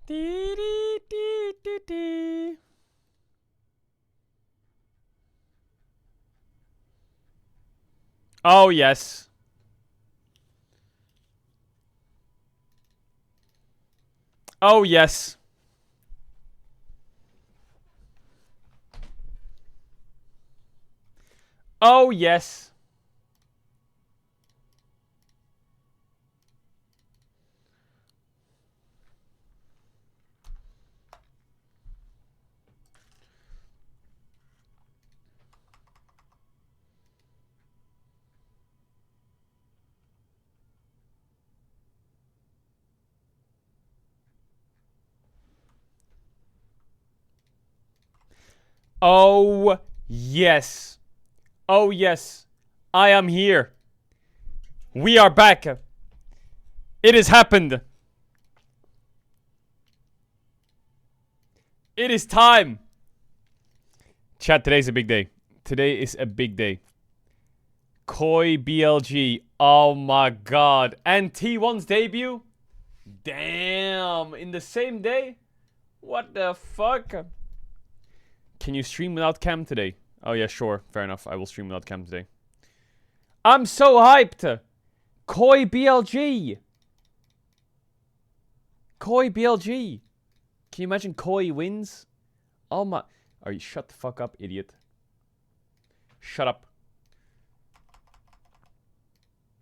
Dee, dee, dee, dee, dee. Oh, yes. Oh, yes. Oh, yes. Oh, yes. Oh, yes. I am here. We are back. It has happened. It is time. Chat, today's a big day. Today is a big day. Koi BLG. Oh my god. And T1's debut? Damn. In the same day? What the fuck? Can you stream without cam today? Oh yeah, sure. Fair enough. I will stream without cam today. I'm so hyped. Koi BLG. Koi BLG. Can you imagine Koi wins? Oh my... Are you... Shut the fuck up, idiot. Shut up.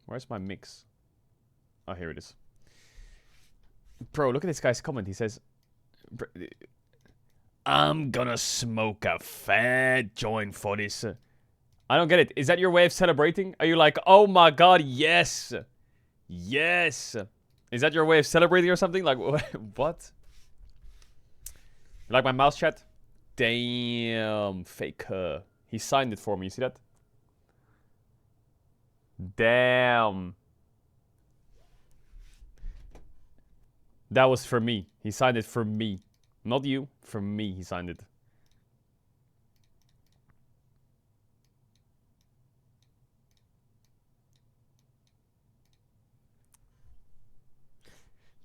Where's my mix? Oh, here it is. Bro, look at this guy's comment. He says... I'm gonna smoke a fat joint for this. I don't get it. Is that your way of celebrating? Are you like, oh my god, yes. Yes. Is that your way of celebrating or something? Like, what? You like my mouse chat? Damn, faker. He signed it for me. You see that? Damn. That was for me. He signed it for me. Not you. For me, he signed it.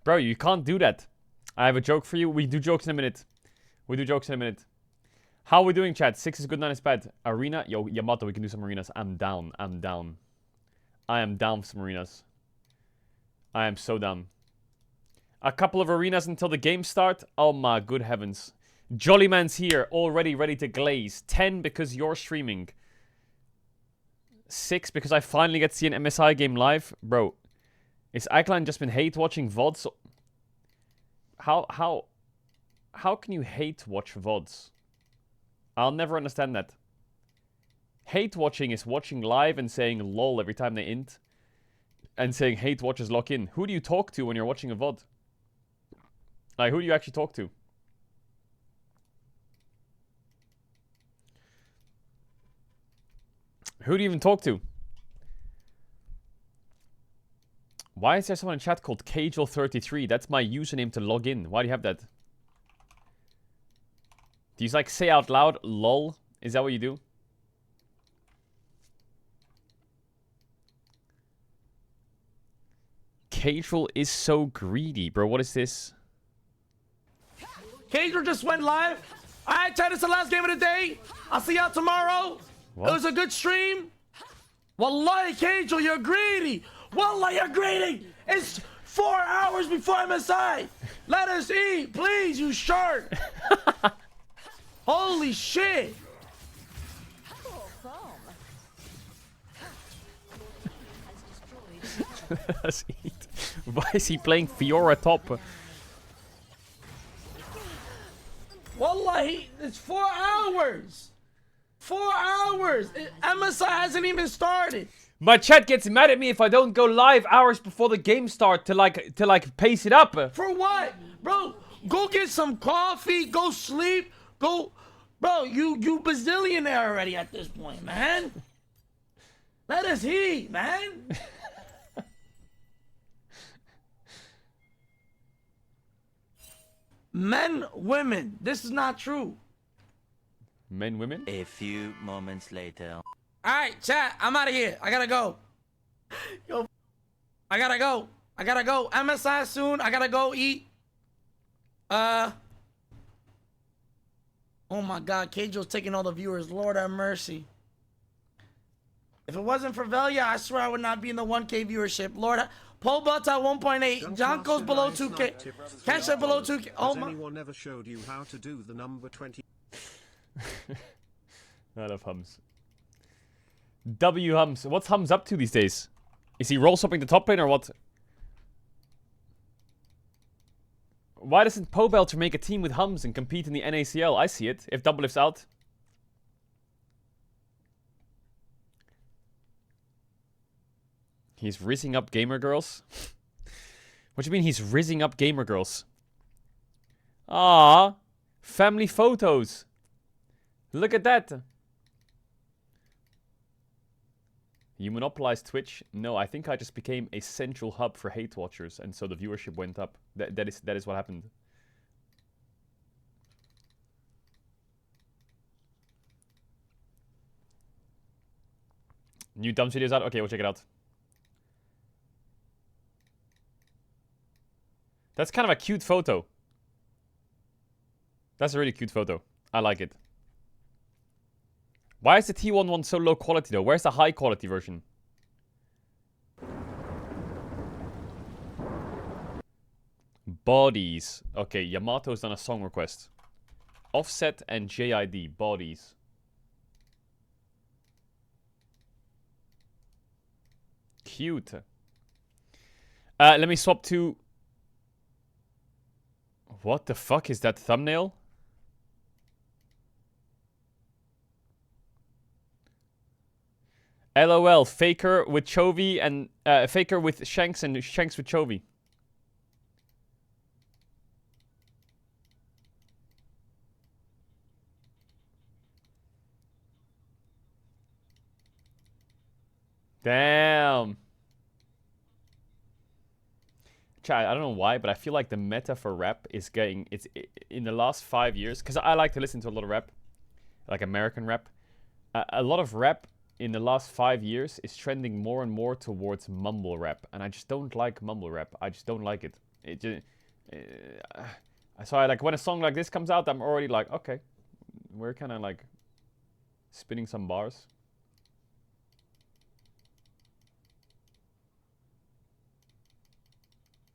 Bro, you can't do that. I have a joke for you. We do jokes in a minute. We do jokes in a minute. How are we doing, chat? 6 is good, 9 is bad. Arena? Yo, Yamato, we can do some arenas. I'm down. I'm down. I am down for some arenas. I am so down. A couple of arenas until the game start. Oh my good heavens. Jollyman's here, already ready to glaze. 10 because you're streaming. 6 because I finally get to see an MSI game live. Bro, is Ikeline just been hate watching VODs? How can you hate watch VODs? I'll never understand that. Hate watching is watching live and saying lol every time they int. And saying hate watchers lock in. Who do you talk to when you're watching a VOD? Like, who do you actually talk to? Who do you even talk to? Why is there someone in chat called Caedrel33? That's my username to log in. Why do you have that? Do you like say out loud, lol? Is that what you do? Caedrel is so greedy, bro. What is this? Caedrel just went live. Alright, chat, it's the last game of the day. I'll see y'all tomorrow. What? It was a good stream. Wallahi, Caedrel, you're greedy. Wallahi, you're greedy. It's 4 hours before MSI. Let us eat, please, you shark. Holy shit. Why is he playing Fiora top? Wallahi, it's 4 hours. 4 hours. MSI hasn't even started. My chat gets mad at me if I don't go live hours before the game start to like pace it up. For what? Bro, go get some coffee, go sleep, go... Bro, you bazillionaire already at this point, man. Let us eat, man. Men, women, this is not true. Men, women? A few moments later. Alright, chat, I'm out of here. I gotta go. Yo, I gotta go. MSI soon. I gotta go eat. Oh my God, Caedrel's taking all the viewers. Lord have mercy. If it wasn't for Velia, I swear I would not be in the 1K viewership. Lord, Paul Butts at 1.8. John goes below 2K. Cash at below 2K. Oh my. Anyone ever showed you how to do the number 20? I love Hums. W Hums. What's Hums up to these days? Is he roll swapping the top lane or what? Why doesn't Pobelter make a team with Hums and compete in the NACL? I see it. If double lift's out. He's rizzing up gamer girls? What do you mean he's rizzing up gamer girls? Ah, family photos. Look at that. You monopolized Twitch? No, I think I just became a central hub for hate watchers, and so the viewership went up. That is what happened. New dumb videos out? Okay, we'll check it out. That's kind of a cute photo. That's a really cute photo. I like it. Why is the T1 one so low quality though? Where's the high quality version? Bodies. Okay, Yamato's done a song request. Offset and JID. Bodies. Cute. Let me swap to... What the fuck is that thumbnail? LOL, Faker with Chovy and Faker with Shanks and Shanks with Chovy. Damn. Chat, I don't know why, but I feel like the meta for rap is getting... It's in the last 5 years, because I like to listen to a lot of rap, like American rap. A lot of rap in the last 5 years is trending more and more towards mumble rap, and I just don't like mumble rap. I just don't like it. It just... so I like when a song like this comes out, I'm already like, okay, we're kind of like spinning some bars.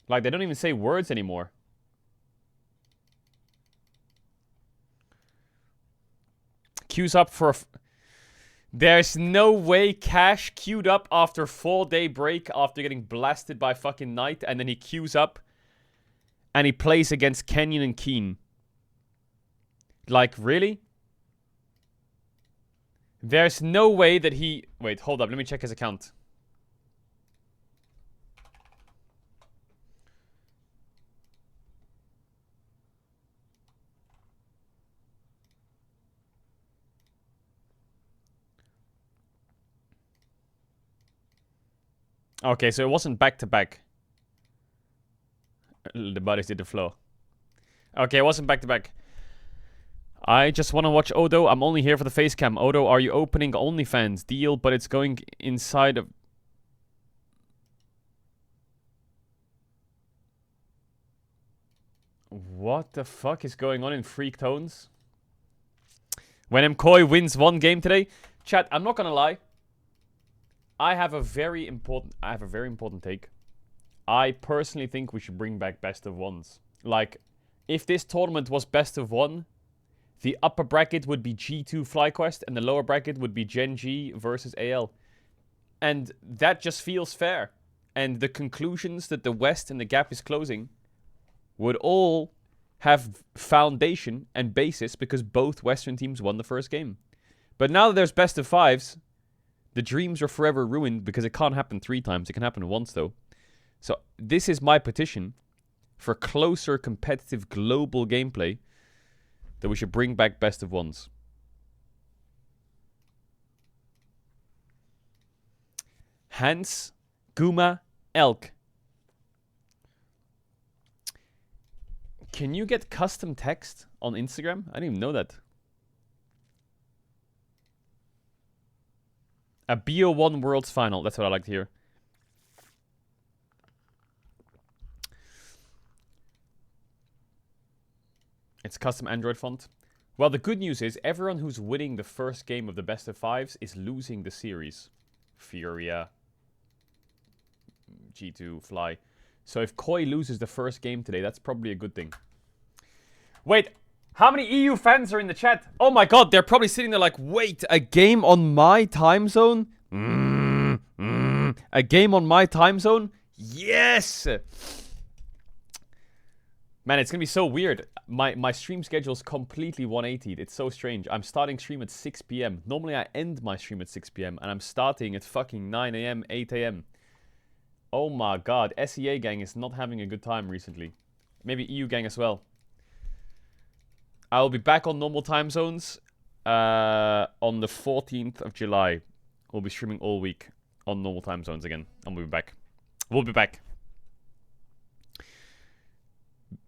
Like, they don't even say words anymore. Queues up for... There's no way Cash queued up after 4-day break after getting blasted by fucking Knight, and then he queues up and he plays against Kenyon and Keen. Like, really? There's no way that he... Wait, hold up. Let me check his account. Okay, so it wasn't back-to-back. The buddies did the flow. Okay, it wasn't back-to-back. I just want to watch Odo. I'm only here for the face cam. Odo, are you opening OnlyFans? Deal, but it's going inside of... What the fuck is going on in Freak Tones? When MCoy wins one game today? Chat, I'm not gonna lie. I have a very important take. I personally think we should bring back best of ones. Like, if this tournament was best of one, the upper bracket would be G2 FlyQuest and the lower bracket would be Gen G versus AL. And that just feels fair. And the conclusions that the West and the gap is closing would all have foundation and basis because both Western teams won the first game. But now that there's best of fives, the dreams are forever ruined because it can't happen 3 times. It can happen once, though. So this is my petition for closer competitive global gameplay that we should bring back best of ones. Hans, Guma, Elk. Can you get custom text on Instagram? I didn't even know that. A BO1 Worlds Final. That's what I like to hear. It's custom Android font. Well, the good news is everyone who's winning the first game of the best of fives is losing the series. Furia. G2, Fly. So if Koi loses the first game today, that's probably a good thing. Wait, how many EU fans are in the chat? Oh my god, they're probably sitting there like, wait, a game on my time zone? A game on my time zone? Yes! Man, it's gonna be so weird. My stream schedule's completely 180'd. It's so strange. I'm starting stream at 6 p.m. Normally I end my stream at 6 p.m. and I'm starting at fucking 9 a.m., 8 a.m. Oh my god, SEA gang is not having a good time recently. Maybe EU gang as well. I will be back on normal time zones on the 14th of July. We'll be streaming all week on normal time zones again. And we'll be back. We'll be back.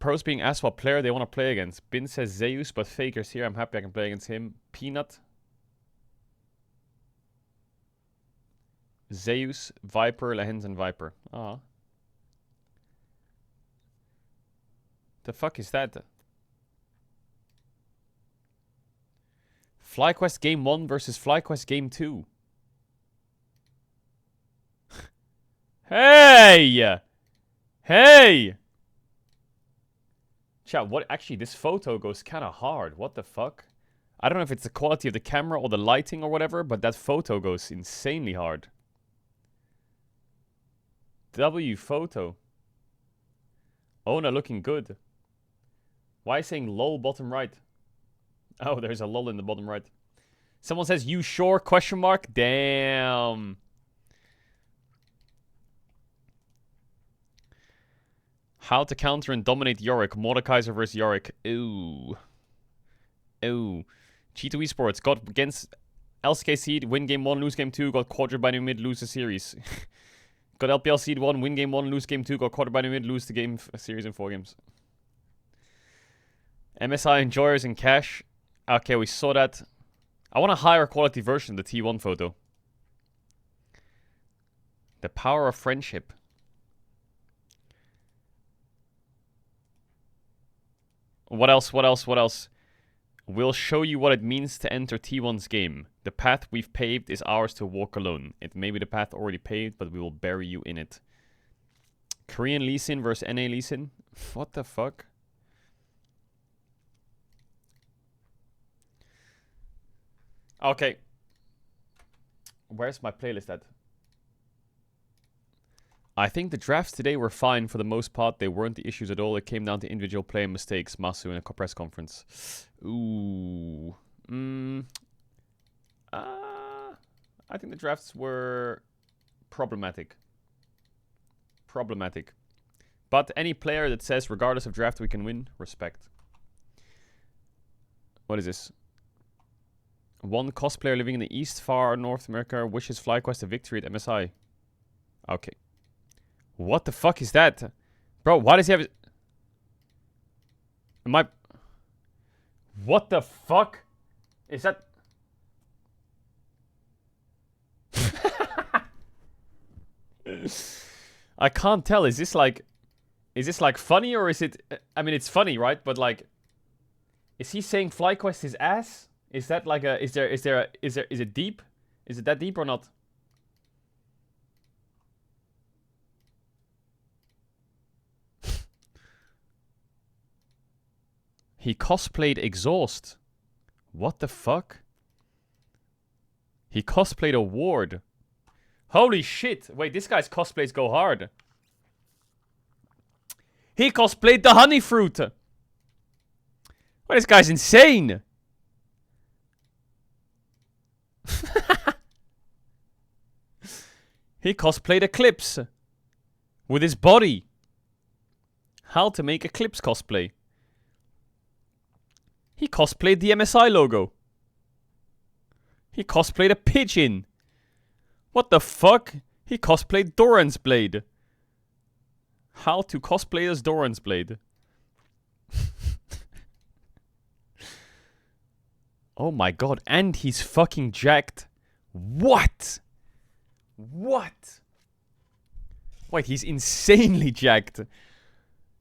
Pros being asked what player they want to play against. Bin says Zeus, but Faker's here. I'm happy I can play against him. Peanut. Zeus, Viper, Lehens, and Viper. Ah. The fuck is that? FlyQuest Game 1 versus FlyQuest Game 2. Hey! Hey! Chat, what? Actually, this photo goes kind of hard. What the fuck? I don't know if it's the quality of the camera or the lighting or whatever, but that photo goes insanely hard. W photo. Ona looking good. Why saying lol bottom right? Oh, there's a lol in the bottom right. Someone says, you sure? Question mark? Damn. How to counter and dominate Yorick. Mordekaiser versus Yorick. Ooh. Ooh. G2 Esports got against LCK Seed, win game 1, lose game 2, got quartered by new mid, lose the series. Got LPL Seed 1, win game 1, lose game 2, got quartered by new mid, lose the game series in 4 games. MSI enjoyers in cash. Okay, we saw that. I want a higher quality version of the T1 photo. The power of friendship. What else? What else? What else? We'll show you what it means to enter T1's game. The path we've paved is ours to walk alone. It may be the path already paved, but we will bury you in it. Korean Lee Sin versus NA Lee Sin? What the fuck? Okay. Where's my playlist at? I think the drafts today were fine for the most part. They weren't the issues at all. It came down to individual play mistakes. Masu in a press conference. Ooh. I think the drafts were problematic. Problematic. But any player that says, regardless of draft, we can win, respect. What is this? One cosplayer living in the East, far North America, wishes FlyQuest a victory at MSI. Okay. What the fuck is that? Bro, why does he have... Am I... What the fuck? Is that... I can't tell. Is this like funny or is it... I mean, it's funny, right? But like... Is he saying FlyQuest is ass? Is that like a... Is it deep? Is it that deep or not? He cosplayed Exhaust. What the fuck? He cosplayed a Ward. Holy shit. Wait, this guy's cosplays go hard. He cosplayed the Honey Fruit. Well, this guy's insane. He cosplayed Eclipse. With his body. How to make Eclipse cosplay. He cosplayed the MSI logo. He cosplayed a pigeon. What the fuck? He cosplayed Doran's Blade. How to cosplay as Doran's Blade. Oh my god, and he's fucking jacked. What? What? Wait, he's insanely jacked.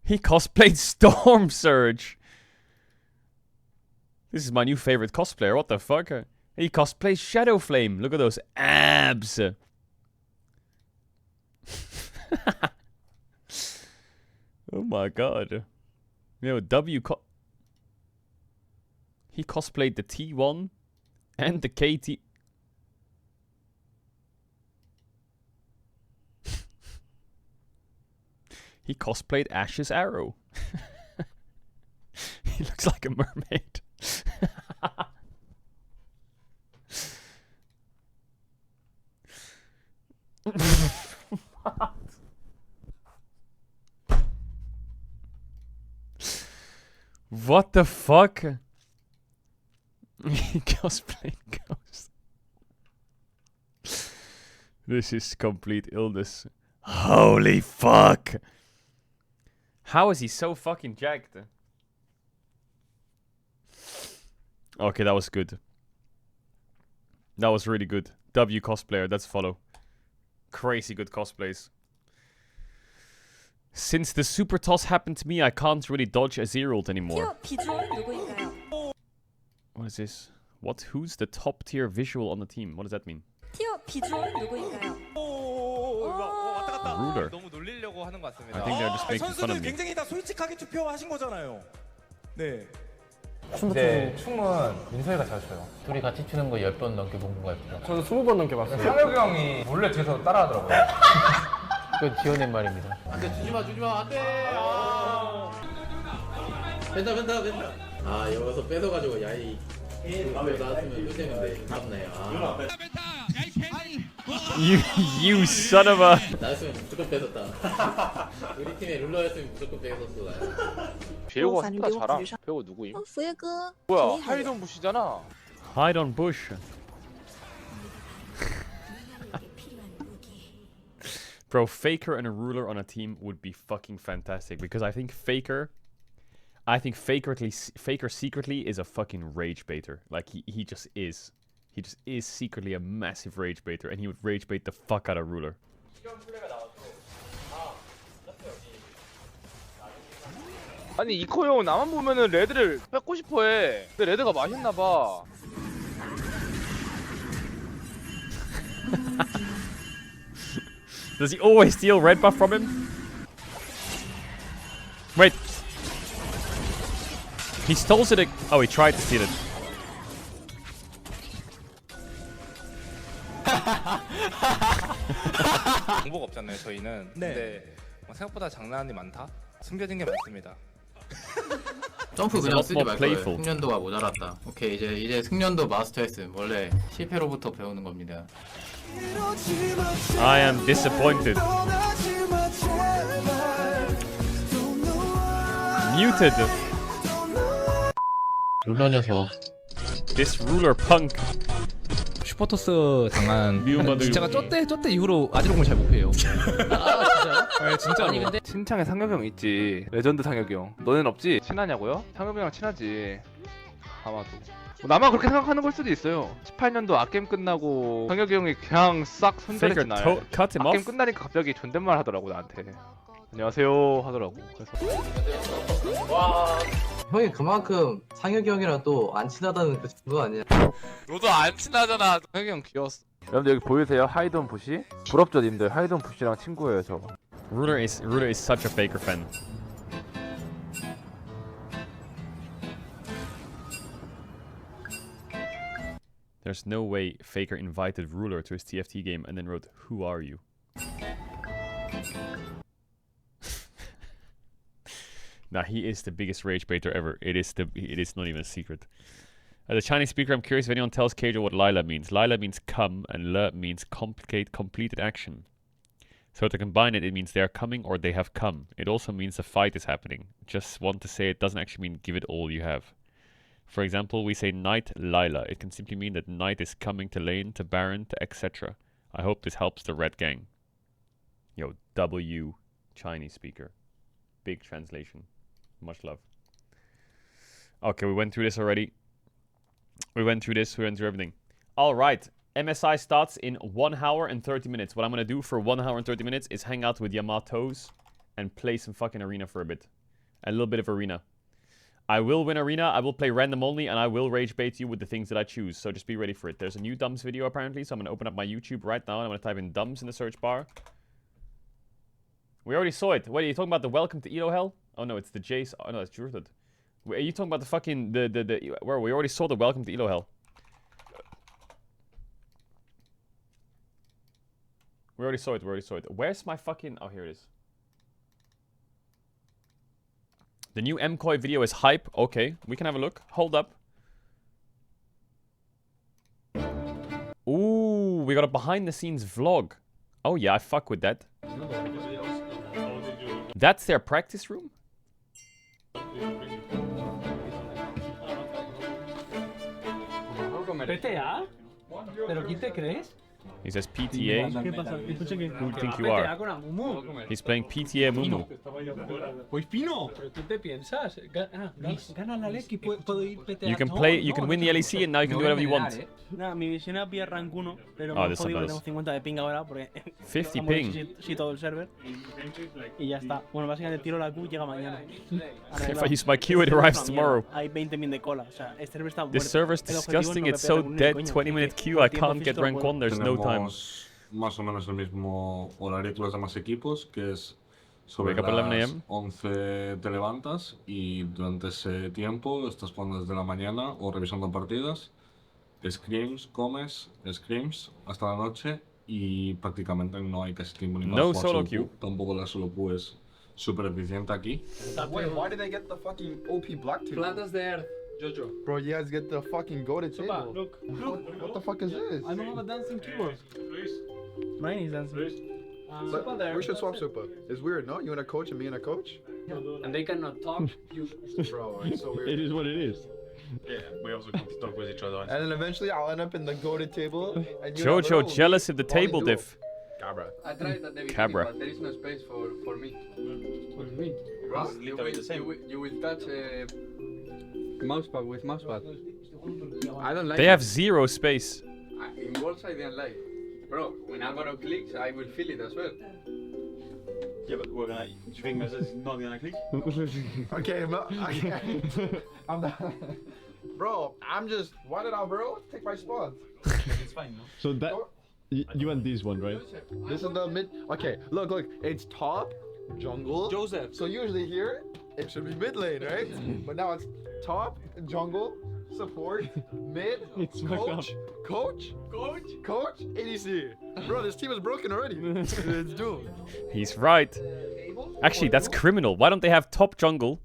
He cosplayed Storm Surge. This is my new favorite cosplayer. What the fuck? He cosplays Shadow Flame. Look at those abs. Oh my god. You know, he cosplayed the T1 and the KT. He cosplayed Ash's arrow. He looks like a mermaid. What the fuck? He cosplayed Ghost. This is complete illness. Holy fuck! How is he so fucking jacked? Okay, that was good. That was really good. W cosplayer, that's follow. Crazy good cosplays. Since the super toss happened to me, I can't really dodge a zeroed anymore. What is this? What? Who's the top tier visual on the team? What does that mean? Ruler. I think they're just making fun of me. 굉장히 다 솔직하게 투표하신 거잖아요. 네. 네, 춤은 민서이가 잘 춰요. 둘이 같이 추는 거 10번 넘게 본 것 같아요. 저는 20번 넘게 봤어요. 상혁이 형이 몰래 뒤에서 따라하더라고요. 그건 지어낸 말입니다. 안돼 주지 마. 안돼. 뺀다. 아 여기서 뺏어가지고 야이. 나왔으면 끝내는데 답네. You son of a. 나였으면 무조건 뺏었다. 우리 팀에 룰러였으면 무조건 뺏었어. 나. 배우가 생각보다 잘함. 배우 누구임? 福爷哥， 뭐야 하이돈 부시잖아. Hide on bush. Bro, Faker and a ruler on a team would be fucking fantastic because I think Faker secretly is a fucking rage baiter. Like he just is. He just is secretly a massive rage baiter, and he would rage bait the fuck out of ruler. 아니 이코 형 나만 보면은 레드를 뺏고 싶어해. 근데 레드가 맛있나 봐. Does he always steal red buff from him? Wait. He stole it. Oh, he tried to steal it. 정보가 없잖아요 저희는. 근데 생각보다 장난이 많다. 숨겨진 게 많습니다. 점프 그냥 쓰지 말 거예요. playful. 숙련도가 모자랐다. 오케이 이제 숙련도 마스터했음. 원래 실패로부터 배우는 겁니다. I am disappointed. Muted. 룰러 녀석. This ruler punk. 슈퍼토스 당한 제가 저때 이후로 아지롱을 잘 못 피해요. 네, 진짜로. 아니 근데 친창에 상혁이 형 있지. 레전드 상혁이 형. 너넨 없지? 친하냐고요? 상혁이 형 친하지. 아마도. 나만 그렇게 생각하는 걸 수도 있어요. 18년도 악겜 끝나고 상혁이 형이 그냥 싹 손절했지 날. Cut him 악겜 off. 끝나니까 갑자기 존댓말 하더라고 나한테. 안녕하세요 하더라고. 그래서 형이 그만큼 상혁이 형이랑 또 안 친하다는 그 증거 아니야? 너도 안 친하잖아. 상혁이 형 귀여웠어. 여러분들 여기 보이세요? 하이돈 부시? 부럽죠 님들. 하이돈 부시랑 친구예요 저. Ruler is such a Faker fan. There's no way Faker invited Ruler to his TFT game and then wrote, "Who are you?" Nah, he is the biggest rage baiter ever. It is not even a secret. As a Chinese speaker, I'm curious if anyone tells Caedrel what Lila means. Lila means come, and Le means completed action. So to combine it, it means they are coming or they have come. It also means a fight is happening. Just want to say it doesn't actually mean give it all you have. For example, we say Knight Lila. It can simply mean that Knight is coming to lane, to Baron, to etc. I hope this helps the Red Gang. Yo, W Chinese speaker. Big translation. Much love. Okay, we went through this already. We went through everything. Alright, MSI starts in 1 hour and 30 minutes. What I'm gonna do for 1 hour and 30 minutes is hang out with Yamato's and play some fucking arena for a bit. A little bit of arena. I will win arena, I will play random only, and I will rage bait you with the things that I choose. So just be ready for it. There's a new Dumbs video apparently, so I'm gonna open up my YouTube right now and I'm gonna type in Dumbs in the search bar. We already saw it. Wait, are you talking about the welcome to Elo Hell? Oh no, it's the Jace. Oh no, that's Jurthud. Are you talking about the fucking where we already saw the welcome to Elo Hell? We already saw it. Where's my fucking... Oh, here it is. The new MCOY video is hype. Okay, we can have a look. Hold up. Ooh, we got a behind-the-scenes vlog. Oh yeah, I fuck with that. That's their practice room? PTA? ¿Pero quién te crees? He says PTA. Who do you think you are? He's playing PTA Mumu. Pues Pino, pero tú te piensas, gana la LEC y puedo ir PTA. You can play, you can win the LEC and now you can do whatever you want. Nada, mi visión es pillar rank 1, pero Oh, me this jodido, one tengo 50 de ping ahora porque 50 ping. sí todo el server y ya está. Bueno, básicamente tiro la Q y llega mañana. If I use my Q, it arrives tomorrow. Hay 20.000 de cola, o sea, este server está This server's disgusting, it's so dead. 20-minute queue, I can't get rank 1, there's no time. Más o menos el mismo horario que los demás equipos, que es sobre Wake up at 11 las AM. 11 te levantas y durante ese tiempo estás jugando desde la mañana o revisando partidas, scrims, comes, scrims hasta la noche y prácticamente no hay casi tiempo ni para No jugar solo queue. Tampoco la solo queue es súper eficiente aquí. Wait, why did they get the fucking OP black table? Plantas de Earth, Jojo. Bro, you guys get the fucking goated table. Look. What the fuck is this? I don't have a dancing keyboard. Mine is dancing. But we should swap Super. It's weird, no? You and a coach and me and a coach? And they cannot talk. Bro, it's so weird. It is what it is. Yeah, we also can talk with each other. And then eventually I'll end up in the goated table. And you Jojo jealous of the table diff. Cabra. I tried at the beginning, Cabra. but there is no space for me. What do you mean? You will touch mousepad with mousepad. I don't like They have zero space. In words I didn't like. Bro, when I'm gonna click, I will feel it as well. Yeah, but we're gonna swing as it's not gonna click. Okay, I'm done. Bro, I'm just. Why did Alvaro take my spot? It's fine, no? So that you want this one, right? This is the mid. Okay, look. It's top, jungle, Joseph. So usually here, it should be mid lane, right? But now it's top, jungle, support, mid, It's coach, ADC. Bro, this team is broken already. It's doomed. He's right. Actually, that's criminal. Why don't they have top jungle,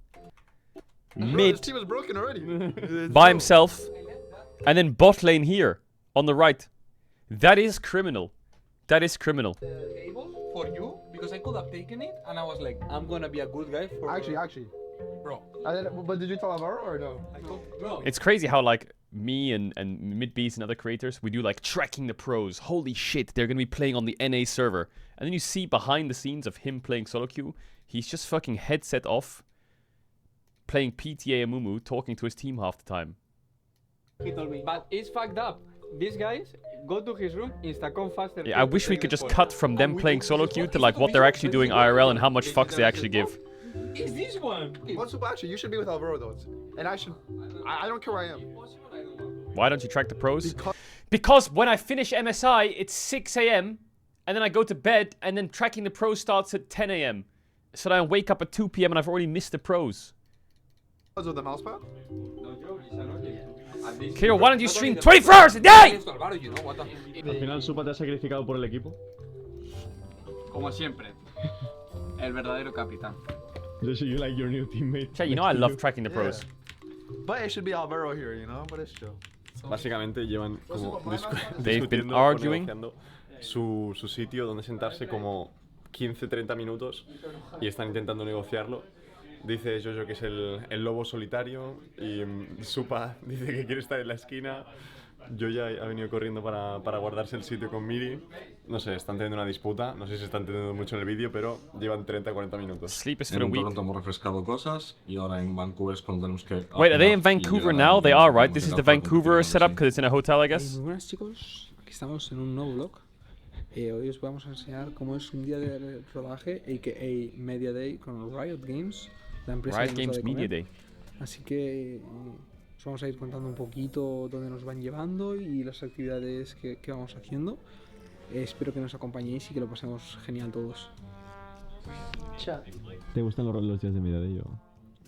Bro, this mid team is broken already. by himself, and then bot lane here on the right? That is criminal. That is criminal. For you, because I could have taken it, and I was like, I'm gonna be a good guy for. Actually. Bro. But did you tell Alvaro or no? Bro. It's crazy how like me and MidBeast and other creators, we do like tracking the pros. Holy shit, they're gonna be playing on the NA server. And then you see behind the scenes of him playing solo queue, he's just fucking headset off, playing PTA Amumu, talking to his team half the time. He told me. But it's fucked up. These guys go to his room, instacom faster. Yeah, I wish we could just cut from them playing solo queue to like what they're actually doing IRL and how much fucks they actually give. Is this one? What's up, actually? You should be with Alvaro though. And I should. I don't care where I am. Why don't you track the pros? Because when I finish MSI, it's 6 AM, and then I go to bed, and then tracking the pros starts at 10 AM. So then I wake up at 2 PM and I've already missed the pros. Because of the mousepad? Caedrel, why don't you stream 24 hours a day? Al final Supa te ha sacrificado por el equipo. Como siempre. El verdadero capitán. Just so you like your new teammate. Chat, you know I love tracking the pros. But it should be Alvaro here, you know? But it's chill. Básicamente llevan como They've been discutiendo, arguing. negociando su sitio donde sentarse como 15-30 minutos y están intentando negociarlo. Dice Jojo que es el lobo solitario y Supa dice que quiere estar en la esquina. Joya ha venido corriendo para guardarse el sitio con Miri. No sé, están teniendo una disputa. No sé si se están teniendo mucho en el vídeo, pero llevan 30-40 minutos. Sleep is for En the weak. Toronto hemos refrescado cosas y ahora en Vancouver es cuando tenemos que... Wait, are they in Vancouver now? They are, right? This is the Vancouver setup because it's in a hotel, I guess. Muy buenas chicos, aquí estamos en un nuevo vlog. Hoy os vamos a enseñar cómo es un día de rodaje, a.k.a. Media Day con Riot Games, la empresa Riot que nos da Games de Media comer. Day. Así que os vamos a ir contando un poquito dónde nos van llevando y las actividades que vamos haciendo. Espero que nos acompañéis y que lo pasemos genial todos. ¿Te gustan los días de media day o?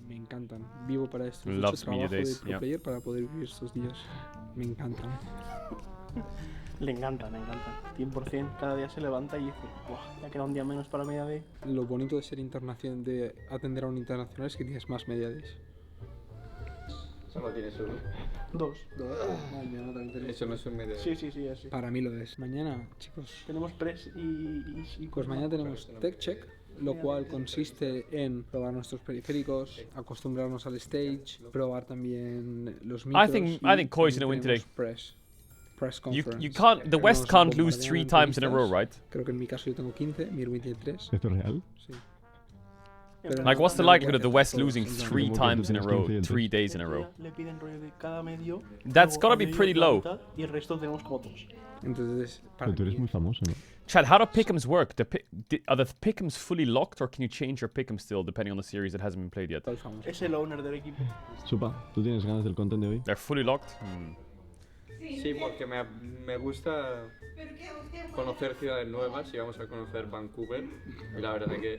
Me encantan. Vivo para esto. He Loves hecho trabajo media days, de pro yeah. player para poder vivir estos días. Me encantan. Le encanta, 100%. Cada día se levanta y dice, ¡buah! Ya queda un día menos para media day. Lo bonito de ser internacional, de atender a un internacional es que tienes más media days. Solo tienes uno. Dos. Ay, mira, no, también tenemos. Eso no es un medio. Sí, así. Para mí lo es. Mañana, chicos. Tenemos press y Pues mañana tenemos Tech Check, lo cual consiste en probar nuestros periféricos, acostumbrarnos al stage, probar también los micros. I think Koi's gonna win today. Press You conference. can't. The West can't lose 3 times in a row, right? Creo que en mi caso yo tengo 15, Mir 23. ¿Esto es real? Sí. Like, what's the likelihood of the West Todos losing en 3 Como que times in a tienes row, 15 y el 3 days in a row? le piden rollo de cada medio. That's luego gotta a be medio pretty la low. mitad, y el resto tenemos como dos. Entonces, para Pero tú eres mí, muy famoso, ¿no? Chad, how do pick'ems work? Are the pick'ems fully locked, or can you change your pick'em still depending on the series that hasn't been played yet? soy famoso. Es el owner del equipo. Supa, ¿tú tienes ganas del content de hoy? They're fully locked? Sí, porque me gusta conocer ciudades nuevas y vamos a conocer Vancouver. Y la verdad que...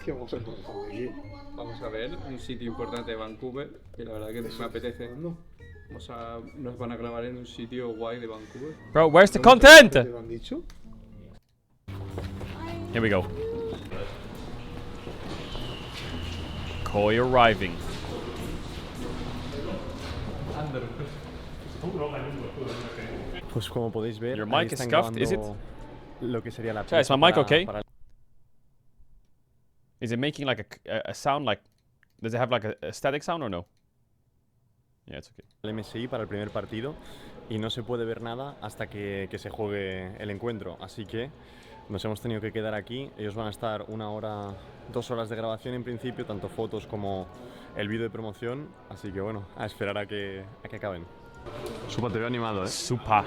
¿Qué vamos a conocer? Vamos a ver un sitio importante de Vancouver y la verdad que me apetece. Nos van a grabar en un sitio guay de Vancouver. Bro, where's the content? ¿Te lo han dicho? Here we go. Koi arriving. Pues como podéis ver, Your ahí mic is están scuffed, is it? grabando lo que sería la Chad, is my pista mic okay? para Is it making like a sound like... Does it have like a static sound or no? Yeah, it's okay. el MSI para el primer partido y no se puede ver nada hasta que se juegue el encuentro, así que nos hemos tenido que quedar aquí. Ellos van a estar 1 hora, 2 horas de grabación en principio, tanto fotos como el vídeo de promoción, así que bueno, a esperar a que acaben. Supa, te veo animado, ¿eh? Supa.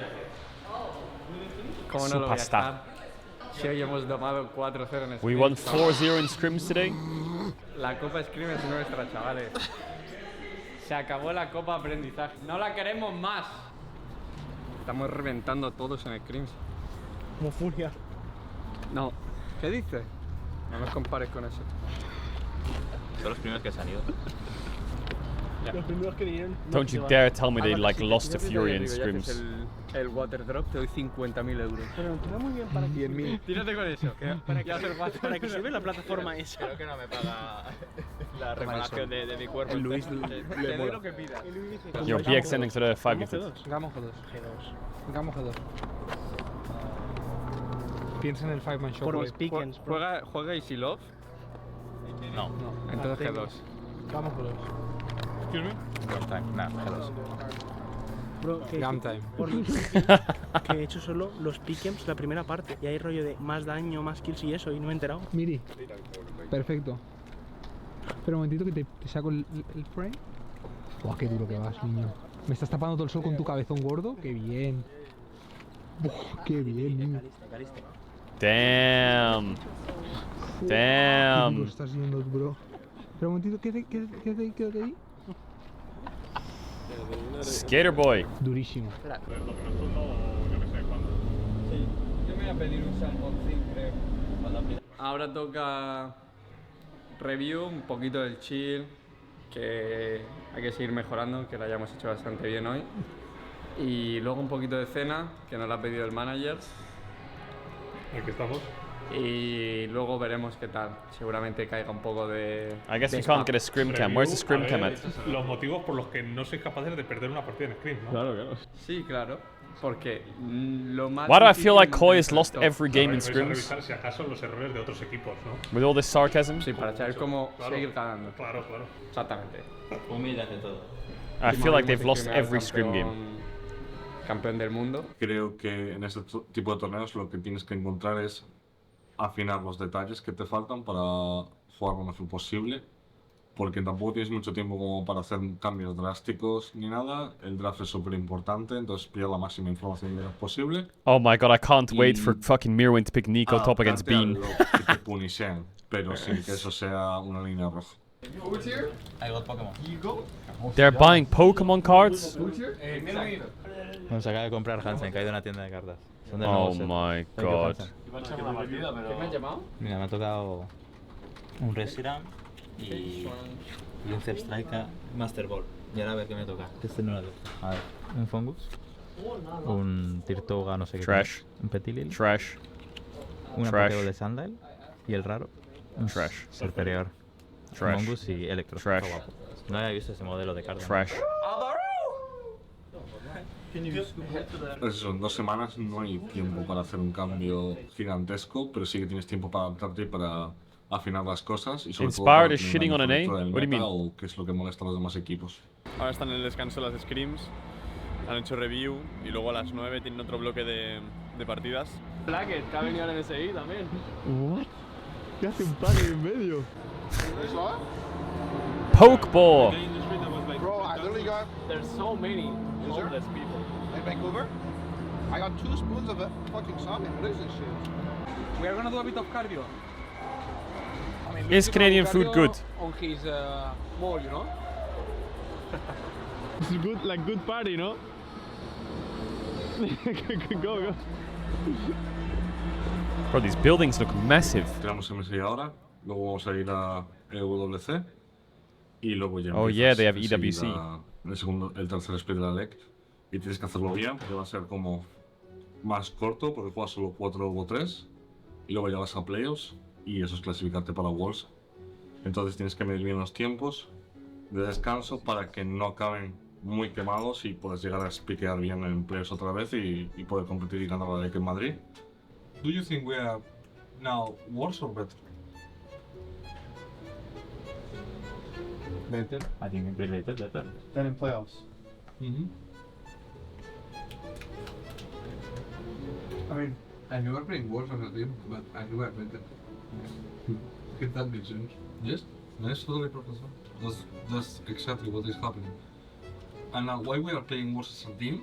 ¿Cómo no lo voy a Superstar. estar? Si hoy hemos domado 4-0 en We Scrim. won 4-0 in scrims today. La Copa Scrim es nuestra, chavales. Se acabó la Copa Aprendizaje. No la queremos más. Estamos reventando a todos en Scrims. Como furia. No. ¿Qué dices? No nos compares con eso. Son los primeros que se han ido. Los primeros que vinieron. Don't you dare tell me they like lost to Fury in scrims. El water drop te doy 50.000 euros. Pero queda muy bien para que 10.000. Tírate con eso. para que se vea la plataforma esa. Creo que no me paga la reparación de mi cuerpo. El Luis Te doy lo que pidas. Yo, PX sending to the 5 gifted. Gamo G2. Gamo G2. Piensa en el 5-man show. Por los pickens, bro. ¿Juega Easy Love? No. Entonces G2. Vamos con los. Excuse me. Nah, G2. Bro, que, Gam time. por los que he hecho solo los pick'ems la primera parte. Y hay rollo de más daño, más kills y eso, y no me he enterado. Miri. Perfecto. Pero un momentito que te saco el frame. Buah, qué duro que vas, niño. ¿Me estás tapando todo el sol con tu cabezón gordo? ¡Qué bien! Buah, ¡qué bien, niño! Damn. Qué duro Damn. estás yendo, bro. Pero un momentito, quédate ahí. Skater boy. Durísimo. Yo me voy a pedir un salmoncín, creo. Ahora toca review, un poquito del chill, que hay que seguir mejorando, que lo hayamos hecho bastante bien hoy. Y luego un poquito de cena, que nos la ha pedido el manager. Aquí estamos. Y luego veremos qué tal. Seguramente caiga un poco de... I guess we can't get a scrim cam. Where's the scrim cam at? Los motivos por los que no sois capaces de perder una partida en Scrim, ¿no? Claro, claro. Sí, claro. Porque lo más... Why do I feel like Koi has lost every game in Vais a scrims? revisar si acaso los errores de otros equipos, ¿no? With all this sarcasm? Sí, para saber cómo Claro, seguir ganando. Claro, claro. Exactamente. Humilde ante todo. I feel like they've lost every scrim game. Campeón del mundo. Creo que en este tipo de torneos lo que tienes que encontrar es afinar los detalles que te faltan para jugar lo mejor posible, porque tampoco tienes mucho tiempo como para hacer cambios drásticos ni nada. El draft es súper importante, entonces pilla la máxima información posible. Oh my god, I can't wait for fucking Mirwin to pick Nico top against Bean. Que te punishen, pero sin que eso sea una línea roja. Who's here? I got Pokémon. You go? They're buying Pokemon cards? Who's here? Nos acaba de comprar Hansen, que ha ido a una tienda de cartas. Son del Oh nuevo set. my Thank you, god. Hansen. ¿Qué me han llamado? Mira, me ha tocado un Reshiram y un Zebstrika Master Ball. Y ahora a ver qué me toca. Este no lo tengo. A ver, un Fungus, un Tirtoga, no sé qué. Trash. Un Petilil. Trash. Una Trash. Pokéball de Sandile. Y el raro. Un Trash. Serperior. Trash. Mongoose y Electro. Trash. Está guapo. No había visto ese modelo de carta. Trash. Eso, en 2 semanas no hay tiempo para hacer un cambio gigantesco, pero sí que tienes tiempo para adaptarte y para afinar las cosas y sobre Inspired todo para is tener shitting una on an mejor A? lectura del What do you meta mean? o qué es lo que molesta a los demás equipos. Ahora están en el descanso las scrims, han hecho review y luego a las 9 tienen otro bloque de partidas. Blackett, que ha venido al NSI también. What? ¿Qué hace un padre en medio? Pokeball! Bro, I literally got. There's so many Is there? homeless people. In Vancouver? I got 2 spoons of it. Fucking salmon. What is this shit? We are gonna do a bit of cardio. I mean, Is Canadian food cardio good? On his wall, you know? It's good, like good party, ¿no? Go, go. Bro, these buildings look massive. Tiramos MSI ahora, luego vamos a ir a EWC y luego ya Oh, empiezas yeah, they have enseguida el tercer split de la LEC y tienes que hacerlo bien, que va a ser como más corto porque juegas solo 4 o 3 y luego ya vas a playoffs y eso es clasificarte para Worlds. Entonces tienes que medir bien los tiempos de descanso para que no acaben muy quemados y puedas llegar a piquear bien en playoffs otra vez y poder competir y ganar la LEC en Madrid. Do you think we are now worse or better? Better? I think related better. Then in playoffs. I mean, I never playing worse on a team, but I knew I better. If that makes sense. Yes, that's totally professor. That's exactly what is happening. And now why we are playing worse as a team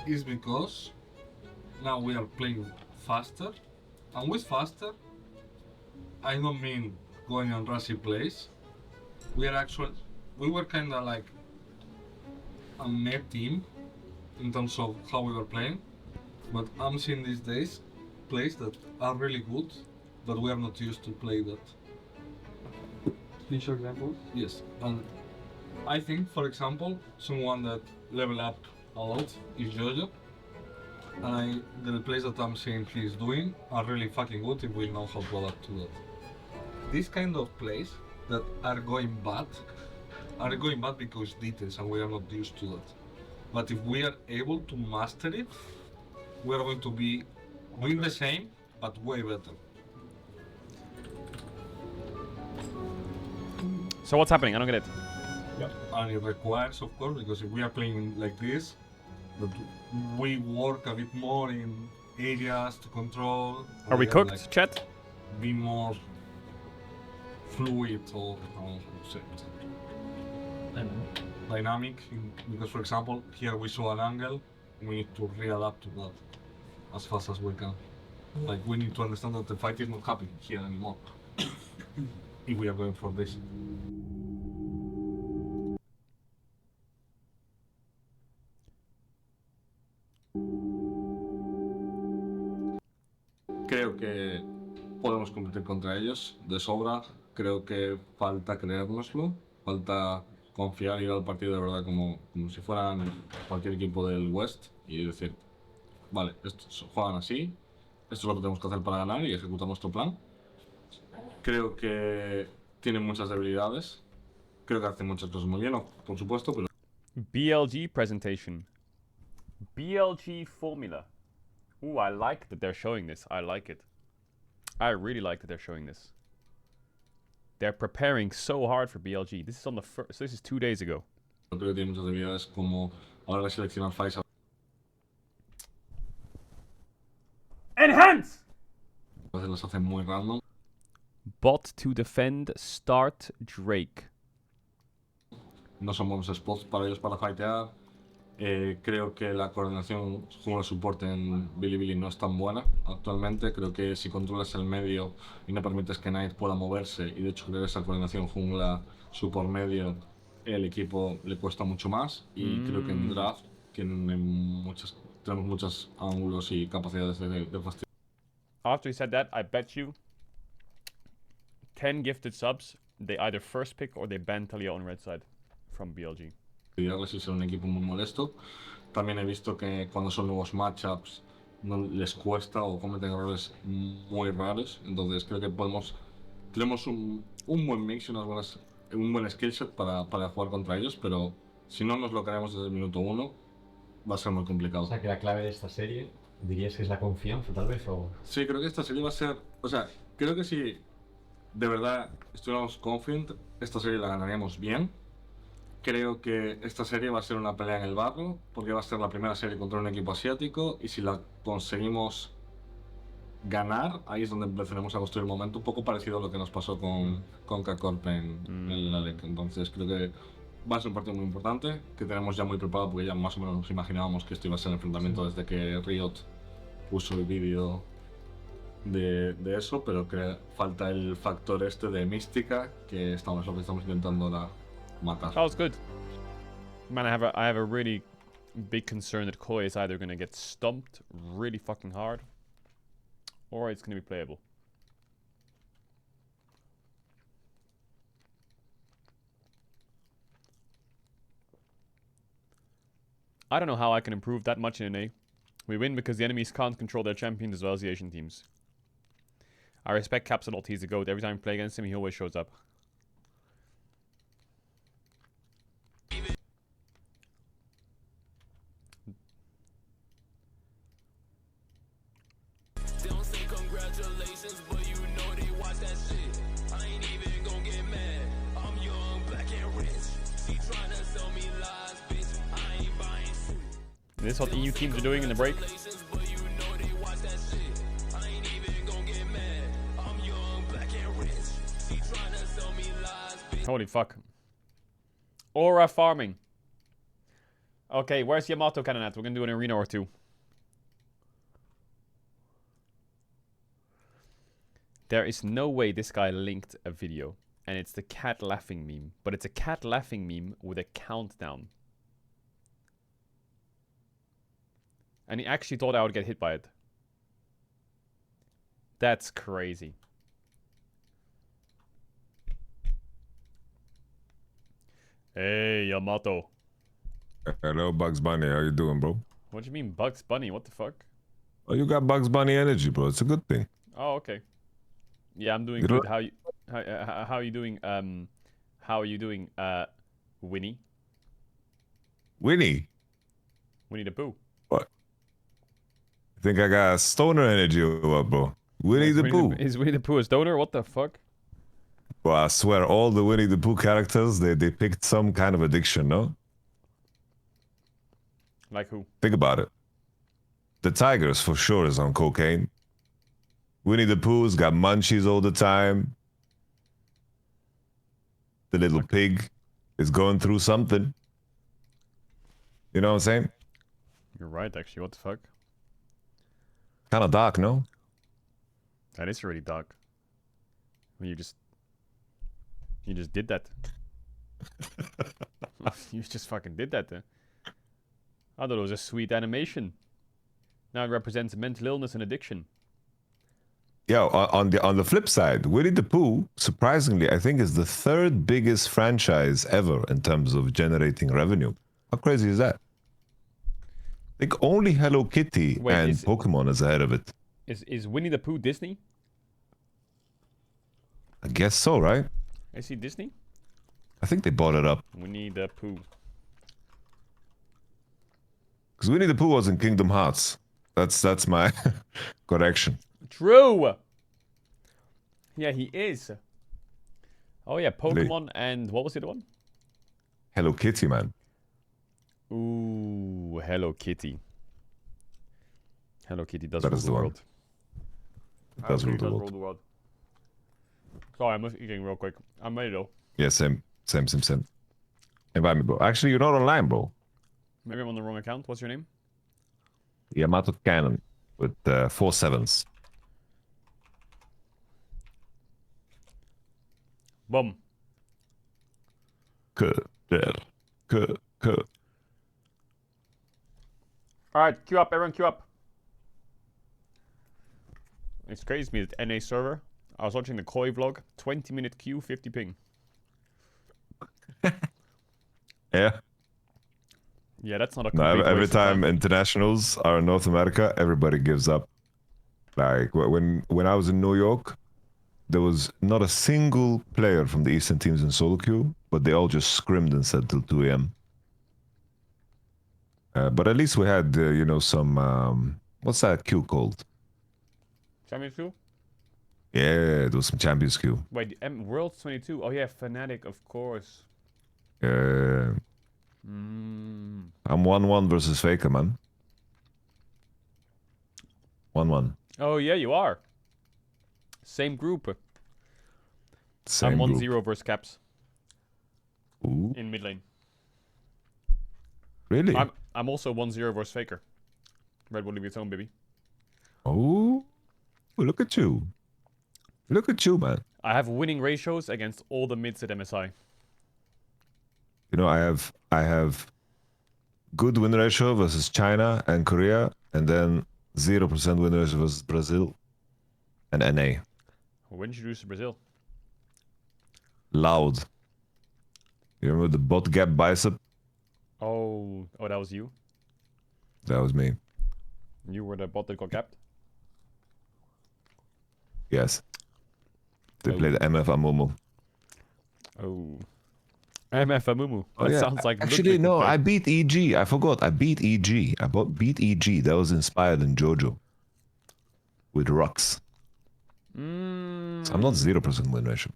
is because now we are playing faster, and with faster, I don't mean going on rushy plays. We were kind of like a mad team in terms of how we were playing, but I'm seeing these days plays that are really good, but we are not used to play that. Can you show examples? Yes, and I think, for example, someone that level up a lot is Jojo. And the plays that I'm seeing he's doing are really fucking good if we know how to adapt to that. These kind of plays that are going bad because details and we are not used to that. But if we are able to master it, we are going to be doing the same but way better. So what's happening? I don't get it. And it requires, of course, because if we are playing like this, that we work a bit more in areas to control. Are we cooked, like, chat? Be more fluid or how to say it. Dynamic, because for example, here we saw an angle, we need to readapt to that as fast as we can. Like we need to understand that the fight is not happening here anymore if we are going for this. Creo que podemos competir contra ellos de sobra. Creo que falta creérnoslo, falta confiar y ir al partido de verdad como si fueran cualquier equipo del West y decir, vale, estos juegan así, esto es lo que tenemos que hacer para ganar y ejecutar nuestro plan. Creo que tienen muchas debilidades, creo que hacen muchas cosas muy bien, por supuesto, pero... BLG presentation. BLG formula. Ooh, I like that they're showing this. I like it. I really like that they're showing this. They're preparing so hard for BLG. This is on the first. So this is 2 days ago. Creo que tiene muchas debilidades como a la hora de seleccionar fights. Enhance! A veces las hacen muy random. Bot to defend, start Drake. No son buenos spots para ellos para fightear. Creo que la coordinación jungla-soporte en Bilibili no es tan buena actualmente. Creo que si controlas el medio y no permites que Knight pueda moverse, y de hecho creo que esa coordinación jungla-support medio, el equipo le cuesta mucho más. Y creo que en draft tenemos muchos ángulos y capacidades de fastidiar. After he said that, I bet you 10 gifted subs, they either first pick or they ban Talia on red side from BLG. Y ser un equipo muy molesto. También he visto que cuando son nuevos matchups no les cuesta o cometen errores muy raros. Entonces creo que tenemos un buen mix y un buen skillset para jugar contra ellos, pero si no nos lo creemos desde el minuto 1 va a ser muy complicado. O sea que la clave de esta serie, ¿dirías que es la confianza tal vez? O... Sí, creo que esta serie va a ser... O sea, creo que si de verdad estuviéramos confident, esta serie la ganaríamos bien. Creo que esta serie va a ser una pelea en el barro, porque va a ser la primera serie contra un equipo asiático, y si la conseguimos ganar, ahí es donde empezaremos a construir un momento un poco parecido a lo que nos pasó con K-Corp en la LEC. Entonces creo que va a ser un partido muy importante, que tenemos ya muy preparado, porque ya más o menos nos imaginábamos que esto iba a ser el enfrentamiento desde que Riot puso el vídeo de eso, pero que falta el factor este de mística, que es lo que estamos intentando ahora matar. That was good. Man, I have a really big concern that Koi is either gonna get stumped really fucking hard, or it's gonna be playable. I don't know how I can improve that much in NA. We win because the enemies can't control their champions as well as the Asian teams. I respect Caps a lot, he's a goat. Every time we play against him, he always shows up. Is this what EU teams are doing in the break? Holy fuck. Aura farming. Okay, where's Yamato cannon at? We're gonna do an arena or two. There is no way this guy linked a video. And it's the cat laughing meme. But it's a cat laughing meme with a countdown. And he actually thought I would get hit by it. That's crazy. Hey, Yamato. Hello, Bugs Bunny. How you doing, bro? What do you mean, Bugs Bunny? What the fuck? Oh, you got Bugs Bunny energy, bro. It's a good thing. Oh, okay. Yeah, I'm doing You good. know- How are you doing? How are you doing, Winnie? Winnie. Winnie the Pooh. What? I think I got stoner energy or what, bro? Winnie the Pooh. Is Winnie the Pooh a stoner? What the fuck? Well, I swear, all the Winnie the Pooh characters, they picked some kind of addiction, no? Like who? Think about it. The Tigers, for sure, is on cocaine. Winnie the Pooh's got munchies all the time. The little pig is going through something. You know what I'm saying? You're right, actually. What the fuck? Kind of dark, no? That is really dark. When you just did that. You just fucking did that. I thought it was a sweet animation. Now it represents mental illness and addiction. Yeah, on the flip side, Winnie the Pooh, surprisingly, I think is the third biggest franchise ever in terms of generating revenue. How crazy is that? I think only Hello Kitty and Pokemon is ahead of it. Is Winnie the Pooh Disney? I guess so, right? Is he Disney? I think they bought it up. Winnie the Pooh. Because Winnie the Pooh was in Kingdom Hearts. That's my correction. True. Yeah, he is. Oh yeah, Pokemon and what was the other one? Hello Kitty, man. Ooh, Hello Kitty. Hello Kitty does That rule is the the one. world. It does Hello rule Kitty the does world. rule the world. Sorry, I'm just eating real quick. I'm ready though. Yeah, same. Invite me, bro. Actually, you're not online, bro. Maybe I'm on the wrong account. What's your name? Yamato Cannon with 4 sevens. Boom. Caedrel. Alright, queue up, everyone queue up. It's crazy to me that NA server. I was watching the Koi vlog, 20-minute queue, 50 ping. Yeah. Yeah, that's not a No, complete every waste of time internationals are in North America, everybody gives up. Like when I was in New York, there was not a single player from the Eastern teams in solo queue, but they all just scrimmed and said till 2 a.m. But at least we had, you know, some what's that queue called? Champions queue? Yeah, there was some Champions queue. Wait, Worlds 22. Oh yeah, Fnatic, of course. I'm 1-1 versus Faker, man. 1-1. Oh yeah, you are. Same group. Same I'm group. 1-0 versus Caps. Ooh. In mid lane. Really? I'm also 1-0 versus Faker. Red Bull leave its own, baby. Oh, look at you. Look at you, man. I have winning ratios against all the mids at MSI. You know, I have good win ratio versus China and Korea, and then 0% win ratio versus Brazil and NA. When did you lose to Brazil? Loud. You remember the bot gap bicep? Oh, that was you? That was me. You were the bot that got capped? Yes. They played MF Amumu. Oh. MF Amumu. Oh, That yeah. sounds like Actually, Ludwig no, would play. I beat EG. I forgot. I beat EG. Beat EG. That was inspired in JoJo. With Rux. So I'm not 0% win ratio.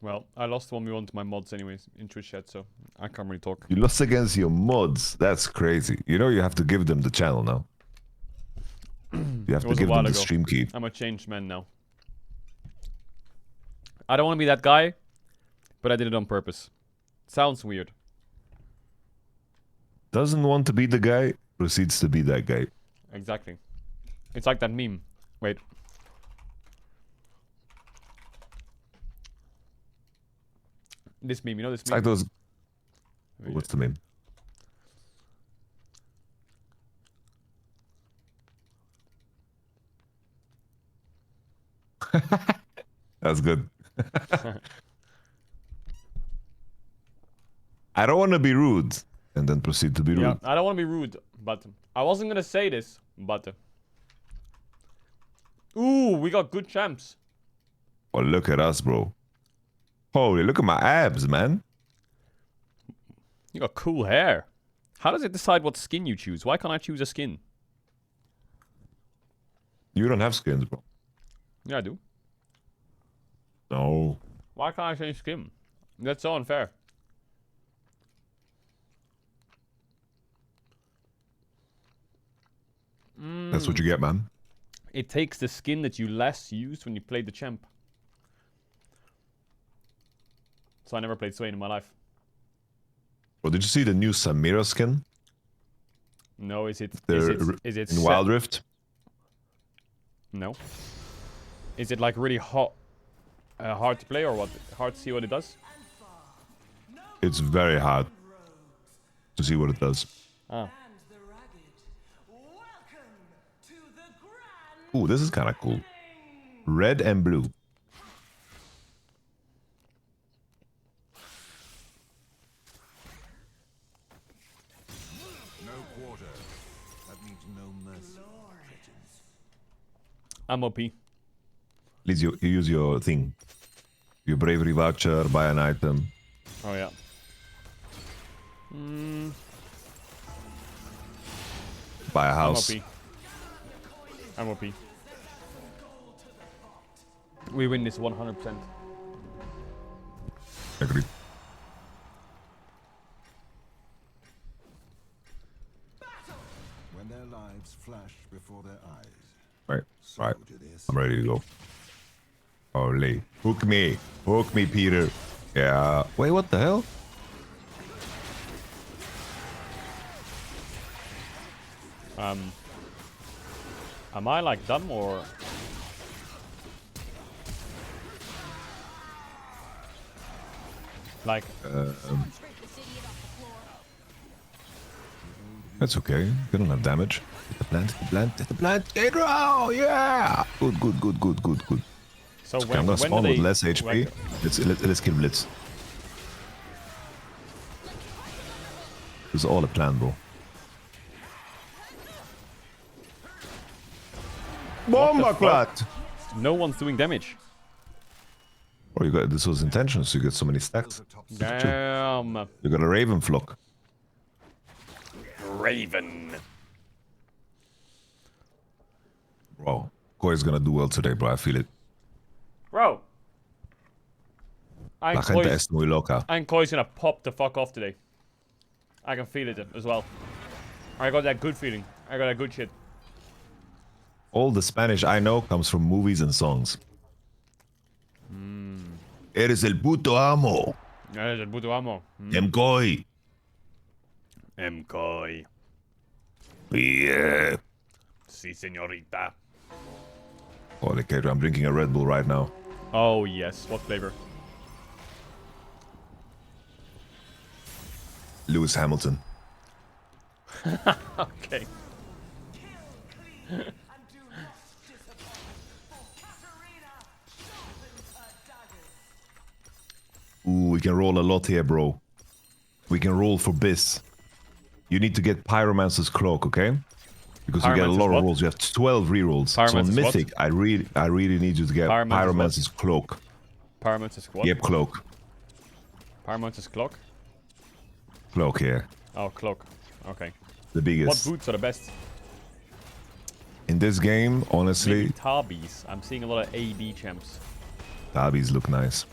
Well, I lost 1v1 to my mods anyways in Twitch chat, so I can't really talk. You lost against your mods. That's crazy. You know you have to give them the channel now. You have It to was a give while them the ago. stream key. I'm a changed man now. I don't want to be that guy, but I did it on purpose. Sounds weird. Doesn't want to be the guy, proceeds to be that guy. Exactly. It's like that meme. Wait. This meme, you know this It's meme? like those... What's the meme? That's good. I don't want to be rude. And then proceed to be rude. Yeah, I don't want to be rude, but I wasn't going to say this, but... Ooh, we got good champs. Oh, look at us, bro. Holy, look at my abs, man. You got cool hair. How does it decide what skin you choose? Why can't I choose a skin? You don't have skins, bro. Yeah, I do. No. Why can't I change skin? That's so unfair. That's what you get, man. It takes the skin that you last used when you played the champ. So I never played Swain in my life. Well, did you see the new Samira skin? No, is it in Wild Rift? No. Is it like really hot, hard to play or what? Hard to see what it does? It's very hard to see what it does. Ah. Ooh, this is kind of cool. Red and blue. No quarter. That means no mercy. I'm OP. Please, you use your thing. Your bravery voucher, buy an item. Oh, yeah. Buy a house. I'm OP. We win this 100%. Agreed. When their lives flash before their eyes. Right. I'm ready to go. Holy. Hook me. Hook me, Peter. Yeah. Wait, what the hell? Am I like dumb or? Like. That's okay. They don't have damage. Hit the plant. Hit the plant. Hit the plant. Caedrel! Yeah. Good. Good. Good. Good. Good. Good. So Okay, I'm gonna spawn with less HP. Let's kill Blitz. It's all a plan, bro. Bomba clat! No one's doing damage. Oh, you got this was intentional, so you get so many stacks. Damn. You got a Raven flock. Raven. Bro, Koi's gonna do well today, bro. I feel it. Bro. La gente es muy loca. And Koi's gonna pop the fuck off today. I can feel it as well. I got that good feeling. I got that good shit. All the Spanish I know comes from movies and songs. Eres el puto amo. Eres el puto amo. Koi. Koi. Yeah. Si, señorita. Holy Caedrel, I'm drinking a Red Bull right now. Oh, yes. What flavor? Lewis Hamilton. Okay. Ooh, we can roll a lot here, bro. We can roll for Biss. You need to get Pyromancer's Cloak, okay? Because you get a lot of rolls. You have 12 rerolls. So on Mythic, I really need you to get Pyromancer's Cloak. Pyromancer's what? Yep, Cloak. Pyromancer's cloak? Cloak here. Oh, cloak. Okay. The biggest. What boots are the best? In this game, honestly... Maybe Tabis. I'm seeing a lot of AD champs. Tabis look nice.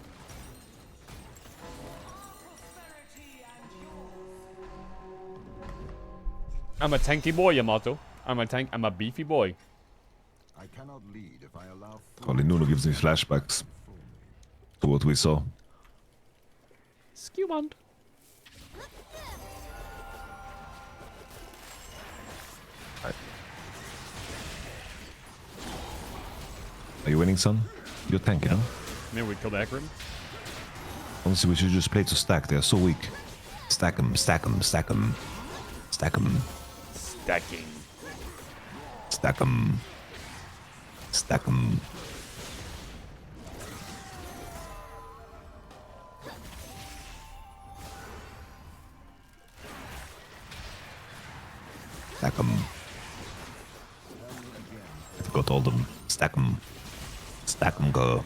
I'm a tanky boy, Yamato. I'm a beefy boy. I cannot lead if I allow. Holy Nuno gives me flashbacks to what we saw. Skewand. Are you winning, son? You're tanking, huh? Maybe we kill the Akron. Honestly, we should just play to stack. They are so weak. Stack them, stack them, stack them. Stack them. Stacking. Stack them. Stack them. Stack them. I've got all them. Stack them. Stack them, go.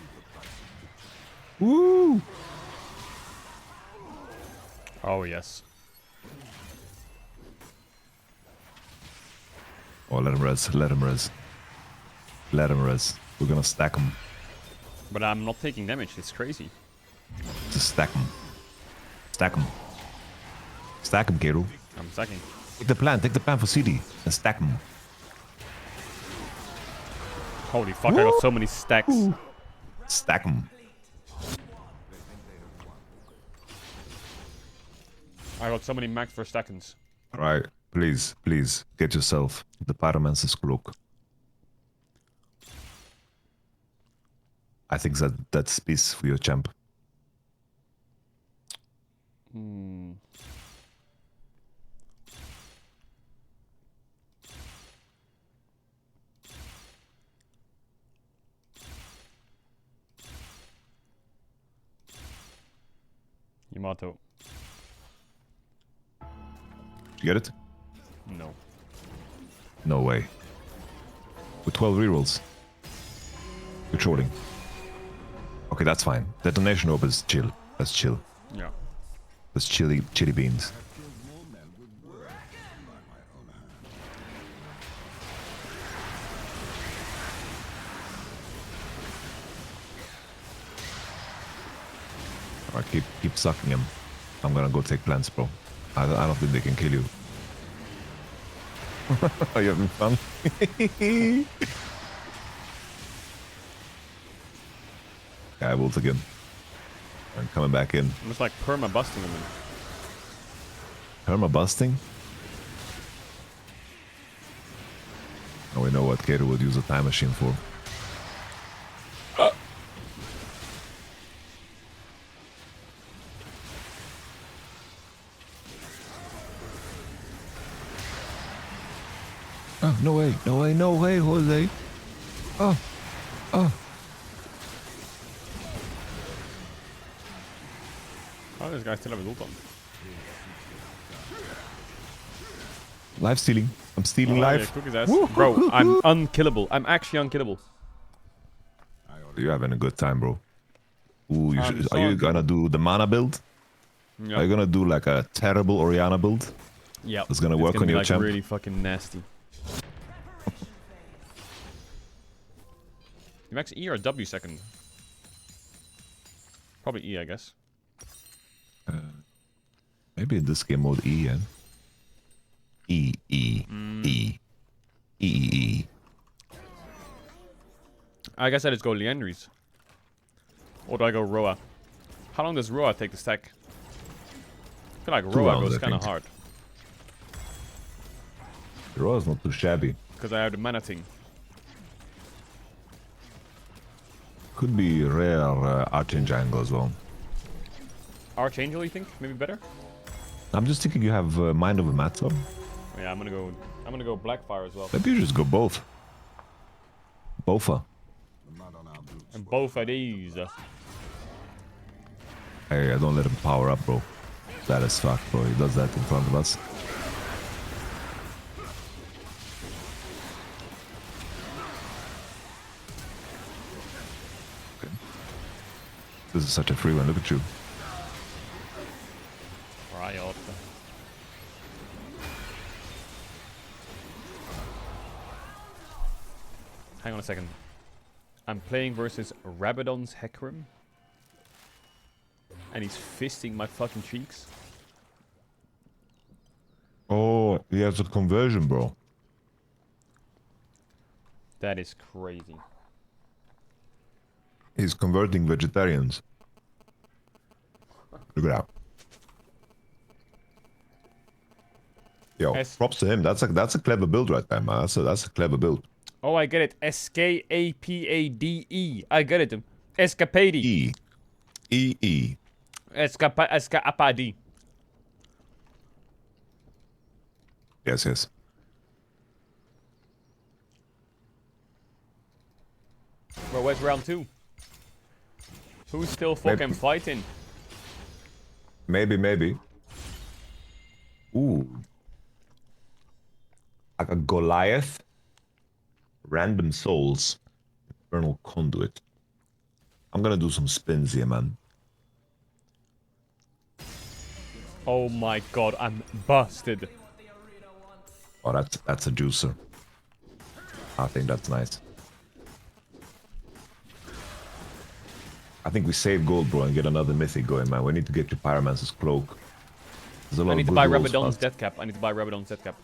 Woo! Oh, yes. Oh, let him res. Let him res. Let him res. We're gonna stack him. But I'm not taking damage. It's crazy. Just stack him. Stack him. Stack him, Caedrel. I'm stacking. Take the plan. Take the plan for CD and stack him. Holy fuck, I got so many stacks. Stack him. I got so many max for seconds. Alright, please, please, get yourself the Pyromancer's Cloak. I think that's peace for your champ. Yamato. You get it? No. No way. With 12 rerolls. You're trolling. Okay, that's fine. Detonation orb is chill. That's chill. Yeah. That's chili beans. Alright, keep sucking him. I'm gonna go take plants, bro. I don't think they can kill you. Are you having fun? I ult again. I'm coming back in. Almost like perma busting him. Perma busting? Now we know what Caedrel would use a time machine for. Oh, no way, no way, no way, Jose. Oh, oh. Oh, this guy still have his ult on. Life stealing. I'm stealing yeah, life. cook his ass. Bro, I'm unkillable. I'm actually unkillable. You're having a good time, bro. Ooh, So are you gonna do the mana build? Yep. Are you gonna do like a terrible Oriana build? Yeah. It's gonna work on your like champ. really fucking nasty. You max E or W second? Probably E, I guess. Maybe in this game mode E, yeah. E, E, E. E, E, E. I guess I just go Liandry's. Or do I go Roa? How long does Roa take to stack? I feel like 2 Roa rounds, goes I kind of think. hard. Roa's not too shabby. Because I have the mana thing. Could be rare Archangel angle as well. Archangel, you think? Maybe better? I'm just thinking you have Mind of a Matter. Yeah, I'm gonna go Blackfire as well. Maybe you just go both. Bofa. And both of these. Hey, I don't let him power up, bro. That is fuck, bro. He does that in front of us. Okay. This is such a free one. Look at you. Riot. Hang on a second. I'm playing versus Rabadon's Hecarim. And he's fisting my fucking cheeks. Oh, he has a conversion, bro. That is crazy. He's converting vegetarians. Look at that. Yo, props to him. That's a clever build right there, man. That's a clever build. Oh, I get it. S-K-A-P-A-D-E. I get it. Escapade. E. E-E. Escapade. Yes, yes. Well, where's round 2? Who's still fucking fighting? Maybe. Ooh. Like a Goliath. Random souls. Infernal conduit. I'm gonna do some spins here, man. Oh my god, I'm busted. Oh, that's a juicer. I think that's nice. I think we save gold, bro, and get another mythic going, man. We need to get your Pyromancer's cloak. There's a lot I need of to good buy rolls Rabadon's fast. death cap. I need to buy Rabadon's death cap.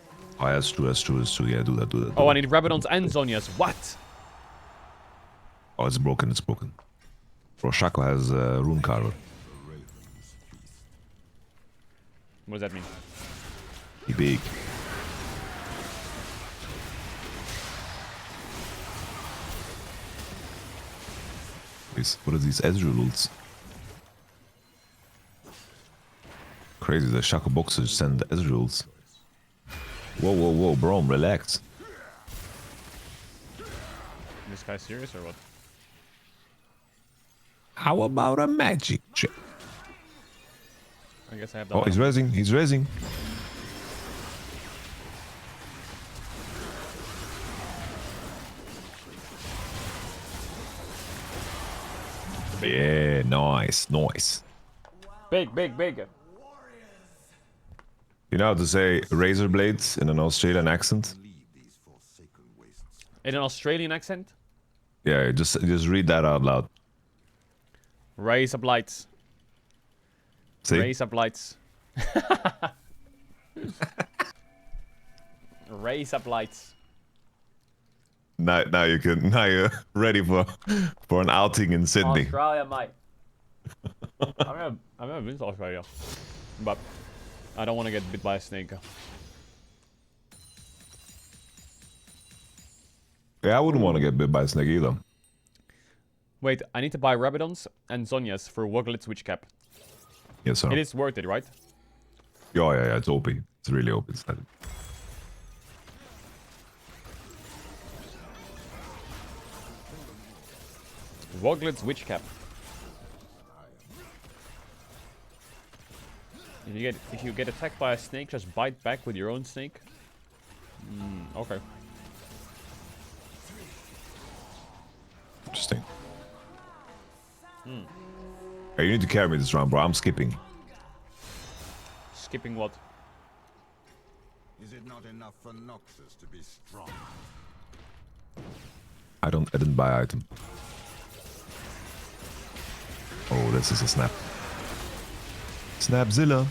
Oh, that's true. Yeah, do that. Oh, I need Rabadon's and Zhonya's. What? Oh, it's broken. Bro, Shaco has Rune Carver. What does that mean? He big. What are these Ezreal ults? Crazy, the Shaco boxers send Ezreal ults. Whoa, bro, relax. This guy serious or what? How about a magic check? I guess I have the Oh, he's raising. Yeah, nice. Big. You know how to say razor blades in an Australian accent? In an Australian accent? Yeah, just read that out loud. Raise up lights. See? Raise up lights. Raise up lights. now you're ready for an outing in Sydney. Australia, mate. I've never been to Australia, but I don't want to get bit by a snake. Yeah, I wouldn't want to get bit by a snake either. Wait, I need to buy Rabidons and Zonias for Woglet's Witch Cap. Yes, sir. It is worth it, right? Yeah, it's OP. It's really OP. It's not... Woglet's Witch Cap. If you get attacked by a snake, just bite back with your own snake. Okay. Interesting. Hey, you need to carry me this round, bro. I'm skipping. Skipping what? Is it not enough for Noxus to be strong? I didn't buy item. Oh, this is a snap. Snapzilla.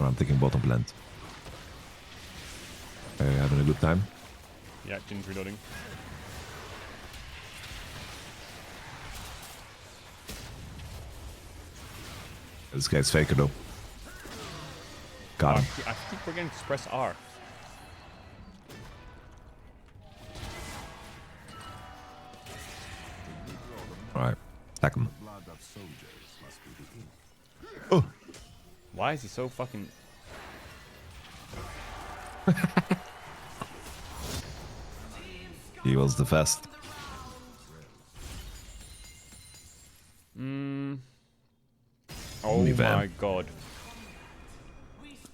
Oh, I'm taking bottom plant. Hey, having a good time? Yeah, Jin's reloading. This guy's faker though. Got him. I keep forgetting to press R. Alright, attack him. Oh! Why is he so fucking... He was the best. Oh Me my van. god.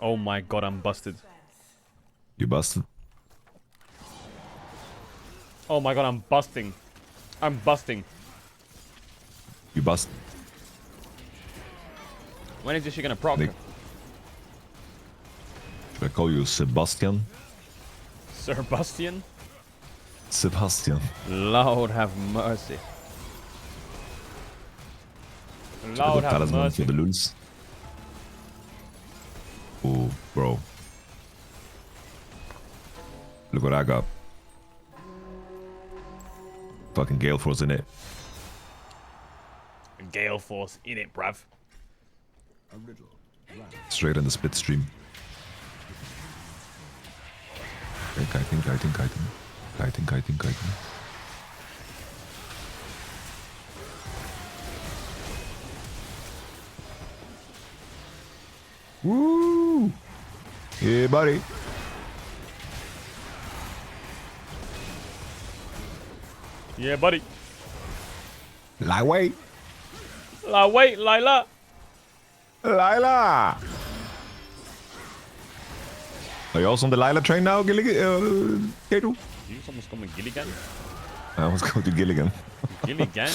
Oh my god, I'm busted. You busted? Oh my god, I'm busting. I'm busting. You bust. When is this shit gonna proc? Should I call you Sebastian? Sebastian? Sebastian. Lord have mercy. Should I Lord go have talisman mercy. for the lulz? Oh, bro. Look what I got. Fucking Gale Force in it. Gale Force in it, bruv. Straight in the split stream. Kiting. Woo! Yeah, buddy. Yeah, buddy. Lightweight. Wait, Lila. Lila. Are you also on the Lila train now, Caedrel? You almost call me Gilligan? I almost go to Gilligan. Gilligan?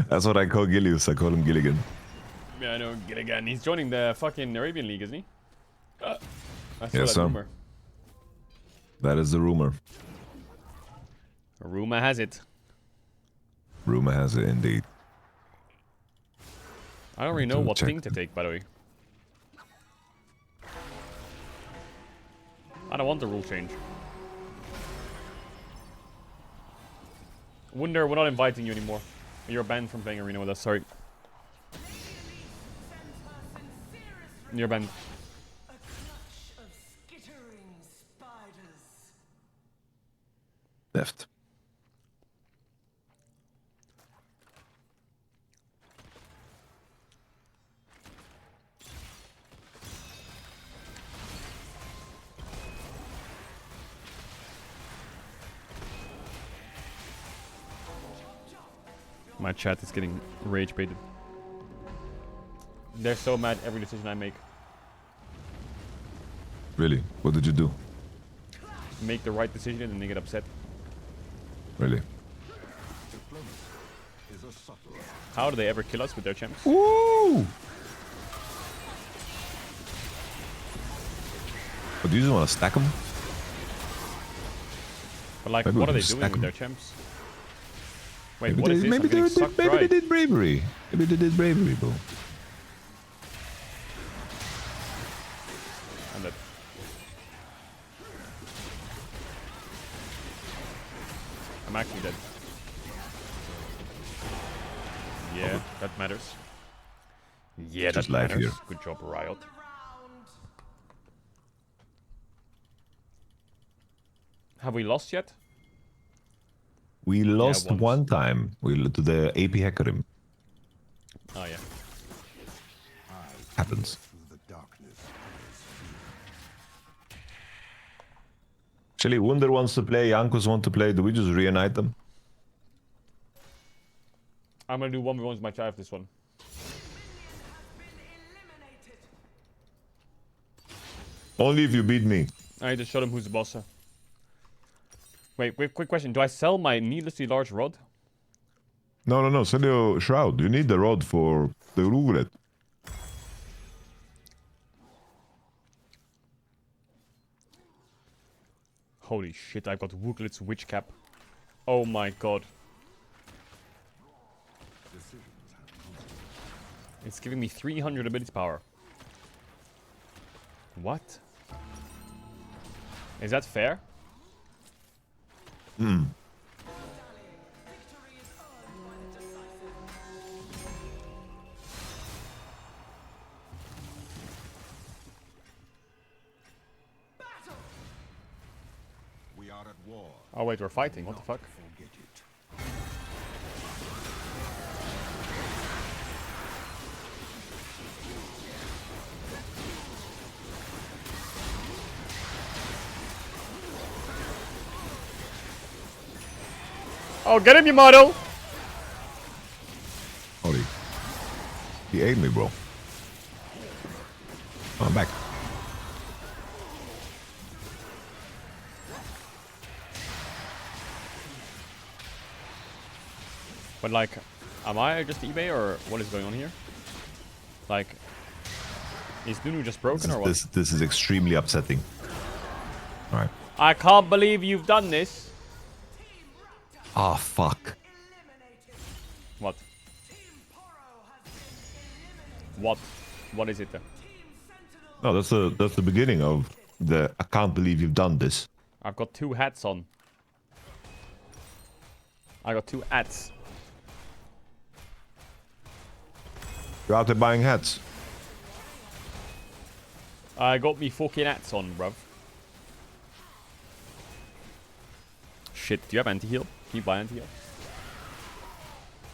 That's what I call Gillius. I call him Gilligan. Yeah, I know Gilligan. He's joining the fucking Arabian League, isn't he? I saw Yes, that sir. rumor. That is the rumor. Rumor has it. Rumor has it indeed. I don't really know what check thing to take, by the way. I don't want the rule change. Wunder, we're not inviting you anymore. You're banned from playing arena with us, sorry. You're banned. Left. My chat is getting rage baited. They're so mad every decision I make. Really? What did you do? Make the right decision and they get upset. Really? How do they ever kill us with their champs? Woo! But do you just want to stack them? But like, Maybe we what are can they stack doing with 'em. their champs? Wait, Maybe what is this? I'm maybe getting they sucked maybe dry. they did bravery. Maybe they did bravery, bro. I'm dead. actually dead. Yeah, that matters. Yeah, Just that live matters. here. Good job, Riot. Have we lost yet? We lost once. one time. To the AP Hecarim. Oh yeah. Happens. Actually, Wunder wants to play, Jankos want to play. Do we just reunite them? I'm gonna do 1v1 with my child this one. Only if you beat me. I just showed him who's the boss. Wait, quick question. Do I sell my needlessly large rod? No. Sell your shroud. You need the rod for the roulette. Holy shit, I've got Wooklet's witch cap. Oh my god. It's giving me 300 ability power. What? Is that fair? Hmm. We are at war. Oh wait, we're fighting. What the fuck? Oh, get him, you model! Holy. He ate me, bro. Oh, I'm back. But like, am I just eBay or what is going on here? Like, is Nunu just broken or what? This is extremely upsetting. Alright. I can't believe you've done this. Ah, fuck. What? What? What is it? No, that's the beginning of the I can't believe you've done this. I've got 2 hats on. I got 2 hats. You're out there buying hats. I got me fucking hats on, bruv. Shit, do you have anti-heal? Can you buy anti-heal?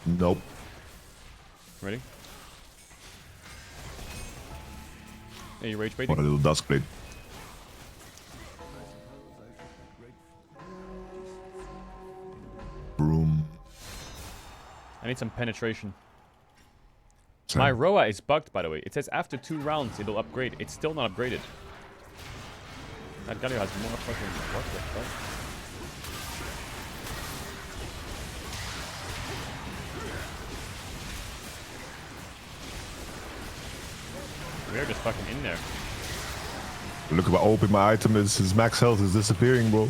Nope. Ready? Are you rage baiting? What a little dusk blade. Broom. I need some penetration. Same. My Roa is bugged, by the way. It says after 2 rounds it'll upgrade. It's still not upgraded. That Galio has more fucking... What the fuck? We're just fucking in there. Look at my open my item is his max health is disappearing, bro.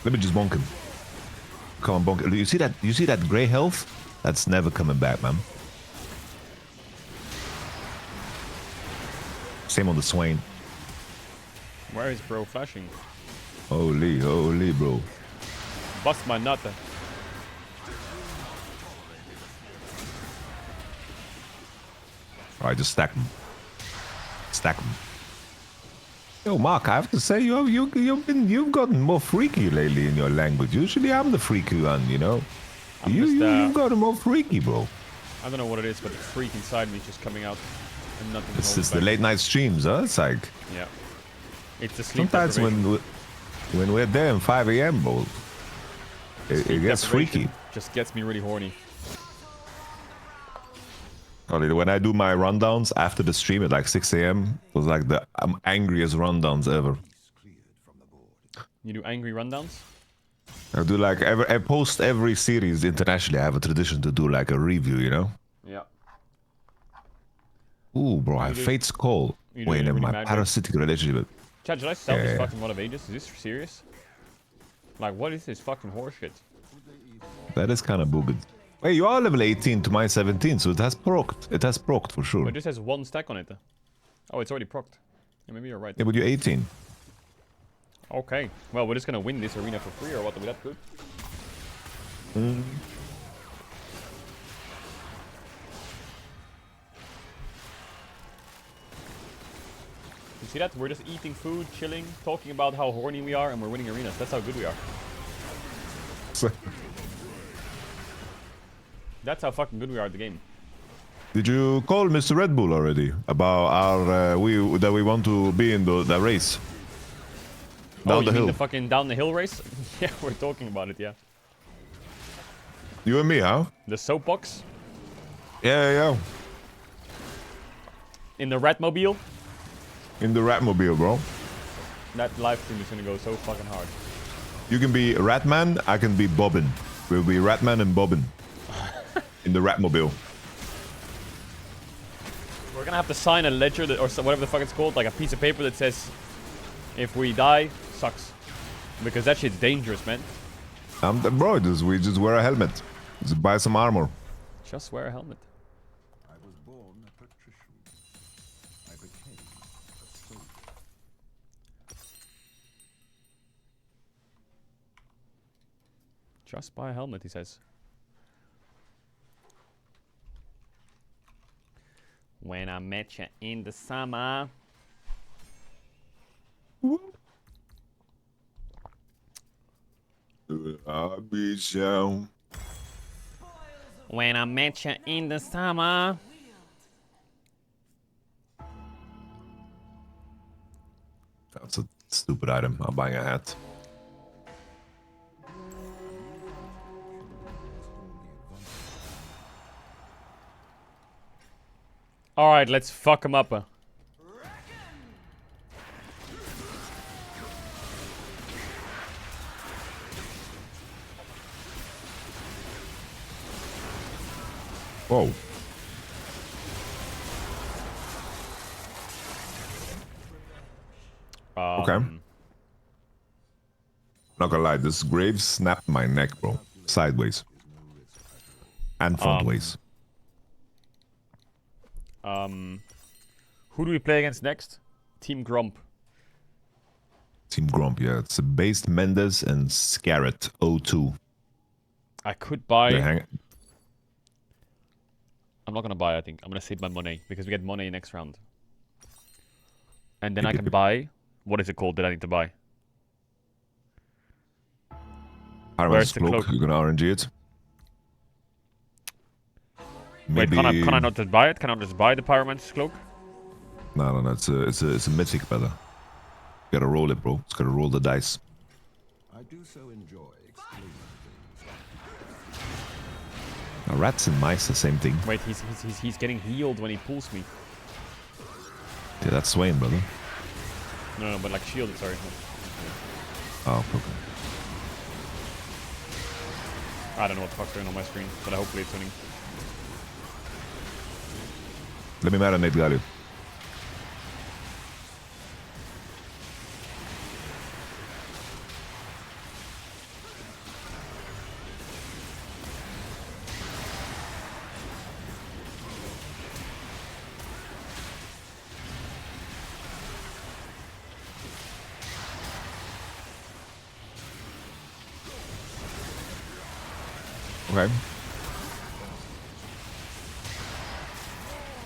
Let me just bonk him. Come on, bonk. You see that gray health? That's never coming back, man. Same on the Swain. Where is bro flashing? Holy, bro. Bust my nut. Alright, just stack them. Stack them. Yo, Mark, I have to say you've gotten more freaky lately in your language. Usually I'm the freaky one, you know. You've gotten more freaky, bro. I don't know what it is, but the freak inside me is just coming out. And nothing. It's just the late night streams, huh? It's like yeah. It's the sleep sometimes when we're there at 5 a.m., bro, it gets freaky. Just gets me really horny. When I do my rundowns after the stream at like 6 a.m., it was like the angriest rundowns ever. You do angry rundowns? I do like I post every series internationally. I have a tradition to do like a review, you know? Yeah. Ooh, bro, I have Fate's Call. Wait, never mind. Parasitic relationship. Chad, should I sell this fucking Rod of Ages? Is this serious? Like, what is this fucking horseshit? That is kind of booged. Wait, you are level 18 to mine 17, so it has procced. It has procced for sure. But it just has 1 stack on it. Oh, it's already procced. Yeah, maybe you're right. Yeah, but you're 18. Okay. Well, we're just gonna win this arena for free, or what? Are we that good? Mm. You see that? We're just eating food, chilling, talking about how horny we are, and we're winning arenas. That's how good we are. That's how fucking good we are at the game. Did you call Mr. Red Bull already about our that we want to be in the race? Down the you mean hill. the fucking down the hill race? Yeah, we're talking about it, yeah. You and me, huh? The soapbox? Yeah. In the Ratmobile? In the Ratmobile, bro. That live stream is gonna go so fucking hard. You can be Ratman, I can be Bobbin. We'll be Ratman and Bobbin. In the Ratmobile. We're gonna have to sign a ledger that, or whatever the fuck it's called, like a piece of paper that says, if we die, sucks. Because that shit's dangerous, man. Bro, we just wear a helmet. Just buy some armor. Just wear a helmet. I was born a patrician. I became a soldier. Just buy a helmet, he says. When I met you in the summer. I'll be down. When I met you in the summer. That's a stupid item. I'm buying a hat. Alright, let's fuck him up. Whoa. Okay. Not gonna lie, this Graves snapped my neck, bro. Sideways. And frontways. Who do we play against next? Team Grump. Team Grump, yeah. It's based Mendes and Scarrett 02. I could buy... They're I'm not gonna buy, I think. I'm gonna save my money, because we get money next round. And then I can buy... What is it called that I need to buy? Where's the cloak? You're gonna RNG it? Maybe... Wait, can I not just buy it? Can I just buy the Pyromancer's cloak? No, it's a mythic better. You gotta roll it, bro. It's gotta roll the dice. I do so enjoy explaining things. Now, rats and mice, the same thing. Wait, he's getting healed when he pulls me. Yeah, that's Swain, brother. No, but like shielded, sorry. Oh, okay. I don't know what the fuck's going on my screen, but hopefully it's winning. Let me marinate Galio. Okay.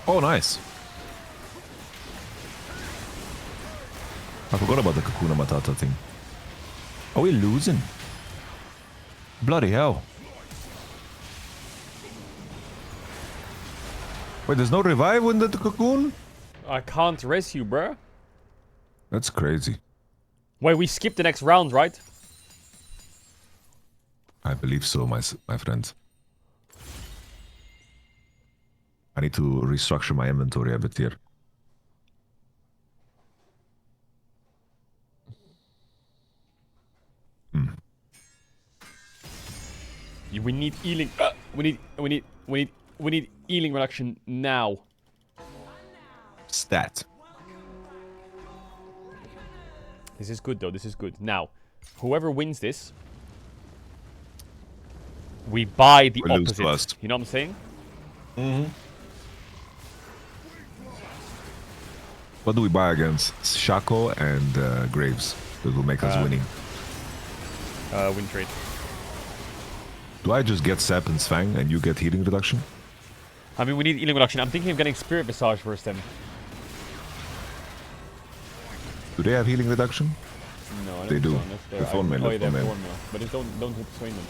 Oh, nice. I forgot about the Kakuna Matata thing. Are we losing? Bloody hell. Wait, there's no revive in the cocoon? I can't res you, bruh. That's crazy. Wait, we skipped the next round, right? I believe so, my friend. I need to restructure my inventory a bit here. We need healing. We need healing reduction now. Stat. This is good though. This is good. Now, whoever wins this, we buy the opposite. You know what I'm saying? Mm-hmm. What do we buy against Shaco and Graves? That will make us winning. Win trade. Do I just get Sap and Svang and you get healing reduction? I mean, we need healing reduction. I'm thinking of getting Spirit Visage first then. Do they have healing reduction? No, I don't They think do. so, unless they're The phone mail, oh, the yeah, they phone have mail. phone mail. But just don't hit swing them.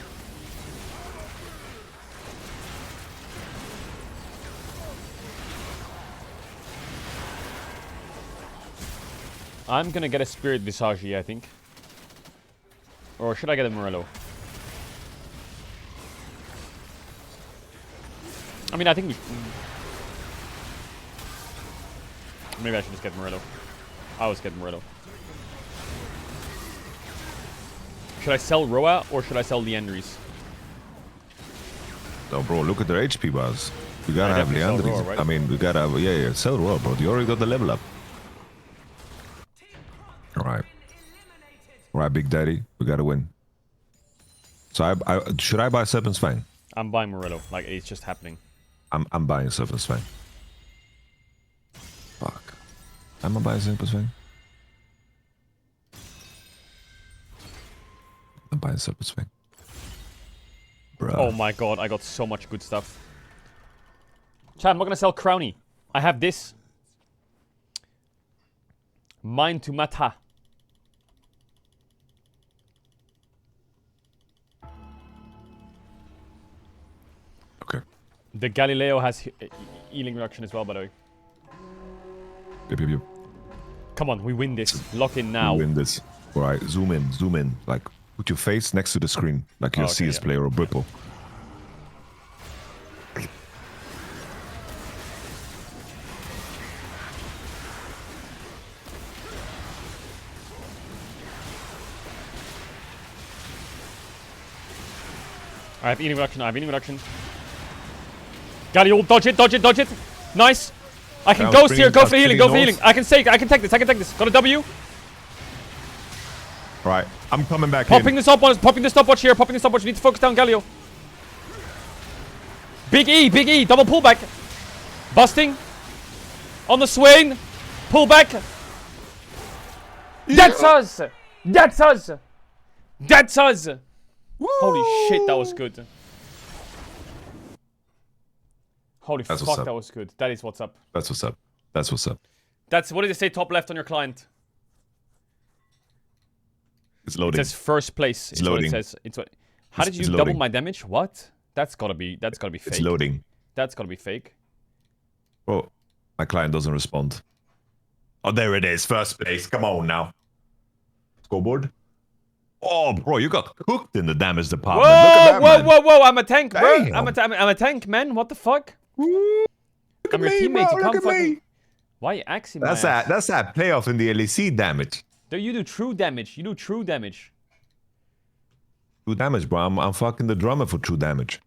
I'm gonna get a Spirit Visage, I think. Or should I get a Morello? I mean, I think we... Maybe I should just get Morello. I always get Morello. Should I sell Roa or should I sell Leandries? No, bro, look at their HP bars. We gotta I have definitely sell Leandris. Roa, right? I mean, we gotta have... Yeah, sell Roa, bro. You already got the level up. Alright. Alright, Big Daddy. We gotta win. So should I buy Serpent's Fang? I'm buying Morello. Like, it's just happening. I'm buying Serpent's Fang. Fuck. Am I buying Serpent's Fang? I'm buying Serpent's Fang. Bruh. Oh my god, I got so much good stuff. Chat, I'm not gonna sell Crowny. I have this. Mine to Mata. Okay. The Galileo has healing reduction as well, by the way. Yep. Come on, we win this. Lock in now. We win this. Alright, zoom in. Like, put your face next to the screen. Like you're a CS player or Brittle. I have healing reduction. Galio, dodge it. Nice. I can ghost here, go for healing, I can take this. Got a W. Right, I'm coming back Popping the stopwatch here, Need to focus down Galio. Big E, double pullback. Busting. On the swing. Pull back. That's us. Holy shit, that was good. Holy That's fuck, that was good. That is what's up. That's what's up. That's, what did it say top left on your client? It's loading. It says first place. It's loading. What it says. How did you double my damage? What? That's gotta be fake. It's loading. That's gotta be fake. Oh, my client doesn't respond. Oh, there it is. First place. Come on now. Scoreboard. Oh, bro, you got cooked in the damage department. Look at that, man. Whoa! I'm a tank, bro. Damn. I'm a tank, man. What the fuck? Look I'm your at me, teammate. bro. You Look can't at fucking... me. Why are you axing my That's ass? that playoff in the LEC damage. You do true damage. True damage, bro. I'm fucking the drummer for true damage.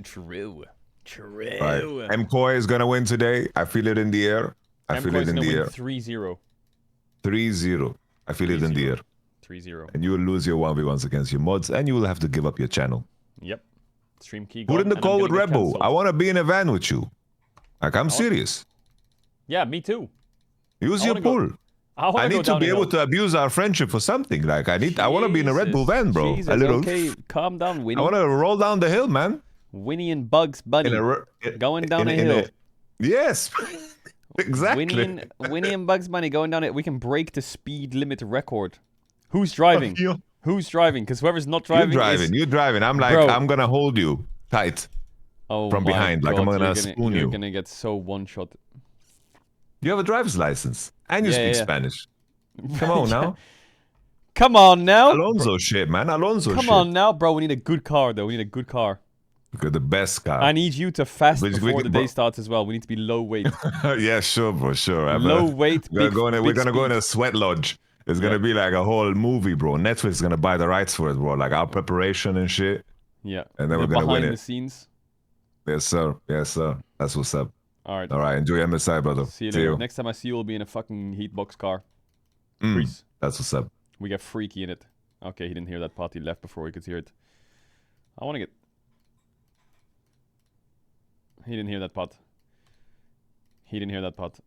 True. Right. MCoy is gonna win today. I feel it in the air. I feel it in the air. 3-0. 3-0. I feel it in the air. 3-0. And you will lose your 1v1s against your mods, and you will have to give up your channel. Yep. Stream key. Put in the call with Red Bull. I want to be in a van with you. Like, I'm serious. Yeah, me too. Use your pull. I need to be able to abuse our friendship for something. Like, I want to be in a Red Bull van, bro. Jesus, a little. okay, calm down, Winnie. I want to roll down the hill, man. Winnie and Bugs Bunny going down a hill. Yes, exactly. Winnie and Bugs Bunny going down it. We can break the speed limit record. Who's driving? Who's driving? Because whoever's not driving, You're driving. I'm like, Bro. I'm gonna hold you tight from behind. Like I'm gonna spoon You're you. gonna get so one shot. You have a driver's license and you speak Spanish. Come on now. Come on now. Alonso shit, man. Alonso shit. Come on now, bro. We need a good car, though. We need a good car. Look at the best car. I need you to fast But we before can- the day starts as well. We need to be low weight. Yeah, sure, bro, sure. Low weight, We're big- gonna big go in speed. a sweat lodge. It's gonna be like a whole movie, bro. Netflix is gonna buy the rights for it, bro. Like our preparation and shit. Yeah. And then The we're gonna win behind the it. scenes. Yes, sir. Yes, sir. That's what's up. All right. All right. Enjoy MSI, brother. See you later. Next time I see you, we'll be in a fucking heatbox car. Freeze. That's what's up. We get freaky in it. Okay, he didn't hear that part. He left before we could hear it. I want to get... He didn't hear that part. He didn't hear that part.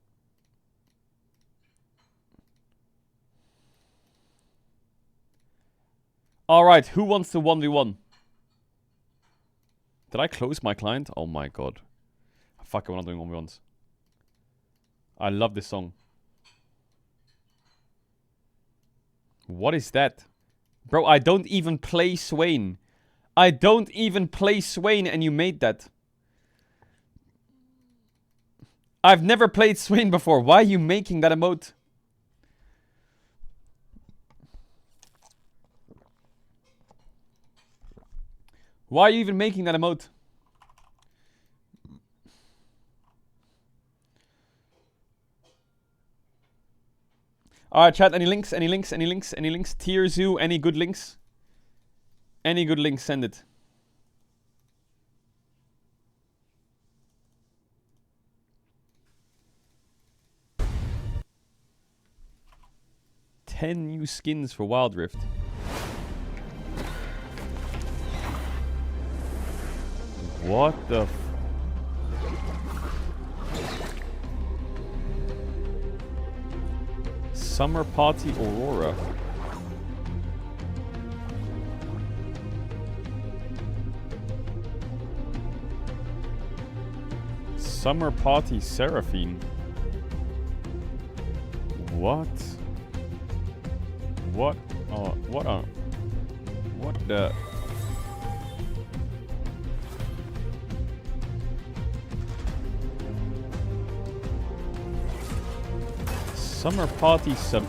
Alright, who wants to 1v1? Did I close my client? Oh my god. Fuck it, we're not doing 1v1s. I love this song. What is that? Bro, I don't even play Swain. I don't even play Swain and you made that. I've never played Swain before. Why are you making that emote? Why are you even making that emote? Alright, chat, any links? Any links? Any links? Any links? Tier Zoo, any good links? Any good links, send it. Ten new skins for Wild Rift. What the f... Summer Party Aurora. Summer Party Seraphine. What? What? What the... Summer Party sub...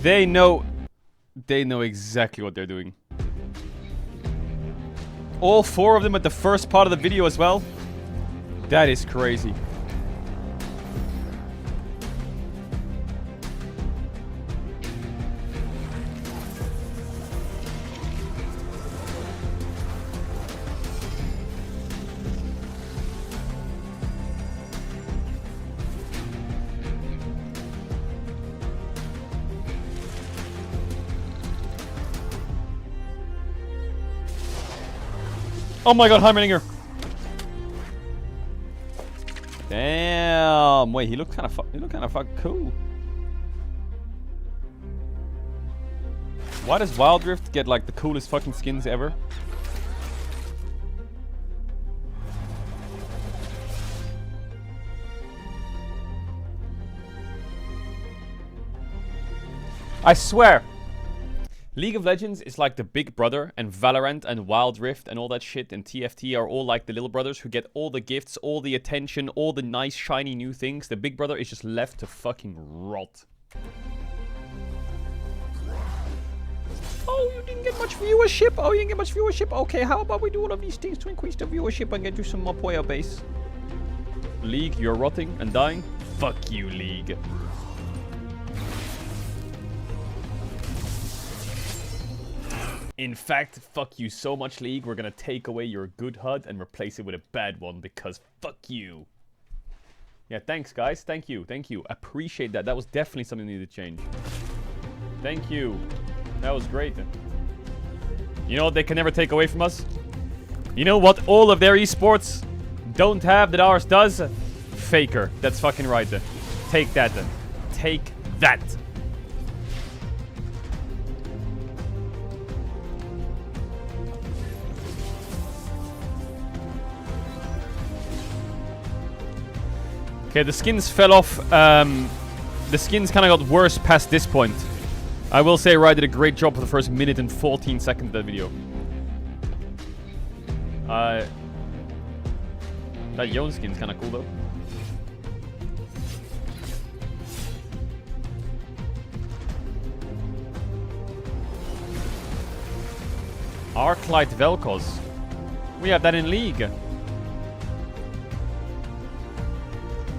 They know exactly what they're doing. All four of them at the first part of the video as well. That is crazy. Oh my god, Heimeringer! Damn! Wait, he looked kind of fucking cool. Why does Wild Rift get like the coolest fucking skins ever? I swear! League of Legends is like the big brother, and Valorant and Wild Rift and all that shit and TFT are all like the little brothers who get all the gifts, all the attention, all the nice shiny new things. The big brother is just left to fucking rot. Oh, you didn't get much viewership? Oh, you didn't get much viewership? Okay, how about we do all of these things to increase the viewership and get you some more player base? League, you're rotting and dying? Fuck you, League. In fact, fuck you so much, League. We're gonna take away your good HUD and replace it with a bad one because fuck you. Yeah, thanks, guys. Thank you. Thank you. Appreciate that. That was definitely something that needed to change. Thank you. That was great. You know what they can never take away from us? You know what all of their esports don't have that ours does? Faker. That's fucking right. Take that. Take that. Okay, the skins fell off. The skins kind of got worse past this point. I will say Ryan did a great job for the first minute and 14 seconds of that video. That Yon skin's kind of cool though. Arclight Vel'Koz. We have that in League.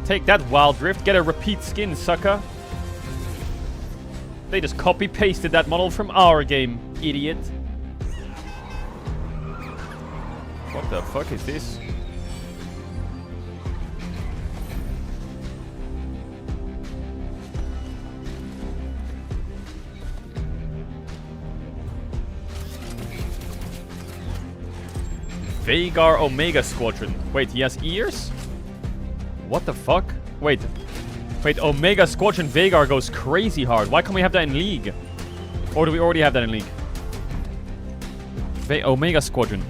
Take that, Wild Rift. Get a repeat skin, sucker. They just copy-pasted that model from our game, idiot. What the fuck is this? Vhagar Omega Squadron. Wait, he has ears? What the fuck? Wait, Omega Squadron Vhagar goes crazy hard. Why can't we have that in League? Or do we already have that in League? Omega Squadron.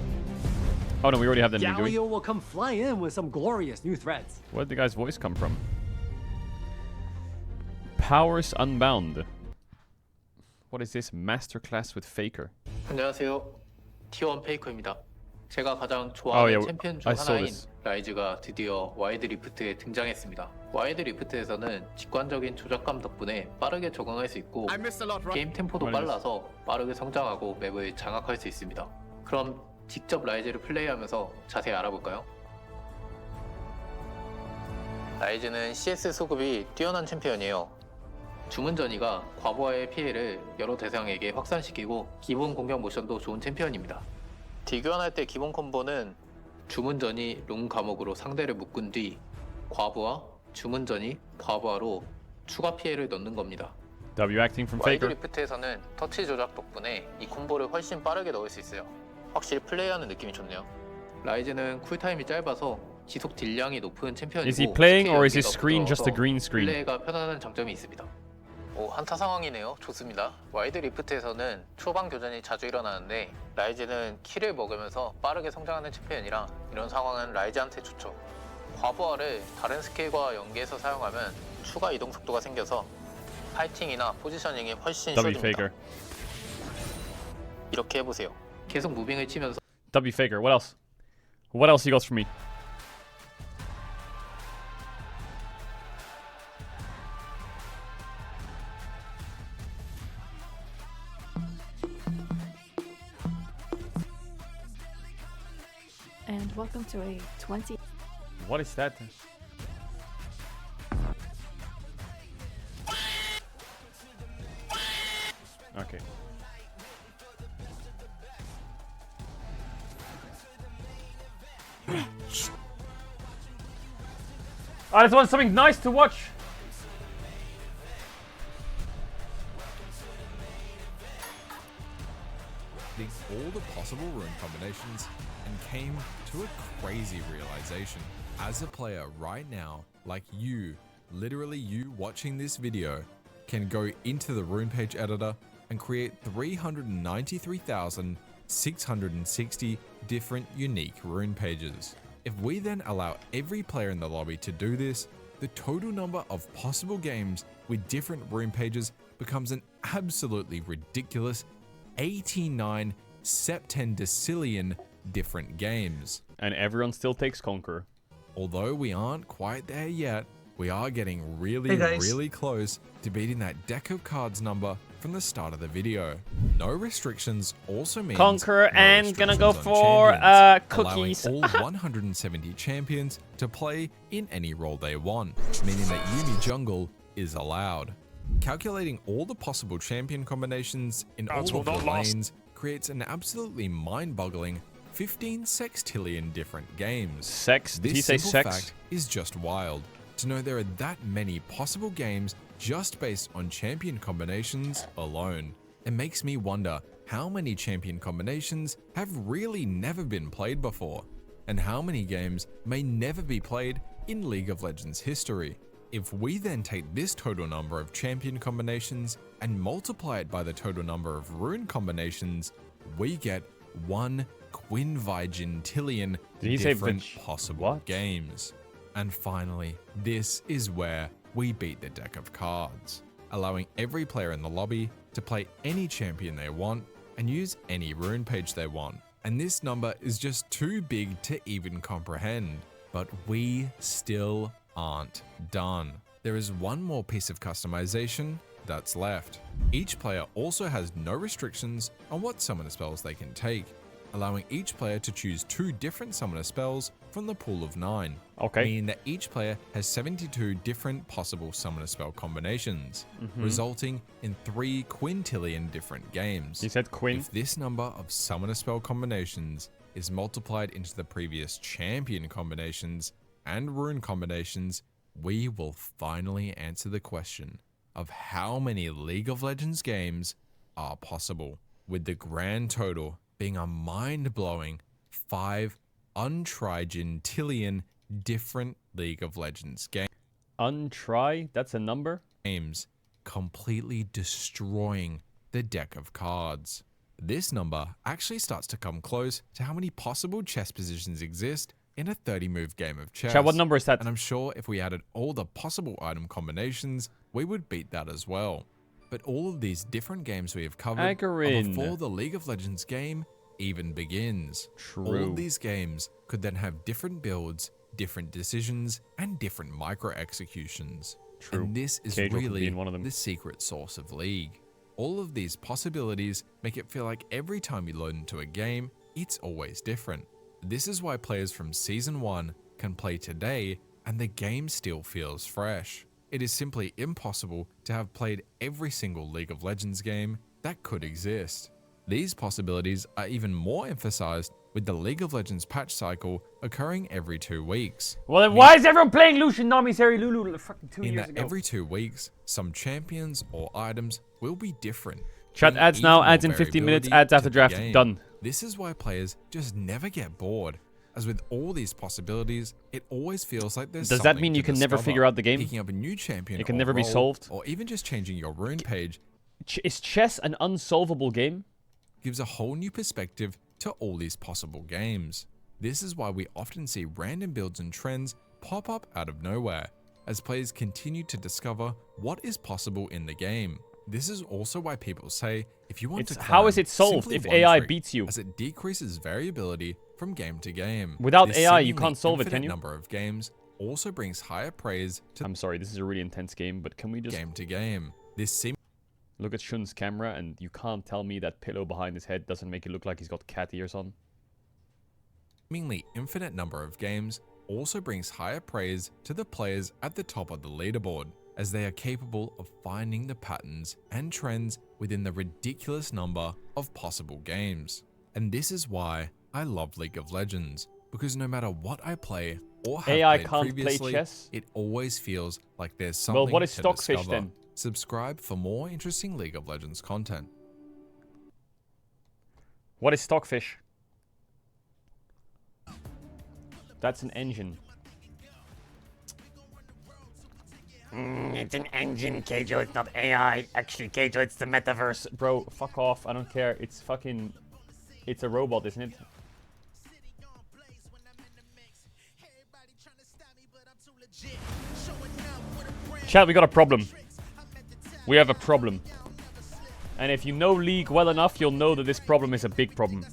Oh no, we already have that in League, do we? Galio will come fly in with some glorious new threats. Where did the guy's voice come from? Powers Unbound. What is this? Masterclass with Faker. 안녕하세요. T1 페이커입니다. 제가 가장 좋아하는 챔피언 중 하나인 this. 라이즈가 드디어 와이드 리프트에 등장했습니다. 와이드 리프트에서는 직관적인 조작감 덕분에 빠르게 적응할 수 있고 게임 템포도 빨라서 빠르게 성장하고 맵을 장악할 수 있습니다. 그럼 직접 라이즈를 플레이하면서 자세히 알아볼까요? 라이즈는 CS 수급이 뛰어난 챔피언이에요. 주문전이가 과부하의 피해를 여러 대상에게 확산시키고 기본 공격 모션도 좋은 챔피언입니다. 딜교환할 때 기본 콤보는 주문전이 롱 감옥으로 상대를 묶은 뒤 과부하, 주문전이 과부하로 추가 피해를 넣는 겁니다. W acting from 와이드 Faker. 리프트에서는 터치 조작 덕분에 이 콤보를 훨씬 빠르게 넣을 수 있어요. 확실히 플레이하는 느낌이 좋네요. 라이즈는 쿨타임이 짧아서 지속 딜량이 높은 챔피언이고 Is he playing or is his screen just a green screen? 플레이가 편안한 장점이 있습니다. 오, 한타 상황이네요. 좋습니다. 와이드 리프트에서는 초반 교전이 자주 일어나는데 라이즈는 킬을 먹으면서 빠르게 성장하는 챔피언이라 이런 상황은 라이즈한테 좋죠. 과부하를 다른 스킬과 연계해서 사용하면 추가 이동 속도가 생겨서 파이팅이나 포지셔닝이 훨씬 쉬워집니다. 이렇게 해보세요. 계속 무빙을 치면서 W Faker. What else? What else he got from me? And welcome to a 20. What is that? Okay. I just want something nice to watch. Think all the possible rune combinations and came to a crazy realization. As a player right now, like you, literally you watching this video, can go into the rune page editor and create 393,660 different unique rune pages. If we then allow every player in the lobby to do this, the total number of possible games with different rune pages becomes an absolutely ridiculous 89 septendecillion different games. And everyone still takes Conqueror. Although we aren't quite there yet, we are getting really close to beating that deck of cards number from the start of the video. No restrictions also means Conqueror no and gonna go restrictions for on cookies. allowing all 170 champions to play in any role they want, meaning that Yuumi jungle is allowed. Calculating all the possible champion combinations in all of the lanes creates an absolutely mind-boggling 15 sextillion different games. Sex? Did he This say simple sex? fact is just wild. To know there are that many possible games just based on champion combinations alone. It makes me wonder how many champion combinations have really never been played before, and how many games may never be played in League of Legends history. If we then take this total number of champion combinations and multiply it by the total number of rune combinations, we get 1 quinvigintillion different possible games. And finally, this is where we beat the deck of cards, allowing every player in the lobby to play any champion they want and use any rune page they want. And this number is just too big to even comprehend, but we still aren't done. There is one more piece of customization that's left. Each player also has no restrictions on what summoner spells they can take, allowing each player to choose 2 different summoner spells from the pool of 9. Okay. Meaning that each player has 72 different possible summoner spell combinations, resulting in 3 quintillion different games. You said quin? If this number of summoner spell combinations is multiplied into the previous champion combinations and rune combinations, we will finally answer the question of how many League of Legends games are possible, with the grand total being a mind-blowing 5 untrigentillion different League of Legends games. Untry? That's a number? Games completely destroying the deck of cards. This number actually starts to come close to how many possible chess positions exist in a 30-move game of chess. Chat, what number is that? And I'm sure if we added all the possible item combinations, we would beat that as well. But all of these different games we have covered are before the League of Legends game even begins. True. All of these games could then have different builds, different decisions, and different micro-executions. True. And this is Caedrel could be really in one of them. the secret sauce of League. All of these possibilities make it feel like every time you load into a game, it's always different. This is why players from Season 1 can play today and the game still feels fresh. It is simply impossible to have played every single League of Legends game that could exist. These possibilities are even more emphasized with the League of Legends patch cycle occurring every 2 weeks. Well, then why is everyone playing Lucian, Nami, Seri, Lulu fucking 2 In years that ago? every 2 weeks, some champions or items will be different. Chat bringing ads now, even ads more in 15 minutes, variability ads after to the draft. game. Done. This is why players just never get bored. As with all these possibilities, it always feels like there's Does that something mean you to can never discover. figure out the game? Picking up a new champion It can or never be role, solved? or even just changing your rune page Is chess an unsolvable game? gives a whole new perspective to all these possible games. This is why we often see random builds and trends pop up out of nowhere, as players continue to discover what is possible in the game. This is also why people say, if you want to How climb, is it solved simply if one AI trick, beats you? as it decreases variability from game to game. Without This AI, you seemingly can't solve it, infinite can you? number of games also brings higher praise to I'm sorry, this is a really intense game, but can we just... game to game. This Look at Shun's camera, and you can't tell me that pillow behind his head doesn't make it look like he's got cat ears on. seemingly infinite number of games also brings higher praise to the players at the top of the leaderboard, as they are capable of finding the patterns and trends within the ridiculous number of possible games. And this is why I love League of Legends, because no matter what I play or have AI played can't play previously, chess? it always feels like there's something Well, what is to Stockfish discover. then? Subscribe for more interesting League of Legends content. What is Stockfish? That's an engine. It's an engine, Caedrel. It's not AI. Actually, Caedrel, it's the metaverse. Bro, fuck off. I don't care. It's fucking... It's a robot, isn't it? Chat, we got a problem. We have a problem. And if you know League well enough, you'll know that this problem is a big problem.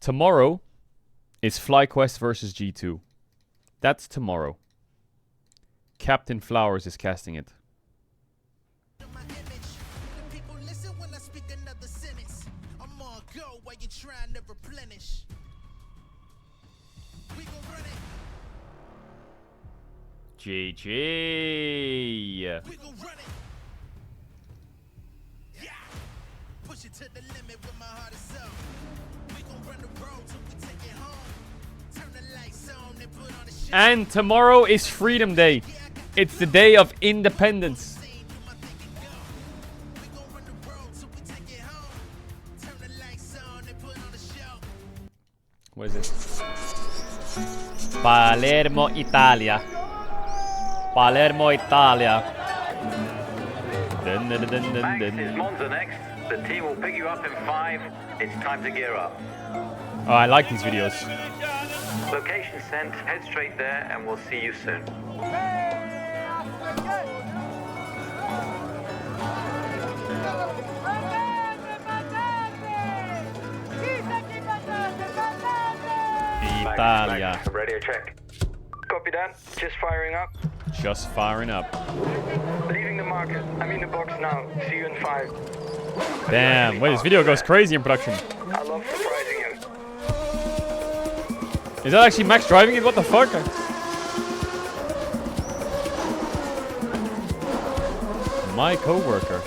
Tomorrow is FlyQuest versus G2. That's tomorrow. Captain Flowers is casting it. GG. And tomorrow is Freedom Day. It's the day of independence. What is it? Palermo, Italia. Palermo, Italia. Dun, dun, dun, dun, dun, dun. It's Monza next. The team will pick you up in 5. It's time to gear up. Oh, I like these videos. Location sent. Head straight there and we'll see you soon. Italia. Radio check. Copy that. Just firing up. Just firing up. Leaving the market. I'm in the box now. See you in 5. Damn, wait, this video goes crazy in production. I love surprising you. Is that actually Max driving it? What the fuck? My co-worker.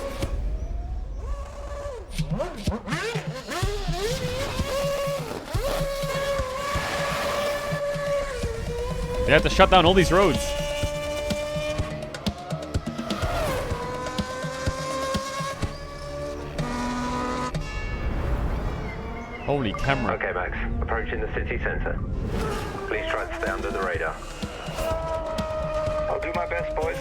They have to shut down all these roads. Holy camera. Okay, Max. Approaching the city center. Please try to stay under the radar. I'll do my best, boys.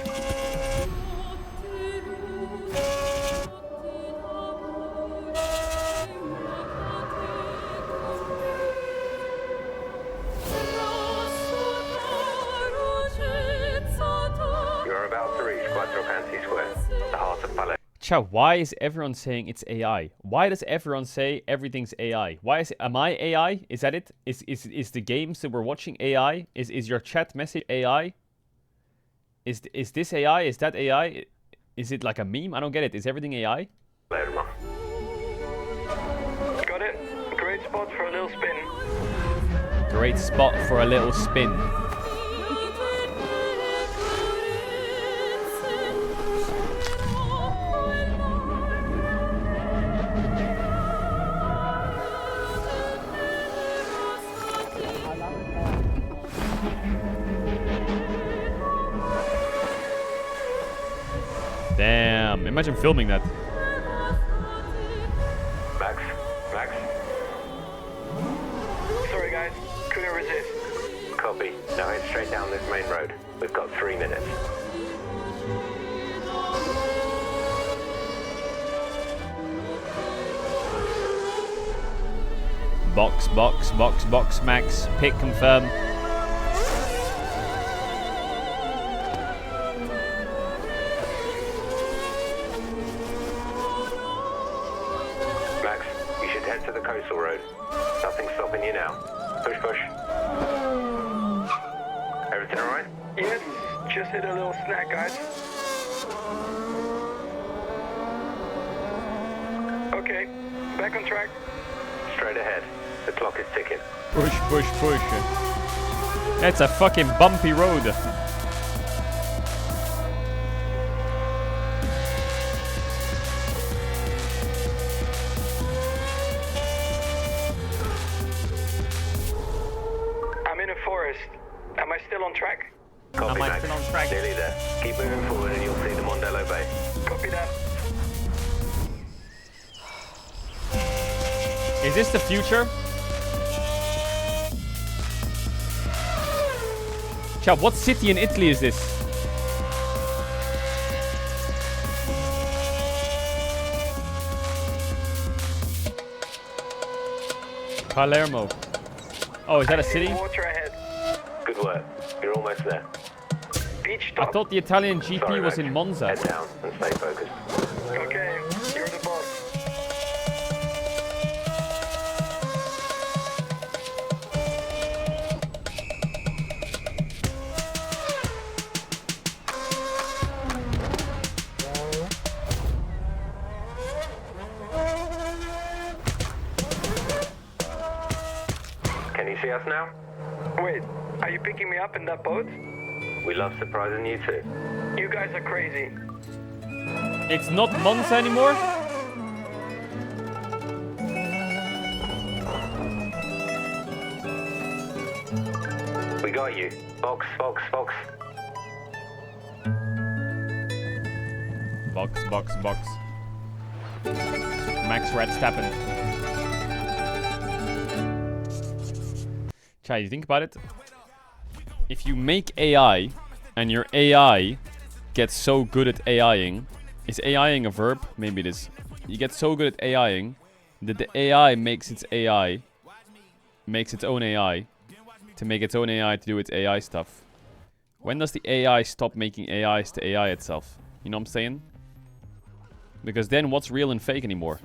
You're about to reach Quattrocanti Square, the heart of Palais. Chow, why is everyone saying it's AI? Why does everyone say everything's AI? Why is am I AI? Is that it? Is the games that we're watching AI? Is your chat message AI? Is this AI? Is that AI? Is it like a meme? I don't get it. Is everything AI? Got it. Great spot for a little spin. Great spot for a little spin. Damn, imagine filming that. Max? Sorry, guys. Couldn't resist. Copy. Now head straight down this main road. We've got 3 minutes. Box, Max. Pick, confirm. Max, you should head to the coastal road. Nothing's stopping you now. Push. Everything alright? Yes, just hit a little snack, guys. Okay, back on track. Straight ahead. The clock is ticking. Push. That's a fucking bumpy road. I'm in a forest. Am I still on track? Copy, Max. Nearly there. Keep moving forward and you'll see the Mondello Bay. Copy that. Is this the future? Chow, what city in Italy is this? Palermo. Oh, is that a city? Water ahead. Good work. You're almost there. Beach I thought the Italian GP Sorry, was Max. in Monza. Head down and stay focused. Okay, you're the boss. Can you see us now? Wait, are you picking me up in that boat? We love surprising you too. You guys are crazy. It's not Monza anymore? We got you. Box. Box. Max Verstappen. Chai, you think about it? If you make AI and your AI gets so good at AIing, is AIing a verb? Maybe it is. You get so good at AIing that the AI makes its AI, makes its own AI to make its own AI to do its AI stuff. When does the AI stop making AIs to AI itself? You know what I'm saying? Because then what's real and fake anymore?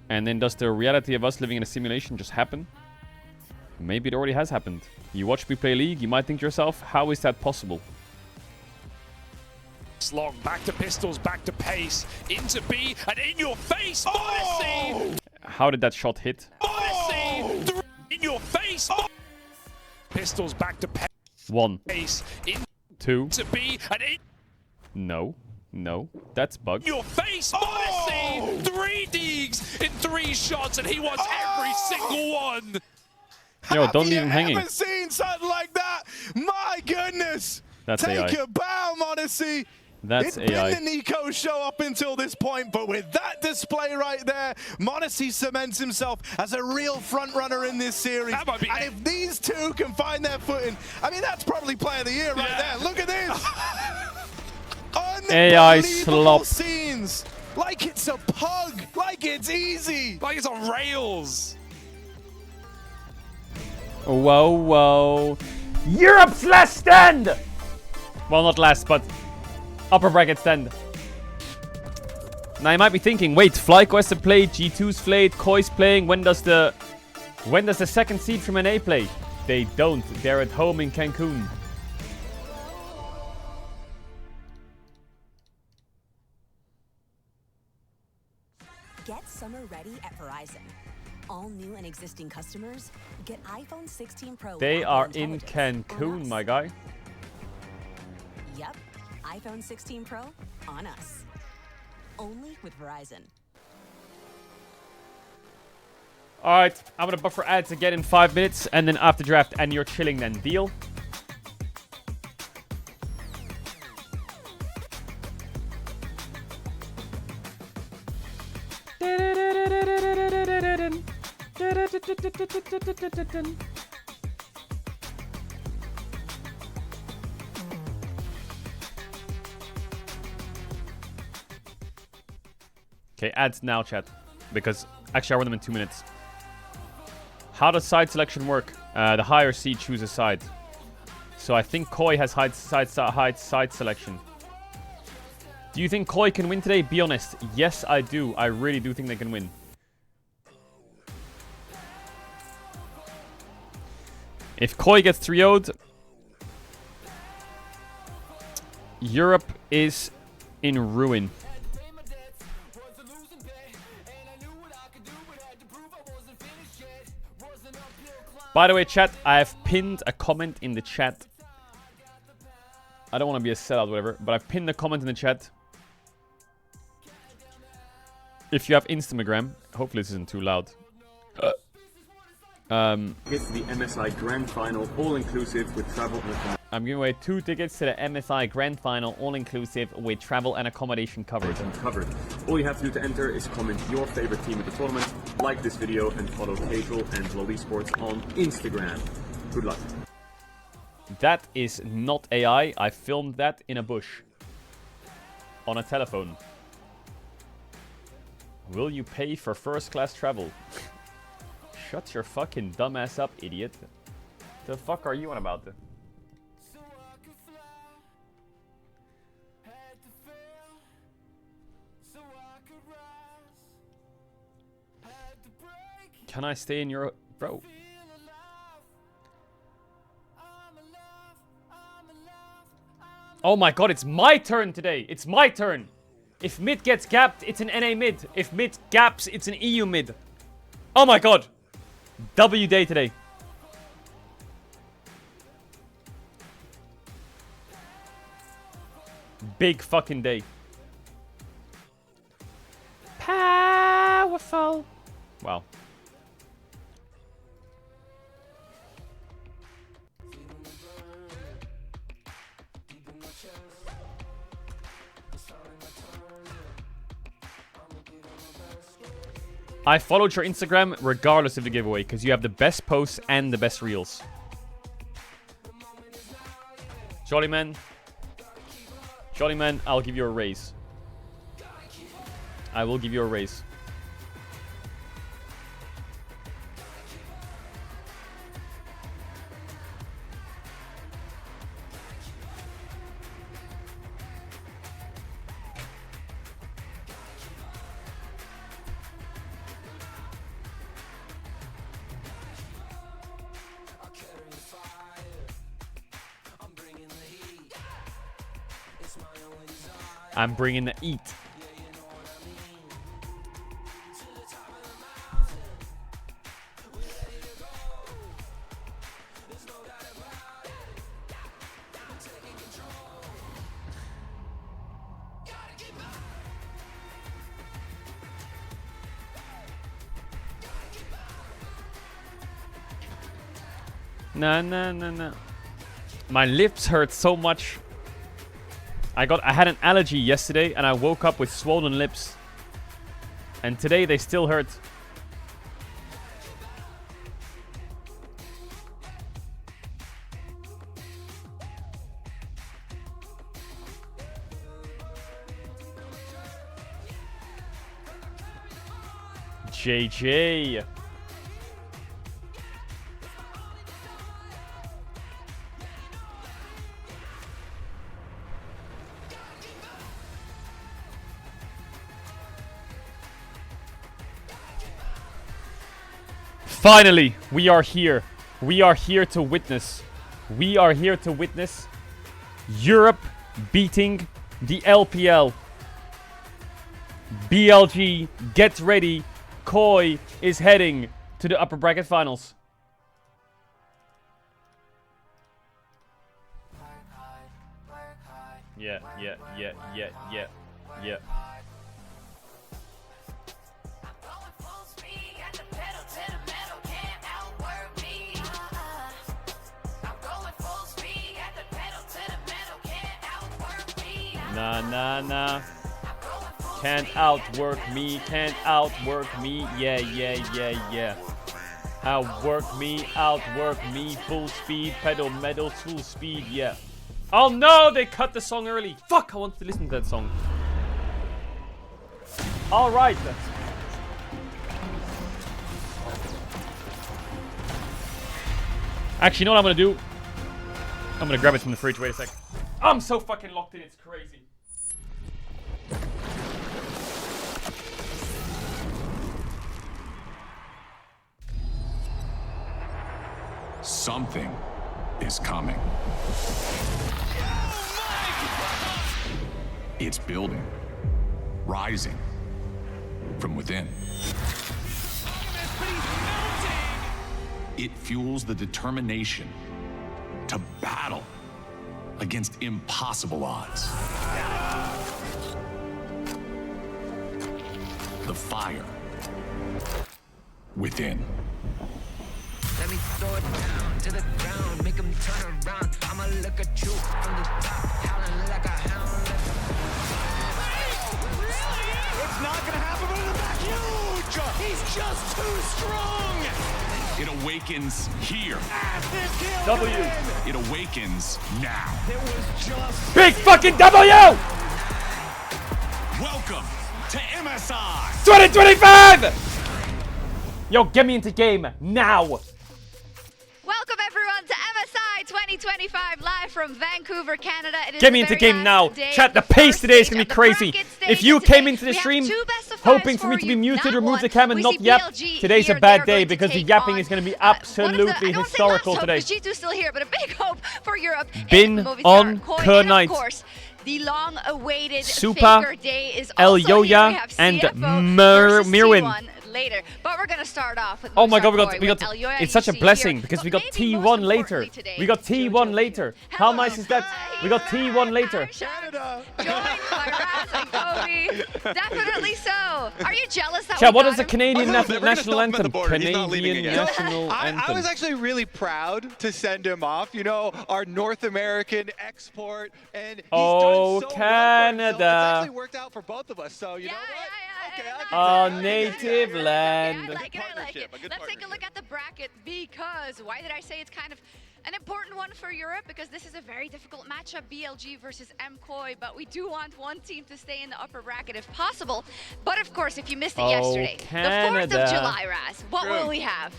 And then does the reality of us living in a simulation just happen? Maybe it already has happened. You watch me play League, you might think to yourself, how is that possible? Long back to pistols, back to pace, into B, and in your face, Modesty! How did that shot hit? Modesty! In your face! Pistols back to One. pace, Two. into B, and in No. No. That's bug. your face, Modesty! 3 Deegs in 3 shots, and he wants every single one! Yo, don't leave him hanging. Haven't seen something like that! My goodness! That's Take AI. a bow, Modesty! That's It's AI. been the Nico show up until this point, but with that display right there, Modesty cements himself as a real front runner in this series. And if these two can find their footing, I mean, that's probably player of the year right there. Look at this. AI Unbelievable slop. scenes. Like it's a pug. Like it's easy. Like it's on rails. Whoa, whoa. Europe's last stand! Well, not last, but upper bracket stand. Now you might be thinking, wait, FlyQuest have played, G2's played, Koi's playing, when does the second seed from NA play? They don't. They're at home in Cancun. Get summer ready at Verizon. All new and existing customers get iPhone 16 Pro. They with are Apple in Intelligence on Cancun, us. my guy. Yep, iPhone 16 Pro on us. Only with Verizon. Alright, I'm gonna buffer ads again in 5 minutes, and then after draft, and you're chilling then. Deal? Okay, ads now, chat. Because actually I run them in 2 minutes. How does side selection work? The higher seed chooses side. So I think Koi has high side selection. Do you think Koi can win today? Be honest. Yes, I do. I really do think they can win. If Koi gets 3-0'd, Europe is in ruin. By the way, chat, I have pinned a comment in the chat. I don't want to be a sellout or whatever, but I've pinned a comment in the chat. If you have Instagram, hopefully this isn't too loud. It's the MSI Grand Final, all-inclusive with travel and accommodation. I'm giving away 2 tickets to the MSI Grand Final, all-inclusive with travel and accommodation covered. All you have to do to enter is comment your favorite team at the tournament, like this video, and follow Caedrel and LoL Esports on Instagram. Good luck. That is not AI. I filmed that in a bush. On a telephone. Will you pay for first-class travel? Shut your fucking dumbass up, idiot. The fuck are you on about? Can I stay in your... Bro. Oh my god, it's my turn today. It's my turn. If mid gets gapped, it's an NA mid. If mid gaps, it's an EU mid. Oh my god. W day today. Big fucking day. Powerful. Wow. I followed your Instagram regardless of the giveaway because you have the best posts and the best reels. Jolly man, I'll give you a raise. I will give you a raise. It's my only desire. I'm bringing the heat. No. My lips hurt so much. I had an allergy yesterday and I woke up with swollen lips. And today they still hurt. JJ. Finally, we are here. We are here to witness. We are here to witness Europe beating the LPL. BLG, get ready. Koi is heading to the upper bracket finals. Yeah. Nah. Can't outwork me, yeah. Outwork me, full speed, pedal metal, full speed, yeah. Oh no, they cut the song early. Fuck, I want to listen to that song. Alright. Actually, you know what I'm gonna do? I'm gonna grab it from the fridge, wait a sec. I'm so fucking locked in, it's crazy. Something is coming. It's building, rising from within. It fuels the determination to battle against impossible odds. The fire within. Let me throw it down to the ground, make them turn around. I'ma look at you from the top, howling like a hound. It's not gonna happen, but in the back, huge! He's just too strong! It awakens here. W. It awakens now. It was just big fucking W! Welcome to MSI 2025! Yo, get me into game now. Welcome everyone to MSI 2025 live from Vancouver, Canada. It is get me into game now. Chat, the pace today is gonna be crazy. If you came into the stream hoping for me to be muted, remove the cam and not yap, today's a bad day because the yapping is gonna be absolutely historical today. G2 still here, but a big hope for Europe. Been on Knight. Of course, the long-awaited Supa, Faker Day is El also here. Yoya, We have and CFO Mirwin. T1 later, but we're gonna start off with Oh my god, Movistar we got Koi with El Yoya, it's such a you see blessing here. because we But got maybe most T1 later. importantly today, We got T1 later. How nice is that? We got T1 later. Canada. Joined by Raz and Kobe. Definitely so. Are you jealous that Chat, we what got is the him? Canadian national anthem? Canadian national I anthem. was actually really proud to send him off. You know, our North American export, and he's Oh, done so Canada. Well it's actually worked out for both of us. So you know what? Okay, Our native land. I like it. Let's take a look at the bracket because why did I say it's kind of an important one for Europe? Because this is a very difficult matchup, BLG versus MKOI, but we do want one team to stay in the upper bracket if possible. But of course, if you missed it yesterday, Canada. the 4th of July, Raz, what will we have?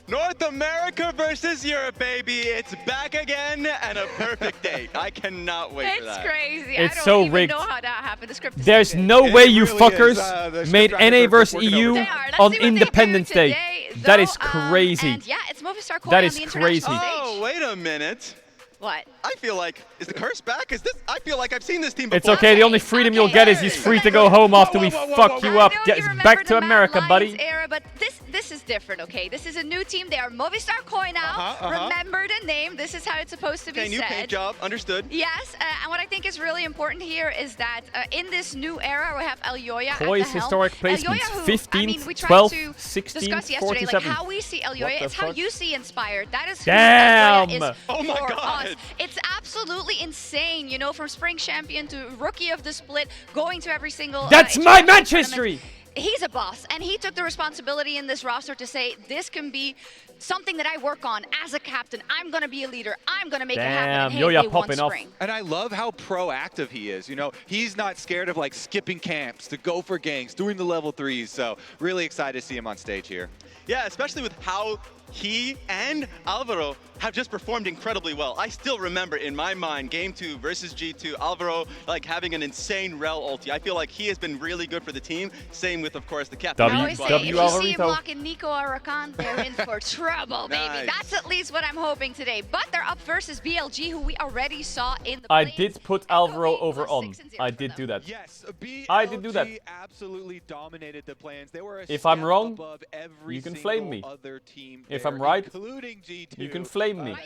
North America versus Europe, baby. It's back again and a perfect date. I cannot wait for that. It's crazy. It's I don't so even rigged. know how that happened. The script is There's so good. no way you really fuckers is, the made script NA writers are versus working EU over They are. Let's on see what they Independence do Day. today, That though, is crazy. And yeah, it's Movistar Koi That on is the crazy. international stage. Oh, wait a minute. What? I feel like, is the curse back? Is this? I feel like I've seen this team before. It's okay. The only freedom you'll get is he's free to go home after we fuck you up. Get back to America, buddy. Era, but this is different, okay? This is a new team. They are Movistar Koi now. Remember the name. This is how it's supposed to be said. New paint job. Understood. Yes, and what I think is really important here is that in this new era, we have Elyoya Koi's at the helm. historic placements, Elyoya, 15th, we 12th, tried to 16th, discuss yesterday, 47th. like how we see Elyoya is how you see Inspired. That is who Damn! Elyoya is Oh my for God. us. It's absolutely insane, you know, from spring champion to rookie of the split, going to every single. That's my international match tournament. history. He's a boss, and he took the responsibility in this roster to say, this can be something that I work on as a captain. I'm going to be a leader. I'm going to make it happen. And hey, Yoya they won popping off. spring. And I love how proactive he is. You know, he's not scared of like skipping camps to go for ganks, doing the level 3s. So really excited to see him on stage here. Yeah, especially with how he and Alvaro have just performed incredibly well. I still remember in my mind, Game 2 versus G2, Alvaro like having an insane Rel ulti. I feel like he has been really good for the team. Same with, of course, the captain. I always say, if you see him blocking Nico or Rakan, they're in for trouble, baby. Nice. That's at least what I'm hoping today. But they're up versus BLG, who we already saw in the I did put Alvaro over on. I did do that. Yes, I did do that. absolutely dominated the plans. They were a If I'm step wrong, above every you can flame me. other team If there, I'm right, including G2. you can flame me.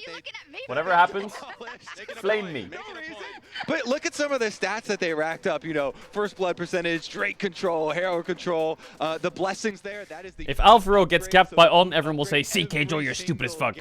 Whatever happens, flame me. But look at some of the stats that they racked up. You know, first blood percentage, Drake control, hero control, the blessings there. That is the. If Alvaro gets gapped by on, everyone will say, see, Caedrel, you're stupid as fuck.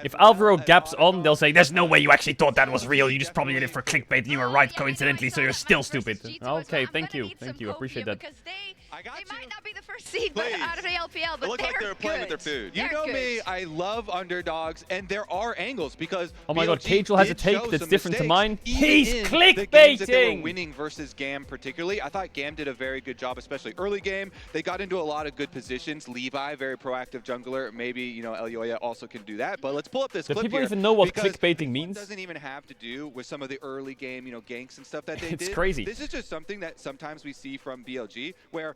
If Alvaro gaps on, they'll say, there's no way you actually thought that was real. You just probably did it for clickbait and you were right coincidentally, so you're still stupid. Okay, thank you. Thank you. Appreciate that. They might not be the first seed out of the LPL, but look like they're playing with their food. You know me, I love underdogs, and there are angles because. Oh my god, BLG Caedrel has a did take show that's some different to mistakes, mine. even He's in the games that they were clickbaiting! winning versus Gam particularly. I thought Gam did a very good job, especially early game. They got into a lot of good positions. Levi, very proactive jungler. Maybe, you know, Elyoya also can do that. But let's pull up this Do clip people here, even know what because clickbaiting means? It doesn't even have to do with some of the early game, you know, ganks and stuff that they did. It's crazy. This is just something that sometimes we see from BLG, where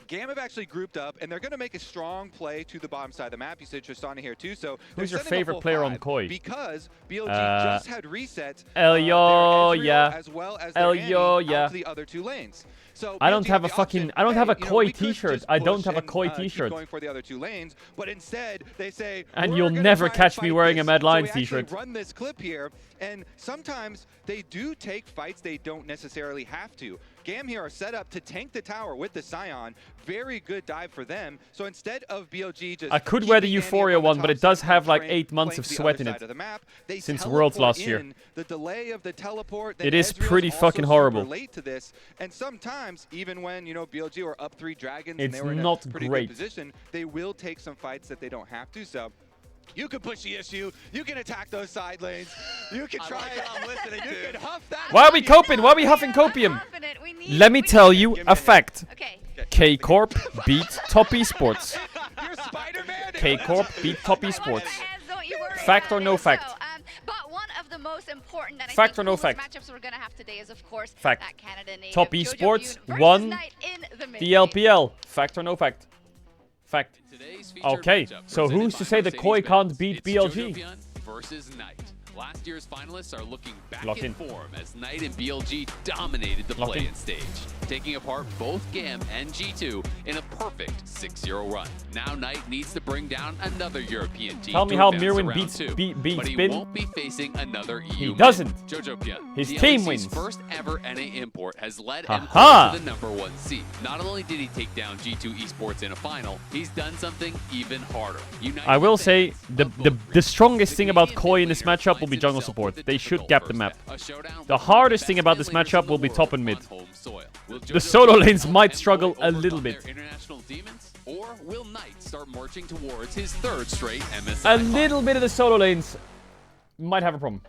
Gam have actually grouped up, and they're going to make a strong play to the bottom side of the map. You said Tristana here too, so Who's your sending a favorite full player on 5 Koi? Because BLG just had resets Elyoya. as well as their Annie out to the other 2 lanes. So I don't BLG have had a the fucking. option, I don't have a hey, you know, Koi we could t-shirt. just I don't push have a and, Koi keep t-shirt. going for the other 2 lanes, but instead they say, And we're you'll gonna never try and catch me fight wearing this. a Mad So Lions we actually t-shirt. run this clip here, and sometimes they do take fights they don't necessarily have to. Gam here are set up to tank the tower with the Scion. Very good dive for them. So instead of BLG just I could wear the keeping Annie Euphoria up on one, the but top it does side have like frame, 8 months playing of to the sweat other in side it of the map. They since Worlds teleport last year. in, the delay of the teleport. It then is Ezreal's pretty also fucking super horrible. late to this, and sometimes even when, you know, BLG were up 3 dragons It's and they were in not a pretty great. good position, they will take some fights that they don't have to. So you can push the issue. You can attack those side lanes. You can try it. I'm listening to. You can huff that. Why are we coping? Why are we huffing copium? Let me tell you a fact. K-Corp beat Top Esports. K-Corp beat Top Esports. Fact or no fact? But one of the most important and Fact I or no think fact? matchups we're gonna have today is of course Fact. that Canada native Top Jojo Esports Bune versus won Knight in the mid the LPL. Fact or no fact? Fact. Okay, so who's to say that Koi can't beat BLG? Versus Knight. Last year's finalists are looking back Lock in in. form as Knight and BLG dominated the Lock play-in in. stage, taking apart both GAM and G2 in a perfect 6-0 run. Now Knight needs to bring down another European team. Tell me to how advance to Mirwin round beats 2, beats but he Bin. won't be facing another EU. He doesn't. Jojo Pyun, His the team LEC's wins. first ever NA import, has led Aha. M4 to the #1 seed. Not only did he take down G2 Esports in a final, he's done something even harder. I will say the strongest thing about Koi in this matchup will be jungle support. They should gap the map. The hardest thing about this matchup will be top and mid. The solo lanes might struggle a little bit. International demons, or will Knight start marching towards his 3rd straight MSI? A little bit of the solo lanes might have a problem.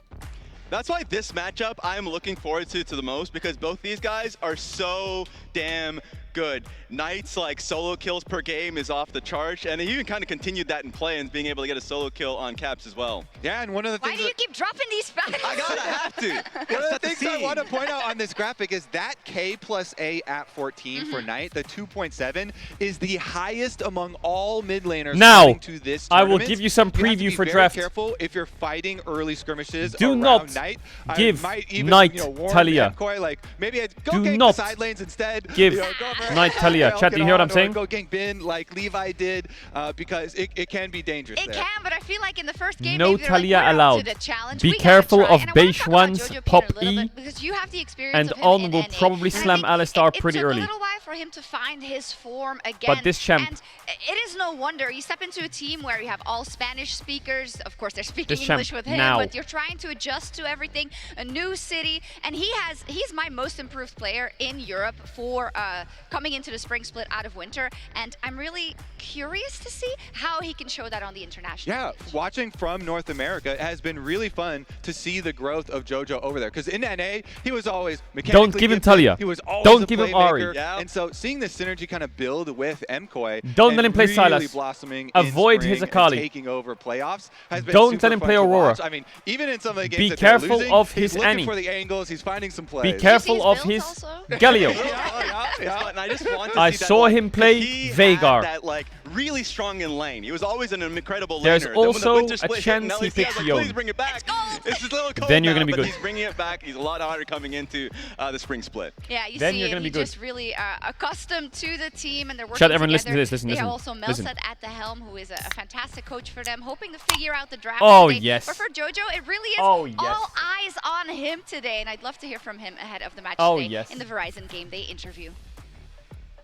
That's why this matchup I'm looking forward to the most, because both these guys are so damn good. Knight's like solo kills per game is off the charge, and he even kind of continued that in play and being able to get a solo kill on Caps as well. Yeah, and one of the Why things do you keep dropping these facts? I gotta have to. One of the things I want to point out on this graphic is that K plus A at 14 for Knight, the 2.7, is the highest among all mid laners now, coming to this I tournament. will give you some preview for draft. Be very careful if you're fighting early skirmishes Do around not Knight. give I might even, Knight warn Talia. MCoy, like, maybe go Do gank not the side lanes instead. give go for Knight Talia. Help Chat, do you hear what I'm or saying? Go gank Bin like Levi did, because it can be dangerous It there. can, but I feel like in the first game, No maybe they're like, Talia we're up to allowed. the challenge. Be We gotta careful try. of And I wanna Beish talk about one's Jojo Pien pop a little E, bit, because you have the experience and of him On in will NA. probably And I slam think Alistar pretty it took early. a little while for him to find his form again. But this champ- And it is no wonder. You step into a team where you have all Spanish speakers. Of course, they're speaking This champ English with him, now. but you're trying to adjust to everything. A new city, and he's my most improved player in Europe for coming into the spring split out of winter. And I'm really curious to see how he can show that on the international stage. Watching from North America has been really fun to see the growth of JoJo over there. Because in NA, he was always mechanically Don't give him gifted. Talia. He was always Don't a give him playmaker. Ari. And so seeing the synergy kind of build with MCoy Don't and let him play really Sylas. blossoming Avoid in spring his and Akali. taking over playoffs has been Don't super let him fun play to Aurora. watch. I mean, even in some of the games Be that they're careful losing, of he's his looking Annie. for the angles. He's finding some plays. Be careful of his Galio. And I just want to I see that, saw like, him play he Veigar. Had that like really strong in lane. He was always an incredible laner. There's Then when the also winter a split hit, chance now he he's picks like, Yone. please bring it back. It's just a little cold Then you're now, gonna be but good. he's bringing it back. He's a lot harder coming into the spring split. Yeah, you Then see you're it. gonna be He's good. just really accustomed to the team, and they're working Shut, everyone, together. listen to this, listen, they listen, have also listen. Melset at the helm, who is a fantastic coach for them, hoping to figure out the draft. Oh, today. yes. But for JoJo, it really is Oh, yes. all eyes on him today, and I'd love to hear from him ahead of the match Oh, today yes. in the Verizon Game Day interview.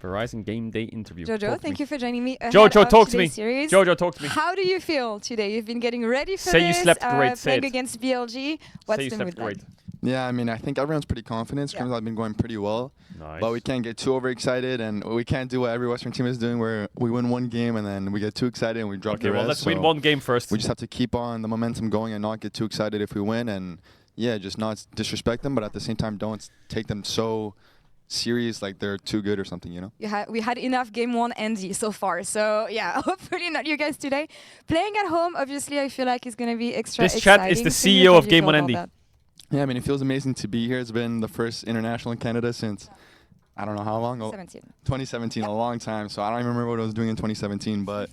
Verizon Game Day interview. Jojo, thank you for joining me. Jojo, of talk to today's me. Series. Jojo, talk to me. How do you feel today? You've been getting ready for Say this. you slept great, say playing it. against BLG. What's Say you the slept mood like? great. Yeah, I mean, I think everyone's pretty confident. Scrims have been going pretty well. Nice. But we can't get too overexcited, and we can't do what every Western team is doing, where we win one game and then we get too excited and we drop Okay, the well, rest. let's win So one game first. We just have to keep on the momentum going and not get too excited if we win, and yeah, just not disrespect them, but at the same time, don't take them so serious like they're too good or something, you know? We had enough game one Andy so far, so yeah, hopefully not you guys today. Playing at home, obviously, I feel like it's going to be extra This exciting. chat is the for you. CEO How of do you Game feel One about Andy. that? Yeah, I mean, it feels amazing to be here. It's been the first international in Canada since, I don't know how long. 2017, a long time. So I don't even remember what I was doing in 2017, but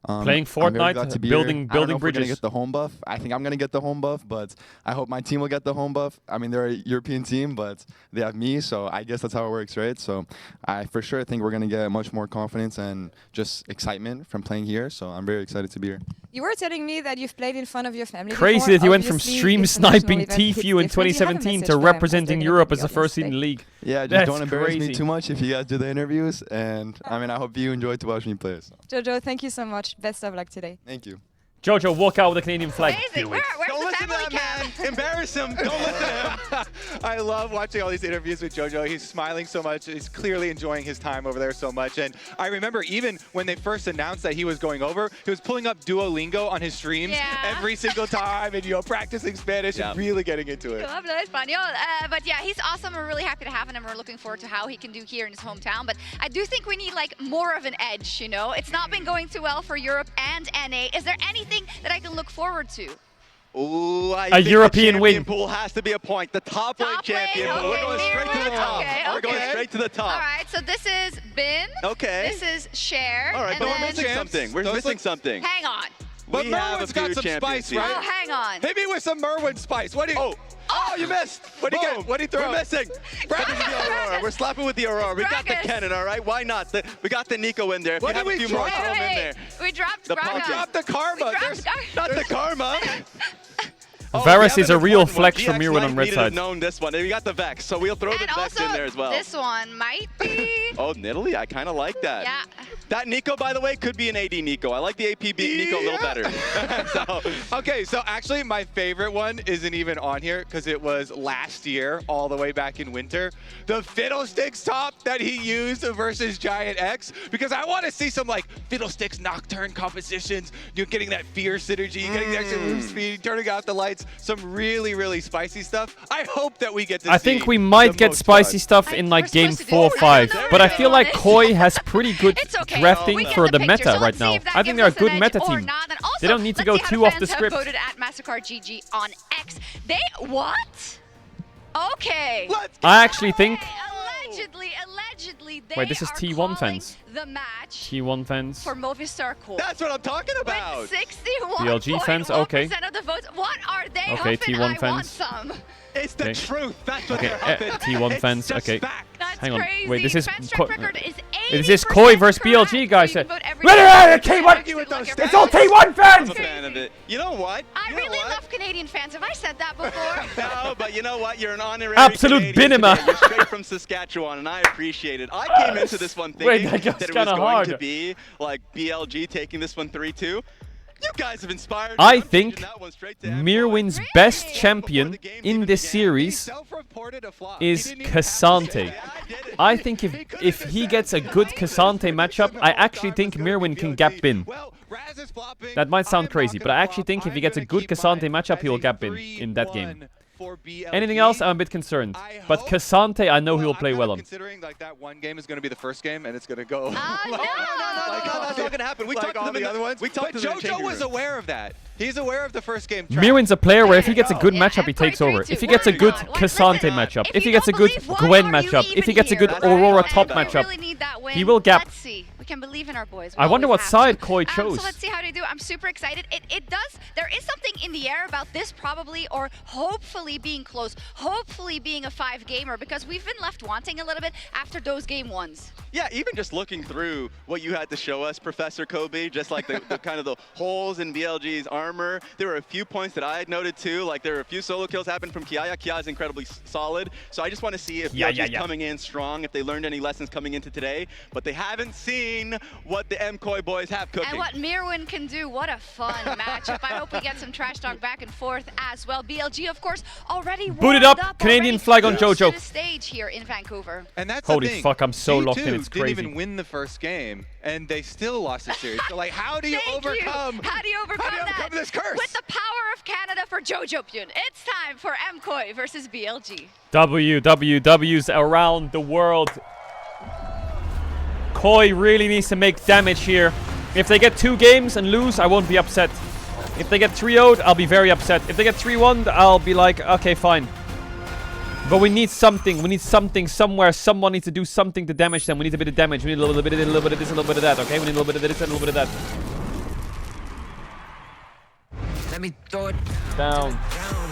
Playing I'm very Fortnite, glad to be building- here. I don't building know if we're gonna bridges. get the home buff. I think I'm gonna get the home buff, but I hope my team will get the home buff. I mean, they're a European team, but they have me, so I guess that's how it works, right? So I for sure think we're gonna get much more confidence and just excitement from playing here. So I'm very excited to be here. You were telling me that you've played in front of your family Crazy before. that you went from Obviously, stream international sniping event hits TFU in different. Do you have a 2017 message to for them as representing they're Europe gonna as the be first on seed in the league. Yeah, just That's don't embarrass crazy. me too much if you guys do the interviews, and I mean, I hope you enjoyed to watch me play. So. Jojo, thank you so much. Best of luck today. Thank you. Jojo, walk out with a Canadian flag. Amazing. Where's Don't the listen to family that cam? man. Embarrass him. Don't listen to him. I love watching all these interviews with JoJo. He's smiling so much. He's clearly enjoying his time over there so much. And I remember even when they first announced that he was going over, he was pulling up Duolingo on his streams every single time and, practicing Spanish and really getting into it. Yo hablo español. But yeah, he's awesome. We're really happy to have him, and we're looking forward to how he can do here in his hometown. But I do think we need more of an edge, It's not been going too well for Europe and NA. Is there anything that I can look forward to? Ooh, I A think European the win. champion pool has to be a point. The top lane champion pool. We're going straight to the top. We're going straight to the top. All right, so this is Bin. Okay. This is Cher. All right, and but we're then missing something. We're missing something. Hang on. But We have a Merwin's got few some champions spice, here. right? Oh, hang on. Hit me with some Merwin spice. What do you? Oh, you missed. What do you get? What do you throw? We're missing. Slapping with the Aurora. We're slapping with the Aurora. We got the Gragas. cannon, all right? Why not? We got the Nico in there. If What you have did a we few more, drop? throw them in there. We dropped The Gragas. pumpkin. Drop the karma. We dropped There's- Not the karma. Oh, Varus we is have a an real important flex one. from GX Mirwin on Knight red needed side. to known this one. We got the Vex, so we'll throw the And Vex also, in there as well. this one might be. Oh, Nidalee, I kind of like that. Yeah. That Nico, by the way, could be an AD Nico. I like the AP Nico a little better. Okay, so actually my favorite one isn't even on here because it was last year, all the way back in winter. The Fiddlesticks top that he used versus Giant X, because I want to see some like Fiddlesticks Nocturne compositions. You're getting that fear synergy, getting the extra move speed, turning out the lights, some really, really spicy stuff. I hope that we get to see. I think we might get spicy stuff in like game 4 or 5, but I feel like Koi has pretty good drafting for the meta right now. I think they're a good meta team. They don't need to go too off the script. Voted at Massacre GG on X. They what? Okay. I actually think. Allegedly, they Wait, this is T1 fans. The match. T1 fans. For Movistar Core. That's what I'm talking about. With 61% BLG fans. Okay. of the votes. What are they? Okay, huffing? T1 I fans. Want some. It's the truth. That's what okay. they're huffing. T1 fans. Okay. That's Hang on. crazy. Wait, this is. This is Koi versus BLG, guys. So It's all T1 fans. I'm a fan of it. You know what? I really love Canadian fans. Have I said that before? No, but you know what? You're an honorary Absolute Canadian binema. today. You're straight from Saskatchewan, and I appreciate it. I came into this one thinking that it was going to be like BLG taking this one 3-2. You guys have inspired me. I think Mirwin's best champion in this series is Cassante. I think if he gets a good Cassante matchup, I actually think Mirwin can gap bin. That might sound crazy, but I actually think if he gets a good Cassante matchup, he will gap bin in that game. Anything else, I'm a bit concerned. But Cassante, I know he will play well on. Considering like that one game is going to be the first game, and it's going to go. No, that's not going to happen. We talked to them the other ones. We talked to them. JoJo was aware of that. He's aware of the first game. Mirwin's a player where if he gets a good matchup, he takes over. If he gets a good Cassante matchup, if he gets a good Gwen matchup, if he gets a good Aurora top matchup, he will gap. Let's see. We can believe in our boys. I wonder what side Koi chose. So let's see how they do. I'm super excited. There is something in the air about this probably, or hopefully being close, hopefully being a 5-gamer, because we've been left wanting a little bit after those game 1s. Yeah, even just looking through what you had to show us, Professor Kobe, just like the kind of the holes in BLG's armor. There were a few points that I had noted too, like there were a few solo kills happened from Kiaya. Kiaya's incredibly solid, so I just want to see if BLG's coming in strong, if they learned any lessons coming into today, but they haven't seen what the MKOI boys have cooking. And what Mirwin can do. What a fun matchup. I hope we get some trash talk back and forth as well. BLG, of course, already booted up. Canadian flag on JoJo. The stage here in Vancouver. And that's holy the thing. fuck, I'm so locked in. It's didn't crazy. even win the first game, and they still lost the series. So like, how do you overcome? How do you overcome that? This curse? With the power of Canada for JoJo Pyun. It's time for MKOI versus BLG. WWWs around the world. Koi really needs to make damage here. If they get 2 games and lose, I won't be upset. If they get 3-0'd, I'll be very upset. If they get 3-1'd, I'll be like, okay, fine. But we need something. We need something somewhere. Someone needs to do something to damage them. We need a bit of damage. We need a little bit of this, a little bit of this, a little bit of that. Okay, we need a little bit of this and a little bit of that. Let me throw it down.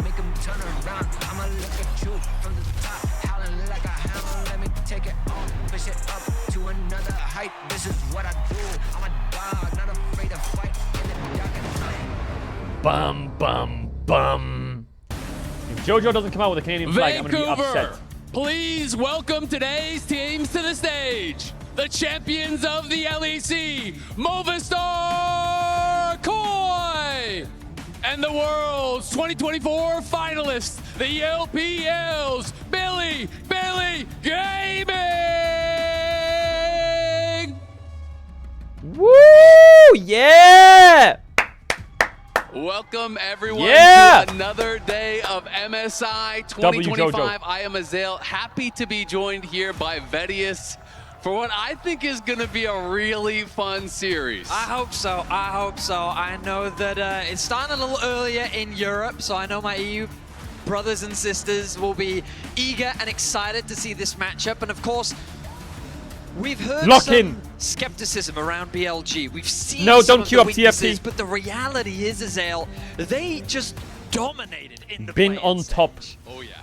Make them turn around. I'ma look at you from the top, howling like a hound. Let me take it on, push it up to another height. This is what I do. I'm a dog, not afraid to fight in the dark and light. Bum, bum, bum. If JoJo doesn't come out with a Canadian flag, I'm gonna be upset. Please welcome today's teams to the stage. The champions of the LEC, Movistar Koi! And the world's 2024 finalists, the LPL's Billy Gaming! Woo! Yeah! Welcome everyone to another day of MSI 2025. I am Azael, happy to be joined here by Vedius for what I think is going to be a really fun series. I hope so. I know that it's starting a little earlier in Europe, so I know my EU brothers and sisters will be eager and excited to see this matchup. And of course, we've heard some skepticism around BLG. We've seen some of the weaknesses, but the reality is, Azael, they just dominated in the Been on top. Oh yeah,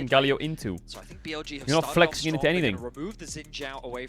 flexing Galio into? So I think BLG have You're not started flexing off into strong. anything. They're gonna remove the Xin Zhao away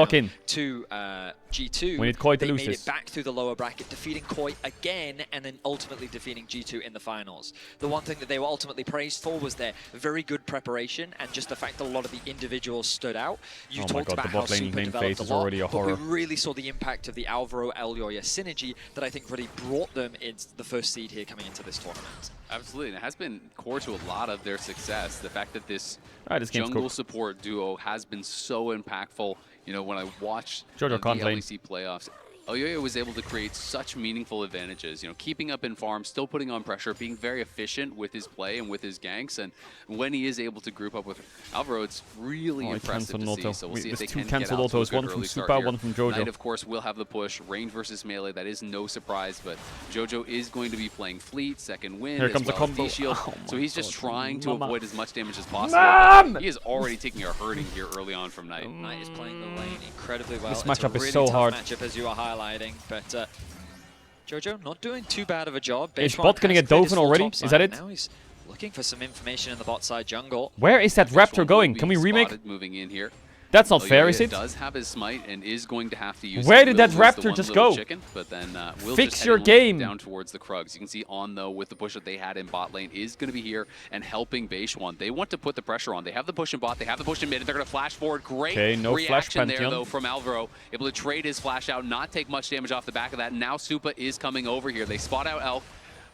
lock in. to G2. We need Koi to they lose made this. it back through the lower bracket, defeating Koi again, and then then ultimately defeating G2 in the finals. The one thing that they were ultimately praised for was their very good preparation and just the fact that a lot of the individuals stood out. You talked about how Super developed a lot, but we really saw the impact of the Alvaro Elyoya synergy that I think really brought them into the first seed here coming into this tournament. Absolutely, and it has been core to a lot of their success. The fact that this jungle support duo has been so impactful. You know, when I watched the LEC playoffs, Elyoya was able to create such meaningful advantages, you know, keeping up in farm, still putting on pressure, being very efficient with his play and with his ganks, and when he is able to group up with Alvaro, it's really impressive to see. So we'll see if they can get out to a good early start here. One from Jojo. Knight, of course, will have the push, range versus melee, that is no surprise, but Jojo is going to be playing Fleet, second wind, here comes as well the combo. as D-Shield, so he's just trying to avoid as much damage as possible. He is already taking a hurting here early on from Knight. Knight is playing the lane incredibly well. This matchup is really so hard. Matchup, as you are highlighting, but Jojo not doing too bad of a job. Is bot gonna get Dovin already? Is that it? Now he's looking for some information in the bot side jungle. Where is that Raptor going? Can we remake? Moving in here. That's not fair, is it? Does have his smite and is going to have to use. Where did that Raptor just go? Chicken, but then we'll fix just your game down towards the Krugs. You can see On though with the push that they had in bot lane is going to be here and helping Beishuan. They want to put the pressure on. They have the push in bot. They have the push in mid. And they're going to flash forward. Great reaction there though from Alvaro, able to trade his flash out, not take much damage off the back of that. Now Supa is coming over here. They spot out Elk,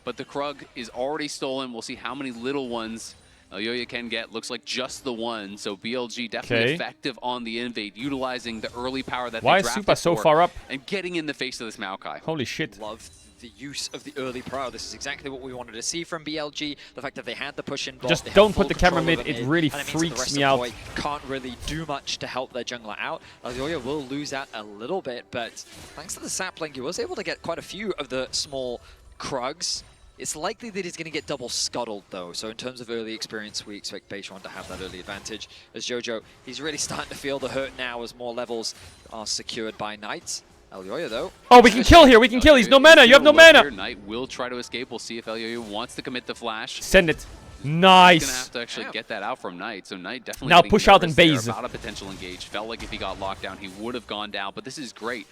but the Krug is already stolen. We'll see how many little ones Elyoya can get. Looks like just the one, so BLG definitely effective on the invade, utilizing the early power that Why they drafted is Supa so far up? And getting in the face of this Maokai. Holy shit. Love the use of the early power. This is exactly what we wanted to see from BLG. The fact that they had the push in bot. Just don't put the camera mid. It really freaks me out. Can't really do much to help their jungler out. Elyoya will lose out a little bit, but thanks to the sapling, he was able to get quite a few of the small Krugs. It's likely that he's going to get double scuttled, though. So in terms of early experience, we expect Beishuan to have that early advantage. As Jojo, he's really starting to feel the hurt now as more levels are secured by Knight. Elyoya, though. Oh, we can kill here. We can kill. He's no mana. You have no mana. Knight will try to escape. We'll see if Elyoya wants to commit the flash. Send it. Nice. He's going to have to actually get that out from Knight. So Knight definitely now push out and base. About a potential engage. Felt like if he got locked down, he would have gone down. But this is great.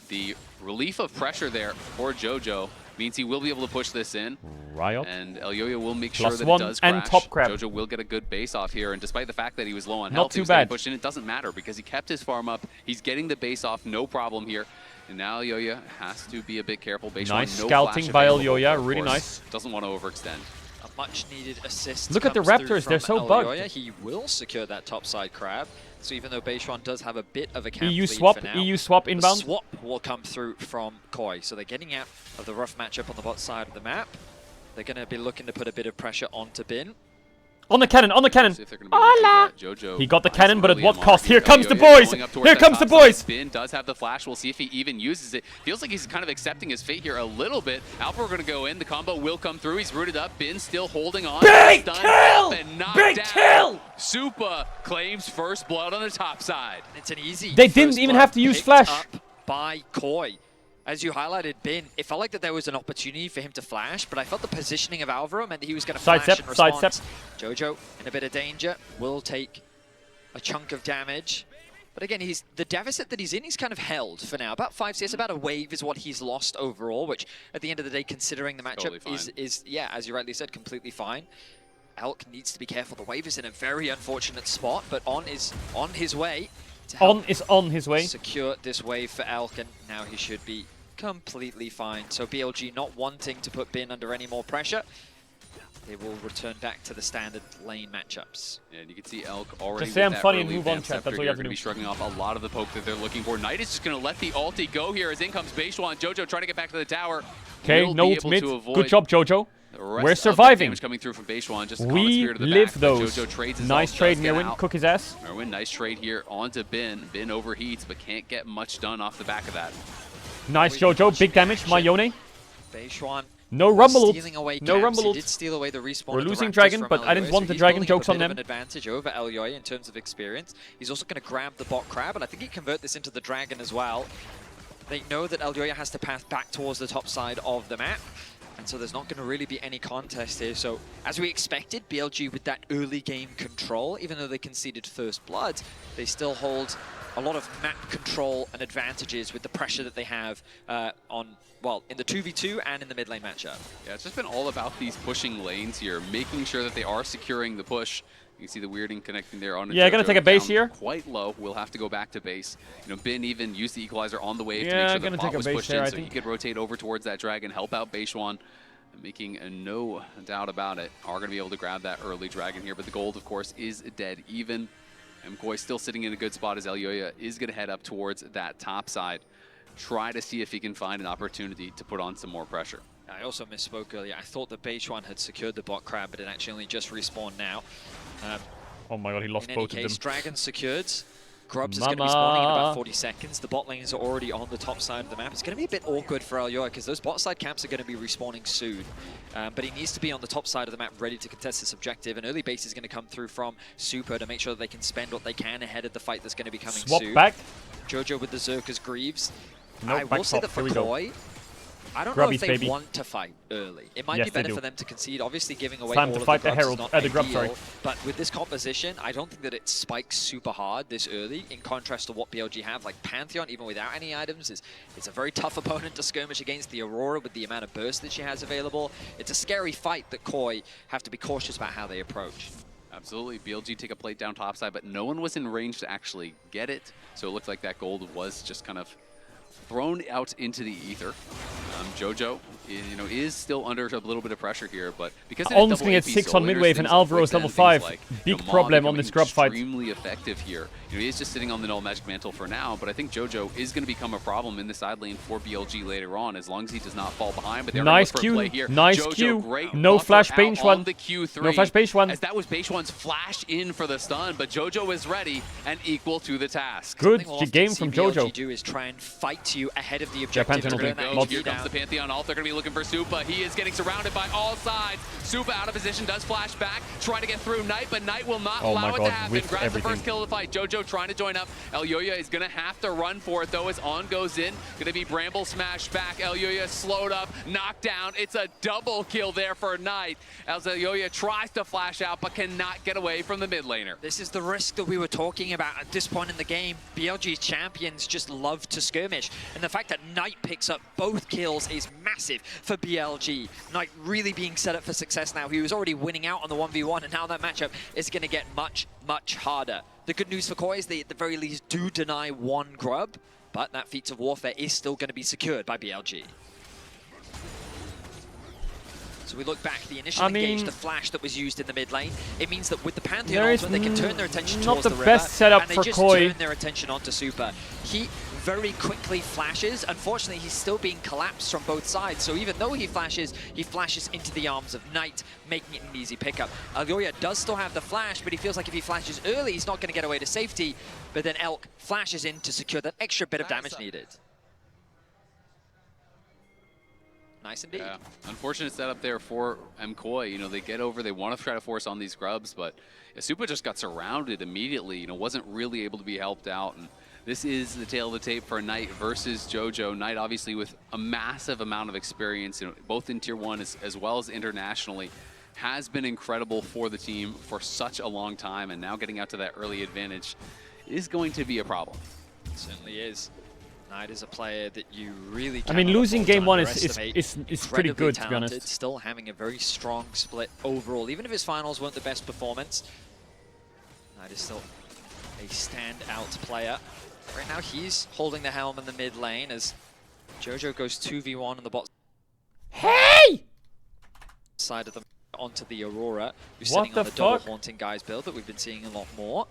The relief of pressure there for Jojo means he will be able to push this in. Riot. And Elyoya will make sure that it does crash. And top crab. Jojo will get a good base off here, and despite the fact that he was low on Not health, too he was bad. pushed in, it doesn't matter because he kept his farm up. He's getting the base off, no problem here. And now Elyoya has to be a bit careful. Nice scouting by Elyoya, really nice. Doesn't want to overextend. A much needed assist. Look at the Raptors, they're so bugged. He will secure that top side crab. So even though Beishuan does have a bit of a camp EU lead swap, for now, EU swap inbound. The swap will come through from Koi. So they're getting out of the rough matchup on the bot side of the map. They're going to be looking to put a bit of pressure onto Bin. On the cannon, on the cannon. Hola! He got the cannon, but at what cost? Here comes the boys! Here comes the boys! Bin does have the flash. We'll see if he even uses it. Feels like he's kind of accepting his fate here a little bit. Alpha going to go in. The combo will come through. He's rooted up. Bin still holding on. Big kill! Big kill! Supa claims first blood on the top side. It's an easy. They didn't even have to use flash. Up by Koi. As you highlighted, Bin, it felt like that there was an opportunity for him to flash, but I felt the positioning of Alvaro meant that he was going to flash in response. Jojo in a bit of danger, will take a chunk of damage. But again, the deficit that he's in, he's kind of held for now. About 5 CS, about a wave is what he's lost overall, which at the end of the day, considering the matchup is, yeah, as you rightly said, completely fine. Elk needs to be careful. The wave is in a very unfortunate spot, but On is on his way to help on his way. Secure this wave for Elk, and now he should be completely fine. So BLG not wanting to put Bin under any more pressure. They will return back to the standard lane matchups. Yeah, and you can see Elk already just say I'm funny and move on, chat. That's what you have to do. Be shrugging off a lot of the poke that they're looking for. Knight is just going to let the ulti go here as in comes Beishuan. Jojo trying to get back to the tower. Okay, no ult mid. Good job, Jojo. We're surviving. Coming through from Beishuan, just we live back, those. Jojo trades nice trade, Mirwin. Cook his ass. Mirwin, nice trade here onto Bin. Bin overheats, but can't get much done off the back of that. Nice, Jojo. Big damage. Mayone. Beishuan. No rumble ult. No rumble ult. He did steal away the respawn. We're losing dragon, but I didn't want the dragon. Jokes on them. An advantage over Elyoya in terms of experience. He's also going to grab the bot crab, and I think he convert this into the dragon as well. They know that Elyoya has to pass back towards the top side of the map. And so there's not going to really be any contest here. So as we expected, BLG with that early game control, even though they conceded first blood, they still hold a lot of map control and advantages with the pressure that they have in the 2v2 and in the mid lane matchup. Yeah, it's just been all about these pushing lanes here, making sure that they are securing the push. You can see the weirding connecting there on. Yeah, gonna take a base here. Quite low. We'll have to go back to base. You know, Bin even used the equalizer on the wave to Yeah, make sure gonna the take bot a was base pushed there, in, I so think. he could rotate over towards that dragon, help out Beishuan. Making no doubt about it, are going to be able to grab that early dragon here, but the gold, of course, is dead even. MKOI still sitting in a good spot as Elyoya is going to head up towards that top side. Try to see if he can find an opportunity to put on some more pressure. I also misspoke earlier. I thought that Beishuan had secured the bot crab, but it actually only just respawned now. Oh my god, he lost in both any of case, them. Dragon secured. Grubs is going to be spawning in about 40 seconds. The bot lanes are already on the top side of the map. It's going to be a bit awkward for Elyoya because those bot side camps are going to be respawning soon. But he needs to be on the top side of the map ready to contest this objective. An early base is going to come through from Super to make sure that they can spend what they can ahead of the fight that's going to be coming Swap soon. back. Jojo with the Zerka's Greaves. Nope, I back will say top. that for Here we go. Koi, I don't know Grubbies, if they baby. want to fight early. It might Yes, be they better do. for them to concede. Obviously, giving away Time all to of fight the the grubs Herald, is not the grub, sorry. ideal. But with this composition, I don't think that it spikes super hard this early. In contrast to what BLG have, like Pantheon, even without any items, it's a very tough opponent to skirmish against. The Aurora with the amount of burst that she has available. It's a scary fight that Koi have to be cautious about how they approach. Absolutely. BLG take a plate down topside, but no one was in range to actually get it. So it looked like that gold was just kind of thrown out into the ether. Jojo, is still under a little bit of pressure here, but because it is Almost double gonna get AP 6 on solars, mid-wave, and things Alvaro is Quick level Bend, 5. things Big Maw problem on becoming this grub fight. Extremely effective here. He is just sitting on the null magic mantle for now, but I think Jojo is going to become a problem in the side lane for BLG later on, as long as he does not fall behind. But they're Nice going to look for a Q, play here. nice Jojo, Q. great No buffer flash out Beishuan. on the Q3. No flash Beishuan. As that was Beishuan's flash in for the stun, but Jojo is ready and equal to the task. Good Something we'll often game see from BLG Jojo. do is try and fight you ahead of the Yeah, objective. Pantheon to will turn take that multi- Here HP comes down. the Pantheon ult. They're going to be looking for Supa. He is getting surrounded by all sides. Supa out of position, does flash back, trying to get through Knight, but Knight will not Oh allow my it God, to happen. with Grabs the everything. first kill of the fight. Jojo trying to join up. Elyoya is going to have to run for it, though, as On goes in. Going to be Bramble smashed back. Elyoya slowed up, knocked down. It's a double kill there for Knight, as Elyoya tries to flash out, but cannot get away from the mid laner. This is the risk that we were talking about at this point in the game. BLG's champions just love to skirmish, and the fact that Knight picks up both kills is massive for BLG. Knight really being set up for success now. He was already winning out on the 1v1, and now that matchup is going to get much, much harder. The good news for Koi is they at the very least do deny one grub, but that feat of warfare is still going to be secured by BLG. So we look back, the initial engage, the flash that was used in the mid lane, it means that with the Pantheon There is ultimate, they can turn their attention not towards the the river, best setup and they for just Koi. turn their attention onto Super. He very quickly flashes. Unfortunately, he's still being collapsed from both sides, so even though he flashes into the arms of Knight, making it an easy pickup. Elyoya does still have the flash, but he feels like if he flashes early, he's not going to get away to safety, but then Elk flashes in to secure that extra bit of damage needed. Nice indeed. Yeah, unfortunate setup there for MKOI. They get over, they want to try to force on these grubs, but Supa just got surrounded immediately, wasn't really able to be helped out. And this is the tail of the tape for Knight versus Jojo. Knight obviously with a massive amount of experience, both in Tier 1 as well as internationally, has been incredible for the team for such a long time, and now getting out to that early advantage is going to be a problem. It certainly is. Knight is a player that you really I mean, cannot losing afford to game one is underestimate. pretty Incredibly good, to be talented, honest. Still having a very strong split overall, even if his finals weren't the best performance. Knight is still a standout player. Right now, he's holding the helm in the mid lane as Jojo goes 2v1 on the bot. Hey! Side of the onto the Aurora, who's What sitting on the the double fuck? haunting guys build that we've been seeing a lot more.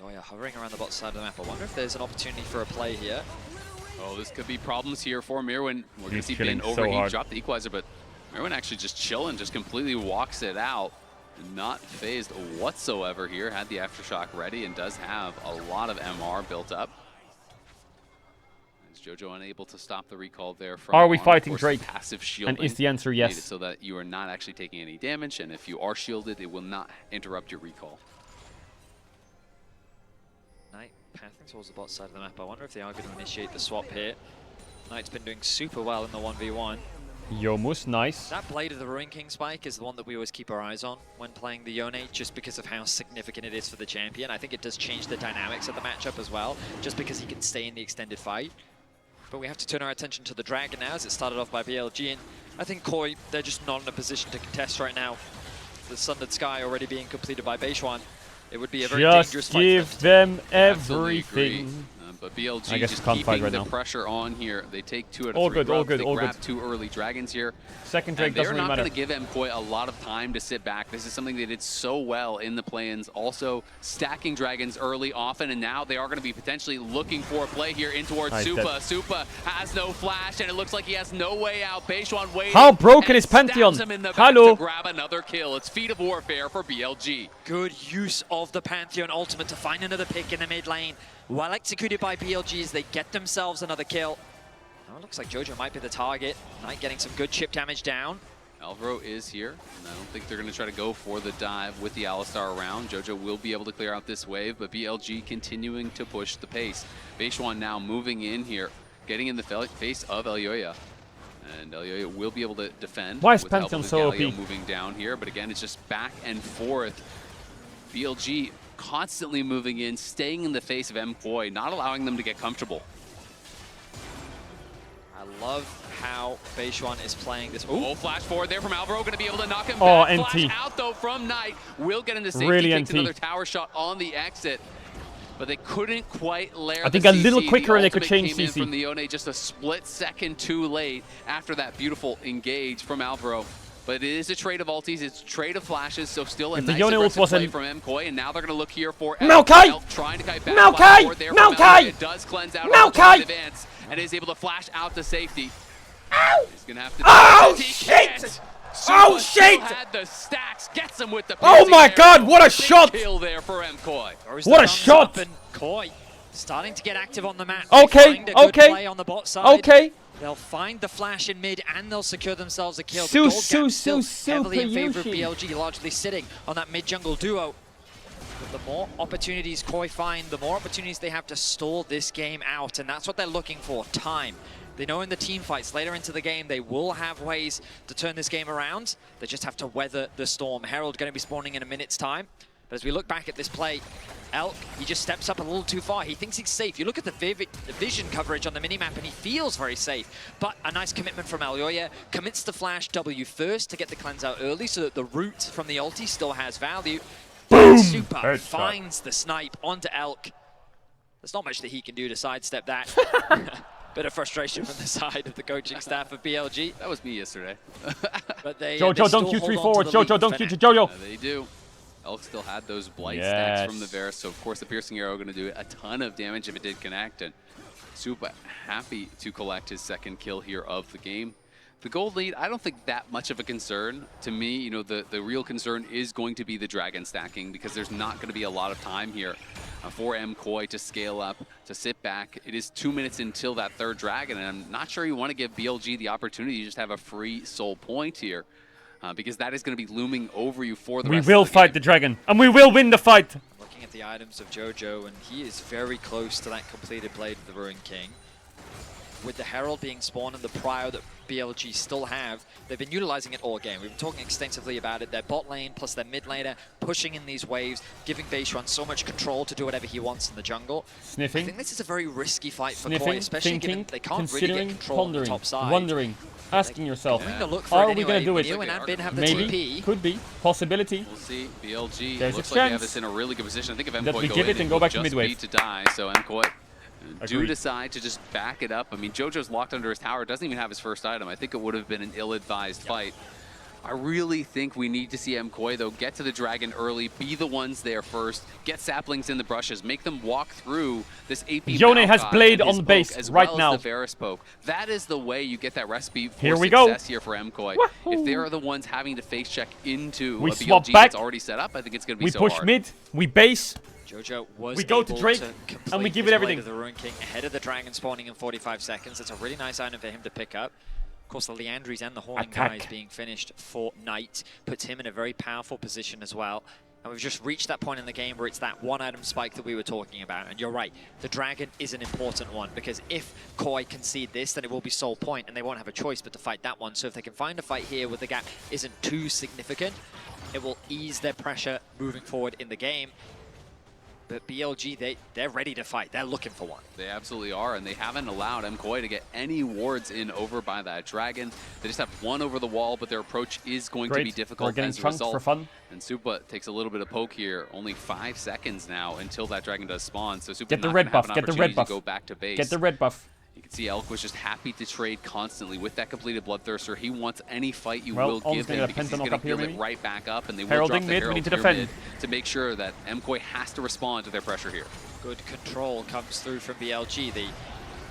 Elyoya hovering around the bot side of the map. I wonder if there's an opportunity for a play here. Oh, this could be problems here for Mirwin. We're going to He's see chilling Bin so overheat, hard. drop the equalizer, but Mirwin actually just chilling, just completely walks it out. Not phased whatsoever here. Had the Aftershock ready and does have a lot of MR built up. Is Jojo unable to stop the recall there from Are we On? fighting Of course, Drake? Passive shielding. And is the answer yes? made it so that you are not actually taking any damage, and if you are shielded, it will not interrupt your recall. Knight pathing towards the bot side of the map. I wonder if they are going to initiate the swap here. Knight's been doing super well in the 1v1. Yomus, nice. That Blade of the Ruin King spike is the one that we always keep our eyes on when playing the Yone, just because of how significant it is for the champion. I think it does change the dynamics of the matchup as well, just because he can stay in the extended fight. But we have to turn our attention to the Dragon now, as it started off by BLG, and I think Koi, they're just not in a position to contest right now. The Sundered Sky already being completed by Beishwan. It would be a very dangerous fight. Just give them everything. But BLG I guess just can't fight keeping right the now. pressure on here. They take 2 out of All 3 good, all grubs. good, They all grab good. 2 early dragons here. Second Drake doesn't They're really not matter. going to give MKOI a lot of time to sit back. This is something they did so well in the play-ins. Also, stacking dragons early often, and now they are going to be potentially looking for a play here in towards Supa. Supa has no flash, and it looks like he has no way out. Beishwan waiting. How broken is Pantheon? Him in the back Hello. to grab another kill. It's Feet of Warfare for BLG. Good use of the Pantheon ultimate to find another pick in the mid lane. Well executed by BLG as they get themselves another kill. Now it looks like Jojo might be the target. Knight getting some good chip damage down. Alvaro is here, and I don't think they're going to try to go for the dive with the Alistar around. Jojo will be able to clear out this wave, but BLG continuing to push the pace. Beishwan now moving in here, getting in the face of Elyoya. And Elyoya will be able to defend. Why is with help Pantheon of so OP? Galio moving down here, but again, it's just back and forth. BLG constantly moving in, staying in the face of MKOI, not allowing them to get comfortable. I love how Beishwan is playing this. Oh, flash forward there from Alvaro, going to be able to knock him Oh, back. NT. Flash out though from Knight, will get into safety, Really takes NT. another tower shot on the exit. But they couldn't quite layer I think the a little CC. quicker The and they could ultimate change came in CC. from the Yone just a split second too late after that beautiful engage from Alvaro. But it is a trade of ultis, it's a trade of flashes, so still a If the nice Yone ult aggressive wasn't- play from MKOI, and now they're going to look here for Maokai! Elk trying to kite back. Maokai! Flash forward there from Maokai! Elk. It does cleanse out Maokai! on the top advance, and is able to flash out to safety. He's going to have to Oh, he shit! can't. Oh, Supa still shit! had the stacks, gets him with the Oh piercing my arrow. God, what a Big shot! kill there for MKOI. What a shot! And Koi starting to get active on the map. Okay, They find a good okay. play on the bot side. Okay. They'll find the flash in mid and they'll secure themselves a kill. The Su- gold su- gap still su- heavily in favor of super BLG, largely sitting on that mid jungle duo. But the more opportunities Koi find, the more opportunities they have to stall this game out, and that's what they're looking for, time. They know in the team fights later into the game, they will have ways to turn this game around. They just have to weather the storm. Herald going to be spawning in a minute's time. But as we look back at this play, Elk, he just steps up a little too far. He thinks he's safe. You look at the vision coverage on the minimap and he feels very safe. But a nice commitment from Elyoya. Commits the flash W first to get the cleanse out early so that the root from the ulti still has value. Boom! Super Headshot. finds the snipe onto Elk. There's not much that he can do to sidestep that. Bit of frustration from the side of the coaching staff of BLG. That was me yesterday. But they, Jojo, they still don't Q3 hold on forward. to the lead Jojo, don't for Q now. Jojo. They do. Elk still had those blight Yes. stacks from the Varus, so of course the piercing arrow going to do a ton of damage if it did connect. And Supa happy to collect his second kill here of the game. The gold lead, I don't think that much of a concern. To me, you know, the real concern is going to be the dragon stacking, because there's not going to be a lot of time here for MKOI to scale up, to sit back. It is 2 minutes until that third dragon, and I'm not sure you want to give BLG the opportunity to just have a free soul point here, because that is going to be looming over you for the We rest will of the fight game. the dragon, and we will win the fight. Looking at the items of Jojo, and he is very close to that completed Blade of the Ruin King. With the Herald being spawned and the Prio that BLG still have, they've been utilizing it all game. We've been talking extensively about it. Their bot lane plus their mid laner pushing in these waves, giving Beishwan so much control to do whatever he wants in the jungle. Sniffing. I think this is a very risky fight for Sniffing, Koi, especially thinking, given they can't really considering, get control on the pondering, top side. wondering, asking yourself, Having to look for are it we going to do anyway. it? You and Adbin have the Maybe, TP. could be, possibility. We'll see. BLG There's a looks like they have chance us in a really good position. I think if that MKOI we go give in, it and go will back to just midwave. be to die. So MKOI do Agreed. decide to just back it up. I mean, Jojo's locked under his tower. Doesn't even have his first item. I think it would have been an ill-advised fight. I really think we need to see MKOI, though, get to the dragon early, be the ones there first, get saplings in the brushes, make them walk through this AP Yone has Maokai Blade and his on base poke, as right well now. As the Varus poke. That is the way you get that recipe for Here we go. success here for MKOI. If they are the ones having to face check into We a swap BLG back. that's already set up, I think it's going to be We so push hard. mid, we base, Jojo was we go to able Drake, complete and we give his it Blade everything. of the Ruin King ahead of the dragon spawning in 45 seconds. It's a really nice item for him to pick up. Of course, the Leandries and the Horning Attack. guys being finished for Knight puts him in a very powerful position as well. And we've just reached that point in the game where it's that one-item spike that we were talking about. And you're right, the Dragon is an important one, because if Koi concede this, then it will be sole point, and they won't have a choice but to fight that one. So if they can find a fight here where the gap isn't too significant, it will ease their pressure moving forward in the game. But BLG, they're ready to fight. They're looking for one. They absolutely are, and they haven't allowed MKOI to get any wards in over by that Dragon. They just have one over the wall, but their approach is going to be difficult as a result. For fun. And Supa takes a little bit of poke here. Only 5 seconds now until that Dragon does spawn. So Supa get the red buff. Get the red buff. Go back to base. Get the red buff. You can see Elk was just happy to trade constantly with that completed Bloodthirster. He wants any fight you will give him because he's going to build it right back up, and they will drop the Herald here to make sure that MKOI has to respond to their pressure here. Good control comes through from BLG.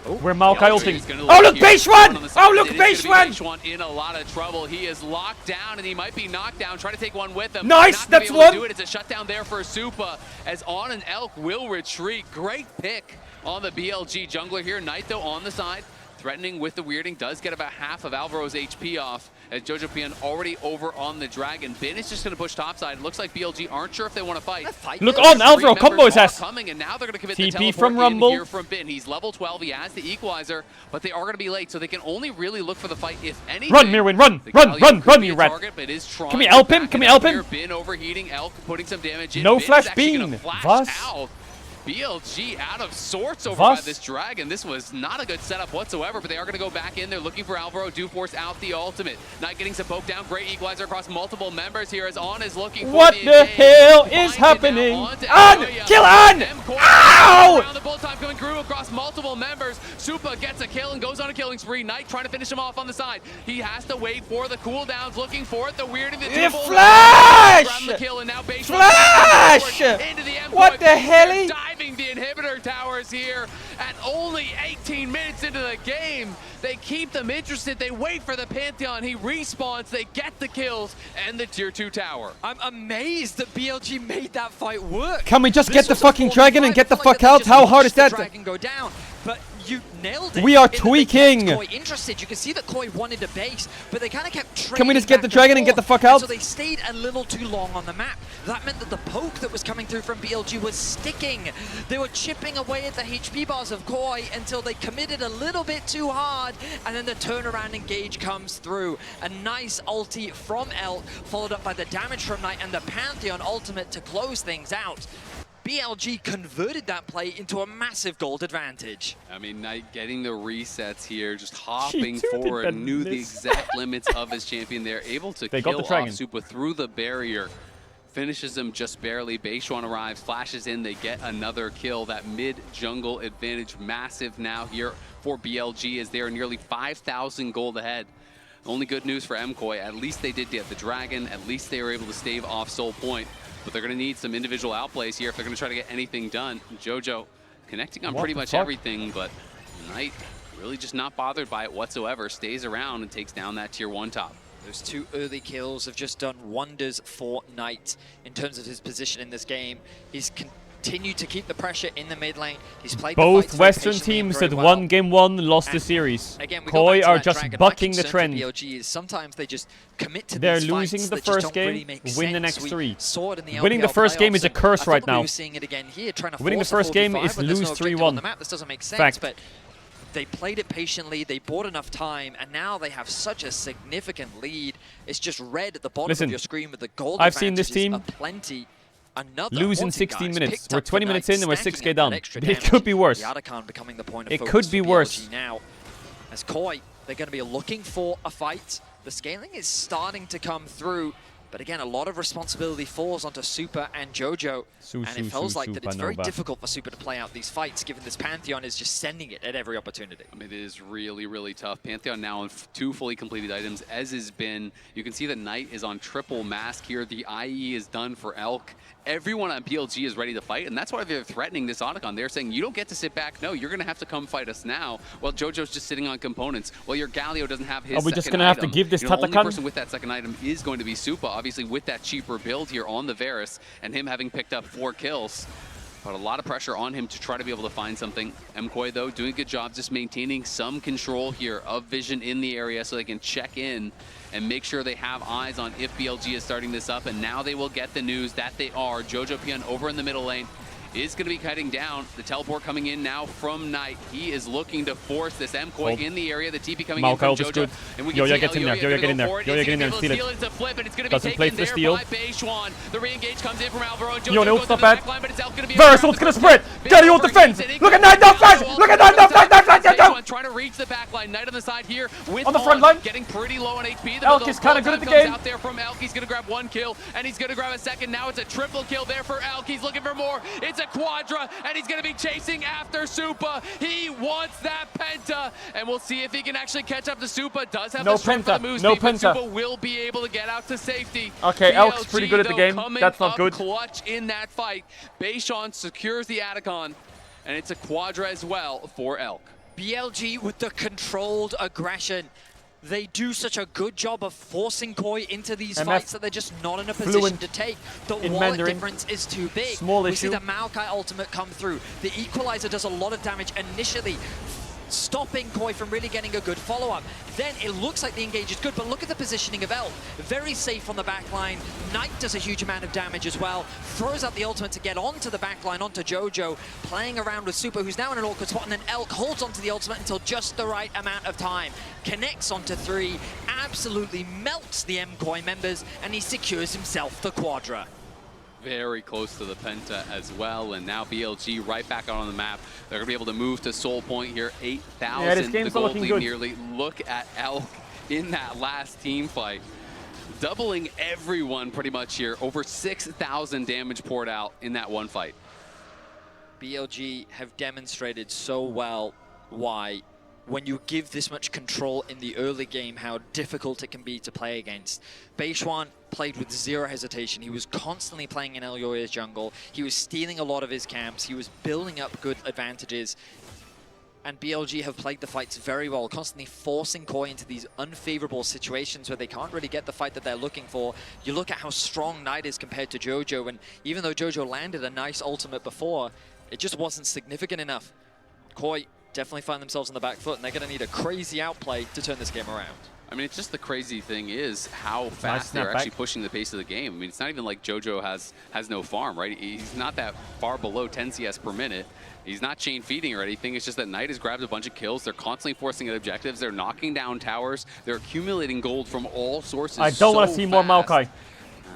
We're Maokai ulting. Oh, look, base one! Oh, look, base one! In a lot of trouble. He is locked down, and he might be knocked down. Try to take one with him. Nice, that's one! It's a shutdown there for Supa, as On and Elk will retreat. Great pick on the BLG jungler here. Knight, though, on the side, threatening with the weirding, does get about half of Alvaro's HP off, as Jojo PN already over on the Dragon. Bin is just going to push topside. Looks like BLG aren't sure if they want to fight. Look on, Alvaro, combo his ass. Coming, and now they're going to commit TP the teleport from Rumble. here from Bin. He's level 12. He has the equalizer, but they are going to be late, so they can only really look for the fight if anything. Run, Mirwin, run, you rat. Can we help him? Can we help him? Bin overheating, Elk putting some damage in. No Bin's flash actually beam. gonna flash Was? out. BLG out of sorts over by this Dragon. This was not a good setup whatsoever, but they are going to go back in. They're looking for Alvaro. Do force out the ultimate. Knight getting some poke down. Great equalizer across multiple members here as On is looking for what the hell is happening? On! Kill On! Ow! Around the bull time coming through across multiple members. Supa gets a kill and goes on a killing spree. Knight trying to finish him off on the side. He has to wait for the cooldowns, looking for it. The weird in the flash! The kill, and now base flash! Into the what the hell? Diving the inhibitor towers here at only 18 minutes into the game. They keep them interested. They wait for the Pantheon. He respawns. They get the kills and the tier 2 tower. I'm amazed that BLG made that fight work. Can we just get the fucking Dragon and get the fuck out? How hard is that? Dragon go down, but you nailed it. We are tweaking. Koi interested. You can see that Koi wanted to base, but they kind of kept trading. Can we just get the Dragon and get the fuck out? So they stayed a little too long on the map. That meant that the poke that was coming through from BLG was sticking. They were chipping away at the HP bars of Koi until they committed a little bit too hard, and then the turnaround engage comes through. A nice ulti from Elk, followed up by the damage from Knight and the Pantheon ultimate to close things out. BLG converted that play into a massive gold advantage. I mean, Knight getting the resets here, just hopping forward, knew the exact limits of his champion there, able to kill off Supa through the barrier. Finishes him just barely. Beishuan arrives, flashes in, they get another kill. That mid-jungle advantage massive now here for BLG as they are nearly 5,000 gold ahead. Only good news for MKOI, at least they did get the Dragon, at least they were able to stave off Soul Point. But they're going to need some individual outplays here if they're going to try to get anything done. Jojo connecting on pretty much everything, but Knight really just not bothered by it whatsoever. Stays around and takes down that tier 1 top. Those 2 early kills have just done wonders for Knight in terms of his position in this game. He's continued to keep the pressure in the mid lane. He's played both Western teams that won game 1 lost the series. Again, Koi are just bucking the trend. BLG is sometimes they just commit to They're these losing the first game, win the next 3. In Winning the first game is a curse right now. Seeing it again here, trying to winning the first game is lose 3-1. This doesn't make sense, but they played it patiently, they bought enough time, and now they have such a significant lead. It's just red at the bottom of your screen with the gold I've seen this team plenty. Lose in 16 minutes. We're 20 minutes in and we're 6k down. It could be worse. Becoming the point of it could be worse. Now, as Koi, they're going to be looking for a fight. The scaling is starting to come through, but again, a lot of responsibility falls onto Supa and Jojo, and it feels like that it's very difficult for Supa to play out these fights, given this Pantheon is just sending it at every opportunity. I mean, it is really, really tough. Pantheon now on 2 fully completed items, as has been. You can see that Knight is on triple mask here. The IE is done for Elk. Everyone on BLG is ready to fight, and that's why they're threatening this Otacon. They're saying, you don't get to sit back. No, you're going to have to come fight us now. Well, Jojo's just sitting on components. Well, your Galio doesn't have his second item. Are we just going to have to give this The only Tatakan? person with that second item is going to be Supa, obviously with that cheaper build here on the Varus, and him having picked up 4 kills. But a lot of pressure on him to try to be able to find something. MKOI, though, doing a good job just maintaining some control here of vision in the area so they can check in and make sure they have eyes on if BLG is starting this up. And now they will get the news that they are. Jojo Pion over in the middle lane is going to be cutting down. The teleport coming in now from Knight. He is looking to force this MKOI in the area. The TP coming in from Jojo. And we can Yo, get in there. Yo, get in there. Yo, get in there and steal it. It's a flip, and it's going to be Doesn't play taken for the there steal. by Beishwan. The re-engage comes in from Alvaro. And Jojo Yo, no, goes it's not to the bad. back line, but it's going to be Verse, what's gonna sprint? Daddy on defense. Look at Knight, no flash. Look at Knight, no flash, Beishwan trying to reach the back line. Knight on the side here with on the front line. Getting pretty low on HP. The Elk is kind of good at the game. Out there from Elk. He's going to grab one kill, and he's going to grab a second. Now it's a triple kill there for Elk. He's looking for more. It's a quadra, and he's going to be chasing after Supa. He wants that penta, and we'll see if he can actually catch up to Supa. Does have No the strength penta, for the move no speed, but penta. Supa will be able to get out to safety. Okay, Elk's pretty good at the though, game. coming That's not up good. Clutch in that fight. Beishwan secures the Atacon, and it's a quadra as well for Elk. BLG with the controlled aggression. They do such a good job of forcing Koi into these fights that they're just not in a position to take. The wallet Mandarin. difference is too big. Small we issue. see the Maokai ultimate come through. The Equalizer does a lot of damage initially, stopping Koi from really getting a good follow-up. Then it looks like the engage is good, but look at the positioning of Elk. Very safe on the backline. Knight does a huge amount of damage as well. Throws out the ultimate to get onto the backline, onto Jojo, playing around with Supa, who's now in an awkward spot, and then Elk holds onto the ultimate until just the right amount of time. Connects onto 3, absolutely melts the MKOI members, and he secures himself the quadra. Very close to the penta as well, and now BLG right back out on the map. They're going to be able to move to Soul Point here, 8,000. Yeah, this game's the gold looking lead good. nearly. Look at Elk in that last team fight. Doubling everyone pretty much here. Over 6,000 damage poured out in that one fight. BLG have demonstrated so well why, when you give this much control in the early game, how difficult it can be to play against. Beishwan played with zero hesitation. He was constantly playing in Elyoya's jungle. He was stealing a lot of his camps. He was building up good advantages. And BLG have played the fights very well, constantly forcing Koi into these unfavorable situations where they can't really get the fight that they're looking for. You look at how strong Knight is compared to Jojo, and even though Jojo landed a nice ultimate before, it just wasn't significant enough. Koi definitely find themselves on the back foot, and they're going to need a crazy outplay to turn this game around. I mean, it's just the crazy thing is how fast they're actually pushing the pace of the game. I mean, it's not even like Jojo has no farm, right? He's not that far below 10 CS per minute. He's not chain feeding or anything. It's just that Knight has grabbed a bunch of kills. They're constantly forcing at objectives. They're knocking down towers. They're accumulating gold from all sources. I don't want to see more Maokai.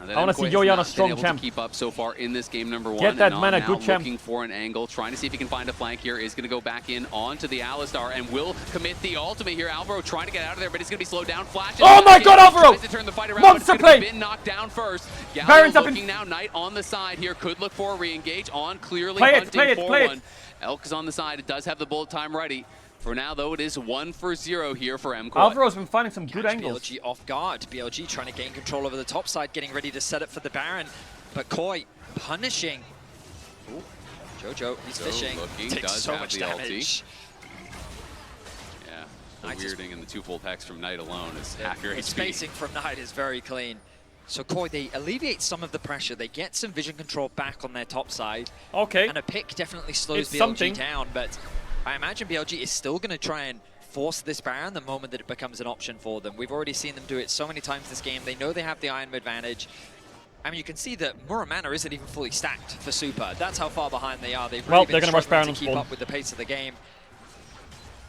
I want to see Yoyana strong champ. Keep up so far in this game number 1. Get that and man a now good champ. Looking for an angle, trying to see if he can find a flank here. Is going to go back in onto the Alistar and will commit the ultimate here. Alvaro trying to get out of there, but he's going to be slowed down. Flash. Oh my God, Alvaro! Tries to turn the fight around, Monster but it's gonna play. be been knocked down first. Baron's Galio up in- looking now. Knight on the side here. Could look for a re-engage on. Clearly Play it, hunting play it, for play it. one. Elk is on the side. It does have the bullet time ready. For now, though, it is 1-for-0 here for MKOI. Alvaro's been finding some good angles. BLG off guard. BLG trying to gain control over the top side, getting ready to set up for the Baron. But Koi punishing. Ooh, Jojo, he's fishing. Takes does so have much the damage. Yeah, the weirding and the twofold hex from Knight alone is accurate. The spacing from Knight is very clean. So Koi, they alleviate some of the pressure. They get some vision control back on their top side. Okay. And a pick definitely slows It's BLG something. down, but I imagine BLG is still going to try and force this Baron the moment that it becomes an option for them. We've already seen them do it so many times this game. They know they have the item advantage. I mean, you can see that Muramana isn't even fully stacked for Supa. That's how far behind they are. They've really Well, been they're gonna rush struggling Baron to on keep spawn. up with the pace of the game.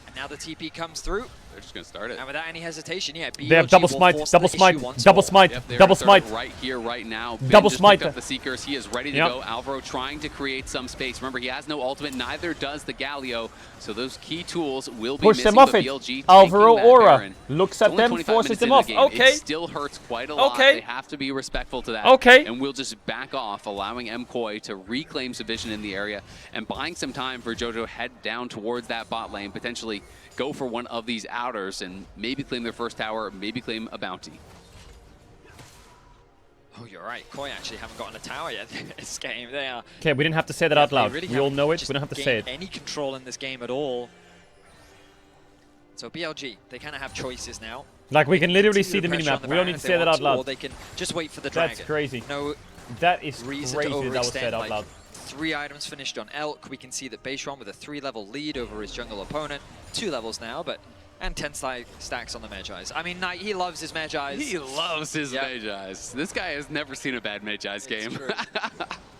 And now the TP comes through. They're just going to start it. And without any hesitation, yeah, They have BLG double will smite, force double the smite, issue once double more. smite, Yep, they're double started smite. right here, right now. Ben Double just smite. picked up the Seekers. He is ready to Yep. go. Alvaro trying to create some space. Remember, he has no ultimate. Neither does the Galio. So those key tools will be Push missing. them off but it. BLG Alvaro taking that Aura Baron. looks It's at only them, 25 forces minutes them into off. the game. Okay. It still hurts quite a lot. Okay. They have to be respectful to that. Okay. And we'll just back off, allowing MKOI to reclaim some vision in the area and buying some time for Jojo to head down towards that bot lane, potentially go for one of these outers and maybe claim their first tower, maybe claim a bounty. Oh, you're right. Koi actually haven't gotten a tower yet this game. They are. Okay, we didn't have to say that out They loud. really We all haven't know it. just We don't have to say gained it. any control in this game at all. So BLG, they kind of have choices now. Like, we can literally Continue see the pressure on minimap. the We don't Baron need to if say they that want out to, loud. or they can just wait for the dragon. That's crazy. No That is reason crazy to that was said overextend, out like, loud. 3 items finished on Elk. We can see that Beishwan with a 3-level lead over his jungle opponent. 2 levels now, but and 10 stacks on the Magi's. I mean, Knight, he loves his Magi's. He loves his Magi's. This guy has never seen a bad Magi's game.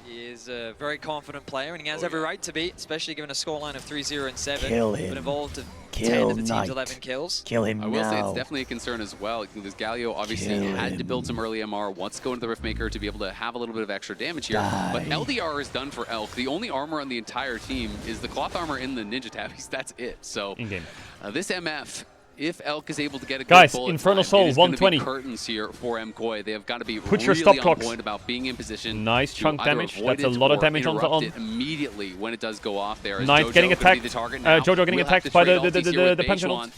He is a very confident player, and he has every right to be, especially given a scoreline of 3-0 and 7. Kill him. But involved in Kill 10 of the team's Knight. 11 kills. Kill him I will say now. it's definitely a concern as well, because Galio obviously had to build some early MR, wants to go into the Riftmaker to be able to have a little bit of extra damage here. But LDR is done for Elk. The only armor on the entire team is the cloth armor in the Ninja Tabbies. That's it. So this MF, if Elk is able to get a good bullet Infernal time, Soul, it is gonna 120. be curtains here for MKOI. They have got to be Put your really stop on clocks. point about being in position. Nice to chunk either damage. avoid That's a it lot of or damage on interrupt the it immediately when it does go off there. Knight Jojo getting gonna be attacked. the target now. Jojo getting Will have attacked to by trade the ultis here with Pensionals. Beishwan.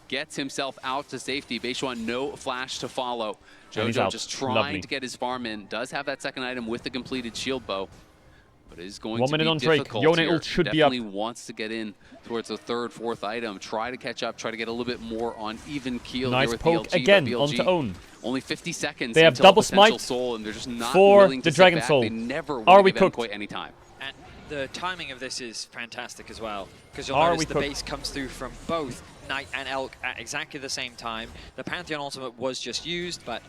Gets himself out to safety. Beishwan, no flash to follow. And he's Jojo out. just trying Lovely. to get his farm in. Does have that second item with the completed shield bow. But it is going 1 to minute be on Drake. difficult Yone here. ult should be up. Definitely wants to get in towards the third, fourth item. Try to catch up. Try to get a little bit more on even keel Nice here with poke BLG. again but BLG, onto Own. Only 50 seconds They have until double potential smite soul, and they're just not for willing to the sit Dragon back. Soul. They never Are want we to give cooked? MKOI any time. And the timing of this is fantastic as well, because you'll Are notice we the cooked? base comes through from both Knight and Elk at exactly the same time. The Pantheon ultimate was just used, but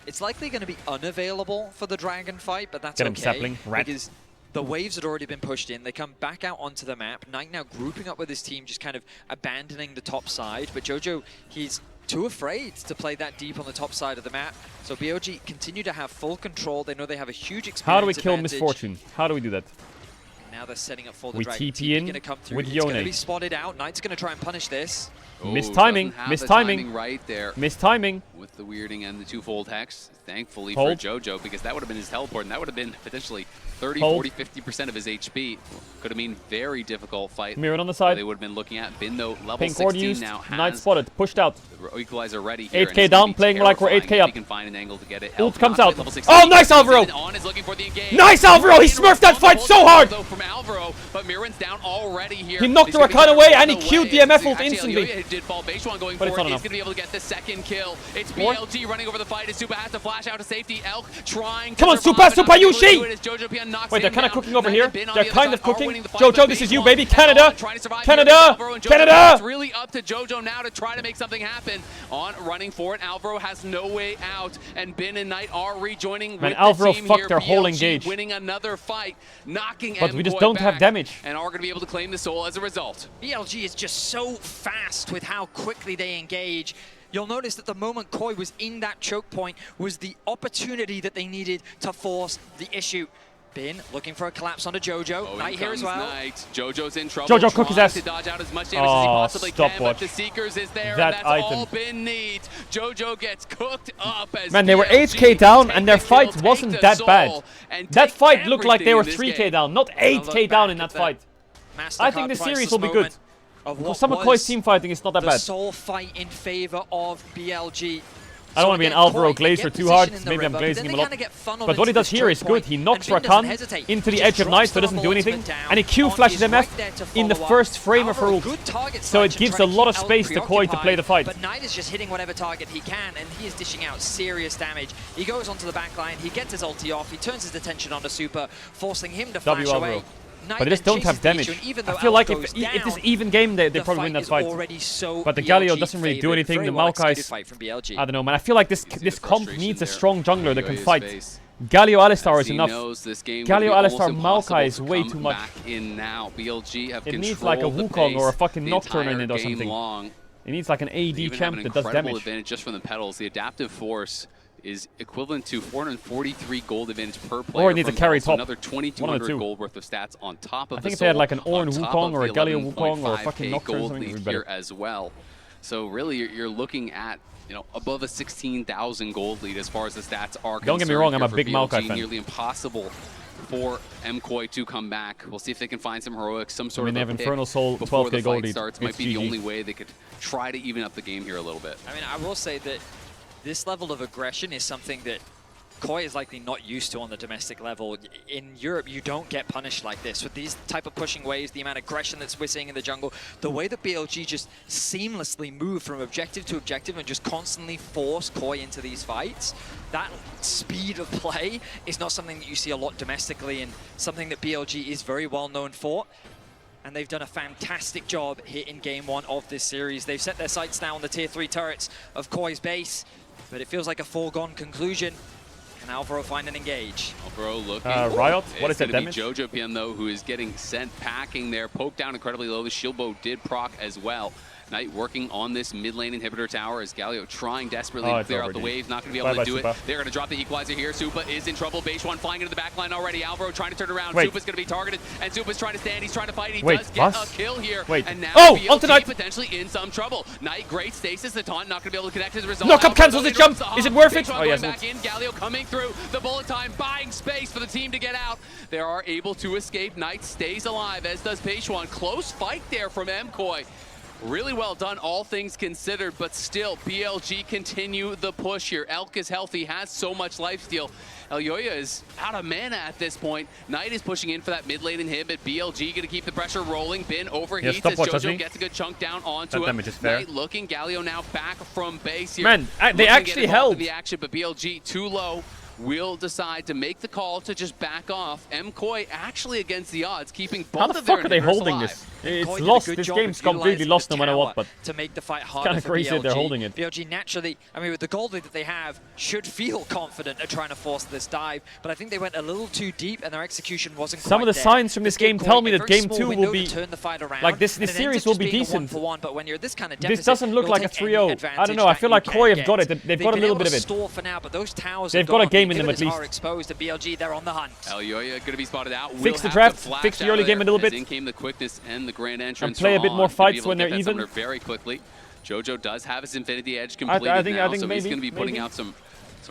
it's likely going to be unavailable for the Dragon fight, but that's Get him, okay. sapling. Rat. Because the waves had already been pushed in. They come back out onto the map. Knight now grouping up with his team, just kind of abandoning the top side. But Jojo, he's too afraid to play that deep on the top side of the map. So BOG continue to have full control. They know they have a huge experience How do we kill advantage. Misfortune? How do we do that? Now they're setting up for the We Dragon. TP in gonna come through. with It's going Yone. to be spotted out. Knight's going to try and punish this. Missed timing. Doesn't have Missed the timing. right there. Missed timing. With the weirding and the twofold hex, thankfully Hold. for Jojo, because that would have been his teleport, and that would have been potentially 30, Hold. 40, 50% of his HP. Could have been very difficult fight. Mirrored on the side. They would have been looking at. Bin, though, level Pink ward 16 used. now Knight has spotted. Pushed out. the equalizer ready here. 8k down, playing like we're 8k If up. he can find an angle to get it. Ult Elk comes not out. at level 16. Oh, nice Alvaro! On is looking for the engage. Nice Alvaro! He smurfed that fight so hard! Though from Alvaro, but Mirren's down already here. He knocked He's gonna be Rakan away and he away. queued the MF ult Actually, instantly. Elioya did fall. Beishwan going But it's for it. not He's enough. going to be able to get the second kill. It's More? BLG running over the fight. As Supa has to flash out to safety. Elk trying to Come on, survive, Supa, but not able to Yushi! do it as Jojo Pian knocks Wait, they're him kind of down. cooking over Knight here. and Bin on They're the kind other of side are cooking. winning the fight, but Jojo, this is you, Beishwan baby. and Canada! Alvaro trying to survive here against Canada! Alvaro, and Jojo Canada! It's really up to Jojo now to try to make something happen. On running for it, Alvaro has no way out, and Bin and Knight are rejoining Man, with Alvaro the team fucked here. their whole BLG engage. winning another fight, knocking But we just MKOI don't have back, damage. and are going to be able to claim the soul as a result. BLG is just so fast with how quickly they engage. You'll notice that the moment Koi was in that choke point was the opportunity that they needed to force the issue. Bin looking for a collapse onto Jojo. Oh, Knight here as well. Knight. Jojo's in trouble. Jojo, cook his trying ass. to dodge out as much damage as he possibly can, but stopwatch. the Seekers is there, That and that's item. all Bin needs. Jojo gets cooked up as Man, they were BLG 8k down and their take the kill, fight take wasn't the that soul, bad. and That take fight looked like they were everything in this 3k game. down, not 8k down in that fight. I think the MasterCard series will be good. priceless moment Because of some of what Koi's was team fighting is not that the bad. soul fight in favor of BLG. I don't want to be an again, Alvaro Koi, they Glazer get too hard. position in the Maybe I'm river, but glazing then him they a lot. kinda get funneled But what he into does this here is choke good. point, He knocks and Bin doesn't Rakan hesitate. into He the just edge of drops Knight, so the it doesn't do normal anything. ultimate down And he Q on flashes his MF right there to in the follow up. first frame of her Alvaro, ult. good target So it selection, gives a trying to lot of keep space to Elk Koi to play the fight. But Knight is just hitting whatever target he can, and he is dishing out serious damage. He goes onto the back line, he gets his ulti off, he turns his attention onto Super, forcing him to flash W away. Alvaro. Knight But they just then don't have chases the damage. issue, and even I though feel like Elk if goes it's down, even game, they the probably win that is fight. already so But the BLG Galio doesn't really do favored. anything. Very The well executed Maokai's, fight from BLG. I don't know, man. I feel like this comp frustration needs a there. strong jungler that can Elioya's fight. face. Galio Alistar is He enough. knows this game Galio would be almost Alistar impossible Maokai is to way come too much. back in now. BLG have It needs like a controlled the Wukong or a pace fucking the Nocturne in entire it or game something. long. It needs like an They AD even champ have that an does incredible damage. advantage just from the petals. The adaptive force is equivalent to 443 gold advantage per player. Or it needs a from carry petals, so top. another One of the 2,200 two. gold worth of stats on top of I think the if they had soul, like an Ornn on top Wukong of or a the Galio Wukong or a 11.5K fucking Nocturne or gold something, it would lead be here better. as well. So really, you're looking at above a 16,000 gold lead as far as the stats are concerned. Don't get me wrong, I'm here a for big BLG. Maokai fan. Nearly impossible for MKOI to come back. We'll see if they can find some heroics, some sort they of have a pick Infernal Soul, before 12K the gold fight lead. starts. It's Might be the GG. only way they could try to even up the game here a little bit. I mean, I will say that this level of aggression is something that Koi is likely not used to on the domestic level. In Europe, you don't get punished like this. With these type of pushing waves, the amount of aggression that we're seeing in the jungle, the way that BLG just seamlessly move from objective to objective and just constantly force Koi into these fights, that speed of play is not something that you see a lot domestically and something that BLG is very well known for. And they've done a fantastic job here in Game 1 of this series. They've set their sights now on the tier 3 turrets of Koi's base, but it feels like a foregone conclusion. Can Alvaro find and engage? Alvaro looking. Riot, what is that damage? Jojo PM though, who is getting sent packing there. Poked down incredibly low. The shield bow did proc as well. Knight working on this mid lane inhibitor tower as Galio trying desperately to clear out the waves. Not going to be able to do it. They're going to drop the equalizer here. Supa is in trouble. Beishwan flying into the back line already. Alvaro trying to turn around. Supa's going to be targeted, and Supa's trying to stand. He's trying to fight. He does get a kill here. And now BLG potentially in some trouble. Knight, great stasis. The taunt not going to be able to connect as a result. Knockup cancels the jump. Is it worth it? Oh, yes. Back in. Galio coming through. The bullet time buying space for the team to get out. They are able to escape. Knight stays alive, as does Beishwan. Close fight there from MKoi. Really well done, all things considered, but still, BLG continue the push here. Elk is healthy, has so much lifesteal. Elyoya is out of mana at this point. Knight is pushing in for that mid lane inhibit. BLG going to keep the pressure rolling. Bin overheats as Jojo gets a good chunk down onto him. Knight looking. Galio now back from base here. Man, they actually held the action, but BLG too low. Will decide to make the call to just back off. MKoi actually against the odds, keeping both How the of their fuck are they holding alive. this? It's lost. This game's completely lost no matter what, but to make the fight harder kind of crazy that they're holding it. BLG naturally, I mean, with the gold lead that they have, should feel confident at trying to force this dive, but I think they went a little too deep and their execution wasn't Some of the there. signs from this game tell me that Game 2 will be turn the fight around, like this series will be decent. But when you're this kind of this doesn't look like a 3-0. I don't know. I feel like Koi have got it. They've got a little bit of it. For now, but those towers they've got a game in them at least. Exposed to BLG, they're on the hunt. Elyoya going to be spotted out. Fix the draft, fix the early game a little bit. In came the quickness and the grand entrance. And play a bit more fights when they're even. Very quickly. Jojo does have his Infinity Edge completed I think so maybe, he's going to be putting out some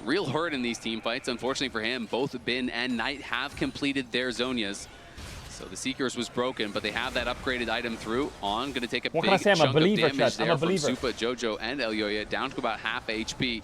real hurt in these team fights. Unfortunately for him, both Bin and Knight have completed their Zonias. So the Seekers was broken, but they have that upgraded item through on. Going to take a big chunk of damage there from Supa, Jojo, and Elyoya, down to about half HP.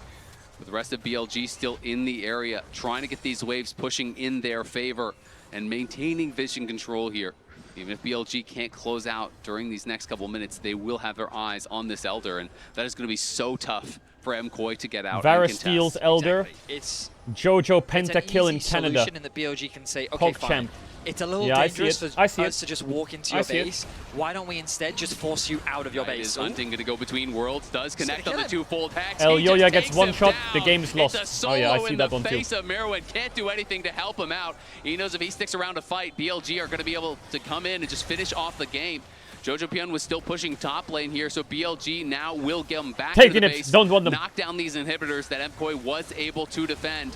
With the rest of BLG still in the area, trying to get these waves pushing in their favor and maintaining vision control here. Even if BLG can't close out during these next couple minutes, they will have their eyes on this Elder, and that is going to be so tough for MKoi to get out. Varus steals Elder. Exactly. It's Jojo pentakill in Canada. Solution in the BLG can say, okay, fine. It's a little dangerous for us to just walk into your base. Why don't we instead just force you out of your base? Is hunting going to go between worlds, does connect on the two-fold hex. Elyoya gets one shot, the game's lost. Oh yeah, I see that one too. Face of Merwin can't do anything to help him out. He knows if he sticks around to fight, BLG are going to be able to come in and just finish off the game. Jojo Pion was still pushing top lane here, so BLG now will get him back to the base. Don't want them. Knock down these inhibitors that MKoi was able to defend.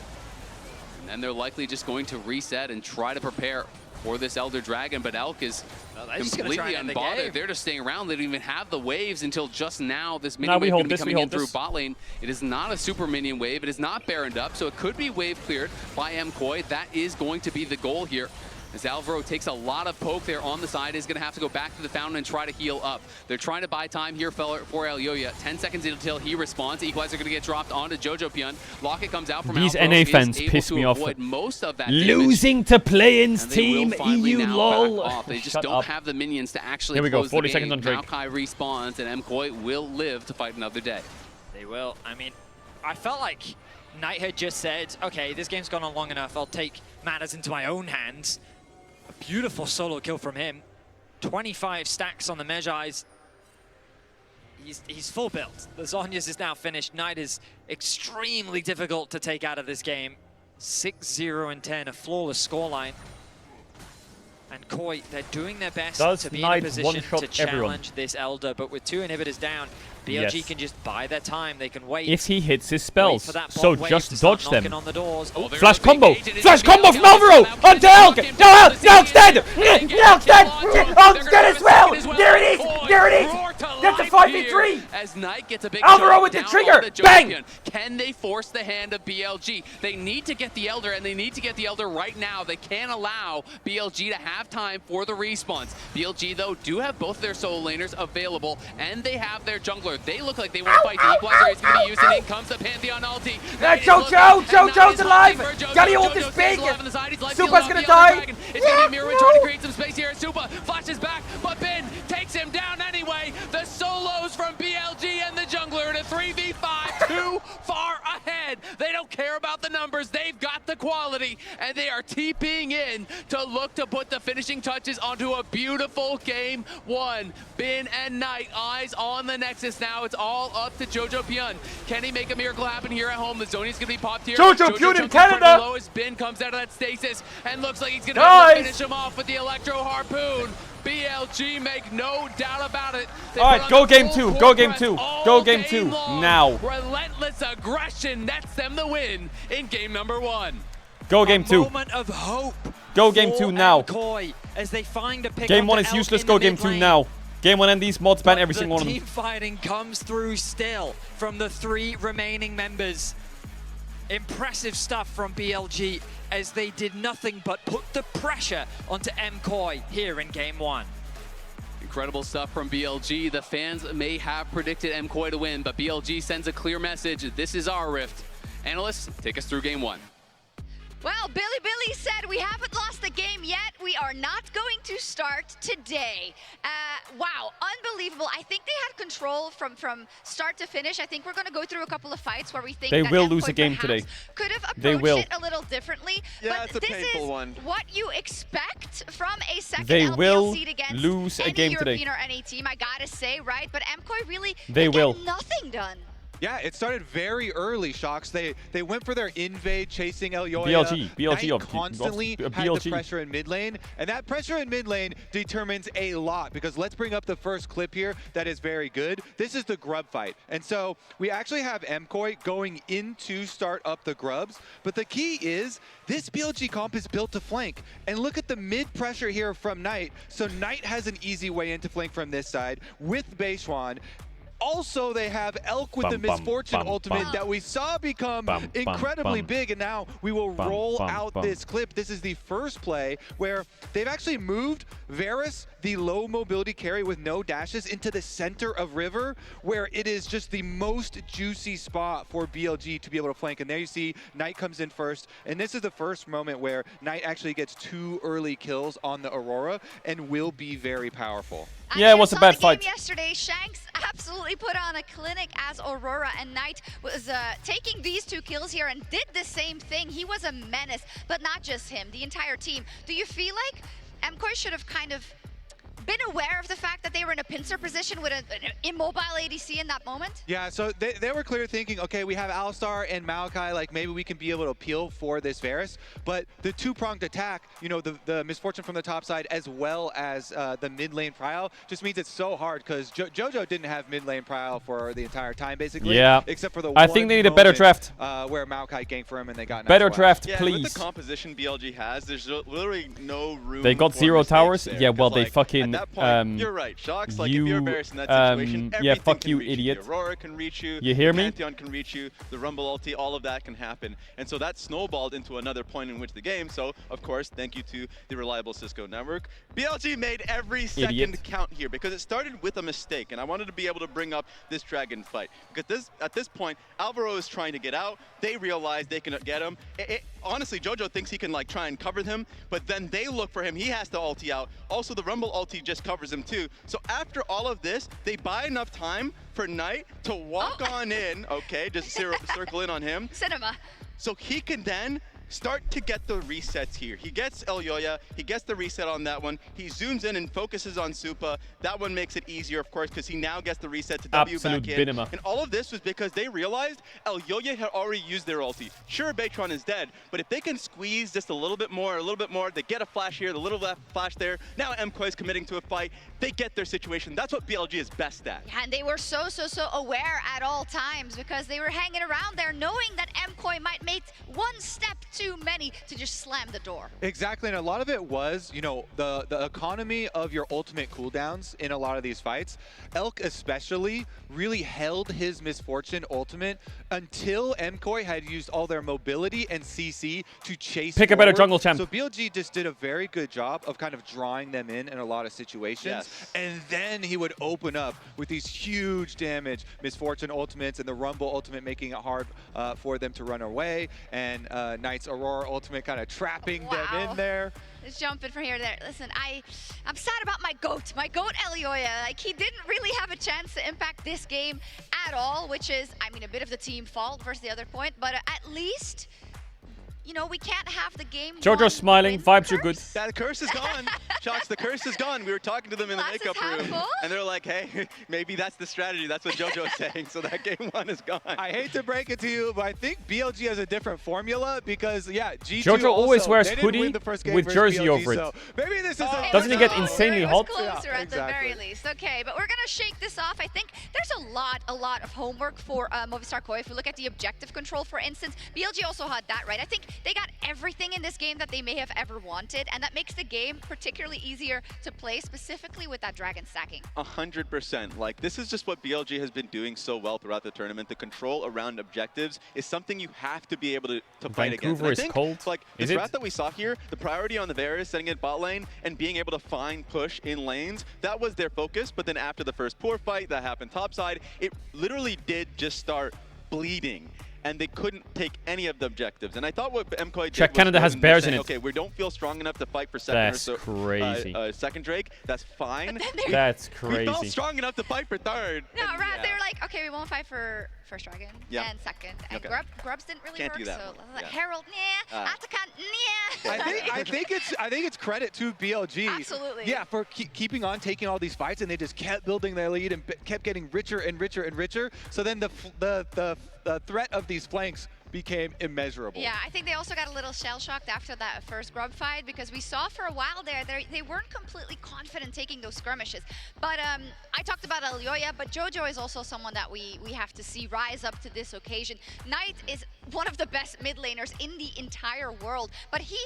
And then they're likely just going to reset and try to prepare for this Elder Dragon, but Elk is completely unbothered. They're just staying around. They don't even have the waves until just now. This minion wave going to be coming in through bot lane. It is not a super minion wave. It is not baroned up, so it could be wave cleared by MKoi. That is going to be the goal here. As Alvaro takes a lot of poke there on the side, is going to have to go back to the fountain and try to heal up. They're trying to buy time here for Elyoya. 10 seconds until he responds. Equalizer going to get dropped onto Jojo Pion. Locket comes out from These Alvaro. NA fans piss me off. Most of that losing to Play-In's team, EU lol. They just don't have the minions to actually close the game. Here we go, 40 seconds on Drake. Maokai respawns, and MKoi will live to fight another day. They will. I mean, I felt like Knight had just said, okay, this game's gone on long enough. I'll take matters into my own hands. A beautiful solo kill from him. 25 stacks on the Mejai's. He's full built. The Zhonya's is now finished. Knight is extremely difficult to take out of this game. 6-0 and 10, a flawless scoreline. And Koi, they're doing their best to be in a position to challenge this Elder, but with 2 inhibitors down, BLG can just buy their time. They can wait. If he hits his spells, so just dodge them. On the doors. Oh, flash combo! Flash combo from Alvaro! Onto Elk! No, Elk's dead! Elk's dead! Elk's dead as well! There it is! There it is! That's a alive 5v3. here as Knight gets a big Alvaro shot with the down trigger. on the Bang! champion. Can they force the hand of BLG? They need to get the Elder, and they need to get the Elder right now. They can't allow BLG to have time for the respawns. BLG, though, do have both their solo laners available, and they have their jungler. They look like they want to fight. The Equalizer is going to be used, and in comes the Pantheon ulti. Jojo's alive! Galio ult is big! Supa's gonna die! It's going to be Mirwin trying to create some space here, and Supa flashes back, but Ben takes him down anyway. The solos from BLG and the jungler in a 3v5, too far ahead. They don't care about the numbers. They've got the quality, and they are TPing in to look to put the finishing touches onto a beautiful game one. Bin and Knight, eyes on the Nexus now. It's all up to Jojo Pyun. Can he make a miracle happen here at home? The Zoni's going to be popped here. Jojo Pyun in Canada! Low as Bin comes out of that stasis and looks like he's going to finish him off with the Electro Harpoon. BLG, make no doubt about it. All right, go game two. Go game two. Go game two now. Relentless aggression nets them the win in game number one. Go game two. Moment of hope. Go game two now. As they find a pick game one is useless. Go game two now. Game one and these mods ban every single one of them. Team fighting comes through still from the 3 remaining members. Impressive stuff from BLG as they did nothing but put the pressure onto MKOI here in game one. Incredible stuff from BLG. The fans may have predicted MKOI to win, but BLG sends a clear message. This is our rift. Analysts, take us through game one. Well, Billy said we haven't lost the game yet. We are not going to start today. Wow, unbelievable. I think they had control from start to finish. I think we're going to go through a couple of fights where we think they that will lose a game today. Could have approached it a little differently. Yeah, but it's a this painful is one. what you expect from a second they LPL will seed against lose a game European today. or any team, I gotta say, right? But MKOI really they will get nothing done. Yeah, it started very early, Shocks. They went for their invade, chasing Elyoya. BLG constantly had the pressure in mid lane, and that pressure in mid lane determines a lot, because let's bring up the first clip here that is very good. This is the grub fight, and so we actually have MKOI going in to start up the grubs, but the key is this BLG comp is built to flank, and look at the mid pressure here from Knight. So Knight has an easy way into flank from this side with Beishuan. Also, they have Elk with the Misfortune ultimate that we saw become incredibly big, and now we will roll out this clip. This is the first play where they've actually moved Varus, the low mobility carry with no dashes, into the center of River, where it is just the most juicy spot for BLG to be able to flank. And there you see Knight comes in first, and this is the first moment where Knight actually gets 2 early kills on the Aurora and will be very powerful. Yeah, it was a bad fight. Yesterday, Shanks absolutely put on a clinic as Aurora, and Knight was taking these 2 kills here and did the same thing. He was a menace, but not just him, the entire team. Do you feel like MKOI should have kind of been aware of the fact that they were in a pincer position with an immobile ADC in that moment? Yeah, so they were clear thinking, okay, we have Alistar and Maokai, like maybe we can be able to appeal for this Varus, but the 2-pronged attack, you know, the Misfortune from the top side as well as the mid lane prio just means it's so hard, because Jojo didn't have mid lane prio for the entire time, basically. Yeah. Except for the I think they need a better draft. Where Maokai ganked for him and they got better draft, yeah, please. With the composition BLG has, there's literally no room. They got for 0 towers. there, Yeah, well, they like, fucking. At that point, you're right, Shocks. Like, if you're Varus in that situation, yeah, everything fuck can you, reach idiot. The Aurora can reach you. You hear the me? Pantheon can reach you. The Rumble ulti, all of that can happen. And so that snowballed into another point in which the game. So, of course, thank you to the reliable Cisco network. BLG made every second count here because it started with a mistake. And I wanted to be able to bring up this dragon fight. Because at this point, Alvaro is trying to get out. They realize they can get him. Honestly, Jojo thinks he can like try and cover him, but then they look for him. He has to ulti out. Also, the Rumble ulti just covers him too. So after all of this, they buy enough time for Knight to walk on in. Okay, just circle in on him. Cinema. So he can then start to get the resets here. He gets Elyoya, he gets the reset on that one. He zooms in and focuses on Supa. That one makes it easier, of course, because he now gets the reset to W back in. And all of this was because they realized Elyoya had already used their ulti. Sure, Baytron is dead, but if they can squeeze just a little bit more, they get a flash here, the little left flash there. Now MKOI is committing to a fight. they get their situation. That's what BLG is best at. Yeah, and they were so aware at all times because they were hanging around there knowing that MKOI might make one step too many to just slam the door. Exactly, and a lot of it was, you know, the economy of your ultimate cooldowns in a lot of these fights. Elk especially really held his Misfortune ultimate until MKOI had used all their mobility and CC to chase Pick a better forward. jungle champ. So BLG just did a very good job of kind of drawing them in a lot of situations. Yes. And then he would open up with these huge damage Misfortune ultimates and the Rumble ultimate making it hard for them to run away. And Knight's Aurora ultimate kind of trapping them in there. Just jumping from here to there. Listen, I'm sad about my goat Elioya. Like, he didn't really have a chance to impact this game at all, which is, I mean, a bit of the team fault versus the other point, but at least, you know, we can't have the game. Jojo's smiling, vibes are good. That curse is gone. Shox, the curse is gone. We were talking to them in the makeup room, and they're like, hey, maybe that's the strategy. That's what Jojo is saying. So that game 1 is gone. I hate to break it to you, but I think BLG has a different formula because, yeah, G2 Jojo always also, wears they didn't hoodie win the first game with versus jersey BLG, over it. so maybe this is Doesn't he get insanely it was hot? closer Yeah, at the very least. Okay, but we're gonna shake this off. I think there's a lot of homework for Movistar KOI. If we look at the objective control, for instance, BLG also had that right. I think they got everything in this game that they may have ever wanted, and that makes the game particularly easier to play, specifically with that dragon stacking. 100%. Like, this is just what BLG has been doing so well throughout the tournament. The control around objectives is something you have to be able to fight against. Vancouver is cold. Like, the Is threat it? that we saw here, the priority on the Varus setting it bot lane and being able to find push in lanes, that was their focus. But then after the first poor fight that happened topside, it literally did just start bleeding. And they couldn't take any of the objectives. And I thought what MKOI did was Canada has saying, bears in it. okay, we don't feel strong enough to fight for second That's or so, crazy. second Drake. That's fine. That's We felt crazy. strong enough to fight for third. No, and right, they were like, okay, we won't fight for first dragon and second. And Okay. Grubs didn't really Can't work, do that so one. Yeah. Herald, nah. Atacant, nah. I think it's credit to BLG. Absolutely. Yeah, for keeping on taking all these fights, and they just kept building their lead and kept getting richer and richer and richer. So then the threat of these flanks became immeasurable. Yeah, I think they also got a little shell-shocked after that first Grub fight because we saw for a while there they weren't completely confident taking those skirmishes. But I talked about Elioya, but Jojo is also someone that we have to see rise up to this occasion. Knight is one of the best mid laners in the entire world, but he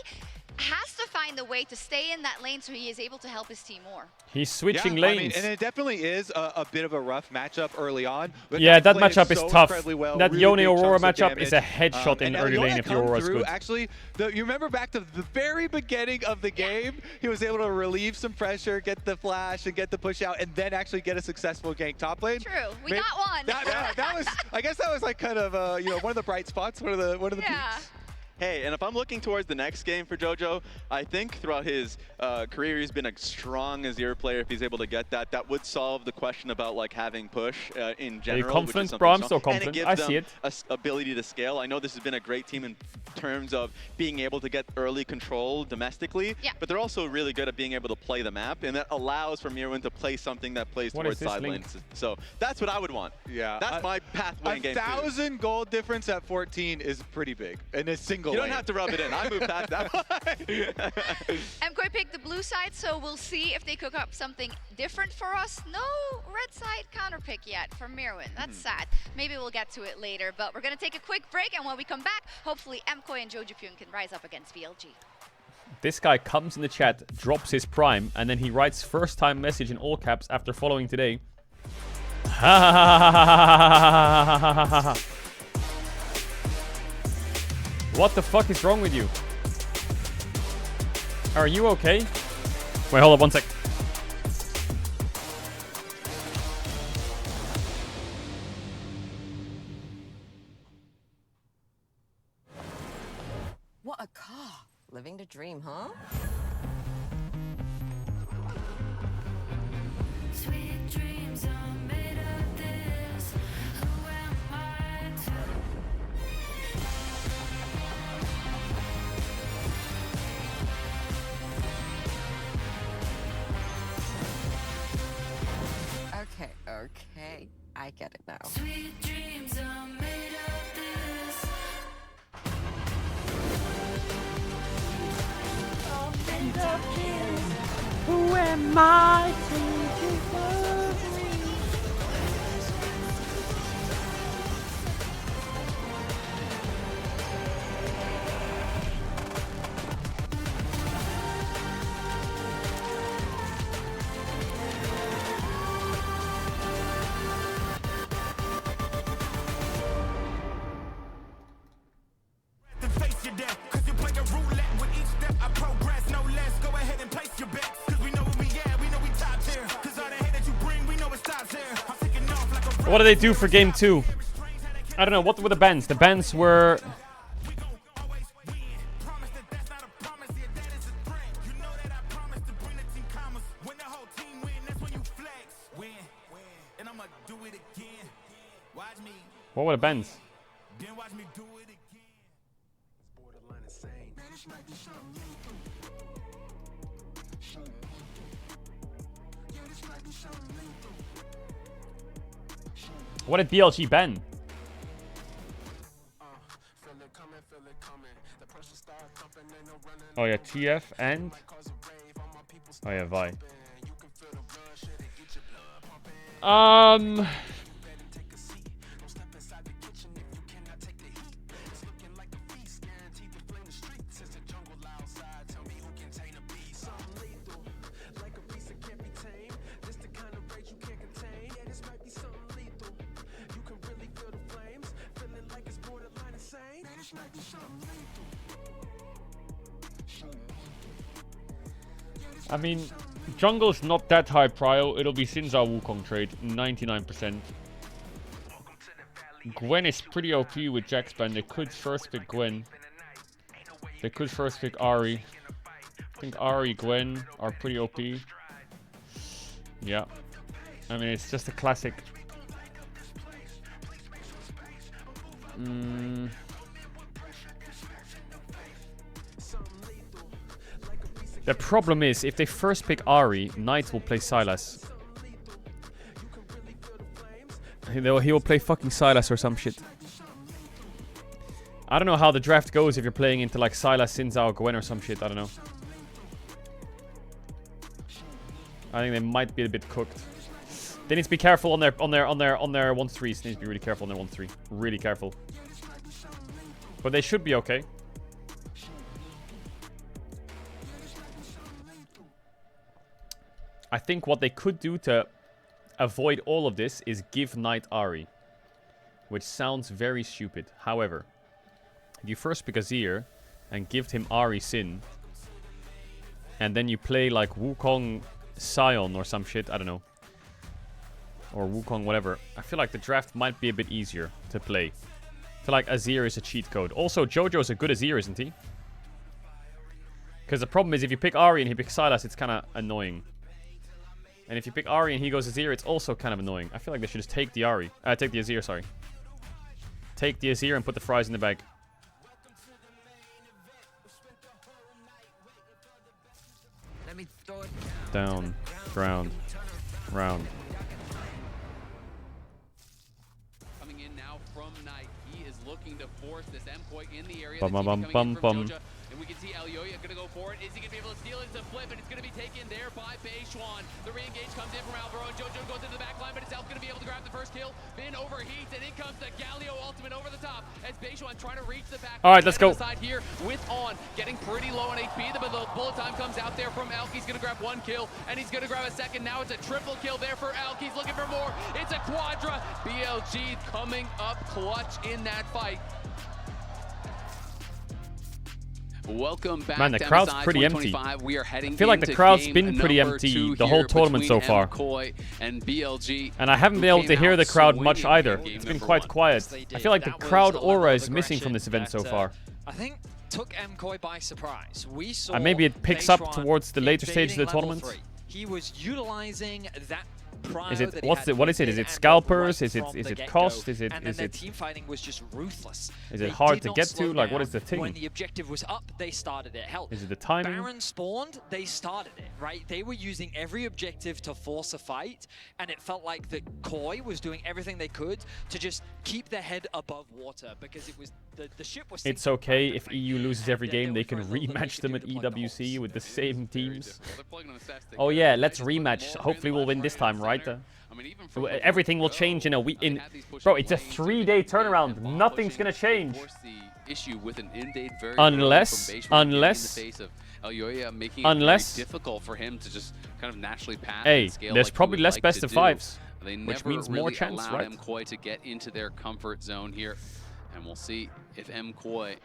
has to find a way to stay in that lane so he is able to help his team more. He's switching Yeah, lanes. I mean, and it definitely is a bit of a rough matchup early on. But Yeah, that played matchup is so tough. incredibly well, That really Yone big Aurora chunks of matchup is a damage. headshot in And early Yone lane if come Aurora's through, good. Actually, you remember back to the very beginning of the game, he was able to relieve some pressure, get the flash, and get the push out, and then actually get a successful gank top lane. True, we got one. That was, I guess that was like kind of one of the bright spots, one of the peaks. Hey, and if I'm looking towards the next game for Jojo, I think throughout his career he's been a strong Azir player. If he's able to get that, that would solve the question about like having push in general. Are you confident, which is bro? I'm something so strong. And confident. it I gives see them it. a ability to scale. I know this has been a great team in terms of being able to get early control domestically, but they're also really good at being able to play the map, and that allows for Mirwin to play something that plays What towards is this side link? lanes. So that's what I would want. Yeah, that's my pathway in game 2. 1,000 gold difference at 14 is pretty big in a single You lane. don't have to rub it in. I moved past that one. MKOI picked the blue side, so we'll see if they cook up something different for us. No red side counter pick yet for Mirwin. That's sad. Maybe we'll get to it later, but we're going to take a quick break, and when we come back, hopefully MKOI and Jojopyun can rise up against VLG. This guy comes in the chat, drops his prime, and then he writes first time message in all caps after following today. What the fuck is wrong with you? Are you okay? Wait, hold up 1 sec. What a car. Living the dream, huh? Sweet dreams are made of this. Who am I to? Okay. I get it now. Sweet dreams are made of this. Who am I to What did they do for game 2? I don't know. What were the bans? The bans were... What were the bans? What did BLG ban? Oh yeah, TF and... Oh yeah, Vi. I mean, jungle's not that high prio. It'll be Sinza Wukong trade, 99%. Gwen is pretty OP with Jax ban. They could first pick Gwen. They could first pick Ahri. I think Ahri, Gwen are pretty OP. Yeah. I mean, it's just a classic. The problem is, if they first pick Ahri, Knight will play Sylas. He will play fucking Sylas or some shit. I don't know how the draft goes if you're playing into like Sylas, Sinza, or Gwen or some shit. I don't know. I think they might be a bit cooked. They need to be careful on their 1-3s. They need to be really careful on their 1-3. Really careful. But they should be okay. I think what they could do to avoid all of this is give Knight Ahri. Which sounds very stupid. However, if you first pick Azir and give him Ahri Sin, and then you play like Wukong Sion or some shit, I don't know. Or Wukong whatever. I feel like the draft might be a bit easier to play. I feel like Azir is a cheat code. Also, Jojo's a good Azir, isn't he? Because the problem is if you pick Ahri and he picks Sylas, it's kind of annoying. And if you pick Ahri and he goes Azir, it's also kind of annoying. I feel like they should just take the Ahri. Take the Azir, sorry. Take the Azir and put the fries in the bag. Down. Ground. Round. Coming in now from Knight. He is looking to force this Mkoi in the area. And we can see Alioya going to go for it. Is he going to be able to steal it? It's a flip, and it's going to be taken there by Beishuan. The re-engage comes in from Alvaro, and Jojo goes into the back line, but it's Elf going to be able to grab the first kill. Finn overheats, and in comes the Galio ultimate over the top as Beishuan trying to reach the back. All right, let's go. Side here with On, getting pretty low on HP. The bullet time comes out there from Elk. He's going to grab one kill, and he's going to grab a second. Now it's a triple kill there for Elk. He's looking for more. It's a quadra. BLG coming up clutch in that fight. Welcome back. Man, the crowd's pretty empty. We are heading I feel like the crowd's been pretty empty the whole tournament so far. And BLG. And I haven't been able to hear the crowd much either. It's been quite quiet. I feel like the crowd aura is missing from this event so far. I think took Mkoi by surprise. We saw and maybe it picks up towards the later stages of the tournament. He was utilizing that Is it what is it? Is it scalpers? Is it cost? Is it team fighting was just ruthless. Is it hard to get to? Like, what is the thing? When the objective was up, they started it. Hell, is it the timing? Baron spawned, they started it, right? They were using every objective to force a fight, and it felt like that Koi was doing everything they could to just keep their head above water, because it was the ship was. It's okay if EU loses every game, they can rematch them at EWC with the same teams. Oh yeah, let's rematch. Hopefully we'll win this time, right? Everything will change in a week. Bro, it's a 3-day turnaround. Nothing's gonna change. Unless difficult for him to just kind of naturally pass. Hey, there's probably less best of 5s, which means more chance, right? MKoi to get into their comfort zone here, and we'll see if MKoi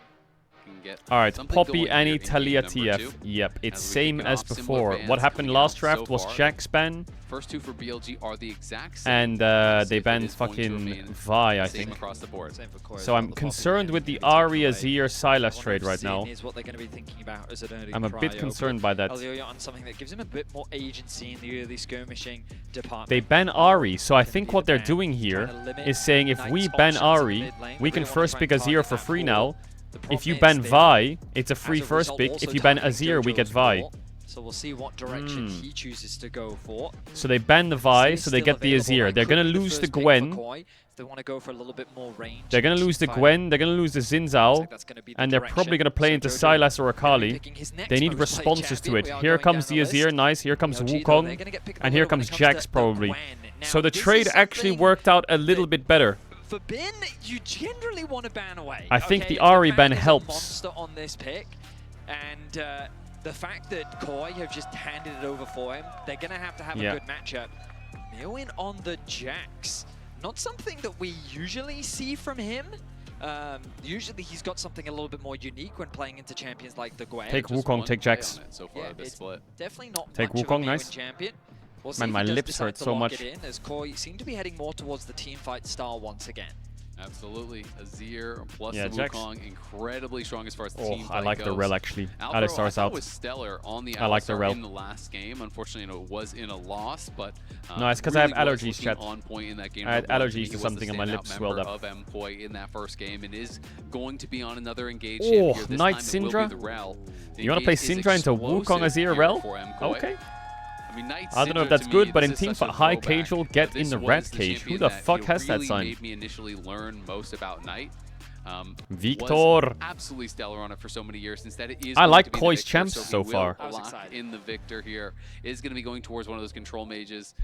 can get. All right, Poppy, Annie, Talia, TF. Yep, it's same as before. What happened last draft was Jack's ban. First 2 for BLG are the exact same. And they banned fucking Vi, I think. Across the board. So I'm concerned with the Ari, Azir, Sylas trade right now. Is what they're going to be thinking about as an early I'm a bit concerned by that. on something that gives him a bit more agency in the early skirmishing department. They ban Ari, so I think what they're doing here is saying if we ban Ari, we can first pick Azir for free now. If you ban Vi, it's a free first pick. If you ban Azir, we get Vi. So we'll see what direction he chooses to go for. So they ban the Vi, so they get the Azir. They're gonna lose the Gwen. If they want to go for a little bit more range. They're gonna lose the Gwen, they're gonna lose the Xin Zhao, and they're probably gonna play into Sylas or Akali. They need responses to it. Here comes the Azir, nice. Here comes Wukong, and here comes Jax probably. So the trade actually worked out a little bit better. For Bin, you generally want to ban away. I think the Ari ban helps. Monster on this pick, and the fact that Koi have just handed it over for him, they're going to have a good matchup. Mirwin on the Jax. Not something that we usually see from him. Usually he's got something a little bit more unique when playing into champions like the Gwen. Take Wukong, take Jax. So far this split. Definitely not take much Wukong, of a nice. champion. We'll Man, my lips hurt so much. As Koi seem to be heading more towards the team fight style once again. Absolutely. Azir plus the Wukong, incredibly strong as far as team fight I like goes. the Rel actually. Alistar's out. Was stellar on the I like the Rel. in the last game. Unfortunately, it was in a loss, but no, it's because really I have allergies, chat. On point in that game. I had allergies to something and my lips swelled up. Of MKoi in that first game and is going to be on another engage. Knight Syndra. You want to play Syndra into Wukong Azir Rel? Okay. I don't know if that's good, but in team fight, high Caedrel, get in the rat cage. Who the fuck has that sign? Made me initially learn most about Knight. Victor. Absolutely stellar on it for so many years. Instead, it is. I like Koi's champs so far. In the Victor here is going to be going towards one of those control mages.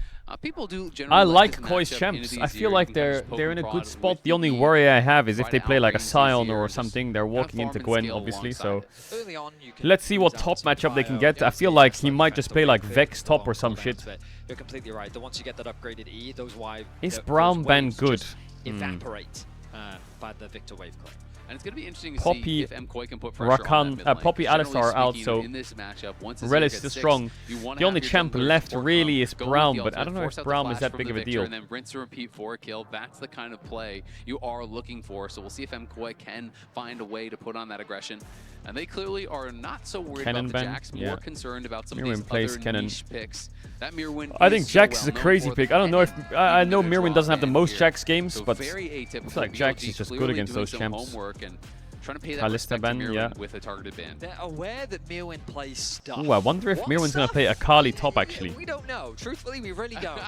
People do generally. I like Koi's champs. I feel like they're in a good spot. The only worry I have is if they play like a Scion or something, they're walking into Gwen, obviously. So let's see what top matchup they can get. I feel like he might just play like Vex top or some shit. You're completely right. Once you get that upgraded E, those is Brown ban good? Evaporate. By the Victor wave claim. And it's going to be interesting to Poppy, see if MKoi can put pressure on that mid lane. Poppy, Alistar out, so in this matchup, once Rel is still strong. The only champ left really is Braum, but I don't know if Braum is that big of a deal. And then rinse and repeat for a kill. That's the kind of play you are looking for. So we'll see if MKoi can find a way to put on that aggression. And they clearly are not so worried about the Jax, more concerned about some of these other niche picks. That Mirwin I think Jax is a crazy pick. I don't know if I know Mirwin doesn't have the most Jax games, but I feel like Jax is just good against those champs. Trying to pay that respect to Mirwin with a targeted ban. They're aware that Mirwin plays stuff. Ooh, I wonder if Mirwin's going to play Akali top, actually. We don't know. Truthfully, we really don't.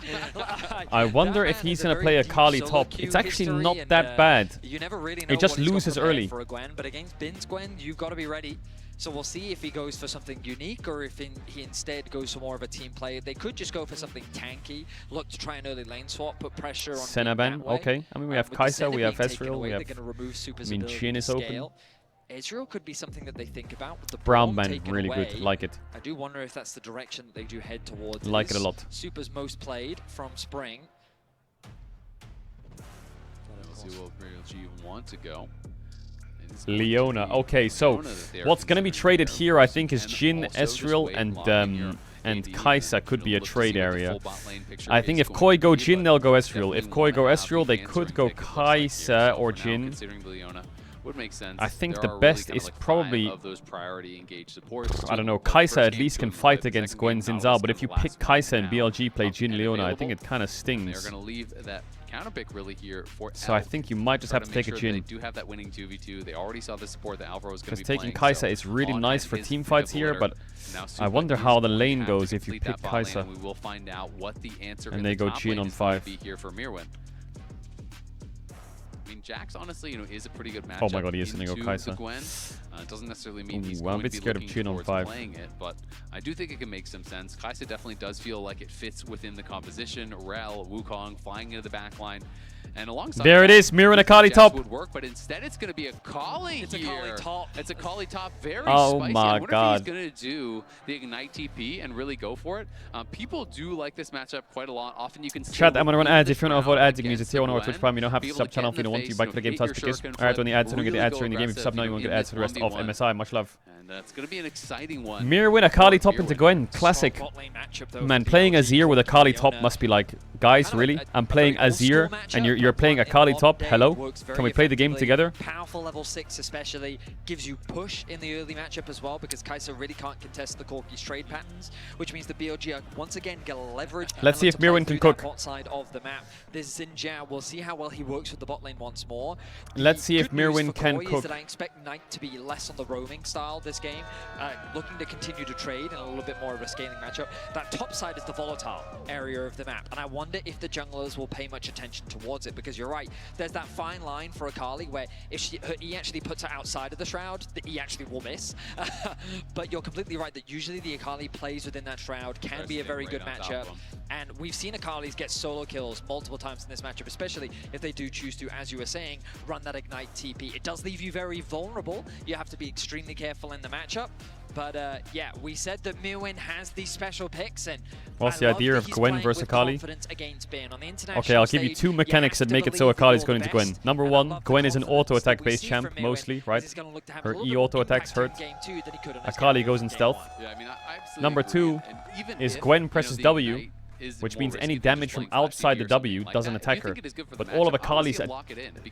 I wonder if he's going to play Akali top. It's actually not that bad. You never really know. It just loses early. For a Gwen, but against Bin's Gwen, you've got to be ready. So we'll see if he goes for something unique or if he instead goes for more of a team play. They could just go for something tanky, look to try an early lane swap, put pressure on Senaban, okay. I mean, we have Kai'Sa, we have Ezreal, we have... I mean, Jhin is open. Ezreal could be something that they think about with the Brown ban, really good, like it. I do wonder if that's the direction that they do head towards. Like it a lot. Super's most played from Spring. We'll see what BLG want to go. Leona. Okay, so what's going to be traded here, I think, is Jhin, Ezreal, and Kai'Sa could be a trade area. I think if Koi go Jhin, they'll go Ezreal. If Koi go Ezreal, they could go Kai'Sa or Jhin. would make sense. I think There the are best really is like probably, of those priority engaged supports. I don't know, Two in the Kai'Sa first at game, least two can in the fight second against game. Gwen That was Xin Zhao, but kind if of you the pick last Kai'Sa and now, BLG play Jin and Leona, I available. think it kind of And they're stings. going to leave that counter pick really here for So I Elf. think you might just Try have to make take a sure that Jin. They do have that winning 2v2. They already saw the support that Alvaro is going Because to be taking playing. Kai'Sa is really on nice hand for is team pick fights of the here, litter. but Now I Supa wonder is how the going to lane have goes to if you complete pick that bot lane, Kai'Sa. and we will find out what the answer And in they the go top Jhin lane on is going to 5. be here for Mirwin. I mean, Jax honestly, is a pretty good matchup. Oh my god, he is going to go into Kai'Sa. the Gwen. It doesn't necessarily mean he's I'm going a bit to be scared of looking Jhin on towards 5. playing it, but I do think it can make some sense. Kai'Sa definitely does feel like it fits within the composition. Rel, Wukong flying into the back line. And alongside There it is, Mirwin Akali Jax top. would work, but instead it's going to be a Kali here. It's a Kali top. It's a Kali top, very Oh spicy. my I wonder god. if he's going to do the Ignite TP and really go for it. People do like this matchup quite a lot. Often you can Chat, I'm gonna run ads. If you want to avoid ads, you can use a against tier 1 or the Twitch Gwen, Prime. You don't have be to able sub to channel get if you in don't the want to. face, Back to the game task hit because your Shuriken alright, flip, when the ads, don't get the really ads go during the game. If you aggressive, sub now, you won't get give ads for the rest of 1v1. MSI. Much love. And it's going to be an exciting one. Mirwin Akali top into Gwen. Classic. Man, playing Azir with Akali top must be like, guys, really? I'm playing Azir and you're playing Akali top? Hello? Can we play the game together? Powerful level 6 especially gives you push in the early matchup as well, because Kai'Sa really can't contest the Corki's trade patterns, which means the BLG are once again going to leverage. Let's see if Mirwin can cook. Bot side of the map. There's Xinjiao. We'll see how well he works with the bot lane once more. Let's see if Good news Mirwin for can Koi is cook. that I expect Knight to be less on the roaming style this game, looking to continue to trade and a little bit more of a scaling matchup. That top side is the volatile area of the map, and I wonder if the junglers will pay much attention towards it, because you're right, there's that fine line for Akali where if her E actually puts her outside of the shroud, the E actually will miss. But you're completely right that usually the Akali plays within that shroud can be a very good matchup, and we've seen Akalis get solo kills multiple times in this matchup, especially if they do choose to, as you were saying, run that Ignite TP. It does leave you very vulnerable. You have to be extremely careful in the matchup. But yeah, we said that Mirwin has these special picks, and What's the idea of Gwen versus Akali? Okay, I'll give you two mechanics that make it so Akali's going to Gwen. Number one, Gwen is an auto-attack based champ, mostly, right? Her E auto-attacks hurt. Akali goes in stealth. Number two is Gwen presses W, which means any damage from outside the W doesn't attack her. But all of Akali's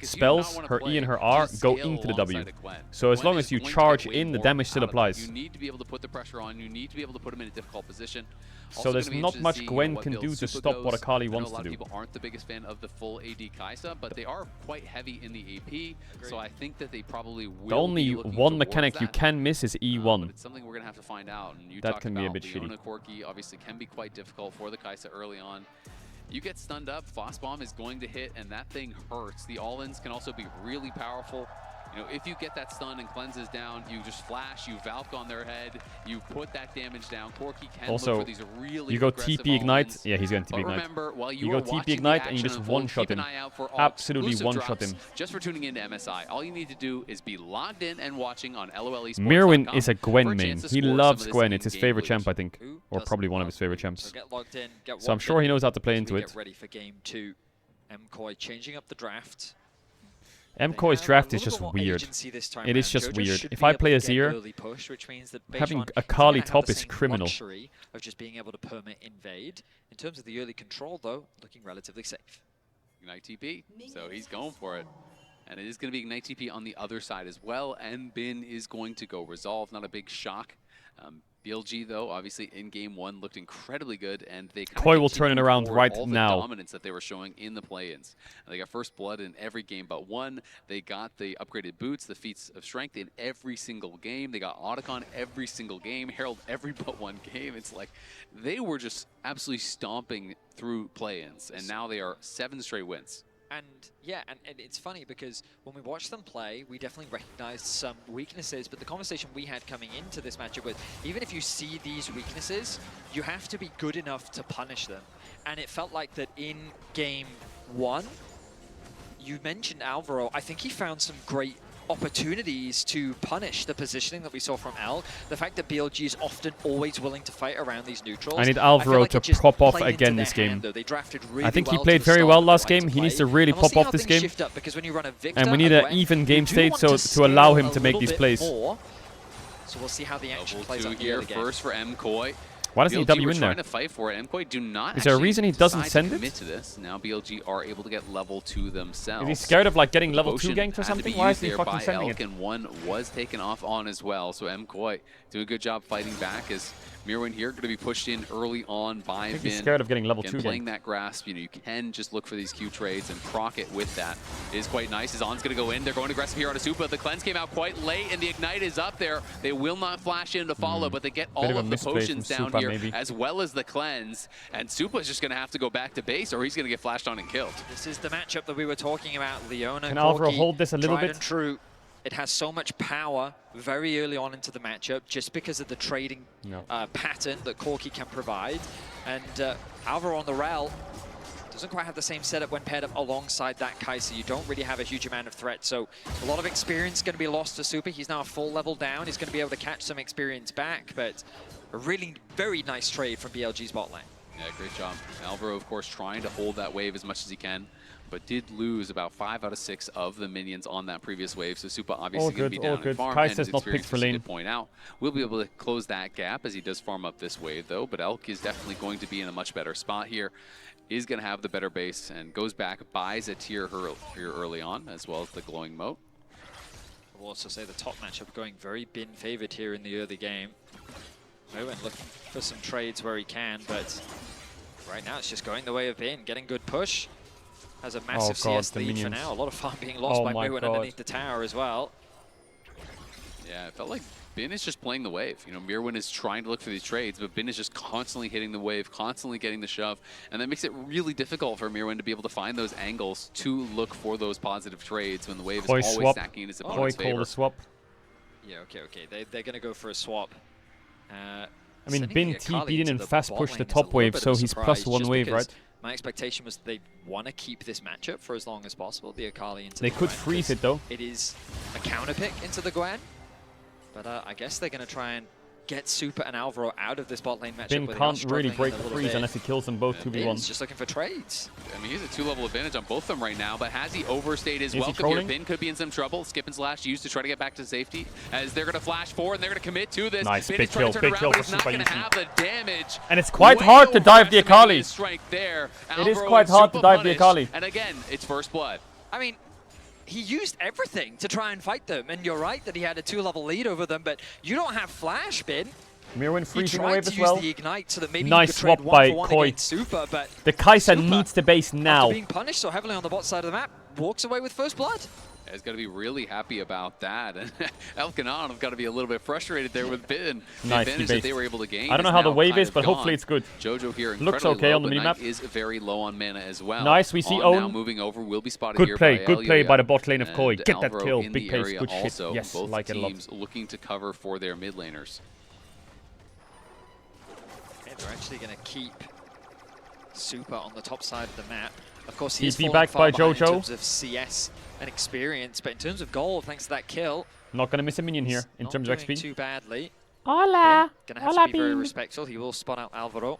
spells, her E and her R, go into the W. So as long as you charge in, the damage still applies. You need to be able to put the pressure on. You need to be able to put him in a difficult position. So there's not much Gwen can do to stop what Akali wants to do. A lot of people aren't the biggest fan of the full AD Kai'Sa, but they are quite heavy in the AP. So I think that they probably will. The only one mechanic you can miss is E1. It's something we're going to have to find out. And you that can be a bit Leona shitty. Corki obviously can be quite difficult for the Kai'Sa early on. You get stunned up, Frost Bomb is going to hit, and that thing hurts. The all-ins can also be really powerful. You know, if you get that stun and cleanses down, you just flash, you Valk on their head, you put that damage down. Corki can also, look for these really you go aggressive TP Ignite. all-ins. Yeah, he's going to TP But Ignite. remember, while you are go TP watching Ignite the and you just action unfold, one-shot keep him. an eye out for all Absolutely exclusive one-shot drops. him. Just for tuning into MSI, all you need to do is be logged in and watching on LOLesports.com. Mirwin is a Gwen for a main. chance to He score loves some of this Gwen. It's his in-game favorite loot. champ, I think. Or probably one of his favorite champs. So get logged in, get So I'm sure he knows how to play into it. Get ready for game 2. MKoi changing up the draft. MKoi's draft is just weird. It is just weird. If I play Azir, having Akali top is criminal. Of just being able to permit invade. In terms of the early control, though, looking relatively safe. Ignite TP, so he's going for it. And it is going to be Ignite TP on the other side as well, and Bin is going to go Resolve. Not a big shock. BLG, though, obviously in game 1 looked incredibly good, and they Koi will turn it around right all the now. dominance that they were showing in the play-ins. They got first blood in every game but one. They got the upgraded boots, the feats of strength in every single game. They got Otacon every single game, Herald every but one game. It's like they were just absolutely stomping through play-ins, and now they are 7 straight wins. And yeah, and it's funny because when we watched them play, we definitely recognized some weaknesses, but the conversation we had coming into this matchup was, even if you see these weaknesses, you have to be good enough to punish them. And it felt like that in game 1, you mentioned Alvaro, I think he found some great opportunities to punish the positioning that we saw from L. The fact that BLG is often always willing to fight around these neutrals. I need Alvaro to prop off again this game. I think he played very well last game. He needs to really pop off this game. And we need an even game state to allow him to make these plays. So we'll see how the action plays out here first for MKoi. Why doesn't he BLG W were in there? trying to fight for it. MKOI do not Is there a reason he doesn't decide send to it? commit to this. Now BLG are able to get level 2 themselves. Is he scared of like getting The level 2 potion ganked or had to something? be Why used is he there fucking by sending Elk, it? and one was taken off on as well. So MKOI doing a good job fighting back as Mirwin here going to be pushed in early on by I think Bin. he's scared of getting level Again, 2 playing ganked. that grasp, you know, you can just look for these Q trades and proc it with that. It is quite nice. His On's going to go in. They're going aggressive here on Asupa. The cleanse came out quite late, and the Ignite is up there. They will not flash in to follow, but they get all of the potions down here, as well as the cleanse. And Supa's just going to have to go back to base, or he's going to get flashed on and killed. This is the matchup that we were talking about. Leona, Can Alvaro Corki, hold this a little tried bit? and true. It has so much power very early on into the matchup just because of the trading pattern that Corki can provide. And Alvaro on the Rel doesn't quite have the same setup when paired up alongside that Kai'Sa. You don't really have a huge amount of threat, so a lot of experience going to be lost to Super. He's now a full level down. He's going to be able to catch some experience back, but a really very nice trade from BLG's bot lane. Yeah, great job. Alvaro, of course, trying to hold that wave as much as he can, but did lose about 5 out of 6 of the minions on that previous wave. So Supa obviously going to be down in farm. Kai'Sa's and not picked for lane. Point out, we'll be able to close that gap as he does farm up this wave, though. But Elk is definitely going to be in a much better spot here. Is going to have the better base and goes back, buys a tier here early on, as well as the glowing moat. We'll also say the top matchup going very Bin favored here in the early game. Owen looking for some trades where he can, but right now it's just going the way of Bin, getting good push. Has a massive CS lead for now. A lot of farm being lost by Muin underneath the tower as well. Yeah, it felt like Bin is just playing the wave. You know, Mirwin is trying to look for these trades, but Bin is just constantly hitting the wave, constantly getting the shove, and that makes it really difficult for Mirwin to be able to find those angles to look for those positive trades when the wave is always stacking in his opponent's favor. Swap. Yeah, okay. They're going to go for a swap. I mean, Bin TP'd in and fast pushed the top wave, so he's +1 wave, right? My expectation was they want to keep this matchup for as long as possible, the Akali into They the could Gwen, freeze it, though. It is a counter pick into the Gwen, but I guess they're going to try and get Super and Alvaro out of this bot lane matchup. Bin can't really break the freeze unless he kills them both 2v1. He's just looking for trades. I mean, he's a 2-level advantage on both of them right now, but has he overstayed his Is he welcome here? trolling? Bin could be in some trouble. Skip and slash used to try to get back to safety, as they're going to flash forward and they're going to commit to this. Nice, Bin big is trying to kill, turn big around, kill but for he's not Super going to easy. have the damage. And it's quite hard to dive the Akali. Strike there. It is Alvaro quite and hard to Supa dive the punish, Akali. And again, it's first blood. I mean, he used everything to try and fight them, and you're right that he had a 2-level lead over them, but you don't have flash, Bin. Mirwin freezing the tried wave to as use well. the Ignite so that maybe Nice you could swap trade by 1-for-1 Koi. against Super, but The Kai'Sa Supa, needs the base now. after being punished so heavily on the bot side of the map, walks away with first blood. Yeah, he's got to be really happy about that. And Elkanon have got to be a little bit frustrated there with Bin. The Nice, advantage that they were able to gain. I don't know is how the now wave kind is, of but gone. hopefully it's good. Jojo here Looks incredibly okay low, on the but minimap. Knight is very low on mana as well. Nice, we see On now Owen. moving over, will be spotted Good here play, by good play Elyoya. by the bot lane of Koi. And Get that Alvaro kill, in big the pace, area good shit. also. Yes, Both like it a lot. teams looking to cover for their mid laners. Okay, they're actually going to keep Super on the top side of the map. Of course, he's TP fallen back far by behind Jojo. in terms of CS and experience, but in terms of gold, thanks to that kill, Not going to miss a minion here in not terms of doing XP. too badly. Hola. Going to have Hola, to be very Bin. respectful. He will spot out Alvaro.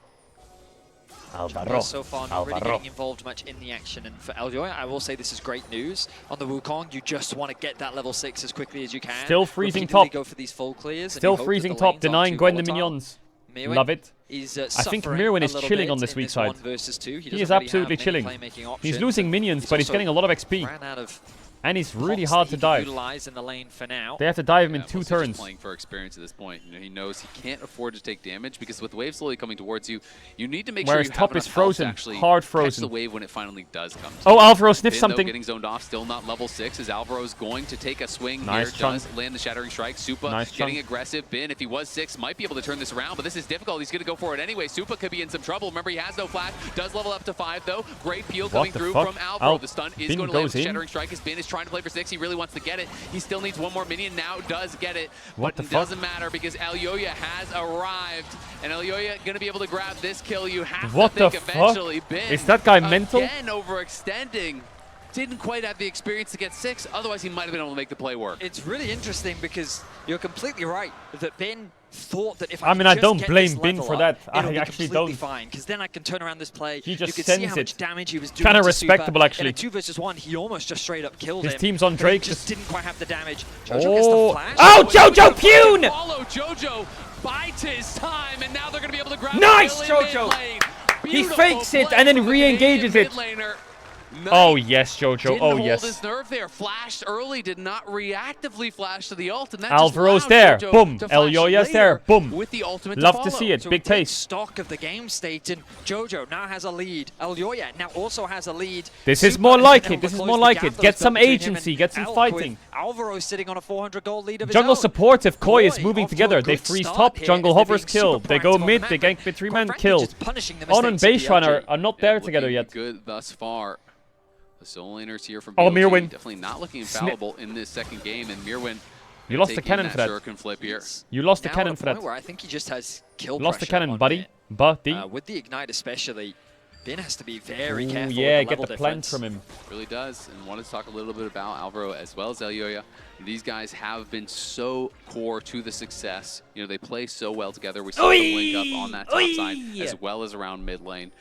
Alvaro. So far, not really getting involved much in the action. And for Elyoya, I will say this is great news. On the Wukong, you just want to get that level 6 as quickly as you can. Still freezing Repeatedly top. go for these full clears. Still and you hope that freezing the top, lanes aren't denying too Gwen the volatile. minions. Mirwin Love it. is, I think suffering Mirwin a is little chilling bit on this in weak this side. 1 versus 2. He doesn't is really absolutely have chilling. many playmaking He's options, losing and minions, he's but he's also getting a lot of XP. ran out of And he's really pots hard that to he can dive. utilize in the lane for now. They have to dive him in Yeah, 2 mostly just turns. playing for experience at this point. You know, he knows he can't afford to take damage because with wave slowly coming towards you, you need to make Whereas sure you top have is enough health frozen, to actually hard catch frozen. the wave when it finally does come. Oh, Alvaro sniffed Bin, though, something. getting zoned off, still not level 6 as Alvaro's going to take a swing Nice here. chunk. Does land the Shattering Strike. Supa Nice getting chunk. aggressive. Bin, if he was 6, might be able to turn this around, but this is difficult. He's going to go for it anyway. Supa could be in some trouble. Remember, he has no flash. Does level up to 5, though. Great peel What coming the through fuck? from Alvaro. Oh, The stun is Bin going to land goes with in. Shattering Strike as Bin is trying to play for 6. He really wants to get it. He still needs one more minion. Now does get it, What but the it fuck? doesn't matter because Elyoya has arrived, and Elyoya going to be able to grab this kill. You have What to the think fuck? eventually. Bin Is that guy mental? again overextending. Didn't quite have the experience to get 6. Otherwise, he might have been able to make the play work. It's really interesting because you're completely right that Bin thought that if I, I mean, could I just don't get blame this Bin level for up, that. I it'll be actually completely don't. fine because then I can turn around this play. He just you could see sends how much it. damage he was doing. Kinda to respectable, Super. actually. In a 2 versus 1, he almost just straight up killed His him. team's on but Drake. he just didn't quite have the damage. Jojo Oh. gets the flash. Oh, Jojo Pune! Follow Jojo bites his time, and now they're going to be able to grab Nice, the kill in Jojo! mid-lane. He Beautiful fakes it play and then from the re-engages it. mid laner. Oh, yes, Jojo. Didn't Oh, hold yes. his nerve there. Flashed early, did not reactively flash to the ult, and that Alvaro's just there. allowed Jojo Boom. to El flash Yoya's later there. Boom. with the ultimate Love to to follow. see it. So Big we take pace. stock of the game state, and Jojo now has a lead. El Yoya now also has a lead. This is Super more has like been it. able This to is close more the like gap it. that Get was some built between him agency. and Get some Elk, fighting. with Alvaro sitting on a 400 gold lead of his Jungle own. support if Koi is Koi moving off to a together. They good freeze start top. here Jungle as they're hovers being kill. super They go proactive on the mid. map They and gank mid 3-man frankly kill. just punishing the On and mistakes of Baserun BLG. are not there together looking yet. Good thus far. The solo laners here from Oh, BLG Mirwin. definitely not looking infallible in this second game, and Mirwin You lost the taking cannon for that. Shuriken flip here. You lost the Now cannon at a for that. point where I think he just has kill Lost the pressure cannon, on buddy. it. Buddy. With the Ignite especially, Bin has to be very Ooh, careful yeah, with the get level the plant difference. from him. Really does, and wanted to talk a little bit about Alvaro as well as El Yoya. These guys have been so core to the success. You know, they play so well together. We saw them link up on that top side as well as around mid lane.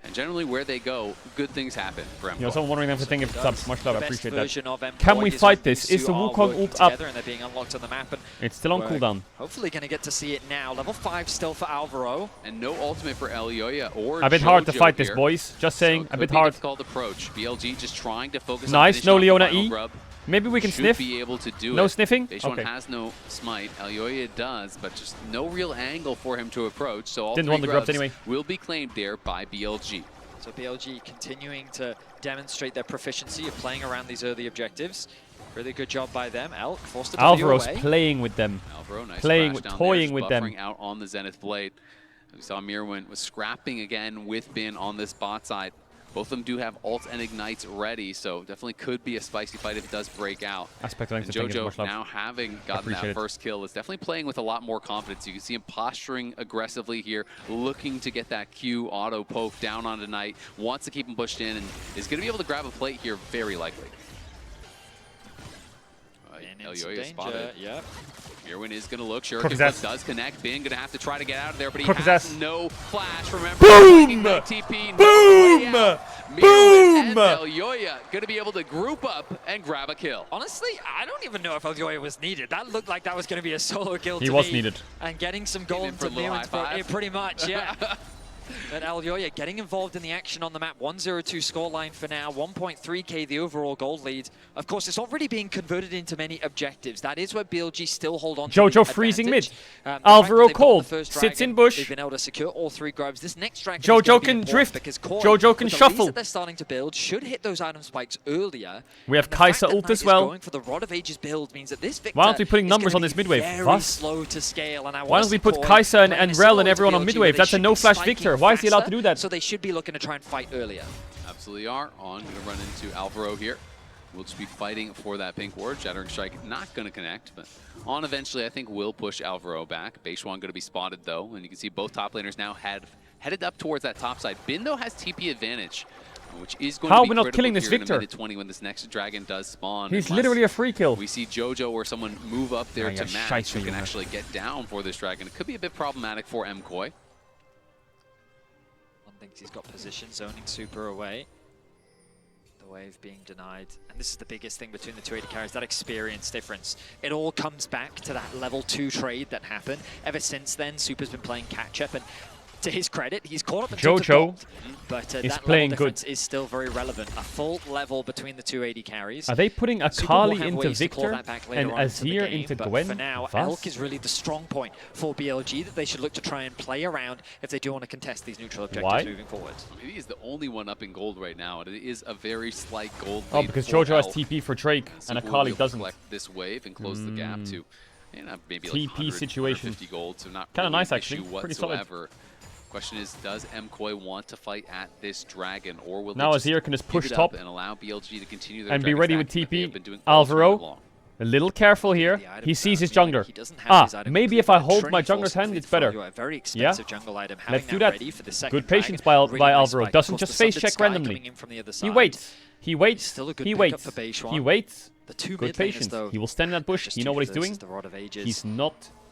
And generally, where they go, good things happen for MKOI. You know, someone wondering if thing if it's up. Much love, I appreciate version that. of MKOI Can we is fight when this? these Is the two are Wukong working ult up? together and they're being unlocked on the map. And It's still on we're cooldown. Hopefully going to get to see it now. Level 5 still for Alvaro. And no ultimate for El Yoya or A bit hard to Jojo fight this, here. boys. Just saying, So a it bit could be a hard. difficult approach. BLG just trying to focus Nice, on no finishing off the Leona final E. grub. Maybe we can Should sniff. be able to do No it. sniffing? Beishwan Okay. has no smite. El Yoya does, but just no real angle for him to approach. So all Didn't three want the grubs grubs anyway. will be claimed there by BLG. So BLG continuing to demonstrate their proficiency of playing around these early objectives. Really good job by them. Elk forced to Alvaro's away. playing with them. Alvaro, nice Playing crash with, down toying there, with just them. buffering out on the Zenith Blade. We saw Mirwin was scrapping again with Bin on this bot side. Both of them do have ults and ignites ready, so definitely could be a spicy fight if it does break out. Aspect And length, thank you so much, Jojo love. now having gotten Appreciate that it. first kill is definitely playing with a lot more confidence. You can see him posturing aggressively here, looking to get that Q auto poke down on Knight, wants to keep him pushed in, and is going to be able to grab a plate here very likely. El Yoya spotted. Yep. Mirwin is going to look. Cook Shuriken his flip ass. does connect. Bin going to have to try to get out of there, but he Cook his has ass. no flash. Remember, Boom! Ignite TP, Boom! no way out. Mirwin Boom! and El Yoya going to be able to group up and grab a kill. Honestly, I don't even know if El Yoya was needed. That looked like that was going to be a solo kill He to was me. needed. And getting some in gold for a to little Mirwin's high five. pretty much, yeah. But El Yoya getting involved in the action on the map. 1-0-2 scoreline for now. 1.3k the overall gold lead. Of course, it's not really being converted into many objectives. That is where BLG still hold on to Jojo the freezing advantage. mid. The fact Alvaro that they've gotten cold. the first Sits dragon, in bush. They've been able to secure all 3 grubs. This next dragon is Jojo gonna be can important drift. because Koi, Jojo can with the shuffle. leads that they're starting to build should hit those item spikes earlier. We have And the fact Kai'Sa that ult Knight as is well. Going for the Rod of Ages build means that this Victor Why aren't we putting is numbers gonna on this be midwave? very Was? slow to scale, and I Why wanna don't we see put Koi Kai'Sa and playing Rel and similar to everyone on BLG, midwave? where they That's a should be no-flash spiking Victor. Why is he allowed to faster, do that? So they should be looking to try and fight earlier. Absolutely are. On going to run into Alvaro here. We'll just be fighting for that pink ward. Shattering Strike not going to connect, but On eventually I think will push Alvaro back. Baishwan going to be spotted though, and you can see both top laners now headed up towards that top side. Bin though has TP advantage, which is going How to are be we not critical killing this here in Victor? the mid 20 when this next dragon does spawn. He's unless literally a free kill. We see Jojo or someone move up there Yeah, to yeah, match scheisse, who can Junge. actually get down for this dragon. It could be a bit problematic for MKOI. One thinks he's got position, zoning super away. The wave being denied. And this is the biggest thing between the 280 carries, that experience difference. It all comes back to that level 2 trade that happened. Ever since then, Super's been playing catch-up, and to his credit, he's caught up in terms of Jojo gold, but is that playing level good. difference is still very relevant. A full level between the 280 carries. Are they putting Super will Akali have into ways to claw Victor that back later and on into the Azir game, into but Gwen? for now, Was? Elk is really the strong point for BLG that they should look to try and play around if they do want to contest these neutral objectives Why? moving forward. Maybe he's the only one up in gold right now, and it is a very slight gold Oh, lead because for Jojo has Elk. TP for Drake and Super will be Akali able to doesn't. collect this wave and close the gap to maybe like TP 100, situation. 150 gold, so not Kinda really nice, an actually. issue Pretty solid. whatsoever. Question is, does MKOI want to fight at this dragon, or will Now they just Azir can just give push it top up and allow BLG to continue their and be dragon ready with stacking that they have TP. been doing all tournament Alvaro, long? a little careful here. He sees his jungler. Maybe if I hold my jungler's hand, it's better. Very Yeah, expensive jungle item. Having let's do that that. ready for the second Good patience dragon, by really nice Alvaro. spike. Doesn't Of just course, the face Sundered check Sky randomly. coming in from the other He side. waits. He waits. Still a good He pickup waits. for Baishwan. He waits. The two Good mid laners, patience. though, He will stand in that bush. just You know too what he's close doing. to the Rod of Ages. He's not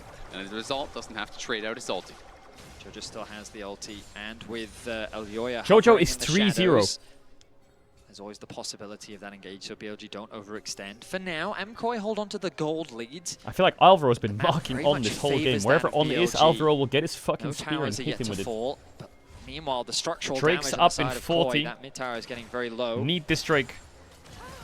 Jojo, and as a result, doesn't have to trade out his ulti. Jojo still has the ulti, and with Elyoya Jojo hovering is in the 3-0. shadows, There's always the possibility of that engage, so BLG don't overextend. For now, MKOI hold on to the gold leads. I feel like Alvaro's been marking on this whole game. Wherever on is, Alvaro will get his fucking spear and hit him with it. But meanwhile, the structural Drake's damage up in 40. Koi, that mid tower is getting very low. Need this Drake.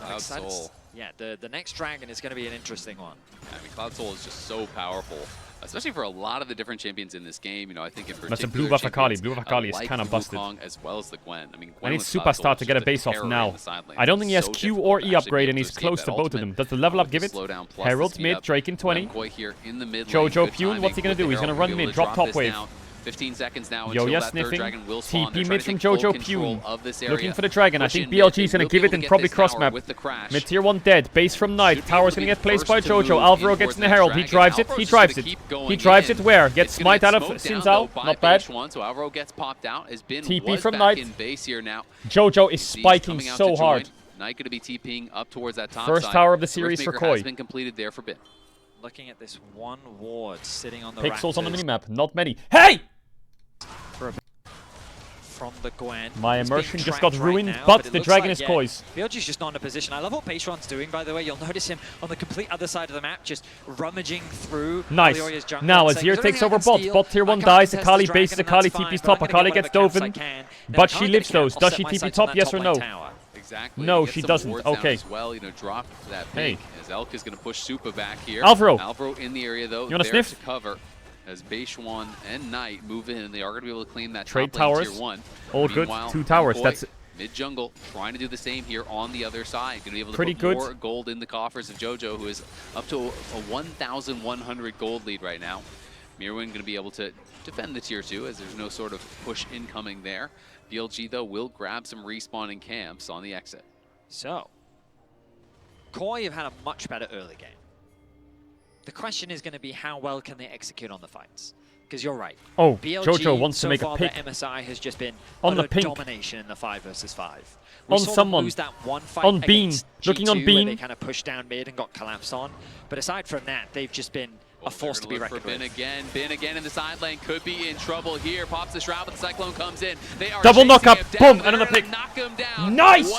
Cloud Soul. Yeah, the next dragon is going to be an interesting one. I mean, Cloud Soul is just so powerful, especially for a lot of the different champions in this game. You know, I think in particular, that's a blue buff Akali. Blue buff Akali is kind of busted. As well as the Gwen. I mean, I need Superstar to get a base off now. I don't think he has Q or E upgrade, and he's close to both of them. Does the level up give it? Herald mid, Drake in 20. Jojo Pune, what's he going to do? He's going to run mid, drop top wave. 15 seconds now Yo, sniffing. TP mid from Jojo Pune. Looking for the dragon. I think BLG is going to give it and probably cross map. Mid tier 1 dead. Base from Knight. Tower's going to get placed by Jojo. Alvaro gets in the Herald. He drives it. He drives it. He drives it where? Gets smite out of Sinzao. Not bad. So Alvaro gets popped out. Has been TP from Knight. In base here now. Jojo is spiking so hard. Knight going to be TPing up towards that top First side. tower of the series for Koi. Has been completed there for Bin. Looking at this one ward sitting on the Pixels Raptors. on the minimap. Not many. Hey! From the Gwen. My immersion just got ruined, but the dragon is poised. BLG's just not in a position. I love what Peishwan's doing, by the way. You'll notice him on the complete other side of the map, just rummaging through. Nice. Now Azir takes over bot. Bot tier 1 dies. Akali bases. Akali TP's top. Akali gets Dovin. But she lives those. Does she TP top? Yes or no? Exactly. No, she doesn't. Okay. As well, you know, drop that big. As Elk is going to push Supa back here. Alvaro. Alvaro in the area though. You want to sniff? To cover. As Beishwan and Knight move in, and they are going to be able to claim that trade top lane towers. tier 1. All good. 2 towers. That's mid jungle trying to do the same here on the other side. Going to be able to pretty put good. More gold in the coffers of Jojo, who is up to a 1,100 gold lead right now. Mirwin going to be able to defend the tier 2 as there's no sort of push incoming there. BLG though will grab some respawning camps on the exit. So, Koi have had a much better early game. The question is going to be how well can they execute on the fights? Because you're right. Oh, BLG, Jojo wants to make so a far, pick. The MSI has just been on the pink domination in the 5 versus 5. On someone. Lose that one fight on Bean. Looking on Bean. Where they kind of pushed down mid and got collapsed on. But aside from that, they've just been a force to be reckoned with. Bin again in the side lane. Could be in trouble here. Pops the shroud, but the Cyclone comes in. They are double knock up. Boom. Another pick. Knock him down nice.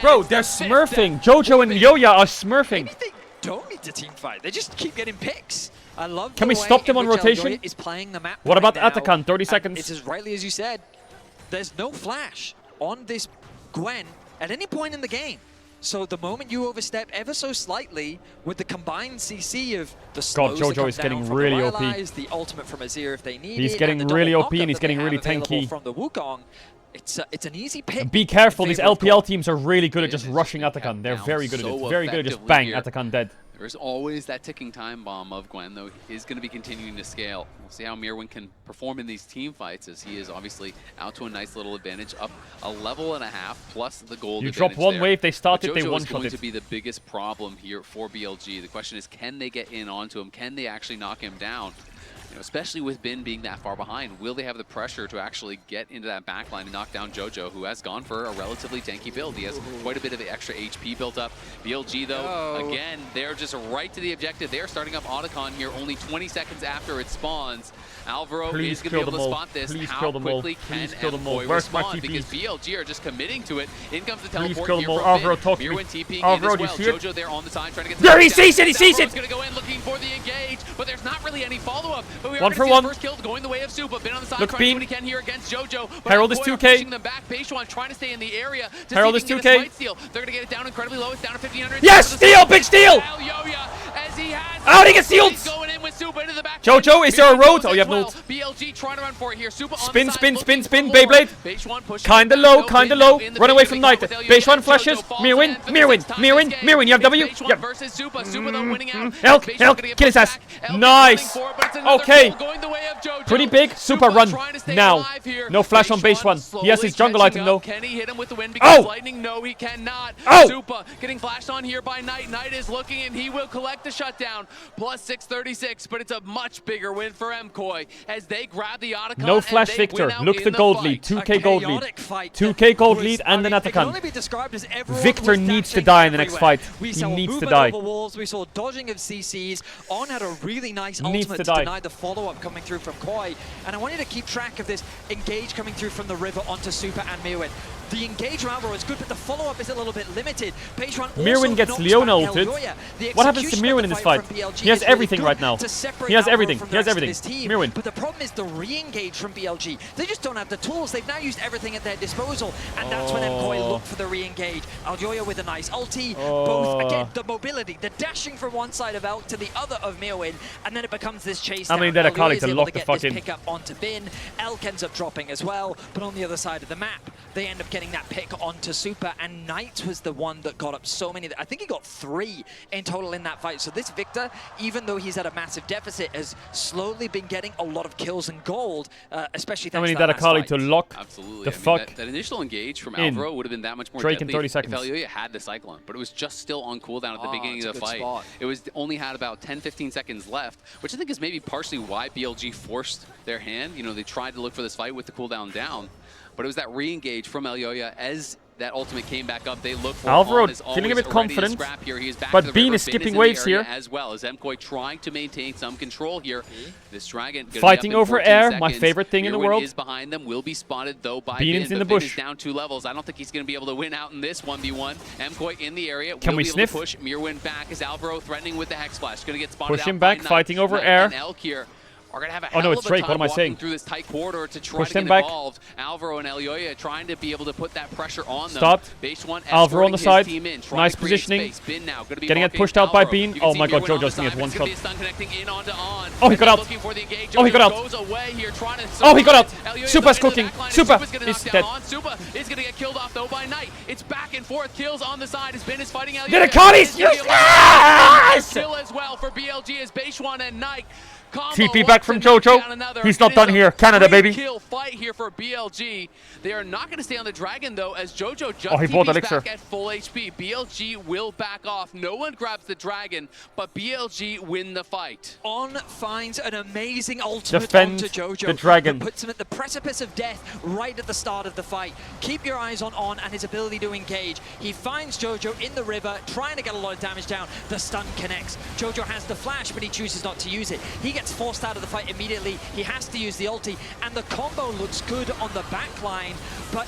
Bro, they're smurfing. Jojo and Yoya are smurfing. Maybe they don't need to team fight. They just keep getting picks. I love Can we stop them on rotation? Is playing the map what about now, Atakan? 30 seconds. It's as rightly as you said. There's no flash on this Gwen at any point in the game. So the moment you overstep ever so slightly with the combined CC of the slows God, Jojo is getting really OP. The ultimate from Azir if they need he's it, getting really OP and he's getting really tanky. From the Wukong, it's an easy pick. And be careful, these LPL teams are really good at just rushing Atakan. They're very good at it. Very good at just bang, Atakan dead. There's always that ticking time bomb of Gwen, though, is going to be continuing to scale. We'll see how Mirwin can perform in these team fights, as he is obviously out to a nice little advantage, up a level and a half, plus the gold You advantage drop one there. wave, they start it, they one-shot one-shot is going it. to be the biggest problem here for BLG. The question is, can they get in onto him? Can they actually knock him down? You know, especially with Bin being that far behind, will they have the pressure to actually get into that backline and knock down Jojo, who has gone for a relatively tanky build? He has quite a bit of extra HP built up. BLG, though, again, they're just right to the objective. They're starting up Otacon here only 20 seconds after it spawns. Alvaro is going to be able to spot this. How quickly can MKOI respond? Because BLG are just committing to it. In comes the teleport here from Alvaro, talk to me. Mirwin TPing Alvaro, in as well. do you see it? Jojo there on the side trying to get there, he sees it, he sees it! Alvaro's going to go in looking for the engage, but there's not really any follow-up. But we one are for see one. The first kill going the way of Supa. Bin on the side Look, trying to do Bean. what he can here against Jojo. But Herald is MKOI 2K. pushing them back. Beishwan trying to stay in the area to Herald see if is he can 2K. get a smite steal. They're going to get it down incredibly low. It's down to 1,500. Yes, steal, big steal! As he has out, he gets sealed! Going in with Supa into the back. Jojo, is there a road? Oh, you have no ult. BLG trying to run for it here. Supa spin, on the spin, side, spin, spin, Beyblade. Kinda low, kinda low. Run away from Knight. Beishwan flashes. Mirwin, you have W. Yep. Versus Supa. Supa though winning out. Elk, kill his ass. Nice. Okay. Pretty big. Supa, run now. No flash on Beishwan. He has his jungle item though. Can he hit him with the wind? Because lightning, no, he cannot. Supa getting flashed on here by Knight. Knight is looking and he will collect the shutdown. Plus 636, but it's a much bigger win for MKOI as they grab the Otacon. No flash Victor. Look the gold lead. 2k gold lead. 2k gold lead and then Atakan. Victor needs to die in the next fight. He needs to die. Walls. We saw dodging of CCs. On had a really nice ultimate to deny the follow-up coming through from Koi. And I wanted to keep track of this engage coming through from the river onto Supa and Mirwin. The engage from Alvaro is good, but the follow-up is a little bit limited. Mirwin gets Leona ulted. What happens to Mirwin in this fight? He has everything right now. He has everything. He has everything. Mirwin. But the problem is the re-engage from BLG. They just don't have the tools. They've now used everything at their disposal, and that's when MKOI look for the re-engage. Aljoya with a nice ulti. Both, again, the mobility, the dashing from one side of Elk to the other of Mirwin, and then it becomes this chase down. I mean, they're Aljoya is to able lock to the get fuck this in. pick up onto Bin. Elk ends up dropping as well, but on the other side of the map, they end up getting that pick onto Super, and Knight was the one that got up so many. I think he got 3 in total in that fight. So this Victor, even though he's at a massive deficit, has slowly been getting a lot of kills and gold, especially thanks to that last fight. to lock Absolutely. the fuck that initial engage from in. Alvaro would have been that much more Drake deadly in 30 seconds. if Elioya had the Cyclone, but it was just still on cooldown at the beginning of the fight. Spot. It was only had about 10-15 seconds left, which I think is maybe partially why BLG forced their hand. You know, they tried to look for this fight with the cooldown down, but it was that re-engage from Elioya as that ultimate came back up. They look for Alvaro feeling a bit confident, but Bean is skipping waves here. As well as MKOI trying to maintain some control here. This Dragon fighting over air, my favorite thing in the world. Is behind them, will be spotted though by Bean is in the bush. Is down 2 levels. I don't think he's going to be able to win out in this 1v1. MKOI in the area. Can we sniff? Push Mirwin back as Alvaro threatening with the Hex Flash. Going to get spotted. Push him back, fighting over air. And Elk here are going to have a oh no, hell it's of a Drake. time What am I saying? through this tight corridor to try Push to them get back. involved. Alvaro and Elioya trying to be able to put that pressure on them. Stopped. Base one Alvaro on the side. in, Nice positioning. Getting it pushed out by Bean. Oh my god, JoJo's going to get one shot. Oh, he got out. Oh, he got out. Oh, he got out. Supa's cooking. Supa is dead. Supa is going to get killed off though by Knight. It's back and forth. Kills on the side as Ben is fighting Elioya. Did it, Connie's useless! Kill as well for BLG as Base One and Knight. TP back from JoJo. He's not done here. Canada, baby. Kill fight here for BLG. They are not going to stay on the Dragon though, as JoJo just he bought TP's Elixir. back at full HP. BLG will back off. No one grabs the Dragon, but BLG win the fight. On finds an amazing ultimate Defend onto JoJo. the Dragon. That puts him at the precipice of death right at the start of the fight. Keep your eyes on and his ability to engage. He finds JoJo in the river, trying to get a lot of damage down. The stun connects. JoJo has the flash, but he chooses not to use it. He gets forced out of the fight immediately. He has to use the ulti, and the combo looks good on the back line, but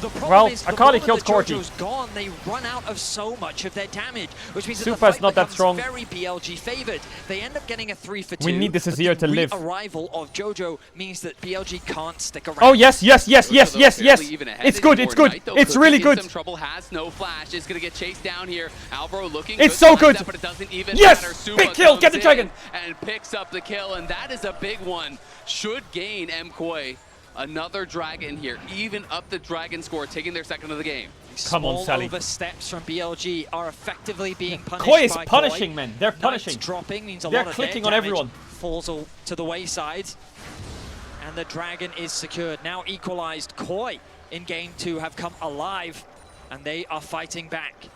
the problem is the moment that JoJo's gone, they run out of so much of their damage, which means that the fight not that becomes strong. very BLG favored. They end up getting a 3-for-2. We need this Azir to live. The arrival of JoJo means that BLG can't stick around. Oh yes, yes, yes, yes, yes, yes. It's good, it's good. It's really good. Some trouble, has no flash, is going to get chased down here. Alvaro looking It's so good. That, but it doesn't even yes, matter. Supa big kill, get the Dragon. And picks up the kill, and that is a big one. Should gain MKOI another Dragon here, even up the Dragon score, taking their second of the game. Come on, Sally. Oversteps from BLG are effectively being punished. Koi is by punishing, Koi. men. They're punishing. Knight's dropping means a They're lot of clicking their on damage everyone. falls all to the wayside, and the Dragon is secured. Now equalized. Koi in game 2 have come alive, and they are fighting back.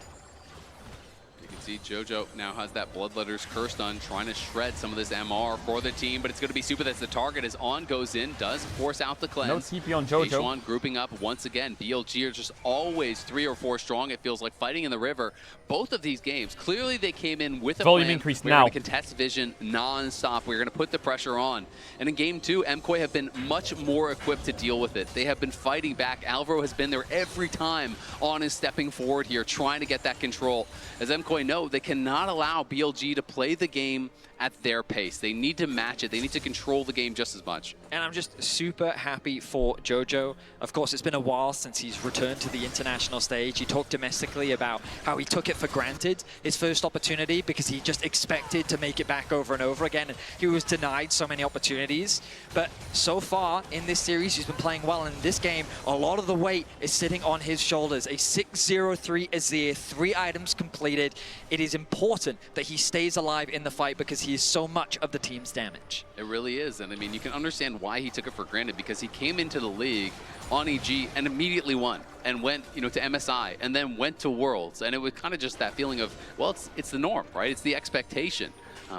You can see JoJo now has that Bloodletter's Curse done, trying to shred some of this MR for the team, but it's going to be Supa that's the target as On goes in, does force out the cleanse. No TP on JoJo. H1 grouping up once again. BLG are just always 3 or 4 strong, it feels like, fighting in the river. Both of these games, clearly they came in with a volume plan. increase We're now. going to contest Vision non-stop. We're going to put the pressure on. And in game 2, MKOI have been much more equipped to deal with it. They have been fighting back. Alvaro has been there every time. On is stepping forward here, trying to get that control. As MKOI know, they cannot allow BLG to play the game at their pace. They need to match it. They need to control the game just as much. And I'm just super happy for JoJo. Of course, it's been a while since he's returned to the international stage. He talked domestically about how he took it for granted, his first opportunity, because he just expected to make it back over and over again. And he was denied so many opportunities. But so far in this series, he's been playing well. And in this game, a lot of the weight is sitting on his shoulders. A 6-0-3 Azir, 3 items completed. It is important that he stays alive in the fight because he is so much of the team's damage. It really is, and I mean, you can understand why he took it for granted, because he came into the league on EG and immediately won, and went, you know, to MSI, and then went to Worlds, and it was kind of just that feeling of, well, it's the norm, right? It's the expectation,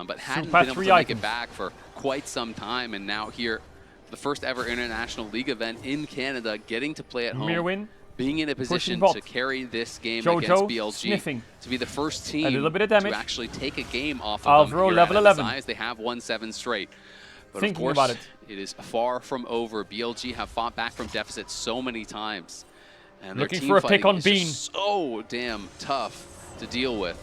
but hadn't been able to make it back for quite some time, and now here, the first ever international league event in Canada, getting to play at home. Mirwin. Being in a position to carry this game against BLG, sniffing. to be the first team a little bit of damage. to actually take a game off of Alvaro them level 11. As they have won 7 straight. But Thinking of course, about it. It is far from over. BLG have fought back from deficit so many times. And their Looking team for a fighting pick on is Bean. just so damn tough to deal with.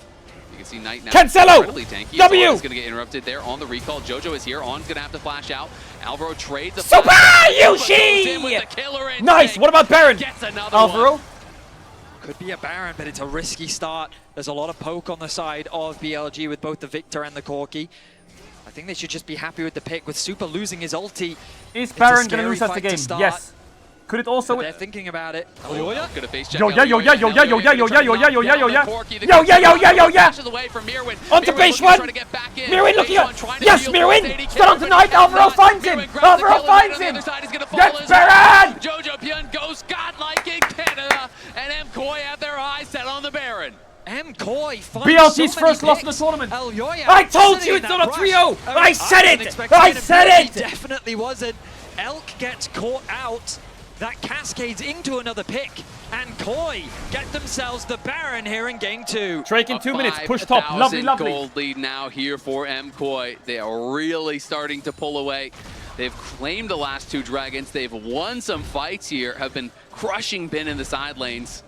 You can see Knight now Cancelo! incredibly tanky. W! Is going to get interrupted there on the recall. Jojo is here. On's going to have to flash out. Alvaro trades a Super flash. Yoshi! Nice. What about Baron? Gets another Alvaro? one. Could be a Baron, but it's a risky start. There's a lot of poke on the side of BLG with both the Victor and the Corki. I think they should just be happy with the pick. With Super losing his ulti, Is it's Baron a going to lose us scary the fight game? to start. Yes. Could it also... But they're thinking about it. Gonna face check Yo, out yeah, yo, yeah, yo, Elioya. yeah, yo, yeah, yo, yeah, yo, yeah, yo, yeah, yo, yeah. Corki, the Yo, yeah, yo, yeah, yo, yeah. Flashes away from Mirwin. On to Mirwin base looking to one. try to get back in. Mirwin looking Base one up. trying to Yes, deal Mirwin. with AD Still on Cameron, tonight. but Alvaro cannot. finds him. Mirwin grabs the Alvaro kill, and finds on the him. other side, he's gonna fall Gets as well. Baron. Jojo Pyun goes godlike in Canada, and MKOI have their eyes set on the Baron. MKOI finds BLG's so many first loss in the picks. tournament. Elioya I told sitting you in it's that not a rush. trio. I said wasn't it. expecting I it. said He it. definitely wasn't. Elk gets caught out. That cascades into another pick. And Koi get themselves the Baron here in game 2. Drake in 2 minutes. Push top. Lovely, lovely. Gold lead now here for MKOI. They are really starting to pull away. They've claimed the last 2 dragons. They've won some fights here, have been crushing Bin in the side lanes,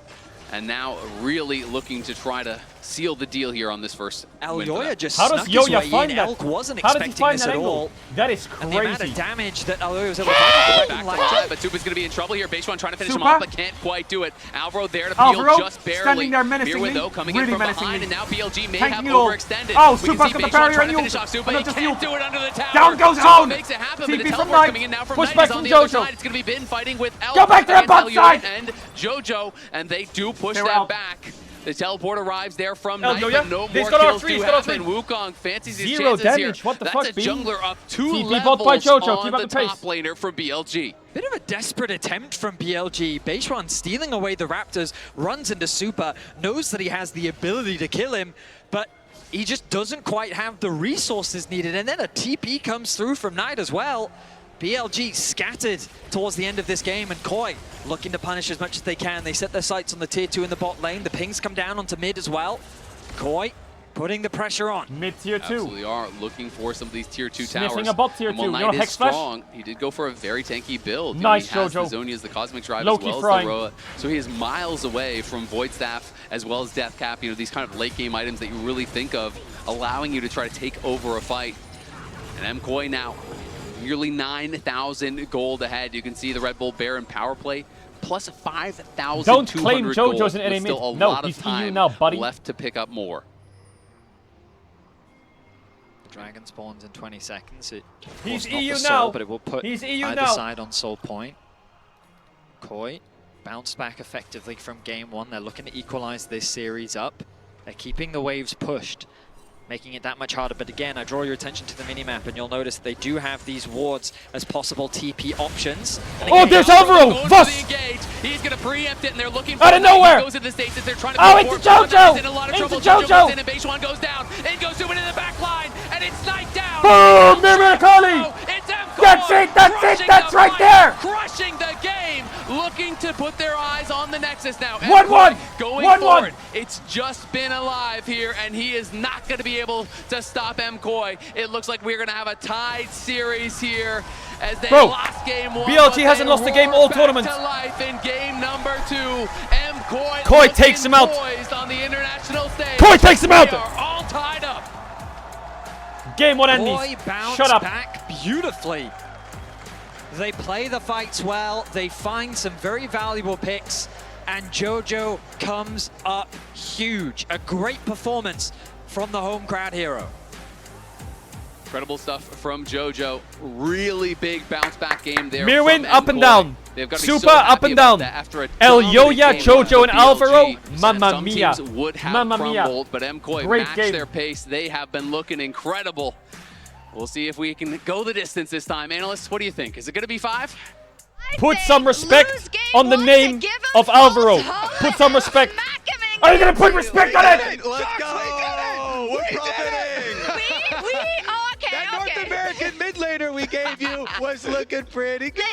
and now really looking to try to seal the deal here on this first win. Elioya just How does snuck his Yoya way find in. that? Elk wasn't How does he expecting find this that at angle? all. That is And the amount crazy. of damage that Elioya was able to Back do. to try, but Supa's going to be in trouble here. Baseline trying to finish him Supa? off, but can't quite do it. Alvaro there to peel Alvaro just barely. standing there menacingly. Mirwin, though, coming Really in from menacingly. behind, and now BLG may Tanking have it all. overextended. Oh, We can Supa's see got the Baseline barrier trying and to finish ult. off Supa. And He just can't ult. do it under the tower. Down goes Supa Hound. makes it happen, but TP the from teleport Knight. coming in now from Push Knight back is on from the other Jojo. side. It's going to be Bin fighting with Elk. Go back to that against bot Elioya side. and Jojo, and they do push They them were out. back. The teleport arrives there from Elioya. Knight, but no He's more got kills R3, do he's got happen. R3. Wukong fancies his 0 chances damage. here. What the That's fuck, a Bean? jungler up 2 TP bot by levels Jojo. on Keep up the the pace. top laner for BLG. Bit of a desperate attempt from BLG. Beishwan stealing away the Raptors, runs into Super, knows that he has the ability to kill him, but he just doesn't quite have the resources needed. And then a TP comes through from Knight as well. BLG scattered towards the end of this game, and Koi looking to punish as much as they can. They set their sights on the tier 2 in the bot lane. The pings come down onto mid as well. Koi putting the pressure on. Mid tier 2. Absolutely are looking for some of these tier 2 Sniffing towers. a bot tier And while 2. Knight You know, is Hex Flash? strong, he did go for a very tanky build. Nice, he has Jojo. the Zhonya's, the Cosmic Drive, Low-key as well frying. as the Roa. So he is miles away from Void Staff as well as Death Cap. You know, these kind of late game items that you really think of, allowing you to try to take over a fight. And MKOI now, nearly 9,000 gold ahead. You can see the Red Bull Baron power play. Plus 5,200 Don't claim gold. Jojo's an with NA still mid. a No, lot he's of EU time now, buddy. left to pick up more. Dragon spawns in 20 seconds. He's Of course, not EU the now. Soul, but it will put He's EU either now. side on Soul point. Koi bounced back effectively from game 1. They're looking to equalize this series up. They're keeping the waves pushed, making it that much harder. But again, I draw your attention to the minimap, and you'll notice they do have these wards as possible TP options. And Oh, again, there's Alvaro Alvaro! goes for Voss! the engage. He's going to preempt it, and they're looking for Out of Knight. nowhere! He goes into the stages. They're trying to Oh, go into for it. Jojo! He's in a lot of Into trouble. Jojo! goes in, and Beishwan goes down. In goes Zubin in the back line, and it's Knight down. Boom! Miracoli! It's MKOI. That's it! That's it! Crushing That's the right fight, there! Crushing the game. Looking to put their eyes on the Nexus now. 1-1. Going 1-1. forward. It's just been alive here, and he is not going to be able to stop MKOI. It looks like we're going to have a tied series here as they Bro, lost game 1. BLG hasn't lost a game all tournament. To life in game number 2. MKOI Koi takes him out. on the international stage. Koi takes him out. We are all tied up. Game 1 Koi ending. bounced Shut up. back beautifully. They play the fights well. They find some very valuable picks, and Jojo comes up huge. A great performance from the home crowd hero. Incredible stuff from Jojo. Really big bounce back game there. Mirwin from up and MKOI. down. They've got to be Super so up happy and about down. that after a Elioya, dominant game Jojo, from and Alvaro. BLG. Mamma Some mia. teams would have Mamma mia. crumbled, but MKOI Great matched game. their pace. They have been looking incredible. We'll see if we can go the distance this time. Analysts, what do you think? Is it going to be 5? Put some respect on the name of Alvaro. Put some respect. Are you going to put respect on it? Let's go! We're profiting! That North American mid laner we gave you was looking pretty good.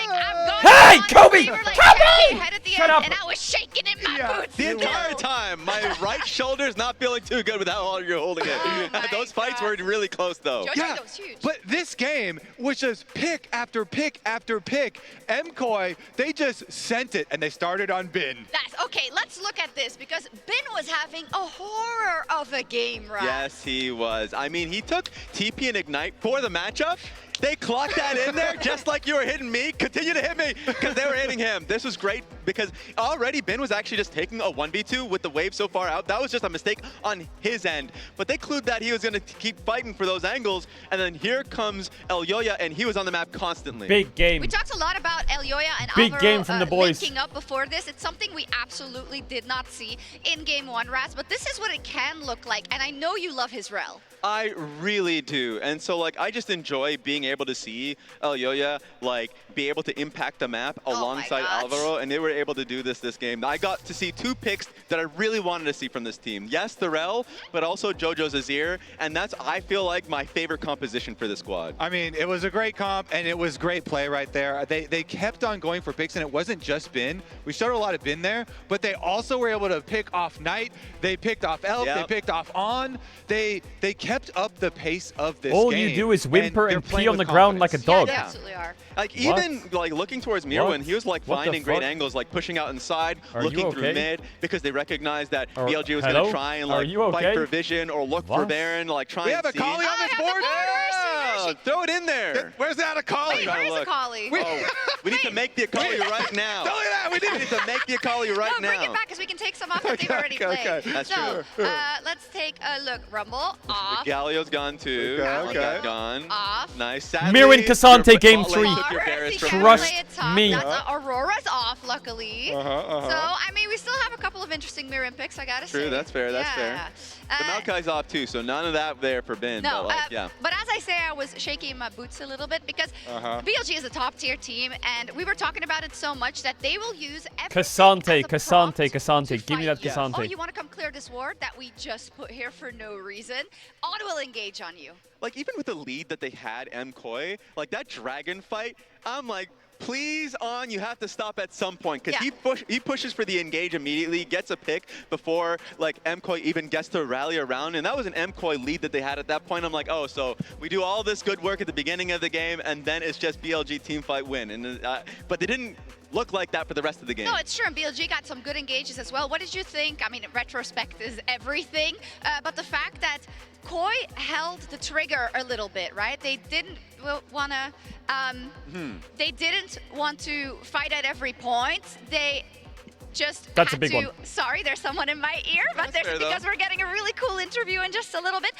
Hey, Kobe! Kobe! Kobe! Ahead at the the end, and I was shaking in my boots. The entire time, my right shoulder's not feeling too good with how hard you're holding it. Those fights were really close, though. Yeah, but this game was just pick after pick after pick. MKOI, they just sent it, and they started on Bin. Okay, let's look at this, because Bin was having a horror of a game, right? Yes, he was. I mean, he took TP and Ignite for the matchup. They clocked that in there just like you were hitting me. Continue to hit me because they were hitting him. This was great because already Bin was actually just taking a 1v2 with the wave so far out. That was just a mistake on his end. But they clued that he was going to keep fighting for those angles. And then here comes Elyoya, and he was on the map constantly. Big game. We talked a lot about Elyoya and Big Alvaro game from the boys. linking up before this. It's something we absolutely did not see in Game 1, Raz. But this is what it can look like. And I know you love his rel. I really do. And so, like, I just enjoy being able to see Elyoya, like, be able to impact the map alongside Alvaro, and they were able to do this game. I got to see 2 picks that I really wanted to see from this team. Yes, the Rel, but also JoJo's Azir, and that's, I feel like, my favorite composition for the squad. I mean, it was a great comp, and it was great play right there. They kept on going for picks, and it wasn't just Bin. We showed a lot of Bin there, but they also were able to pick off Knight. They picked off Elk. They picked off On. They kept up the pace of this game. All you do is whimper and pee on the ground like a dog. Yeah, they absolutely are. Like, even like looking towards Mirwin, he was like finding great angles, like pushing out inside, looking through mid, because they recognized that BLG was going to try and like fight for vision or look for Baron, like try we and have a Akali on this board? Yeah! Throw it in there. Where's that Akali? Wait, where's Akali? We need to make the Akali right now. Don't do that. We need to make the Akali right now. Bring it back, because we can take some off that they've already played. That's so, true. let's take a look. Rumble, off. Galio's gone too. Galio gone. Off. Nice. Sadly, Mirwin Cassante game 3. Trust me. Aurora's off, luckily. So, I mean, we still have a couple of interesting Mirwin picks, I gotta say. True, that's fair, that's fair. The Maokai's off too, so none of that there for Bin. No, but, like, yeah. But as I say, I was shaking my boots a little bit because BLG is a top-tier team, and we were talking about it so much that they will use Cassante. Give me that Cassante. Oh, you want to come clear this ward that we just put here for no reason? On will engage on you. Like, even with the lead that they had, MKOI, like that dragon fight, I'm like, please, On, you have to stop at some point, because he pushes for the engage immediately, gets a pick before like MKOI even gets to rally around, and that was an MKOI lead that they had at that point. I'm like, oh, so we do all this good work at the beginning of the game, and then it's just BLG team fight win. And but they didn't look like that for the rest of the game. No, it's true, and BLG got some good engages as well. What did you think? I mean, retrospect is everything, but the fact that Koi held the trigger a little bit, right? They didn't want to. They didn't want to fight at every point. They just That's a big one. Sorry, there's someone in my ear, but there's, because we're getting a really cool interview in just a little bit.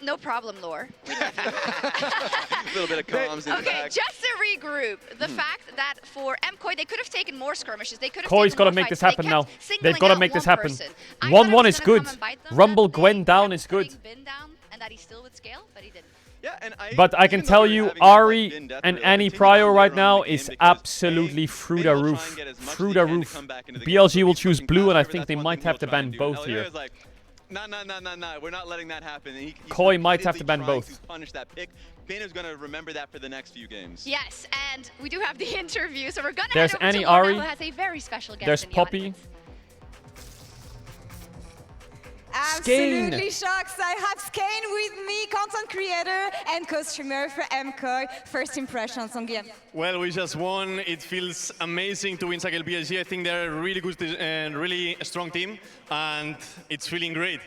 No problem, Lore. We love you. A little bit of comms in the Okay, back. just to regroup, the fact that for MKOI, they could have taken more skirmishes. They could have Koi's got to make this happen now. They've got to make this happen. 1-1 is good. Rumble Gwen down is good. And that he still would scale, but he didn't. Yeah, and But I can tell you, Ari and Annie Pryor right now is absolutely through the roof. Through the roof. BLG will choose blue, and I think they might have to ban both here. No, we're not letting that happen. Koi might have to ban both. Punish that pick. Bin is going to remember that for the next few games. Yes, and we do have the interview, so we're going to There's head over Annie, to Lorna, Ari. who has a very special guest There's in the Poppy. audience. Absolutely, Shocks. I have Skane with me, content creator and co-streamer for MKOI. First impressions on game. Well, we just won. It feels amazing to win Cycle BLG. I think they're a really good and really strong team, and it's feeling great.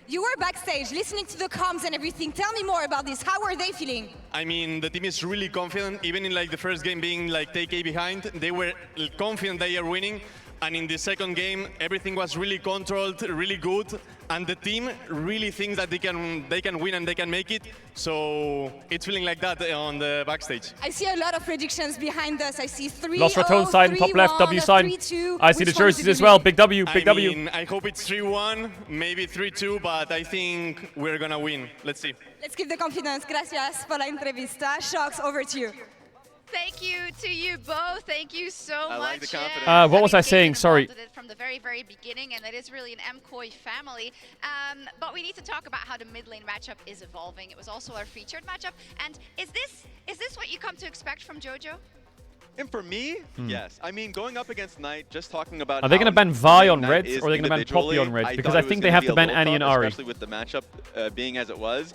You were backstage, listening to the comms and everything. Tell me more about this. How were they feeling? I mean, the team is really confident. Even in like the first game being like take A behind, they were confident they are winning. And in the second game, everything was really controlled, really good, and the team really thinks that they can win and they can make it. So it's feeling like that on the backstage. I see a lot of predictions behind us. I see 3-0, Lost Raton sign, top left, W sign. 3-2. I see the jerseys as well. Big W, big W. I mean, I hope it's 3-1, maybe 3-2, but I think we're gonna win. Let's see. Let's keep the confidence. Gracias por la entrevista. Shocks, over to you. Thank you to you both. Thank you so much. Like the confidence. What was I saying? Sorry. From the very, very beginning, and it is really an MKOI family. But we need to talk about how the mid lane matchup is evolving. It was also our featured matchup. And is this what you come to expect from JoJo? And for me, yes. I mean, going up against Knight, just talking about. Are they going to ban Vi on red, or are they going to ban Poppy on red? Because I think they have to ban Annie and Ari. Especially with the matchup being as it was.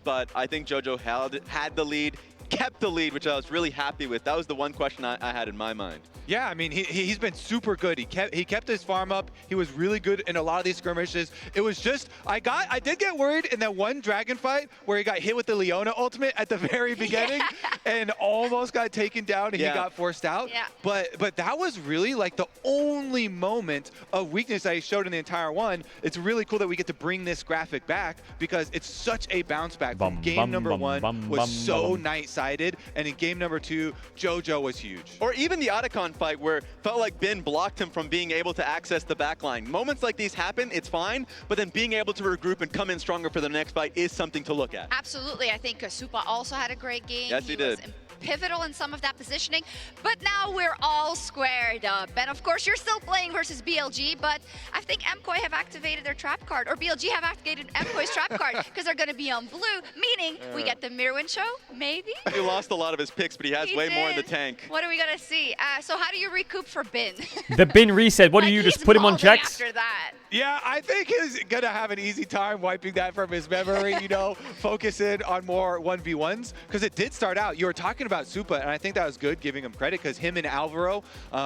But I think JoJo had the lead, kept the lead, which I was really happy with. That was the one question I had in my mind. Yeah, I mean, he's been super good. He kept his farm up. He was really good in a lot of these skirmishes. It was just, I did get worried in that one dragon fight where he got hit with the Leona ultimate at the very beginning and almost got taken down and he got forced out. Yeah. But that was really like the only moment of weakness that he showed in the entire one. It's really cool that we get to bring this graphic back because it's such a bounce back. Game number one was so Knight-sided, and in game number 2, JoJo was huge. Or even the Otacon fight where it felt like Bin blocked him from being able to access the backline. Moments like these happen, it's fine, but then being able to regroup and come in stronger for the next fight is something to look at. Absolutely. I think Supa also had a great game. Yes, he did. Was pivotal in some of that positioning, but now we're all squared up. And of course, you're still playing versus BLG, but I think MKOI have activated their trap card, or BLG have activated MKOI's trap card, because they're going to be on blue, meaning we get the Mirwin show, maybe? He lost a lot of his picks, but he has way more in the tank. What are we going to see? So how do you recoup for Bin? The Bin reset. What do you just put him on Jax? After that. Yeah, I think he's going to have an easy time wiping that from his memory, you know, focusing on more 1v1s, because it did start out. You were talking about Supa, and I think that was good, giving him credit, because him and Alvaro,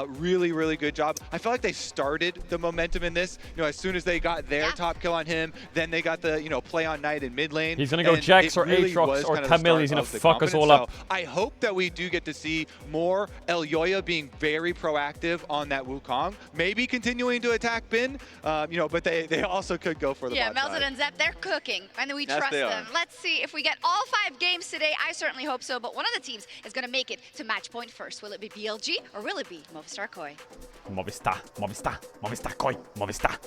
really, really good job. I felt like they started the momentum in this. You know, as soon as they got their top kill on him, then they got the, you know, play on Knight in mid lane. He's going to go Jax or Aatrox or Camille. He's going to fuck us all up. So I hope that we do get to see more Elyoya being very proactive on that Wukong. Maybe continuing to attack Bin, you know, but they also could go for the bot Melzit side. and Zep, they're cooking, and we Yes, trust they them. are. Let's see if we get all 5 games today. I certainly hope so, but one of the teams is going to make it to match point first. Will it be BLG or will it be Movistar Koi? Movistar, Movistar, Movistar Koi, Movistar.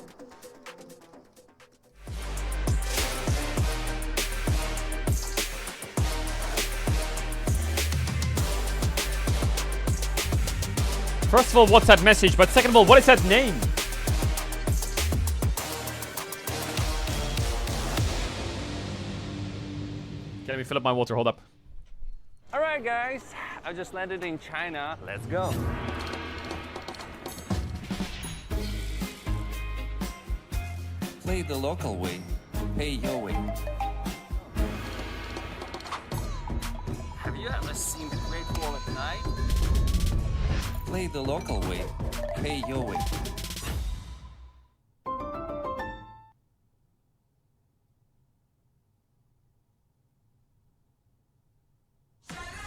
First of all, what's that message? But second of all, what is that name? Okay, let me fill up my water. Hold up. Alright guys, I just landed in China. Let's go. Play the local way, pay your way. Have you ever seen the Great Wall at night? Play the local way, pay your way.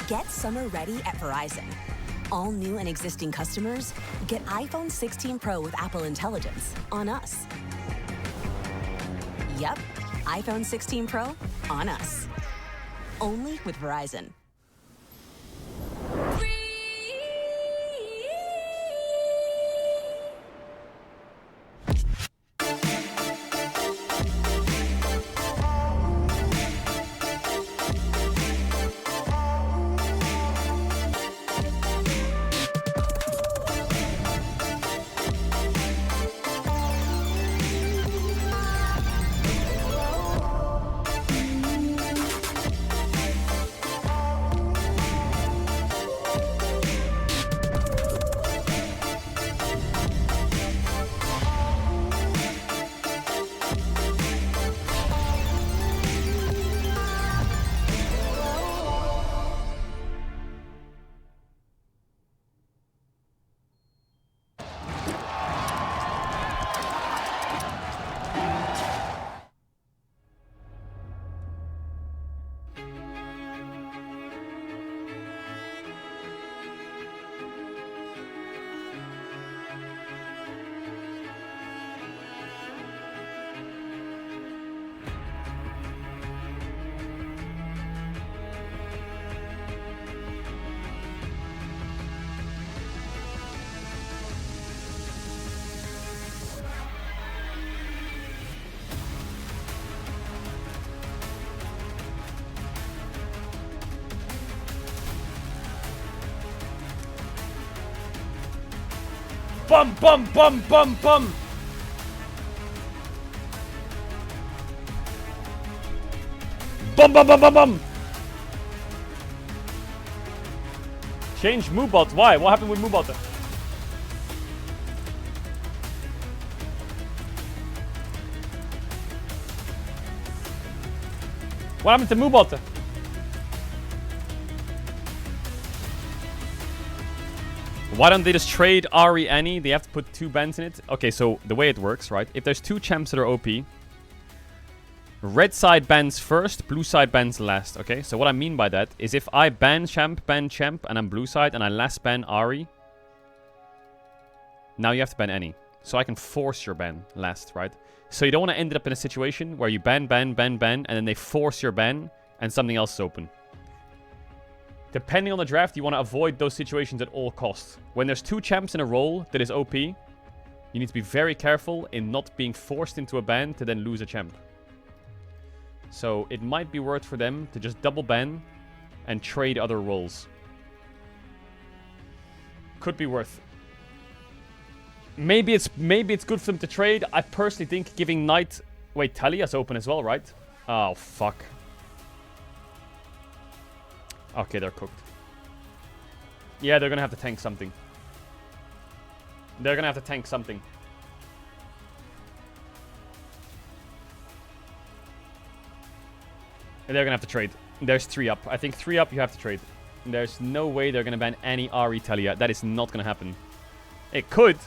Get summer ready at Verizon. All new and existing customers get iPhone 16 Pro with Apple Intelligence on us. Yep, iPhone 16 Pro on us. Only with Verizon. Bum, bum, bum, bum, bum. Bum, bum, bum, bum, bum. Change Moobot. Why? What happened with Moobot? What happened to Moobot? Why don't they just trade Ahri Annie? They have to put 2 bans in it. Okay, so the way it works, right? If there's 2 champs that are OP, red side bans first, blue side bans last. Okay, so what I mean by that is if I ban champ, and I'm blue side, and I last ban Ahri, now you have to ban Annie. So I can force your ban last, right? So you don't want to end up in a situation where you ban, and then they force your ban, and something else is open. Depending on the draft, you want to avoid those situations at all costs. When there's 2 champs in a role that is OP, you need to be very careful in not being forced into a ban to then lose a champ. So it might be worth for them to just double ban and trade other roles. Could be worth. Maybe it's good for them to trade. I personally think giving Knight... Wait, Talia's open as well, right? Oh, fuck. Okay, they're cooked. Yeah, they're gonna have to tank something. They're gonna have to tank something. And they're gonna have to trade. There's 3 up. I think 3 up you have to trade. There's no way they're gonna ban any Ahri Talia. That is not gonna happen. It could,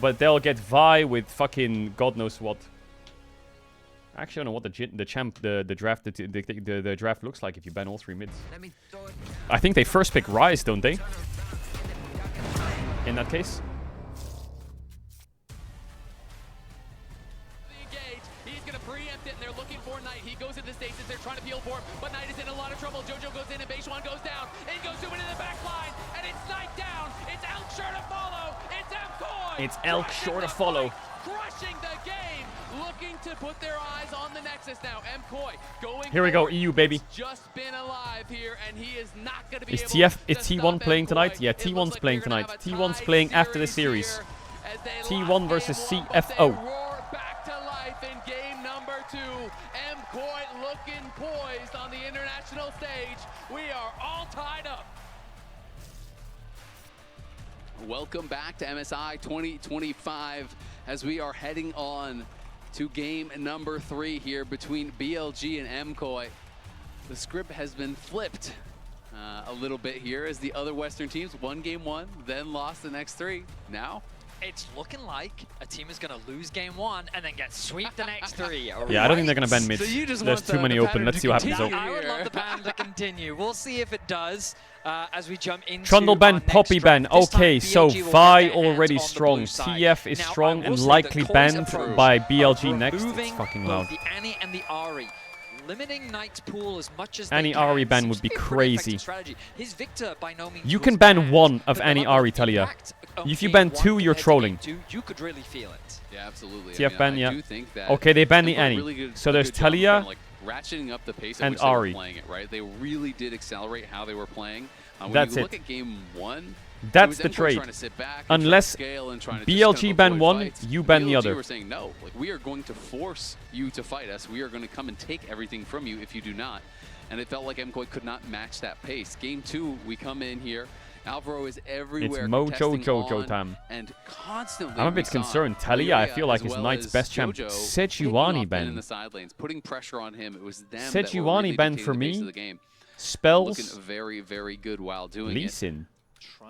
but they'll get Vi with fucking God knows what. Actually, I don't know what the draft looks like if you ban all 3 mids. I think they first pick Ryze, don't they? In that case. He's gonna preempt it, and they're looking for Knight. He goes into stasis. They're trying to peel for him, but Knight is in a lot of trouble. Jojo goes in, and Beishuan goes down. And he goes zooming in the back line, and it's Knight down. It's Elk sure to follow. It's MKoi. It's Elk sure to follow. Crushing the game, looking to put their eyes on the Nexus now. MKoi going. Here we go, EU baby. Just been alive here, and he is not going to be Is T1 playing tonight? Yeah, T1's playing tonight. T1's playing after the series. T1 versus CFO. Back to life in game number 2. MKoi looking poised on the international stage. We are all tied up. Welcome back to MSI 2025 as we are heading on to game number 3 here between BLG and MKoi. The script has been flipped a little bit here as the other Western teams won game 1, then lost the next 3. Now, it's looking like a team is going to lose game 1 and then get sweep the next 3. Yeah, I don't think they're going to ban mids. So there's too many open. Let's see what happens. I would love the pattern to continue. We'll see if it does as we jump into Trundle ban, Poppy ban. Okay, so BLG Vi already strong. TF is strong and likely banned by BLG next. It's fucking loud. The Annie and the Ahri. Limiting Knight's pool as much as Annie Ahri ban would be crazy. His Victor by no means you can ban 1 of Annie Ahri Talia. If you ban 2, you're trolling. You could really feel it. Yeah, absolutely. TF ban, yeah. I do think that okay, they ban the Annie. Really so there's Talia ratcheting up the pace at and which they were Ahri. playing it, right? They really did accelerate how they were playing. When That's you it. look at game 1, that's the trade. Unless BLG ban 1, you ban the other. BLG were saying no, like we are going to force you to fight us. We are going to come and take everything from you if you do not. And it felt like MKoi could not match that pace. Game 2, we come in here. Alvaro is everywhere. It's Mojo Jojo time. And constantly I'm a bit concerned. Talia, I feel like, is Knight's best champ. Sejuani ban. In the side lanes, putting pressure on him. It was them Sejuani ban for me. Game. Spells. Looking very, very good while doing Lee Sin.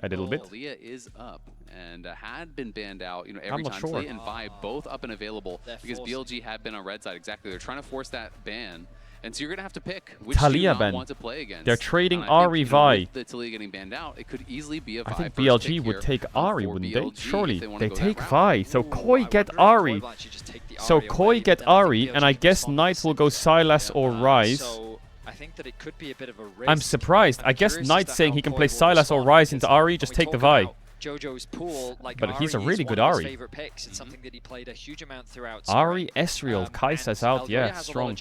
A little bit. Leah is up and had been banned out. You know, every time Leah and Vi both up and available because BLG had been on red side. Exactly, they're trying to force that ban, and so you're gonna have to pick which Talia do you want to play against. They're trading Ahri Vi. With the Talia getting banned out, it could easily be a Vi. I think BLG would take Ahri, wouldn't they? Surely they take Vi. So Koi get Ahri. So Koi get Ahri, and I guess Knight will go Sylas or Ryze. I think that it could be a bit of a risk. I'm surprised. I guess Knight's saying he can play Sylas or Ryze into Ahri, just take the Vi. Jojo's pool, like but he's a really good Ahri. Ahri. Favorite picks. It's something that he played a huge amount throughout. Ahri, Ezreal, Kai'Sa's out, yeah, strong.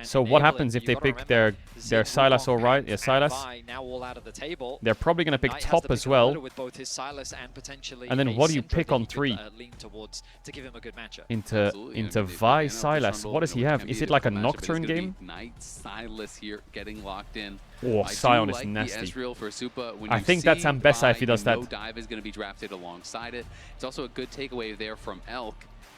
So what happens if they pick their Sylas or Ryze? Yeah, Sylas. Now all out of the table. They're probably going to pick top as well. With both his Sylas and potentially and then what do you pick on 3? To give him a good matchup. Into Vi Sylas. What does he have? Is it like a Nocturne game? Knight Sylas here getting locked in. Oh, Sion is nasty. Ezreal for Supa. When I you think that's see Ambessa if he does that. No dive is going to be drafted alongside it. It's also a good takeaway there from Elk.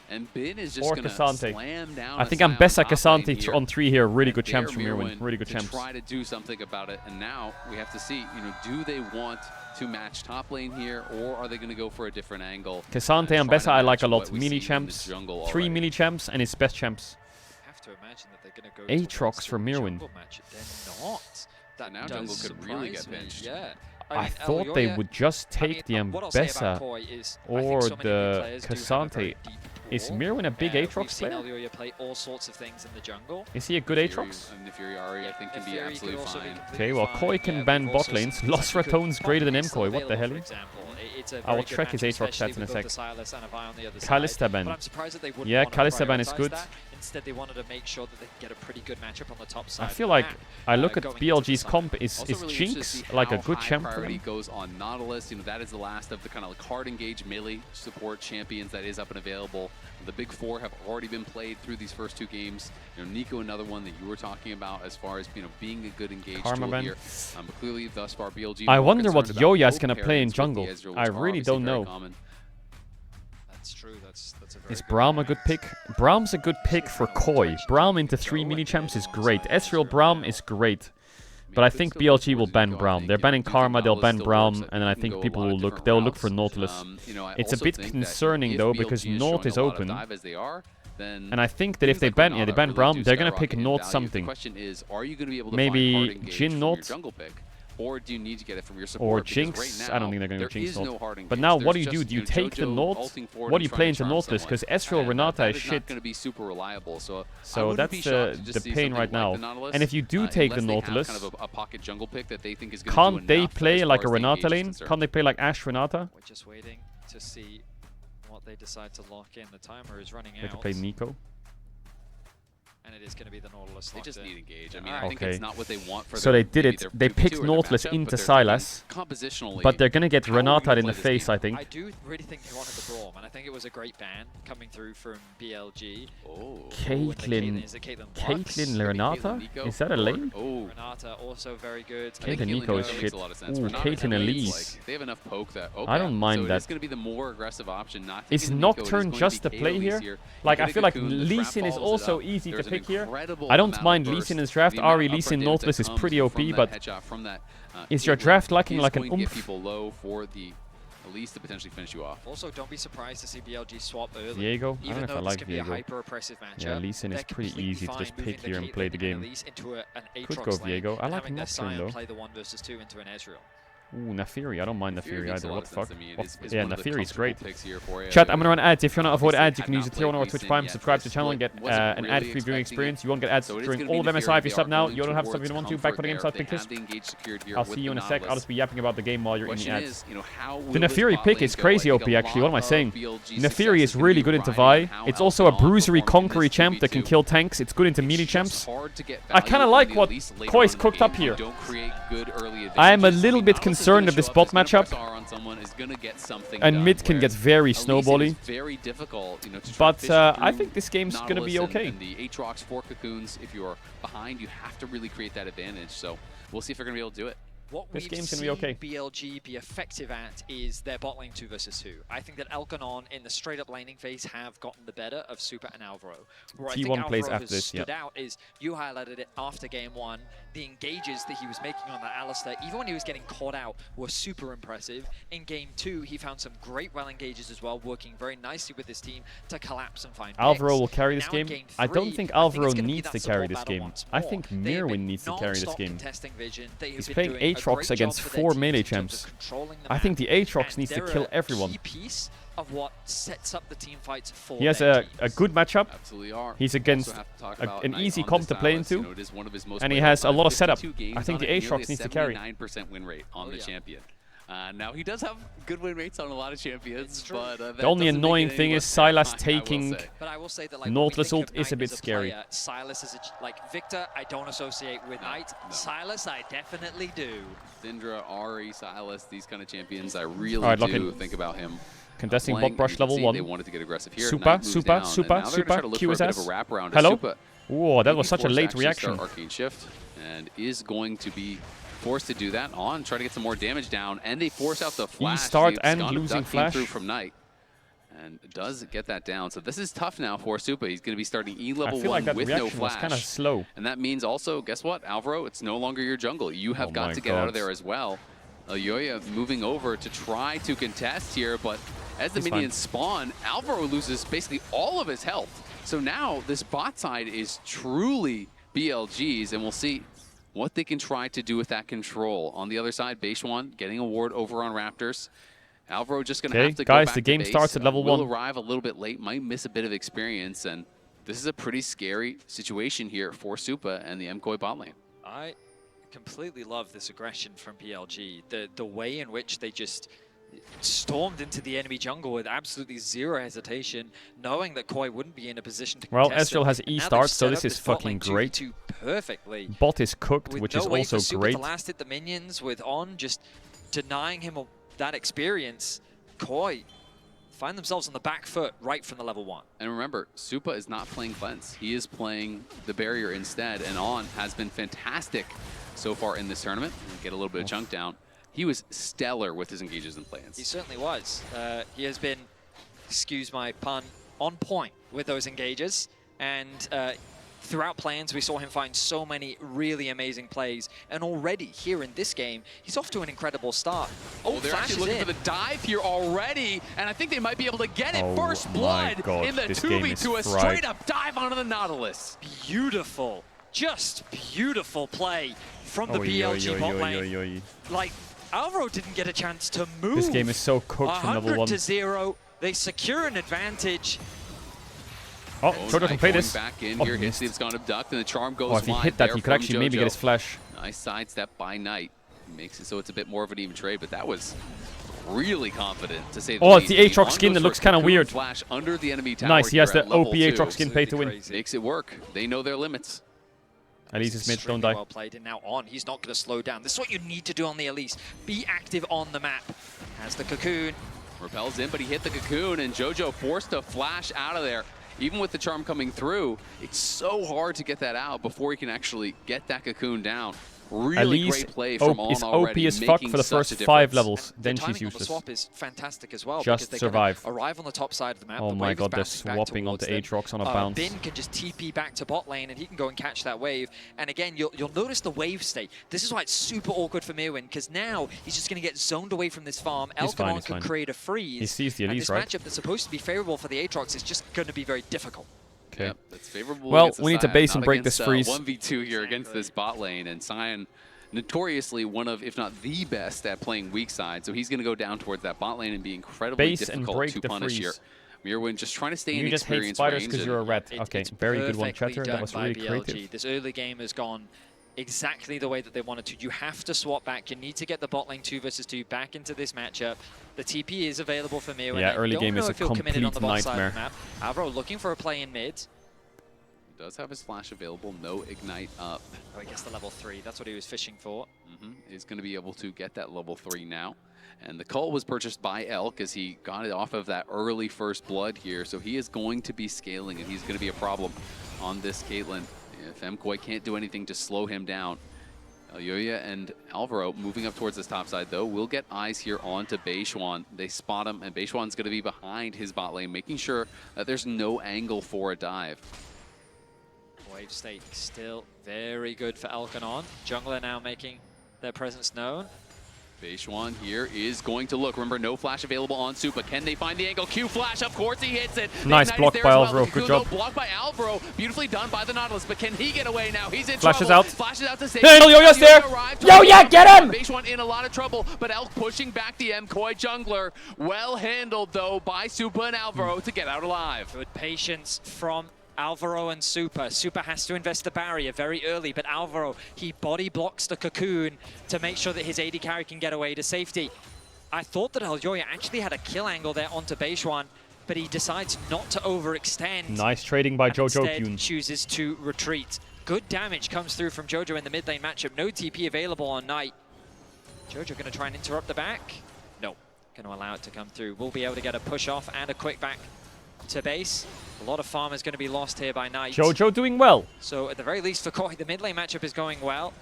And Bin is just going to slam down. I think Ambessa Cassante on 3 here. Really good champs from Mirwin. Really good champs. Try to do something about it. And now we have to see, do they want to match top lane here, or are they going to go for a different angle? Cassante and Ambessa I like a lot. Melee champs. 3 melee champs and his best champs. I have to imagine that they're going to go Aatrox for Mirwin. They're not. That now jungle could really get pinched. Yeah. I thought they would just take the Ambessa or the Cassante. Is Mirwin a big Aatrox player? Elioya play all sorts of things in the jungle. Is he a good Aatrox? Nefiri Ahri, I think, can be absolutely fine. Okay, well, Koi can ban bot lanes. Lost Ratone's greater than Mkoi. What the hell? I will check his Aatrox stats in a sec. Kalista ban. Yeah, Kalista ban is good. Instead, they wanted to make sure that they get a pretty good matchup on the top side. I feel like I look at BLG's comp. Is really Jinx like a good champ for priority them? Goes on Nautilus. That is the last of the kind of hard engaged melee support champions that is up and available. The big 4 have already been played through these first 2 games. Nico, another one that you were talking about as far as being a good engaged tool here. But clearly, thus far, BLG. I wonder what Yoya is gonna play in jungle. I really don't know. That's true. That's a very Is Braum a good pick? Braum's a good pick for Koi. Braum into 3 mini champs is great. Ezreal Braum is great. But I think BLG will ban Braum. They're banning Karma, they'll ban Braum, and then I think people will look. They'll look for Nautilus. It's a bit concerning though because Naut is open. And I think that if they ban Braum, they're gonna pick Naut something. Maybe Jhin Naut. Or do you need to get it from your support? Or Jinx. I don't think they're going to go Jinx Naut. But now what do you do? Do you take the Naut? What do you play into Nautilus? Because Ezreal Renata is shit. Going to be super reliable. So that's the pain right now. And if you do take the Nautilus, a pocket jungle pick that they think is can't they play like a Renata lane? Can't they play like Ashe Renata? We're just waiting to see what they decide to lock in. The timer is running They out. could play Nico. And it is going to be the Nautilus. They just need engage. I mean, I think it's not what they want for so they did it. They picked Nautilus into Sylas. But they're going to get Renata in the face, I think. I do really think they wanted the Braum, and I think it was a great ban coming through from BLG. Oh. Caitlyn Renata? Is that a lane? Oh. Renata also very good. Caitlyn Nico is shit. Ooh, Caitlyn Elise. They have enough poke that. I don't mind that. It's going to be the more aggressive option. Is Nocturne just a play here? Like, I feel like Lee Sin is also easy to pick here. I don't mind Lee Sin in his draft. Ahri Lee Sin Nautilus is pretty OP, but is your draft lacking like an oomph? People low for the Elise to potentially finish you off. Also, don't be surprised to see BLG swap early. Viego? I don't know if I like Even though this can be a Viego. hyper-oppressive matchup, Yeah, Lee Sin is pretty easy to just pick here and play the game. Could go Viego. I like Nocturne though. Play the 1 versus 2 into an Ezreal. Ooh, Nefiri. I don't mind Nefiri either. What the fuck? Yeah, Nefiri's great. You. Chat, I'm gonna run ads. If you want to avoid ads, you can use the tier 1 or Twitch Prime. Subscribe to the channel and get an ad-free viewing experience. You won't get ads during all of MSI if you sub now. You don't have sub if you don't want to. Back for the game, South Pink Kiss. I'll see you in a sec. I'll just be yapping about the game while you're in the ads. The Nefiri pick is crazy OP actually. What am I saying? Nefiri is really good into Vi. It's also a bruisery, conquery champ that can kill tanks. It's good into melee champs. I kind of like what Koi's cooked up here. I am a little bit concerned of this bot matchup. And mid can get very snowbally. But I think this game's going to be okay. The Aatrox 4 cocoons, if you're behind, you have to really create that advantage. So we'll see if they're going to be able to do it. What this we've game's seen gonna be okay. BLG be effective at is their bot lane 2 versus 2. I think that Elkanon in the straight up laning phase have gotten the better of Super and Alvaro. Where I think T1 plays Alvaro after this, stood out is you highlighted it after game 1. The engages that he was making on that Alistar, even when he was getting caught out, were super impressive. In game 2, he found some great well engages as well, working very nicely with his team to collapse and find Alvaro picks. will carry this game. Game 3, I don't think Alvaro it's gonna be needs that to carry support this battle game. once I more. think They have Mirwin been needs to carry this non-stop game. contesting Vision. They have He's been playing doing a Aatrox great against job for their 4 teams melee in terms of champs. controlling the I think the map, Aatrox and needs to they're kill a everyone. key piece of what sets up the team fights for He has their a good matchup. Absolutely are. He's against an easy comp to play into. And he has a lot of setup. I think the Aatrox needs to carry. 9% win rate on the champion. Now, he does have good win rates on a lot of champions, but the only annoying thing is Sylas taking But I will say that, like, Nautilus ult is a bit scary. Player, Sylas is like Victor. I don't associate with Knight. Sylas, I definitely do. Syndra, Ahri, Sylas, these kind of champions, I really do think about him. Contesting bot brush level 1. They wanted to get aggressive here. Super. Q is ass. Hello? Whoa, that was such a forced to late actually reaction. start Arcane Shift, and is going to be forced to do that on, try to get some more damage down, and they force out the flash. start The and Scott losing Duck came flash. through from Knight, and does get that down. So this is tough now for Supa. He's going to be starting E level 1 like that with no reaction was flash. kind of slow. And that means also, guess what, Alvaro? It's no longer your jungle. You have got to get out of there as well. Yoya moving over to try to contest here, but as the minions spawn, Alvaro loses basically all of his health. So now this bot side is truly BLG's, and we'll see what they can try to do with that control. On the other side, Beishuan getting a ward over on Raptors. Alvaro just going to have to go back the game to base. starts at level 1. Will arrive a little bit late, might miss a bit of experience, and this is a pretty scary situation here for Supa and the MKOI bot lane. I completely love this aggression from BLG. The way in which they just stormed into the enemy jungle with absolutely zero hesitation, knowing that Koi wouldn't be in a position to contest Ezreal it. has And E now start, they've so set this up is fucking bot lane great. 2 perfectly. Bot is cooked, With which no is way also for Supa great. to last hit the minions, with On just denying him that experience, Koi find themselves on the back foot right from the level 1. And remember, Supa is not playing Cleanse. He is playing the barrier instead, and On has been fantastic so far in this tournament. Get a little bit of chunk down. He was stellar with his engages and plans. He certainly was. He has been, excuse my pun, on point with those engages. And throughout plans, we saw him find so many really amazing plays. And already here in this game, he's off to an incredible start. Oh, they're actually looking for the dive here already, and I think they might be able to get it. First blood in the 2v2, a straight up dive onto the Nautilus. Beautiful, just beautiful play from the BLG bot lane. Like, Alvaro didn't get a chance to move. This game is so cooked from level 1. 100-0. They secure an advantage. Oh, Jojo can play this. Back in here, hits it's gone abduct, and the charm goes if he hit that, he could actually maybe get his flash. Nice sidestep by Knight. Makes it so it's a bit more of an even trade, but that was really confident to say the least. It's the Aatrox skin that looks kind of weird. Flash under the enemy tower. Nice, he has the OP Aatrox Aatrox skin pay to win. Makes it work. They know their limits. Elise's mids don't die. Well played, and now On, he's not going to slow down. This is what you need to do on the Elise. Be active on the map. Has the cocoon. Repels in, but he hit the cocoon, and Jojo forced to flash out of there. Even with the charm coming through, it's so hard to get that out before he can actually get that cocoon down. Really great play from On already, is OP as fuck for the first 5 levels, then she's useless. The swap is fantastic as well. Just because survive. They arrive on the top side of the map. Oh my god, they're swapping onto Aatrox on a bounce. Bin can just TP back to bot lane, and he can go and catch that wave. And again, you'll notice the wave state. This is why it's super awkward for Mirwin, because now he's just going to get zoned away from this farm. Elkanon can create a freeze. He sees the Elise, and right? this matchup that's supposed to be favorable for the Aatrox is just going to be very difficult. Okay. Yep, that's favorable. Well, we need to base and break against, this freeze. 1v2 here against this bot lane, and Sion notoriously one of, if not the best at playing weak side, so he's going to go down towards that bot lane and be incredibly difficult to punish here. Mirwin just trying to stay in experience range. You just hate spiders because you're a rat. Okay, very good one, Chatter. That was really creative. This early game has gone exactly the way that they wanted to. You have to swap back. You need to get the bot lane 2 versus 2 back into this matchup. The TP is available for Mirwin. Yeah, early game is a complete nightmare. Alvaro looking for a play in mid. Does have his flash available, no ignite up. Oh, he gets the level 3. That's what he was fishing for. He's going to be able to get that level 3 now. And the call was purchased by Elk as he got it off of that early first blood here. So he is going to be scaling, and he's going to be a problem on this Caitlyn. If MKOI can't do anything to slow him down. Yoya and Alvaro moving up towards this top side, though, will get eyes here onto Beishuan. They spot him, and Beishuan's going to be behind his bot lane, making sure that there's no angle for a dive. Wave state still very good for Elkanon. Jungler now making their presence known. Beishuan here is going to look. Remember, no flash available on Supa. Can they find the angle? Q flash, of course he hits it. Nice block by Alvaro, good job. Blocked by Alvaro, beautifully done by the Nautilus, but can he get away now? He's in Flashes trouble. out. Flashes out to save. Hey, Yoya's there. Yoya, get him! Beishuan in a lot of trouble, but Elk pushing back the MKOI jungler. Well handled, though, by Supa and Alvaro to get out alive. Good patience from Alvaro and Supa. Supa has to invest the barrier very early, but Alvaro, he body blocks the cocoon to make sure that his AD carry can get away to safety. I thought that Elyoya actually had a kill angle there onto Beishuan, but he decides not to overextend. Nice trading by Jojo. Instead chooses to retreat. Good damage comes through from Jojo in the mid lane matchup. No TP available on Knight. Jojo going to try and interrupt the back. No, going to allow it to come through. We'll be able to get a push off and a quick back to base. A lot of farm is going to be lost here by Knight. Jojo doing well. So at the very least for Koi, the mid lane matchup is going well.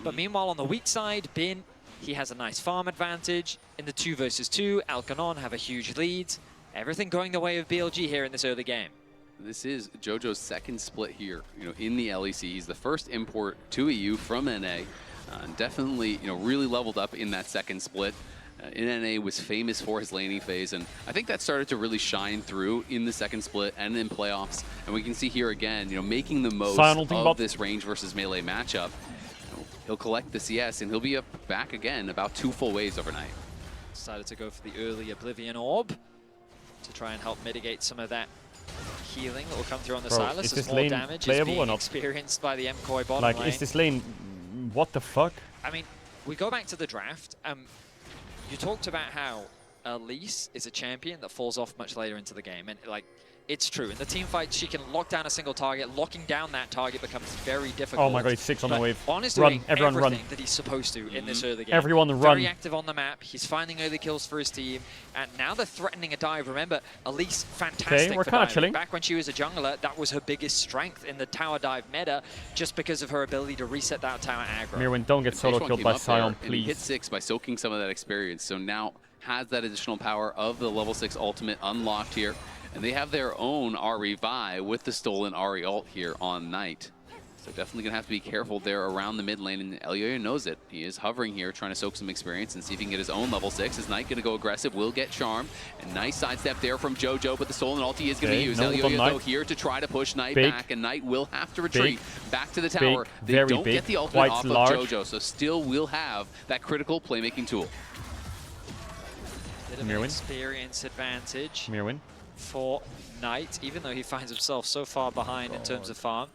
But meanwhile on the weak side, Bin, he has a nice farm advantage. In the 2 versus 2, Alkanon have a huge lead. Everything going the way of BLG here in this early game. This is Jojo's second split here, in the LEC. He's the first import to EU from NA. Definitely, really leveled up in that second split. In NA was famous for his laning phase, and I think that started to really shine through in the second split and in playoffs. And we can see here again, making the most of this range versus melee matchup. He'll collect the CS, and he'll be back again about 2 full waves overnight. Decided to go for the early Oblivion Orb to try and help mitigate some of that healing that will come through on the Sylas. Is this more lane damage playable is or being not? experienced by the MKoi bottom Like, lane. is this lane... What the fuck? I mean, we go back to the draft. You talked about how Elise is a champion that falls off much later into the game, and like, it's true. In the team fight, she can lock down a single target. Locking down that target becomes very difficult. Oh my god, he's 6 on the wave. On is Run, doing everyone run. everything that he's supposed to in this early game. Everyone run. Very active on the map. He's finding early kills for his team, and now they're threatening a dive. Remember, Elise, fantastic we're for kind of diving. chilling. Back when she was a jungler, that was her biggest strength in the tower dive meta, just because of her ability to reset that tower aggro. Mirwin, don't get solo killed by Sion, And he hit please. 6 by soaking some of that experience, so now has that additional power of the level 6 ultimate unlocked here. And they have their own Ahri Vi with the stolen Ahri ult here on Knight. So definitely going to have to be careful there around the mid lane, and Elyoya knows it. He is hovering here, trying to soak some experience and see if he can get his own level 6. Is Knight going to go aggressive? Will get Charm. And nice sidestep there from Jojo, but the stolen ult is going to be used. Elyoya, though, here to try to push Knight back, and Knight will have to retreat back to the tower. They don't get the ultimate off of Jojo, so still will have that critical playmaking tool. Bit of an experience advantage. Mirwin. For Knight, even though he finds himself so far behind in terms of farm.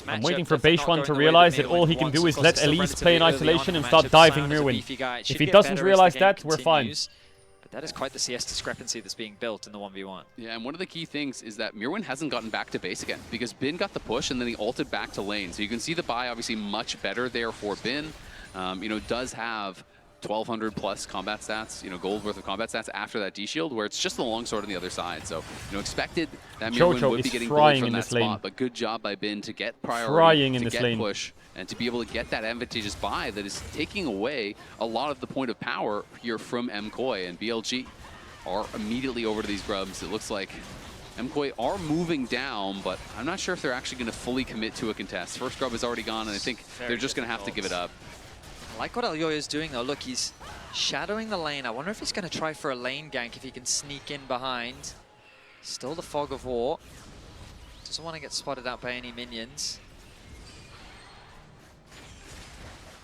I'm waiting for Beishuan to realize that all he can do is let Elise play in isolation and start diving Mirwin. If he doesn't realize that, we're fine. But that is quite the CS discrepancy that's being built in the 1v1. Yeah, and one of the key things is that Mirwin hasn't gotten back to base again, because Bin got the push and then he ulted back to lane. So you can see the buy obviously much better there for Bin. Does have 1,200 plus combat stats, gold worth of combat stats after that D-shield, where it's just the longsword on the other side. So, expected that Mirwin would be getting gold from that spot, but good job by Bin to get priority, to get push, and to be able to get that advantageous buy that is taking away a lot of the point of power here from MKoi, and BLG are immediately over to these grubs. It looks like MKoi are moving down, but I'm not sure if they're actually going to fully commit to a contest. First grub is already gone, and I think they're just going to have to give it up. I like what Elyoya is doing though. Look, he's shadowing the lane. I wonder if he's going to try for a lane gank, if he can sneak in behind. Still the fog of war. Doesn't want to get spotted out by any minions.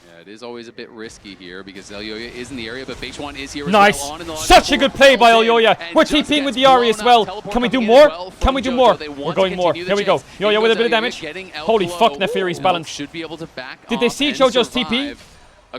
Yeah, it is always a bit risky here because Elyoya is in the area, but Beishuan is here as nice. well. On in the Such a good play by Elyoya. We're TPing with the Ahri as well. Can we do more? Can we do more? We're going more. Here we go. Yoya with a bit of damage. Holy fuck, Neferi's balance. Should be able to back Did they see Jojo's TP?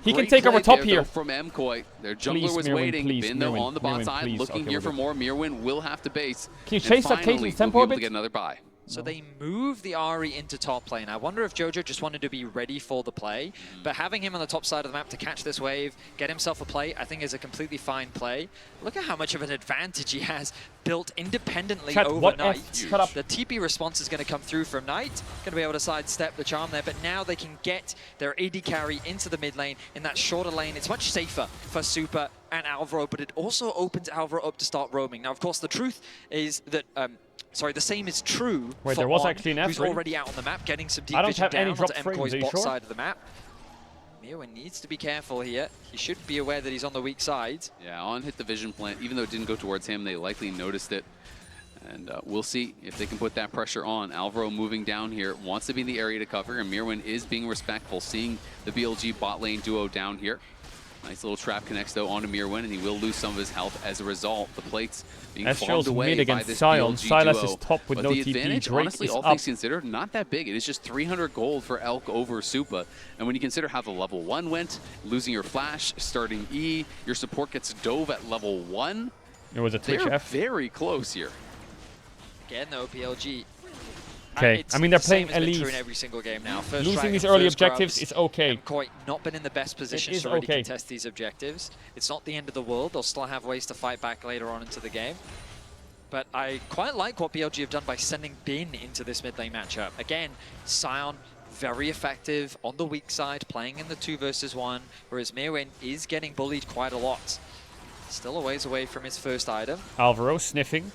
He can take over top here. From MKoi. Their jungler was waiting. Bin though on the bot side, looking here for more. Mirwin will have to base. Can you chase that Caitlyn's tempo a bit? To get another buy. So they move the Ahri into top lane. I wonder if Jojo just wanted to be ready for the play, but having him on the top side of the map to catch this wave, get himself a play, I think is a completely fine play. Look at how much of an advantage he has built independently over Knight. The TP response is going to come through from Knight. Going to be able to sidestep the charm there, but now they can get their AD carry into the mid lane. In that shorter lane, it's much safer for Super and Alvaro, but it also opens Alvaro up to start roaming. Now, of course, the truth is that the same is true for there was On, actually an F who's ring. already out on the map, getting some deep I don't vision have any down drop onto frames, are you MKOI's bot sure? side of the map. Mirwin needs to be careful here. He should be aware that he's on the weak side. Yeah, On hit the vision plant. Even though it didn't go towards him, they likely noticed it. And we'll see if they can put that pressure on. Alvaro moving down here, wants to be in the area to cover, and Mirwin is being respectful, seeing the BLG bot lane duo down here. Nice little trap connects though onto Mirwin, and he will lose some of his health as a result. The plates being fogged away by this BLG Sylas duo. is top with But no the TP. advantage, Drake honestly, is all up. things considered, not that big. It is just 300 gold for Elk over Supa. And when you consider how the level 1 went, losing your flash, starting E, your support gets dove at level 1. It was a Twitch They're F. very close here. Again, though, PLG. Okay, I mean, they're playing Elise. True in every single game now. First Losing dragon, these early first objectives grubs. is okay. MKoi not been in the best positions is to really okay. contest these objectives. It's not the end of the world. They'll still have ways to fight back later on into the game. But I quite like what BLG have done by sending Bin into this mid lane matchup. Again, Sion, very effective on the weak side, playing in the 2 versus 1, whereas Mirwin is getting bullied quite a lot. Still a ways away from his first item. Alvaro sniffing.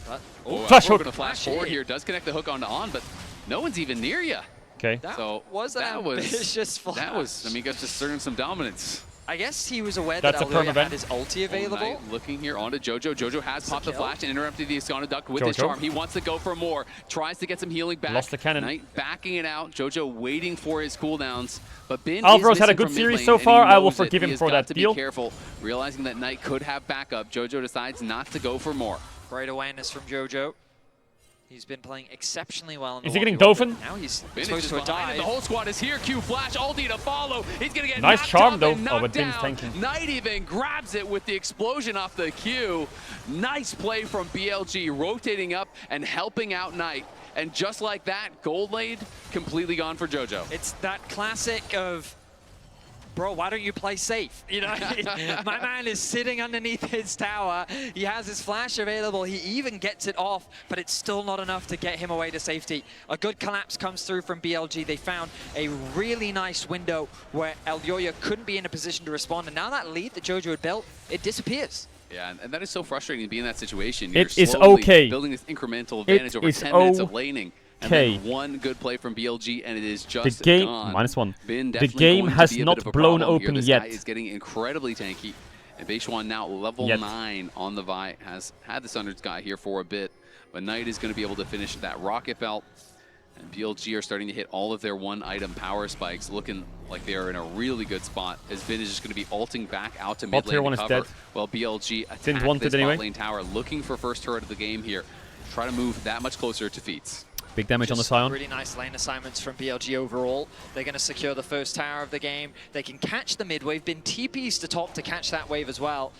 But, flash hook. Going to flash forward here. Does connect the hook onto On, but no one's even near you. Okay. That so was an ambitious flash. That was, I mean, just asserting some dominance. I guess he was aware That's that Alioya had his ulti available. Knight looking here onto Jojo. Jojo has popped the flash and interrupted the Iskana Duck with his Jojo. charm. He wants to go for more. Tries to get some healing back. Lost the cannon. Knight backing it out. Jojo waiting for his cooldowns. But Ben Alvaro's is had a missing good from series mid so lane, and far. he I will knows it. forgive He him has for got that to deal. Be careful, realizing that Knight could have backup. Jojo decides not to go for more. Great awareness from Jojo. He's been playing exceptionally well in the Is he getting 1v1, Dolphin? but now he's Ben is exposed just to a behind him. dive. The whole squad is here. Q flash, ulti to follow. He's going to get Nice knocked charm, up though. and Oh, knocked but Bin's down. tanking. Knight even grabs it with the explosion off the Q. Nice play from BLG, rotating up and helping out Knight. And just like that, gold lead completely gone for Jojo. It's that classic of, bro, why don't you play safe? You know, my man is sitting underneath his tower. He has his flash available. He even gets it off, but it's still not enough to get him away to safety. A good collapse comes through from BLG. They found a really nice window where Alioya couldn't be in a position to respond. And now that lead that Jojo had built, it disappears. Yeah, and that is so frustrating to be in that situation. It You're is slowly okay. building this incremental advantage over 10 minutes of laning. And then one good play from BLG, and it is just The game gone. -1. Bin The definitely game going to has be a not bit of a blown problem here. open This yet. guy is getting incredibly tanky. And Beishuan now level 9 on the Vi, has had the Sundered Sky here for a bit. But Knight is going to be able to finish that rocket belt. And BLG are starting to hit all of their 1-item power spikes, looking like they are in a really good spot, as Vin is just going to be ulting back out to mid Tier lane 1 to is cover. dead. While BLG attack Didn't this want it bot anyway. lane tower, looking for first turret of the game here. Try to move that much closer to Feats. Big damage on the Just Sion. Really nice lane assignments from BLG overall. They're going to secure the first tower of the game. They can catch the mid wave. Been TPs to top to catch that wave as well.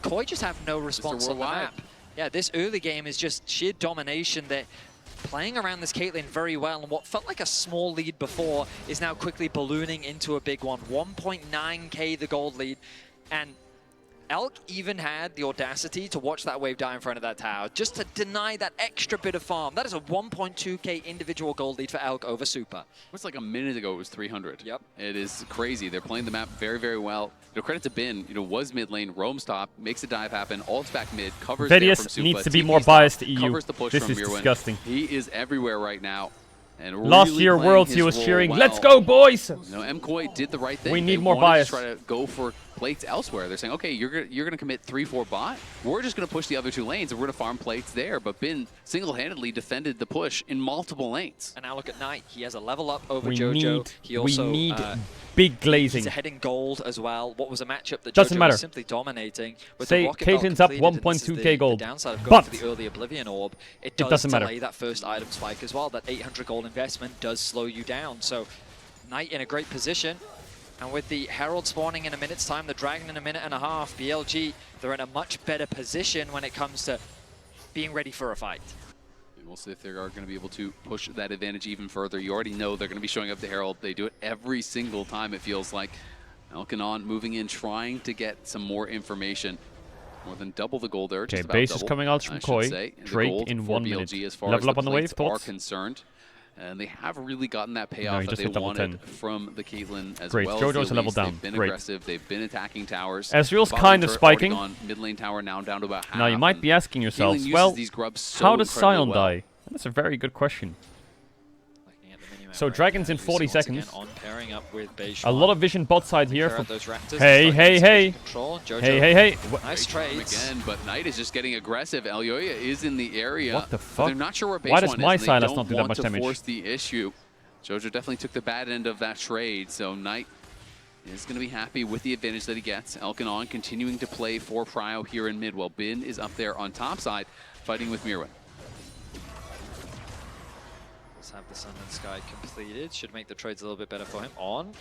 Koi just have no response on the map. Yeah, this early game is just sheer domination. They're playing around this Caitlyn very well, and what felt like a small lead before is now quickly ballooning into a big one. 1.9k the gold lead, and Elk even had the audacity to watch that wave die in front of that tower, just to deny that extra bit of farm. That is a 1.2k individual gold lead for Elk over Super. It was like a minute ago, it was 300. Yep. It is crazy. They're playing the map very, very well. You know, credit to Bin, was mid lane, roams top, makes a dive happen, ults back mid, covers there from Vedius Supa, needs to be TPs more top, biased to EU. covers the push This from is Mirwin. disgusting. He is everywhere right now. And Last really year, playing Worlds, he his was role cheering, well. "Let's go, boys!" MKOI did the right thing. We need They more wanted bias. to try to go for plates elsewhere. They're saying, okay, you're gonna commit 3-4 bot. We're just gonna push the other 2 lanes, and we're gonna farm plates there. But Bin single-handedly defended the push in multiple lanes. And now look at Knight. He has a level up over We Jojo. need need big glazing. He's ahead in gold as well. What was a matchup that Doesn't Jojo matter. was simply dominating. With Say the rocket belt Caitlyn's up completed, and this is 1.2k gold. The downside of going But for the early Oblivion Orb. It does doesn't matter. delay that first item spike as well. That 800 gold investment does slow you down. So Knight in a great position. And with the Herald spawning in a minute's time, the Dragon in a minute and a half, BLG, they're in a much better position when it comes to being ready for a fight. We'll see if they are going to be able to push that advantage even further. You already know they're going to be showing up to Herald. They do it every single time, it feels like. Elkanon moving in, trying to get some more information. More than double the gold there. Okay, Just about base is double, coming out I from should Koi. say. And the Drake gold in for 1 BLG minute. as far Level as up on the wave, plates thoughts? are concerned. And they have really gotten that No, payoff he that just they hit level wanted 10. from the Caitlyn as Great, well. Jojo's as a the level Elise. down. They've been Great. aggressive. They've been attacking towers. Ezreal's Bottom kind of turret already spiking. gone. Mid lane tower now down to about half. Now you might be asking yourselves, uses well, these grubs so how does incredibly Sion well. die? That's a very good question. So Dragon's in 40 seconds. On pairing up with A lot of vision bot side here. Clear out For those Raptors. hey, hey, hey. Control. Jojo. Hey. Nice trades. Again, but Knight is just getting aggressive. Elyoya is in the area. What the But fuck? they're not sure where Why Beishuan does my is, and Silas they not do don't that much want to damage? force the issue. Jojo definitely took the bad end of that trade, so Knight is going to be happy with the advantage that he gets. Elkanon continuing to play for Prio here in mid, while Bin is up there on top side, fighting with Mirwin. Let's have the Sun and Sky completed. Should make the trades a little bit better for him. On.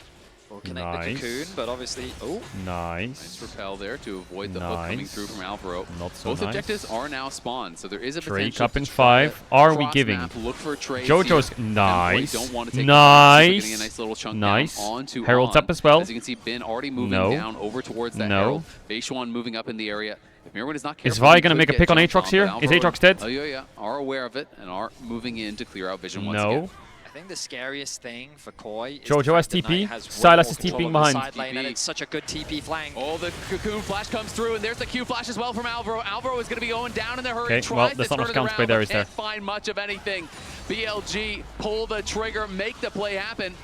We'll connect the Nice. cocoon, but obviously... Oh. Nice. Nice repel there to avoid the hook coming Nice. through from Alvaro. Not so Both nice. objectives are now spawned, so there is a Drake potential up in to try 5. Are we cross giving? map, look for trades Jojo's here. nice. Don't want to take the chance, so getting a Nice. nice little chunk Nice. down onto Herald's On. up as well. As you can see, Ben already moving No. down over towards that No. Herald. Beishuan moving up in the area. If Mirwin is not careful, is Vi he going to could make a get pick on jumped Aatrox here? but Is Alvaro Aatrox dead? and Elyoya are aware of it and are moving in to clear out vision once No. again. I think the scariest thing for Koi is Jojo the has fact that TP. Knight has way Sylas more is control TPing of the behind. side lane, and it's such a good TP flank. Oh, the Cocoon Flash comes through, and there's the Q Flash as well from Alvaro. Alvaro is going to be going down in the hurry. Okay, well, there's not enough counterplay there, is there? Can't find much of anything. BLG pull the trigger, make the play happen.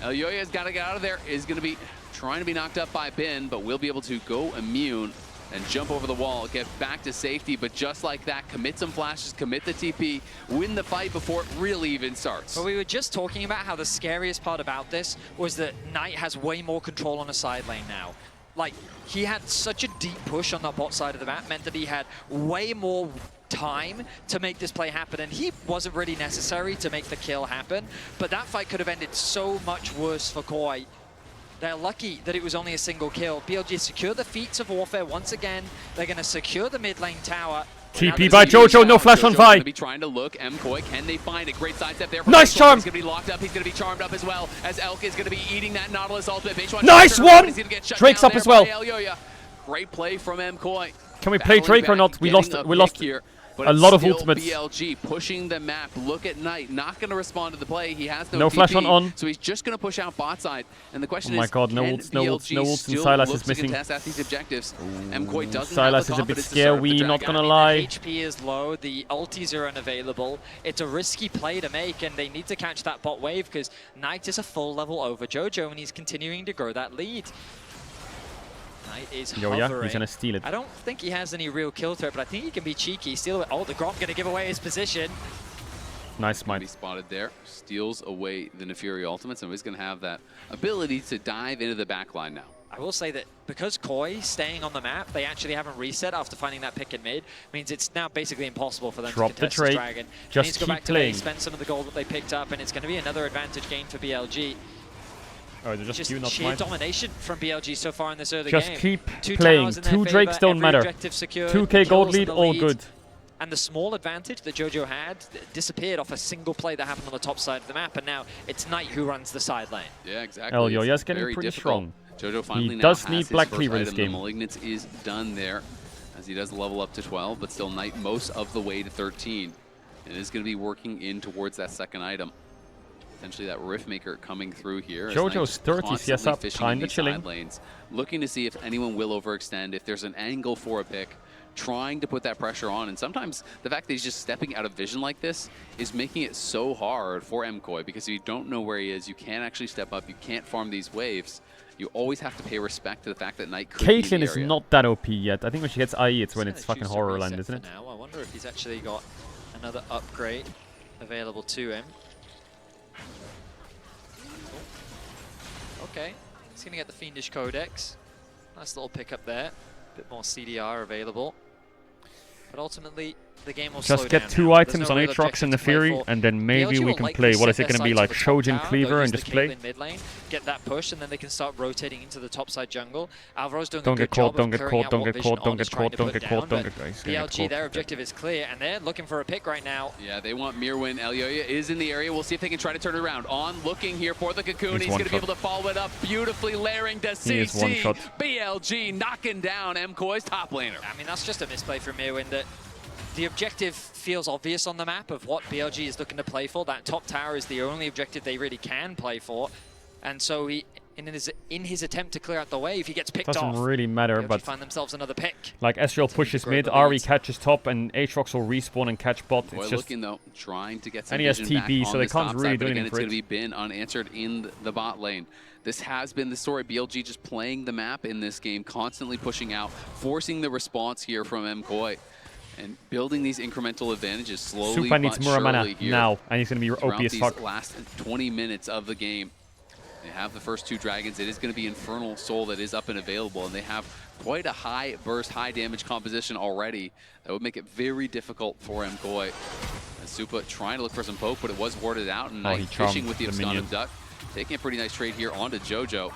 Elyoya's got to get out of there. Is going to be trying to be knocked up by Bin, but will be able to go immune and jump over the wall, get back to safety. But just like that, commit some flashes, commit the TP, win the fight before it really even starts. But we were just talking about how the scariest part about this was that Knight has way more control on the side lane now. Like, he had such a deep push on that bot side of the map, meant that he had way more time to make this play happen, and he wasn't really necessary to make the kill happen, but that fight could have ended so much worse for Koi. They're lucky that it was only a single kill. BLG secure the feats of warfare once again. They're going to secure the mid lane tower. TP by Jojo, no flash on Vi. Going to be trying to look. MKoi, can they find a great sidestep there? Nice charm. He's going to be locked up. He's going to be charmed up as well, as Elk is going to be eating that Nautilus ultimate. Nice one! Drake's up as well. Great play from MKoi. Can we play Drake or not? We lost here. But a lot of still ultimates. BLG pushing the map. Look at Knight. Not going to respond to the play. He has no TP, flash on. So he's just going to push out bot side. And the question is, oh my god, no ults, no ults, and Sylas is missing. Contest at these objectives. MKoi doesn't Sylas have is the a bit confidence to scary, serve the not dragon. gonna lie. HP is low, the ultis are unavailable. It's a risky play to make, and they need to catch that bot wave because Knight is a full level over Jojo, and he's continuing to grow that lead. Knight is hovering. He's gonna steal it. I don't think he has any real kill threat, but I think he can be cheeky. Steal it. Oh, the Grom gonna give away his position. Nice mind. Be spotted there. Steals away the Neferi ultimate, so he's gonna have that ability to dive into the backline now. I will say that because Koi staying on the map, they actually haven't reset after finding that pick in mid, means it's now basically impossible for them to contest this dragon. Just needs to go keep back to playing. base, spend some of the gold that they picked up, and it's going to be another advantage gain for BLG. Oh, they're just not sheer mine. domination from BLG so far in this early Just game. keep Two playing. towers in their 2 Drakes don't every matter. objective secured, 2k gold kills in lead, the all good. And the small advantage that Jojo had disappeared off a single play that happened on the top side of the map, and now it's Knight who runs the side lane. Yeah, exactly. Elyoya's getting very pretty difficult. strong. Jojo finally He now does has need his Black first Cleaver this item. game. The Malignance is done there, as he does level up to 12, but still Knight most of the way to 13. And is going to be working in towards that second item. Potentially that Riftmaker coming through here. Jojo's 30 CS up, kinda chilling. Lanes, looking to see if anyone will overextend, if there's an angle for a pick, trying to put that pressure on. And sometimes the fact that he's just stepping out of vision like this is making it so hard for MKoi, because if you don't know where he is, you can't actually step up, you can't farm these waves. You always have to pay respect to the fact that Knight could be in Caitlyn the is area. not that OP yet. I think when she gets IE, it's when it's fucking Horrorland, isn't it? Now I wonder if he's actually got another upgrade available to him. Okay, he's gonna get the Fiendish Codex. Nice little pickup there. Bit more CDR available. But ultimately, the game will slow Just down get 2 now. There's items no on real Aatrox and objective to play Neferi, for. and then maybe BLG we will can likely play. What is set it going to their be, like sights for the top Shojin tower. Cleaver They'll and use just the play? Caitlyn mid lane, get that push, and then they can start rotating into the top side jungle. Alvaro's doing Don't a good get caught, job don't of get clearing caught, out don't what get Vision caught, don't On get is trying caught, to don't put get caught, down, don't but get... He's gonna get BLG, caught. their objective is clear, and they're looking for a pick right now. Yeah, they want Mirwin. Elyoya is in the area. We'll see if they can try to turn it around. On looking here for the Cocoon. He's going to be able to follow it up beautifully, layering to CC. BLG knocking down MKoi's top laner. I mean, that's just a misplay from Mirwin. That the objective feels obvious on the map of what BLG is looking to play for. That top tower is the only objective they really can play for. And so he, in his attempt to clear out the wave, he gets picked off. Doesn't really matter, BLG but find themselves another pick. like Ezreal pushes mid, Ari catches top, and Aatrox will respawn and catch bot. It's just looking though, trying to get some and he has vision back TP, on so they this can't top really side, do but again, anything it's for going to it. be Bin unanswered in the bot lane. This has been the story. BLG just playing the map in this game, constantly pushing out, forcing the response here from MKoi, and building these incremental advantages slowly Supa needs but Muramana surely here now, and he's going to be throughout OP as fuck. these last 20 minutes of the game. They have the first 2 dragons. It is going to be Infernal Soul that is up and available, and they have quite a high burst, high damage composition already. That would make it very difficult for MKoi. And Supa trying to look for some poke, but it was warded out, and Knight fishing with the Absconded Duck. Taking a pretty nice trade here onto Jojo,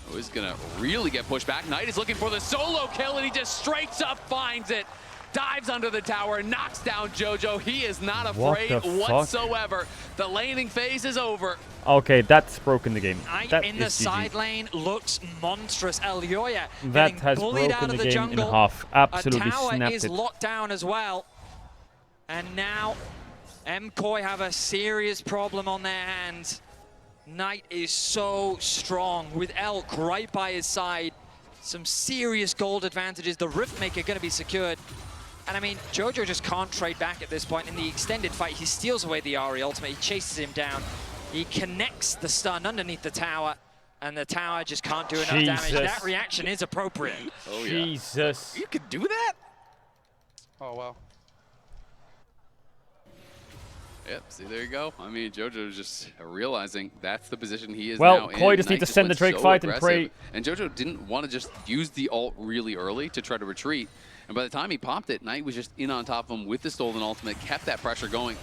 who is going to really get pushed back. Knight is looking for the solo kill, and he just straight up finds it. dives under the tower, knocks down JoJo. He is not afraid whatsoever. The laning phase is over. Okay, that's broken the game. That in the is side GG. lane looks monstrous. Elyoya That getting has bullied out broken of the the game jungle. in half. Absolutely a tower snapped is it. locked down as well. And now MKOI have a serious problem on their hands. Knight is so strong with Elk right by his side. Some serious gold advantages. The Riftmaker going to be secured. And I mean, JoJo just can't trade back at this point. In the extended fight, he steals away the Ahri ultimate. He chases him down. He connects the stun underneath the tower. And the tower just can't do enough damage. That reaction is appropriate. Oh, yeah. Jesus. You could do that? Oh, wow. Yep, see, there you go. I mean, JoJo's just realizing that's the position he is well, now in. Koi just need to send the Drake fight and pray. And JoJo didn't want to just use the ult really early to try to retreat. And by the time he popped it, Knight was just in on top of him with the stolen ultimate, kept that pressure going.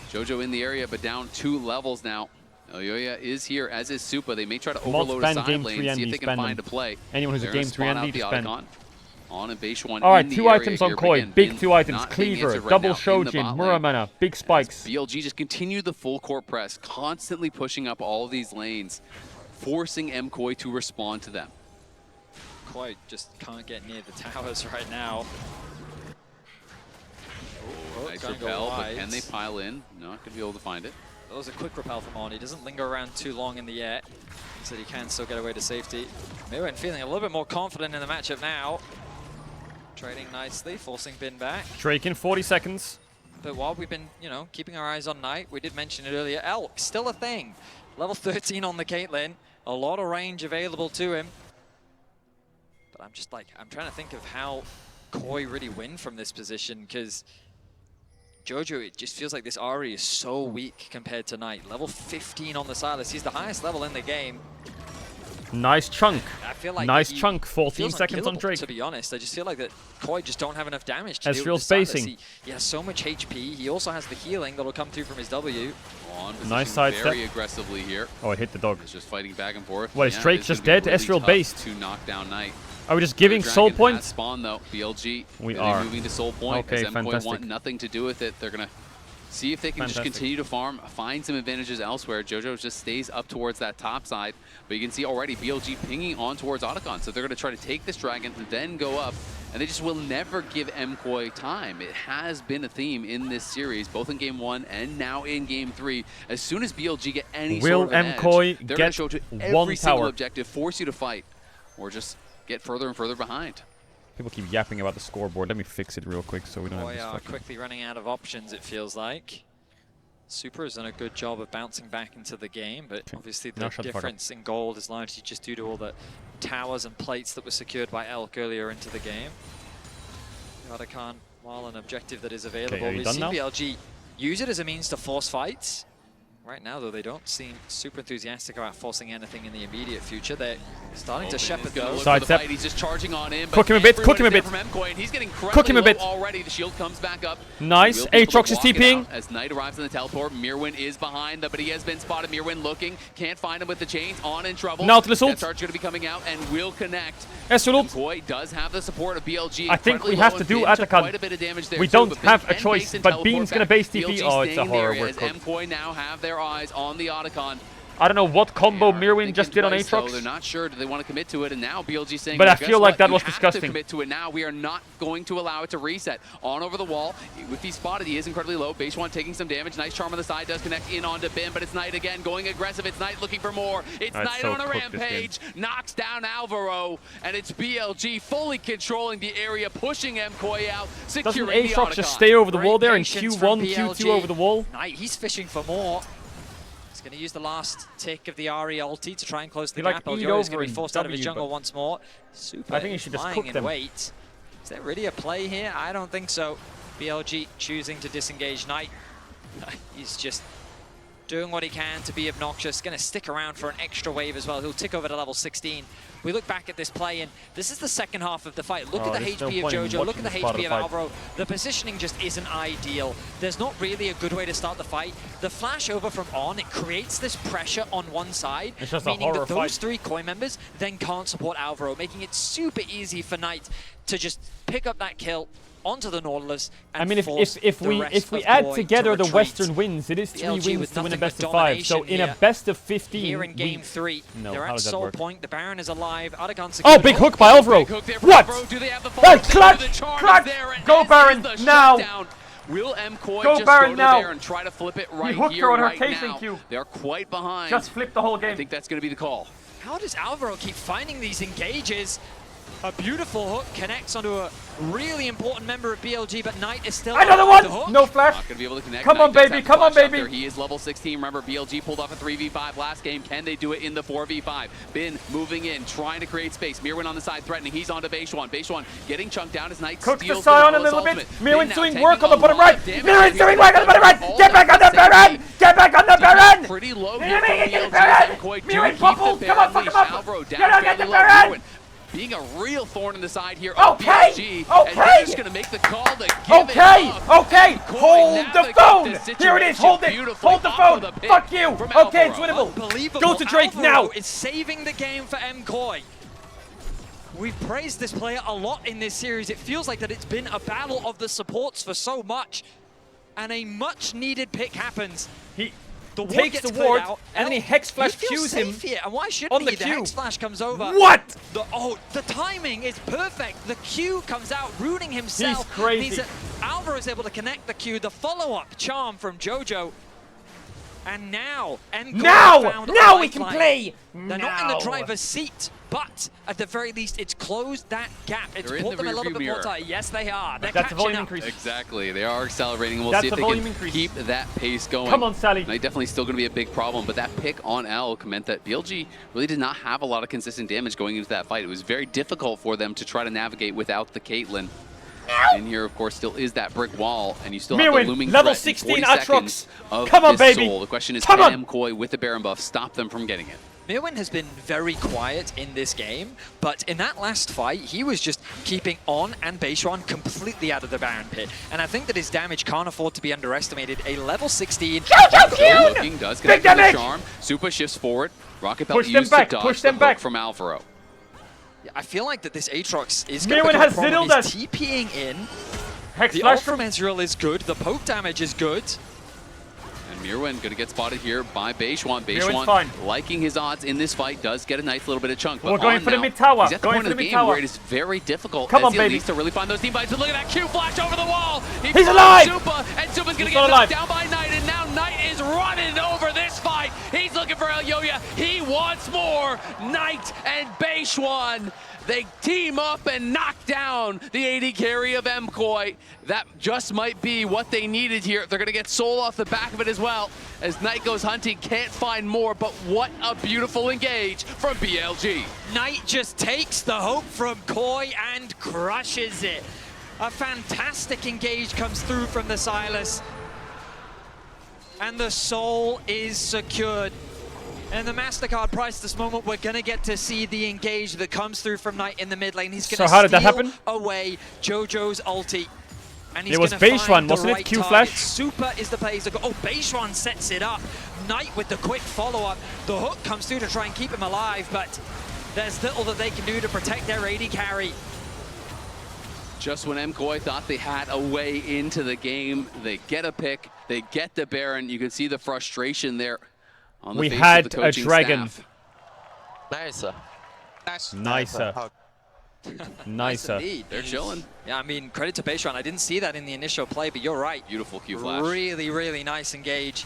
JoJo in the area, but down 2 levels now. Elyoya is here, as is Supa. They may try to overload a side lane, see if they can find a play. Anyone who's a game 3 enemy, spend. On and base 1. Alright, 2 items on Koi. Big 2 items. Cleaver, double Shojin, Muramana, big spikes. BLG just continued the full court press, constantly pushing up all of these lanes, forcing MKOI to respond to them. Koi just can't get near the towers right now. Nice repel, but can they pile in? Not going to be able to find it. That was a quick repel from On. He doesn't linger around too long in the air, so he can still get away to safety. Mirwin feeling a little bit more confident in the matchup now. Trading nicely, forcing Bin back. Drake in 40 seconds. But while we've been, you know, keeping our eyes on Knight, we did mention it earlier, Elk, still a thing. Level 13 on the Caitlyn, a lot of range available to him. But I'm just like, I'm trying to think of how Koi really win from this position, because JoJo, it just feels like this Ahri is so weak compared to Knight. Level 15 on the Silas, he's the highest level in the game. Nice chunk. I feel like nice chunk. 14 seconds on Drake. To be honest, I just feel like that Koi just don't have enough damage to deal Ezreal with the spacing. He has so much HP. He also has the healing that'll come through from his W. Nice side very step. aggressively here. Oh, it hit the dog. It's just fighting back and forth. What, is Drake just dead? Really Ezreal based. To knock down Knight. Are we just giving soul points? Spawn though, BLG. We are moving to soul point. Okay, as MKOI fantastic. want nothing to do with it. They're gonna see if they can just continue to farm, find some advantages elsewhere. JoJo just stays up towards that top side, but you can see already BLG pinging on towards Otacon. So they're going to try to take this dragon and then go up, and they just will never give MKOI time. It has been a theme in this series, both in Game 1 and now in Game 3. As soon as BLG get any sort of an edge, they're going to show to every single objective, force you to fight, or just get further and further behind. People keep yapping about the scoreboard. Let me fix it real quick so we don't have this are quickly running out of options, it feels like. Super has done a good job of bouncing back into the game, but obviously the difference in gold is largely just due to all the towers and plates that were secured by Elk earlier into the game. Otacon, while an objective that is available, we've seen BLG use it as a means to force fights. Right now, though, they don't seem super enthusiastic about forcing anything in the immediate future. They're starting to shepherd those. Side step. He's just charging on in. Cook him a bit, cook him a bit. And he's getting cook him a bit. Already, the shield comes back up. Nice. Aatrox is TPing. As Knight arrives in the teleport, Mirwin is behind them, but he has been spotted. Mirwin looking, can't find him with the chains. On in trouble. Nautilus ult. Death Arch going to be coming out and will connect. Ezreal ult. MKOI does have the support of BLG. I think we have to do Otacon. Quite a bit of damage there we don't have a choice, but Bean's going to base TP. Oh, it's a horror. As MKOI now have their eyes on the Otacon. I don't know what combo Mirwin just did on Aatrox. They're not sure. Do they want to commit to it? And now BLG saying, but well, I feel like that was have disgusting. To commit to it now. We are not going to allow it to reset. On over the wall. If he's spotted, he is incredibly low. Base 1 taking some damage. Nice charm on the side. Does connect in onto Bin, but it's Knight again going aggressive. It's Knight looking for more. It's Knight on a rampage. Knocks down Alvaro. And it's BLG fully controlling the area, pushing MKOI out, securing Doesn't the Aatrox just stay over the wall there in Q1, Q2 over the wall? Knight, he's fishing for more. Going to use the last tick of the Ahri ulti to try and close the gap. Elyoya is going to be forced out of his jungle once more. Super. I think he should just cook them. Wait. Is there really a play here? I don't think so. BLG choosing to disengage Knight. He's just doing what he can to be obnoxious. Going to stick around for an extra wave as well. He'll tick over to level 16 we look back at this play, and this is the second half of the fight. Look at the there's no HP of point in JoJo, look at the watching this part of HP the of fight. Alvaro. The positioning just isn't ideal. There's not really a good way to start the fight. The flash over from On, it creates this pressure on one side, It's just a meaning horror that those fight. 3 Koi members then can't support Alvaro, making it super easy for Knight to just pick up that kill onto the Nautilus and I mean, force if the we rest of add Koi together to the retreat. Western wins, it is 3 BLG wins with to win a nothing best but of 5. So domination in a here. best of 15, Here in game 3, No, they're how at does that Soul work? Point. The Baron is alive. Aragon Oh, secured. big hook by Alvaro. What? Hey, clutch! Clutch! Go Baron now! Will MKoi Go just Baron go to now. there and try to flip it right hooked here, her on her right casing now? cue. They're quite behind. Just flip the whole game. I think that's going to be the call. How does Alvaro keep finding these engages? A beautiful hook connects onto a really important member of BLG, but Knight is still Another alive. The one! hook. No flash. Not going to be able to connect. Come Knight on, does baby. have Come on, flash out baby. there. He is level 16. Remember, BLG pulled off a 3v5 last game. Can they do it in the 4v5? Bin moving in, trying to create space. Mirwin on the side threatening. He's onto Beishwan. Beishwan getting chunked down as Knight Cook the steals Scion a Nautilus little bit. ultimate. Mirwin's Bin doing now work on the taking bottom a lot right. of damage. Mirwin's doing work on the bottom right. All Get back on the at same Baron! time. Get back on the Baron! Pretty low Mirwin, here from get the BLG. Baron! MKoi do Mirwin, keep bubble. the Come Baron on, fuck leash. him up. Alvaro down Get on, get fairly the low. Baron! Mirwin being a real thorn in the side here of Okay, BLG. And okay. they're just going to make the call to give Okay, it up. okay, MKoi hold the navigates phone. the Here it is, situation hold it. beautifully Hold the off phone. of the pit Fuck you. from Okay, it's Alvaro. winnable. Unbelievable. Go to Drake Alvaro now. is saving the game for MKoi. We've praised this player a lot in this series. It feels like that it's been a battle of the supports for so much. And a much needed pick happens. The ward takes gets the cleared ward, out. and then he Hex Flash he feels cues him safe here. And why shouldn't on the he? The queue. Hex Flash comes over. What? The timing is perfect. The Q comes out, ruining himself. He's crazy. Means that Alvaro is able to connect the Q. The follow-up charm from JoJo. And now, Now we can play. They're not in the driver's seat, but at the very least, it's closed that gap. It's They're in pulled the them a little rearview bit more mirror. tight. Yes, they are. They're That's a catching volume up. increase. Exactly. They are accelerating, and we'll That's see if a they volume can increase. keep that pace going. Come on, Sally. Knight definitely still going to be a big problem, but that pick on Elk meant that BLG really did not have a lot of consistent damage going into that fight. It was very difficult for them to try to navigate without the Caitlyn. In here, of course, still is that brick wall, and you still have Mirwin, the looming level threat in 16 40 Aatrox. seconds of Come on, this baby. Soul. The question is, Come can on. MKoi with the Baron buff stop them from getting it? Mirwin has been very quiet in this game, but in that last fight, he was just keeping On and Beishwan completely out of the Baron pit. And I think that his damage can't afford to be underestimated. A level 16. Looking does Big connect with the damage. charm. Super shifts forward. Rocket Belt Push them used back, to dodge push the them hook back. from Alvaro. I feel like that this Aatrox is going to Mirwin become has a problem. Ziddled He's TPing in. Hex The Flash ult from Ezreal is good. The poke damage is good. And Mirwin going to get spotted here by Beishwan. Mirwin's fine. Beishwan, liking his odds in this fight, does get a nice little bit of chunk. But We're going On for the now, mid tower. He's at the Going point for of the the mid game tower. where it is very difficult Come as on, he baby. needs to really find those team fights. But look at that Q flash over the wall. He's finds alive. Supa, and Supa's going to He's get not knocked alive. down by Knight, and now Knight is running over this fight. He's looking for El Yoya. He wants more. Knight and Beishwan. They team up and knock down the AD carry of MKoi. That just might be what they needed here. They're going to get Soul off the back of it as well. As Knight goes hunting, can't find more, but what a beautiful engage from BLG. Knight just takes the hope from Koi and crushes it. A fantastic engage comes through from the Silas. And the Soul is secured. And the MasterCard price this moment, we're going to get to see the engage that comes through from Knight in the mid lane. He's going to So how did that steal happen? away JoJo's ulti. And he's It was gonna Beishwan, find the wasn't it? right Q target. flash? Super is the plays. Oh, Beishwan sets it up. Knight with the quick follow-up. The hook comes through to try and keep him alive, but there's little that they can do to protect their AD carry. Just when MKoi thought they had a way into the game, they get a pick, they get the Baron. You can see the frustration there on the We face had of the a coaching dragon. staff. Nicer. Nicer. Indeed. They're chilling. Yeah, I mean, credit to Beishwan. I didn't see that in the initial play, but you're right. Beautiful Q flash. Really, really nice engage.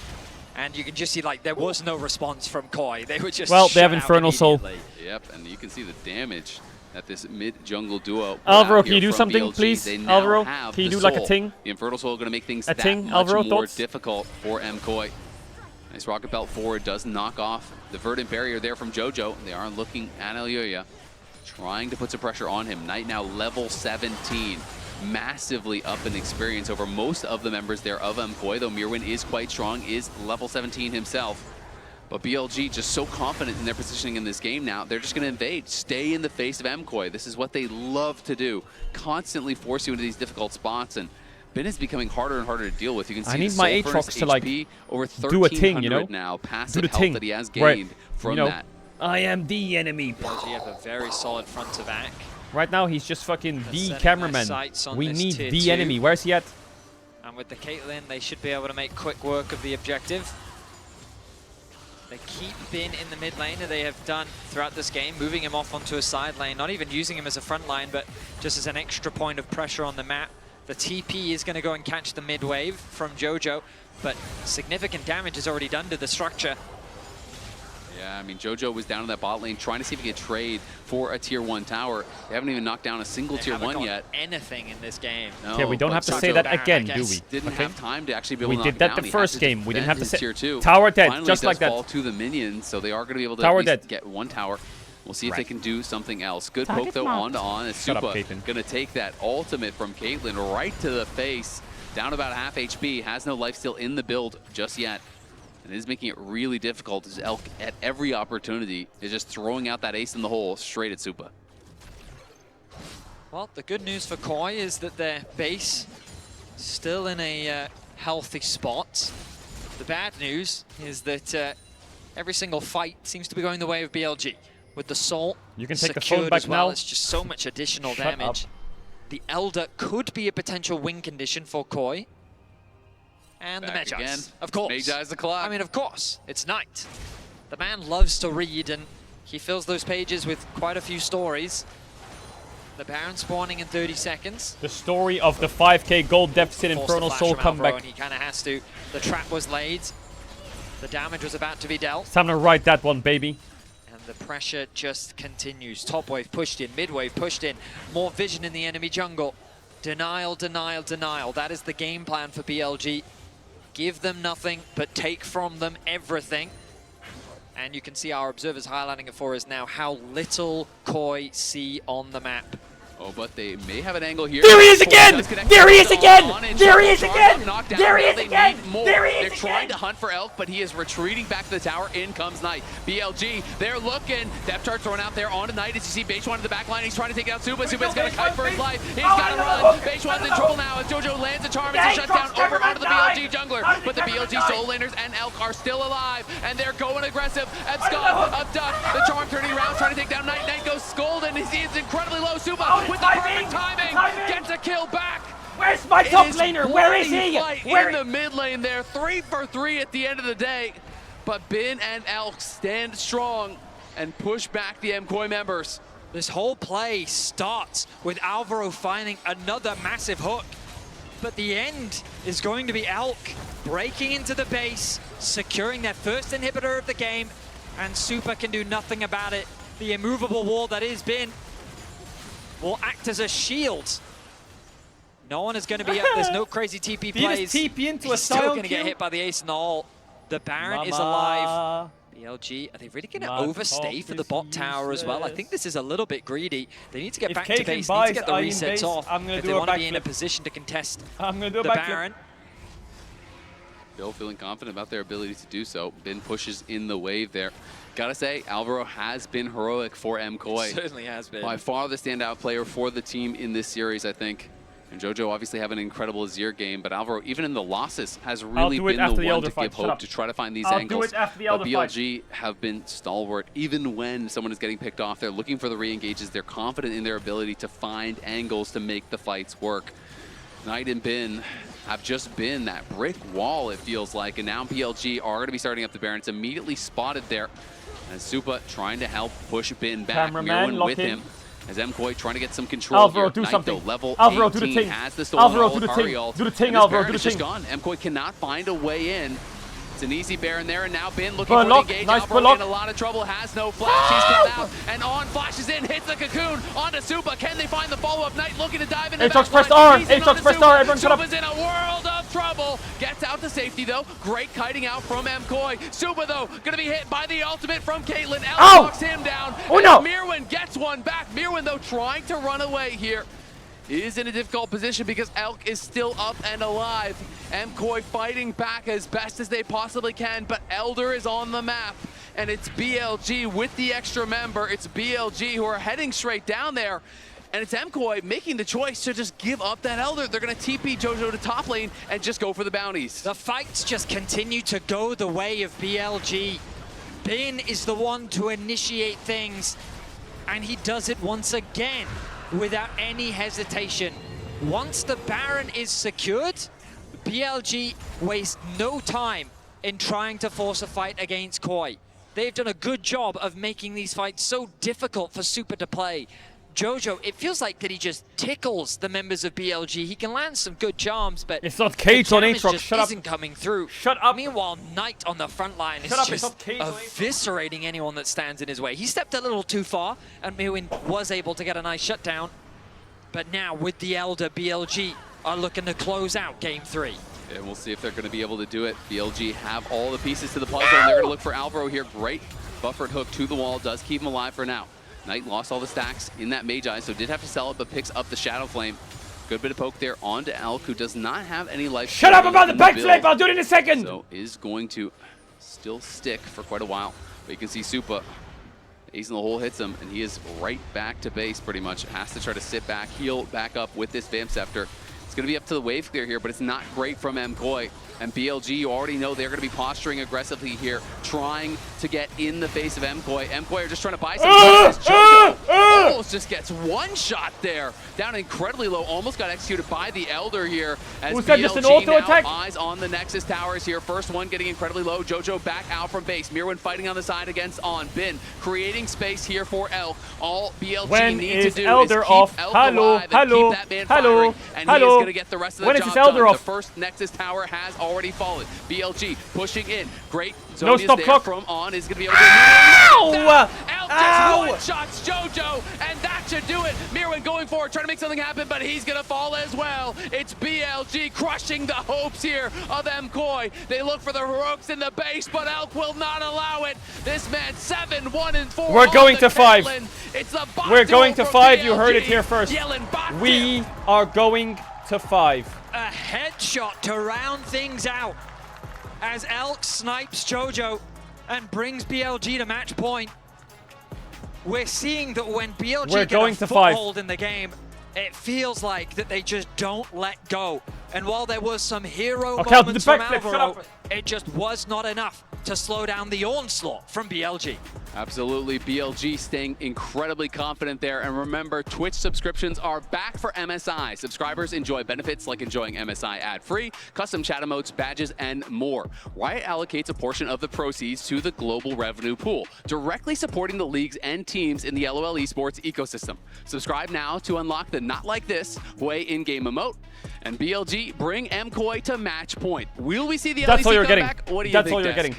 And you can just see, like, there was no response from Koi. They were just Well, they have shut out Infernal Soul. immediately. Yep, and you can see the damage that this mid-jungle duo. Alvaro, out can you here do from something, BLG. please? They now Alvaro, have can you the do like a Soul. ting? The Infernal Soul going to make things A that ting, much Alvaro, more thoughts? difficult for MKoi. Nice rocket belt forward, does knock off the verdant barrier there from JoJo. They are looking at El Yoya, trying to put some pressure on him. Knight now level 17. Massively up in experience over most of the members there of MKoi, though Mirwin is quite strong, is level 17 himself. But BLG just so confident in their positioning in this game now, they're just going to invade, stay in the face of MKOI. This is what they love to do, constantly force you into these difficult spots, and Bin is becoming harder and harder to deal with. You can see I need my Aatrox to like over do a thing, you know? now, passive do the health thing. that he has gained from you know, that. I am the enemy. BLG have a very solid front to back. Right now, he's just fucking the setting their cameraman. sights on We this need tier the 2. enemy. Where's he at? And with the Caitlyn, they should be able to make quick work of the objective. They keep Bin in the mid lane, and they have done throughout this game, moving him off onto a side lane, not even using him as a front line, but just as an extra point of pressure on the map. The TP is going to go and catch the mid wave from Jojo, but significant damage is already done to the structure. Yeah, I mean, Jojo was down in that bot lane trying to see if he could trade for a tier 1 tower. They haven't even knocked down a single tier 1 yet. Anything in this game. No, Okay, we don't have to say that again, do we? Didn't Okay. have time to actually be able to We knock did it that down. the He first had to game. We didn't have to defend his say tier 2. tower dead, Finally just does like that. fall to the minions, so they are going to be able to Tower at least dead. get 1 tower. We'll see if they Right. can do something else. Good Target poke though, marked. on as Shut up, Supa Caitlyn. going to take that ultimate from Caitlyn right to the face. Down about half HP, has no lifesteal in the build just yet. And it is making it really difficult as Elk at every opportunity is just throwing out that ace in the hole straight at Supa. Well, the good news for Koi is that their base is still in a healthy spot. The bad news is that every single fight seems to be going the way of BLG. With the Soul You can take the secured phone back as well, now. it's just so much additional Shut damage. up. The Elder could be a potential win condition for Koi. And Back the again. Magi's, of course. Magi's the clock. I mean, of course, it's night. The man loves to read, and he fills those pages with quite a few stories. The Baron spawning in 30 seconds. The story of the 5k gold deficit Forced Infernal the flash Soul from Alvaro, comeback. and he kind of has to. The trap was laid. The damage was about to be dealt. It's time to write that one, baby. And the pressure just continues. Top wave pushed in, mid wave pushed in. More vision in the enemy jungle. Denial, denial, denial. That is the game plan for BLG. Give them nothing, but take from them everything. And you can see our observers highlighting it for us now, how little Koi see on the map. Oh, but they may have an angle here. There he is again! There he is again! There he is again! There he is again! There he is They're trying to hunt for Elk, but he is retreating back to the tower. In comes Knight. BLG, they're looking. Depth chart thrown out there onto Knight. As you see, Beishwan in the back line. He's trying to take out Supa. Supa's going to kite for his life. He's got to run. Beishwan's in trouble now as Jojo lands a charm. It's a shutdown over onto the BLG jungler. But the BLG soul laners and Elk are still alive, and they're going aggressive. Abscond, abduct. The charm turning around, trying to take down Knight. Knight goes scold, and he is incredibly low. Supa with the perfect timing. Gets a kill back. Where's my top laner? Where is he? In the mid lane there, 3 for 3 at the end of the day. But Bin and Elk stand strong and push back the MKOI members. This whole play starts with Alvaro finding another massive hook. But the end is going to be Elk breaking into the base, securing their first inhibitor of the game, and Supa can do nothing about it. The immovable wall that is Bin will act as a shield. No one is going to be up. There's no crazy TP plays. TP into a He's still Sion going to get kill? hit by the ace in the hole. The Baron is alive. BLG, are they really going to overstay for the bot tower as well? I think this is a little bit greedy. They need to get If back to Caitlyn base, buys need to get the Iron resets base, off I'm gonna if do they a want to be in a backflip. position to contest I'm going to do a the backflip. Baron. Bill feeling confident about their ability to do so. Bin pushes in the wave there. Gotta say, Alvaro has been heroic for MKOI. Certainly has been. By far the standout player for the team in this series, I think. And Jojo obviously have an incredible Azir game, but Alvaro, even in the losses, has really been the one to give hope to try to find these angles. I'll do it after the But Elder fight. BLG have been stalwart. Even when someone is getting picked off, they're looking for the re-engages. They're confident in their ability to find angles to make the fights work. Knight and Bin have just been that brick wall, it feels like, and now BLG are going to be starting up the Baron. It's immediately spotted there. And Supa trying to help push Bin back. Cameraman, Mirwin lock with in. him. As MKOI trying to get some control Alvaro, here. do Knight, something. though, level Alvaro, 18 do the thing. has the stolen Alvaro, ult, do the Ari thing. ult, Do the thing, and this Alvaro, Baron do the is just thing. gone. MKOI cannot find a way in. It's an easy Baron there, and now Bin looking Burn for lock, the engage. nice Alvaro burn in a lock. lot of trouble, has no flash. He's called out, and on flashes in, hits the cocoon onto Supa. Can they find the follow-up? Knight looking to dive into Aatrox the pressed back line. R. He's in Aatrox onto pressed Supa. R. Everyone shut up. Supa's in a world of trouble. Gets out to safety, though. Great kiting out from MKOI. Supa, though, going to be hit by the ultimate from Caitlyn. Ow! Elk knocks him down. Oh, and no! Mirwin gets one back. Mirwin, though, trying to run away here. is in a difficult position because Elk is still up and alive. MKOI fighting back as best as they possibly can, but Elder is on the map. And it's BLG with the extra member. It's BLG who are heading straight down there. And it's MKOI making the choice to just give up that Elder. They're going to TP Jojo to top lane and just go for the bounties. The fights just continue to go the way of BLG. Bin is the one to initiate things, and he does it once again without any hesitation. Once the Baron is secured, BLG wastes no time in trying to force a fight against Koi. They've done a good job of making these fights so difficult for Super to play. Jojo, it feels like that he just tickles the members of BLG. He can land some good charms, but it's not Cage on Aatrox just isn't coming through. Shut up. Meanwhile, Knight on the front line is just eviscerating anyone that stands in his way. He stepped a little too far, and Mirwin was able to get a nice shutdown. But now with the Elder, BLG are looking to close out Game 3. And we'll see if they're going to be able to do it. BLG have all the pieces to the puzzle, and they're going to look for Alvaro here. Great buffered hook to the wall, does keep him alive for now. Knight lost all the stacks in that Magi, so did have to sell it, but picks up the Shadow Flame. Good bit of poke there onto Elk, who does not have any life. Shut up about the backflip! I'll do it in a second! So is going to still stick for quite a while. But you can see Supa, ace in the hole hits him, and he is right back to base pretty much. Has to try to sit back, heal back up with this Vamp Scepter. It's going to be up to the wave clear here, but it's not great from MKOI. And BLG, you already know they're going to be posturing aggressively here, trying to get in the face of MKOI. MKOI are just trying to buy some time. Jojo almost just gets one shot there. Down incredibly low, almost got executed by the Elder here. As was that BLG just an auto attack? Eyes on the Nexus towers here. First one getting incredibly low. Jojo back out from base. Mirwin fighting on the side against On. Bin creating space here for Elk. All BLG need to do Elder is keep off? Elk Hello, alive hello, and keep that man hello, firing. And he is going to get the rest of the when job is this Elder done. off? The first Nexus tower has already fallen. BLG pushing in. Great. No stop clock. From On is going to be able to Ow! Elk Ow! just one-shots Jojo, and that should do it. Mirwin going forward, trying to make something happen, but he's going to fall as well. It's BLG crushing the hopes here of MKOI. They look for the heroics in the base, but Elk will not allow it. This man 7-1-4. We're going to 5. It's the We're going to 5. You heard it BLG. here first. We are going to 5. A headshot to round things out as Elk snipes Jojo and brings BLG to match point. We're seeing that when BLG get a foothold in the game, it feels like that they just don't let go. And while there was some hero moments from Alvaro, it just was not enough to slow down the onslaught from BLG. Absolutely, BLG staying incredibly confident there. And remember, Twitch subscriptions are back for MSI. Subscribers enjoy benefits like enjoying MSI ad-free, custom chat emotes, badges, and more. Riot allocates a portion of the proceeds to the global revenue pool, directly supporting the leagues and teams in the LOL esports ecosystem. Subscribe now to unlock the Not Like This way in-game emote. And BLG bring MKOI to match point. Will we see the LEC come back? What do you think, That's all you're getting.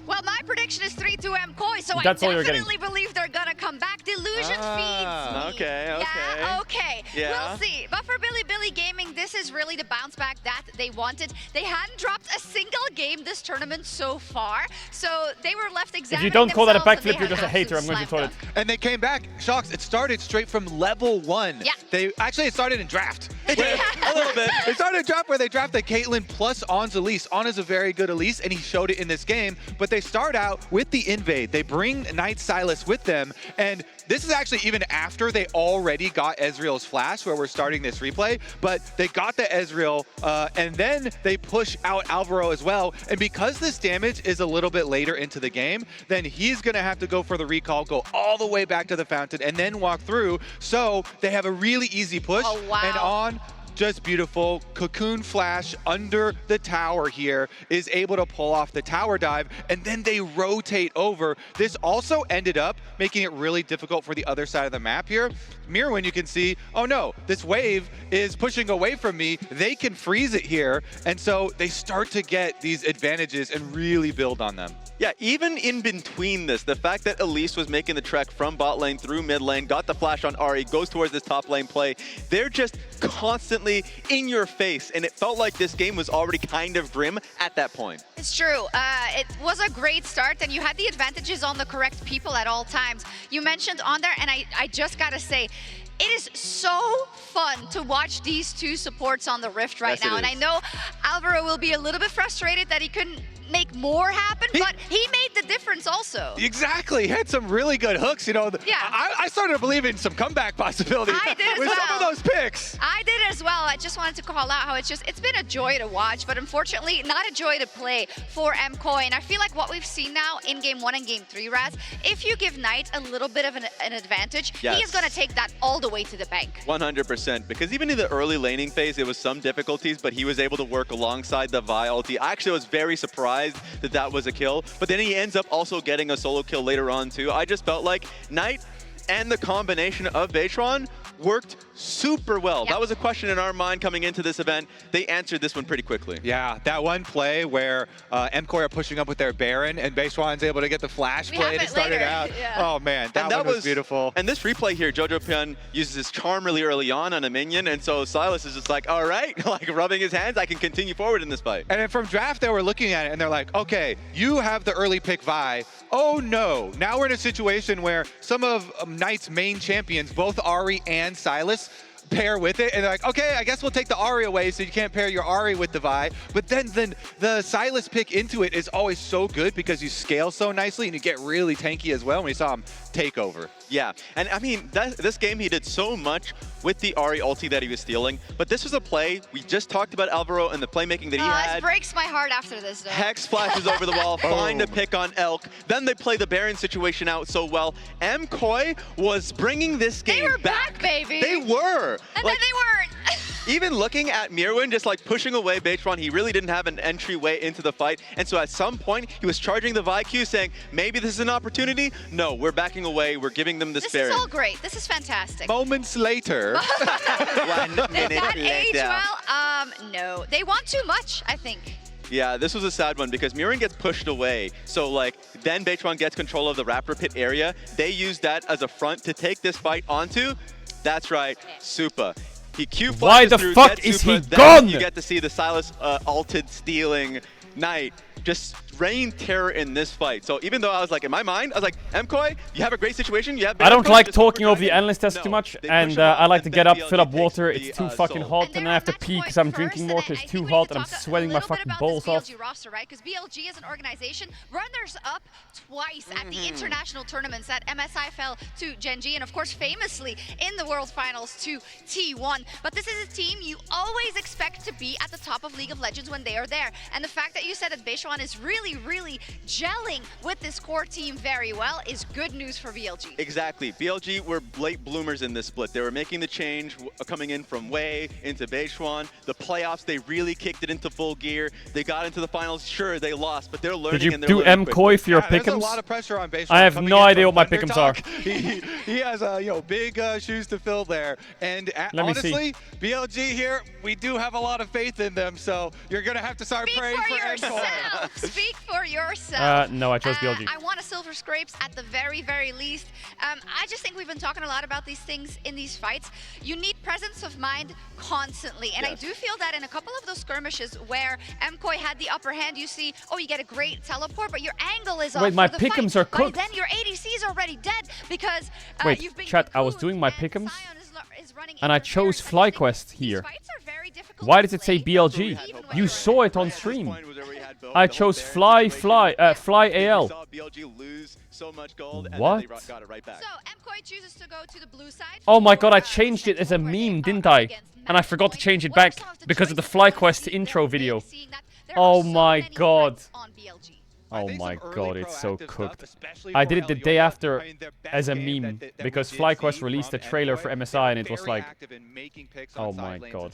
Well, my prediction is 3-2 MKOI, so That's I definitely believe they're gonna come back. Delusion feeds me. Okay. Yeah, okay. Yeah. We'll see. But for Billy Gaming, this is really the bounce back that they wanted. They hadn't dropped a single game this tournament so far, so they were left examining If you don't call that a themselves, backflip, you're just a hater. I'm going to toilet. And they came back. Shocks, it started straight from level 1. Yeah. It started in draft. A little bit. It started in draft where they drafted Caitlyn plus On's Elise. On is a very good Elise, and he showed it in this game. But they start out with the invade. They bring Knight Silas with them, and this is actually even after they already got Ezreal's flash, where we're starting this replay, but they got the Ezreal, and then they push out Alvaro as well. And because this damage is a little bit later into the game, then he's gonna have to go for the recall, go all the way back to the fountain, and then walk through. So they have a really easy push, and On just beautiful. Cocoon Flash under the tower here is able to pull off the tower dive, and then they rotate over. This also ended up making it really difficult for the other side of the map here. Mirwin, you can see, oh no, this wave is pushing away from me. They can freeze it here, and so they start to get these advantages and really build on them. Yeah, even in between this, the fact that Elise was making the trek from bot lane through mid lane, got the flash on Ahri, goes towards this top lane play, they're just constantly in your face, and it felt like this game was already kind of grim at that point. It's true. It was a great start, and you had the advantages on the correct people at all times. You mentioned On there, and I just gotta say, It is so fun to watch these two supports on the Rift right now. And I know Alvaro will be a little bit frustrated that he couldn't make more happen, but he made the difference also. Exactly. He had some really good hooks. You know, I started to believe in some comeback possibility with some of those picks. I did as well. I just wanted to call out how it's been a joy to watch, but unfortunately not a joy to play for MKOI. And I feel like what we've seen now in Game 1 and Game 3, Raz, if you give Knight a little bit of an advantage, he is going to take that all the way to the bank. 100%, because even in the early laning phase, there was some difficulties, but he was able to work alongside the Vi ulti. I actually was very surprised that that was a kill, but then he ends up also getting a solo kill later on too. I just felt like Knight and the combination of Beitron worked super well. That was a question in our mind coming into this event. They answered this one pretty quickly. Yeah, that one play where MKOI are pushing up with their Baron and Beitron's able to get the flash play to start it out. Oh man, that one was beautiful. And this replay here, Jojo Pion uses his charm really early on a minion, and so Silas is just like, all right, like rubbing his hands, I can continue forward in this fight. And then from draft, they were looking at it and they're like, okay, you have the early pick Vi. Oh no, now we're in a situation where some of Knight's main champions, both Ahri and Silas, pair with it, and they're like, okay, I guess we'll take the Ahri away so you can't pair your Ahri with the Vi. But then the Silas pick into it is always so good because you scale so nicely and you get really tanky as well when we saw him take over. Yeah, and I mean, this game he did so much with the Ahri ulti that he was stealing, but this was a play, we just talked about Alvaro and the playmaking that he had. It breaks my heart after this, though. Hex flashes over the wall, find a pick on Elk, then they play the Baron situation out so well. MKOI was bringing this game They were back, baby. They were. And then they weren't. Even looking at Mirwin just like pushing away Beitron, he really didn't have an entryway into the fight. And so at some point, he was charging the Vi Q saying, maybe this is an opportunity. No, we're backing away. We're giving them this Baron. This is all great. This is fantastic. Moments later. 1 minute Did that age later. well? No. They want too much, I think. Yeah, this was a sad one because Mirwin gets pushed away. So like, then Beitron gets control of the Raptor Pit area. They use that as a front to take this fight onto, that's right, Supa. He Q Why the through, fuck gets is Supa, he then gone? You get to see the Silas ulted stealing Knight just rain terror in this fight. So even though I was like, in my mind, I was like, MKOI, you have a great situation. You have I don't like talking over the analyst test too much, and I like to get up, fill up water. It's too fucking hot, and I have to pee because I'm drinking more because it's too hot and I'm sweating my fucking balls off. BLG roster, right? Because BLG as an organization, runners up twice at the international tournaments. That MSI fell to Gen G, and of course, famously in the World Finals to T1. But this is a team you always expect to be at the top of League of Legends when they are there. And the fact that you said that Beitron is really gelling with this core team very well is good news for BLG. Exactly. BLG were late bloomers in this split. They were making the change, coming in from Wei into Beitron. The playoffs, they really kicked it into full gear. They got into the finals. Sure, they lost, but they're learning. Did you and they're do MKOI for your There's a pick'ems? lot of pressure on Beitron. I have no idea what my pick'ems are. He has big shoes to fill there. And honestly, BLG here, we do have a lot of faith in them. So you're gonna have to start praying for yourself. Speak for yourself. No, I chose BLG. I want a silver scrapes at the very, very least. I just think we've been talking a lot about these things in these fights. You need presence of mind constantly. And I do feel that in a couple of those skirmishes where MKOI had the upper hand, you see, oh, you get a great teleport, but your angle is off. Wait, my for the pick'ems fight. are cooked. By then your ADC is already dead because Wait, you've been chat, I was doing my pick'ems and I chose FlyQuest here. Why does it say BLG? You saw it on stream. I chose Fly AL. What? MKOI chooses to go to the blue side. Oh my god, I changed it as a meme, didn't I? And I forgot to change it back because of the FlyQuest intro video. Oh my god. Oh my god, it's so cooked. I did it the day after as a meme because FlyQuest released a trailer for MSI and it was like, oh my god.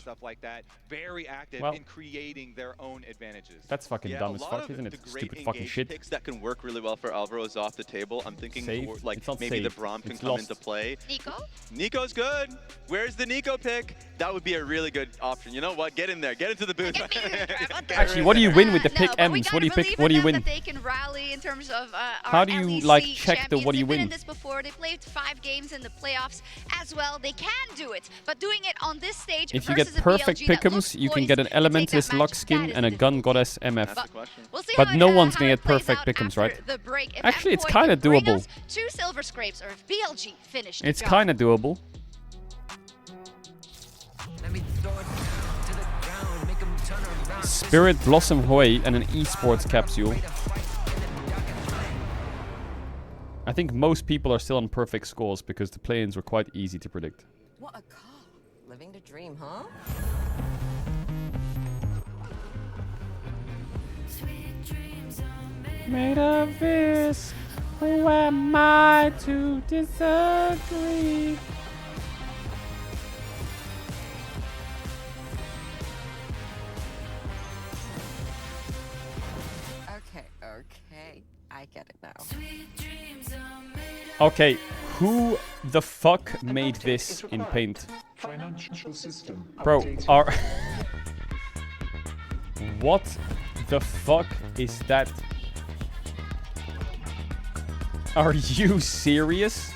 Very active Well, in creating their own advantages. That's fucking dumb as fuck, isn't it? Stupid fucking shit. Picks that can work really well for Alvaro is off the table. I'm thinking Save? like It's not maybe the saved. Braum can It's come lost. into play. Nico? Nico's good. Where's the Nico pick? That would be a really good option. You know what? Get in there. Get into the booth. Actually, what do you win with the pick M's? What do you pick? What do you win? They can rally in terms of How do you like check the what do you They've been win? in this before. They played 5 games in the playoffs as well. They can do it, but doing it on this stage If you get versus a perfect BLG that pick'ems, looks you can poised get an to take Elementalist that luck match, skin that is and a the Gun Goddess MF. We'll see But how no it, one's how gonna it get plays perfect out pick'ems, right? after the break. If Actually, it's MKOI kinda can bring doable. us 2 silver scrapes, or if BLG finished It's the job. kind of doable. Spirit Blossom Hoi and an esports capsule. I think most people are still on perfect scores because the play-ins were quite easy to predict. What a car. Living the dream, huh? Made of this, who am I to disagree? Okay. I get it now. Okay, who the fuck made this in Paint? Financial system Bro, updated. what the fuck is that? Are you serious?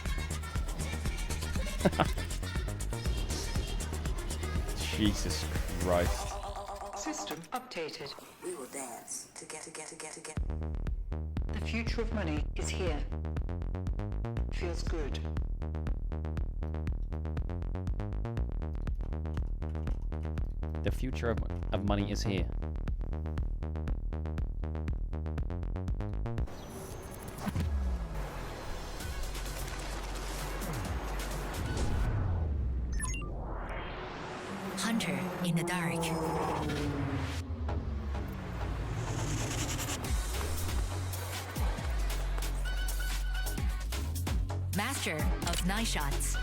Jesus Christ. System updated. We will dance together. The future of money is here. Feels good. The future of money is here. Hunter in the dark. Master of night shots.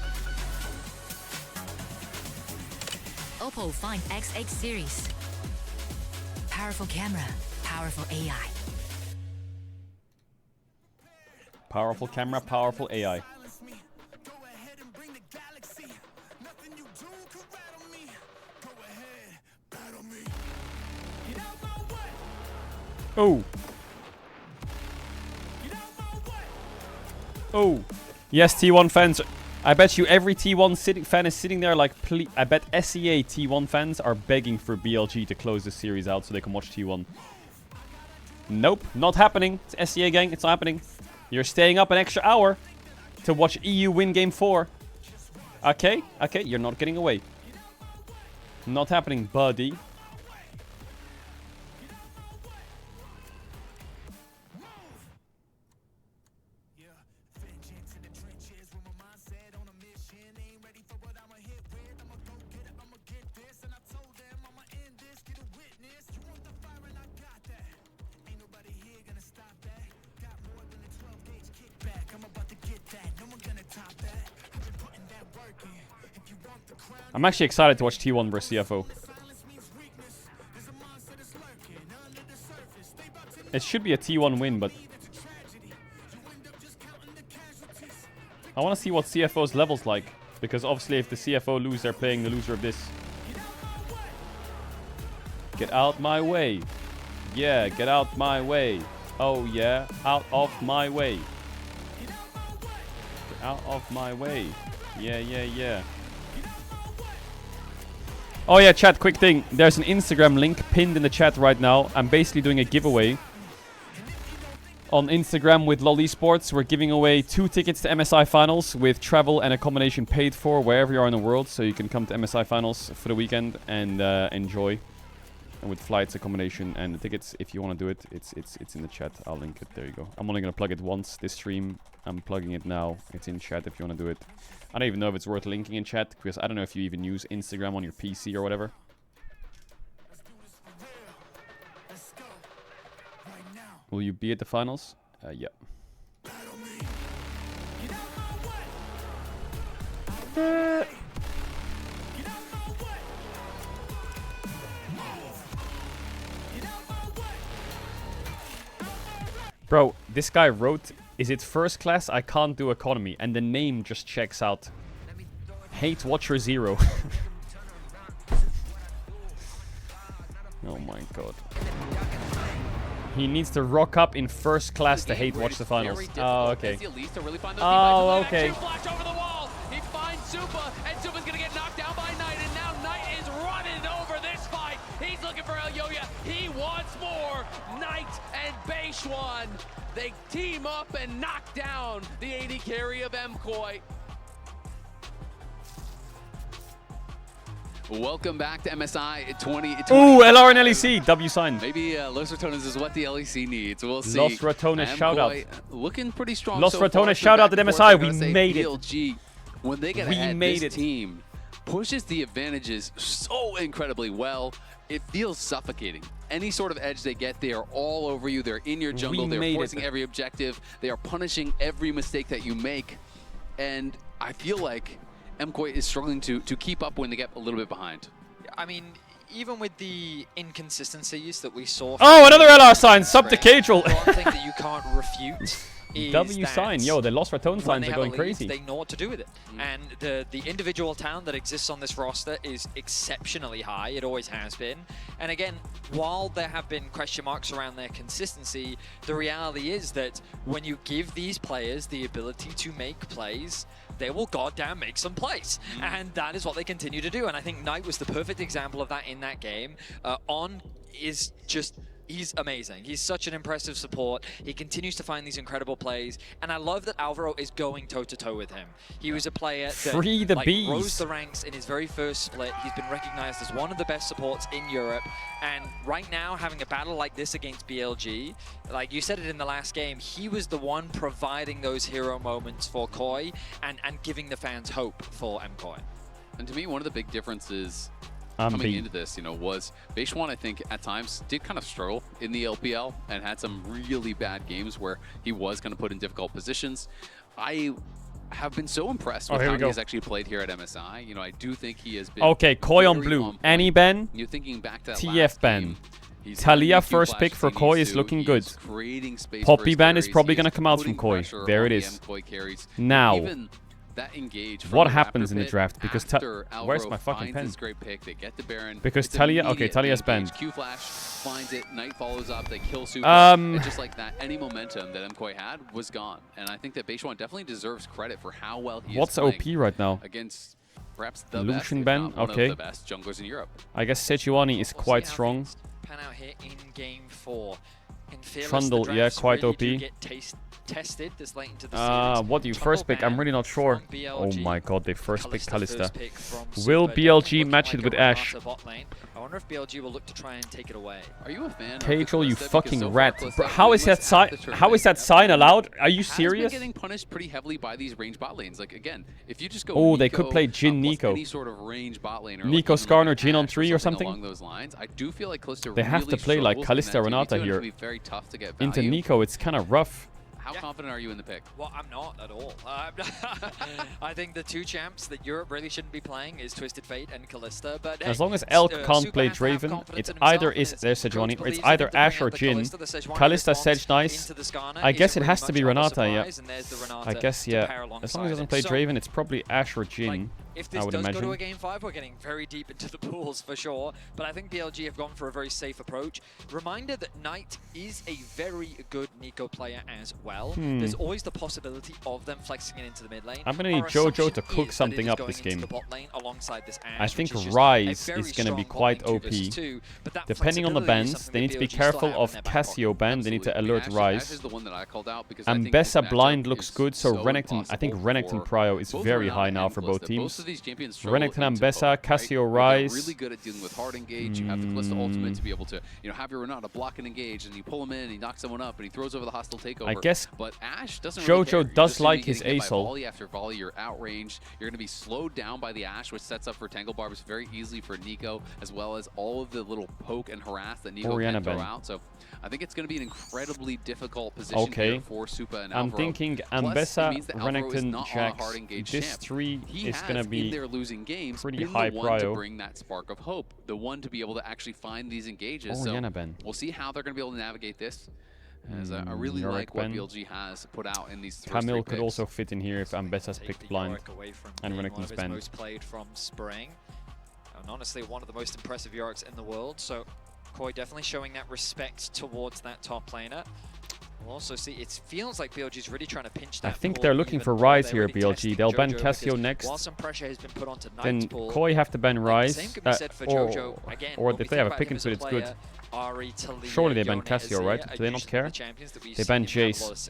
Oppo Find XX series. Powerful camera, powerful AI. Powerful camera, powerful AI. Oh. Oh. Yes, T1 fans. I bet you every T1 fan is sitting there like, please. I bet SEA T1 fans are begging for BLG to close this series out so they can watch T1. Nope, not happening. It's SEA gang, it's not happening. You're staying up an extra hour to watch EU win game 4. Okay, you're not getting away. Not happening, buddy. I'm actually excited to watch T1 versus CFO. It should be a T1 win, but I want to see what CFO's level's like. Because obviously if the CFO lose, they're playing the loser of this. Get out my way. Yeah, get out my way. Oh yeah, out of my way. Get out of my way. Yeah. Oh yeah, chat, quick thing. There's an Instagram link pinned in the chat right now. I'm basically doing a giveaway on Instagram with LoL Esports. We're giving away 2 tickets to MSI Finals with travel and accommodation paid for wherever you are in the world. So you can come to MSI Finals for the weekend and enjoy. And with flights, accommodation, and the tickets, if you want to do it, it's in the chat. I'll link it. There you go. I'm only going to plug it once this stream. I'm plugging it now. It's in chat if you want to do it. I don't even know if it's worth linking in chat, because I don't know if you even use Instagram on your PC or whatever. Will you be at the finals? Yeah. Bro, this guy wrote, is it first class? I can't do economy. And the name just checks out. Hate Watcher 0. Oh my god. He needs to rock up in first class to hate watch the finals. Oh, okay. Oh, okay. He finds Supa, and Supa's gonna get knocked down by Knight, and now Knight is running over this fight. He's looking for El Yoya. He wants more. Knight and Beishwan, they team up and knock down the AD carry of MKOI. Welcome back to MSI 2020. Ooh, LR and LEC. W sign. Maybe Los Ratones is what the LEC needs. We'll see. Los Ratones shout out. Looking pretty strong. Los so Ratones far. shout out to MSI. We made BLG, when they get ahead, made this team pushes the advantages so incredibly well. It feels suffocating. Any sort of edge they get, they are all over you. They're in your jungle. They're forcing every objective. They are punishing every mistake that you make. And I feel like MKOI is struggling to keep up when they get a little bit behind. I mean, even with the inconsistencies that we saw. Oh, another LR sign. Sub to Caedrel. One thing that you can't refute is W sign. Yo, the Lost Ratone signs are going crazy. They know what to do with it. And the individual talent that exists on this roster is exceptionally high. It always has been. And again, while there have been question marks around their consistency, the reality is that when you give these players the ability to make plays, they will goddamn make some plays. And that is what they continue to do. And I think Knight was the perfect example of that in that game. On is just... He's amazing. He's such an impressive support. He continues to find these incredible plays. And I love that Alvaro is going toe-to-toe with him. He was a player that rose the ranks in his very first split. He's been recognized as one of the best supports in Europe. And right now, having a battle like this against BLG, like you said it in the last game, he was the one providing those hero moments for Koi and giving the fans hope for MKOI. And to me, one of the big differences coming into this, was Beishuan, I think, at times did kind of struggle in the LPL and had some really bad games where he was going to put in difficult positions. I have been so impressed with how he has actually played here at MSI. I do think he has been... Okay, Koi on blue. Annie Ben, You're thinking back to that TF Ben. Talia first pick for Koi is looking good. Poppy ban is probably going to come out from Koi. There it is. Now... What happens in the draft? Because where's my fucking pen? Because Talia, okay, Talia's banned. Q-Flash finds it, Knight follows up, they kill Super, and just like that, any momentum that MKOI had was gone. And I think that Beishuan definitely deserves credit for how well he is playing. What's OP right now? Against perhaps the Lucian best, ban, one okay. of the best junglers in Europe. I guess Sejuani is quite strong. Pan out here in game 4. Trundle, yeah, quite OP. Tested this late into the what do you first pick? I'm really not sure. Oh my god, they first picked Kalista. Will BLG match it with Ashe? I wonder if BLG will look to try and take it away. Are you a fan Caedrel, you fucking rat. Bro, how is that sign allowed? Are you serious? Been getting punished pretty heavily by these range bot lanes. Like again, if you just go Nico, they could play Jhin Nico. Any sort of range bot lane or Nico like Skarner Jhin on 3 or something. Along those lines, I do feel like Kalista they have to play like Kalista Renata here. Very tough to get into Nico, it's kind of rough. How confident are you in the pick? Well, I'm not at all. I think the two champs that Europe really shouldn't be playing is Twisted Fate and Kalista. But as long as Elk can't play Draven, it's either there's Sejuani, or it's either Ashe or Jhin. Kalista, Sedge, nice. I guess it has to be Renata, yeah. I guess, yeah. As long as he doesn't play Draven, it's probably Ashe or Jhin. If this does go to a game 5, we're getting very deep into the pools for sure. But I think BLG have gone for a very safe approach. Reminder that Knight is a very good Nico player as well. There's always the possibility of them flexing it into the mid lane. I'm going to need Jojo to cook something up this game. This Ashe, I think Ryze is going to be quite OP. Depending on the bans, they need to be careful of Cassio ban. They need to alert Ryze. Ambessa blind looks good, so Renekton, I think Renekton prio is very high now for both teams. Renekton, Ambessa, Cassio, Ryze. Really good at dealing with hard engage. You have the Kalista ultimate to be able to, have your Renata block and engage, and you pull him in, he knocks someone up, and he throws over the hostile takeover. I guess but Ashe doesn't Jojo really does like his ASOL. Volley after volley, you're outranged. You're going to be slowed down by the Ashe, which sets up for Tangle Barbs very easily for Nico, as well as all of the little poke and harass that Nico can throw out. So I think it's going to be an incredibly difficult position here for Supa and Alvaro. I'm thinking Ambessa, Renekton, Jax. This 3 is going to be losing games, pretty high prio. To bring that spark of hope, the one to be able to actually find these engages. So we'll see how they're going to be able to navigate this. As I really like what BLG has put out in these Camille could also fit in here if Ambessa's picked blind and Renekton's banned. Most played from Spring, and honestly one of the most impressive Yoriks in the world. So Koi definitely showing that respect towards that top laner. We'll also see, it feels like BLG's really trying to pinch that. I think they're looking for Ryze here, BLG. They'll ban Cassio next. While some pressure has been put onto then Koi have to ban Ryze. Or if they have a pick and split, it's good. Surely they ban Cassio, right? Do they not care? They ban Jace.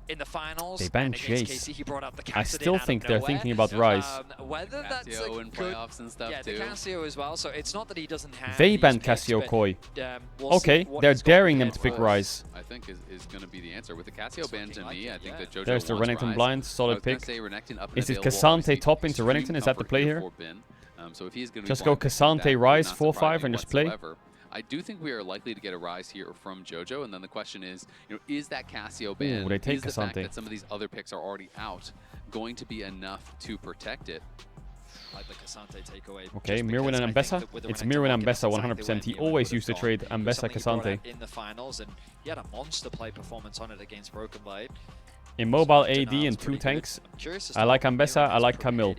in the finals. They banned and against Jace. KC, he brought out the I still out of think they're nowhere. thinking about Rise. Whether that's Cassio a in good, playoffs and stuff yeah, too. the Cassio as well. So it's not that he doesn't have. They these banned picks, Cassio but, Koi. we'll Okay, see what they're he's got daring them to prepared pick for. Rise. I think is going to be the answer. With the Cassio ban to me, I think that JoJo There's the wants Renekton Rise. blind, I solid was gonna pick. say Renekton up and Is it available, Cassante obviously, top into extreme Renekton? Is that the comfort play here? for Bin. So if he's going to Just go Cassante Rise 4-5 and just play? Whatsoever. I do think we are likely to get a Rise here from JoJo, and then the question is, is that Cassio ban, they take is the fact Cassante. that some of these other picks are already out, going to be enough to protect it? Like the Cassante takeaway. Okay, Mirwin and Ambessa. It's Mirwin and Ambessa 100%. He always used to trade Ambessa Cassante. In the finals, and he had a monster play performance on it against Broken Blade. Immobile AD and 2 tanks. I like Ambessa, I like Camille.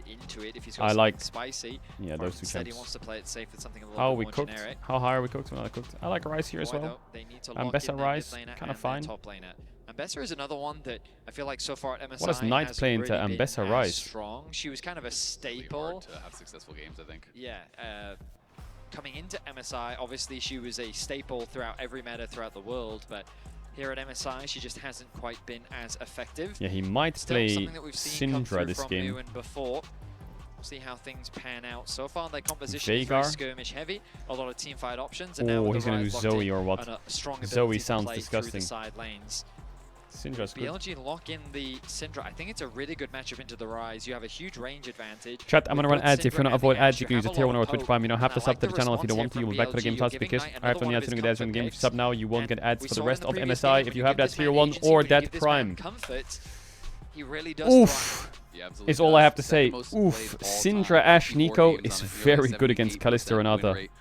I like... spicy. Yeah, those two Instead, he champs. wants to play it safe with something a little How are bit we more cooked? generic. How high are we cooked? Well, I like Rise here as well. Ambessa Rise, kind of fine. Top laner. Ambessa is another one that I feel like so far at MSI What does Knight play into really been Ambessa as Rise? Strong. She was kind of a staple. Really hard to have successful games, I think. Yeah. Coming into MSI, obviously she was a staple throughout every meta throughout the world, but here at MSI, she just hasn't quite been as effective. Yeah, he might Still play something that we've seen come Syndra through this from game. Mirwin before. See how things pan out. So far, their composition is very Veigar? skirmish heavy. A lot of team fight options. And now Oh, with he's the going to Rise do locked Zoe in or what? and a strong Zoe ability to sounds play disgusting. through the side lanes. Syndra's good. BLG lock in the Syndra. I think it's a really good matchup into the Rise. You have a huge range advantage. Chat, I'm going to run With ads. If you want to Syndra avoid and the ads, you can use a Ashe, tier have 1 a or lot Twitch of Prime. You don't have to hope. sub to And the I channel like if you don't want to. You will response back here for the game from pass BLG. because You're I have giving only Knight answering the another ads one in of the game. his If you sub now, you won't And get ads we for the saw in rest the of previous MSI. games If when you have that give tier this 1 man or agency, when you that give this man Prime. comfort, he really does Oof. thrive. He absolutely Is all does. I have to say. Second most Oof. played all Syndra time, Ashe 54 Nico games is on it, very good against 78% Kalista win Renata. rate.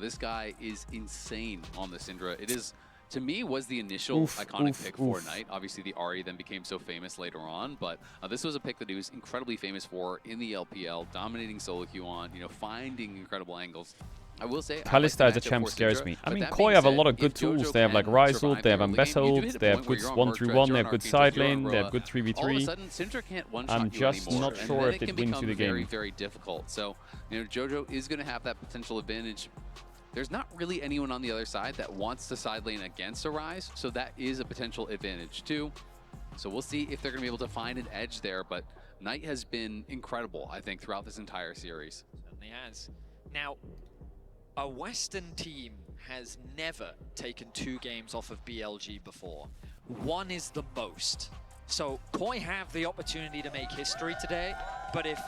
This guy is insane on the Syndra. It is, to me, was the initial iconic pick for Knight. Obviously, the Ahri then became so famous later on, but this was a pick that he was incredibly famous for in the LPL, dominating solo queue on, finding incredible angles. I will say, Kalista as a champ scares me. I mean, Koi have a lot of good tools. They have like Rise ult, they have Ambessa ult, they have good 1-3-1, they have good side lane, they have good 3v3. All of a sudden, Syndra can't one-shot I'm you just anymore, not and sure then if it it can wins you the become very, game. very difficult. So, JoJo is going to have that potential advantage. There's not really anyone on the other side that wants to side lane against a Rise, so that is a potential advantage too. So we'll see if they're going to be able to find an edge there, but Knight has been incredible, I think, throughout this entire series. Certainly has. Now, a Western team has never taken 2 games off of BLG before. 1 is the most. So Koi have the opportunity to make history today, but if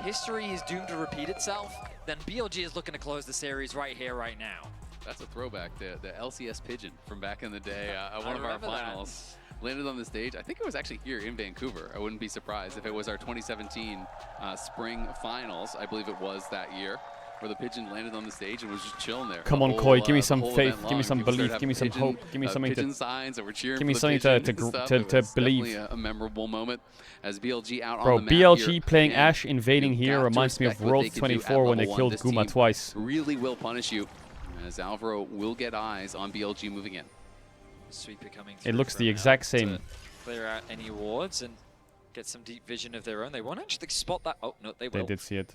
history is doomed to repeat itself, then BLG is looking to close the series right here, right now. That's a throwback, the LCS Pigeon from back in the day, one of our finals. Landed on the stage. I think it was actually here in Vancouver. I wouldn't be surprised if it was our 2017 spring finals. I believe it was that year, where the Pigeon landed on the stage and was just chilling there. Come on, Koi, give me some faith, give me some belief, give me some hope, give me something pigeon to signs that were cheering give me for something the to Pigeon and stuff. to It was believe. definitely a memorable moment as BLG out Bro, on the map BLG here. playing And Ashe invading you here got to reminds me of respect what Worlds they can do at 24 when they level one. killed This Guma team twice. really will punish you, as Alvaro will get eyes on BLG moving in. Sweeper coming It through looks from the out exact to same. Clear out any wards and get some deep vision of their own. They won't actually spot that. Oh, no, they will. They did see it.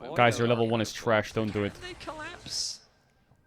Oh, Guys, your no. level 1 is trash, don't do it. They collapse.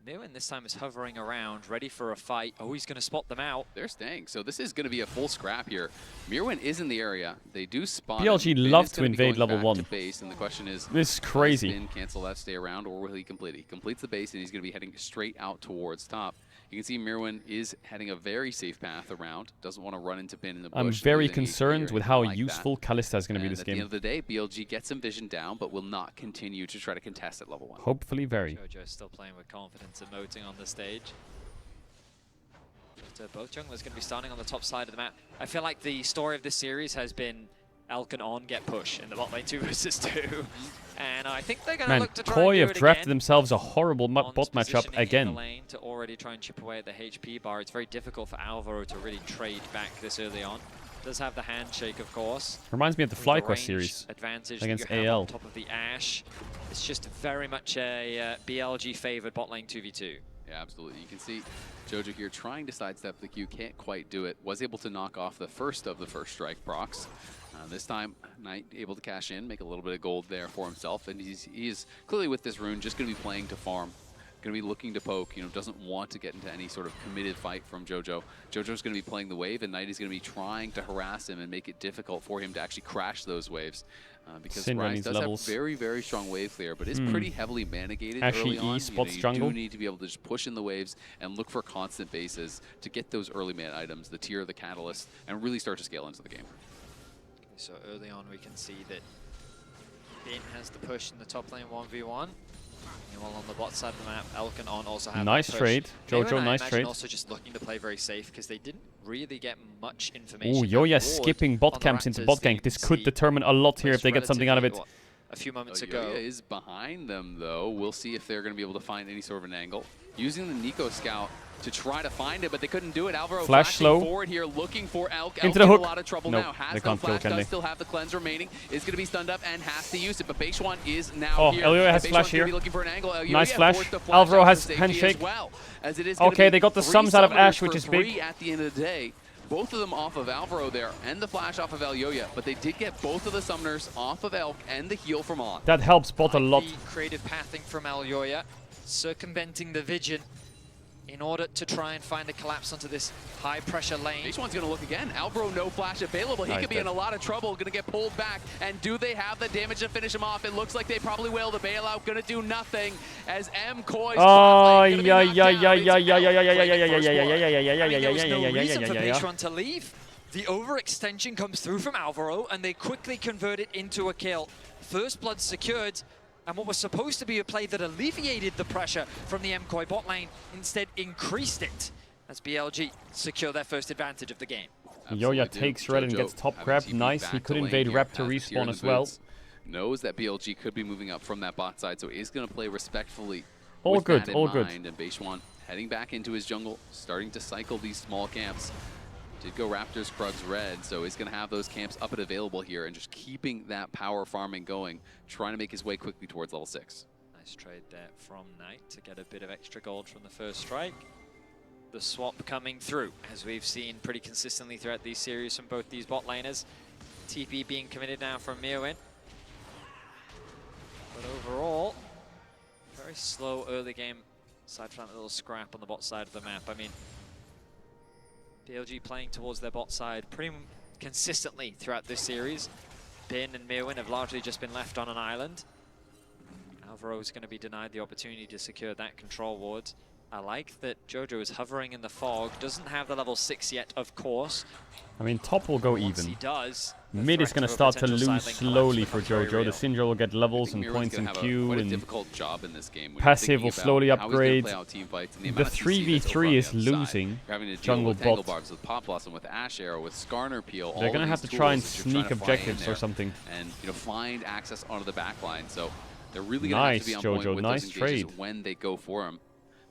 Mirwin this time is hovering around, ready for a fight. Oh, he's going to spot them out. They're staying, so this is going to be a full scrap here. Mirwin is in the area. They do spawn. BLG Bin love is to gonna be invade going level back 1. to base, and the question is, This is does crazy. Bin cancel that stay around, or will he complete it? He completes the base, and he's going to be heading straight out towards top. You can see Mirwin is heading a very safe path around. Doesn't want to run into Bin in the bush. I'm very concerned with how useful Kalista is going to be this At the game. end of the day, BLG gets some vision down, but will not continue to try to contest at level 1. Hopefully very. JoJo's still playing with confidence, emoting on the stage. But both junglers going to be starting on the top side of the map. I feel like the story of this series has been Elk and On get push in the bot lane 2 versus 2. And I think they're going to Man, look to try Koi and do have it drafted again. themselves a horrible bot On's matchup positioning in again. the lane to already try and chip away at the HP bar. It's very difficult for Alvaro to really trade back this early on. Does have the handshake, of course. Reminds me of the With FlyQuest range series advantage against that you have AL. on top of the Ashe. It's just very much a BLG favored bot lane 2v2. Yeah, absolutely. You can see JoJo here trying to sidestep the Q, can't quite do it. Was able to knock off the first of the first strike procs. This time, Knight able to cash in, make a little bit of gold there for himself, and he is clearly with this rune just going to be playing to farm. going to be looking to poke, doesn't want to get into any sort of committed fight from JoJo. JoJo's going to be playing the wave, and Knight is going to be trying to harass him and make it difficult for him to actually crash those waves. Because Rise does have very, very strong wave clear, but is pretty heavily mana-gated early on. You do need to be able to just push in the waves and look for constant bases to get those early mana items, the tier, the catalyst, and really start to scale into the game. Okay, so early on we can see that Bin has the push in the top lane 1v1. Meanwhile on the bot side of the map, Elk and On also have nice trade. JoJo, nice trade. Also just looking to play very safe because they didn't really get much information. Ooh, Yoya skipping bot camps into bot gank. This could determine a lot here if they get something out of it. A few moments ago. Yoya is behind them though. We'll see if they're going to be able to find any sort of an angle. Using the Nico scout to try to find it, but they couldn't do it. Alvaro flash slow forward here, looking for Elk. Into the hook. A lot of trouble nope, now. Has they can't flash, kill, can they? Still have the cleanse remaining. Is going to be stunned up and has to use it. But Beishuan is now here. Elioya has flash here. Looking for an angle. Nice flash. Alvaro has handshake. Well, as it is okay, they got the sums out of Ash, which is big. At the end of the day, both of them off of Alvaro there, and the flash off of Elioya, but they did get both of the summoners off of Elk and the heal from On. That helps bot a lot. Creative pathing from Elioya, circumventing the Vision in order to try and find a collapse onto this high-pressure lane. This one's going to look again. Alvaro, no flash available. He could be in a lot of trouble. Going to get pulled back. And do they have the damage to finish him off? It looks like they probably will. The bailout going to do nothing as MKoy's yeah. There was no reason for Beishuan to leave. The overextension comes through from Alvaro, and they quickly convert it into a kill. First blood secured. And what was supposed to be a play that alleviated the pressure from the MKoy bot lane instead increased it as BLG secure their first advantage of the game. Yoya takes red and gets top grab. Nice. He could invade rep to respawn as well. Knows that BLG could be moving up from that bot side, so is going to play respectfully. All good, all good. And Beishuan heading back into his jungle, starting to cycle these small camps. Did go Raptors, Krugs, Red, so he's going to have those camps up and available here and just keeping that power farming going, trying to make his way quickly towards level 6. Nice trade there from Knight to get a bit of extra gold from the first strike. The swap coming through, as we've seen pretty consistently throughout these series from both these bot laners. TP being committed now from Mirwin. But overall, very slow early game, aside from that little scrap on the bot side of the map. I mean, BLG playing towards their bot side pretty consistently throughout this series. Bin and Mirwin have largely just been left on an island. Alvaro is going to be denied the opportunity to secure that control ward. I like that JoJo is hovering in the fog, doesn't have the level 6 yet, of course. I mean, top will go Once even. he does, mid is going to start to lose slowly for JoJo. The Syndra will get levels and points in queue, and difficult job in this game passive will slowly upgrade. The 3v3 is losing jungle bot. With Pop Blossom, with Ash Arrow, with Skarner Peel. They're going to have to try and sneak objectives or something. And find access onto the backline. So they're really going to have to be on point with those engages when they go for him.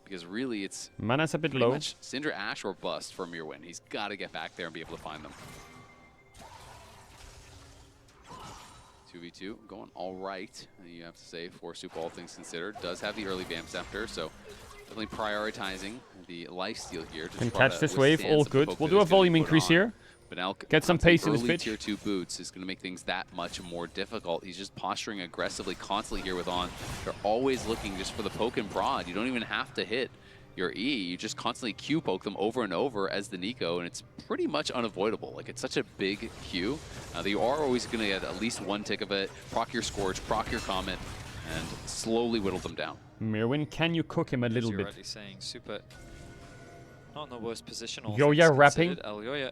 Because really, it's mana's a bit low. Syndra, Ash, or bust for Mirwin. He's got to get back there and be able to find them. 2v2 going all right. You have to say, for Soup, all things considered, does have the early Vamp Scepter, so definitely prioritizing the lifesteal here. Can catch this wave, all good. We'll do a volume increase here. But Elk, get some pace in his pitch. Tier 2 boots is going to make things that much more difficult. He's just posturing aggressively constantly here with On. They're always looking just for the poke and prod. You don't even have to hit your E. You just constantly Q poke them over and over as the Nico, and it's pretty much unavoidable. Like, it's such a big Q that you are always going to get at least one tick of it, proc your Scorch, proc your Comet, and slowly whittle them down. Mirwin, can you cook him a little bit? Already saying Super not in the worst position. Yoya wrapping. Yoya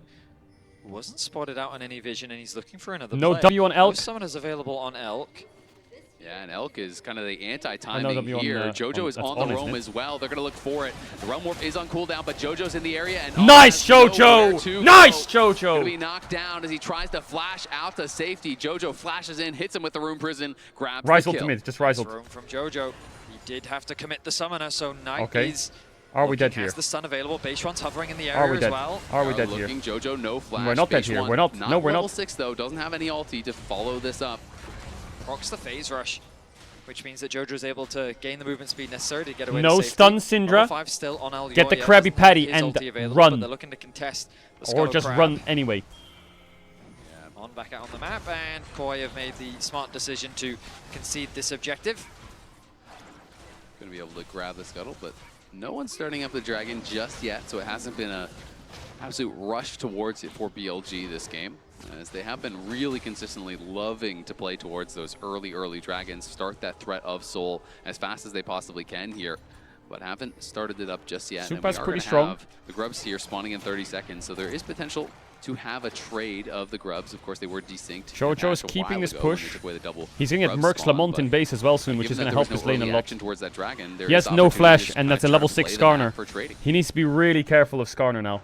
wasn't spotted out on any vision, and he's looking for another No play. W on Elk. No summoners available on Elk. Yeah, and Elk is kind of the anti-timing here. JoJo is on the roam as well. They're going to look for it. The Realm Warp is on cooldown, but JoJo's in the area. And nice, JoJo! Nice, JoJo! Going to be knocked down as he tries to flash out to safety. JoJo flashes in, hits him with the Rune Prison, grabs Rise the kill. ultimate, just Rise ult. Room from JoJo. He did have to commit the summoner, so Knight is... Are we dead here? Has the stun available. Beishuan's hovering in the area as well. Are we dead here? JoJo, no flash. We're not dead here. We're not. No, we're not. Level 6 though. Doesn't have any ulti to follow this up. Procs the phase rush, which means that JoJo is able to gain the movement speed necessary to get away. No to stun, Syndra. 5 still on Elioya. Get the Krabby Patty and run. But they're looking to contest the or just Crab. run anyway. Yeah, On back out on the map, and Koi have made the smart decision to concede this objective. Going to be able to grab the scuttle, but no one's starting up the dragon just yet, so it hasn't been a absolute rush towards it for BLG this game, as they have been really consistently loving to play towards those early dragons, start that threat of soul as fast as they possibly can here, but haven't started it up just yet. Supa's pretty have strong. The grubs here spawning in 30 seconds, so there is potential to have a trade of the grubs. Of course, they were desynced. Jojo's keeping this push. He's going to get Mercs Lamont in base as well soon, which is going to help his lane a lot. He has no flash, and that's a level 6 Skarner. He needs to be really careful of Skarner now.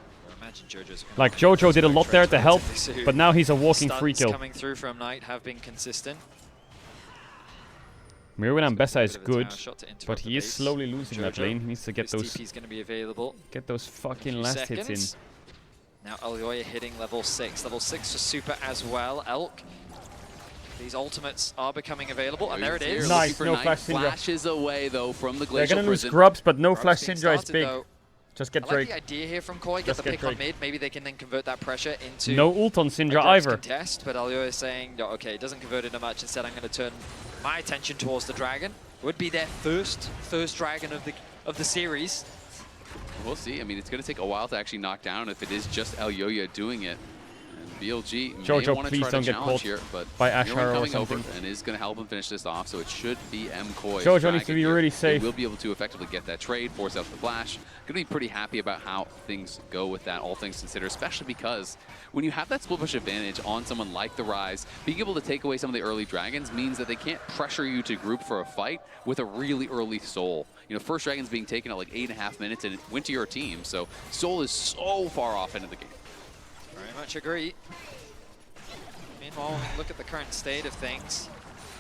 Like, Jojo did a lot there to help, but now he's a walking free kill. Coming through from Knight have been consistent. Mirwin and Bessa is good, but he is slowly losing that lane. He needs to get those fucking last hits in. Now Elyoya hitting level 6. Level 6 for Super as well. Elk. These ultimates are becoming available, and there it is. Nice, no flash Syndra. Flashes away though from the They're glacial gonna lose prison. grubs, but no flash Syndra is big. Just get I like Drake. the idea here from Koi. Get the pick on mid. Maybe they can then convert that pressure into No ult on Syndra a either. contest, but Elyoya is saying, "No, okay, it doesn't convert into much. Instead, I'm going to turn my attention towards the dragon." Would be their first dragon of the series. We'll see. I mean, it's going to take a while to actually knock down if it is just Elyoya doing it. And BLG Jojo, may want to please try don't to get challenge caught here, but by Mirwin Ashara or coming something. over and is going to help him finish this off, so it should be MKoi's Jojo needs to be dragon really here. safe. They will be able to effectively get that trade, force out the flash. Going to be pretty happy about how things go with that, all things considered, especially because when you have that split push advantage on someone like the Rise, being able to take away some of the early dragons means that they can't pressure you to group for a fight with a really early soul. You know, first dragon's being taken at like 8.5 minutes and it went to your team, so soul is so far off into the game. Very much agree. Meanwhile, when we look at the current state of things,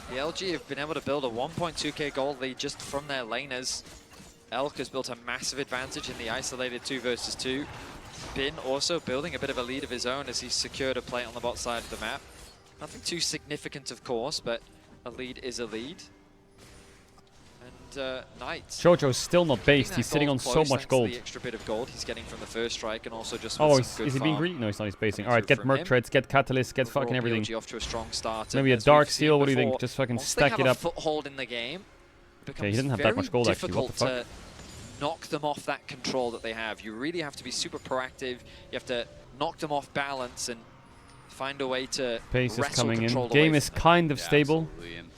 the LG have been able to build a 1.2k gold lead just from their laners. Elk has built a massive advantage in the isolated 2 versus 2. Bin also building a bit of a lead of his own as he's secured a plate on the bot side of the map. Nothing too significant, of course, but a lead is a lead. And Knight. Jojo's still not based. He's sitting on so much gold. The extra bit of gold he's getting from the first strike, and also just Oh, with is he being greedy? No, he's not. He's basing. All right, get Merc Treads, get Catalyst, get fucking everything. Off to a strong start. Maybe a Dark Seal. What do you think? Just fucking stack it up. Foothold in the game. Okay, he didn't have that much gold actually. What the fuck? Knock them off that control that they have. You really have to be super proactive. You have to knock them off balance and find a way to Pace is coming in. away Game is kind of Yeah, stable. absolutely. And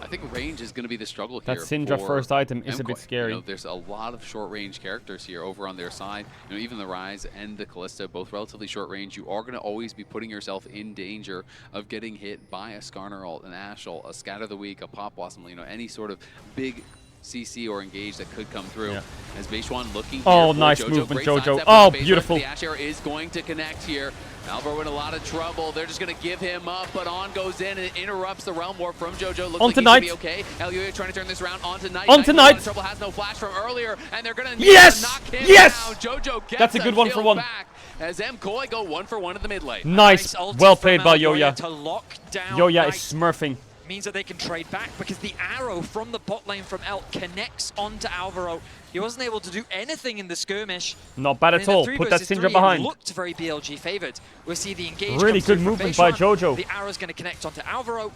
I think range is going to be the struggle That here. Syndra for first item is a bit MKoi. scary. You know, there's a lot of short range characters here over on their side. You know, even the Rise and the Kalista, both relatively short range. You are going to always be putting yourself in danger of getting hit by a Skarner ult, an Ashe ult, a Scatter the Weak, a Pop Blossom, you know, any sort of big CC or engage that could come through. Yeah. As Beishwan looking Oh, here for nice Jojo. movement, Great Jojo. sidestep Oh, with the base beautiful. rush. The Ashe is going to connect here. Alvaro in a lot of trouble. They're just going to give him up, but On goes in and it interrupts the Realm Warp from Jojo. Looks On like to he's Knight. going to be okay. Elyoya trying to turn this around onto Knight. On to Knight's in a lot of Knight. trouble, has no flash from earlier, and they're going to Yes! knock him Yes! down. Jojo gets That's a good 1 for 1. back as MKoi go 1 for 1 in the mid lane. Nice. Well played by Yoya. To lock down Yoya Knight. is smurfing. Means that they can trade back because the arrow from the bot lane from Elk connects onto Alvaro. He wasn't able to do anything in the skirmish. Not bad at all. Put that Syndra behind. It looked very BLG favored. We see the engage. Really come through good from movement by Beishwan. Jojo. The arrow's going to connect onto Alvaro.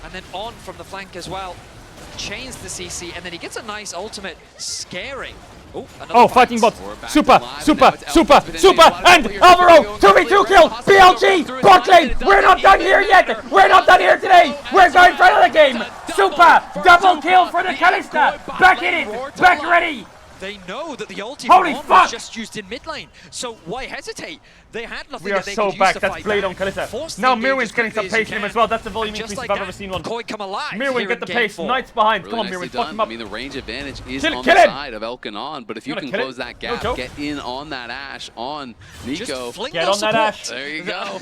And then On from the flank as well. Chains the CC, and then he gets a nice ultimate scaring. Oh, fighting bot. Super, and Alvaro, 2v2 kill, BLG, bot lane. We're not done here yet. We're not done here today. We're going for another game. Super, double kill for the Kalista. Back in it, back ready. They know that the ulti Holy from On fuck! was just used in mid lane, so why hesitate? They had nothing We are that they so could back. use to That's fight played back. on Kalista. Force the Now engage Mirwin's as getting some quickly as pace you in him can. as well. That's the volume And just increase like if I've that, ever seen one. Koi come alive Mirwin, here get in the game pace. 4. Knight's behind. Really Come on, nicely Mirwin, fuck done. him up. I mean, the range advantage is Kill on him. the side of Elk and On, but if you You can wanna kill close it? that No gap, joke. get in on that Ashe on Nico. Just fling Get no on that support. Ashe. There you go.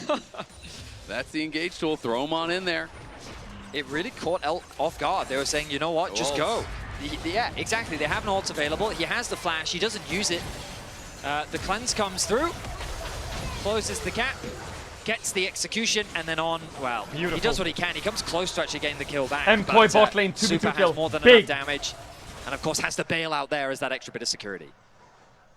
That's the engage tool. Throw him on in there. It really caught Elk off guard. They were saying, you know what, just go. Yeah, exactly. They have no ults available. He has the flash. He doesn't use it. The cleanse comes through, closes the gap, gets the execution, and then On, well, Beautiful. he does what he can. He comes close to actually getting the kill back. MKoi but, bot lane, 2v2 Super kill. has more than Big. enough damage, and of course has the bailout there as that extra bit of security.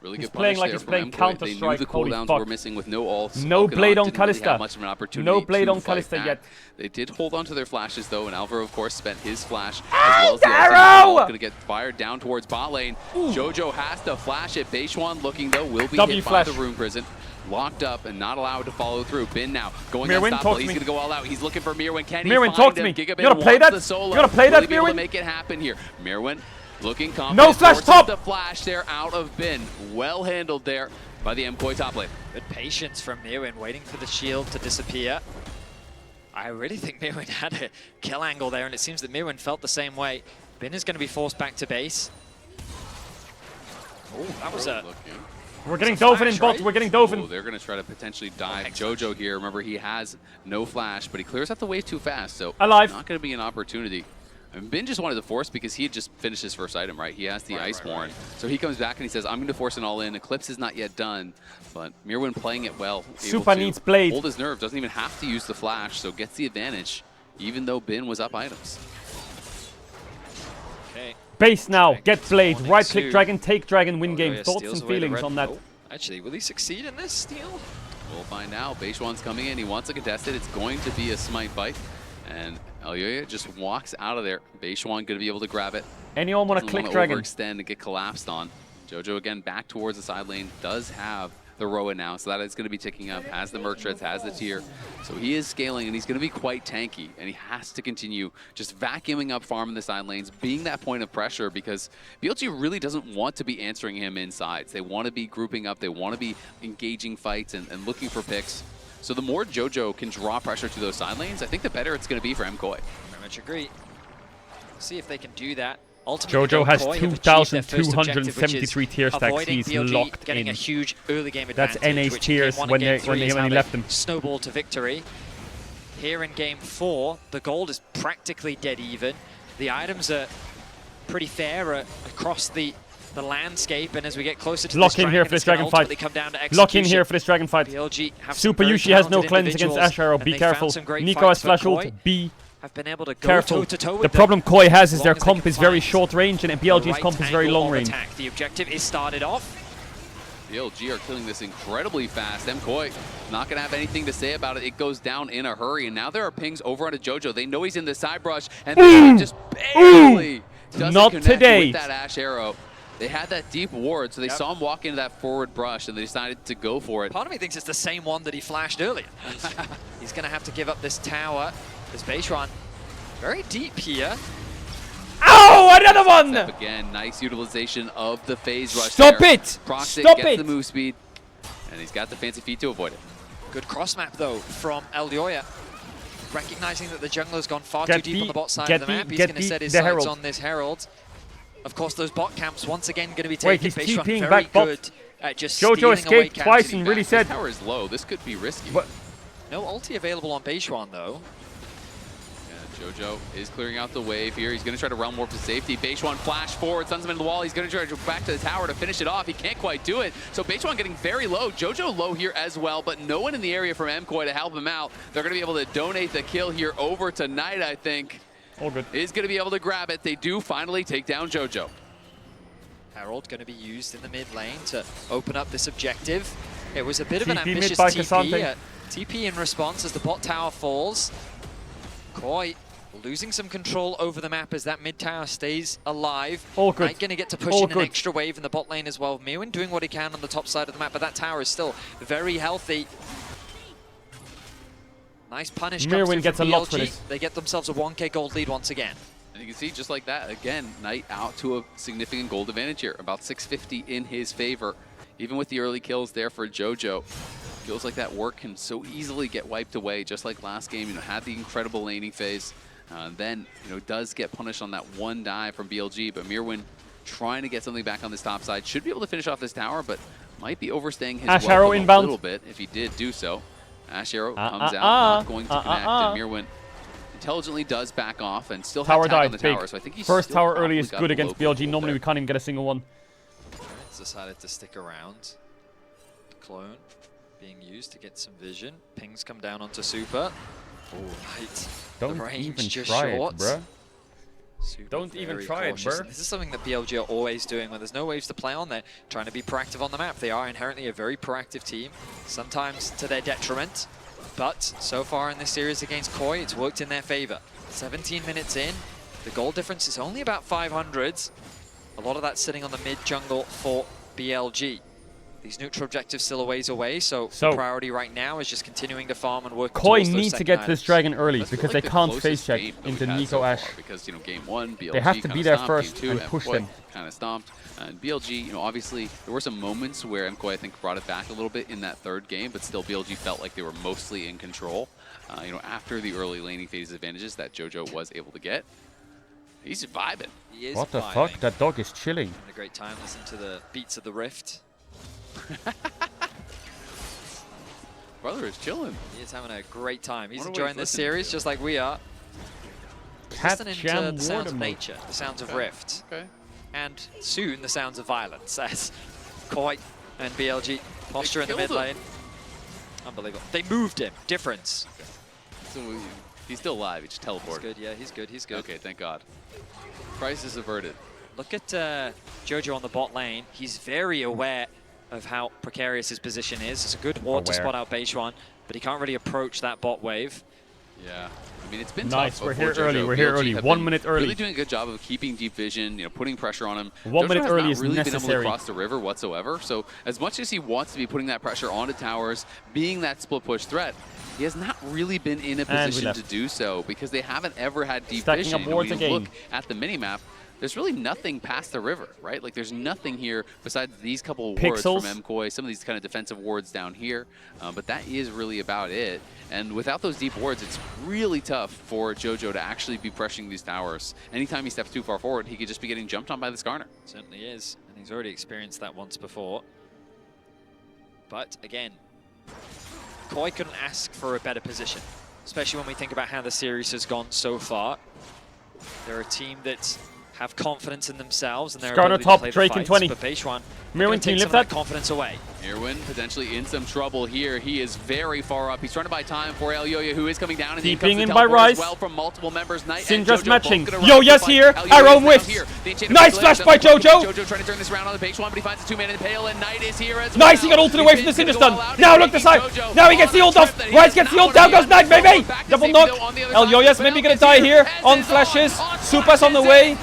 Really He's good playing punish like there he's from playing MKOI. Counter-Strike. They knew the Holy cooldowns fuck. were missing with no ults. No blade on Didn't really have Kalista. much of an opportunity No blade to on fight Kalista back. yet. They did hold on to their flashes though, and Alvaro of course spent his flash And as well as the arrow! ultimate. Going to get fired down towards bot lane. Jojo has to flash it. Beishwan looking though will be W hit flash. by the rune prison. Locked up and not allowed to follow through. Bin now going Mirwin, unstoppable. talk to He's me. going to go all out. He's looking for Mirwin. Can he Mirwin, find talk to him? me. Gigabit You gonna play wants that? the solo. You gonna play Will that, he be able to Mirwin? make it happen here? Mirwin looking confident. No flash forces top! The flash there out of Bin. Well handled there by the MKOI top lane. Good patience from Mirwin, waiting for the shield to disappear. I really think Mirwin had a kill angle there, and it seems that Mirwin felt the same way. Bin is going to be forced back to base. Oh, that was a... We're getting Dovin in bot. right? We're getting Dovin. Oh, they're going to try to potentially dive Jojo here. Remember, he has no flash, but he clears out the wave too fast, so Alive. not going to be an opportunity. And Bin just wanted to force because he had just finished his first item, right? He has the Iceborne. So he comes back and he says, I'm going to force an all-in. Eclipse is not yet done, but Mirwin playing it well. Supa needs blade. Hold his nerve. Doesn't even have to use the flash, so gets the advantage, even though Bin was up items. Okay. Base now. Get blade. One and Right click two. dragon. Take dragon. Win game. Elioya Thoughts steals and away the feelings red- on that? Oh, actually, will he succeed in this steal? We'll find out. Beishwan's coming in. He wants to contest it. It's going to be a smite bite. And Elioya just walks out of there. Beishwan going to be able to grab it. Anyone want to Doesn't click wanna dragon? overextend and get collapsed on. Jojo again back towards the side lane. Does have the Roa now, so that is going to be ticking up. Has the Merc Treads, has the tier. So he is scaling, and he's going to be quite tanky. And he has to continue just vacuuming up farm in the side lanes, being that point of pressure, because BLG really doesn't want to be answering him in sides. They want to be grouping up. They want to be engaging fights and looking for picks. So the more Jojo can draw pressure to those side lanes, I think the better it's going to be for MKOI. Very much agree. See if they can do that. Ultimately, Jojo has MKOI have achieved their first objective, which is 2,273 tier stacks. avoiding He's BLG locked getting in. a huge early game That's advantage. NA's which tiers game 1 when and game they 3 is how left them. snowball to victory. Here in game 4, the gold is practically dead even. The items are pretty fair across the landscape, and as we get closer to Lock this in here for this dragon fight. come down to Lock in execution. here for this dragon fight. BLG have some Super very Yushi has no talented cleanse against individuals, Asharo. and Be they found careful. some great Nico fights, has flash but ult. KOI Be have been able to go careful. toe-to-toe The with them problem KOI has is as their long as they comp can is very find short range, and the BLG's right comp is very angle long of range. attack. The objective is started off. BLG are killing this incredibly fast. MKOI not going to have anything to say about it. It goes down in a hurry, and now there are pings over onto Jojo. They know he's in the side brush, and they just barely doesn't Not connect today. with that Ash arrow. They had that deep ward, so they saw him walk into that forward brush, and they decided to go for it. Part of me thinks it's the same one that he flashed earlier. He's going to have to give up this tower. This Beishwan very deep here. Oh, another one! Step again, nice utilization of the phase rush. Stop there. it! Proxy Stop gets it! the move speed, and he's got the fancy feet to avoid it. Good cross map though from Elioya. Recognizing that the jungler's gone far Get too deep the- on the bot side get of the the- map, he's get going to the- set his the sights Herald. on this Herald. Of course, those bot camps once again going to be Wait, taken. he's Beishwan TPing very back bot. good at just Jojo stealing away escaped camps. twice and really said... This tower is low. This could be risky. What? No ulti available on Beishwan though. Yeah, Jojo is clearing out the wave here. He's going to try to realm warp to safety. Beishwan flash forward, sends him into the wall. He's going to try to go back to the tower to finish it off. He can't quite do it. So Beishwan getting very low. Jojo low here as well, but no one in the area from MKOI to help him out. They're going to be able to donate the kill here over to Knight, I think. All good. Is going to be able to grab it. They do finally take down Jojo. Herald going to be used in the mid lane to open up this objective. It was a bit of an TP mid ambitious by TP. Cassante. TP in response as the bot tower falls. Koi losing some control over the map as that mid tower stays alive. All good. Knight going to get to push All in an good. extra wave in the bot lane as well. Mirwin doing what he can on the top side of the map, but that tower is still very healthy. Nice punish comes through Mirwin gets a from lot for BLG. this. They get themselves a 1k gold lead once again. And you can see just like that, again, Knight out to a significant gold advantage here. About 650 in his favor. Even with the early kills there for Jojo. Feels like that work can so easily get wiped away, just like last game. You know, had the incredible laning phase. Then, you know, does get punished on that one dive from BLG, but Mirwin trying to get something back on this top side. Should be able to finish off this tower, but might be overstaying his Ash Arrow welcome a inbound. little bit if he did do so. Ash Arrow comes out, not going to connect, and Mirwin intelligently does back off and still Tower has tag on died, the tower, big. so I think he's First still tower early probably is got good the against local BLG. gold Normally there. we can't even get a single one. It's decided to stick around. Clone being used to get some vision. Pings come down onto Super. Oh, right. Don't the range even just try short. it, bruh. Don't even Very try cautious. it, bro. This is something that BLG are always doing when there's no waves to play on. They're trying to be proactive on the map. They are inherently a very proactive team, sometimes to their detriment. But so far in this series against Koi, it's worked in their favor. 17 minutes in, the goal difference is only about 500s. A lot of that sitting on the mid jungle for BLG. These neutral objectives still a ways away, so the priority right now is just continuing to farm and work. Koi needs to get this dragon early because they can't face check into Nico Ash. Because game 1, BLG they have to be there first game 2, and push them. Kind of stomped. And BLG, obviously there were some moments where MKOI I think brought it back a little bit in that third game, but still BLG felt like they were mostly in control. After the early laning phase advantages that JoJo was able to get. He's vibing. He is What the vibing. fuck? That dog is chilling. Having a great time. Listen to the beats of the rift. Brother is chilling. He is having a great time. He's Wonder what enjoying he's this listening series to. just like we are. Cat Listening to Jam the sounds of Water nature, the sounds of Okay. rift. Okay. And soon the sounds of violence as Koi and BLG posture in the mid killed him. lane. Unbelievable. They moved him. Difference. So he's still alive. He just teleported. He's good, yeah, he's good, he's good. Okay, thank God. Crisis averted. Look at JoJo on the bot lane. He's very aware of how precarious his position is. It's a good ward to Aware. spot out Beishuan, but he can't really approach that bot wave. Yeah. I mean, it's been Nice, tough. we're before here early, JoJo. we're here BLG early. have 1 been minute early. Really doing a good job of keeping deep vision, putting pressure on him. 1 minute JoJo has early not is really been able to necessary. cross the river whatsoever. So as much as he wants to be putting that pressure onto towers, being that split push threat, he has not really been in a And we position left. to do so because they haven't ever had deep Stacking vision. up When wards you again. look at the minimap, there's really nothing past the river, right? Like there's nothing here besides these couple of wards Pixels. from MKOI, some of these kind of defensive wards down here, but that is really about it. And without those deep wards, it's really tough for JoJo to actually be pressuring these towers. Anytime he steps too far forward, he could just be getting jumped on by the Skarner. Certainly is, and he's already experienced that once before. But again, Koi couldn't ask for a better position, especially when we think about how the series has gone so far. They're a team that have confidence in themselves and their Skarner ability top, to play Drake the in fights, 20. but Beishuan Mirwin, gonna can you take some lift of that that? confidence away. Mirwin potentially in some trouble here. He is very far up. He's trying to buy time for Elyoya, who is coming down. And Deeping in in by Rise. as well from multiple members. Knight Syndra's and JoJo matching. both gonna Yo, run yes to fight. here. Elyoya Arrow is now whiffs. here. The enchanted Nice blade flash by doesn't work. JoJo. JoJo trying to turn this around on the Beishuan, but he finds the two-man in the pale, and Knight is here as Nice, he well. got ulted away from the He's Cinder gonna go stun. all out. Now He's look the taking side. JoJo Now he gets the ult off. Rise gets the ult. Down goes Knight, baby. Double knock. Elyoya's maybe gonna die here. On flashes. Supa's on the way.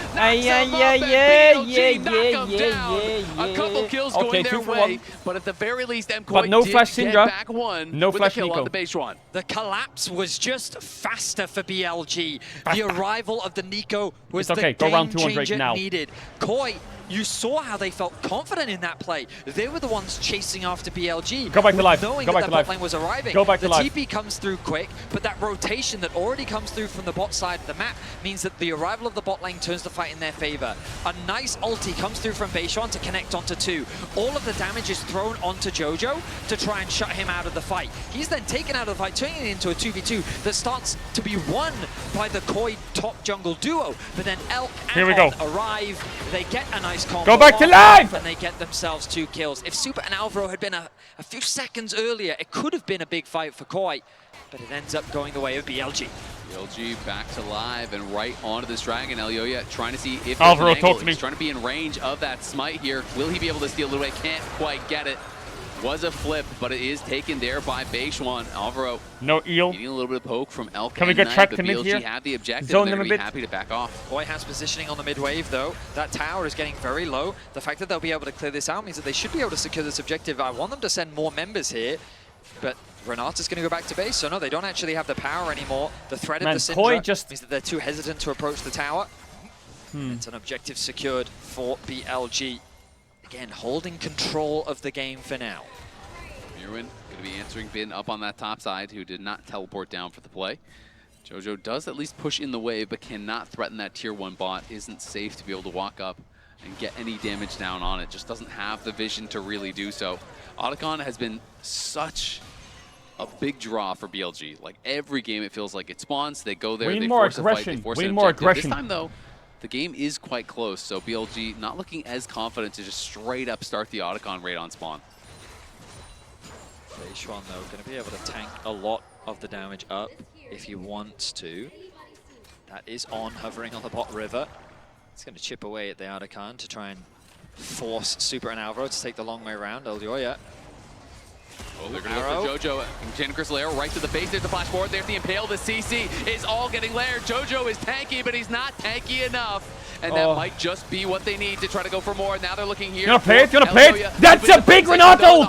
A couple kills Okay, going their 2 for way, 1. but at the very least, MKOI But no did flash get Syndra. back one No with flash the kill Nico. on the Beishuan. The collapse was just faster for BLG. The arrival of the Nico was It's okay, the go round game 200 changer now. needed. Koi, you saw how they felt confident in that play. They were the ones chasing after BLG. Go back to live. Knowing Go that back to the live. bot lane was arriving. Go back to the live. TP comes through quick, but that rotation that already comes through from the bot side of the map means that the arrival of the bot lane turns the fight in their favor. A nice ulti comes through from Beishuan to connect onto 2. All of the damage is thrown onto JoJo to try and shut him out of the fight. He's then taken out of the fight, turning it into a 2v2 that starts to be won by the Koi top jungle duo. But then Elk Here we and go. On arrive. They get a nice combo. Go back to on, live! And they get themselves 2 kills. If Super and Alvaro had been a few seconds earlier, it could have been a big fight for Koi, but it ends up going the way of BLG. BLG back to live and right onto this dragon. Elyoya trying to see if there's Alvaro, an angle. talk to me. He's trying to be in range of that smite here. Will he be able to steal it away? Can't quite get it. Was a flip, but it is taken there by Beishuan. Alvaro No eel. getting a little bit of poke from Elk Can we and get Knight, track but to mid BLG here? have the objective, Zone and they're them a going to be bit. happy to back off. Koi has positioning on the mid wave though. That tower is getting very low. The fact that they'll be able to clear this out means that they should be able to secure this objective. I want them to send more members here, but Renata's going to go back to base, so no, they don't actually have the power anymore. The threat Man, of the Koi Syndra just- means that they're too hesitant to approach the tower. It's an objective secured for BLG. Again, holding control of the game for now. Mirwin going to be answering Bin up on that top side, who did not teleport down for the play. JoJo does at least push in the wave, but cannot threaten that tier 1 bot. Isn't safe to be able to walk up and get any damage down on it. Just doesn't have the vision to really do so. Otacon has been such a big draw for BLG. Like every game it feels like it spawns, they go there, We need they more force a fight, they aggression. force We an need more objective. aggression. This time though, the game is quite close, so BLG not looking as confident to just straight up start the Otacon raid on spawn. Beishuan though, going to be able to tank a lot of the damage up if he wants to. That is on, hovering on the bot river. It's going to chip away at the Artican to try and force Super and Alvaro to take the long way around. Elyoya. Oh, they're going to look for JoJo. Janiker's lair right to the base. There's the flash forward. There's the Impale. The CC is all getting laired. JoJo is tanky, but he's not tanky enough. And that might just be what they need to try to go for more. Now they're looking here. You wanna play it? You wanna play it? That's a big Renato!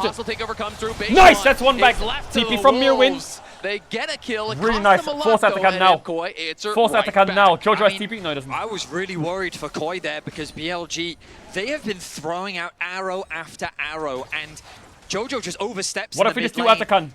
Nice, that's one back. TP from Mirwin. They get a kill. Really nice. Force Atacan now. Force Atacan now. Jojo has TP? No, he doesn't. I was really worried for Koi there because BLG, they have been throwing out arrow after arrow, and Jojo just oversteps. What if we just do Atacan?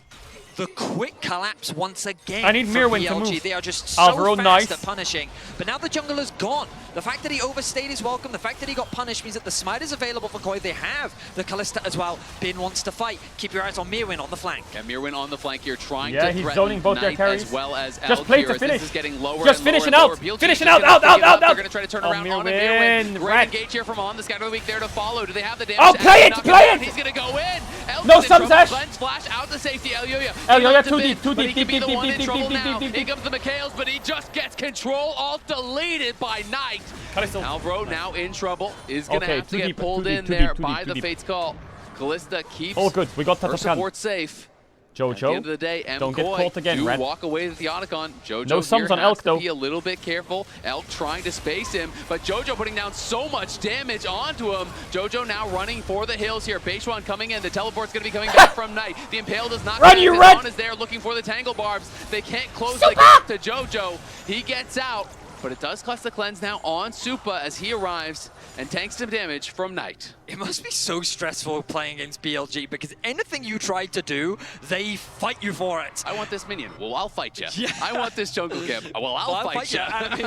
The quick collapse once again. I need Mirwin to move. They are just so Alvaro, fast at punishing. But now the jungle is gone. The fact that he overstayed is welcome. The fact that he got punished means that the smite is available for Koi. They have the Kalista as well. Bin wants to fight. Keep your eyes on Mirwin on the flank. Yeah, Mirwin on the flank here, trying to threaten zoning both their Knight carries. as well as Just play to finish. This is getting lower Just and lower finishing and lower. out. BLG Finishing is out. gonna give up. They're Out. going to try to turn around on a Mirwin. Great engage here from On. The Scatter of the Week there to follow. Do they have the damage? Oh, play it. Play it. He's going to go in. No Sunsash. Cleanse flash out to safety. Elyoya. Elyoya too deep. Here comes the Mikhails, but he just gets control. All deleted by Knight. Alvaro now in trouble. Is going to have to get pulled in there by the Fate's Call. Kalista keeps all good. We got her Tatacan. support safe. Jojo, at the end of the day, don't get caught again, Red. Walk away with the Otacon. Jojo no sums on Elk, though. Be a little bit careful. Elk trying to space him, but Jojo putting down so much damage onto him. Jojo now running for the hills here. Beishuan coming in. The teleport's going to be coming back from Knight. The Impale does not Run, you Red! On is there looking for the Tangle Barbs. They can't close the gap to Jojo. He gets out, but it does cost the cleanse now on Supa as he arrives and tanks some damage from Knight. It must be so stressful playing against BLG because anything you try to do, they fight you for it. I want this minion. Well, I'll fight you. Yeah. I want this jungle camp. Well, I'll fight you. I mean,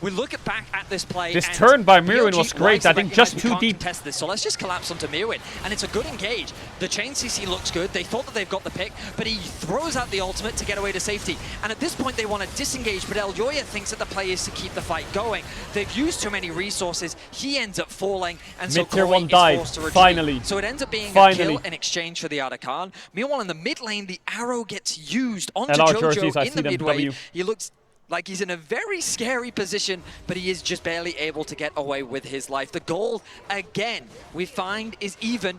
we look back at this play. This turn by Mirwin was great. I think just too deep. Test this, so let's just collapse onto Mirwin, and it's a good engage. The chain CC looks good. They thought that they've got the pick, but he throws out the ultimate to get away to safety. And at this point, they want to disengage, but Elyoya thinks that the play is to keep the fight going. They've used too many resources. He ends up falling, and so Mid-tier Koi 1 is died. forced to retreat. Finally. So it ends up being a kill in exchange for the Artican. Meanwhile, in the mid lane, the arrow gets used onto Jojo in the midway. He looks like he's in a very scary position, but he is just barely able to get away with his life. The goal, again, we find is even,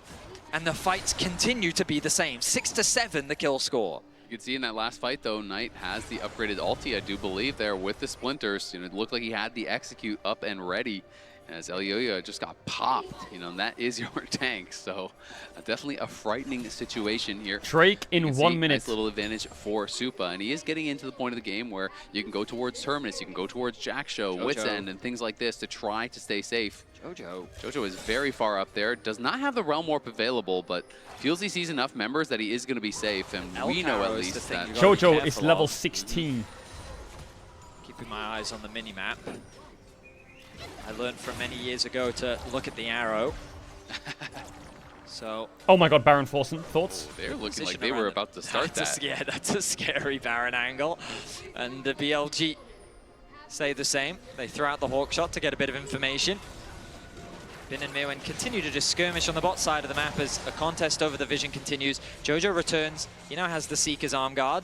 and the fights continue to be the same. 6-7, the kill score. You can see in that last fight, though, Knight has the upgraded ulti, I do believe, there with the Splinters. You know, it looked like he had the execute up and ready as Elyoya just got popped. You know, and that is your tank. So definitely a frightening situation here. Drake in 1 minute. Nice little advantage for Supa, and he is getting into the point of the game where you can go towards Terminus, you can go towards Jack Show, Wits End, and things like this to try to stay safe. Jojo is very far up there. Does not have the Realm Warp available, but feels he sees enough members that he is going to be safe, and we know at least that Jojo is level 16. Keeping my eyes on the mini-map. I learned from many years ago to look at the arrow. So. Oh my God, Baron Forsen, thoughts? They're looking like they were about to start that. Yeah, that's a scary Baron angle. And the BLG say the same. They throw out the Hawk Shot to get a bit of information. Bin and Mirwin continue to just skirmish on the bot side of the map as a contest over the vision continues. Jojo returns. He now has the Seeker's arm guard.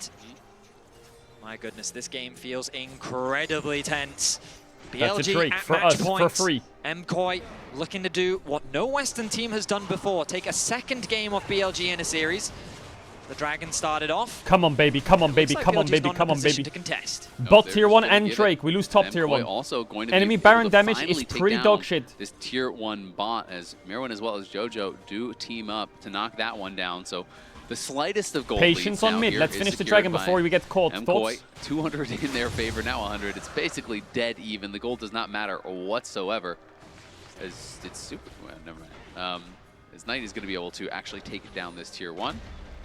My goodness, this game feels incredibly tense. BLG Drake at for match us, point. for free. MKoi looking to do what no Western team has done before. Take a second game off BLG in a series. The Dragon started off. Come on, baby. Come on, baby. Come on, baby. Come on, baby. To contest. Bot tier 1 and Drake. We lose top tier 1. Also going to enemy Baron damage is pretty dog shit. This tier 1 bot as Mirwin as well as Jojo do team up to knock that one down. So the slightest of gold Patience on mid. Let's finish the Dragon before we get caught. MKoi, 200 in their favor, now 100. It's basically dead even. The gold does not matter whatsoever. As it's super. Well, never mind. As Knight is going to be able to actually take down this tier 1.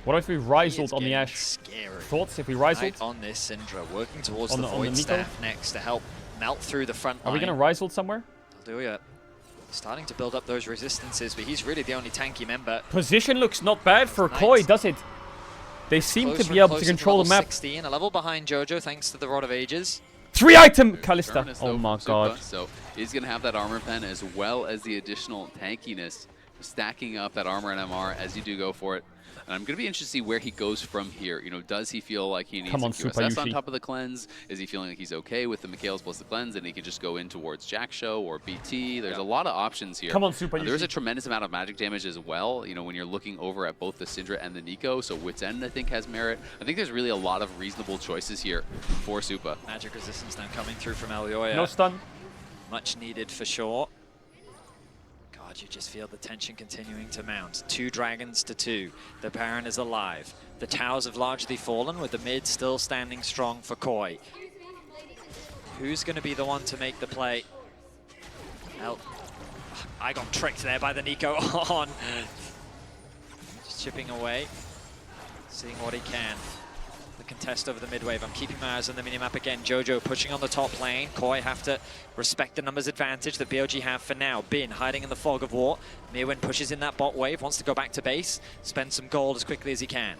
What if we Riseled on the Ashe? Scary. Thoughts if we Riseled? Knight on this Syndra, working towards the Void Staff next to help melt through the front line. Are we going to Riseld somewhere? I'll do it. Starting to build up those resistances, but he's really the only tanky member. Position looks not bad for Koi, does it? They seem to be able to control the map. 16, a level behind Jojo thanks to the Rod of Ages. 3-item Kalista. Oh my God. So he's going to have that armor pen as well as the additional tankiness, stacking up that armor and MR as you do go for it. And I'm going to be interested to see where he goes from here. You know, does he feel like he needs Come a on, Super QSS on Yushi. top of the cleanse? Is he feeling like he's okay with the Mikhails plus the cleanse and he can just go in towards Jack Show or BT? There's a lot of options here. Come on, Super There's Yushi. a tremendous amount of magic damage as well, you know, when you're looking over at both the Syndra and the Nico. So Wit's End, I think, has merit. I think there's really a lot of reasonable choices here for Supa. Magic resistance now coming through from Elyoya. No stun. Much needed for sure. God, you just feel the tension continuing to mount. 2 dragons to 2. The Baron is alive. The towers have largely fallen, with the mid still standing strong for Koi. Who's going to be the one to make the play? I got tricked there by the Nico on. Just chipping away, seeing what he can. The contest over the mid wave. I'm keeping my eyes on the minimap again. Jojo pushing on the top lane. Koi have to respect the numbers advantage that BLG have for now. Bin hiding in the fog of war. Mirwin pushes in that bot wave, wants to go back to base, spend some gold as quickly as he can.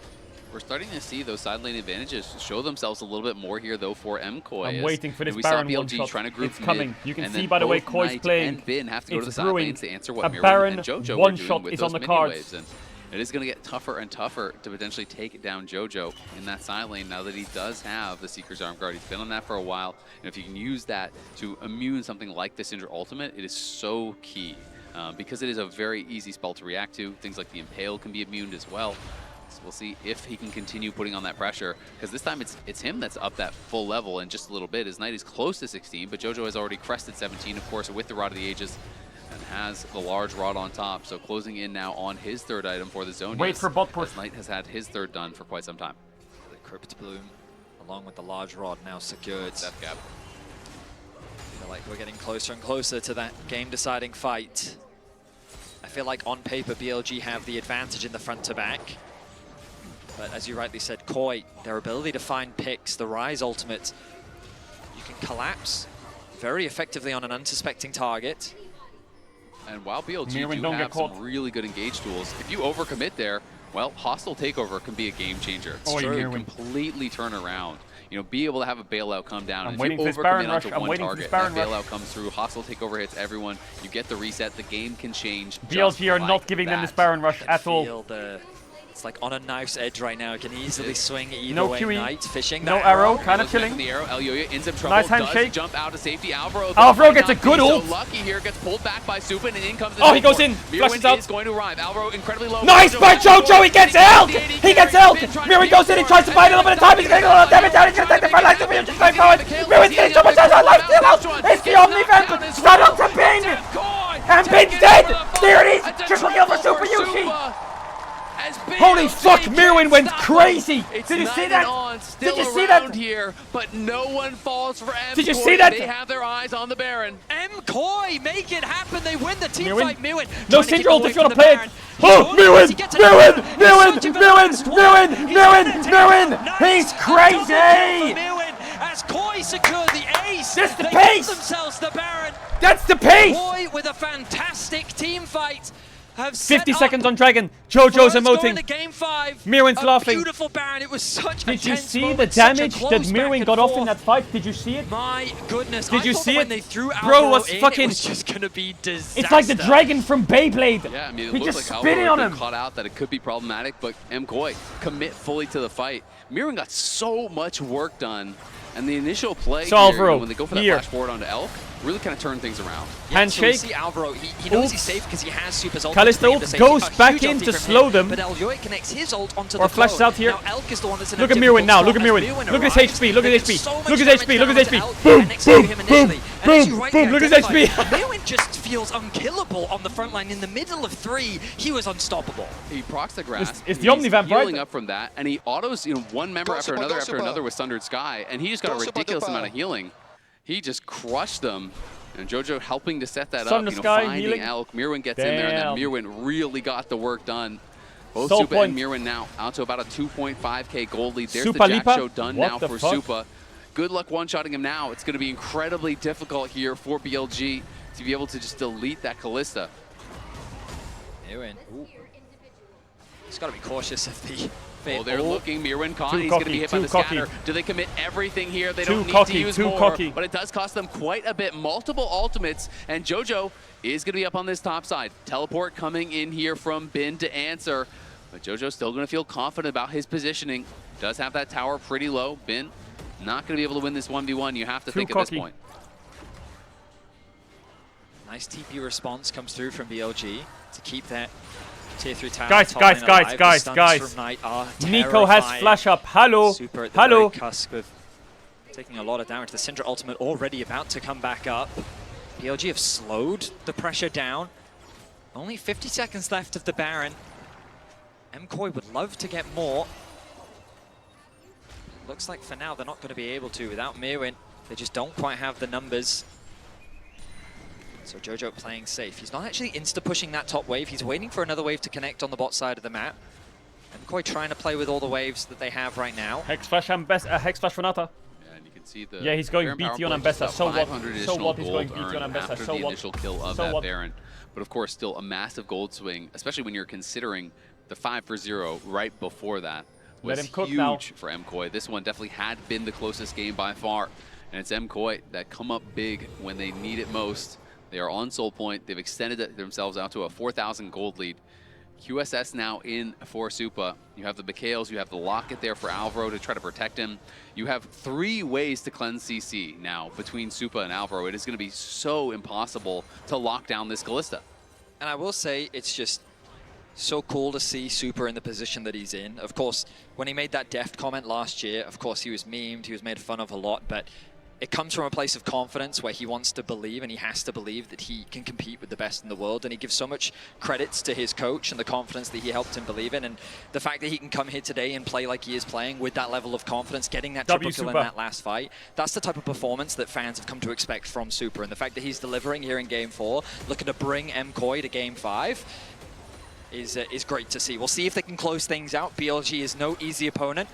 We're starting to see those side lane advantages show themselves a little bit more here, though, for MKoi. I'm waiting for this we Baron saw one BLG shot. trying to group It's coming. mid, You can and see then by the way both Koi's Knight playing. and Bin have to go to the side brewing. lanes to answer what A Mirwin Baron and Jojo one were doing shot with is those on the mini cards. waves. And it is going to get tougher and tougher to potentially take down Jojo in that side lane now that he does have the Seeker's Arm Guard. He's been on that for a while, and if you can use that to immune something like the Syndra ultimate, it is so key. Because it is a very easy spell to react to. Things like the Impale can be immuned as well. So we'll see if he can continue putting on that pressure, because this time it's him that's up that full level in just a little bit. His Knight is close to 16, but Jojo has already crested 17, of course, with the Rod of the Ages, and has the large rod on top. So closing in now on his 3rd item for the zone. Wait for bot push. Knight has had his 3rd done for quite some time. The Crypt Bloom, along with the large rod, now secured. Death Cap. I feel like we're getting closer and closer to that game-deciding fight. I feel like on paper, BLG have the advantage in the front to back. But as you rightly said, Koi, their ability to find picks, the Rise ultimate, you can collapse very effectively on an unsuspecting target. And while BLG Mirwin, do don't have get caught. some really good engage tools, if you overcommit there, well, hostile takeover can be a game changer. It's Oh, true, Mirwin. completely turn around. You know, be able to have a bailout come down. I'm If waiting you for this Baron overcommit rush. onto I'm one waiting for target, this Baron that rush. bailout comes through, hostile takeover hits everyone, you get the reset, the game can change. BLG are just not like giving them this that. Baron rush at all. Feel it's like on a knife's edge right now. It can easily swing either No way. QE. Knight fishing. No that arrow, kind of Looking chilling. at the arrow, Elyoya in some trouble, Nice does handshake. jump out of safety. Alvaro gets a good ult. So lucky here, gets pulled back by Supa, and in comes the Oh, he goes teleport. in, flashes out. Mirwin is going to arrive. Alvaro incredibly low. Nice by Jojo, he gets held! He gets held! Mirwin goes in, he tries to fight a little bit of time, he's getting a little damage down, he's gonna take the front line, Mirwin just going forward. Mirwin's getting so much life steal out! It's the Omni Vamp! Start up to Bin! And Bin's dead! There it is! Triple kill for Super Yushi! Holy fuck, Mirwin went crazy! Did you see that? Did you see that? Here, but no one falls for M. Did you see that? They have their eyes on the Baron. MKoi make it happen. They win the team Mirwin. fight. Mirwin. No trying to keep Syndra ult away if you want to from play the it! Baron. Oh, He Mirwin! gets it. Mirwin! He's searching for the last one. He's crazy! Mirwin as Koi secured the ace. That's the They pace. give themselves the Baron. That's the pace! Koi with a fantastic team fight. 50 seconds on Dragon. Jojo's emoting. Game 5. Mirwin's laughing. Beautiful Baron. It was such a Did you tense see moment, the such a damage that close back Mirwin and got off in forth. that fight? Did you see it? My goodness. Did you thought see that it? when they threw Bro Alvaro was in, fucking... it was just going to be disaster. It's like the dragon from Beyblade. Yeah, I mean, it he looks just like spitting Alvaro on had him. been caught out that it could be problematic, but MKoi commit fully to the fight. Mirwin got so much work done, and the initial play So here, Alvaro, when they go for that here. flash forward onto Elk, really kind of turn things around. Handshake. So we see Alvaro, he knows Oops. he's safe because he has Super's ult. Callisto to safety. goes A back huge in ulti to from slow him, them. But Elyoya connects his ult onto Or the flashes clone. out here. Now Elk is the one that's in Look a at Mirwin difficult now, look spot at as Mirwin. Look at his arrives. HP, look at his They HP. did so much Look at his damage HP, look at down his to HP. Elk Boom, and next to him boom, initially. And as you boom, rightly boom, look at his identified, HP. Mirwin just feels unkillable on the front line. In the middle of 3, he was unstoppable. He procs the grass. It's the Omni Vamp, right? Healing up from that, and he autos one member after another with Sundered Sky, and he just got a ridiculous amount of healing. He just crushed them. And Jojo helping to set that Sundered up, Sky, finding healing. Elk. Mirwin gets in there, and then Damn. Mirwin really got the work done. Both Soul Supa point. and Mirwin now out to about a 2.5k gold lead. There's Supa the Jack Lipa? Show done What now the for fuck? Supa. Good luck one-shotting him now. It's going to be incredibly difficult here for BLG to be able to just delete that Callista. Mirwin. He's got to be cautious of the... Oh, they're looking. Mirwin caught. Too He's going to cocky, be hit by too the cocky. scatter. Do they commit everything here? They Too don't need cocky, to use too more. cocky. But it does cost them quite a bit. Multiple ultimates. And Jojo is going to be up on this top side. Teleport coming in here from Bin to answer. But Jojo's still going to feel confident about his positioning. Does have that tower pretty low. Bin not going to be able to win this 1v1. You have to think at this point. Nice TP response comes through from BLG to keep that tier 3 tower. Guys. Nico has flash up. Hello. Super at the very cusp of taking a lot of damage. The Syndra ultimate already about to come back up. BLG have slowed the pressure down. Only 50 seconds left of the Baron. MKOI would love to get more. Looks like for now they're not going to be able to without Mirwin. They just don't quite have the numbers. So Jojo playing safe. He's not actually insta-pushing that top wave. He's waiting for another wave to connect on the bot side of the map. MKOI trying to play with all the waves that they have right now. Hex flash Renata. Yeah, and you can see the he's going BT on Ambessa. So what? So what? He's going BT on Ambessa. After the initial kill of that Baron. But of course, still a massive gold swing, especially when you're considering the 5-for-0 right before that was Let him cook huge now. for MKOI. This one definitely had been the closest game by far. And it's MKOI that come up big when they need it most. They are on Soul Point. They've extended themselves out to a 4,000 gold lead. QSS now in for Supa. You have the Mikhails, you have the Locket there for Alvaro to try to protect him. You have 3 ways to cleanse CC now between Supa and Alvaro. It is going to be so impossible to lock down this Kalista. And I will say it's just so cool to see Super in the position that he's in. Of course, when he made that deft comment last year, of course he was memed, he was made fun of a lot, but it comes from a place of confidence where he wants to believe and he has to believe that he can compete with the best in the world. And he gives so much credits to his coach and the confidence that he helped him believe in. And the fact that he can come here today and play like he is playing with that level of confidence, getting that triple kill in that last fight, that's the type of performance that fans have come to expect from Super. And the fact that he's delivering here in Game 4, looking to bring MKOI to Game 5, is great to see. We'll see if they can close things out. BLG is no easy opponent.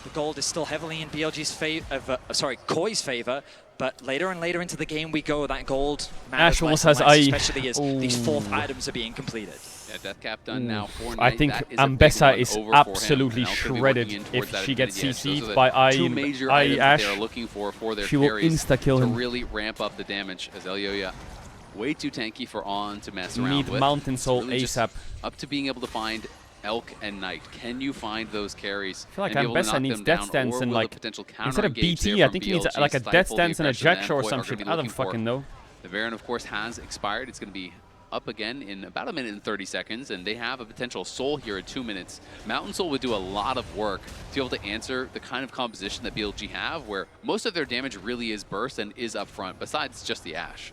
The gold is still heavily in BLG's favor, KOI's favor, but later and later into the game we go, that gold matters less and less, especially as these 4th items are being completed. Yeah, death cap done now for I think Ambessa is absolutely shredded if she gets CC'd by Ash. They're looking for their she will insta-kill him. To really ramp up the damage as Elyoya way too tanky for On to mess around with. Need Mountain Soul really ASAP. Up to being able to find Elk and Knight. Can you find those carries? I feel like Ambessa needs Death Stance and like, instead of BT, I think he needs like a Death Stance and a Jack Show or some shit. I don't fucking know. The Baron, of course, has expired. It's going to be up again in about 1 minute and 30 seconds, and they have a potential Soul here at 2 minutes. Mountain Soul would do a lot of work to be able to answer the kind of composition that BLG have, where most of their damage really is burst and is up front, besides just the Ashe.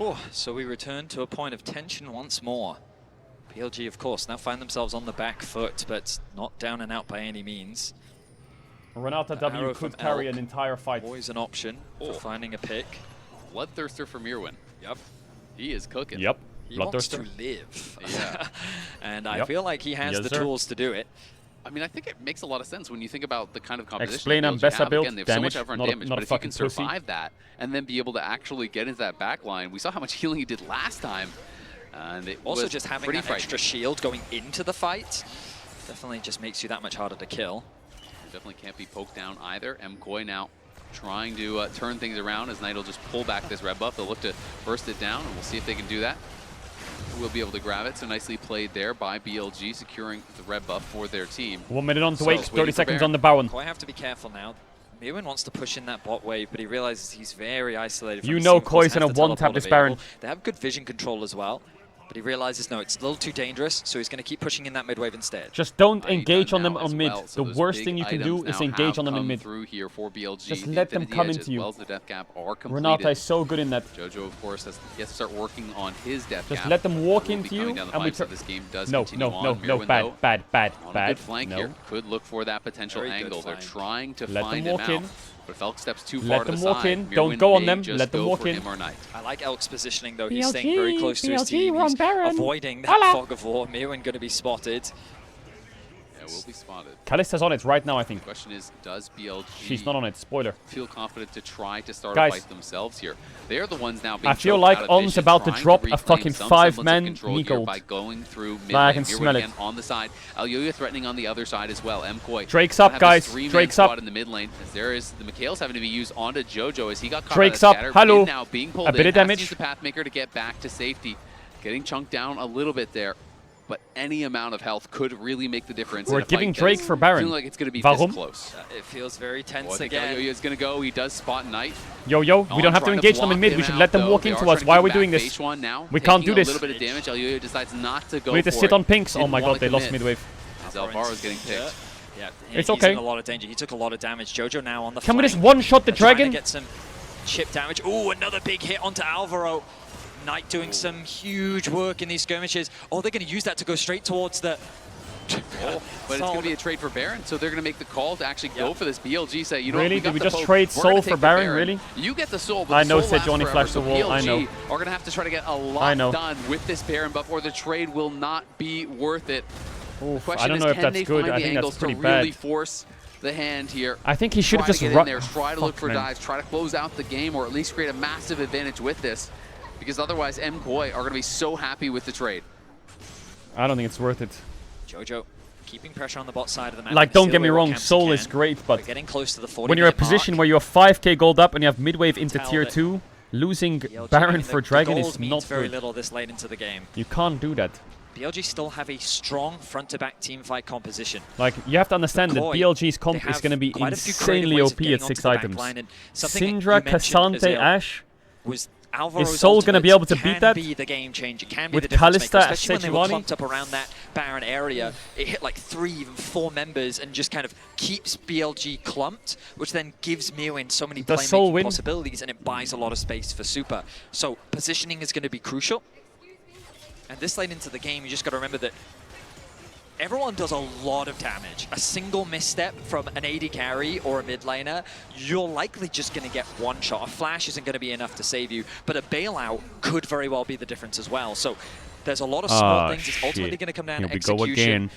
Oh, so we return to a point of tension once more. PLG, of course, now find themselves on the back foot, but not down and out by any means. Renata W could carry an entire fight. Always an option for finding a pick. Bloodthirster for Mirwin. Yep. He is cooking. Yep. He wants to live. Yeah. And I feel like he has the tools to do it. I mean, I think it makes a lot of sense when you think about the kind of composition. Explain Ambessa build. Again, they have damage, so much not damage, a but if you can fucking survive that and then be able to actually get into that back line, we saw how much healing he did last time. And it also was just having that extra shield going into the fight definitely just makes you that much harder to kill. Definitely can't be poked down either. MKOI now trying to turn things around as Knight will just pull back this red buff. They'll look to burst it down, and we'll see if they can do that. We'll be able to grab it. So nicely played there by BLG, securing the red buff for their team. 1 minute on to wake, 30 seconds on the Baron. I have to be careful now. Mirwin wants to push in that bot wave, but he realizes he's very isolated. You know Koi's going to one-tap this Baron. They have good vision control as well. But he realizes, no, it's a little too dangerous, so he's going to keep pushing in that mid wave instead. Just don't engage on them on mid. The worst thing you can do is engage on them in mid. Through here for BLG. Just let them come into you. Well as the death cap are Renata is so good in that. Jojo, of course, has to start working on his death cap. Just let them walk into you, and we this game does no, bad. On a good flank here. Could look for that potential angle. They're trying to find him out. But if Elk steps too far to the side, let them walk in. Don't go on them. Let them walk in. I like Elk's positioning though. He's staying very close to his team. He's avoiding that fog of war. Mirwin going to be spotted. Yeah, will be spotted. Kalista's on it right now, I think. The question is, does BLG She's not on it. Spoiler. feel confident to try to start Guys, a fight themselves here? They're the ones now being I feel like On's about to drop a fucking 5-man Nico by going through mid I can smell it. on the side. Elyoya threatening on the other side as well. MKOI. Drake's up, guys. Drake's up. In the mid lane. As there is the Mikhails having to be used onto Jojo as he got caught Drake's out of up. scatter. Hello. Now being pulled a bit of damage. The Pathmaker to get back to safety. Getting chunked down a little bit there. but any amount of health could really make the difference. We're in a giving fight Drake for Baron. Feeling like it's going to be Warum? this close. It feels very tense I think again. Elyoya is going to go. He does spot Knight. Yo, we don't have to engage them in mid. We should let them walk into us. Why are we doing this? We can't do this. A little bit of damage. Elyoya decides not to go. We need to for sit it. on pinks. Oh Didn't my wanna god, they lost commit. midwave. As Alvaro's getting picked. Yeah, It's he's okay. in a lot of danger. He took a lot of damage. Jojo now on the Can we flank. just one-shot the They're trying dragon? to get some chip damage. Ooh, another big hit onto Alvaro. Knight doing some huge work in these skirmishes. Oh, they're going to use that to go straight towards the... Oh, but it's going to be a trade for Baron, so they're going to make the call to actually go for this. BLG say, you know, Really? we got Did we the just poke. trade We're gonna Soul take for the Baron? Really? You get the Soul, but I the know Soul Sejuani lasts forever, flashed so the wall, I know. BLG are going to have to try to get a I lot know. done with this Baron buff, or the trade will not be worth it. Oof, The question I don't is, know if can that's they good. find I the think angles that's pretty to really bad. force the hand here? I think he should have Try just to get in run. there, try to look Fuck, for man. dives, try to close out the game, or at least create a massive advantage with this, because otherwise MKoi are going to be so happy with the trade. I don't think it's worth it. Jojo keeping pressure on the bot side of the map. Like, Still don't get me where wrong, Campsy Soul can. is great, but We're getting close to the 40 when you're in a minute position mark. where you're 5k gold up and you have midwave into Tell tier that 2, losing BLG, Baron I mean, for the Dragon gold is means not very good. little this late into the game. You can't do that. BLG still have a strong front-to-back teamfight composition. Like, you have to understand that McCoy, BLG's they comp is have going to be quite a few creative insanely ways of OP getting at onto 6 the back items. line, and something that Syndra, you mentioned, Cassante, Azale, Ashe. Was Alvaro's Is Soul going to be able to ultimate beat that? Can be the game changer, can be With the difference maker, Kalista as especially when they were Sejuani? clumped up around that Baron area. It hit like 3, even 4 members and just kind of keeps BLG clumped, which then gives Mirwin so many Does Soul playmaking win? possibilities, and it buys a lot of space for Super. So positioning is going to be crucial. And this late into the game, you just got to remember that everyone does a lot of damage. A single misstep from an AD carry or a mid laner, you're likely just going to get one shot. A flash isn't going to be enough to save you, but a bailout could very well be the difference as well. So there's a lot of small things. It's ultimately going to come down to Here we go execution. again.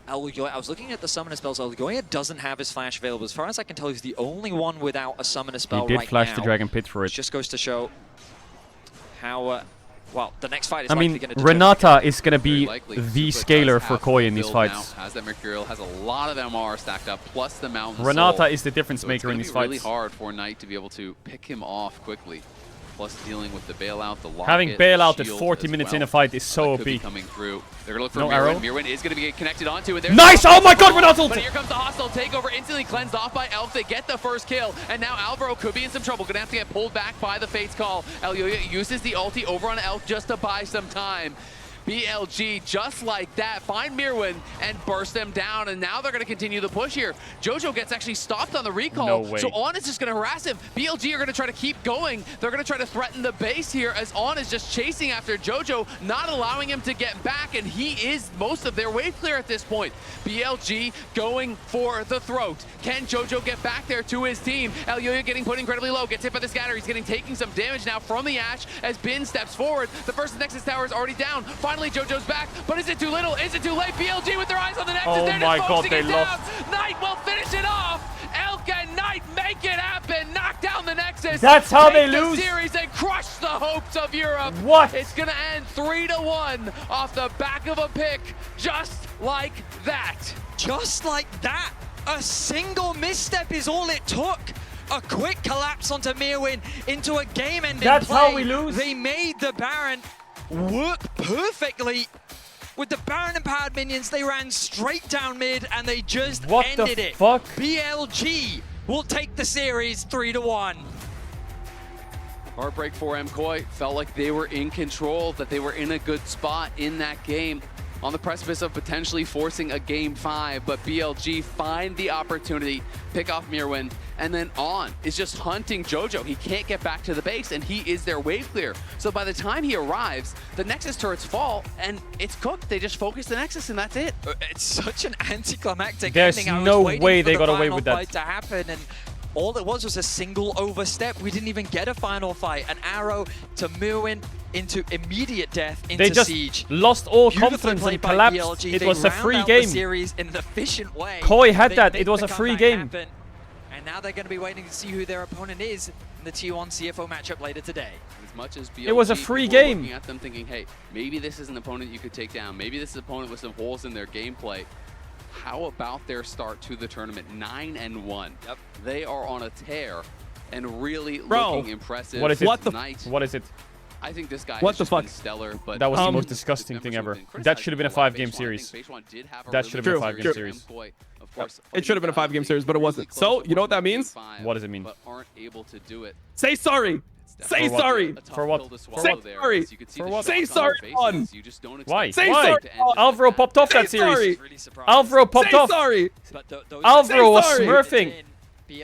Elyoya, I was looking at the summoner spells. Elyoya doesn't have his flash available. As far as I can tell, he's the only one without a summoner spell He did right flash now. the Dragon Pit for it. Just goes to show how... well, the next fight is I likely mean, going to determine Renata is going to be Likely. the Super scaler does for have Koi full in these build fights. Now, has that Mercurial, has a lot of MR stacked up, plus the Mountain Renata Soul. is the difference So maker in it's these gonna be fights. really hard for Knight to be able to pick him off quickly. Plus dealing with the bailout, the locket, Having bailout the at shield 40 as minutes well. in a fight is so That could be OP. coming through. They're going to look for No Mirwin. arrow. Mirwin is going to get connected onto, and there's Nice! Oh my god, Renata But ulted! here comes the hostile takeover, instantly cleansed off by Elf. They get the first kill, and now Alvaro could be in some trouble. Gonna have to get pulled back by the Fate's Call. Elyoya uses the ulti over on Elf just to buy some time. BLG, just like that, find Mirwin and burst them down, and now they're going to continue the push here. Jojo gets actually stopped on the recall, No way. so On is just going to harass him. BLG are going to try to keep going. They're going to try to threaten the base here as On is just chasing after Jojo, not allowing him to get back, and he is most of their wave clear at this point. BLG going for the throat. Can Jojo get back there to his team? Elyoya getting put incredibly low, gets hit by the scatter. He's taking some damage now from the Ashe as Bin steps forward. The first Nexus tower is already down. Finally, Jojo's back, but is it too little? Is it too late? BLG with their eyes on the Nexus. Oh They're my just god, focusing they it down. lost. Knight will finish it off. Elk and Knight make it happen. Knock down the Nexus. That's how Take they the lose? series and crush the hopes of Europe. What? It's gonna end 3-1 off the back of a pick, just like that. Just like that, a single misstep is all it took. A quick collapse onto Mirwin into a game-ending That's play. how we lose? They made the Baron work perfectly. With the Baron-empowered minions, they ran straight down mid and they just What the ended it. fuck? BLG will take the series 3-1. Heartbreak for MKoi. Felt like they were in control, that they were in a good spot in that game. On the precipice of potentially forcing a Game 5, but BLG find the opportunity, pick off Mirwin, and then On is just hunting Jojo. He can't get back to the base, and he is their wave clear. So by the time he arrives, the Nexus turrets fall, and it's cooked. They just focus the Nexus, and that's it. It's such an anticlimactic There's ending. I was no waiting way for they the got away final with that. fight to happen, and all it was a single overstep. We didn't even get a final fight. An arrow to Mirwin into immediate death into They just Siege. lost all Beautifully confidence played and by collapsed. BLG. It They was a round free out game. The series in an efficient way. Koi had They that. make It was the a free comeback game. happen. And now they're going to be waiting to see who their opponent is in the T1 CFO matchup later today. As much as BLG, It was a free people were game. looking at them thinking, hey, maybe this is an opponent you could take down. Maybe this is an opponent with some holes in their gameplay. How about their start to the tournament? 9-1. Yep. They are on a tear and really looking impressive. What is it? Knight. What is it? I think this guy what the fuck? Been stellar, but that was the most disgusting thing ever. That should have been a 5-game series. That should have been a 5-game series. Of course, it should have been a 5-game series, but it wasn't. So, you know what that means? What does it mean? But aren't able to do it. Say sorry. Say sorry. For what? Say sorry. For what? Say sorry on. Why? Say Why? sorry. Alvaro popped off that series. Alvaro popped off. Say sorry. Alvaro was smurfing.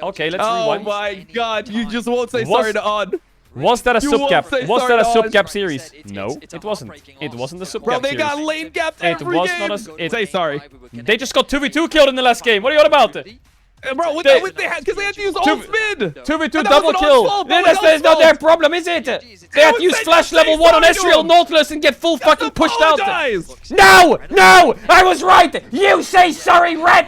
Okay, let's rewind. Oh my god, you just won't say sorry to Odd. Was that a sub-cap? Was that a sub-cap series? It, no, it wasn't. It wasn't a sub-cap series. Bro, they series. got lane gapped every It was game. not a... Say sorry. They just got 2v2 killed in the last game. What are you on about? Bro, they had to use ult spin. 2v2 double kill. That's not their problem, is it? They had to use flash level 1 on Ezreal Nautilus and get full fucking pushed out. No! No! I was right! You say sorry, Red!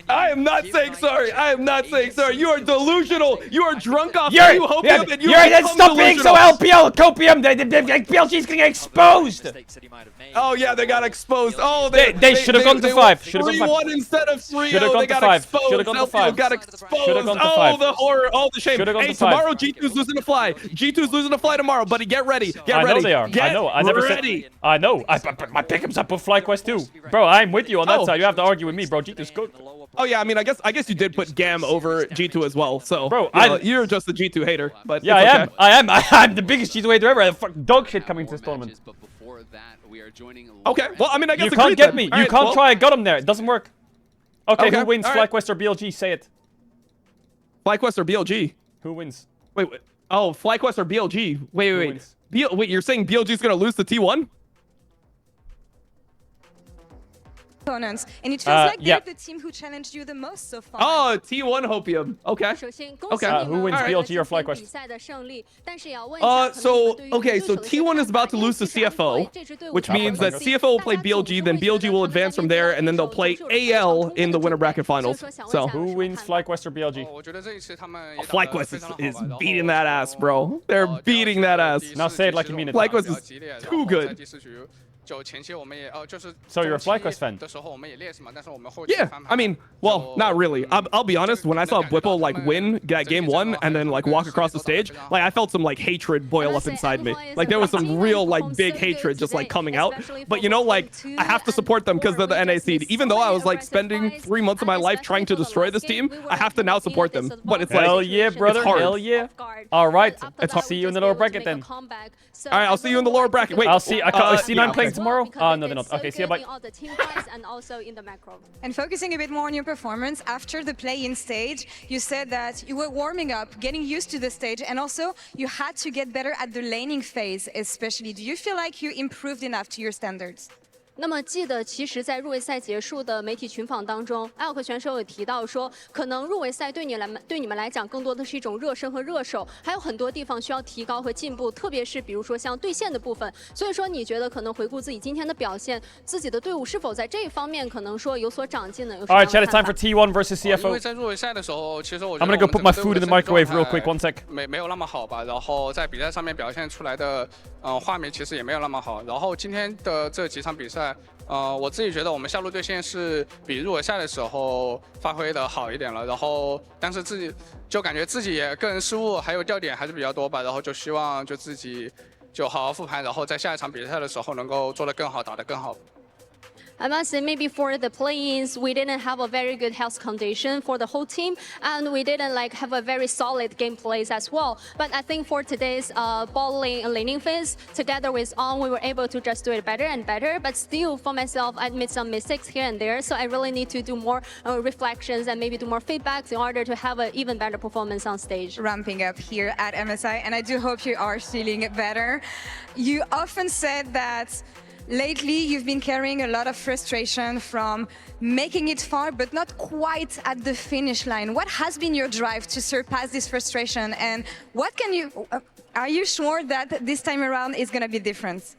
I am not saying sorry. I am not saying sorry. You are delusional. You are drunk off You're, you hopium and you stop being so LPL, copium. The PLG's gonna get exposed. Oh yeah, they got exposed. Oh, they should have gone to 5. Should have gone to 3-1 instead of 3-0. Should have gone they to got 5. exposed. Should have gone to 5. Got exposed. Should have gone to 5. Oh, the horror. Oh, the shame. Should have gone hey, to 5. tomorrow G2's losing a fly. G2's losing a fly tomorrow, buddy. Get ready. Get I ready. know they are. Get I know. I never ready. said. I know. My pickums up with FlyQuest too, bro. I'm with you on that side. You have to argue with me, bro. G2's good. Oh yeah, I mean, I guess you did put Gam over G2 as well. So, bro, you're just a G2 hater. But yeah, I am. I'm the biggest G2 hater ever. I have fucking dog shit coming to this tournament. Okay. Well, I mean, I guess you can't get me. You can't try. I got him there. It doesn't work. Okay, who wins, FlyQuest or BLG? Say it. FlyQuest or BLG? Who wins? Wait. Oh, FlyQuest or BLG? Wait. Wait, you're saying BLG's gonna lose to T1? Opponents, and it feels like they're the team who challenged you the most so far. Oh, T1 Hopium. Okay. Okay. Who wins, BLG or FlyQuest? So T1 is about to lose to CFO, which means that CFO will play BLG, then BLG will advance from there, and then they'll play AL in the winner bracket finals. So who wins, FlyQuest or BLG? FlyQuest is beating that ass, bro. They're beating that ass. Now say it like you mean it. FlyQuest is too good. So you're a FlyQuest fan? Yeah, I mean, well, not really. I'll be honest. When I saw Whipple like win that game 1 and then like walk across the stage, like I felt some like hatred boil up inside me. Like there was some real like big hatred just like coming out. But you know, like I have to support them because they're the NA seed. Even though I was like spending 3 months of my life trying to destroy this team, I have to now support them. But it's like, hell yeah, brother. Hell yeah. All right. I'll see you in the lower bracket then. All right, I'll see you in the lower bracket. Wait, I'll see. I see 9 playing tomorrow. Oh no, they're not. Okay, see you. Bye. And focusing a bit more on your performance after the play-in stage, you said that you were warming up, getting used to the stage, and also you had to get better at the laning phase, especially. Do you feel like you improved enough to your standards? 那么记得，其实，在入围赛结束的媒体群访当中，艾尔克选手有提到说，可能入围赛对你们来讲，更多的是一种热身和热手，还有很多地方需要提高和进步，特别是比如说像对线的部分。所以说，你觉得可能回顾自己今天的表现，自己的队伍是否在这一方面可能说有所长进呢？有什么 All right, chat. It's time for T1 versus CFO. 因为在入围赛的时候，其实我觉得 I'm gonna go put my food in the microwave real quick. 1 sec. 没有那么好吧，然后在比赛上面表现出来的画面其实也没有那么好。然后今天的这几场比赛。我自己觉得我们下路对线是比入围赛的时候发挥的好一点了，然后但是自己就感觉自己也个人失误还有掉点还是比较多吧，然后就希望就自己就好好复盘，然后在下一场比赛的时候能够做得更好，打得更好。I must say, maybe for the play-ins, we didn't have a very good health condition for the whole team, and we didn't like have a very solid gameplays as well. But I think for today's ball lane and laning phase, together with On, we were able to just do it better and better. But still, for myself, I made some mistakes here and there, so I really need to do more reflections and maybe do more feedbacks in order to have an even better performance on stage. Ramping up here at MSI, and I do hope you are feeling better. You often said that lately, you've been carrying a lot of frustration from making it far, but not quite at the finish line. What has been your drive to surpass this frustration? And what can you, are you sure that this time around is going to be different?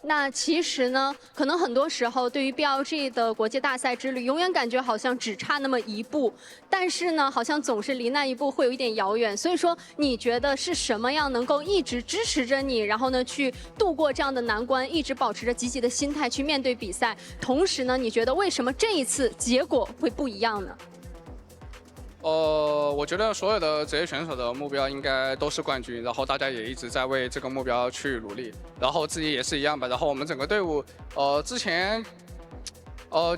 那其实呢，可能很多时候对于 BLG 的国际大赛之旅，永远感觉好像只差那么一步，但是呢，好像总是离那一步会有一点遥远。所以说，你觉得是什么样能够一直支持着你，然后呢，去度过这样的难关，一直保持着积极的心态去面对比赛？同时呢，你觉得为什么这一次结果会不一样呢？我觉得所有的职业选手的目标应该都是冠军，然后大家也一直在为这个目标去努力，然后自己也是一样吧。然后我们整个队伍，之前，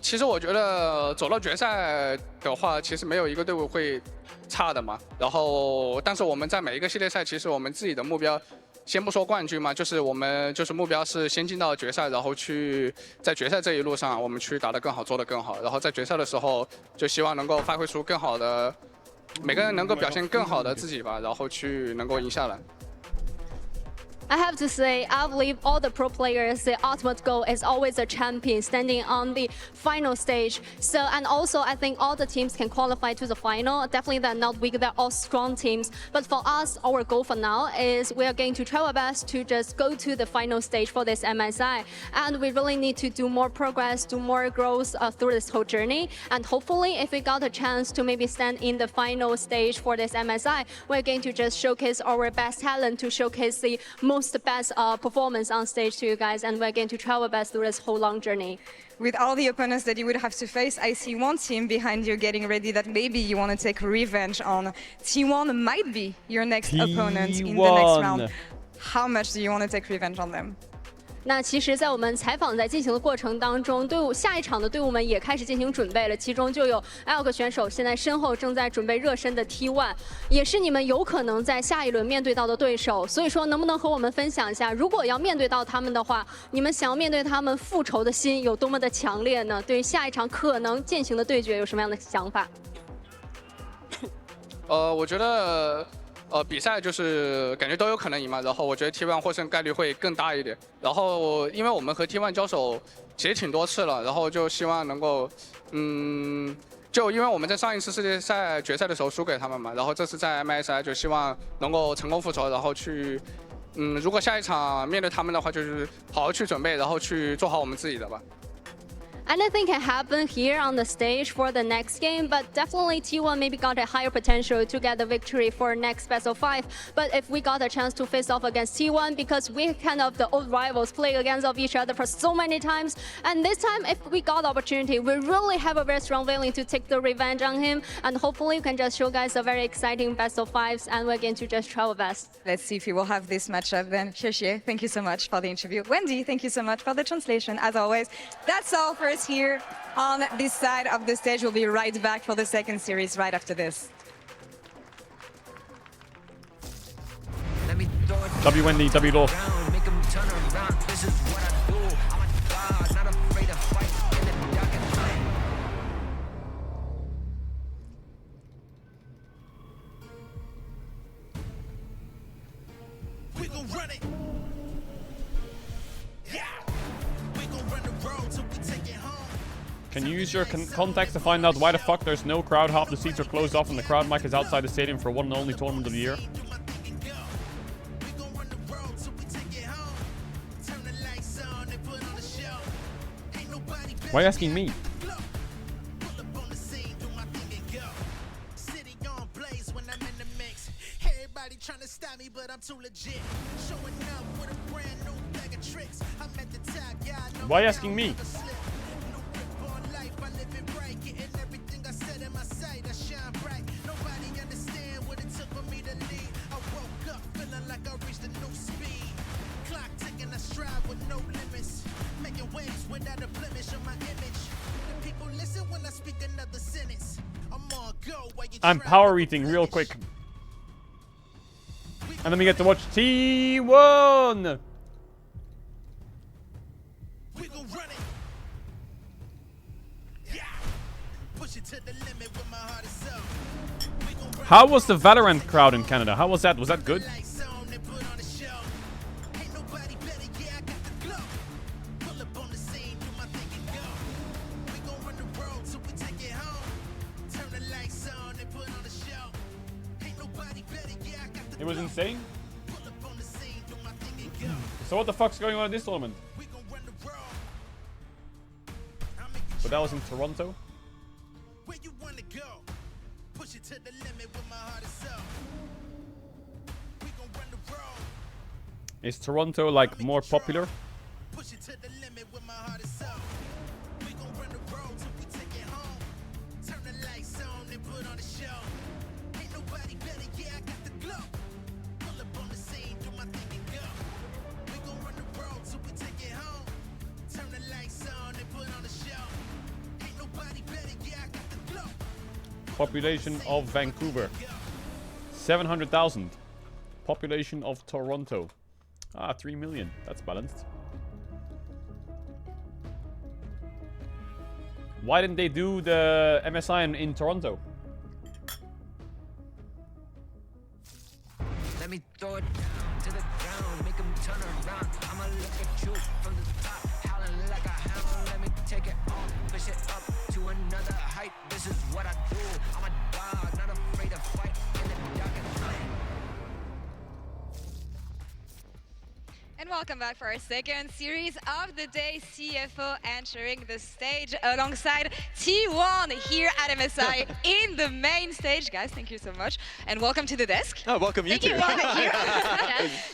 其实我觉得走到决赛的话，其实没有一个队伍会差的嘛。然后，但是我们在每一个系列赛，其实我们自己的目标。先不说冠军嘛，就是我们就是目标是先进到决赛，然后去在决赛这一路上，我们去打得更好，做得更好。然后在决赛的时候，就希望能够发挥出更好的，每个人能够表现更好的自己吧，然后去能够赢下来。I have to say, I believe all the pro players, the ultimate goal is always a champion standing on the final stage. So, and also I think all the teams can qualify to the final. Definitely they're not weak, they're all strong teams. But for us, our goal for now is we are going to try our best to just go to the final stage for this MSI. And we really need to do more progress, do more growth through this whole journey. And hopefully, if we got a chance to maybe stand in the final stage for this MSI, we're going to just showcase our best talent, to showcase the most best performance on stage to you guys, and we're going to try our best through this whole long journey. With all the opponents that you would have to face, I see one team behind you getting ready that maybe you want to take revenge on. T1 might be your next opponent in the next round. How much do you want to take revenge on them? 那其实，在我们采访在进行的过程当中，队伍下一场的队伍们也开始进行准备了。其中就有 Elk 选手现在身后正在准备热身的 T1， 也是你们有可能在下一轮面对到的对手。所以说，能不能和我们分享一下，如果要面对到他们的话，你们想要面对他们复仇的心有多么的强烈呢？对于下一场可能进行的对决有什么样的想法？我觉得。比赛就是感觉都有可能赢嘛，然后我觉得 T1 获胜概率会更大一点。然后因为我们和 T1 交手其实挺多次了，然后就希望能够，就因为我们在上一次世界赛决赛的时候输给他们嘛，然后这次在 MSI 就希望能够成功复仇，然后去，如果下一场面对他们的话，就是好好去准备，然后去做好我们自己的吧。Anything can happen here on the stage for the next game, but definitely T1 maybe got a higher potential to get the victory for next best of 5. But if we got a chance to face off against T1, because we're kind of the old rivals playing against each other for so many times, and this time if we got the opportunity, we really have a very strong feeling to take the revenge on him, and hopefully we can just show guys a very exciting best of 5s, and we're going to just try our best. Let's see if we will have this matchup then. Xie, thank you so much for the interview. Wendy, thank you so much for the translation, as always. That's all for us here on this side of the stage. We'll be right back for the second series right after this. W Wendy, W Law. We gon' run it. Can you use your contacts to find out why the fuck there's no crowd? Half the seats are closed off and the crowd mic is outside the stadium for one and only tournament of the year. Why are you asking me? Why are you asking me? I'm power eating real quick. And then we get to watch T1! How was the Valorant crowd in Canada? How was that? Was that good? It was insane. So what the fuck's going on in this tournament? But that was in Toronto. Is Toronto like more popular? Population of Vancouver. 700,000. Population of Toronto. 3 million. That's balanced. Why didn't they do the MSI in Toronto? Let me throw it down to the ground, make them turn around. I'ma look at you from the top, howling like a hound. Let me take it on, push it up to another height. This is what I do. I'm a dog, not afraid to fight in the dark and light. And welcome back for our second series of the day. CFO entering the stage alongside T1 here at MSI in the main stage. Guys, thank you so much. And welcome to the desk. Oh, welcome you too.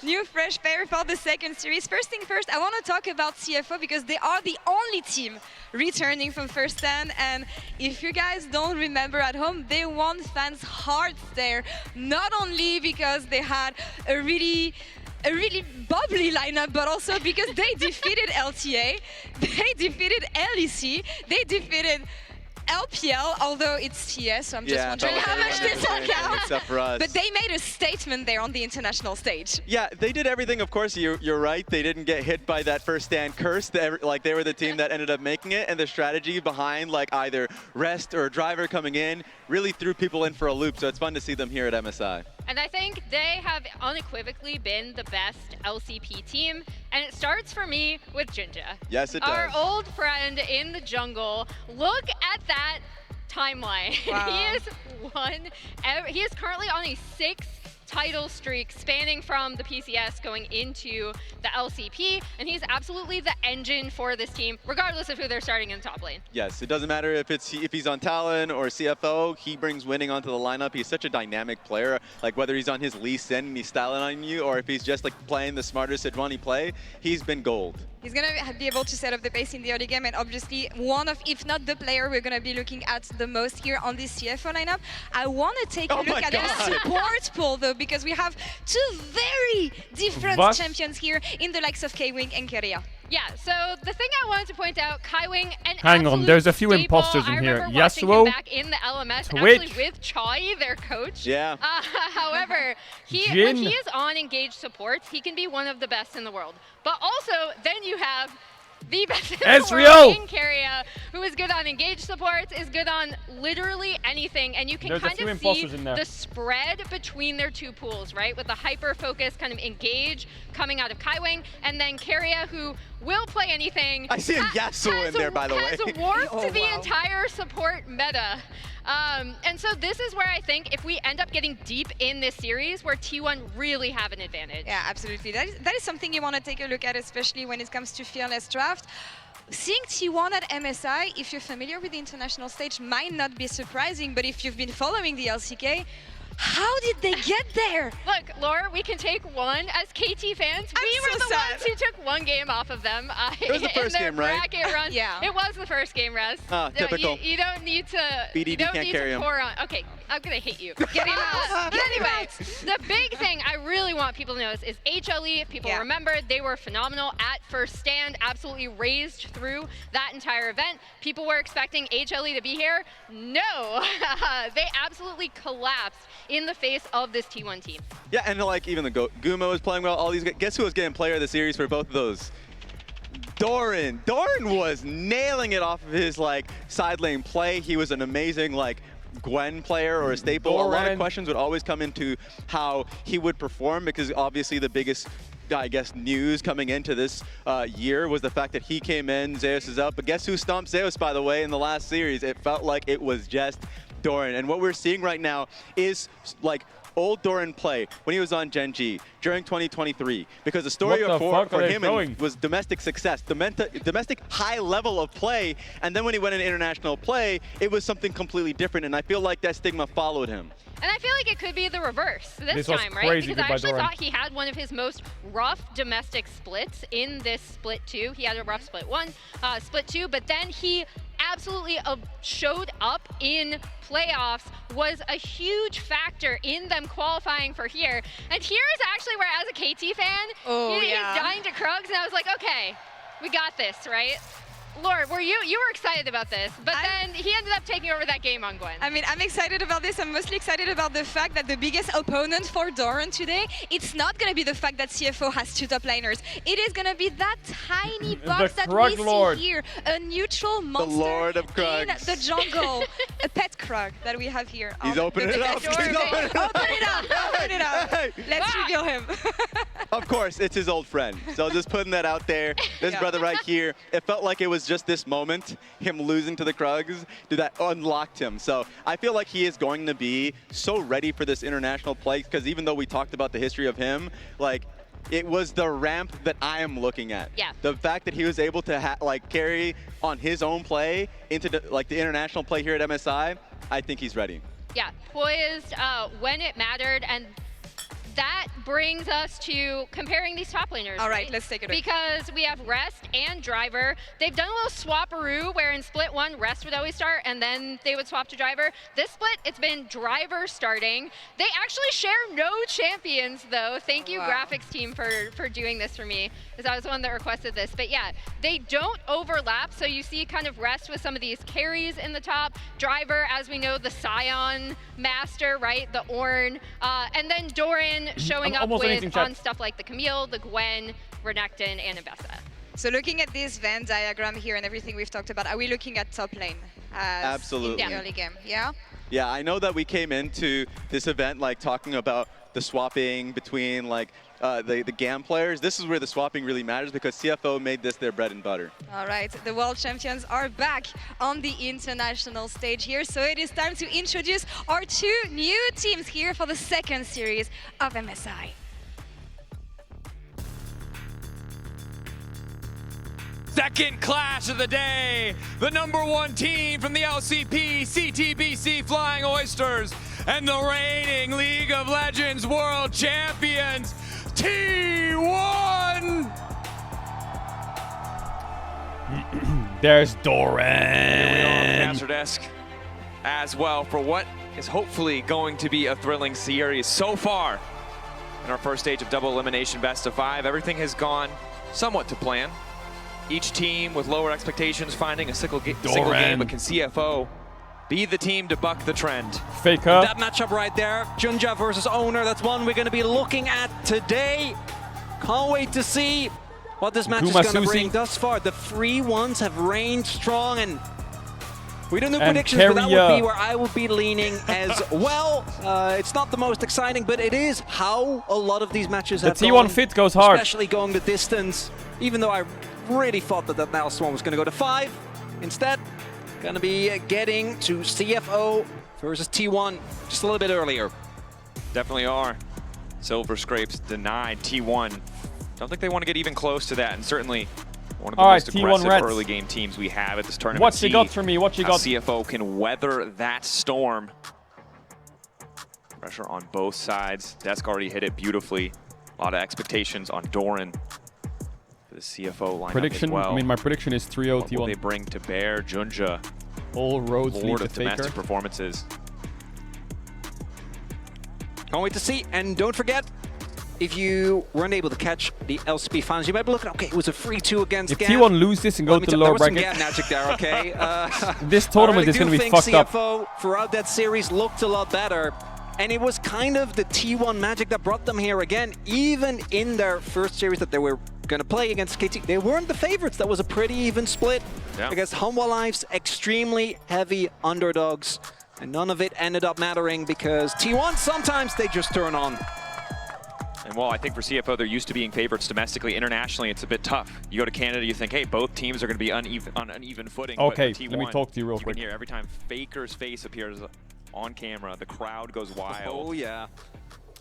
New fresh pair for the second series. First thing first, I want to talk about CFO because they are the only team returning from first stand. And if you guys don't remember at home, they won fans' hearts there. Not only because they had a really bubbly lineup, but also because they defeated LTA, they defeated LEC, they defeated LPL, although it's TS, so I'm just wondering how much this will count. Except for us. But they made a statement there on the international stage. Yeah, they did everything, of course, you're right. They didn't get hit by that first stand curse. Like, they were the team that ended up making it, and the strategy behind, like, either Rest or Driver coming in really threw people in for a loop, so it's fun to see them here at MSI. And I think they have unequivocally been the best LCP team. And it starts for me with Jinja. Yes, it does. Our old friend in the jungle. Look at that timeline. Wow. He is currently on a 6 title streak spanning from the PCS going into the LCP, and he's absolutely the engine for this team, regardless of who they're starting in top lane. Yes, it doesn't matter if he's on Talon or CFO, he brings winning onto the lineup. He's such a dynamic player, like whether he's on his Lee Sin and he's styling on you, or if he's just like playing the smartest Sejuani play, he's been gold. He's going to be able to set up the pace in the early game, and obviously one of, if not the player we're going to be looking at the most here on this CFO lineup. I want to take a look at the support pool, though, because we have two very different champions here in the likes of K-Wing and Keria. Yeah, so the thing I wanted to point out, Kai-Wing, and hang on, there's a few imposters in here. Yasuo, back in the LMS, Twitch, actually with Chai, their coach. Yeah. However, when he is on engaged supports, he can be one of the best in the world. But also, then you have the best in the world in Keria, who is good on engaged supports, is good on literally anything, and you can kind of see the spread between their two pools, right? With the hyper-focused kind of engage coming out of Kai-Wing, and then Keria, who will play anything. I see a Yasuo in there, by the way. Has warped the entire support meta. And so this is where I think if we end up getting deep in this series, where T1 really have an advantage. Yeah, absolutely. That is something you want to take a look at, especially when it comes to Fearless Draft. Seeing T1 at MSI, if you're familiar with the international stage, might not be surprising, but if you've been following the LCK, how did they get there? Look, Laura, we can take one. As KT fans, we were the ones who took one game off of them. It was the first game, right? Run. Yeah. It was the first game, Rez. Typical. You don't need to. BDD you don't can't need carry to him. pour on. Okay, I'm gonna hate you. But anyway, the big thing I really want people to notice is HLE. If people remember, they were phenomenal at first stand, absolutely raised through that entire event. People were expecting HLE to be here. No, they absolutely collapsed in the face of this T1 team. Yeah, and like even the Gumo was playing well. All these, guess who was getting player of the series for both of those? Doran. Doran was nailing it off of his like side lane play. He was an amazing like Gwen player or a staple. A lot of questions would always come into how he would perform, because obviously the biggest, I guess, news coming into this year was the fact that he came in, Zeus is up. But guess who stomped Zeus, by the way, in the last series? It felt like it was just Doran. And what we're seeing right now is like old Doran play when he was on Gen G during 2023, because the story for him was domestic success, domestic high level of play, and then when he went into international play, it was something completely different, and I feel like that stigma followed him. And I feel like it could be the reverse this time, right? Because I actually thought he had one of his most rough domestic splits in this split 2. He had a rough split 1, split 2, but then he absolutely showed up in playoffs, was a huge factor in them qualifying for here. And here is actually where, as a KT fan, he's dying to Krugs, and I was like, okay, we got this, right? Laura, were you were excited about this, but then he ended up taking over that game on Gwen. I mean, I'm excited about this. I'm mostly excited about the fact that the biggest opponent for Doran today, it's not going to be the fact that CFO has 2 top laners. It is going to be that tiny box that we see here, a neutral monster the Lord of Krugs. in the jungle, a pet Krug that we have here. He's opening it up. Open it up. Open it up. Hey. Let's reveal him. Of course, it's his old friend. So just putting that out there. This brother right here, it felt like it was just this moment, him losing to the Krugs, that unlocked him. So I feel like he is going to be so ready for this international play, because even though we talked about the history of him, like, it was the ramp that I am looking at. Yeah. The fact that he was able to carry on his own play into the international play here at MSI, I think he's ready. Yeah, poised when it mattered, and that brings us to comparing these top laners. All right, let's take it. Because we have Rest and Driver. They've done a little swapperoo where in split 1, Rest would always start and then they would swap to Driver. This split, it's been Driver starting. They actually share no champions though. Thank you, graphics team, for doing this for me, because I was the one that requested this. But yeah, they don't overlap, so you see kind of Rest with some of these carries in the top. Driver, as we know, the Scion master, right? The Ornn. And then Doran showing up with on stuff like the Camille, the Gwen, Renekton, and Ambessa. So looking at this Venn diagram here and everything we've talked about, are we looking at top lane as Absolutely. in the early game? Yeah? Yeah, I know that we came into this event like talking about the swapping between like the GAM players. This is where the swapping really matters, because CFO made this their bread and butter. All right, the world champions are back on the international stage here, so it is time to introduce our 2 new teams here for the 2nd series of MSI. Second clash of the day, the #1 team from the LCP, CTBC Flying Oysters, and the reigning League of Legends World Champions, T1! There's Doran. Here we are on the caster desk as well for what is hopefully going to be a thrilling series. So far, in our first stage of double elimination best of 5, everything has gone somewhat to plan. Each team with lower expectations finding a single game, but can CFO be the team to buck the trend? Faker. That matchup right there, Junja versus Owner, that's one we're going to be looking at today. Can't wait to see what this match is going to bring. Thus far, the free ones have reigned strong, and we don't do predictions, but that would be where I would be leaning as well. It's not the most exciting, but it is how a lot of these matches have gone. The T1 fit goes hard. Especially going the distance, even though I really thought that last one was going to go to 5. Instead, going to be getting to CFO versus T1 just a little bit earlier. Definitely are. Silver Scrapes denied T1. Don't think they want to get even close to that, and certainly one of the most aggressive early game teams we have at this tournament. What you got for me? What you got? CFO can weather that storm. Pressure on both sides. Desk already hit it beautifully. A lot of expectations on Doran. The CFO lineup prediction, as well. I mean, my prediction is 3-0 T1. What will they bring to bear? Junja, all roads lead Lord to of Faker. domestic performances. Can't wait to see. And don't forget, if you weren't able to catch the LCP finals, you might be looking, okay, it was a 3-2 against If GAM. T1 lose this and go to the lower bracket. There was some GAM magic there, okay? This tournament is going to be fucked up. CFO throughout that series looked a lot better. And it was kind of the T1 magic that brought them here again. Even in their first series that they were going to play against KT, they weren't the favorites. That was a pretty even split against Hanwha Life's extremely heavy underdogs. And none of it ended up mattering because T1, sometimes they just turn on. And well, I think for CFO, they're used to being favorites domestically. Internationally, it's a bit tough. You go to Canada, you think, hey, both teams are going to be on uneven footing. Okay, but T1, let me talk to you real quick. Here, every time Faker's face appears on camera, the crowd goes wild. Oh, yeah.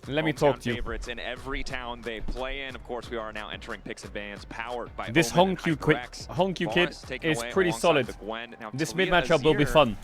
Let me talk to you. Favorites in every town they play in. Of course, we are now entering picks and bans powered by this Hongq kid is pretty solid. This mid matchup will be fun.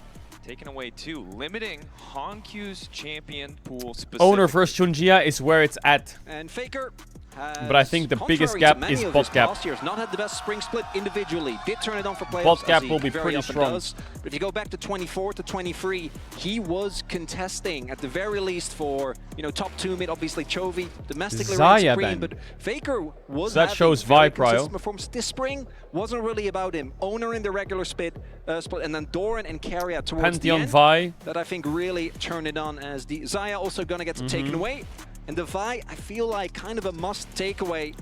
Taken away too, limiting Hongq's champion pool specifically. Owner versus Junjia is where it's at. And Faker But I think the biggest gap is bot gap. Last year has not had the best spring split individually. Did turn it on for playoffs. Bot gap will be pretty strong. But if you go back to 24 to 23, he was contesting at the very least for top 2 mid. Obviously Chovy domestically Zaya screen, then. but Faker was So that shows Vi Prio. Performance this spring wasn't really about him. Owner in the regular split, and then Doran and Carrier towards Pantheon the end. Vi. That I think really turned it on, as the Zaya also gonna get taken away. And the Vi, I feel like kind of a must takeaway.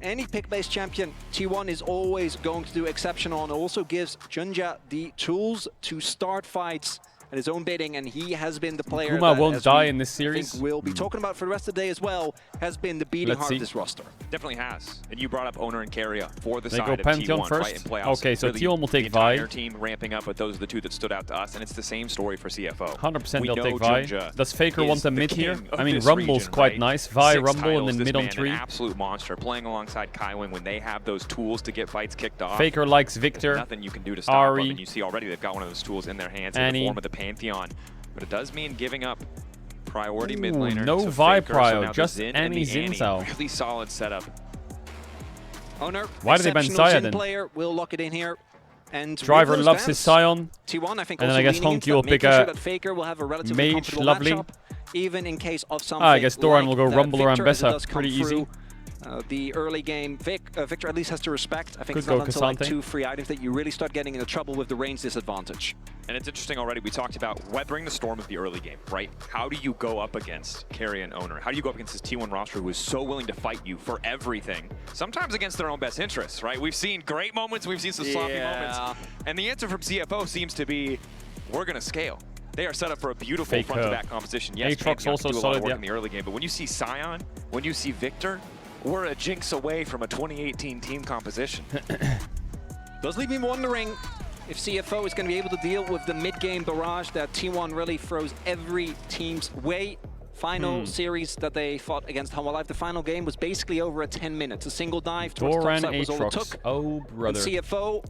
Any pick-based champion, T1 is always going to do exceptional, and also gives Junja the tools to start fights at his own bidding, and he has been the player Kuma that, won't as die we in this series. think we'll be talking about for the rest of the day as well, has been the beating heart of this roster. Definitely has. And you brought up Owner and Carrier for the They side go of Pantheon T1 first? right in playoffs. Okay, so Really, T1 will take the entire Vi. team ramping up, but those are the two that stood out to us, and it's the same story for CFO. 100% We they'll know take Vi. Junja Does Faker is want a the mid king here? of I mean, this Rumble's region, quite right? nice. Vi, 6 Rumble, titles, and then this mid on man, 3. An absolute monster, playing alongside Kaiwing when they have those tools to get fights kicked off. Faker likes There's Victor. nothing you can do to stop Ari. them, and you see already they've got one of those tools in their hands in Annie. the form of the Pantheon. But it does mean giving up priority Ooh, mid laner no to Vi Faker, so prio, now the just Xin and Annie the Annie. Zinzao. Really solid setup. Owner, Why did they ban exceptional Zaya Xin then? player, will lock it in here. And Driver with those loves his bans, Scion. T1, I think, And then also I guess leaning into Honky will that, pick making sure a that Faker will have a relatively mage, comfortable lovely. matchup, even in case of something I guess Doran like will go that Rumble or Victor, as it Ambessa. does come Pretty easy. through. The early game, Victor at least has to respect. I think Could it's not go until like Cassante. 2 free items that you really start getting into trouble with the range disadvantage. And it's interesting already, we talked about weathering the storm of the early game, right? How do you go up against Carry and Owner? How do you go up against this T1 roster who is so willing to fight you for everything? Sometimes against their own best interests, right? We've seen great moments, we've seen some sloppy moments. And the answer from CFO seems to be, we're going to scale. They are set up for a beautiful Faker. front-to-back composition. Yes, Aatrox Pantheon also can do a lot solid, of work yeah. in the early game, but when you see Scion, when you see Victor, we're a jinx away from a 2018 team composition. Does leave me wondering if CFO is going to be able to deal with the mid-game barrage that T1 really throws every team's way. Final series that they fought against Humble Life, the final game was basically over at 10 minutes. A single dive towards Doran top side was all it Aatrox. took. Oh, brother. And CFO,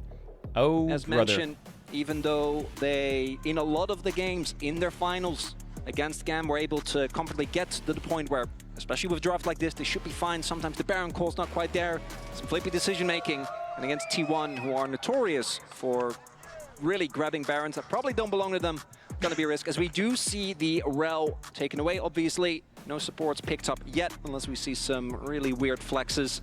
Oh, as brother. mentioned, even though they, in a lot of the games in their finals against GAM, were able to comfortably get to the point where, especially with draft like this, they should be fine. Sometimes the Baron call's not quite there. Some flippy decision making. And against T1, who are notorious for really grabbing Barons that probably don't belong to them, gonna be a risk. As we do see the Rel taken away, obviously. No supports picked up yet, unless we see some really weird flexes.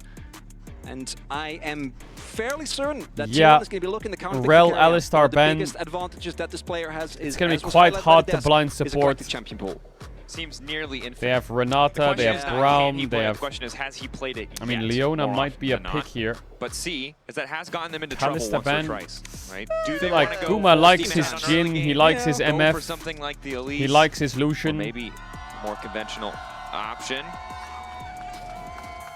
And I am fairly certain that T1 is going to be looking to counter Rel, pick area. Alistar, One of the Ben. biggest advantages that this player has is It's going to as be was quite highlighted by hard the to desk, blind is a support. collective champion pool. Seems nearly infinite. They have Renata, they have Can Braum, he they play? have... The question is, has he played it I mean, yet? Leona More might be a often than pick not. here. But C, is that has gotten them into Kalista trouble once ban. or twice, right? Do I they feel want like to go Kuma full likes steam his ahead on early Jhin, he game? likes his Go MF, for something like the Elise, he likes his or Lucian. maybe a more conventional option.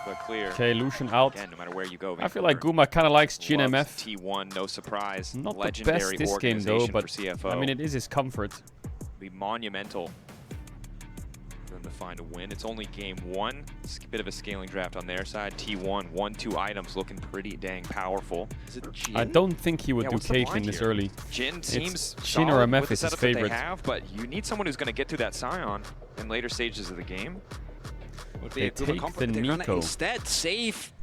But clear. Okay, Lucian out. Again, no matter where you go. I feel like Guma kind of likes Jhin loves MF. T1, no surprise. Not the Legendary best this game though, organization but for CFO. I mean it is his comfort. Be monumental for them to find a win. It's only game 1. It's a bit of a scaling draft on their side. T1, 1-2 items looking pretty dang powerful. Is it Jhin? I don't think he would do what's the Caitlyn blind this here? early. Jhin seems Jhin or solid MF with the is his setup that they favorite. have, but you need someone who's going to get through that Scion in later stages of the game. They take the Nico. Instead, save.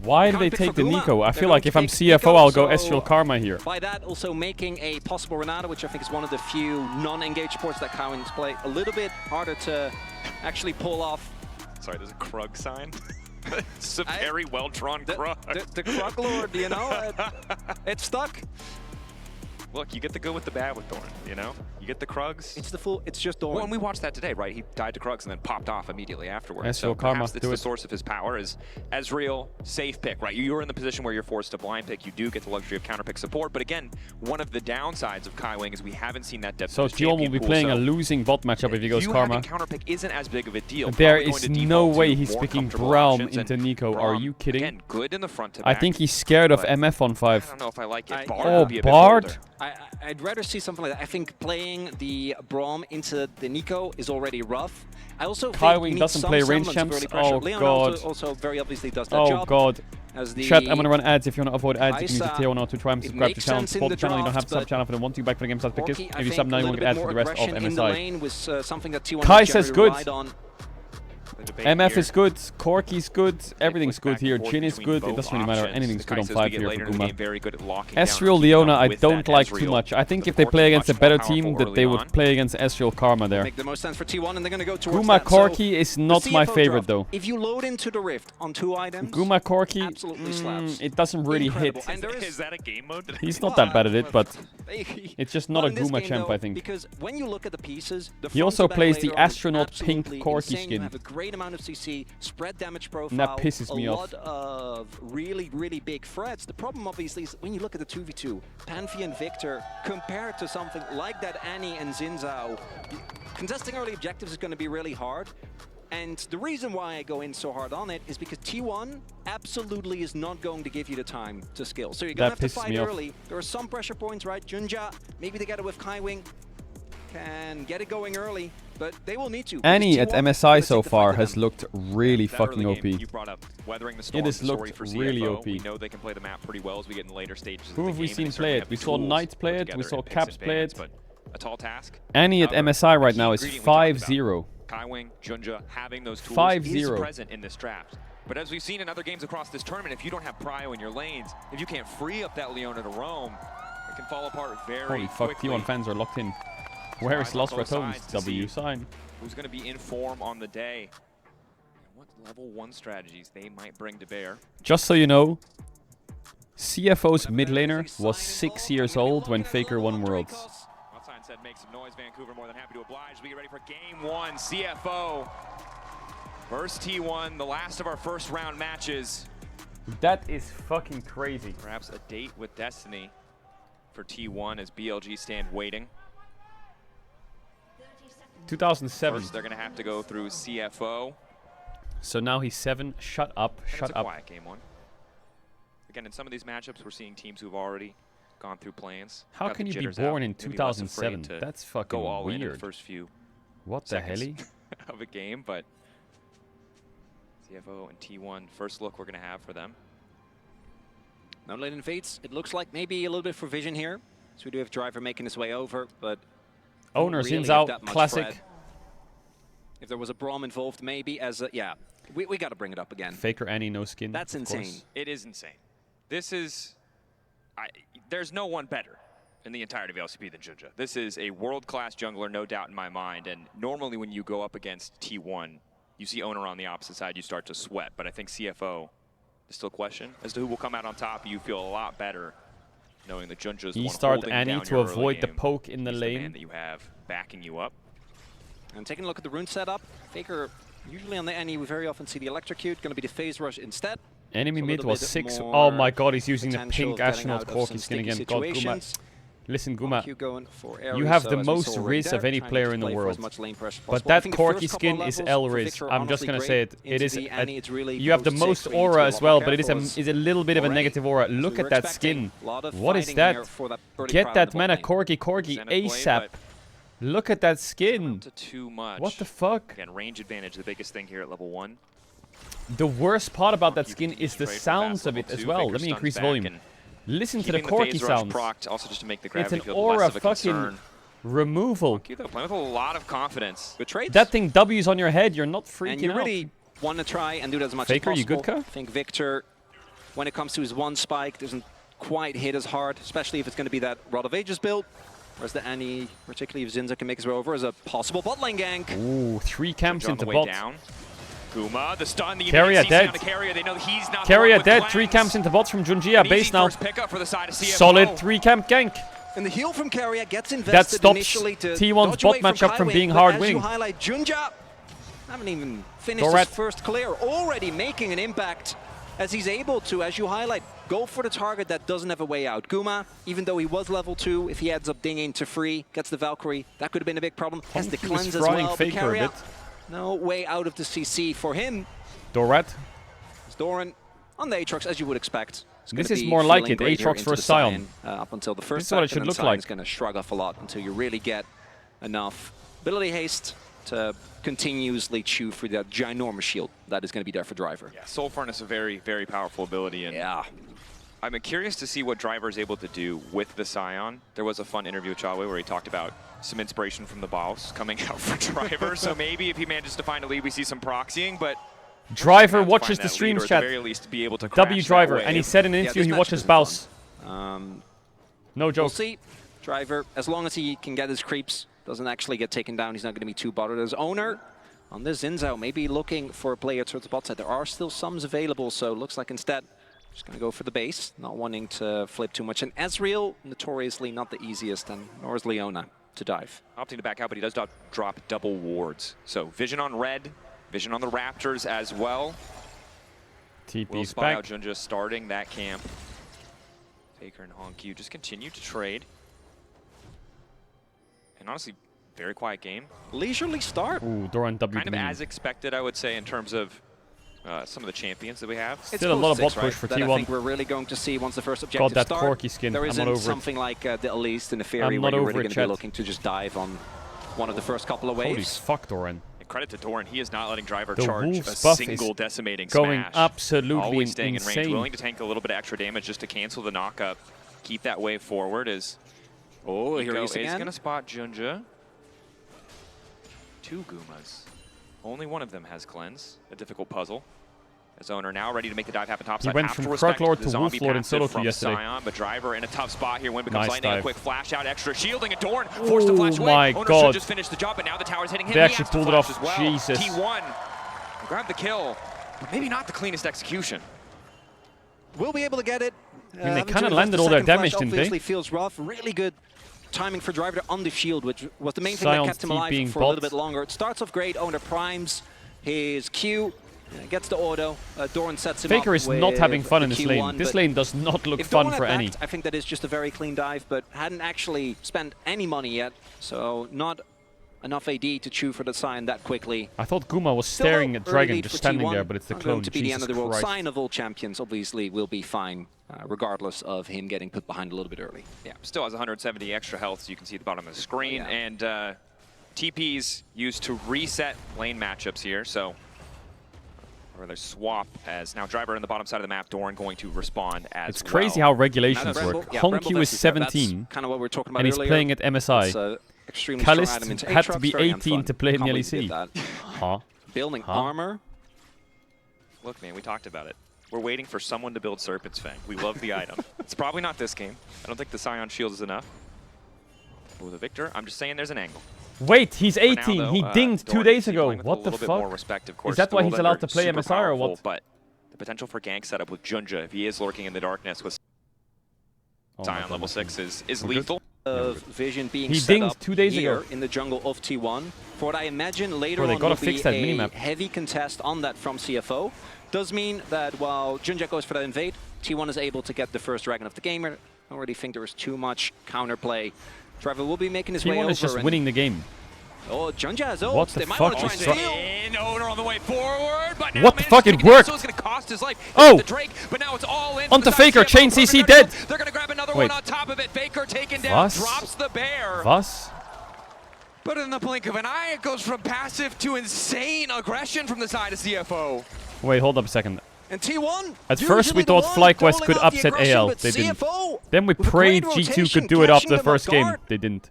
Why do they take the Nico? I feel like if I'm CFO, I'll go Ezreal Karma here. By that, also making a possible Renata, which I think is one of the few non-engaged supports that Cowan's play. A little bit harder to actually pull off. Sorry, there's a Krug sign. It's a very well-drawn Krug. The Krug Lord, you know, it's stuck. Look, you get the good with the bad with Thorn, you know? You get the Krugs. It's just Thorn. Well, and we watched that today, right? He died to Krugs and then popped off immediately afterwards. Ezreal So Karma, perhaps it's do the it. source of his power is Ezreal, safe pick, right? You're in the position where you're forced to blind pick. You do get the luxury of counter pick support. But again, one of the downsides of Kaiwing is we haven't seen that depth So of his Tion will champion be pool, playing so a losing bot matchup if he goes you Karma. having counter pick isn't as big of a deal. There Probably is going to no default way to he's more picking comfortable Braum options, into and Nico. Are Braum, you kidding? Again, good in the front to I back, think he's scared of but MF on 5. I don't know if I like it. Bard Oh, would be a bit Bard? bolder. I'd rather see something like that. I think playing the Braum into the Nico is already rough. I also think Kaiwing you need doesn't some play range semblance of champs. early pressure. Oh, Leon God. also very obviously does that Oh job. god. As the Chat, I'm gonna run ads. If you want to avoid ads, you can use the Isa, tier 1 or 2 try and it subscribe to the makes channel. sense in Support the the channel, you don't have draft, to sub but channel for them. Want you back for the game starts because Orky, if you sub now, you won't get ads for the rest of in the MSI. lane was something that T1 Kai'Sa's good. relied on. MF is good, Corky's good, everything's good here. Jin is good, it doesn't really matter. Anything's good on 5 here for Guma. Ezreal, Leona, I don't like too much. I think if they play against a better team, that they would play against Ezreal Karma there. Make the most sense for T1, and they're going to go towards Guma that. Corky So is not the my CFO favorite drop, though. If you load into the Rift on 2 items, Guma Corky, absolutely slaps. it doesn't really hit. And there Is that a game mode? He's not that bad at it, but it's just not a Guma champ, I think. Because when you look at the pieces, the He also front to back plays the later on is astronaut pink absolutely Corky insane. You skin. have a great amount of CC, spread damage profile, And that pisses me a off. lot of really, really big threats. The problem obviously is when you look at the 2v2, Panfi and Victor, compared to something like that Annie and Xin Zhao, contesting early objectives is going to be really hard. And the reason why I go in so hard on it is because T1 absolutely is not going to give you the time to skill. So you're going to have to fight early. There are some pressure points, right? Junja, maybe they get it with Kaiwing, can get it going early, but they will need to. Annie at MSI so far has looked really fucking OP. You brought up weathering the storm. It has looked really OP. We know they can play the map pretty well as we get in later stages. Who have we seen play it? We saw Knights play it, we saw Caps play it. A tall task. Annie at MSI right now is 5-0. Kaiwing, Junja, having those tools 5-0. is present in this draft. But as we've seen in other games across this tournament, if you don't have prio in your lanes, if you can't free up that Leona to roam, it can fall apart very Holy fuck, quickly. T1 fans are locked in. Where is Lost Ratones? W sign. Who's going to be in form on the day? And what level 1 strategies they might bring to bear. Just so you know, CFO's mid laner was 6 years old when Faker won Worlds. Outside said make some noise. Vancouver more than happy to oblige. We get ready for game 1. CFO versus T1, the last of our first round matches. That is fucking crazy. Perhaps a date with Destiny for T1 as BLG stand waiting. 2007. First, they're going to have to go through CFO. So now he's 7. Shut up. And Shut it's a up. quiet game 1. Again, in some of these matchups, we're seeing teams who've already gone through plans. How can you be born in 2007? That's fucking go all in the weird. first few What the helly? of a game, but CFO and T1, first look we're going to have for them. No latent fates. It looks like maybe a little bit for vision here. So we do have Driver making his way over, but Owner really Xin Zhao, that much classic. threat. If there was a Braum involved, maybe as a, yeah, we got to bring it up again. Faker Annie, no skin. That's of insane. course. It is insane. This is, there's no one better in the entirety of LCP than Junja. This is a world-class jungler, no doubt in my mind. And normally when you go up against T1, you see Owner on the opposite side, you start to sweat. But I think CFO is still a question as to who will come out on top. You feel a lot better knowing that Junja's the one start holding Annie down to your early avoid the game. poke in the He's lane. The man that you have backing you up. And taking a look at the rune setup, Faker usually on the Annie, we very often see the electrocute, going to be the phase rush instead. Enemy So a mid little was bit 6. more Oh my god, he's using the potential pink of getting astronaut out of Corky some skin sticky again. God, Guma. situations. Listen, Q Guma, going for you Ares, have so the as we most saw right Riz there, of any trying to player in the play for as world. much lane pressure But possible. I that think the Corky first couple skin is levels L for Riz. Victor are I'm just honestly gonna great. say it. It Into is. the Annie, it's really You have the post most six, where you need to be aura a as lot well, more but it is careful a little bit of a already. negative aura. Look So at we're that expecting skin. a lot of What is fighting that? here for that early Get crowd that in the mana bot lane. Corky Zenith play, ASAP. but Look at that skin. to too much. What the fuck? Again, range advantage, the biggest thing here at level 1. The worst part about that skin can is the trade for sounds fast of it level as 2. well. Faker Let me stuns increase back volume. and Listen to the keeping Corky phase rush sounds. procced, also just to make the It's gravity an field aura less of a fucking concern. removal. Though, playing with a lot of confidence. Good trades. That thing W's on your head, you're not freaking And you out. really want to try and do that as much Faker, as you possible. good, Ka? I think Victor, when it comes to his one spike, doesn't quite hit as hard, especially if it's going to be that Rod of Ages build. Whereas the Annie, particularly if Zinza can make his way over, is a possible bot lane gank. Ooh, 3 camps On the into way bot. down. Guma, the stun, the Carrier immediate CC dead. on the Carrier. They know that he's not Carrier the one with dead, cleanse. 3 camps into bots from Junjia. An Base easy now. first pickup for the side of CFO. Solid 3 camp gank. And the heal from Carrier gets invested That stops initially to T1's dodge bot away from matchup from Kaiwing, being but hard as you wing. highlight, Junja haven't even finished Dorat. his first clear, already making an impact as he's able to, as you highlight, go for the target that doesn't have a way out. Guma, even though he was level 2, if he ends up dinging to free, gets the Valkyrie, that could have been a big problem. Has the He was cleanse as frying well. Faker a Carrier, bit. no way out of the CC for him. Dorat. It's Doran on the Aatrox, as you would expect. It's This gonna is be more like feeling it, great here Aatrox into versus the Sion. up until the first This is what it set, should and then look like. Sion's going to shrug off a lot until you really get enough ability haste to continuously chew through that ginormous shield that is going to be there for Driver. Yeah, Soul Furnace, a very, very powerful ability. And yeah. I'm curious to see what Driver is able to do with the Scion. There was a fun interview with Chawe where he talked about some inspiration from the boss coming out for Driver. So maybe if he manages to find a lead, we see some proxying, but Driver watches the streams, chat. At the very least, be able to W Driver, and he said in an interview he watches Baus. No joke. We'll see. Driver, as long as he can get his creeps, doesn't actually get taken down, he's not going to be too bothered. As owner on this Zinzao, maybe looking for a player towards the bot side. There are still sums available, so looks like instead just going to go for the base, not wanting to flip too much. And Ezreal, notoriously not the easiest, and nor is Leona to dive. Opting to back out, but he does drop double wards. So vision on red, vision on the Raptors as well. Will spot back. out Junja starting that camp. Faker and Honkyu just continue to trade. And honestly, very quiet game. Leisurely start. Ooh, Doran W. Kind of as expected, I would say, in terms of some of the champions that we have. Still a lot of bot push for T1. I think we're really going to see once the first objective that start. Corky skin. There I'm isn't not over something like the Elise and the Fairy where you're really going to be looking to just dive on one of the first couple of waves. Holy fuck, Doran. And credit to Doran, he is not letting Driver The charge Wolves a buff single is decimating going smash. absolutely Always staying in insane. range, willing to tank a little bit of extra damage just to cancel the knockup. Keep that wave forward as here he is again. going to spot Junja. 2 Gumas. Only one of them has cleanse. A difficult puzzle. As owner now ready to make the dive happen topside. He went from Krug Lord to Wolf Lord in solo queue yesterday. Sion, but Driver in a tough spot here. When becomes Nice lightning, dive. a quick flash out, extra shielding, and Dorn forced to flash away. My Owner God. should just finish the job, but now the tower's hitting him. They He actually has to pulled it flash off. as well. Jesus. T1 grab the kill, but maybe not the cleanest execution. We'll be able to get it. I mean, they kind of landed all their damage, didn't they? Obviously feels rough. Really good timing for Driver on the shield, which was the main thing Sion's that kept him being alive for a little bot. bit longer. It starts off great. Owner primes his Q, gets the auto. Doran sets him Faker up is not with having fun in the this Q1, lane. This but lane does not look if fun Doran for had any. backed, I think that is just a very clean dive, but hadn't actually spent any money yet, so not enough AD to chew for the Sion that quickly. I thought Guma was Still staring at early Dragon, lead just for standing T1. there, but it's the Not clone. going to be the end Jesus of the world. Christ. Sion of all champions obviously will be fine, regardless of him getting put behind a little bit early. Yeah, still has 170 extra health, so you can see at the bottom of the screen. And TP's used to reset lane matchups here, so or they swap as now Driver in the bottom side of the map, Doran going to respond as It's crazy how regulations work. Honkyu is 17, kind of what we were talking about and he's earlier. playing at MSI. Extremely strong item Kalist into had Aatrox, to be very 18 unfun. to play in the Can't believe he did LEC. that. Huh? Building armor. Look, man, we talked about it. We're waiting for someone to build Serpent's Fang. We love the item. It's probably not this game. I don't think the Scion shield is enough. But with a Victor, I'm just saying there's an angle. Wait, he's For 18. now, though, he dinged 2 Doran days seems ago. playing with What a the little bit more fuck? respect, of course. Is that The why world he's allowed Ender, to play super MSI or powerful, what? But the potential for gank setup with Junja, if he is lurking in the darkness with Scion level 6 is lethal. Of vision being He set dinged up 2 days here ago. in the jungle of T1 for what I imagine later Bro, they on gotta will fix be that a minimap. heavy contest on that from CFO. Does mean that while Junja goes for that invade, T1 is able to get the first dragon of the game. I don't really think there is too much counterplay. Driver will be making his way over. T1 is just winning the game. Oh, Junja has ult. What the They might fuck want to try is and that? steal. In Owner on the way forward, but now What the managed fuck, to it take down, worked! So it's going to cost his life. Oh! The Drake, but now it's all in. Onto Faker, chain CC dead. They're going to grab another Wait. one on top of it. Faker taken down, Was? drops the bear. Was? But in the blink of an eye, it goes from passive to insane aggression from the side of CFO. Wait, hold up a second. And T1, At first we thought FlyQuest could upset AL. They didn't. Then we prayed G2 could do it after the first game. They didn't.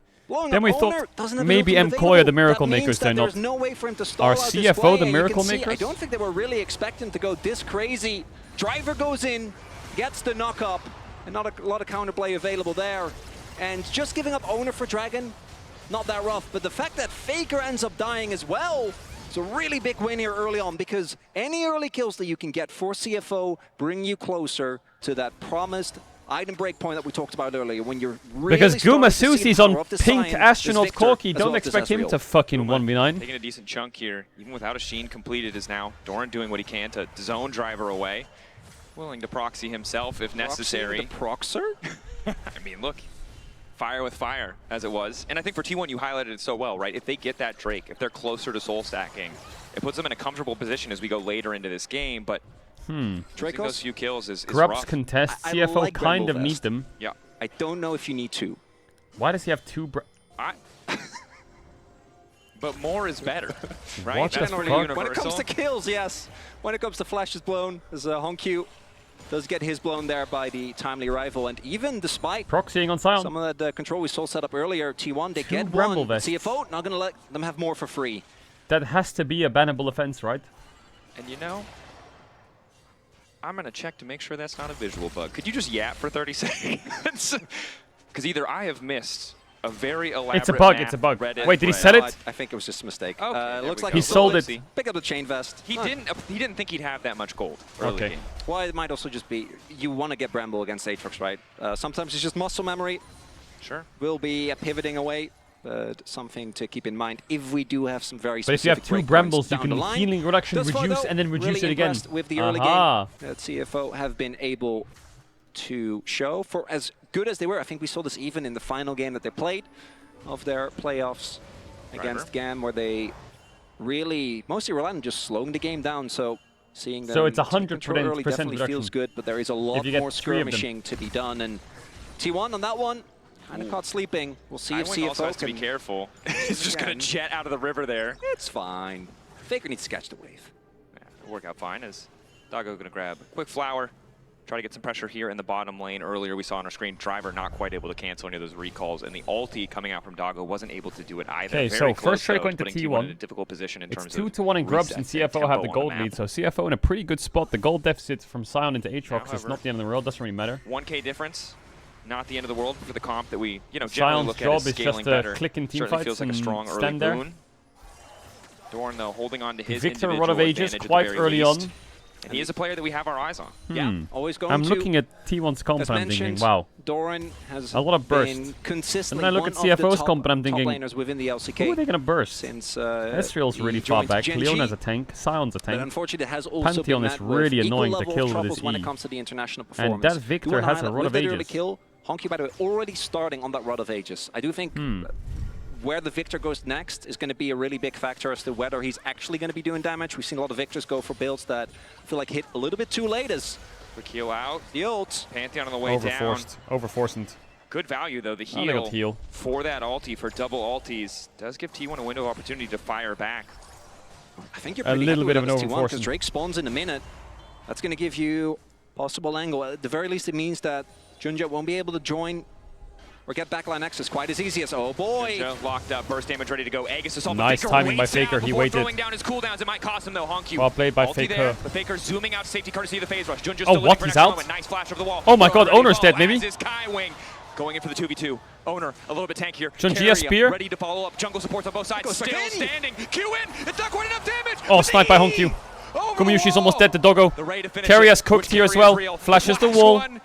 Then we thought maybe MKOI are the miracle makers. They're not. No way for him to stall Are out this CFO play, the and you miracle can see, makers? I don't think they were really expecting to go this crazy. Driver goes in, gets the knock up, and not a lot of counterplay available there. And just giving up Owner for Dragon, not that rough. But the fact that Faker ends up dying as well, it's a really big win here early on, because any early kills that you can get for CFO bring you closer to that promised item break point that we talked about earlier, when you're really Because Guma starting to see Susi's the on power of the pink Sion, astronaut this Victor, Corky. as Don't well as this expect him Ezreal. to fucking 1v9. Taking a decent chunk here, even without a Sheen completed, is now Doran doing what he can to zone Driver away. Willing to proxy himself if necessary. The proxer? I mean, look, fire with fire, as it was. And I think for T1, you highlighted it so well, right? If they get that Drake, if they're closer to soul stacking, it puts them in a comfortable position as we go later into this game, but losing those few kills is Grubs rough. contest. I CFO like kind Rainbow of need Vest. them. Yeah. I don't know if you need to. Why does he have two? But more is better, right? What the That's pretty fuck? universal. When it comes to kills, yes. When it comes to flashes blown, there's Honkyu does get his blown there by the timely arrival, and even despite proxying on Sion, some of that control we saw set up earlier, T1, they get Bramble one. vests. CFO not going to let them have more for free. That has to be a bannable offense, right? And you know, I'm going to check to make sure that's not a visual bug. Could you just yap for 30 seconds? Because either I have missed a very elaborate It's a bug, map, it's a bug. Reddit, Wait, did he set it? I think it was just a mistake. Okay, looks like he sold it. Pick up the chain vest. He didn't think he'd have that much gold. Okay. Game. Well, it might also just be you want to get Bramble against Aatrox, right? Sometimes it's just muscle memory. Sure. We'll be pivoting away, but something to keep in mind if we do have some very But if you have specific 2 Brambles, you down the can line. healing reduction Thus far, reduce though, and then reduce really it again. impressed with the early game that CFO have been able to show. For as good as they were, I think we saw this even in the final game that they played of their playoffs against GAM, where they really mostly relied on just slowing the game down. So seeing them it's 100% early definitely reduction. feels good, but there is a lot more skirmishing to be done. And T1 on that one, kind of caught sleeping. We'll see if CFO also has to can be careful. He's just going to jet out of the river there. It's fine. Faker needs to catch the wave. Yeah, it'll work out fine as Doggo going to grab a quick flower. Try to get some pressure here in the bottom lane. Earlier we saw on our screen, Driver not quite able to cancel any of those recalls, and the ulti coming out from Doggo wasn't able to do it either. Okay, so first trade going to T1 in a T1. difficult position in It's terms 2-1 in Grubs, and CFO have the gold lead. So CFO in a pretty good spot. The gold deficit from Sion into Aatrox is not the end of the world. Doesn't really matter. 1K difference, not the end of the world for the comp that we, generally Sion's look job at as is scaling just to better. click in Certainly teamfights feels like a and strong early stand there. boon. Dorn though holding on to his Victor individual Rod of Ages advantage at the quite very early least. on. And he is a player that we have our eyes on. Yeah, always going I'm to, looking at T1's comp and I'm thinking, wow. Doran has a lot of burst. been consistently And then I look at one of the CFO's top comp and I'm thinking, laners within the LCK who are they going to burst? Since Ezreal's really he far joined back. Gen Leon G. has a tank. Sion's a But tank. unfortunately, it has also Pantheon been is met with really equal annoying to level kill of with troubles his when E. it comes to the international And performance. that Victor Do wanna has a highlight Rod with of that early Ages. kill. Honky, by the way, already starting on that Rod of Ages. I do think where the Victor goes next is going to be a really big factor as to whether he's actually going to be doing damage. We've seen a lot of Victors go for builds that feel like hit a little bit too late as quick heal out. The ult. Pantheon on the way down. Overforced. Good value though. The Oh, they got heal. for that ulti, for double ultis, does give T1 a window of opportunity to fire back. I think you're A pretty little happy bit of with an this T1 because overforcing. Drake spawns in a minute. That's going to give you possible angle. At the very least, it means that Junja won't be able to join or get backline access quite as easy as, oh boy. Junja locked up, burst damage ready to go. Aegis is off. Nice Faker timing by waits it Faker, out he before waited. throwing down his cooldowns. It might cost him though. Honky. Well played by Ulti Faker. there, but Faker zooming out safety courtesy of the phase rush. Junja's Oh, still what? for He's next out? moment. Nice flash over the wall. Oh my god, Ready to Owner's follow, dead, maybe? as is Kai Wing. Going in for the 2v2. Owner, a little bit tankier. Junji Keria, spear. ready to follow up. Jungle supports on both sides. Still standing. Q in. It's not quite enough damage. Oh, sniped by Honkyu. Gumiyushi's almost dead to Doggo. The ready to finish Carrier's it. cooked Would here as Carry well. real. Flashes the Last wall. one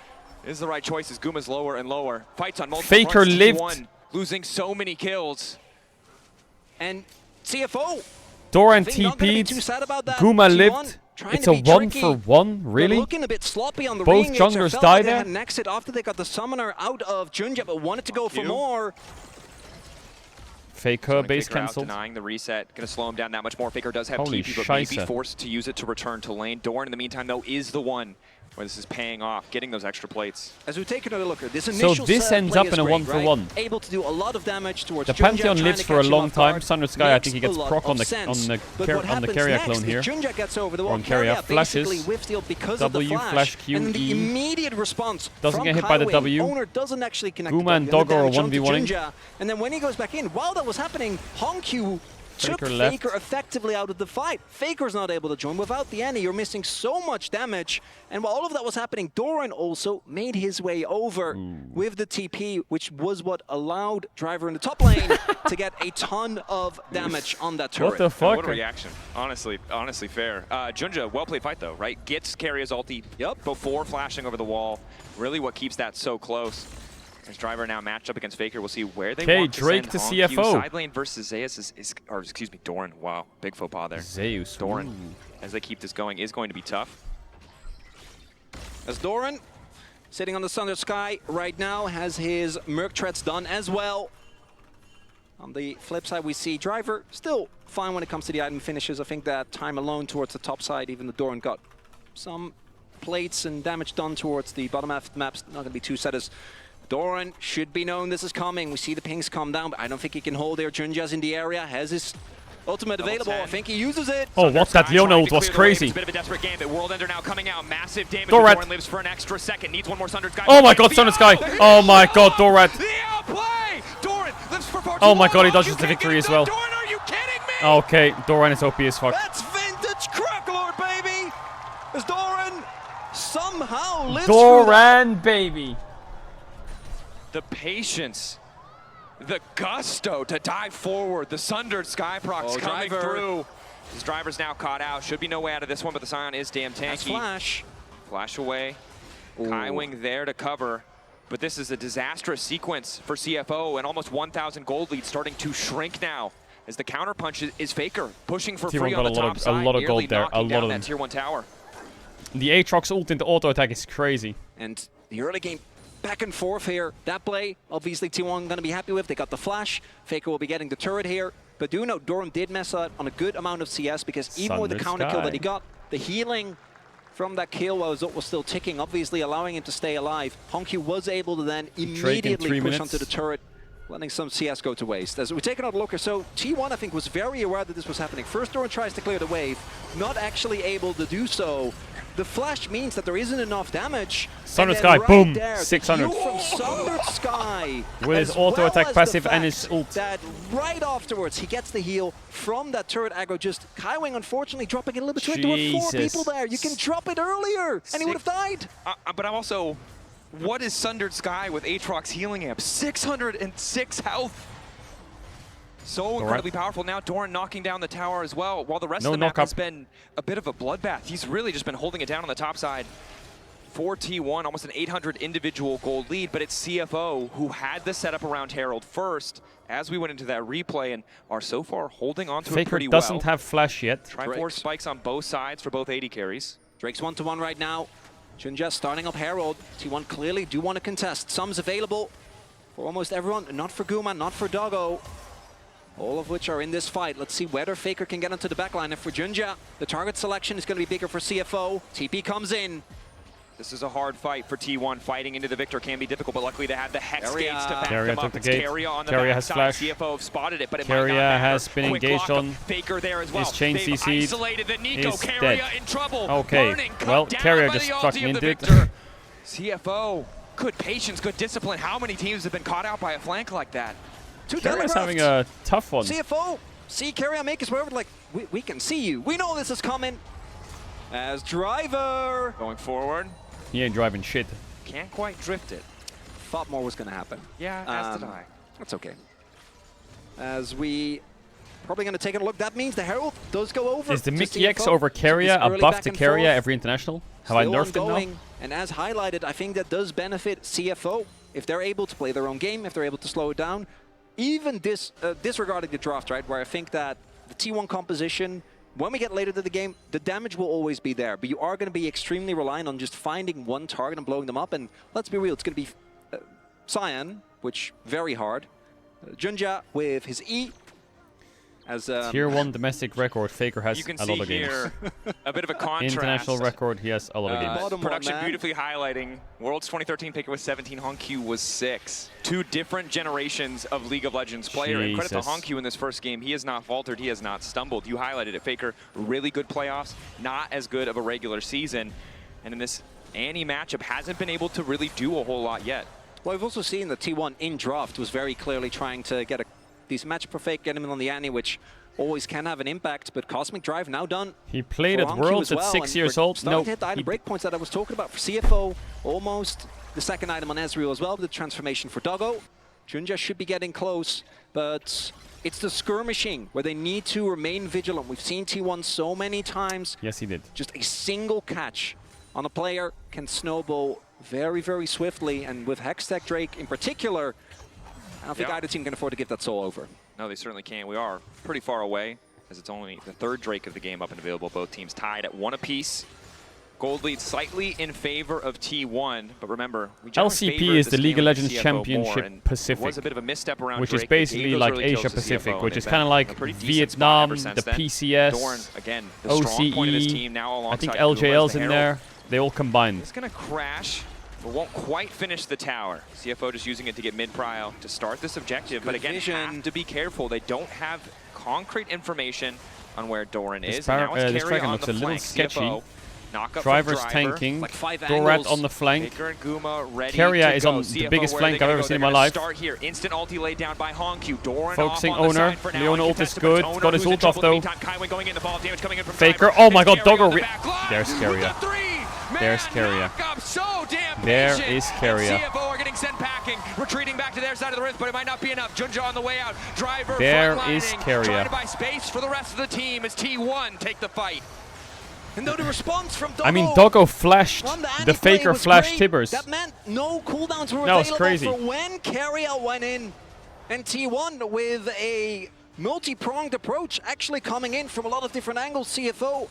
is the right choice as Guma's lower and lower. Fights on multiple Faker fronts. lived. T1 losing so many kills. And CFO. Doran I think not gonna be too TP'd. sad about that. Guma T1 lived. trying It's to a be 1 tricky. for 1, really? They're looking a bit sloppy on the Both ring. junglers Felt die like they there. had an exit after they got the summoner out of Junja, but wanted to go for more. Faker base Faker out, cancelled. denying the reset. Going to slow him down that much more. Faker does have Holy TP, but may be scheisse. forced to use it to return to lane. Dorn, in the meantime, though, is the one where this is paying off, getting those extra plates. As we take another look at this So initial this set ends play up is in a great, 1 for right? 1. Able to do a lot of damage towards The Junja, Pantheon trying lives to for a catch him long off time. guard. Thunder Sky, I Makes think he a gets lot proc on of the sense. But what on the happens Carrier next clone is here. Junja gets over the Or wall. on Carrier basically flashes. whiff steal because W, of the flash, Q, and the E. immediate response Doesn't from get hit by the Kaiwing. W. Owner doesn't actually connect Guma the and W, Doggo are damage onto 1v1ing. Junja. And then when he goes back in, while that was happening, Honkyu took Faker left. Faker effectively out of the fight. Faker's not able to join. Without the Annie, you're missing so much damage. And while all of that was happening, Doran also made his way over with the TP, which was what allowed Driver in the top lane to get a ton of damage on that turret. What the fuck? What a reaction. Honestly fair. Junja, well-played fight, though, right? Gets Carrier's ulti before flashing over the wall. Really what keeps that so close. As Driver now matched up against Faker, we'll see where they want to Drake send to Honkyu. CFO. Side lane versus Zeus or excuse me, Doran. Wow, big faux pas there. Zeus. Doran, Ooh. as they keep this going, is going to be tough. As Doran, sitting on the Thunder Sky right now, has his Merc Treads done as well. On the flip side, we see Driver still fine when it comes to the item finishes. I think that time alone towards the top side, even the Doran got some plates and damage done towards the bottom half of the map's not going to be too set as Doran should be known this is coming. We see the pings come down, but I don't think he can hold there. Junja's in the area, has his Ultimate available. I think he uses it. Oh, what? That Leon ult was crazy. It's a bit of a desperate game, but World Ender now coming out. Massive damage. Doran lives for an extra second. Needs one more Sundered Sky. Oh my god, Sundered Sky. Oh my god, Doran. The outplay. Doran lives for far too Oh my god, he long. dodges the victory as well. Doran, are you kidding me? Okay, Doran is OP as fuck. That's vintage Cracklord, baby. As Doran somehow lives Doran, baby. The patience. The gusto to dive forward. The Sundered Sky procs coming through. His driver's now caught out. Should be no way out of this one, but the Scion is damn tanky. That's Flash. Flash away. Kaiwing there to cover. But this is a disastrous sequence for CFO, and almost 1,000 gold lead starting to shrink now as the counterpunch is Faker pushing for free on the top side. A lot of gold there. A lot of them. That tier 1 tower. The Aatrox ult into auto attack is crazy. And the early game back and forth here. That play, obviously T1 going to be happy with. They got the flash. Faker will be getting the turret here. But do note, Doran did mess up on a good amount of CS because even with the counter kill that he got, the healing from that kill while his ult was still ticking, obviously allowing him to stay alive. Honky was able to then immediately push onto the turret, letting some CS go to waste. As we take another look here, so T1 I think was very aware that this was happening. First Doran tries to clear the wave, not actually able to do so. The flash means that there isn't enough damage. Sundered Sky, boom, there, 600. From Sundered Sky. With his auto attack passive and his ult. That right afterwards, he gets the heal from that turret aggro. Just Kaiwing, unfortunately, dropping it a little bit too late. There were 4 people there. You can drop it earlier, and he would have died. But I'm also, what is Sundered Sky with Aatrox healing amp? 606 health. So incredibly powerful. Now Doran knocking down the tower as well, while the rest of the map has been a bit of a bloodbath. He's really just been holding it down on the top side for T1, almost an 800 individual gold lead, but it's CFO who had the setup around Herald first as we went into that replay and are so far holding on to it pretty well. Faker doesn't have flash yet. Triforce spikes on both sides for both AD carries. Drake's 1-1 right now. Junja starting up Herald. T1 clearly do want to contest. Sums available for almost everyone, not for Guma, not for Doggo. All of which are in this fight. Let's see whether Faker can get onto the backline. And for Junja, the target selection is going to be bigger for CFO. TP comes in. This is a hard fight for T1. Fighting into the victor can be difficult, but luckily they have the Hex gates to back them up. It's Keria on the backside. CFO have spotted it, but it might not matter. has been engaged on. Faker there as well. His chain CC'd. Isolated the Nico. Is Keria dead. In trouble. Okay, Burning, well, Keria just fucking into it. CFO, good patience, good discipline. How many teams have been caught out by a flank like that? Keria's having a tough one. CFO, see Keria make his way over, like, we can see you. We know this is coming. As Driver. Going forward. He ain't driving shit. Can't quite drift it. Thought more was going to happen. Yeah, as did I. That's okay. As we probably going to take a look, that means the Herald does go over. Is the Mickey X over Keria a buff to Keria every international? Have I nerfed it now? And as highlighted, I think that does benefit CFO if they're able to play their own game, if they're able to slow it down. Even disregarding the draft, right, where I think that the T1 composition, when we get later to the game, the damage will always be there, but you are going to be extremely reliant on just finding one target and blowing them up, and let's be real, it's going to be Cyan, which very hard. Junja with his E. As Tier 1 domestic record, Faker has a lot of games. You can see here a bit of a contrast. International record, he has a lot of games. Production beautifully highlighting. Worlds 2013 Faker was 17, Honkyu was 6. 2 different generations of League of Legends player. And credit to Honkyu in this first game. He has not faltered, he has not stumbled. You highlighted it, Faker. Really good playoffs, not as good of a regular season. And in this Annie matchup, hasn't been able to really do a whole lot yet. Well, I've also seen that T1 in draft was very clearly trying to get a decent matchup for Fake, get him in on the Annie, which always can have an impact, but Cosmic Drive now done. He played at Worlds at 6 years old. Starting to hit the item breakpoints that I was talking about for CFO. Almost the second item on Ezreal as well, with the transformation for Doggo. Junja should be getting close, but it's the skirmishing where they need to remain vigilant. We've seen T1 so many times. Yes, he did. Just a single catch on a player can snowball very, very swiftly, and with Hextech Drake in particular, I don't think either team can afford to give that soul over. No, they certainly can't. We are pretty far away, as it's only the 3rd Drake of the game up and available. Both teams tied at 1 apiece. Gold lead slightly in favor of T1, but remember, we LCP is the League of Legends Championship Pacific, was a bit of a misstep around which Drake. is basically like Asia Pacific, which is kind of like Vietnam, the PCS, Dorn, again, the strong point of this team now I think alongside LJL's in there. They all combined. It's going to crash, but won't quite finish the tower. CFO just using it to get mid-prio to start this objective, but again, have to be careful. They don't have concrete information on where Doran is. This Carrier on looks the a little flank. sketchy. CFO, knock up Driver's from Driver. tanking. Like 5 Dorat angles. on the flank. Faker and Guma ready Carrier to is go. on the CFO, biggest where flank are I've they ever gonna seen in go? my They're life. gonna start here. Instant ulti laid down by Honkyu. Doran Focusing off on the Owner. side for now. Leona ult is good. Owner, Got his who's in ult off trouble in the though. meantime. Kaiwin going in, the ball damage coming in from Faker. Driver. Oh my god, Carrier Doggo. on the back line. There's Carrier. There's Carrier. So damn There patient. is Carrier. And CFO are getting sent packing, retreating back to their side of the rift, but it might not be enough. Junja on the way out. Driver There frontlining, is Carrier. trying to buy space for the rest of the team as T1 take the fight. And though the response from Doggo, I mean, Doggo flashed the Faker flashed Tibbers. That meant no cooldowns were That was available crazy. for when Carrier went in. And T1 with a multi-pronged approach actually coming in from a lot of different angles. CFO,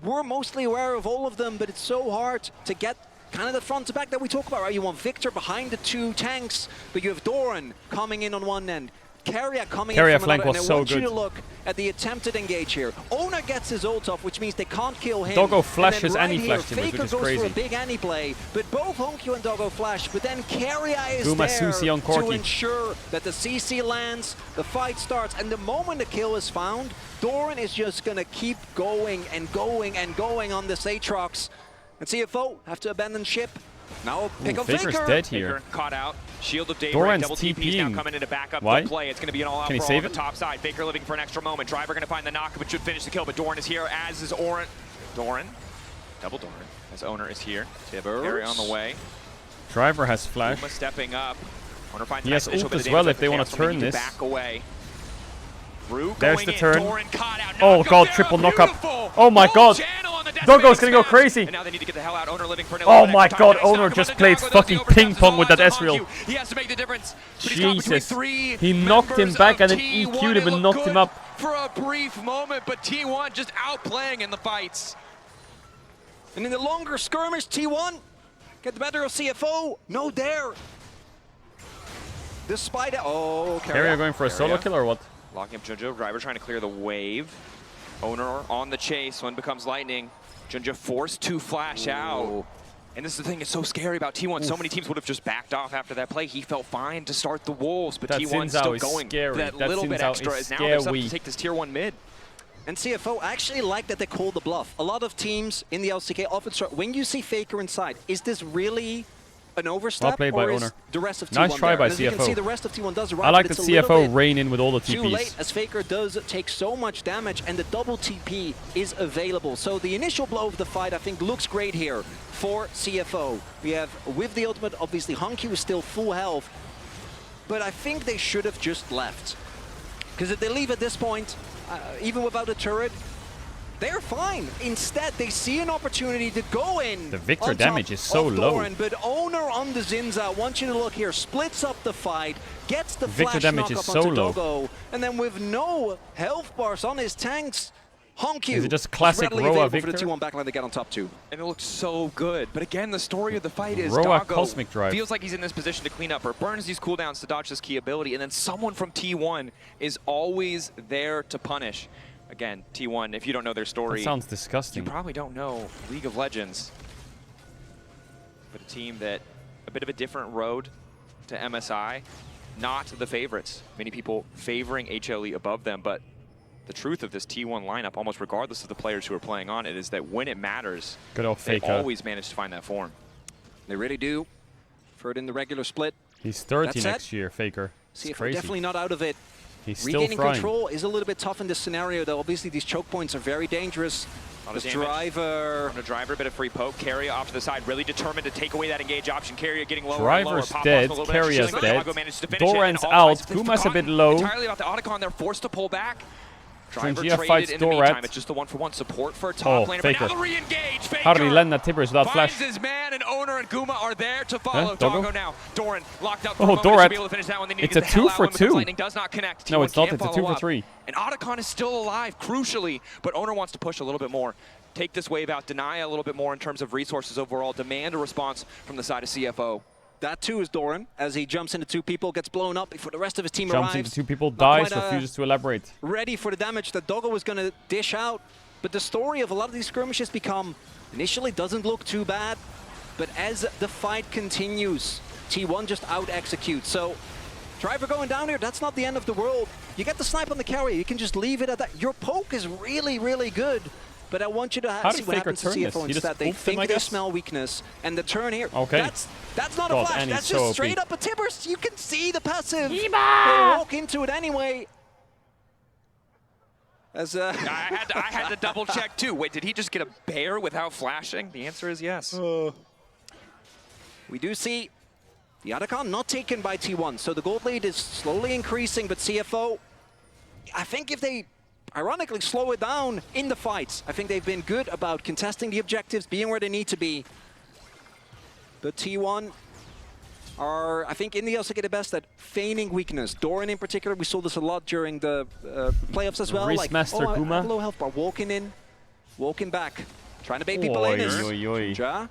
we're mostly aware of all of them, but it's so hard to get kind of the front to back that we talk about, right? You want Victor behind the 2 tanks, but you have Doran coming in on one end. Carrier coming in from flank another, was and I so want you good. to look at the attempted engage here. Owner gets his ult off, which means they can't kill him. Doggo And then flashes right any here, flash Tibbers, Faker which is goes crazy. for a big Annie play, but both Honkyu and Doggo flash, but then Carrier is Guma there Susi on to Corki. ensure that the CC lands, the fight starts, and the moment the kill is found, Doran is just gonna keep going and going and going on this Aatrox. And CFO have to abandon ship. Now pick up Faker's Faker. dead here. Faker caught out. Shield of Daybreak, Doran's double TP's now TPing. coming in to back up Why? the play. It's going to be an all-out Can he brawl save on the it? top side. Faker living for an extra moment. Driver going to find the knock, but should finish the kill. But Doran is here, as is Doran. Double Doran, as Owner is here. Carry on the way. Driver has flash. Guma stepping up. Owner finds He a has nice initial ult bit of as damage well at if the they want chaos, to so they turn need this. Back away. Rue There's going the in. turn. Doran caught out. Oh Knock god, up triple there. knockup. Beautiful. Oh my god. Channel on the Doggo's gonna go Deathmaker crazy. And now they need to get the hell out. Owner living for an Oh 11 my extra god, time. Owner Knock him just on the played dog, fucking goes the ping overpass, pong with that it's all Ezreal. Honkyu. He has to make the difference. But he's caught between Jesus. 3 He knocked him members back and of then T1. EQ'd him It and looked knocked him good up. for a brief moment, but T1 just outplaying in the fights. And in the longer skirmish, T1 get the better of CFO. No dare. Despite it. Oh, Carrier going for a solo kill or what? Locking up Junja. Driver trying to clear the wave. Owner on the chase. One becomes lightning. Junja forced to flash out. And this is the thing, it's so scary about T1. So many teams would have just backed off after that play. He felt fine to start the Wolves, but That T1's Xin Zhao still is going. scary. That That little Xin bit Zhao extra is is now they're scary. to take this tier 1 mid. And CFO actually like that they call the bluff. A lot of teams in the LCK often start, when you see Faker inside, is this really an overstep, Well played by or is Owner. the rest of T1 Nice try there? by And as you can see, CFO. the rest of T1 does it right, I like but that it's a little CFO bit rein in with all the too late, TPs. as Faker does take so much damage, and the double TP is available. So the initial blow of the fight, I think, looks great here for CFO. We have, with the ultimate, obviously, Honkyu is still full health, but I think they should have just left. Because if they leave at this point, even without a turret, they're fine. Instead, they see an opportunity to go in. The Victor on top damage is so of low. Doran, but Owner on the Xin Zhao, I want you to look here, splits up the fight, gets the Victor flash damage knock is up so onto low. Doggo, and then with no health bars on his tanks, Honkyu Is it just classic readily Roa available for the Victor? T1 backline to get on top 2. And it looked so good. But again, the story of the fight is Roa Doggo Cosmic Drive. feels like he's in this position to clean up or burns these cooldowns to dodge this key ability, and then someone from T1 is always there to punish. Again, T1, if you don't know their story, That sounds disgusting. you probably don't know League of Legends. But a team that, a bit of a different road to MSI, not the favorites. Many people favoring HLE above them, but the truth of this T1 lineup, almost regardless of the players who are playing on it, is that when it matters, Good old they Faker. always manage to find that form. They really do. For it in the regular split. He's 30 That said, next year, Faker. It's CFO crazy. definitely not out of it. He's still Regaining frying. control is a little bit tough in this scenario, though. Obviously, these choke points are very dangerous. A lot of This damage. Driver. On the Driver, a bit of free poke. Carrier off to the side, really determined to take away that engage option. Carrier getting lower and lower. Driver's Pop dead, off a little bit extra Carrier's shielding, but dead, Doggo managed to finish it, Doran's and out, all eyes Guma's a bit forgotten low. Entirely about the Otacon, they're forced to pull back. Driver Frontier traded fights in the meantime. Dorat. It's just the one-for-one support for a Oh, top laner. Faker. But now the re-engage. Faker How did he land that Tibbers without finds flash? his man, and Owner and Guma are there to follow. Doggo? Doggo now. Doran locked up for Oh, a moment. Dorat. To be able to finish that one. They need It's to a get the hell 2 out for when because 2. Lightning does not connect. No, T1 it's not. can't It's a 2 follow for up. 3. And Otacon is still alive, crucially, but Owner wants to push a little bit more. Take this wave out, deny a little bit more in terms of resources overall, demand a response from the side of CFO. That too is Doran, as he jumps into 2 people, gets blown up before the rest of his team Jumps arrives. into 2 people, Not dies, quite, refuses to elaborate. ready for the damage that Doggo was going to dish out. But the story of a lot of these skirmishes become, initially doesn't look too bad, but as the fight continues, T1 just out-executes. So Driver going down here, that's not the end of the world. You get the snipe on the carrier, you can just leave it at that. Your poke is really, really good. But I want you to see what happens to CFO instead. They think they smell weakness, and the turn here, that's not a flash, that's just straight up a Tibbers. You can see the passive. They walk into it anyway. As I had to double check too. Wait, did he just get a bear without flashing? The answer is yes. We do see the Otacon not taken by T1, so the gold lead is slowly increasing, but CFO, I think if they ironically slow it down in the fights, I think they've been good about contesting the objectives, being where they need to be. But T1 are, I think, in the LCK the best at feigning weakness. Doran in particular, we saw this a lot during the playoffs as well. Like, Master oh, Kuma. Low health bar, walking in, walking back, trying to bait people in. Ja.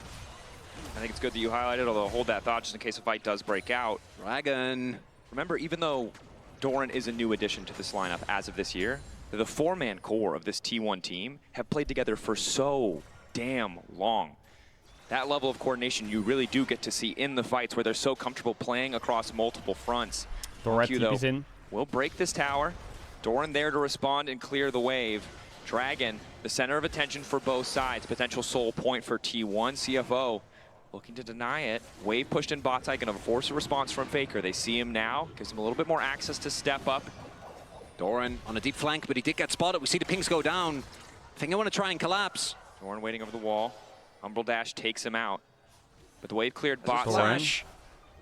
I think it's good that you highlighted, although hold that thought just in case a fight does break out. Dragon. Remember, even though Doran is a new addition to this lineup as of this year, the four-man core of this T1 team have played together for so damn long. That level of coordination you really do get to see in the fights where they're so comfortable playing across multiple fronts. Doran is in. Will break this tower. Doran there to respond and clear the wave. Dragon, the center of attention for both sides. Potential soul point for T1. CFO looking to deny it. Wave pushed in bot side, gonna force a response from Faker. They see him now, gives him a little bit more access to step up. Doran on a deep flank, but he did get spotted. We see the pings go down. I think I want to try and collapse. Doran waiting over the wall. Umbral Dash takes him out. But the wave cleared bot side.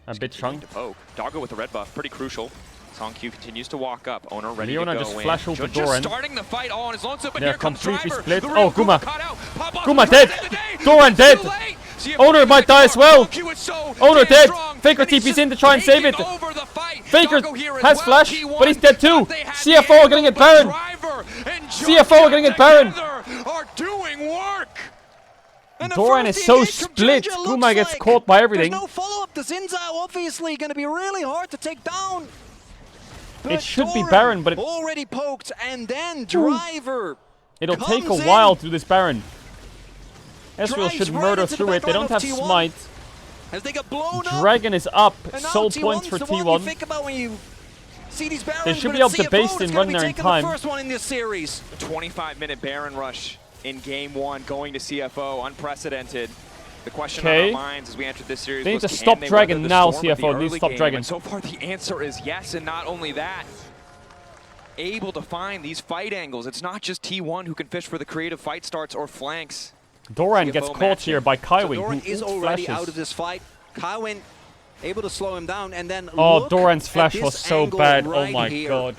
A bit strong. Poke. Doggo with the red buff, pretty crucial. Song Q continues to walk up. Owner ready to go just in. flash over Doran. Starting the fight all on his lonesome, but They're here comes completely Driver. split. Oh, Kuma. Kuma dead. Doran dead. Owner might die as well. Owner dead. Faker TP's in to try and save it. Faker has flash, but he's dead too. CFO are getting it Baron. CFO are getting it Baron. Doran is so split. Kuma gets caught by everything. There's no follow-up. The Zinzao obviously going to be really hard to take down. It should be Baron, but it already poked, and then Driver. It'll take a while to this Baron. Ezreal should murder through it. They don't have smite. As they get blown Dragon is up. Soul T1's points for the one you T1. think about when you see these Barons, They should be able to base and run there in time. The first one in this series. 25-minute Baron rush in game one, going to CFO, unprecedented. The question on our minds as we entered this series they need was, to stop can they Dragon weather the now, storm of the CFO. Need to early stop game? Dragon. And so far, the answer is yes, and not only that, able to find these fight angles. It's not just T1 who can fish for the creative fight starts or flanks. Doran gets caught here by Kaiwing, so Doran who is already flashes. out of this fight. Kaiwing able to slow him down, and then oh, Doran's flash was so bad. Right oh my here. god.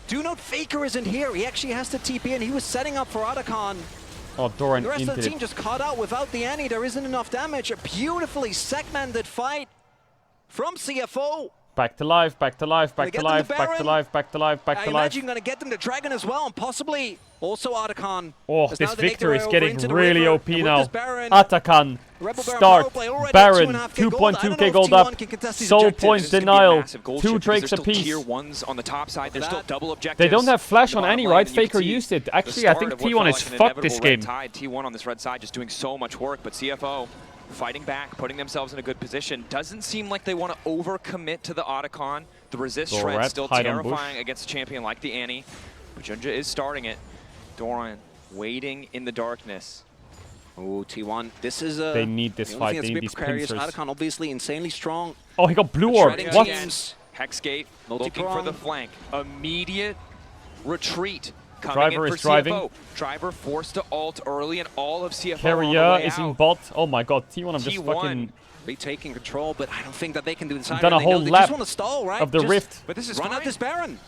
Do note Faker isn't here. He actually has to TP in. He was setting up for Otacon. Oh, Doran The rest into of the it. team just caught out without the Annie. There isn't enough damage. A beautifully segmented fight from CFO. Back to life, back to life, back to life, back to life, back to life, back to I life. imagine you're going to get them to Dragon as well, and possibly also Otacon. Oh, this victory is getting into the really river, OP now. Baron, Atakan, start, Baron, 2.2k gold up, soul points denial, 2 Drakes apiece. Tier 1s on the top side, there's still double objectives. They don't have flash on any, right? Faker used it. Actually, I think T1 is fucked this game. T1 on this red side just doing so much work, but CFO fighting back, putting themselves in a good position. Doesn't seem like they want to overcommit to the Otacon. The resist shred still terrifying against a champion like the Annie. But Junja is starting it. Doran waiting in the darkness. Oh, T1. This is a... They need this fight. They need these pincers. Otacon obviously insanely strong. Oh, he got blue orb. What? Hexgate looking for the flank. Immediate retreat. Driver is driving. Driver forced to ult early, and all of CFO Carrier is in bot. Oh my god, T1, I'm just fucking... retaking control, but I don't think that they can do this. Done a whole lap of the rift. But this is run out this Baron.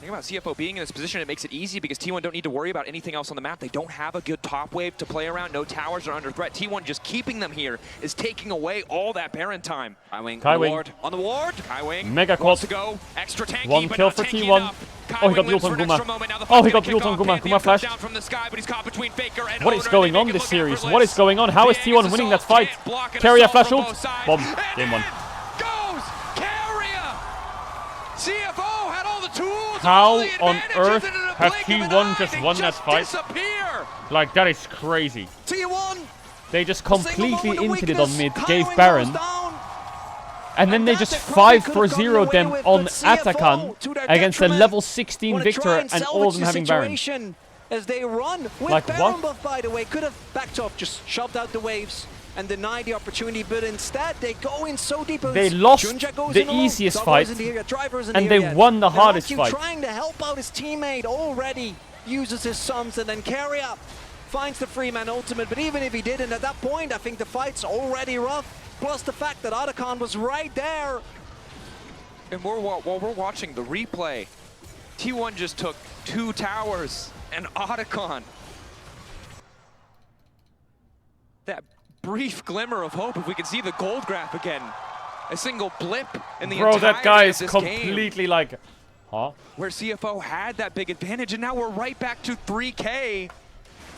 Think about CFO being in this position, it makes it easy because T1 don't need to worry about anything else on the map. They don't have a good top wave to play around. No towers are under threat. T1 just keeping them here is taking away all that Baron time. Kaiwing on the ward. Kaiwing Mega wants quad. to go. Extra tanky, 1 kill for T1. Oh, he got ult on Guma. Oh, he got ult on Guma. Guma flash. What is going on this series? What is going on? How is T1 winning that fight? Carrier flash ult. Bomb. Game 1. CFO had all the tools. How on earth have T1 just won that fight? Like, that is crazy. T1. They just completely inted it on mid, gave Baron. And then they just 5-0 them on Atakan against a level 16 Victor and all of them having Baron. As they run with like Baron buff, by the way, could have backed off, just shoved out the waves and denied the opportunity, but instead they go in so deep. They lost the easiest fight, and they won the hardest fight. Trying to help out his teammate already uses his sums, and then Caedrel finds the free man ultimate. But even if he didn't, at that point, I think the fight's already rough. Plus the fact that Atakan was right there. And while we're watching the replay, T1 just took 2 towers. And Atakan, that brief glimmer of hope, if we can see the gold graph again, a single blip in the Bro, that guy is this completely game, like, huh? where CFO had that big advantage, and now we're right back to 3K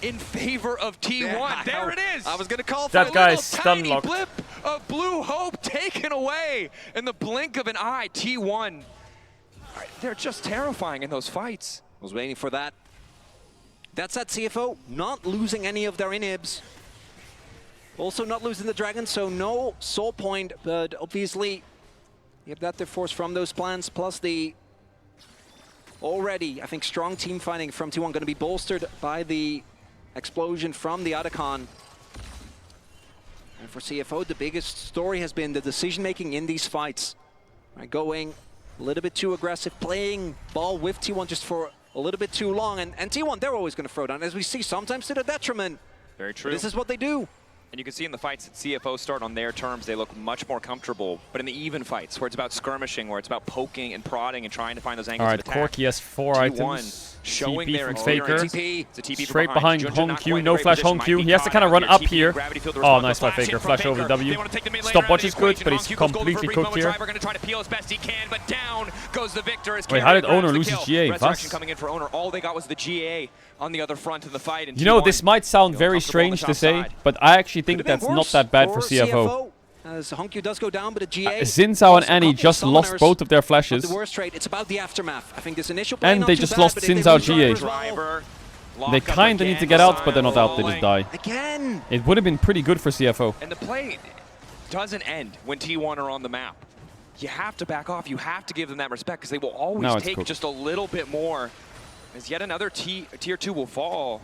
in favor of T1. Yeah, there it is. I was gonna call for that a guy's little stun tiny lock. blip of blue hope taken away in the blink of an eye. T1, they're just terrifying in those fights. I was waiting for that. That's at CFO, not losing any of their inhibs. Also not losing the dragon, so no soul point, but obviously you have that to force from those plans, plus the already, I think, strong team fighting from T1 going to be bolstered by the explosion from the Atakan. And for CFO, the biggest story has been the decision-making in these fights. Right, going a little bit too aggressive, playing ball with T1 just for a little bit too long, and T1, they're always going to throw down, as we see, sometimes to their detriment. Very true. But this is what they do. And you can see in the fights that CFO start on their terms, they look much more comfortable. But in the even fights, where it's about skirmishing, where it's about poking and prodding and trying to find those angles of attack. Corki has 4 items. Showing TP their from Faker. It's a TP Straight behind Hong Q, no flash Hong Q. He has to kind of run up here. Oh, nice by Faker. Flash over W. Stopwatch is good, but he's completely cooked here. Going to try to peel as best he can, but down goes the Victor. Wait, how did Owner lose his GA? Resurrection coming in for Owner. All they got was the GA on the other front of the fight. You know, this might sound very strange to say, but I actually think that's not that bad for CFO. As Honkyu does go down, but a GA. Xin Zhao and Annie just lost both of their flashes. The worst trade. It's about the aftermath. I think this initial play and they just lost Xin Zhao GA. They kind of need to get out, but they're not out. They just die. Again. It would have been pretty good for CFO. And the play doesn't end when T1 are on the map. You have to back off. You have to give them that respect, because they will always take just a little bit more. As yet another tier 2 will fall.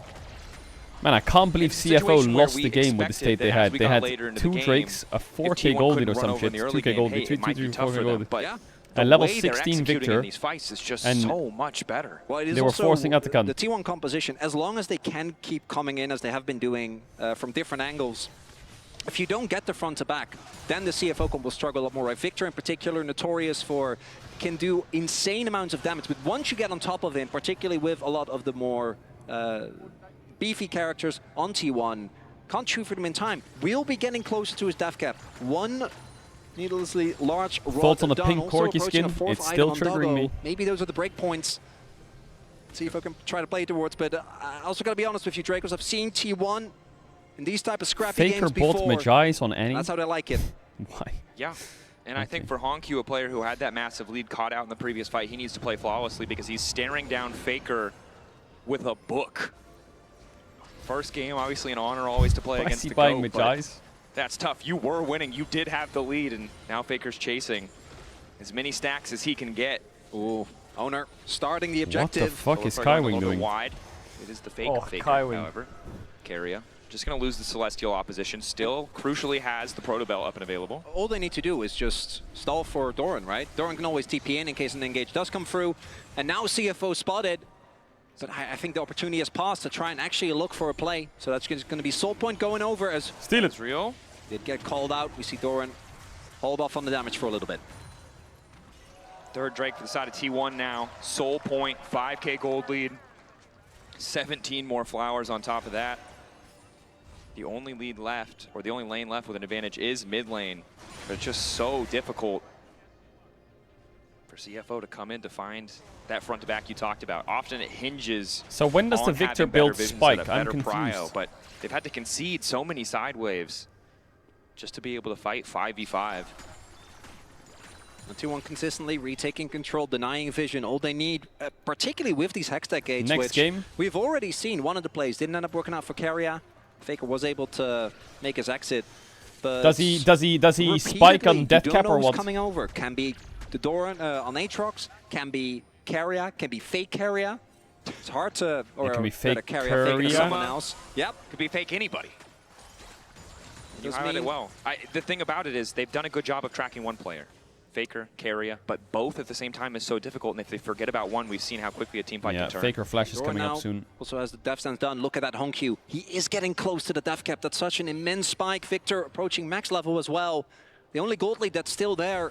Man, I can't believe CFO lost the game with the state they had. They had 2 Drakes, a 4K gold lead or some shit. 2K gold lead, 4K gold lead. A level 16 Victor. These fights is just and so much better. Well, it is they were forcing Atakan. The T1 composition, as long as they can keep coming in as they have been doing from different angles, if you don't get the front to back, then the CFO comp will struggle a lot more. Right? Victor in particular, notorious for, can do insane amounts of damage, but once you get on top of him, particularly with a lot of the more beefy characters on T1, can't shoot for them in time. We'll be getting closer to his death cap. One needlessly large rod Fault on the done, pink Corki skin, it's still triggering me. Maybe those are the break points. See if I can try to play towards, but I also gotta be honest with you, Dracos, I've seen T1 in these type of scrappy Faker games before. bought Magi's on Annie. That's how they like it. Why? Yeah. And I think for Honkyu, a player who had that massive lead caught out in the previous fight, he needs to play flawlessly because he's staring down Faker with a book. First game, obviously an honor always to play against the GOAT, but that's tough. You were winning. You did have the lead, and now Faker's chasing as many stacks as he can get. Ooh, Owner starting the objective. What the fuck is Skywing doing? Wide. It is the fake Faker, however. Caedrel. Just going to lose the Celestial opposition. Still, crucially, has the Proto Bell up and available. All they need to do is just stall for Doran, right? Doran can always TP in case an engage does come through. And now CFO spotted. But I think the opportunity has passed to try and actually look for a play. So that's going to be Soul Point going over as... Steal it. Real. Did get called out. We see Doran hold off on the damage for a little bit. Third Drake for the side of T1 now. Soul Point, 5K gold lead. 17 more flowers on top of that. The only lead left, or the only lane left with an advantage is mid lane. But it's just so difficult for CFO to come in to find that front to back you talked about. Often it hinges. So when does the Victor build spike? I'm confused. Prio, but they've had to concede so many side waves just to be able to fight 5v5. And T1 consistently retaking control, denying vision. All they need, particularly with these Hex Decades, Next which game. we've already seen one of the plays didn't end up working out for Caedrel. Faker was able to make his exit. But does he spike on death cap or what? Coming over can be the Doran on Aatrox, can be Carrier, can be fake Carrier. It's hard to or it can be fake Carrier, fake someone else. Yep, could be fake anybody. You highlighted it well. The thing about it is they've done a good job of tracking one player. Faker, Carrier, but both at the same time is so difficult, and if they forget about one, we've seen how quickly a team fight can turn. Faker Flash is coming up soon. Also, as the death stance done, look at that home queue. He is getting close to the death cap. That's such an immense spike. Victor approaching max level as well. The only gold lead that's still there,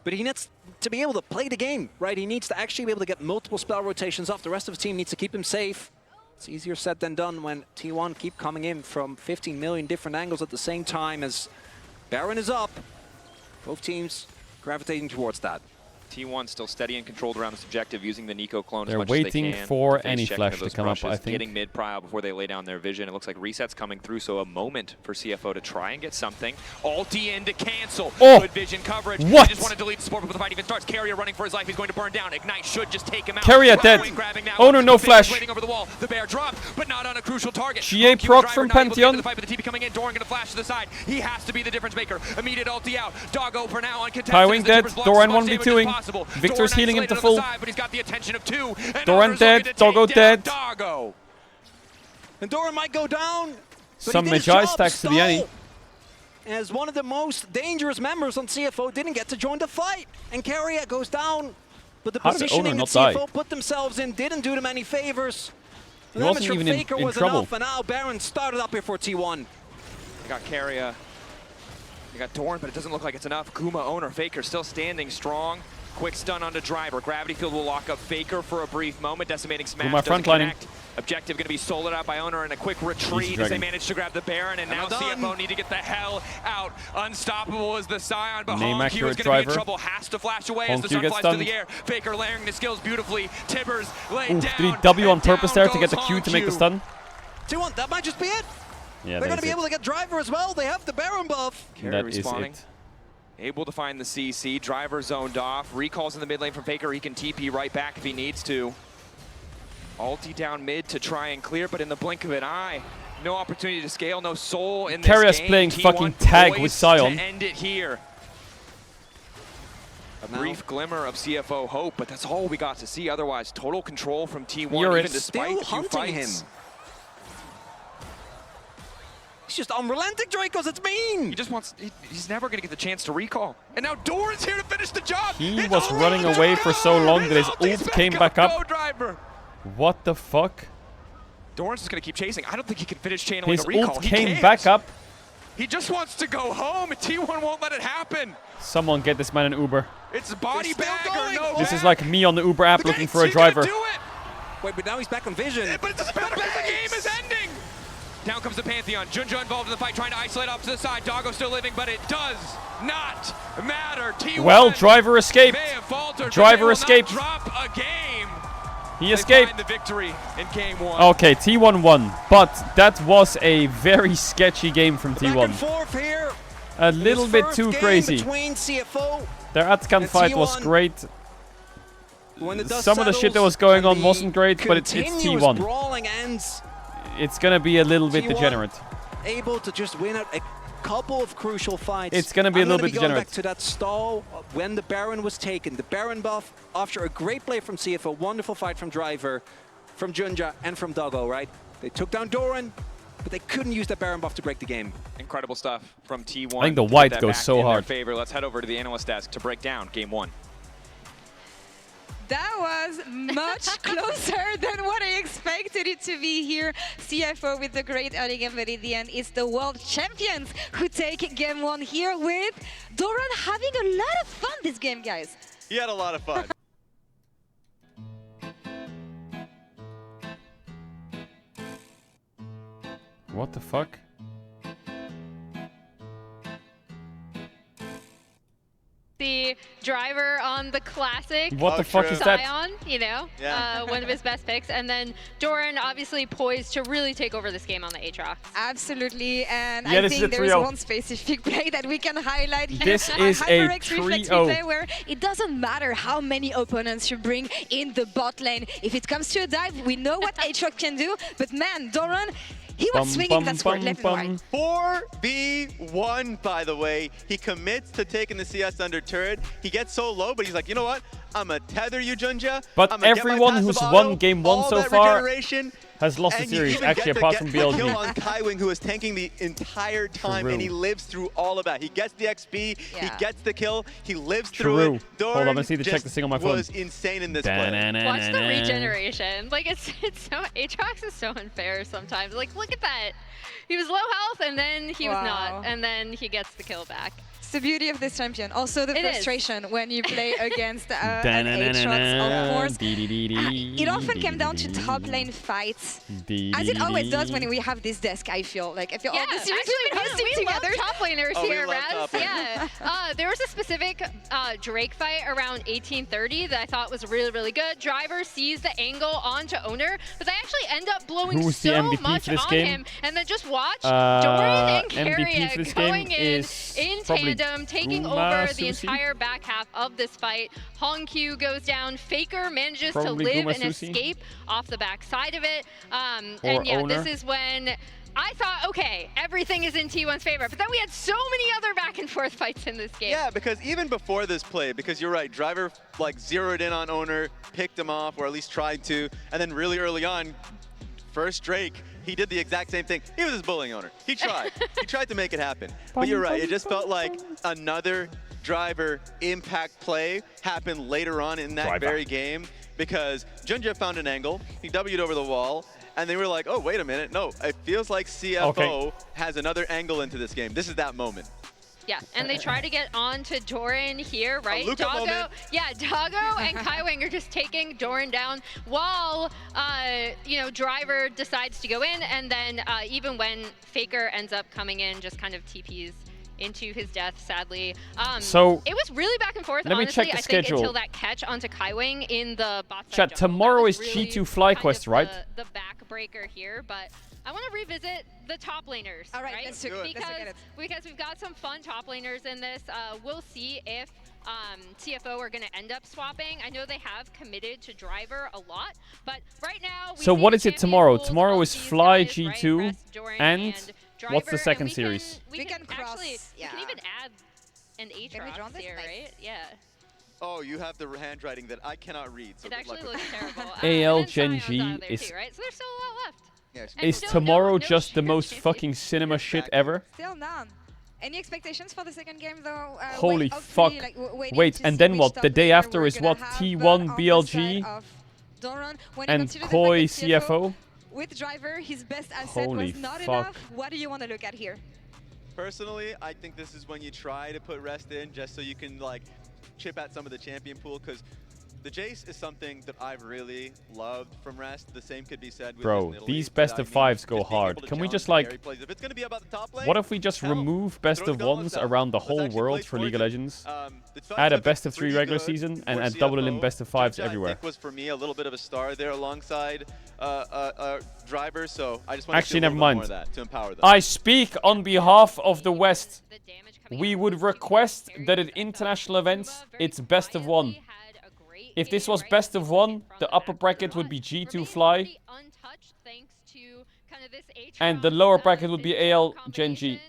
but he needs to be able to play the game, right? He needs to actually be able to get multiple spell rotations off. The rest of his team needs to keep him safe. It's easier said than done when T1 keep coming in from 15 million different angles at the same time as Baron is up. Both teams gravitating towards that. T1 still steady and controlled around this objective, using the Nico clone as much They're as they can. waiting for any flash to come up, I think. Getting mid-prio before they lay down their vision. It looks like reset's coming through, so a moment for CFO to try and get something. Ulti in to cancel. Oh! Good vision coverage. What? They just want to delete the support before the fight even starts. Carrier running for his life. He's going to burn down. Ignite should just take him out. Carrier dead. Oh no, no flash. Waiting over the wall. The bear dropped, but not on a crucial target. GA proc from Pantheon. The fight, but the TP coming in. Doran going to flash to the side. He has to be the difference maker. Immediate ulti out. Doggo for now uncontested. Tywing dead. Doran 1v2ing. Victor's healing him to full. But he's got the attention of two. Doran dead. Doggo dead. Doggo. And Doran might go down. Some Magi stacks to the Annie. As one of the most dangerous members on CFO didn't get to join the fight. And Carrier goes down. But the positioning that CFO put themselves in didn't do them any favors. He wasn't even in trouble. Enough, and now Baron started up here for T1. They got Carrier. They got Doran, but it doesn't look like it's enough. Kuma, Owner, Faker still standing strong. Quick stun onto Driver. Gravity Field will lock up Faker for a brief moment. Decimating Smash doesn't connect. Objective going to be soloed out by Owner, and a quick retreat as they manage to grab the Baron, and now CFO need to get the hell out. Unstoppable is the Scion, but Hong Q is going to be in trouble. Has to flash away as the sun flies through the air. Faker layering the skills beautifully. Tibbers laid down. Did he W on purpose there to get the Q to make the stun? T1, that might just be it. Yeah, they're going to be able to get Driver as well. They have the Baron buff. That is it. Able to find the CC. Driver zoned off. Recalls in the mid lane from Faker. He can TP right back if he needs to. Ulti down mid to try and clear, but in the blink of an eye, no opportunity to scale, no soul in this game. Carrier's playing fucking tag with Sion. To end it here. A brief glimmer of CFO hope, but that's all we got to see. Otherwise, total control from T1, even despite the few fights. He's just unrelenting, Dracos. It's mean. He just wants. He's never going to get the chance to recall. And now Doran's here to finish the job. He was running away for so long that his ult came back up. Driver. What the fuck? Doran's just going to keep chasing. I don't think he can finish channeling his a recall. Ult came back up. He just wants to go home. T1 won't let it happen. Someone get this man an Uber. It's body bag or no. This is like me on the Uber app looking for a driver. Wait, but now he's back on vision. But it doesn't matter because the game is ending. Down comes the Pantheon. Junja involved in the fight, trying to isolate off to the side. Doggo still living, but it does not matter. T1 well, Driver escaped. Driver escaped. Drop a game. He escaped. Find the victory in game one. Okay, T1 won, but that was a very sketchy game from T1. Back and forth here. A little bit too crazy. Between CFO Their Atkan fight was great. Some of the shit that was going on wasn't great, but it's T1. Brawling ends. It's gonna be a little bit degenerate. Able to just win out a couple of crucial fights. It's gonna be a little bit degenerate. Back to that stall when the Baron was taken. The Baron buff after a great play from CFO, wonderful fight from Driver, from Junja, and from Doggo. Right? They took down Doran, but they couldn't use that Baron buff to break the game. Incredible stuff from T1. I think the white goes so hard. Favor. Let's head over to the analyst desk to break down game one. That was much closer than what I expected it to be here. CFO with the great early game, but in the end, it's the world champions who take game one here with Doran having a lot of fun this game, guys. He had a lot of fun. What the fuck? The Driver on the classic. What the fuck is that? Scion, you know, one of his best picks. And then Doran obviously poised to really take over this game on the Aatrox. Absolutely, and I think there is one specific play that we can highlight here. This is a Reflex replay where it doesn't matter how many opponents you bring in the bot lane. If it comes to a dive, we know what Aatrox can do, but man, Doran, He was swinging that sword left and right. 4v1, by the way. He commits to taking the CS under turret. He gets so low, but he's like, you know what? I'm going to tether you, Junja. But everyone who's won game 1 so far has lost the series, actually, apart from BLG. Kill on Kaiwing, who was tanking the entire time, and he lives through all of that. He gets the XP, he gets the kill, he lives through it. Hold on, let's see the check this thing on my phone. Was insane in this play. Watch the regeneration. Like, it's so, Aatrox is so unfair sometimes. Like, look at that. He was low health, and then he was not, and then he gets the kill back. It's the beauty of this champion. Also the frustration when you play against an Aatrox, of course. It often came down to top lane fights, as it always does when we have this desk, I feel. Like, if you're all this series we love top laners here, love Raz. top laners. Yeah. There was a specific Drake fight around 1830 that I thought was really, really good. Driver sees the angle onto Owner, but they actually end up blowing so much on him. And then just watch Doran and Keria going in tandem, taking over the entire back half of this fight. Hongq goes down. Faker manages to live and escape off the back side of it. And yeah, this is when I thought, okay, everything is in T1's favor. But then we had so many other back and forth fights in this game. Yeah, because even before this play, because you're right, Driver like zeroed in on Owner, picked him off, or at least tried to, and then really early on, first Drake, he did the exact same thing. He was just bullying Owner. He tried. He tried to make it happen. But you're right, it just felt like another Driver impact play happened later on in that very game, because Junja found an angle, he W'd over the wall, and they were like, oh, wait a minute, no, it feels like CFO has another angle into this game. This is that moment. Yeah, and they try to get on to Doran here, right? Doggo and Kaiwing are just taking Doran down while, you know, Driver decides to go in, and then even when Faker ends up coming in, just kind of TPs into his death, sadly. So it was really back and forth, let me honestly, check the I schedule. think, until that catch onto Kaiwing in the bot side Chat, tomorrow is really G2 FlyQuest, right? The backbreaker here, but I want to revisit the top laners. All right, let's do it. Because we've got some fun top laners in this. We'll see if CFO are going to end up swapping. I know they have committed to Driver a lot, but right now... So what is it tomorrow? Tomorrow is Fly G2 and what's the second series? We can cross, actually, we can even add an Aatrox here, right? Yeah. Oh, you have the handwriting that I cannot read. So it actually looks terrible. AL Gen G is... Too, right? So there's still a lot left. Yes. Is tomorrow just the most fucking cinema shit ever? Still none. Any expectations for the second game, though? Holy fuck. Wait, and then what? The day after is what? T1 BLG and Koi CFO? With Driver, his best asset was not enough. What do you want to look at here? Personally, I think this is when you try to put Rest in just so you can like chip at some of the champion pool, because the Jace is something that I've really loved from Rest. The same could be said with Bro, these best of fives go hard. Can we just like... If it's gonna be about the top lane, what if we just remove best of ones around the whole world for League of Legends? Add a best of 3 regular season and add double in best of 5s everywhere. I think was for me a little bit of a star there alongside Driver, so I just want Actually, to never mind. More of that to empower them. I speak on behalf of the West. We would request that at international events, it's best of 1. If this was best of 1, the upper bracket would be G2 Fly, and the lower bracket would be AL Gen G.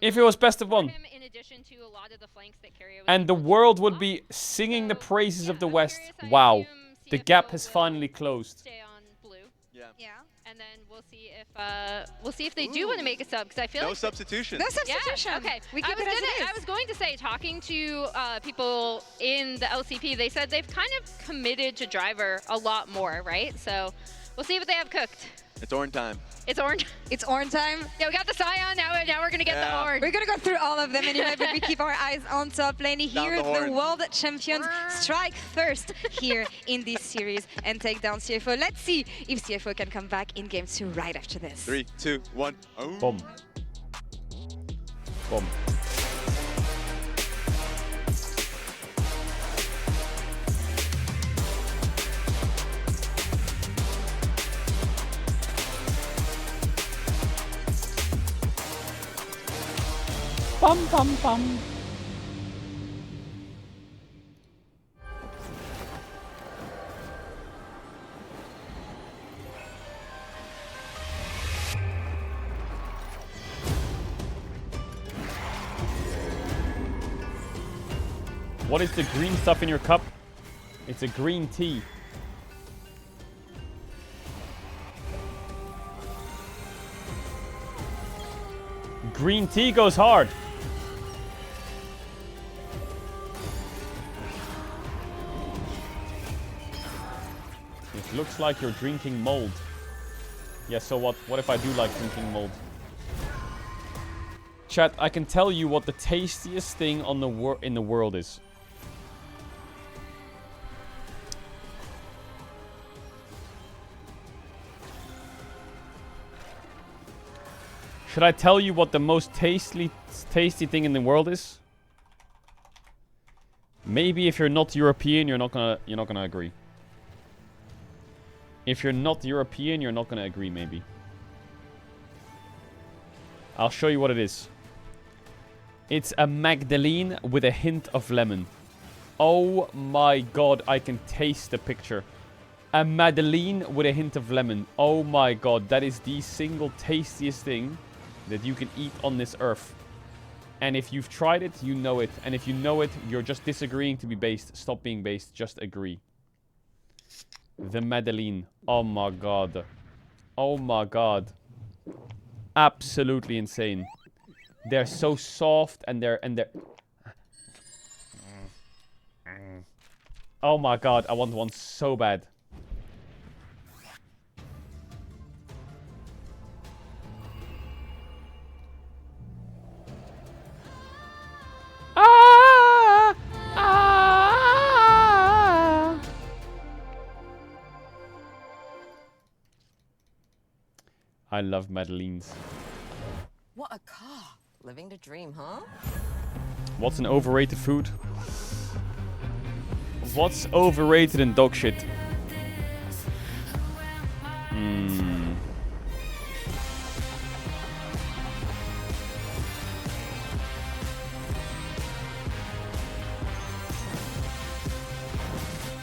If it was best of 1. And the world would be singing the praises of the West. Wow, the gap has finally closed. Yeah. And then we'll see if they do want to make a sub, because I feel like no substitution. No substitution. Yeah, okay. We keep it as it is. I was going to say, talking to people in the LCP, they said they've kind of committed to Driver a lot more, right? So we'll see what they have cooked. It's Ornn time. It's Ornn. It's Ornn time. Yeah, we got the Scion. Now we're gonna get the Ornn. We're gonna go through all of them anyway, but we keep our eyes on top lane here. The world champions strike first here in this series and take down CFO. Let's see if CFO can come back in game 2 right after this. 3, 2, 1. Oh. Boom. Boom. Bum bum bum. What is the green stuff in your cup? It's a green tea. Green tea goes hard. It looks like you're drinking mold. Yeah, so what? What if I do like drinking mold? Chat, I can tell you what the tastiest thing on the in the world is. Should I tell you what the most tasty thing in the world is? Maybe if you're not European, you're not gonna agree. If you're not European, you're not gonna agree, maybe. I'll show you what it is. It's a Magdalene with a hint of lemon. Oh my god, I can taste the picture. A Madeleine with a hint of lemon. Oh my god, that is the single tastiest thing that you can eat on this earth. And if you've tried it, you know it. And if you know it, you're just disagreeing to be based. Stop being based, just agree. The Madeleine. Oh my god. Oh my god. Absolutely insane. They're so soft and they're oh my god, I want one so bad. Ah! Ah! I love Madeleines. What a car. Living the dream, huh? What's an overrated food? What's overrated in dog shit?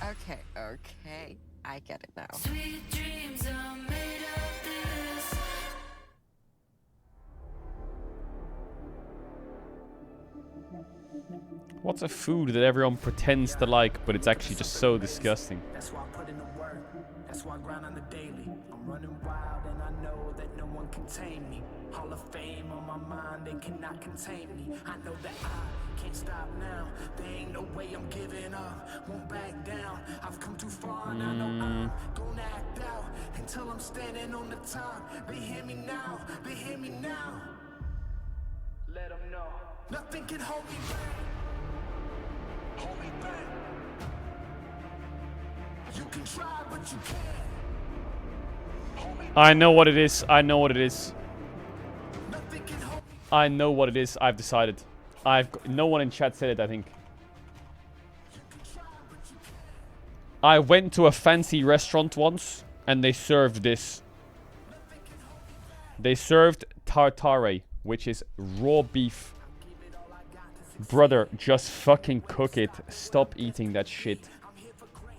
Okay, okay. I get it now. Sweet dreams are made of this. What's a food that everyone pretends to like, but it's actually just so disgusting? That's why I put in the work. That's why I grind on the daily. I'm running wild and I know that no one can tame me. Hall of Fame on my mind, they cannot contain me. I know that I can't stop now. There ain't no way I'm giving up. Won't back down. I've come too far and I know I'm gonna act out until I'm standing on the top. They hear me now. They hear me now. Let them know. Nothing can hold me back. Hold me back. You can try, but you can't. I know what it is. I know what it is. I know what it is. I've decided. No one in chat said it, I think. I went to a fancy restaurant once and they served this. They served tartare, which is raw beef. Brother, just fucking cook it. Stop eating that shit.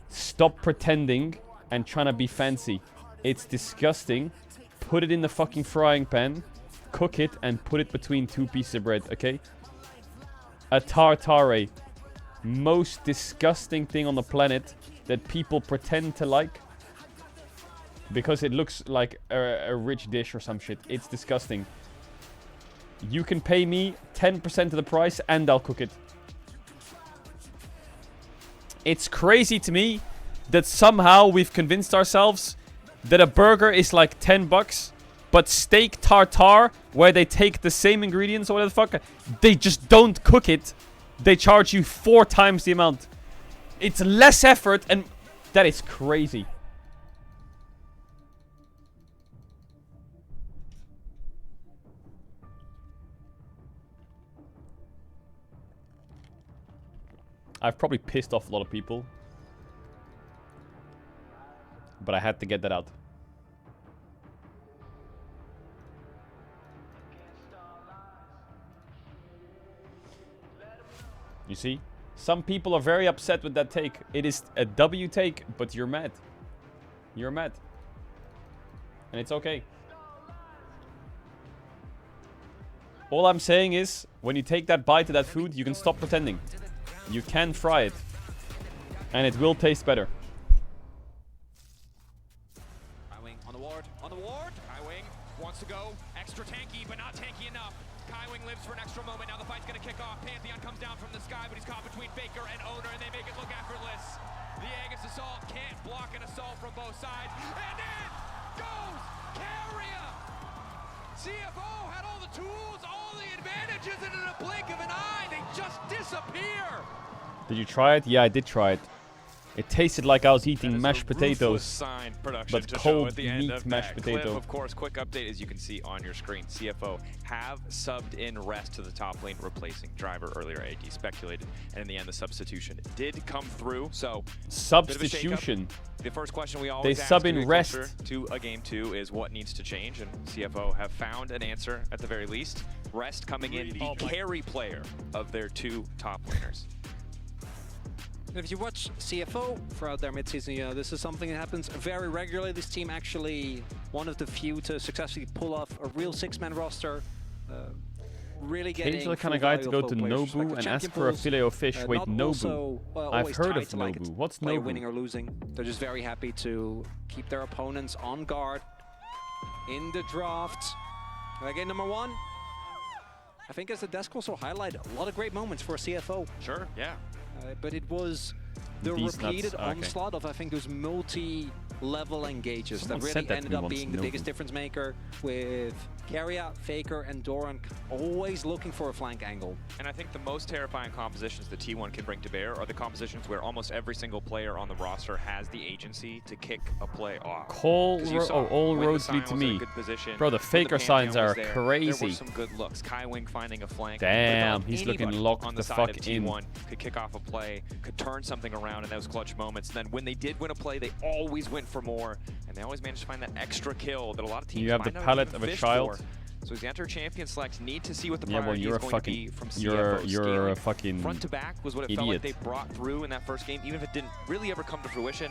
Stop pretending and trying to be fancy. It's disgusting. Put it in the fucking frying pan. Cook it and put it between two pieces of bread, okay? A tartare. Most disgusting thing on the planet that people pretend to like. Because it looks like a rich dish or some shit. It's disgusting. You can pay me 10% of the price and I'll cook it. It's crazy to me that somehow we've convinced ourselves that a burger is like 10 bucks, but steak tartare, where they take the same ingredients or whatever the fuck, they just don't cook it. They charge you 4 times the amount. It's less effort and that is crazy. I've probably pissed off a lot of people. But I had to get that out. You see? Some people are very upset with that take. It is a W take, but you're mad. You're mad. And it's okay. All I'm saying is, when you take that bite of that food, you can stop pretending. You can fry it. And it will taste better. Kaiwing on the ward. On the ward. Kaiwing wants to go extra tanky, but not tanky enough. Kaiwing lives for an extra moment. Now the fight's going to kick off. Pantheon comes down from the sky, but he's caught between Faker and Owner, and they make it look effortless. The Aegis Assault can't block an assault from both sides. And in goes Carrier! CFO had all the tools, all the advantages, and in a blink of an eye, they just disappear! Did you try it? Yeah, I did try it. It tasted like I was eating mashed potatoes, sign production but to show cold at the end meat of mashed that potato. clip. Of course, quick update as you can see on your screen. CFO have subbed in Rest to the top lane, replacing Driver earlier. AD speculated, and in the end, the substitution did come through. So Substitution. The first question we always ask sub in Rest to a game 2 is what needs to change, and CFO have found an answer at the very least. Rest coming in the carry player of their 2 top laners. If you watch CFO throughout their midseason, you know, this is something that happens very regularly. This team actually one of the few to successfully pull off a real 6-man roster. Really getting Caedrel the kind of guy to go to Nobu and ask for a fillet of fish. Wait, Nobu? I've heard of Nobu. What's Nobu? Winning or losing. They're just very happy to keep their opponents on guard in the draft. Again, number 1. I think as the desk also highlighted, a lot of great moments for CFO. Sure, yeah. But it was the repeated onslaught of, I think, those multi-level engages that really ended up being the biggest difference maker, with Carrier, Faker, and Doran always looking for a flank angle. And I think the most terrifying compositions that T1 can bring to bear are the compositions where almost every single player on the roster has the agency to kick a play off. All roads lead to me. Bro, the Faker signs are crazy. There were some good looks. Kaiwing finding a flank. Damn, he's looking locked on the side fuck of in. T1, could kick off a play, could turn something around in those clutch moments. And then when they did win a play, they always went for more, and they always managed to find that extra kill that a lot of teams You have might the not palette even of a fish child. for. So as the enter champion selects, need to see what the Yeah, well, priority you're is a going fucking, to be from CFO. you're a fucking front to back was what it felt like they brought through in that first game, even if it didn't really ever come to fruition.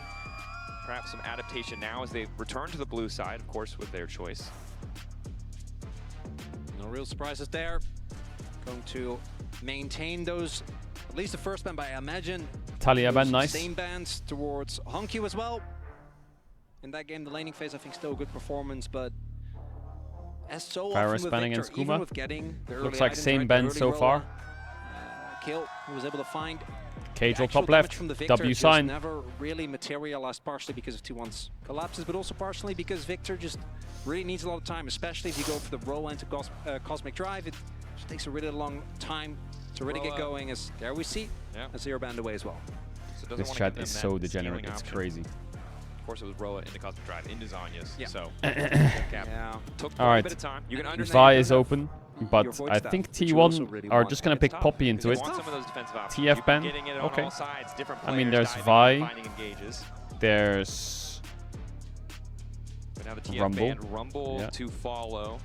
Perhaps some adaptation now as they return to the blue side, of course, with their choice. No real surprises there. Going to maintain those, at least the first ban, but I imagine Talia ban, nice. Same bans towards Honky as well. In that game, the laning phase, I think, still a good performance, but as so often with Victor, even with getting the early looks like items, same right, band so far. Kill, he was able to find Caedrel top left, from the Victor W just sign. never really materialized, partially because of T1's collapses, but also partially because Victor just really needs a lot of time, especially if you go for the roll into Cosmic Drive. It just takes a really long time to really get going, as there we see a 0 band away as well. So This chat is so degenerate, it's crazy. Of course, it was Roa into Cosmic Drive, into Zanya's, so took All right, a bit of time. You can understand Vi is open, but I think T1 are just going to pick Poppy into it. TF ban, okay. I mean, there's Vi, there's Rumble to follow.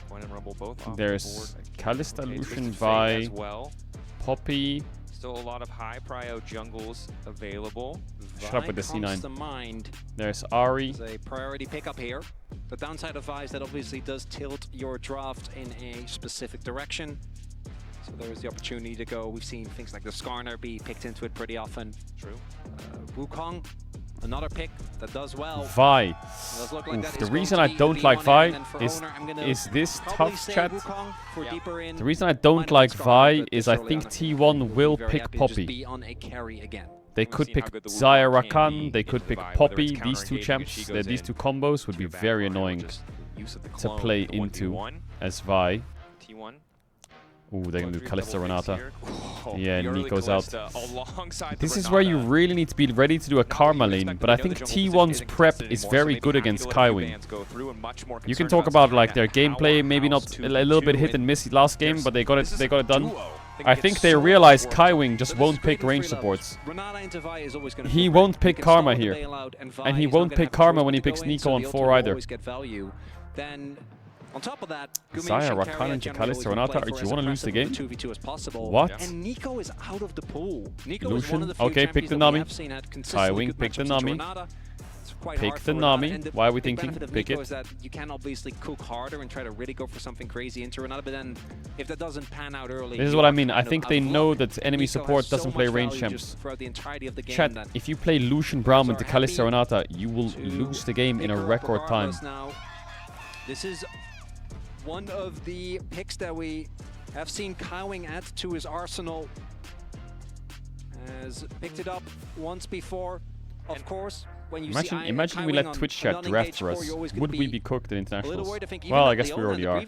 Point and Rumble both off there's the board. Kalista, Lucian, Vi, as well. Poppy. Still a lot of high prio jungles available. Shut up with the C9. To mind there's Ari. There's a priority pickup here. The downside of Vi is that obviously does tilt your draft in a specific direction. So there is the opportunity to go. We've seen things like the Skarner be picked into it pretty often. True. Wukong, another pick that does well. Vi. Like the reason I don't like Vi is this tough, chat. The reason I don't like Vi is I think T1 will pick Poppy. They could pick Zaya Rakan, they could pick Poppy. These two champs, these two combos would be very annoying to play into as Vi. T1. Ooh, they're gonna do Kalista Renata. Yeah, Nico's out. This is where you really need to be ready to do a Karma lane, but I think T1's prep is very good against Kaiwing. You can talk about like their gameplay, maybe not a little bit hit and miss last game, but they got it done. I think they realize Kaiwing just won't pick range supports. He won't pick Karma here, and he won't pick Karma when he picks Nico on 4 either. On top of that, Zaya, Rakan, and Kalista Renata, do you want to lose the game? What? And Nico is out of the pool. Nico Lucian, okay, pick the Nami. Kaiwing, pick the Nami. quite Pick hard the for Nami. Renata. And Why are we big thinking? benefit of Pick Nico it. is that you can obviously cook harder and try to really go for something crazy into Renata, but then if that doesn't pan out early, This is you what I are mean. kind I of think out they of know luck. that And enemy Nico support has so doesn't much play range value champs. just throughout the entirety of the game Chat, that if you play Lucian Braum into happy Kalista Renata, you will lose the game in a pick her up record time. regardless now. This is one of the picks that we have seen Kowing add to his arsenal. Has picked it up once before, of course. When you Imagine we let Twitch chat draft for us. Would we be cooked in internationals? Well, I guess we already are.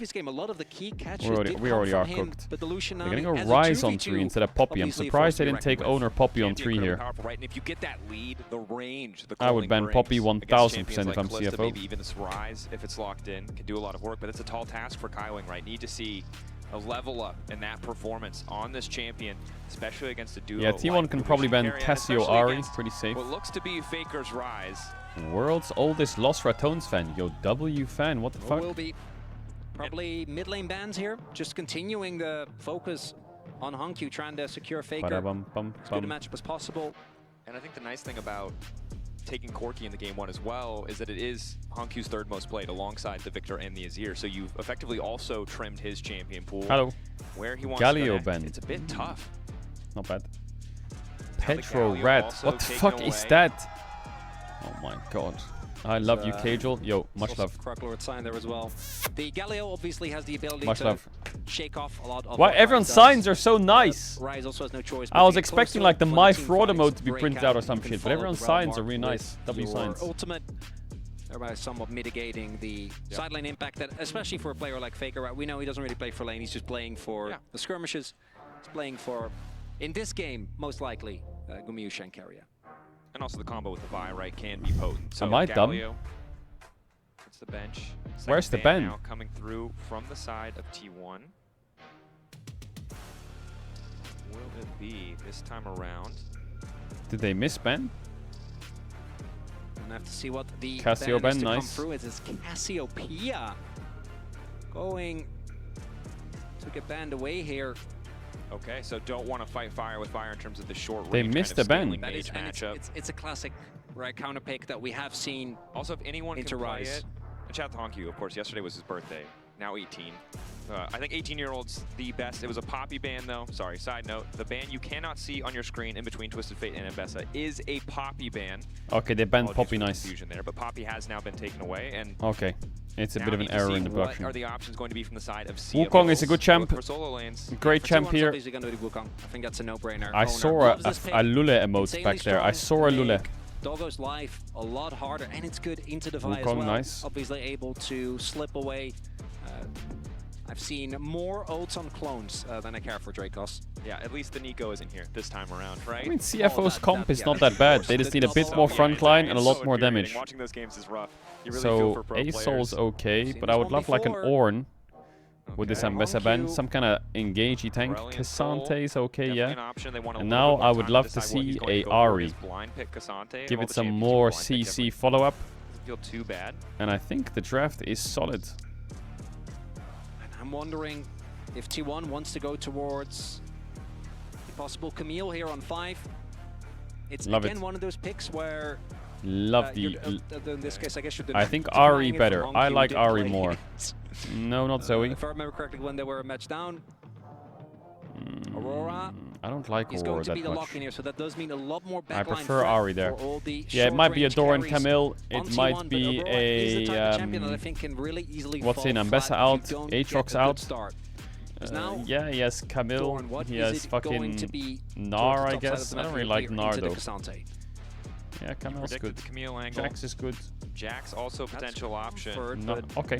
We already are cooked. They're getting a Rise on 3 instead of Poppy. I'm surprised they didn't take Own or Poppy on 3 here. Right? And if you get that lead, the range, the I would ban Poppy 1000% if I'm CFO. Maybe even this Rise, if it's locked in, can do a lot of work. But it's a tall task for Kaiwing, right? Need to see a level up in that performance on this champion, especially against a duo. Yeah, T1 can probably ban Tessio Ari, pretty safe. What looks to be Faker's Rise. World's oldest Lost Ratones fan. Yo, W fan, what the fuck? Will be probably mid lane bans here, just continuing the focus on Hongq, trying to secure Faker as good a matchup as possible. And I think the nice thing about taking Corki in the game 1 as well is that it is Hongq's third most played alongside the Victor and the Azir. So you've effectively also trimmed his champion pool. Hello. Where he wants Galio to Ben. It's a bit tough. Not bad. Petro Rat. What the fuck is that? Oh my god. I love you, Caedrel. Yo, much love. Crocklord sign there as well. The Galio obviously has the ability Much to love. shake off a lot of Why what everyone's Rise signs does. are so nice. Rise also has no choice. I was expecting like the My Fraud emote to be printed out or some shit, but everyone's signs are really nice. W signs. Ultimate, thereby somewhat mitigating the sideline impact that, especially for a player like Faker, right? We know he doesn't really play for lane. He's just playing for the skirmishes. He's playing for, in this game, most likely, Gumiu Shankaria. And also the combo with the Vi, right, can be potent. So Am I dumb? Galio, it's the bench. Where's the ban Ben? now coming through from the side of T1. Will it be this time around? Did they miss Ben? We'll have to see what the Cassio Ben, to come nice. through. It is Cassiopeia going to get banned away here. Okay, so don't want to fight fire with fire in terms of the short They range missed kind of the ban. scaling That is, mage and matchup. it's a classic counter pick that we have seen. Also, if anyone into can play Rise. it, and shout out to Hongq, of course, yesterday was his birthday, now 18. I think 18-year-old's the best. It was a Poppy ban, though. Sorry, side note. The ban you cannot see on your screen in between Twisted Fate and Mbessa is a Poppy ban. Okay, they banned Apologies Poppy, for the nice. confusion there, but Poppy has now been taken away, and Okay, it's a now bit of an need to error see in the what production. are the options going to be from the side of CFOs. Wukong is a good champ. For solo lanes. Great For champ T1's here. obviously gonna do Wukong. I think that's a no-brainer. I Owner saw loves this pick. a Lule emote Insanely back there. I strong. saw a Lule. Make Doggo's life a lot harder, and it's good into the Vi as Wukong, well. nice. Obviously able to slip away. I've seen more ults on clones than I care for Dracos. Yeah, at least the Nico isn't here this time around, right? I mean, CFO's comp is not that bad. They just need a bit more frontline and a lot more damage. Watching those games is rough. You really feel for So pro A-Soul's players. okay, but I would love like an Ornn with this Ambessa ban. Some kind of engagey tank. Cassante is okay, yeah. And now I would love to see a Ari. Give it some more CC follow-up. Doesn't feel too bad. And I think the draft is solid. I'm wondering if T1 wants to go towards the possible Camille here on 5. It's Love again it. one of those picks where Love the... in this case, I guess you're I think denying Ari it better. from I Hongq, like who did Ari play more. it. No, not Zoe. If I remember correctly, when they were matched down, Aurora I don't like is Aurora going to be that the much. lock in here, so that does mean a lot more backline I prefer threat Ari there. for all the Yeah, it might be a short-range Doran carries Camille. on It T1, might but be Aurora is the type of champion that I a... think can really easily What's fall in flat Ambessa if you out? don't get a Aatrox good out. start. 'Cause now, Yeah, he has Camille. Doran, what He is has it going to fucking be Gnar, I towards the top side of guess. the I map don't really here like Gnar into the though. Cassante? Yeah, Camille's Predicted good. the Camille angle. Jax is good. Jax also a potential option. No, okay.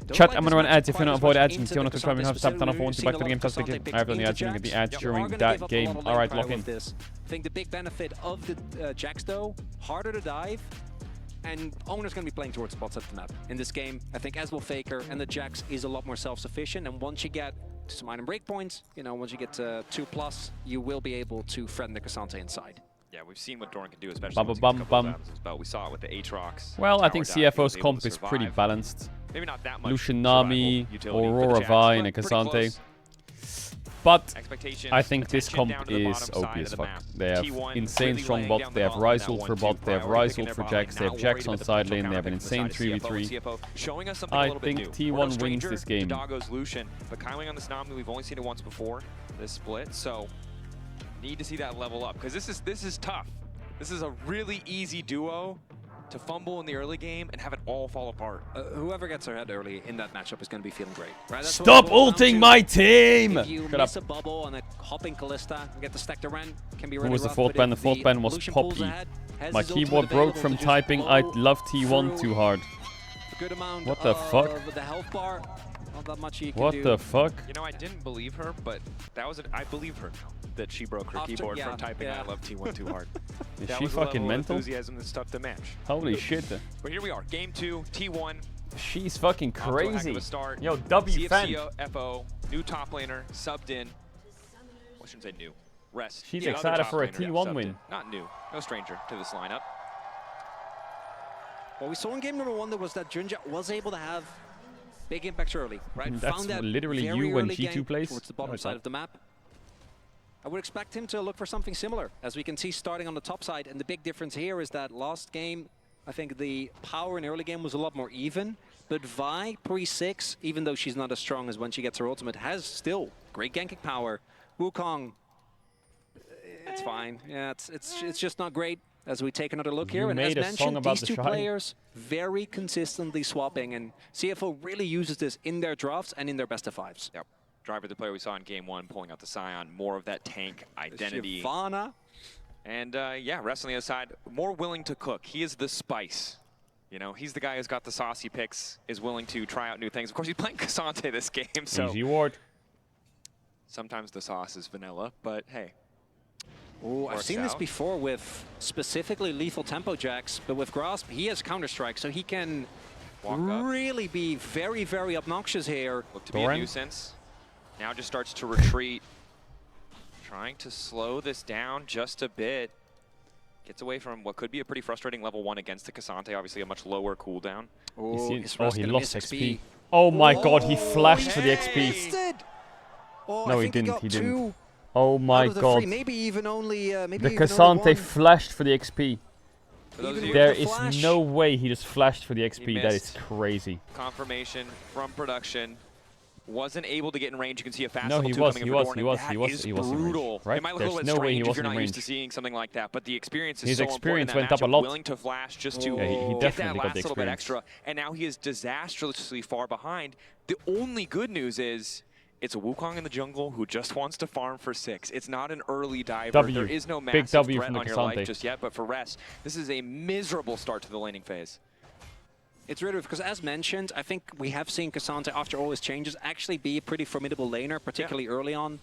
Don't Chat, like I'm this gonna run match ads. If you quite don't as avoid much ads, and into you want the to subscribe, you have Cassante, to tap on the specifically, phone we've to seen back a to the lot game. of That's the Cassante game. picks I have done the into ads. You can get the Jax. ads You are during gonna that give up a game. lot of Alright, lane lock power in. with this. I think the big benefit of the Jax though, harder to dive, and Owner's going to be playing towards spots of the map. In this game, I think as will Faker, and the Jax is a lot more self-sufficient, and once you get to some item breakpoints, you know, once you get to 2+, you will be able to threaten the Cassante inside. Yeah, we've seen what Doran can do, especially Bum, once he bum, gets a couple bum. of atoms as well. We saw it with the Aatrox. Well, I tower think dive, he was CFO's able comp to is pretty survive. balanced. Maybe not that much Lucian survival Nami, utility for the Aurora Jax, Vi, but and pretty Cassante. close. But Expectations, I think this attention comp down to the is bottom OP side as of the fuck. map. They have T1 insane really strong laying bot, down they the have ball in Ryze that ult for 1-2 bot, they have priority, Ryze picking ult their for bot Jax, lane, they have not Jax worried on about the side potential lane, they have an insane counter pick from the 3v3. CFO, showing us something I a little bit think new. T1 We're no wins stranger this to game. Doggo's Lucian, but Kaiwing on this Nami, we've only seen it once before, this split, so need to see that level up, because this is tough. This is a really easy duo to fumble in the early game and have it all fall apart. Whoever gets ahead early in that matchup is going to be feeling great. Right? That's Stop ulting my team! If you Shut miss up. a bubble on a hopping Callista and get the stack to run, can be really Who was the rough, fourth but ban? The if fourth ban was Lucian pulls Poppy. ahead, has My his ultimate keyboard broke available from to just typing blow I love T1 too through hard. a good amount What the of fuck? the health bar. Not that much you can What do. the fuck? You know, I didn't believe her, but that was I believe her now that she broke her After- keyboard yeah, from typing yeah. I love T1 too hard. Is That she was a level fucking of mental? enthusiasm that's tough to match. Holy shit. But here we are, game 2, T1. She's fucking Off to a heck crazy. of a start. Yo, W fan. CFCO, new top laner, subbed in. I shouldn't say new. Rest. She's The other excited top for a laner, T1 subbed win. in. Not new. No stranger to this lineup. What we saw in game number 1 there was that Junja was able to have big impacts early, right? That's Found that literally very you when early G2 game plays. towards the bottom No, it's side not. of the map. I would expect him to look for something similar, as we can see starting on the top side. And the big difference here is that last game, I think the power in early game was a lot more even. But Vi, pre-6, even though she's not as strong as when she gets her ultimate, has still great ganking power. Wukong, it's fine. Yeah, it's just not great. As we take another look here, You and as made a song mentioned, about these the two Shy. players very consistently swapping, and CFO really uses this in their drafts and in their best of fives. Yep. Driver, the player we saw in game 1, pulling out the Scion, more of that tank identity. Shyvana. And yeah, Rest on the other side, more willing to cook. He is the spice. You know, he's the guy who's got the saucy picks, is willing to try out new things. Of course, he's playing Cassante this game, so Easy ward. sometimes the sauce is vanilla, but hey. Oh, I've works seen this out. before with specifically lethal tempo jacks, but with Grasp, he has Counter-Strike, so he can Walk up. really be very, very obnoxious here. Look to be a nuisance. Now just starts to retreat. Trying to slow this down just a bit. Gets away from what could be a pretty frustrating level 1 against the Cassante, obviously a much lower cooldown. Oh, He is Russ he gonna lost miss XP. Oh my god, he flashed for the XP. Wasted. Oh, No, I he think didn't. He got didn't. 2 Oh my out of the god. 3, maybe even only maybe The even only Cassante 1. flashed for the XP. For those of you There the is flash. no way he just flashed for the He XP. That is missed. crazy. Confirmation from production. Wasn't able to get in range. You can see a fast No, level he 2 was, coming he in was, for he Dorn, was, and he that was, is he was in range, brutal. right? It might look a There's little bit no way he strange if wasn't you're in not used to range. seeing something like that, but the experience is His so experience important in went that up a matchup, lot. willing to flash just to Yeah, he get that definitely got last the little bit experience. extra, and now he is disastrously far behind. The only good news is it's a Wukong in the jungle who just wants to farm for 6. It's not an early diver. W. There is no Big massive W threat from the on your life Cassante. just yet, but for Rest, this is a miserable start to the laning phase. It's really because, as mentioned, I think we have seen Cassante, after all his changes, actually be a pretty formidable laner, particularly early on,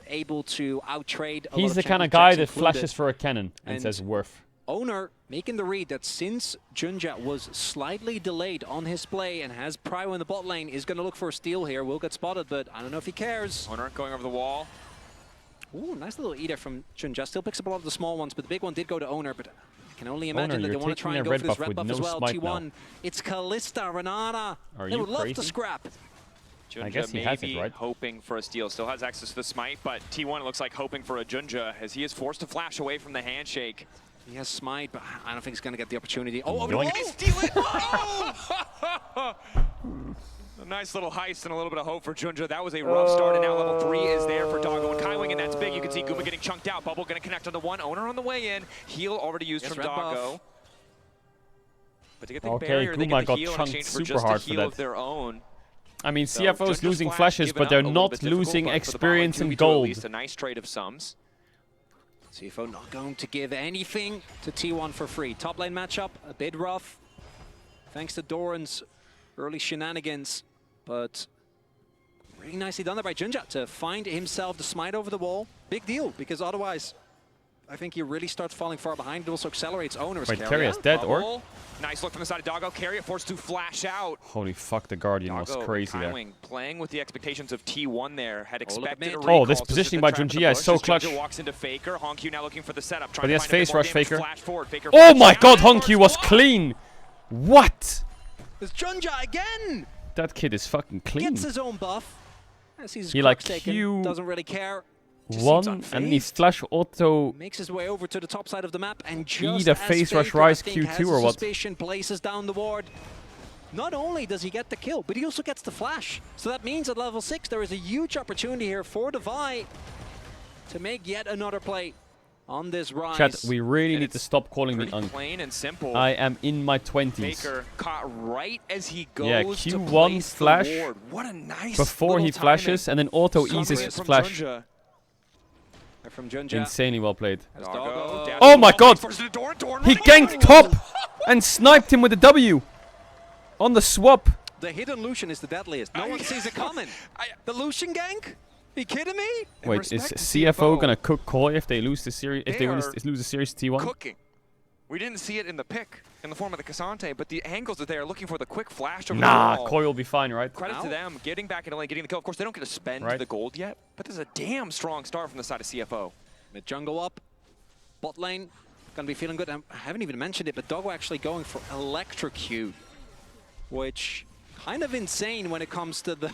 able to outtrade a lot He's the kind of champions, guy Jax that included. flashes for a cannon and says worth. Owner making the read that since Junja was slightly delayed on his play and has Prio in the bot lane, is going to look for a steal here. Will get spotted, but I don't know if he cares. Owner going over the wall. Ooh, nice little eater from Junja. Still picks up a lot of the small ones, but the big one did go to Owner, but I can only imagine Owner, that they you're want to try taking and a go red for this buff red with buff no as well. smite T1. now. It's Callista, Renata. Are They you would love crazy? to scrap. Junja I guess he has it, maybe right? hoping for a steal. Still has access to the smite, but T1 looks like hoping for a Junja as he is forced to flash away from the handshake. He has smite, but I don't think he's going to get the opportunity. Oh, over the Yoink. wall! Steal it! Oh! A nice little heist and a little bit of hope for Junja. That was a rough start, and now level 3 is there for Doggo and Kaiwing, and that's big. You can see Guma getting chunked out. Bubble going to connect on the one. Owner on the way in. Heal already used Yes, from red Doggo. buff. But to get the Okay, barrier, they Guma get the got heal in chunked exchange for super just a hard for heal that. of their own. I mean, So CFO is Junja's losing flash flashes, given but up, they're a little not bit difficult, losing but for the experience bottom and 2v2 at gold. least, a nice trade of sums. CFO not going to give anything to T1 for free. Top lane matchup, a bit rough. Thanks to Doran's early shenanigans, but really nicely done there by Junja to find himself the smite over the wall. Big deal, because otherwise, I think he really starts falling far behind. It also accelerates Owner's Wait, carry. Carrier's dead, or? Bubble. Nice look from the side of Doggo. Carrier forced to flash out. Holy fuck, the Guardian was Doggo, crazy there. Kaiwing playing with the expectations of T1 there. Had look at expected mid. a Oh, recall, this so positioning just by a trap in the Junja is bush so as clutch. Junja walks into Faker. Honkyou now looking for the setup. But he has trying to find a face bit more rush, damage. Faker. Flash forward. Faker Oh flashes my out. god, First Honkyou was blood. clean! What? It's Junja again! That kid is fucking clean. Gets his own buff. He like Q doesn't really care. one and he flash auto makes his way over to the top side of the map and just either face rush rise Q2 or what? Suspicion places down the ward. Not only does he get the kill, but he also gets the flash. So that means at level 6 there is a huge opportunity here for the Vi to make yet another play on this rise. Chat, we really need to stop calling me unk. Plain and simple. I am in my 20s. Faker caught right as he goes yeah, to Q1 flash what a nice before he flashes, and then auto eases his flash. From Junja. Insanely well played. Doggo. Oh my god! He ganked top and sniped him with a W on the swap. The hidden Lucian is the deadliest. No one sees it coming. The Lucian gank? Are you kidding me? Wait, is CFO gonna cook Koi if they lose the series? If they lose the series T1? Cooking. We didn't see it in the pick in the form of the Cassante, but the angles that they are looking for the quick flash over the wall. Koi will be fine, right? Credit to them, getting back into lane, getting the kill. Of course, they don't get to spend the gold yet, but there's a damn strong start from the side of CFO. Mid jungle up, bot lane, gonna be feeling good. I haven't even mentioned it, but Doggo actually going for Electrocute, which kind of insane when it comes to the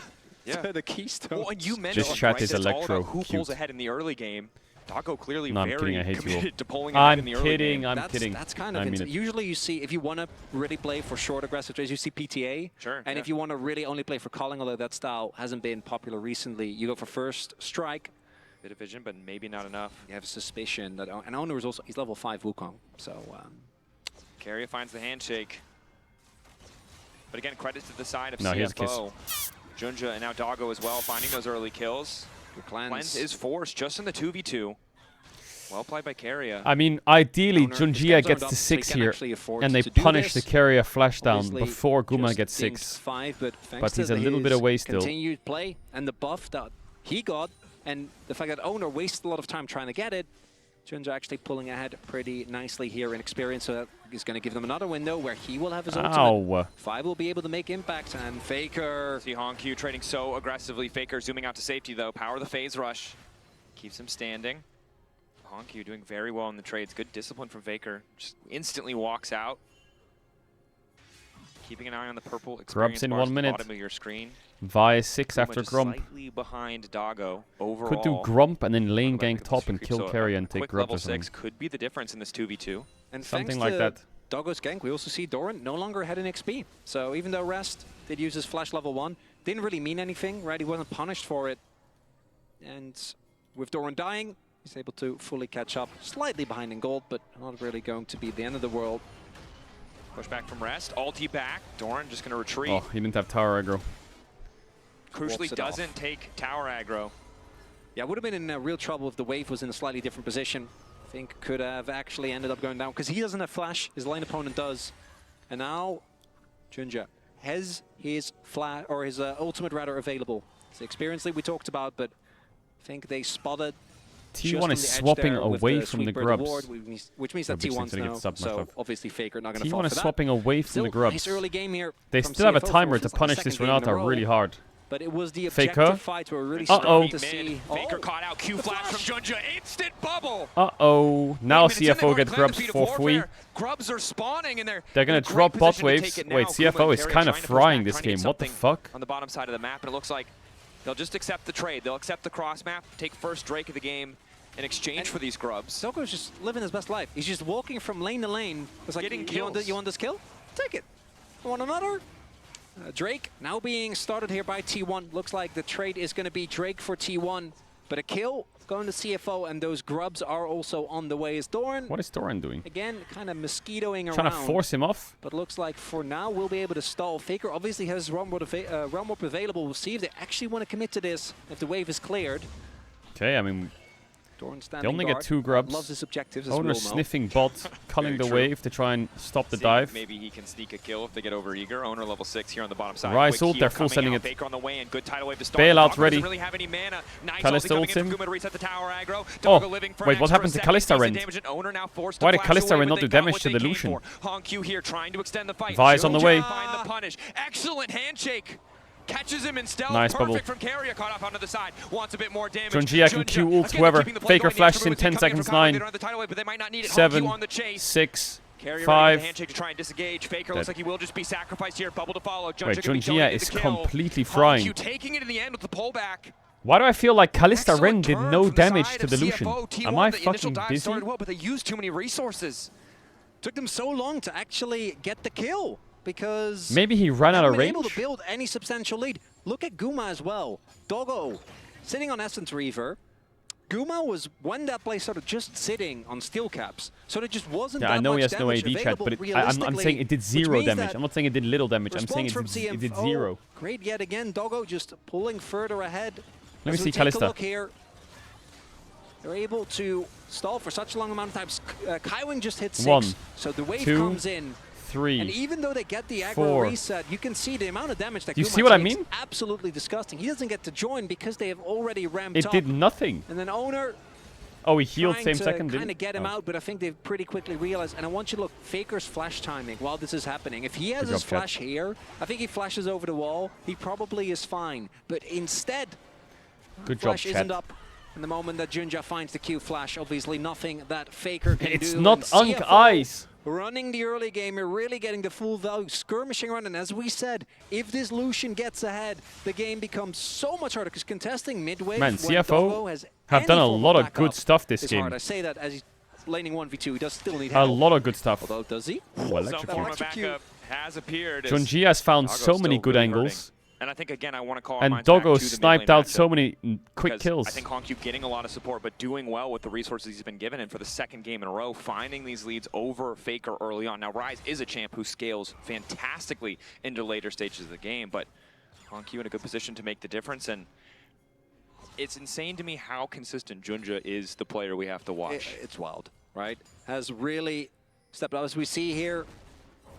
the keystone. Well, and you mentioned just chat is Electro who pulls ahead in the early game. Doggo clearly no, I'm very kidding, I hate committed you to pulling ahead in the I'm early kidding, game. I'm kidding. That's kind of insane. Usually you see, if you want to really play for short aggressive trades, you see PTA. Sure. And if you want to really only play for calling, although that style hasn't been popular recently, you go for first strike. Bit of vision, but maybe not enough. You have suspicion that, and Owner is also, he's level 5 Wukong, so. Keria finds the handshake. But again, credit to the side of no, CFO. Junja and now Doggo as well, finding those early kills. Cleanse is forced just in the 2v2. Well played by Keria. I mean, ideally, Junjia gets to 6 here, and they punish the Keria flash down before Guma gets 6. But he's a little bit away still. Continued play and the buff that he got, and the fact that Owner wasted a lot of time trying to get it, Junja actually pulling ahead pretty nicely here in experience, so that is going to give them another window where he will have his ultimate. 5 will be able to make impact, and Faker. See Hongq trading so aggressively. Faker zooming out to safety though. Power the phase rush. Keeps him standing. Hongq doing very well in the trades. Good discipline from Faker. Just instantly walks out. Keeping an eye on the purple experience Grubs in bars 1 minute. Bottom of your screen. Vi is 6 after Grump. Slightly behind Doggo overall. Could do Grump and then lane gank top and kill Keria and take Grump level or something. 6 could be the difference in this 2v2. And something like that. Doggo's gank, we also see Doran no longer ahead in XP. So even though Rest did use his flash level 1, didn't really mean anything, right? He wasn't punished for it. And with Doran dying, he's able to fully catch up. Slightly behind in gold, but not really going to be the end of the world. Push back from Rest, ulti back. Doran just going to retreat. Oh, he didn't have tower aggro. Crucially doesn't take tower aggro. Yeah, would have been in real trouble if the wave was in a slightly different position. I think could have actually ended up going down because he doesn't have flash, his lane opponent does. And now Junja has his flash, or his ultimate rather, available. It's the experience that we talked about, but I think they spotted T1 is swapping away from the grubs. Award, which means that T1's now, so obviously Faker not going to fall for that. T1 is swapping away from the grubs. Nice early game here. They still have a timer to punish this Renata really hard. But it was the objective fight where we're really starting to see. Faker caught out Q flash from Junja. Instant bubble. Now CFO gets grubs for free. Grubs are spawning and they're gonna drop bot waves. Wait, CFO is kind of frying this game. What the fuck? On the bottom side of the map, and it looks like they'll just accept the trade. They'll accept the cross map, take first Drake of the game in exchange for these grubs. Doggo's just living his best life. He's just walking from lane to lane. It's like, you want this kill? Take it. You want another? Drake now being started here by T1. Looks like the trade is going to be Drake for T1. But a kill going to CFO, and those grubs are also on the way. Is Doran? What is Doran doing? Again, kind of mosquitoing around. Trying to force him off? But looks like for now we'll be able to stall. Faker obviously has Realm Warp available. We'll see if they actually want to commit to this, if the wave is cleared. Okay, I mean, they only get 2 grubs. Loves his objectives, Owner sniffing bot, culling the wave to try and stop the dive. Maybe he can sneak a kill if they get over eager. Owner level 6 here on the bottom side. Rise ult, they're full sending it. Faker on the way and good tidal wave to start. Bailout ready. Really have any mana. Nice Kalista ults him. Reset the tower aggro. Wait, what happened to Kalista Rend? Why did Kalista Rend not do damage to the Lucian? Hongq here trying to extend the fight. Vi's on the way. Find the punish. Excellent handshake. Catches him in stealth. Nice Perfect bubble. from Keria, caught off onto the side. Wants a bit more damage. Junjia can Q ult whoever. Faker flashes in 10 seconds. 9, 7, 6, Carrier 5. the handshake to try and disengage. Faker looks like he will just be sacrificed here. Bubble to follow. Wait, Junja is completely frying. HonkQ taking it in the end with the pullback. Why do I feel like Kalista Excellent Ren did turn no from the damage side to of the Lucian? CFO. T1, Am I the initial fucking dive busy? started well, but they used too many resources. Took them so long to actually get the kill because Maybe he ran out of range? able to build any substantial lead. Look at Guma as well. Doggo sitting on Essence Reaver. Guma was, when that play started, just sitting on steel caps. So there just wasn't that I know much he has no AD damage chat, but available I'm saying it did 0 damage. I'm not saying it did little damage. I'm saying it did 0. Great yet again. Doggo just pulling further ahead. Let me see Take a Kalista. look here. They're able to stall for such a long amount of time. Kaiwing just hit 6. 1, so the wave 2, comes in. 3, And even though they get the aggro 4. reset, you can see the amount of damage that Do you Guma see what I takes. mean? Absolutely disgusting. He doesn't get to join because they have already ramped It up. did nothing. And then Owner Oh, he healed trying same to second, didn't kind of get him out, but I think they've pretty quickly realized. And I want you to look, Faker's flash timing while this is happening. If he has Good his job, flash here, I think he flashes over the wall. He probably is fine. But instead, Good job, flash chat. isn't up. And the moment that Junja finds the Q flash, obviously nothing that Faker can do. It's not And Unk CFO Eyes. running the early game, you're really getting the full value, skirmishing around. And as we said, if this Lucian gets ahead, the game becomes so much harder because contesting midway. Man, when Doggo CFO has have done a any form lot of backup good stuff this is game. hard. I say that as he's laning 1v2, he does still need A help. lot of good stuff. Although, does he? Well, Some form of backup has appeared. as Junji has found Doggo's so many still good really angles. hurting. And I think, again, I want to call And minds Doggo back to the sniped mid-lane out so matchup, many quick because kills. I think HonkQ getting a lot of support, but doing well with the resources he's been given, and for the second game in a row, finding these leads over Faker early on. Now, Rise is a champ who scales fantastically into later stages of the game, but HonkQ in a good position to make the difference, and it's insane to me how consistent Junja is the player we have to watch. It's wild, right? Has really stepped up. As we see here,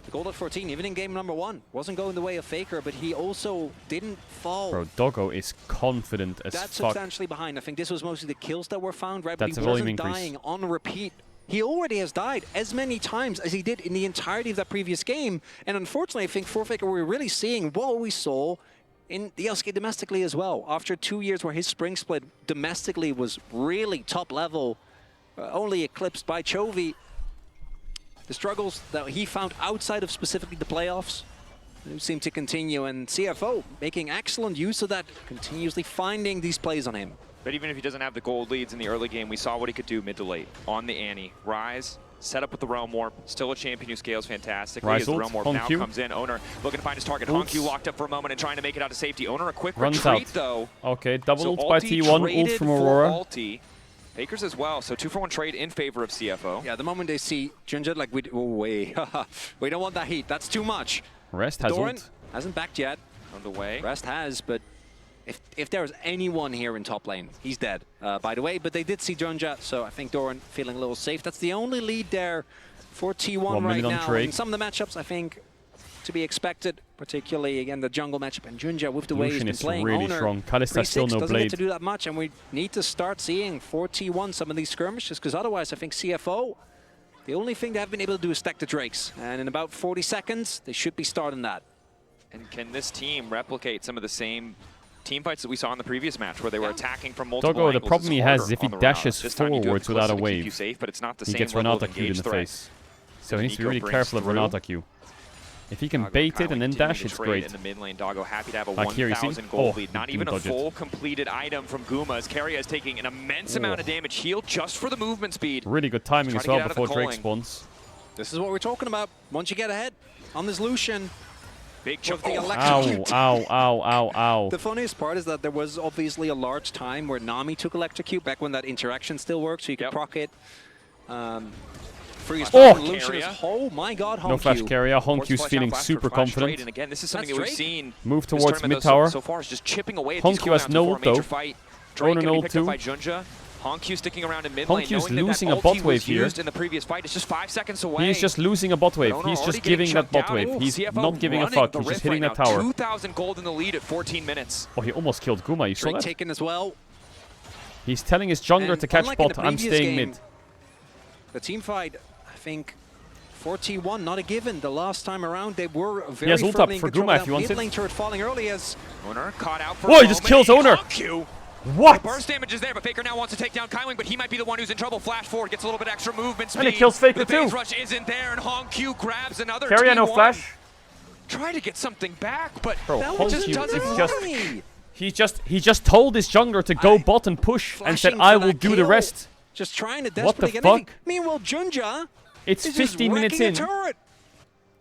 the gold at 14, even in game number 1, wasn't going the way of Faker, but he also didn't fall. Bro, Doggo is confident as That's fuck. substantially behind. I think this was mostly the kills that were found, right? That's But a he volume wasn't increase. dying on repeat. He already has died as many times as he did in the entirety of that previous game. And unfortunately, I think for Faker, we're really seeing what we saw in the LCK domestically as well. After 2 years where his spring split domestically was really top level, only eclipsed by Chovy, the struggles that he found outside of specifically the playoffs seem to continue, and CFO making excellent use of that, continuously finding these plays on him. But even if he doesn't have the gold leads in the early game, we saw what he could do mid to late on the Annie. Rise, set up with the Realm Warp, still a champion who scales fantastically. Rise As the ult, Realm Warp now HonkQ. comes in. Owner looking to find his target. Ults. HonkQ locked up for a moment and trying to make it out of safety. Owner a quick Runs retreat out. though. Okay, double So ult by Ulti T1, ult traded from for Aurora. Ulti. Fakers as well, so 2-for-1 trade in favor of CFO. Yeah, the moment they see Junja, like, oh, wait, we don't want that heat, that's too much. Rest has Doran ult. hasn't backed yet. On the way. Rest has, but if there's anyone here in top lane, he's dead, by the way. But they did see Junja, so I think Doran feeling a little safe. That's the only lead there for T1 1 right minute on now. Drake. In some of the matchups, I think, to be expected, particularly, again, the jungle matchup. And Junja, with the way he's Lucian been is playing, really Owner, strong. Kalista still 3-6 no doesn't blade. get to do that much, and we need to start seeing for T1 some of these skirmishes, because otherwise I think CFO, the only thing they have been able to do is stack the Drakes. And in about 40 seconds, they should be starting that. And can this team replicate some of the same team fights that we saw in the previous match, where they were attacking from multiple Doggo, the angles? problem It's he has harder is if he on the dashes route. This time you do have forwards the without a Kalista to keep you wave, safe, but it's not the he same gets level of Renata Q'd in engaged the threat. face. So he needs to be Nico really brings careful of through. Renata Q. If he can Doggo bait it Kaiwing and then continuing dash, to it's trade great. in the mid lane. Doggo happy to have a Like here, you see? 1,000 gold Oh, lead. Not he even a didn't dodge it. full completed item from Guma, as Keria is taking an immense amount of damage. Heal just for the movement speed. Really good timing Try as to get well out of the before Drake calling. spawns. This is what we're talking about. Once you get ahead on this Lucian, big with the Ow, electrocute. ow, ow, ow, ow. The funniest part is that there was obviously a large time where Nami took electrocute back when that interaction still worked, so you could proc it. Freeze Oh! Lucian is, oh my god, HonkQ. No flash carrier. HonkQ's Flash feeling out, flash super for flash confident. trade, and again, this is something That's that we've Drake. seen. Move this towards tournament, mid though, tower. So far is just chipping away at HonkQ these has cooldowns no before a ult, major though. fight. Drake Own gonna an be ult picked up too. by Junja. HonkQ sticking around in mid lane, HonkQ's knowing losing that a that bot ulti wave was here. used in the previous fight. It's just 5 seconds away. He's just losing a bot wave. But Owner He's already just getting giving that chunked bot down. wave. Ooh, He's CFO not giving a running fuck. the He's just rift hitting right that now. tower. 2,000 gold in the lead at 14 minutes. Oh, he almost killed Guma. You saw Drake that? taken as well. He's telling his jungler And to catch unlike in bot. the I'm previous staying game, mid. The team fight, I think, for T1, not a given. The last time around, they were very has ult firmly up for in control. Guma if That he wants mid it. lane turret falling early as Owner caught out for Whoa, a he just moment. kills Owner. HonkQ What? The burst damage is there, but Faker now wants to take down Kaiwing, but he might be the one who's in trouble. Flash forward, gets a little bit extra movement speed. And it kills Faker the too. base rush isn't there, and Hong Q grabs another Carrier, T1. no flash. Try to get something back, but Bro, that just doesn't he just told his jungler to go bot and push and said, I will do the rest. Just trying to What the desperately get fuck? anything. Meanwhile, Junja It's is 15 minutes wrecking in. a turret.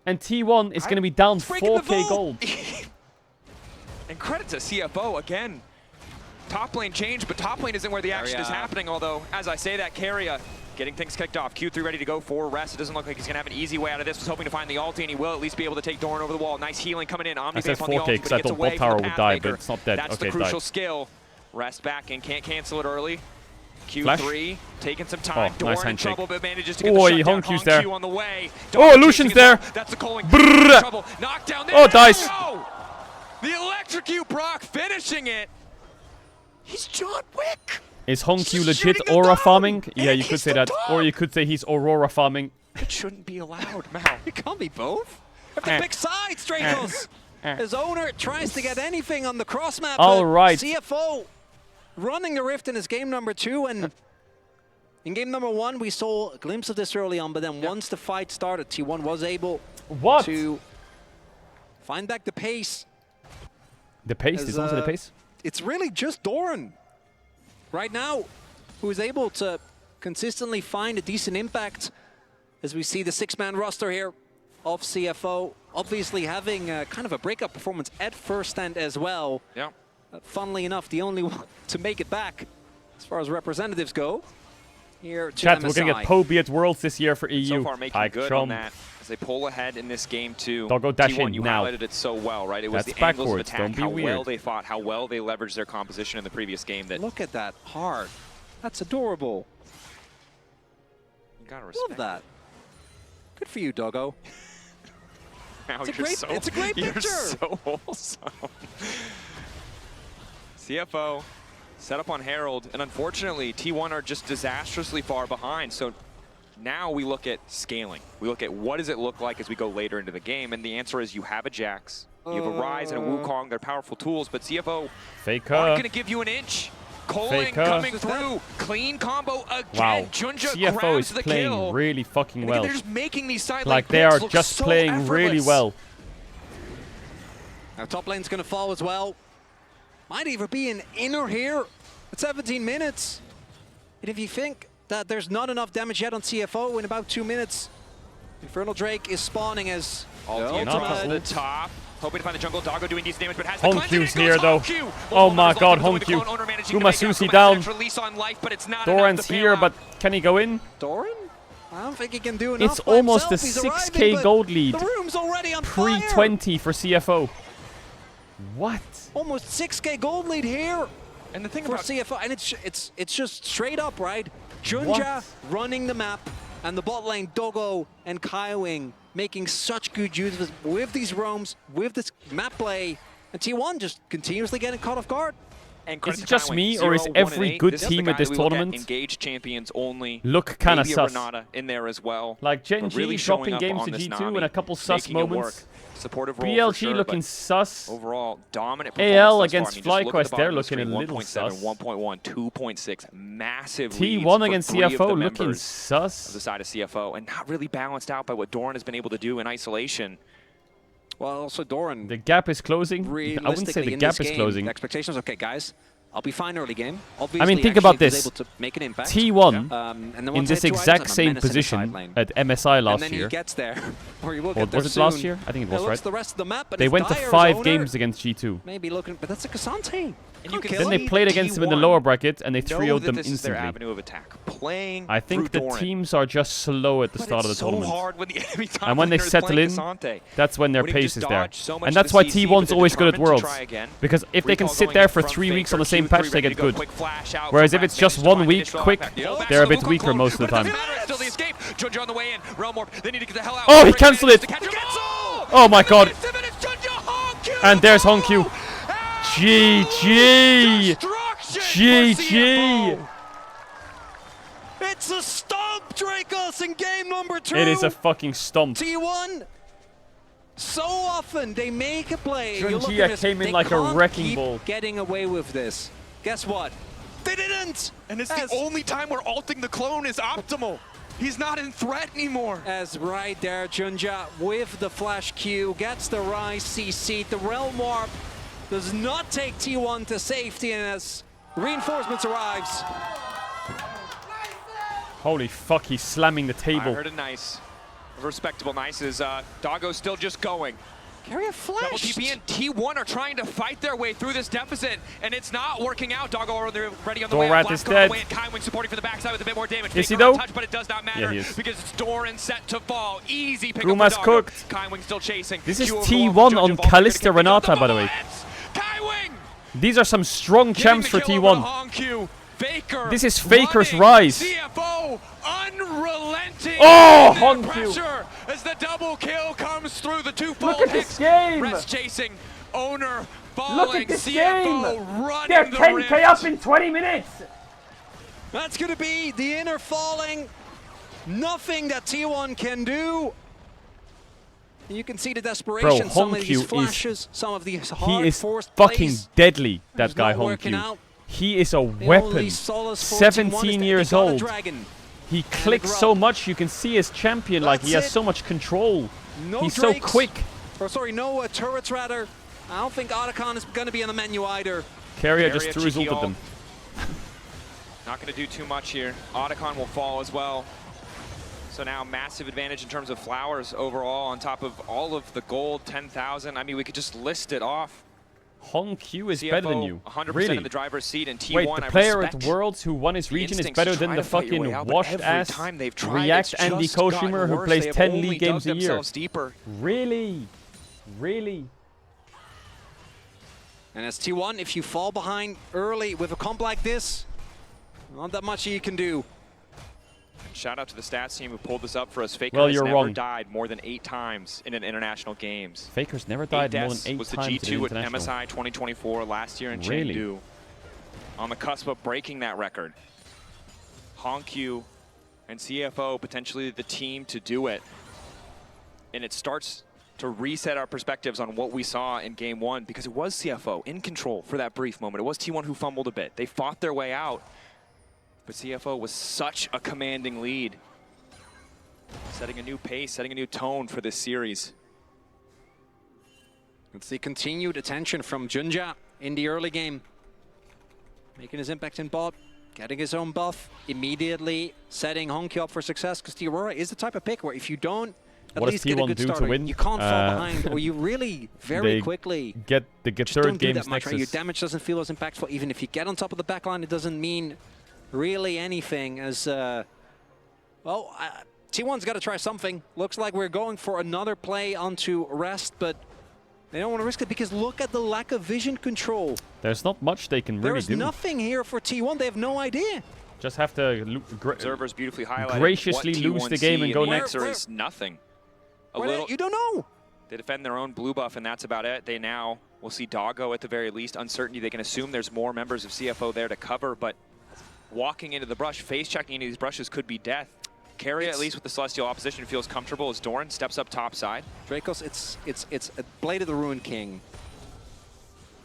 And T1 is going to be down 4k gold. And credit to CFO again. Top lane changed, but top lane isn't where the action is happening. Although, as I say that, Carrier getting things kicked off. Q3 ready to go for rest. It doesn't look like he's going to have an easy way out of this. Was hoping to find the ulti, and he will at least be able to take Doran over the wall. Nice healing coming in. I said Omni-Vamp on the 4k ulti, because but I he gets thought away bot from tower the would die, Pathmaker. but it's not dead. That's Okay, the it crucial died. skill. Rest back and can't cancel it early. Flash. Q3 taking some time. Oh, Doran nice in handshake. trouble, but manages to get the Oi, shutdown. Hongq's there. Hong Q on the way. Oh, Lucian's there. That's the calling. Brrrr. Trouble. Knockdown there. Oh, dice. No! The electrocute Brock finishing it. He's John Wick. Is Hongq legit aura farming? Yeah, you could say that. Or you could say he's Aurora farming. It shouldn't be allowed, Mal. It can't be both. Have the big side, Stratos. His owner tries to get anything on the cross map. All right. CFO running the rift in his game number 2, and in game number 1 we saw a glimpse of this early on, but then once the fight started, T1 was able to find back the pace. The pace? Is also the pace? It's really just Doran right now who is able to consistently find a decent impact, as we see the 6-man roster here of CFO obviously having kind of a breakup performance at first stand as well. Yeah. Funnily enough, the only one to make it back as far as representatives go here to Chat, MSI. we're going to get Poby at Worlds this year for EU. So far making good on that as they pull ahead in this game too. Doggo dash T1, in you now. highlighted it so well, right? It was That's the angles of backwards, attack, don't be how weird. well they fought, how well they leveraged their composition in the previous game. That Look at that hard. That's adorable. You gotta respect. Love that. Good for you, Doggo. Now It's a great you're picture. so wholesome. CFO set up on Herald, and unfortunately, T1 are just disastrously far behind. So now we look at scaling. We look at what does it look like as we go later into the game, and the answer is you have a Jax, you have a Ryze and a Wukong. They're powerful tools, but CFO Faker. aren't going to give you an inch. Coling Faker. coming through. Clean combo again. Wow. Junja CFO grabs is the playing kill. really fucking And well. again, they're just making these side Like, lane they are picks look just so playing really effortless. well. Now top lane's going to fall as well. Might even be an inner here at 17 minutes. And if you think that there's not enough damage yet on CFO in about 2 minutes, Infernal Drake is spawning as Ulti across the top. Hoping to find the jungle. Doggo doing decent damage, but has the Hong cleanse, and Q's it goes here though. Hong Q. Oh One my moment is god, left Hong until Q. the clone owner managing to make out Gumasusi the down. last release on life, but it's not Doran's enough to here, bail but out. can he go in? Doran? I don't think he can do enough. It's by almost a himself. He's 6k arriving, but gold lead. The room's already on fire. Pre-20 for CFO. What? Almost 6k gold lead here. And the thing for about CFO, and it's just straight up, right? Junja running the map, and the bot lane Doggo and Kaiwing making such good use with these roams, with this map play, and T1 just continuously getting caught off guard. And Is it just me, or is every good team at this tournament engaged champions only? look kind of Maybe sus? Renata in there as well. Like Gen but G really dropping showing up games on to this G2 Nami, and a couple sus making it work. moments. Supportive role BLG for sure, looking but sus. overall dominant AL performance thus against far. I mean, just look at FlyQuest, the they're bottom of the looking a screen, little 1.7, sus. 1.1, 2.6, massive leads T1 for against 3 of the CFO looking members sus. of the side of CFO, and not really balanced out by what Doran has been able to do in isolation. Well, also Doran. The gap is closing. I wouldn't say the gap is closing. Expectations, okay, guys. I'll be fine early game. Obviously, I mean, think about actually was this. able to make an impact. T1 and then in once this I hit 2 items, exact I'm a same menace in the side position lane. at MSI last and then year. he gets there, or he will Or get there was it soon. last year? I think it was, Looks right? the rest of the map, and They it's went to Dyer's 5 owner. games against G2. Maybe looking, but that's a Cassante. And you can Then they played against them in the T1 lower bracket, and they know 3-0'd that them this is their instantly. avenue of attack. Playing I think through the Doran. teams are just slow at the But start of the it's so tournament. hard when the enemy top And when they laner is settle playing in, Cassante. that's when their When he pace just is there. dodged so much And of that's the why CC, T1's but always good at determined to Worlds. try again. Because if they can Recall sit going there in for from 3 weeks on the Faker, same patch, Q3 they ready get to go, good. quick flash out Whereas from if it's Rest, just manages to 1 find week initial quick, impact. Go back they're a to the bit Wukong weaker clone, most of the but it time. doesn't matter, still the escape. Junja on the way in. Realm Warp, they need to get the hell out. Oh, he Break cancelled manages it! to catch him. Oh! Oh my god. Junja, And there's Hong Q. GG! GG! It's a stomp, Dracos, in game number 2. It is a fucking stomp. T1. So often they make a play. You look Junjia at this, came in they like a can't wrecking keep ball. getting away with this. guess what? They didn't! And it's the only time where ulting the clone is optimal. He's not in threat anymore. As right there, Junja with the flash Q gets the Rise CC. The Realm Warp does not take T1 to safety, and as reinforcements arrives. Holy fuck, he's slamming the table. I heard a nice. A respectable nice is Doggo still just going. Carrier flashed. Double TP and T1 are trying to fight their way through this deficit, and it's not working out. Doggo already on the way. Doran is dead. Away, and Kaiwing supporting for the backside with a bit more damage. Is he Faker on though? touch, but it does not matter because it's Doran set to fall. Easy pick Guma's up for Doggo. cooked. Kaiwing still chasing. This is Q T1 on Kalista Renata, by the way. Kaiwing! These are some strong champs for T1. Faker this is Faker's rise. CFO unrelenting pressure as the double kill comes through the two-fold. Look at this game. Rest chasing, owner falling, Look at this CFO game. running They're the 10k rift. up in 20 minutes. That's going to be the inner falling. Nothing that T1 can do. You can see the desperation. Bro, some of these Hongq flashes, some of these hard he is forced fucking plays. deadly, that guy working Hongq. out. He is a only weapon. solace for T1 is 17 that years he got a old. dragon. He clicks so much, you can see his champion, like he has so much control. No He's Drakes, so quick. Or sorry, no turrets rather. I don't think Otacon is going to be on the menu either. Carrier just threw his ult at them. Not going to do too much here. Otacon will fall as well. So now massive advantage in terms of flowers overall on top of all of the gold, 10,000. I mean, we could just list it off. Hongq is CFO, better than you. 100% Really? in the driver's seat, and T1, Wait, the player at respect Worlds who won his region is instincts better to than try the to fight your way fucking out, but washed every ass time they've tried, React it's Andy just gotten Koshimer who worse. plays They have 10 only league games dug a year. themselves deeper. Really? Really? And as T1, if you fall behind early with a comp like this, not that much you can do. Shout out to the stats team who pulled this up for us. Faker Well, has you're never wrong. died more than 8 times in an international games. Faker's never died more than 8 was times the in G2 at international. MSI 2024 last year in Really? Chengdu. On the cusp of breaking that record. Hongq and CFO potentially the team to do it. And it starts to reset our perspectives on what we saw in game 1 because it was CFO in control for that brief moment. It was T1 who fumbled a bit. They fought their way out. But CFO was such a commanding lead. Setting a new pace, setting a new tone for this series. It's the continued attention from Junja in the early game. Making his impact in bot, getting his own buff, immediately setting Hongq up for success because the Aurora is the type of pick where if you don't at What least does get a T1 good do starter, to win? you can't fall behind or you really very They quickly get the just third don't do game's that much, right? Your Nexus. damage doesn't feel as impactful. Even if you get on top of the backline, it doesn't mean really anything as, T1's got to try something. Looks like we're going for another play onto Rest, but they don't want to risk it because look at the lack of vision control. There's not much they can really There's do. nothing here for T1. They have no idea. Just have to Observers beautifully highlighted graciously what lose T1 the game and go see in next. the answer is nothing. You don't know. They defend their own blue buff, and that's about it. They now will see Doggo at the very least. Uncertainty, they can assume there's more members of CFO there to cover, but walking into the brush, face-checking into these brushes could be death. Carry at least with the Celestial opposition feels comfortable as Doran steps up top side. Dracos, it's a Blade of the Ruined King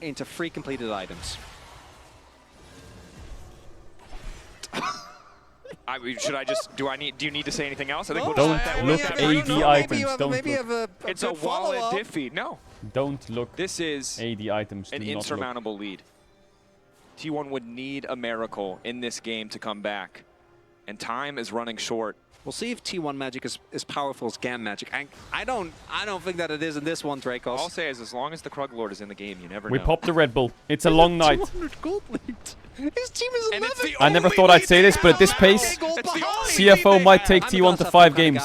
into free completed items. Do you need to say anything else? I think Don't look AD items. Don't maybe look. have a it's a wallet diffy. No. Don't look. This is AD items. an Do not insurmountable lead. T1 would need a miracle in this game to come back. And time is running short. We'll see if T1 magic is as powerful as GAM magic. I don't think that it is in this one, Dracos. All I'll say is as long as the Krug Lord is in the game, you never We know. popped the Red Bull. It's a long night. 200 gold lead. His team is 11. I never thought I'd say this, but at this pace, CFO might take T1 to 5 games.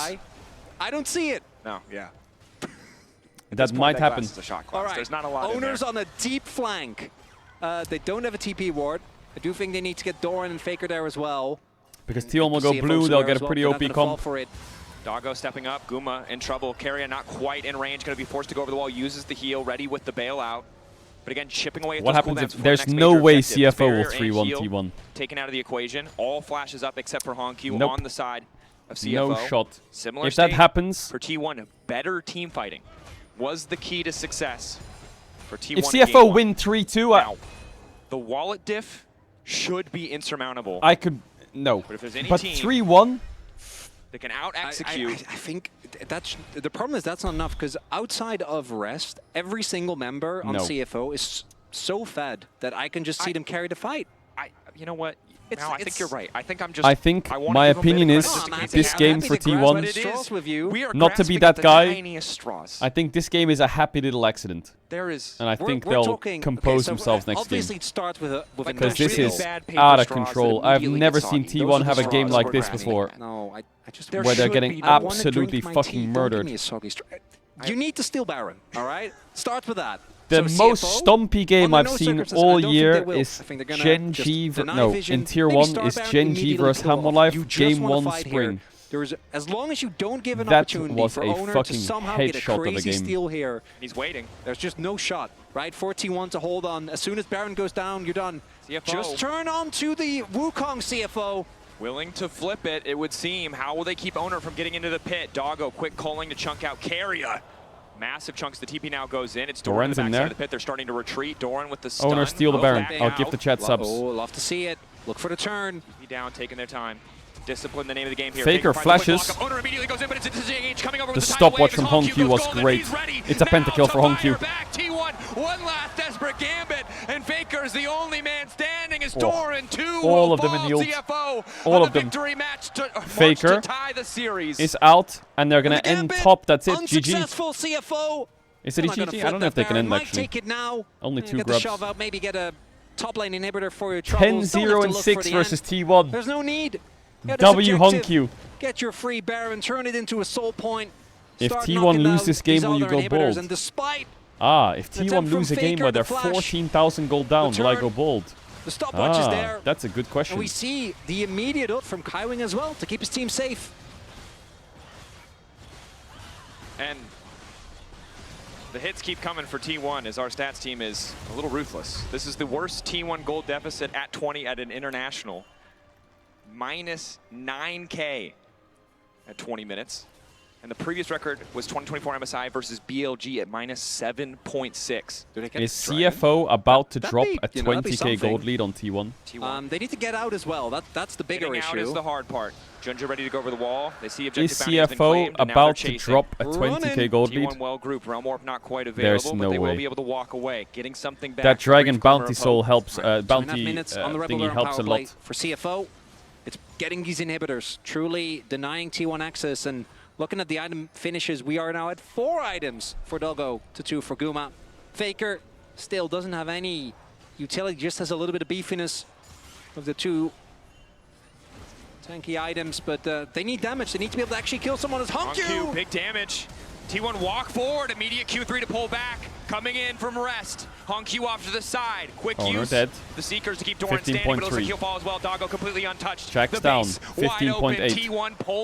I don't see it. No, yeah. That might happen. All right. There's not a lot Owners in there. on a deep flank. They don't have a TP ward. I do think they need to get Doran and Faker there as well. Because T1 will go blue, they'll get a pretty OP comp. Doggo stepping up, Guma in trouble. Carrier not quite in range, going to be forced to go over the wall, uses the heal, ready with the bailout. But again, chipping away at What those happens cooldowns if before there's the next no major way objective. CFO will Barrier and 3-1 heal T1? Taken out of the equation. All flashes up except for Hongq Nope. on the side of CFO. No shot. Similar If that state happens, for T1, better team fighting was the key to success for T1. if CFO win 3-2, the wallet diff should be insurmountable. I could no. But if there's any but team 3-1, they can out execute. I think that's the problem. Is that's not enough because outside of rest, every single member on CFO is so fed that I can just see them carry the fight. You know what? I think you're right. I think I'm just. I think my opinion is this game for T1, not to be that guy, I think this game is a happy little accident. And I think they'll compose themselves next game. Obviously, it starts with because this is out of control. I've never seen T1 have a game like this before. No, I just where they're getting absolutely fucking murdered. You need to steal Baron, all right? Start with that. The most stumpy game I've seen all year is Gen G. No, in Tier 1 is Gen G versus Hammer Life, Game 1 Spring. As long as you don't give an opportunity for Owner to somehow get a crazy steal here. He's waiting. There's just no shot, right? For T1 to hold on. As soon as Baron goes down, you're done. CFO. Just turn on to the Wukong CFO. Willing to flip it, it would seem. How will they keep Owner from getting into the pit? Doggo, quick calling to chunk out Carrier. Massive chunks. The TP now goes in. It's Doran in the backside of the pit. They're starting to retreat. Doran with the stun. Owner steal the Baron. I'll give the chat subs. Oh, love to see it. Look for the turn. TP down, taking their time. Discipline, the name of the game here. Faker flashes. Owner immediately goes in, but it's into ZH coming over the stopwatch from Hongq was great. It's a pentakill for Hongq. T1, one last desperate gambit, and Faker's the only man standing as Doran 2 all of them in the ult. CFO all of them. Faker is out, and they're gonna end top. That's it. Unsuccessful GG. CFO. Is it GG? I don't know if they can end actually. Take it now. Only 2 get grubs. The shove out, maybe get a top lane inhibitor for your troubles. 10-0 and 6 versus T1. There's no need. W Hongq. Get your free Baron, turn it into a soul point. If T1 lose this game, will you go bold? And despite if T1 lose a game where they're 14,000 gold down, will I go bold? The stopwatch is there. That's a good question. And we see the immediate ult from Kaiwing as well to keep his team safe. And the hits keep coming for T1 as our stats team is a little ruthless. This is the worst T1 gold deficit at 20 at an international. Minus 9K at 20 minutes. And the previous record was 2024 MSI versus BLG at minus 7.6. Is CFO about to drop a 20k gold lead on T1? They need to get out as well. That's the bigger issue. Getting out is the hard part. Junja ready to go over the wall. They see objective is CFO about to drop a 20k gold lead? T1 well grouped. Realm Warp not quite available, There's no but they way. will be able to walk away. Getting something back. That Dragon Bounty Soul helps. Bounty minutes on the thingy helps a lot. For CFO, it's getting these inhibitors, truly denying T1 access, and looking at the item finishes, we are now at 4 items for Doggo to 2 for Guma. Faker still doesn't have any utility, just has a little bit of beefiness of the 2 tanky items, but they need damage. They need to be able to actually kill someone as Hongq. Big damage. T1 walk forward, immediate Q3 to pull back. Coming in from rest. Hongq off to the side. Quick use. Dead. The Seekers to keep Doran standing, but it looks like he'll fall as well. Doggo completely untouched. Tracks down. 15.8.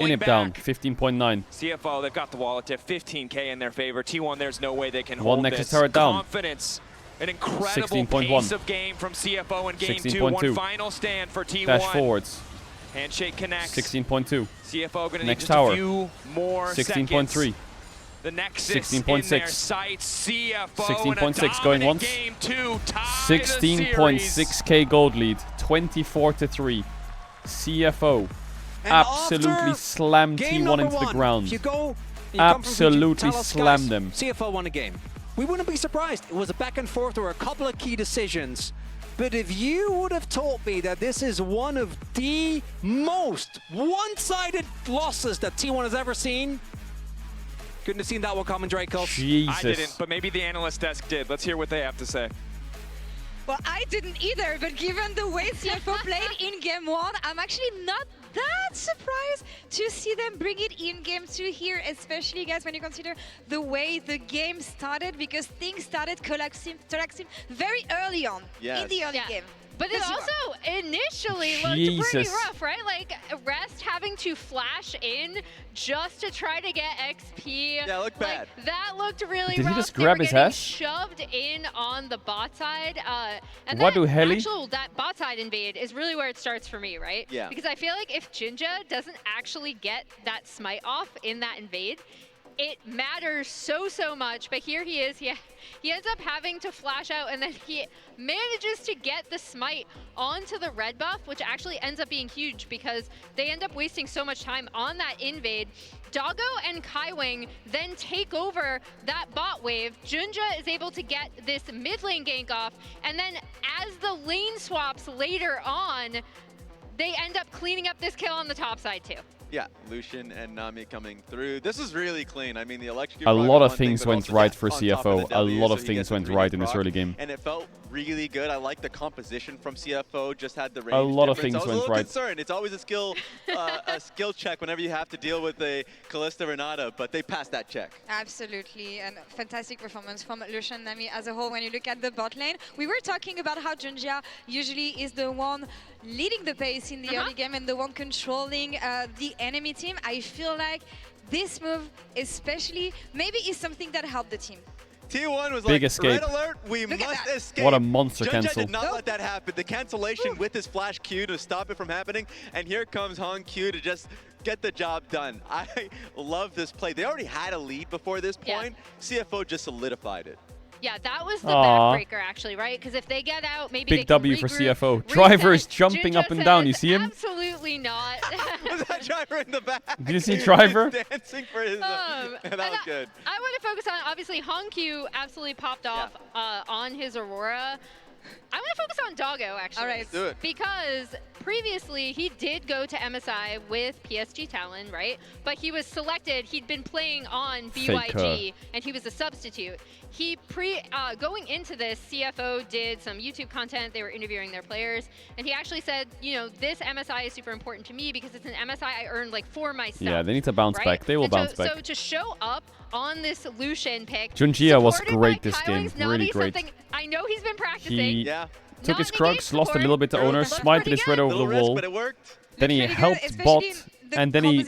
Inhib down. 15.9. CFO, they've got the wallet diff. 15k in their favor. T1, there's no way they can One hold Nexus this. turret down. Confidence. An incredible pace of game from CFO in game 2. One final stand for T1. Dash forwards. Handshake connects. 16.2. CFO gonna Next need just tower. a few more 16.3. The Nexus 16.6. in their sights. CFO 16.6 going once. 16.6k gold lead. 24-3. CFO absolutely slammed T1 into the ground. Absolutely slammed them. CFO won a game. We wouldn't be surprised. It was a back and forth. There were a couple of key decisions. But if you would have told me that this is one of the most one-sided losses that T1 has ever seen, couldn't have seen that one coming, Draco. Jesus. I didn't, but maybe the analyst desk did. Let's hear what they have to say. Well, I didn't either, but given the way CFO played in Game 1, I'm actually not that surprised to see them bring it in Game 2 here, especially, guys, when you consider the way the game started, because things started collapsing very early on in the early game. But it also initially looked pretty rough, right? Like, Rest having to flash in just to try to get XP. Yeah, it looked bad. That looked really rough. Did he just grab his ass? Shoved in on the bot side. And What do heli? That bot side invade is really where it starts for me, right? Yeah. Because I feel like if Jinja doesn't actually get that smite off in that invade, it matters so much. But here he is. He ends up having to flash out, and then he manages to get the smite onto the red buff, which actually ends up being huge because they end up wasting so much time on that invade. Doggo and Kaiwing then take over that bot wave. Junja is able to get this mid lane gank off, and then as the lane swaps later on, they end up cleaning up this kill on the top side too. Yeah, Lucian and Nami coming through. This is really clean. I mean, the electric. A lot of things went right for CFO. A lot of things went right in this early game. And it felt really good. I like the composition from CFO. Just had the range. A lot of difference. things I was went a little right. concerned. It's always a skill check whenever you have to deal with a Kalista Renata, but they passed that check. Absolutely, and fantastic performance from Lucian Nami as a whole. When you look at the bot lane, we were talking about how Junja usually is the one leading the pace in the early game and the one controlling the enemy team. I feel like this move especially maybe is something that helped the team. T1 was Big like, escape. red alert, we must escape. What a monster Junja cancel. did not let that happen. The cancellation with his flash Q to stop it from happening, and here comes Hong Q to just get the job done. I love this play. They already had a lead before this point. Yeah. CFO just solidified it. Yeah, that was the backbreaker actually, right? Because if they get out, maybe Big they can W for regroup, CFO. reset. Driver is jumping Junja up and down. You see him? Absolutely not. Was that Driver in the back? Did you see Driver? Dancing for his. That was good. I want to focus on, obviously, Hong Q absolutely popped off on his Aurora. I want to focus on Doggo, actually. All right. Let's do it. Because previously, he did go to MSI with PSG Talon, right? But he was selected. He'd been playing on BYG, and he was a substitute. He going into this, CFO did some YouTube content. They were interviewing their players, and he actually said, you know, this MSI is super important to me because it's an MSI I earned like for myself. Yeah, they need to bounce back. They will bounce back. So to show up on this Lucian pick, Junjia was great this game, really great. I know he's been practicing. He took his Krugs, lost a little bit to owner, smited his red over the wall. But it worked. Then he helped bot, and then he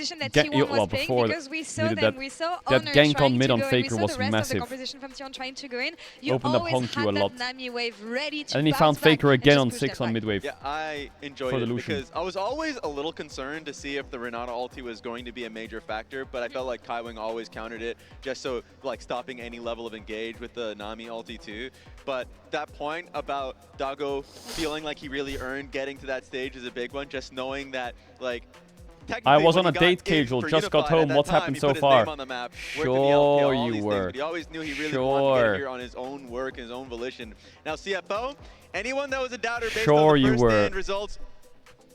well before we saw needed them, that. we saw That Honor gank trying on mid to on go in, Faker we saw was the rest massive. Of the composition from Tion trying to go in. You Opened up always Honky had a lot. that Nami wave ready to And then he found bounce back Faker and again just on push 6 them on back. mid wave. Yeah, I enjoyed For the it Lucian. because I was always a little concerned to see if the Renata ulti was going to be a major factor, but I felt like Kaiwing always countered it, just so like stopping any level of engage with the Nami ulti too. But that point about Doggo feeling like he really earned getting to that stage is a big one, just knowing that like I was on a date, Caedrel, just got home. What's happened so far? Sure you were. He always knew he really wanted to get here on his own work, his own volition. Now CFO, anyone that was a doubter based on the first day results,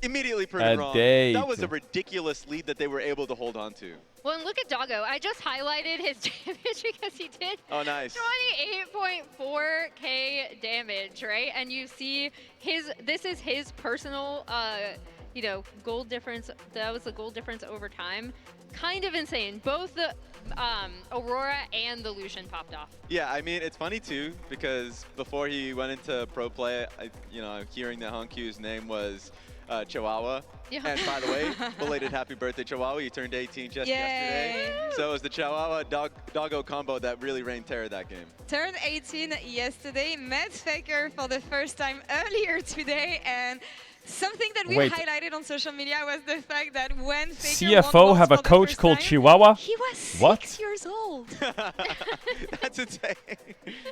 immediately proven wrong. That was a ridiculous lead that they were able to hold on to. Well, and look at Doggo. I just highlighted his damage because he did 28.4k damage, right? And you see this is his personal you know, gold difference. That was the gold difference over time. Kind of insane. Both the Aurora and the Lucian popped off. Yeah, I mean, it's funny too, because before he went into pro play, you know, hearing that Hong Q's name was Chihuahua. Yeah. And by the way, belated happy birthday, Chihuahua. You turned 18 just yesterday. So it was the Chihuahua Doggo combo that really reigned terror that game. Turned 18 yesterday, met Faker for the first time earlier today, and something that we highlighted on social media was the fact that when Faker CFO have a coach called Chihuahua? He was 6 years old. That's insane.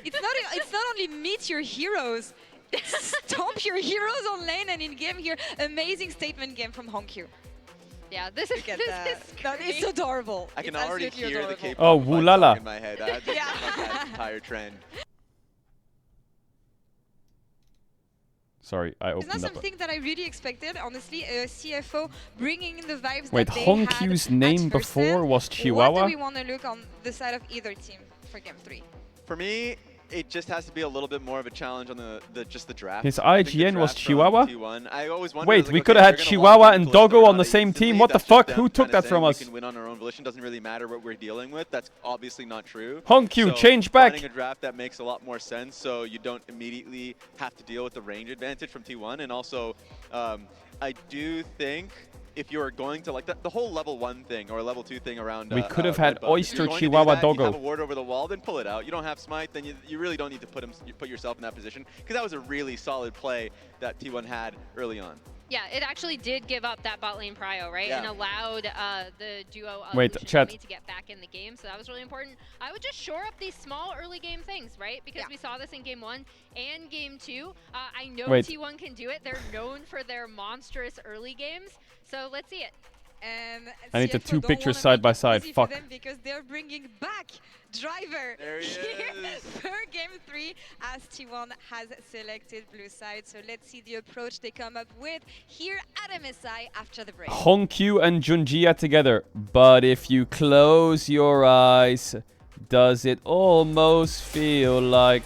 It's not only meet your heroes, stomp your heroes on lane and in game here. Amazing statement game from Hong Q. Yeah, this is it's adorable. I can already hear the K-pop oh, woo-la-la. in my head. I just that entire trend. Sorry, I opened up. It's not something that I really expected, honestly. CFO bringing in the vibes Wait, that they Hong had Q's name before was Chihuahua? What do we want to look on the side of either team for Game 3? For me, it just has to be a little bit more of a challenge on just the draft. His IGN was Chihuahua? I always wondered, wait, like, we okay, could have had Chihuahua and Doggo on the same team? What the fuck? Who took that from us? We can win on our own volition. Doesn't really matter what we're dealing with. That's obviously not true. Hong Q, change back. Finding a draft that makes a lot more sense, so you don't immediately have to deal with the range advantage from T1. And also, I do think if you're going to like the whole level 1 thing or level 2 thing around we could have had Oyster, Chihuahua, Doggo. You have a ward over the wall, then pull it out. You don't have smite, then you really don't need to put yourself in that position, because that was a really solid play that T1 had early on. Yeah, it actually did give up that bot lane prio, right? Yeah. And allowed the duo of Wait, Lucian chat. Nami to get back in the game, so that was really important. I would just shore up these small early game things, right? Because we saw this in game 1 and game 2. I know Wait. T1 can do it. They're known for their monstrous early games, so let's see it. And I need the CFO two don't pictures wanna side make by it side. easy for Fuck. them because they're bringing back Driver There he here is. for game 3 as T1 has selected blue side. So let's see the approach they come up with here at MSI after the break. Hongkyu and Junjia together. But if you close your eyes, does it almost feel like...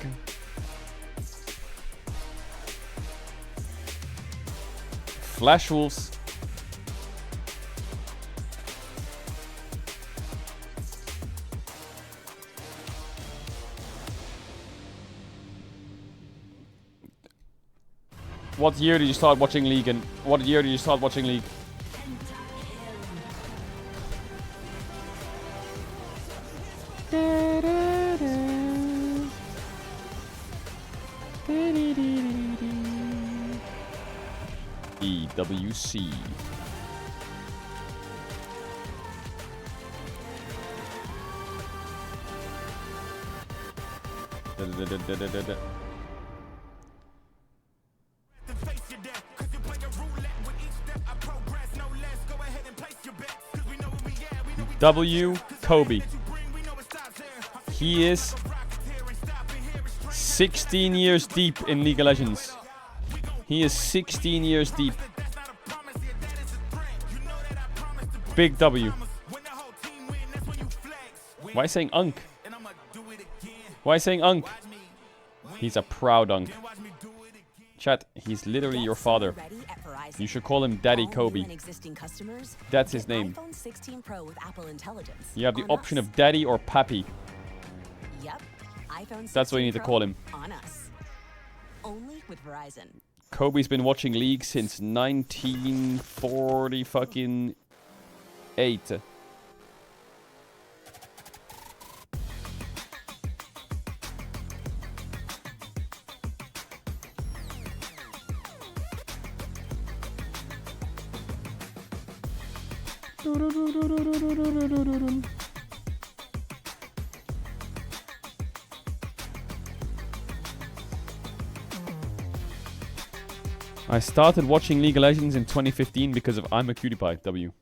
Flash Wolves. What year did you start watching League? And what year did you start watching League? EWC. W. Kobe. He is 16 years deep in League of Legends. He is 16 years deep. Big W. Why saying Unk? Why saying Unk? He's a proud Unk. Chat, he's literally your father. You should call him Daddy Kobe. That's his name. You have the option of Daddy or Pappy. That's what you need to call him. Only with Verizon. Kobe's been watching League since 1940 fucking 8. I started watching League of Legends in 2015 because of I'm a Cutie Pie, W.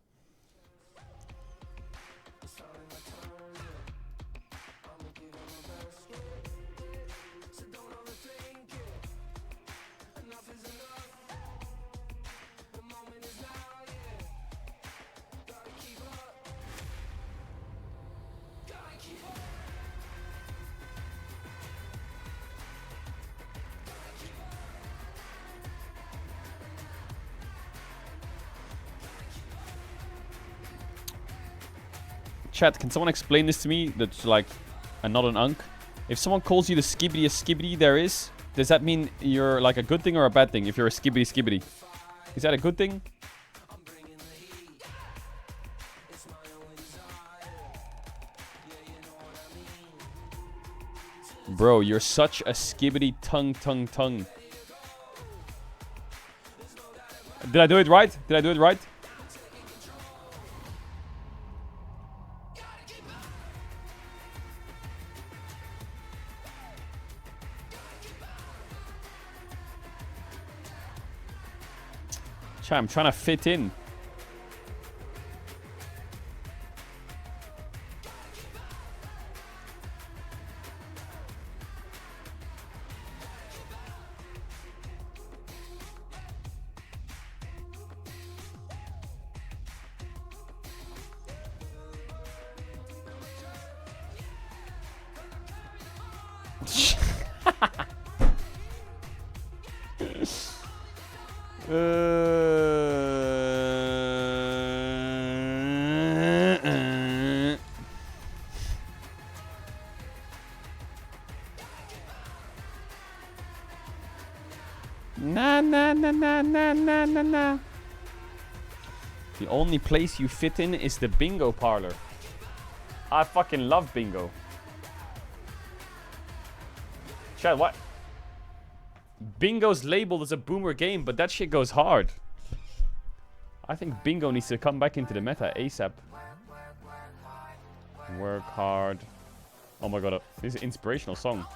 Chat, can someone explain this to me? That's like, and not an unk. If someone calls you the skibbidiest skibbity there is, does that mean you're like a good thing or a bad thing? If you're a skibbity skibbity, is that a good thing? Bro, you're such a skibbity tongue. Did I do it right? Did I do it right? I'm trying to fit in. Nah. The only place you fit in is the bingo parlor. I fucking love bingo. Chad, what? Bingo's labeled as a boomer game, but that shit goes hard. I think Bingo needs to come back into the meta ASAP. Work hard. Oh my god, this is an inspirational song.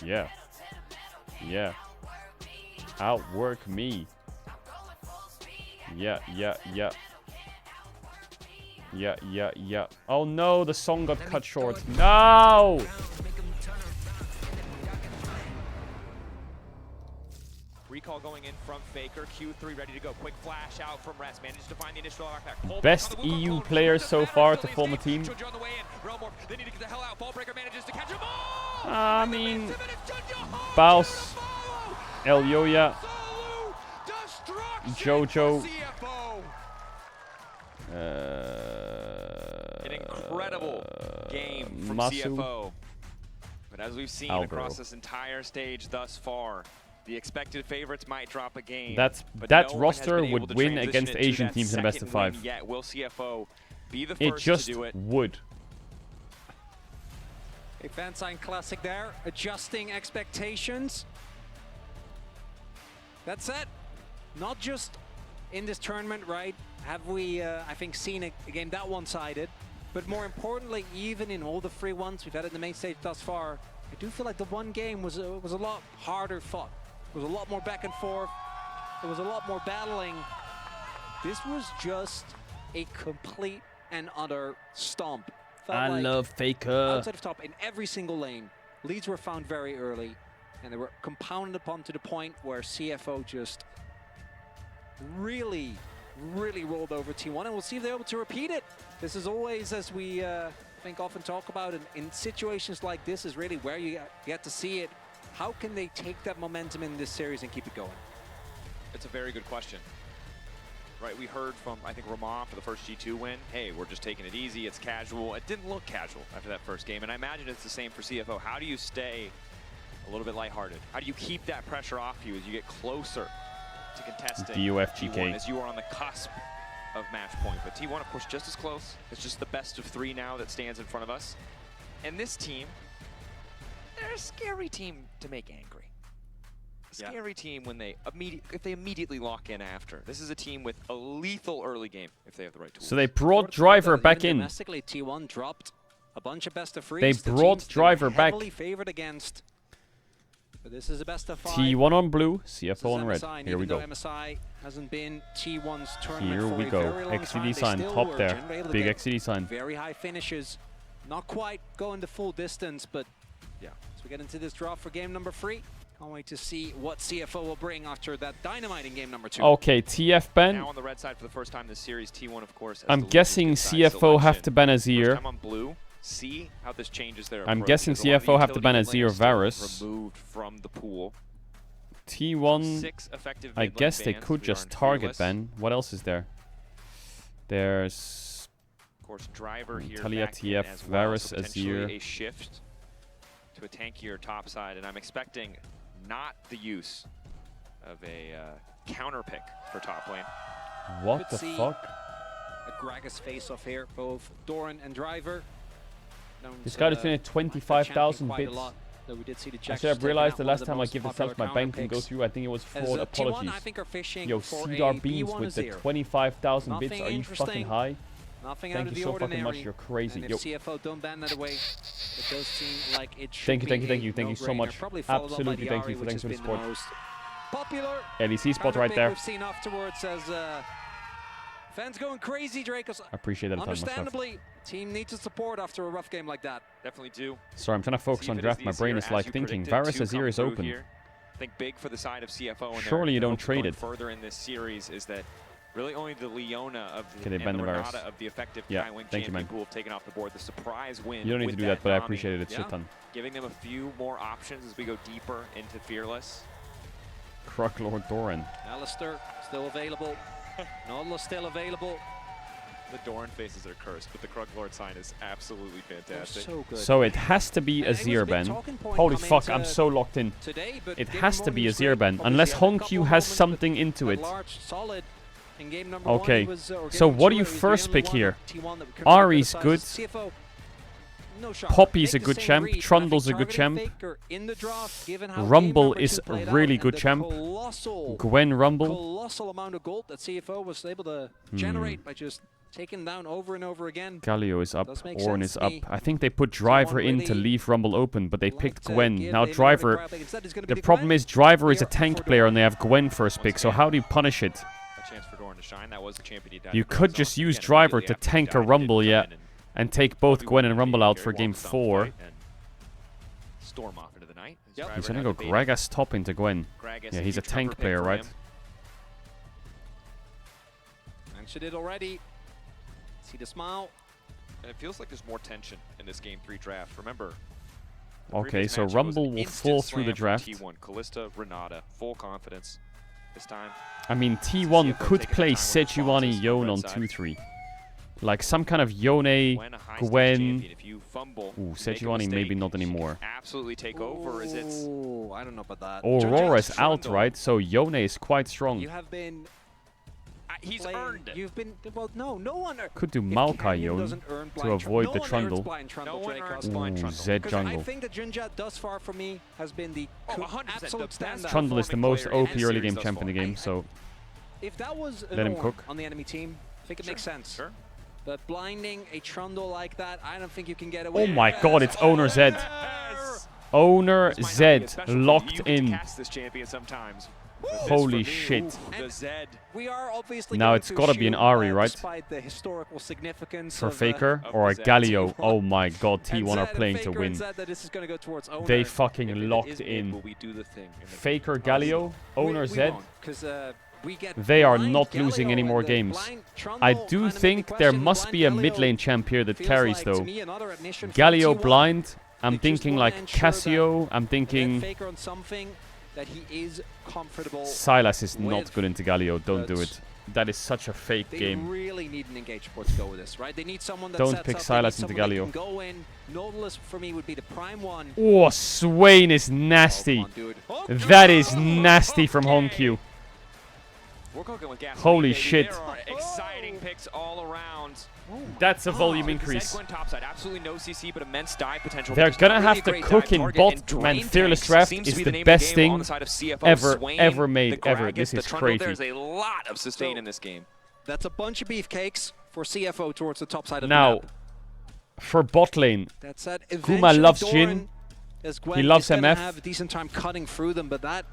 Yeah. Yeah. Outwork me. Yeah, yeah, yeah. Yeah, yeah, yeah. Oh no, the song got cut short. No! Recall going in from Faker. Q3 ready to go. Quick flash out from Rest. Manages to find the initial knockback. Best EU players so far to form a team. I mean, Baus, Elyoya, Jojo. An incredible game from Masu. CFO. But as we've seen across this entire stage thus far, the expected favorites might drop a game. That roster would win against Asian teams in best of 5. Yet will CFO be the It first just to do it? would. Big fan sign classic there, adjusting expectations. That said, not just in this tournament, right, have we, I think, seen a game that one-sided, but more importantly, even in all the free ones we've had in the main stage thus far, I do feel like the one game was a lot harder fought. It was a lot more back and forth. There was a lot more battling. This was just a complete and utter stomp. I love Faker. Outside of top, in every single lane, leads were found very early, and they were compounded upon to the point where CFO just really rolled over T1, and we'll see if they're able to repeat it. This is always, as we I think often talk about, in situations like this is really where you get to see it. How can they take that momentum in this series and keep it going? It's a very good question. Right, we heard from, I think, Ramon for the first G2 win. Hey, we're just taking it easy, it's casual. It didn't look casual after that first game, and I imagine it's the same for CFO. How do you stay a little bit lighthearted? How do you keep that pressure off you as you get closer to contesting T1 as you are on the cusp of match point? But T1, of course, just as close. It's just the best of 3 now that stands in front of us. And this team, they're a scary team to make angry. Scary team when if they immediately lock in after. This is a team with a lethal early game if they have the right tools. So they brought Driver back in. Domestically, T1 dropped a bunch of best of 3s. They brought Driver back. Heavily favored against. But this is a best of 5. T1 on blue, CFO on red. MSI, Here we go. MSI hasn't been T1's tournament Here we for go. a very long XCD time. sign, top there. Big XCD sign. Very high finishes. Not quite going the full distance, but yeah. As we get into this draw for game number 3, can't wait to see what CFO will bring after that dynamite in game number 2. Okay, TF ban. Now on the red side for the first time this series, T1 of course. I'm guessing CFO have to ban Azir. First time on blue. See how this changes their I'm approach. guessing CFO have to ban Azir Varus. Removed from the pool. T1, 6 effective I guess they bans. could We just are target fearless. ban. What else is there? There's Of course, Driver here Talia, back in TF, as well, Varus, so potentially Azir. a shift to a tankier top side, and I'm expecting not the use of a counter pick for top lane. What the fuck? A Gragas face-off here, both Doran and Driver. This guy is doing 25,000 bits. We did see the I should have realized the last time I give the subs my bank can go through. I think it was fraud. Apologies. Yo, Cedar Beams with the 25,000 bits. Are you fucking high? Thank you so fucking much. You're crazy. And if CFO don't ban that away, it does seem like it should Thank you be so much. Absolutely, thank you for the support. Popular LEC spot right there. We've seen afterwards as fans going crazy, Dracos. I appreciate that a ton, myself. Understandably, team needs to support after a rough game like that. Definitely do. Sorry, I'm trying to focus on draft. My brain is like thinking. Varus Azir is open. I think big for the side of CFO. And surely you don't trade it. Further in this series is that really only the Leona of the, and the Renata of the effective Skywing champion pool have taken off the board. The surprise win. You don't need to do that, but I appreciate it. Shit ton. Giving them a few more options as we go deeper into Fearless. Croc Lord Doran. Alistair still available. Nodla still available. The Doran faces are cursed, but the Krug Lord sign is absolutely fantastic. So good. So it has to be Azir ban. Holy fuck, I'm so locked in. Today, it has to be Azir ban, unless Hongq has something into it. Okay, so what do you first pick here? Ari's good. Poppy's a good champ. Trundle's a good champ. Rumble is a really good champ. Gwen Rumble. Colossal amount of gold that CFO was able to generate by just taking down over and over again. Galio is up. Ornn is up. I think they put Driver in to leave Rumble open, but they picked Gwen. Now Driver... The problem is Driver is a tank player and they have Gwen first pick, so how do you punish it? You could just use Driver to tank a Rumble, yeah, and take both Gwen and Rumble out for game 4. He's gonna go Gragas top into Gwen. Yeah, he's a tank player, right? And she did already. See the smile. And it feels like there's more tension in this game 3 draft. Remember. Okay, so Rumble will fall through the draft. T1, Kalista, Renata, full confidence this time. I mean, T1 could play Sejuani Yone on 2-3. Like some kind of Yone, Gwen. Ooh, Sejuani maybe not anymore. Absolutely take over as it's. Ooh, I don't know about that. Aurora's out, right? So Yone is quite strong. You have been. He's earned it. You've been. Well, no one. Could do Maokai Yone to avoid the Trundle. Ooh, Zed jungle. I think the Junja thus far for me has been the absolute standout. Trundle is the most OP early game champ in the game, so if that was let him cook. On the enemy team, I think it makes sense. Sure. But blinding a Trundle like that, I don't think you can get away. Oh my god, it's Owner Zed. Owner Zed locked in. Holy shit. Now it's gotta be an Ari, right? For Faker or a Galio. Oh my god, T1 are playing to win. They fucking locked in. Faker, Galio, Owner Zed. They are not losing any more games. I do think there must be a mid lane champ here that carries though. Galio blind. I'm thinking like Cassio. I'm thinking Sylas is not good into Galio. Don't do it. That is such a fake game. They really need an engaged support to go with this, right? They need someone that don't pick Sylas into Galio. Go in. Nautilus for me would be the prime one. Oh, Swain is nasty. That is nasty from HomeQ. Holy shit. There are exciting picks all around. That's a volume increase. Absolutely no CC, but immense die potential. They're gonna have to cook in bot. Man, Fearless Draft is the best thing ever made. This is crazy. There's a lot of sustain in this game. That's a bunch of beefcakes for CFO towards the top side of now, the map. For bot lane, Guma loves Jhin. He loves MF. Have a decent time cutting through them, but that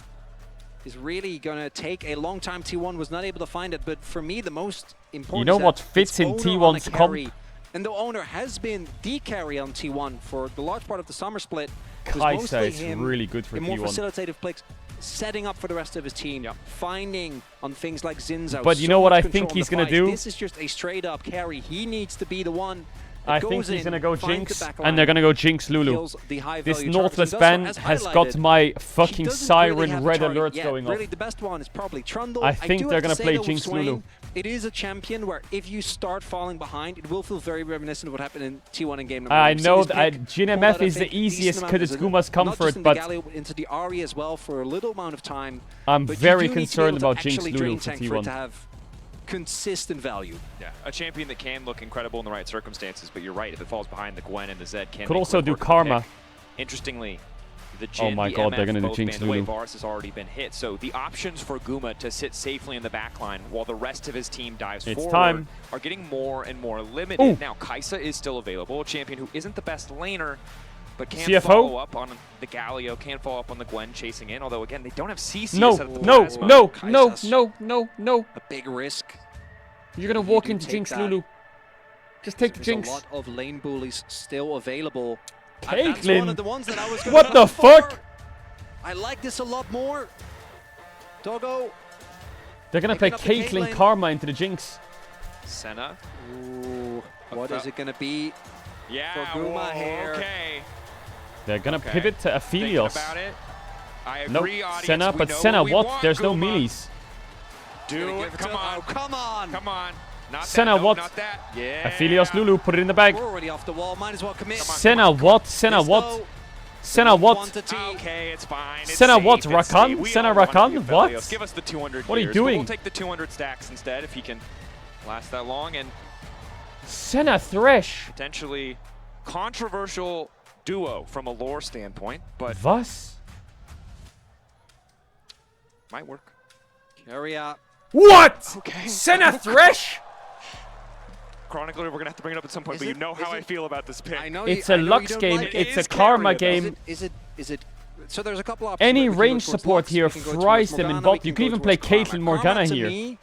is really going to take a long time. T1 was not able to find it, but for me, the most important. You know what fits in T1's comp? And the owner has been the carry on T1 for the large part of the summer split. Kaisa is really good for T1. More facilitative plays, setting up for the rest of his team, finding on things like Zinzao. But you know what I think he's going to do? This is just a straight up carry. He needs to be the one. I think he's going to go Jinx, and they're going to go Jinx Lulu. This Nautilus ban has got my fucking siren red alerts going off. Really, the best one is probably Trundle. I think they're going to play Jinx Lulu. It is a champion where if you start falling behind, it will feel very reminiscent of what happened in T1 in game number 1. I know that Jhin MF is the easiest because it's Guma's comfort, but into the Ari as well for a little amount of time. I'm very concerned about Jinx Lulu for T1. Consistent value. Yeah, a champion that can look incredible in the right circumstances, but you're right, if it falls behind the Gwen and the Zed can could also do Karma. Interestingly, the Jhin, oh my god, they're gonna do Jinx Lulu. Varus has already been hit, so the options for Guma to sit safely in the backline while the rest of his team dives forward are getting more and more limited. Ooh. Now, Kaisa is still available, a champion who isn't the best laner, but can follow up on the Galio, can follow up on the Gwen chasing in, although again, they don't have CC. No. A big risk. You're gonna walk into Jinx Lulu. Just take the Jinx. There's a lot of lane bullies still available. Caitlyn! One of the ones that I was what the fuck? I like this a lot more. Doggo. They're gonna play Caitlyn Karma into the Jinx. Senna. Ooh, what is it gonna be? Yeah, for Guma here? Okay. They're gonna pivot to Aphelios. I agree, nope, Senna, but Senna, what? There's no melees. Do it, come on. Come on. Come on. Not Senna, that, no, what? Not that. Yeah. Aphelios Lulu, put it in the bag. We're already off the wall, might as well commit. Senna, what? Senna, what? Senna, what? Okay, it's fine. It's Senna, safe, what? it's Rakan? safe. Senna, Rakan? What? Give us the 200 What are you years, doing? We'll take the 200 stacks instead if he can last that long and Senna Thresh. potentially controversial duo from a lore standpoint, but Was? might work. Keria. What? Okay. Senna Thresh? Chronicler, we're gonna have to bring it up at some point, but you know how I feel about this pick. I know It's a Lux game. Like it's a Karma game. Is it? So there's a couple options. Any We can range go towards support Lux, here we can go towards fries them in Morgana, bulk. we You can could go even play towards Caitlyn Karma. Morgana To here. me,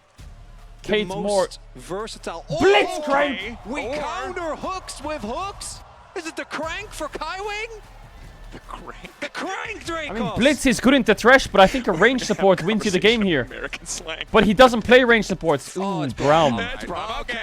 Kate the more most versatile. Blitzcrank! Okay. We counter hooks with hooks. Is it the crank for Kaiwing? The crank. The crank, Dracos. I mean, Blitz is good into Thresh, but I think a range support wins you the game here. American slang. But he doesn't play range supports. Ooh, Braum. That's okay.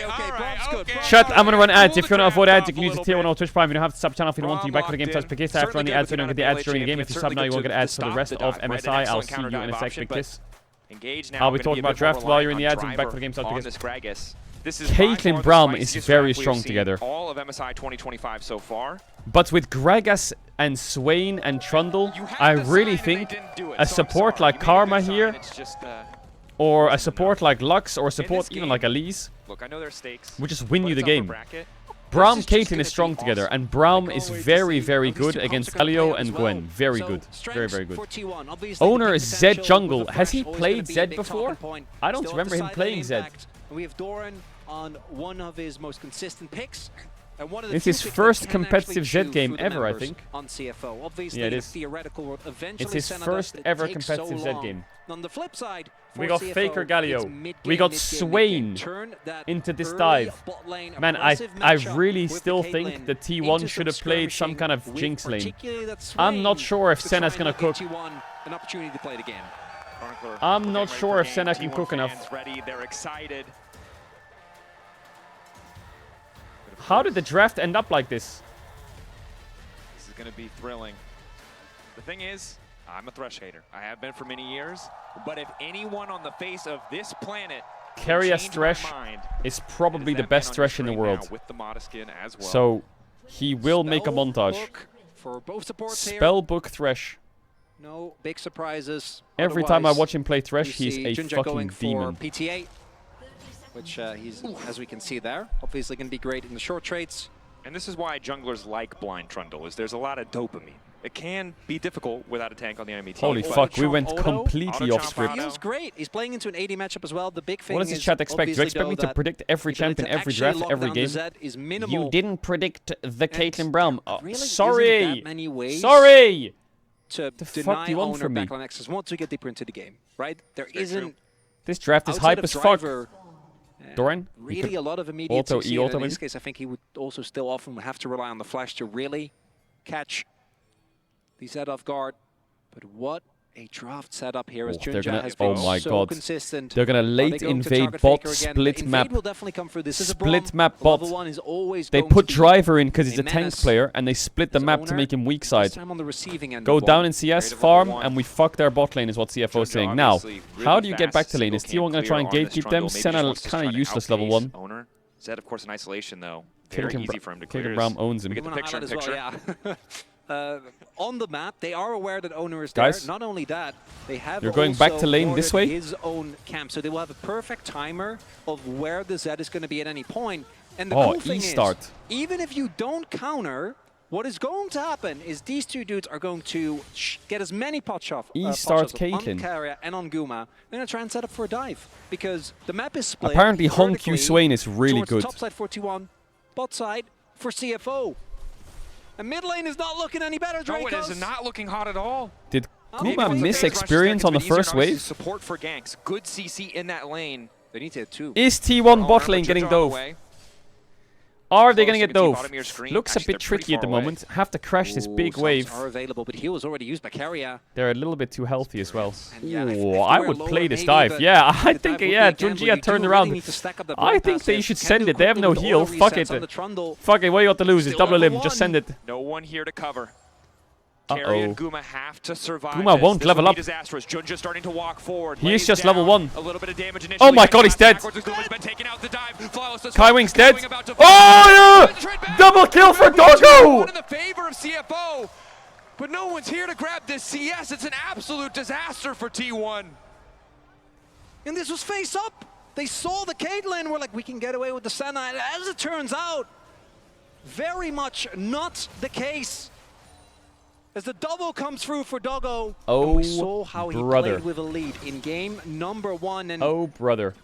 Braum's good. Shut, I'm gonna run ads. If you want to avoid ads, you can use the tier 1 or Twitch Prime. You don't have to sub channel if you don't want to. You back for the game, so pick after running ads, so you don't get the ads during the game. If you sub now, you won't get ads for the rest of MSI. I'll see you in a sec. Big kiss. Engage now. I'll be talking about draft while you're in the ads and back for the game, so pick kiss. This is Caitlyn Braum is very strong together. All of MSI 2025 so far. But with Gragas and Swain and Trundle, I really think a support like Karma here, or a support like Lux, or a support even like Elise, look, I know there's stakes, would just win you the game. Braum Caitlyn is strong together, and Braum is very, very good against Galio and Gwen. Very good. Very, very good. Owner is Zed Jungle. Has he played Zed before? I don't remember him playing Zed. We have Doran on one of his most consistent picks. And one of the It's his first competitive Zed game ever, I think. On CFO. Obviously, yeah, it is. It's his first ever competitive Zed game. On the flip side, we got Faker Galio. We got Swain into this dive. Man, I really still think the T1 should have played some kind of Jinx lane. I'm not sure if Senna's gonna cook. An opportunity to play the game. I'm not sure if Senna can cook enough. Ready, they're excited. How did the draft end up like this? This is going to be thrilling. The thing is, I'm a Thresh hater. I have been for many years. But if anyone on the face of this planet Keria Thresh is probably the best Thresh in the world. With the Modeskin as well. So he will make a montage. For both supports Spellbook Thresh. No big surprises. Every time I watch him play Thresh, he's a Junja fucking going for demon. PTA, which he's, as we can see there, obviously going to be great in the short trades. And this is why junglers like blind Trundle, is there's a lot of dopamine. It can be difficult without a tank on the enemy team. Holy fuck, we went completely off script. He feels great. He's playing into an 80 matchup as well. The big thing what does this chat expect? Do you expect me to predict every champ in every draft, every game? You didn't predict the Caitlyn Braum. Oh, really sorry! Ways sorry! To the deny fuck do you want from me? backline access once we get deeper into the game, right? There isn't... This draft is hype as fuck. Doran? Really a lot of immediate auto, succeed. auto In this case, I think he would also still often have to rely on the flash to really catch the set off guard. But what a draft setup here as Junja has been so consistent. They're gonna late invade bot, split map. Will definitely come through. This is a split map bot. They put Driver in because he's a tank player, and they split the map to make him weak side. Go down in CS, farm, and we fuck their bot lane is what CFO is saying. Now, how do you get back to lane? Is T1 gonna try and gatekeep them? Senna kind of useless level 1. Zed, of course, in isolation though. Very easy for him to clear. Braum owns him. We get the picture in picture. On the map, they are aware that Owner is Guys, there. Not only that, they have you're going back to lane this way? His own camp, so they will have a perfect timer of where the Zed is going to be at any point. And the cool thing is, even if you don't counter, what is going to happen is these two dudes are going to get as many pot shots on Keria and on Guma. They're going to try and set up for a dive because the map is split. Apparently, Hong Q Swain is really good. Top side for T1, bot side for CFO. And mid lane is not looking any better, Dracos. No, it is not looking hot at all. Did Guma miss experience on the first wave? Support for ganks. Good CC in that lane. They need to hit 2. Is T1 bot lane getting dove? Are they going to get dove? Looks a bit tricky at the moment. Have to crash this big wave. Are available, but he was already used by Keria. They're a little bit too healthy as well. Ooh, I would play this dive. Yeah, I think, yeah, Junji turned around. I think they should send it. They have no heal. Fuck it. Fuck it, what you got to lose? It's double limb. Just send it. No one here to cover. Keria and Guma have to survive. Guma won't level up. Disastrous. Junja starting to walk forward. He is just level 1. A little bit of damage initially. Oh my god, he's dead. Kai Wing's dead. Oh yeah! Double kill for Doggo! In the favor of CFO, but no one's here to grab this CS. It's an absolute disaster for T1. And this was face up. They saw the Caitlyn. We're like, we can get away with the Senna. As it turns out, very much not the case. As the double comes through for Doggo, oh, and we saw how he brother. played with a lead in game number 1. And oh, brother.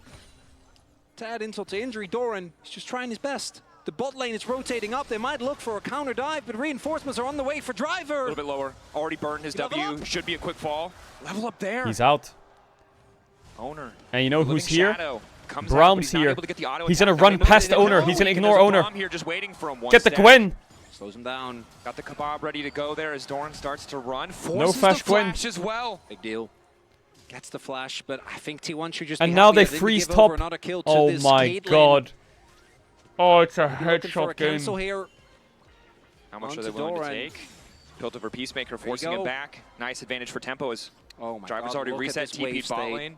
to add insult to injury, Doran is just trying his best. The bot lane is rotating up. They might look for a counter dive, but reinforcements are on the way for Driver. A little bit lower. Already burned his W. Should be a quick fall. Level up there. He's out. Owner. And you know who's here? Comes Braum's here. He's going to run past Owner. He's going to ignore Owner. Here just waiting for him. Get the Gwen. Slows him down. Got the kebab ready to go there as Doran starts to run. No flash Gwen. As well. Big deal. Gets the flash, but I think T1 should just and be now happy they that they freeze give over top. another kill to Oh this my Caedrel. god. Oh, it's a Looking for a headshot game. cancel here. How much On are they to willing Doran. to take? Built over Peacemaker, forcing him back. Nice advantage for tempo as Driver's God, already look at reset this TP wave bot state. lane.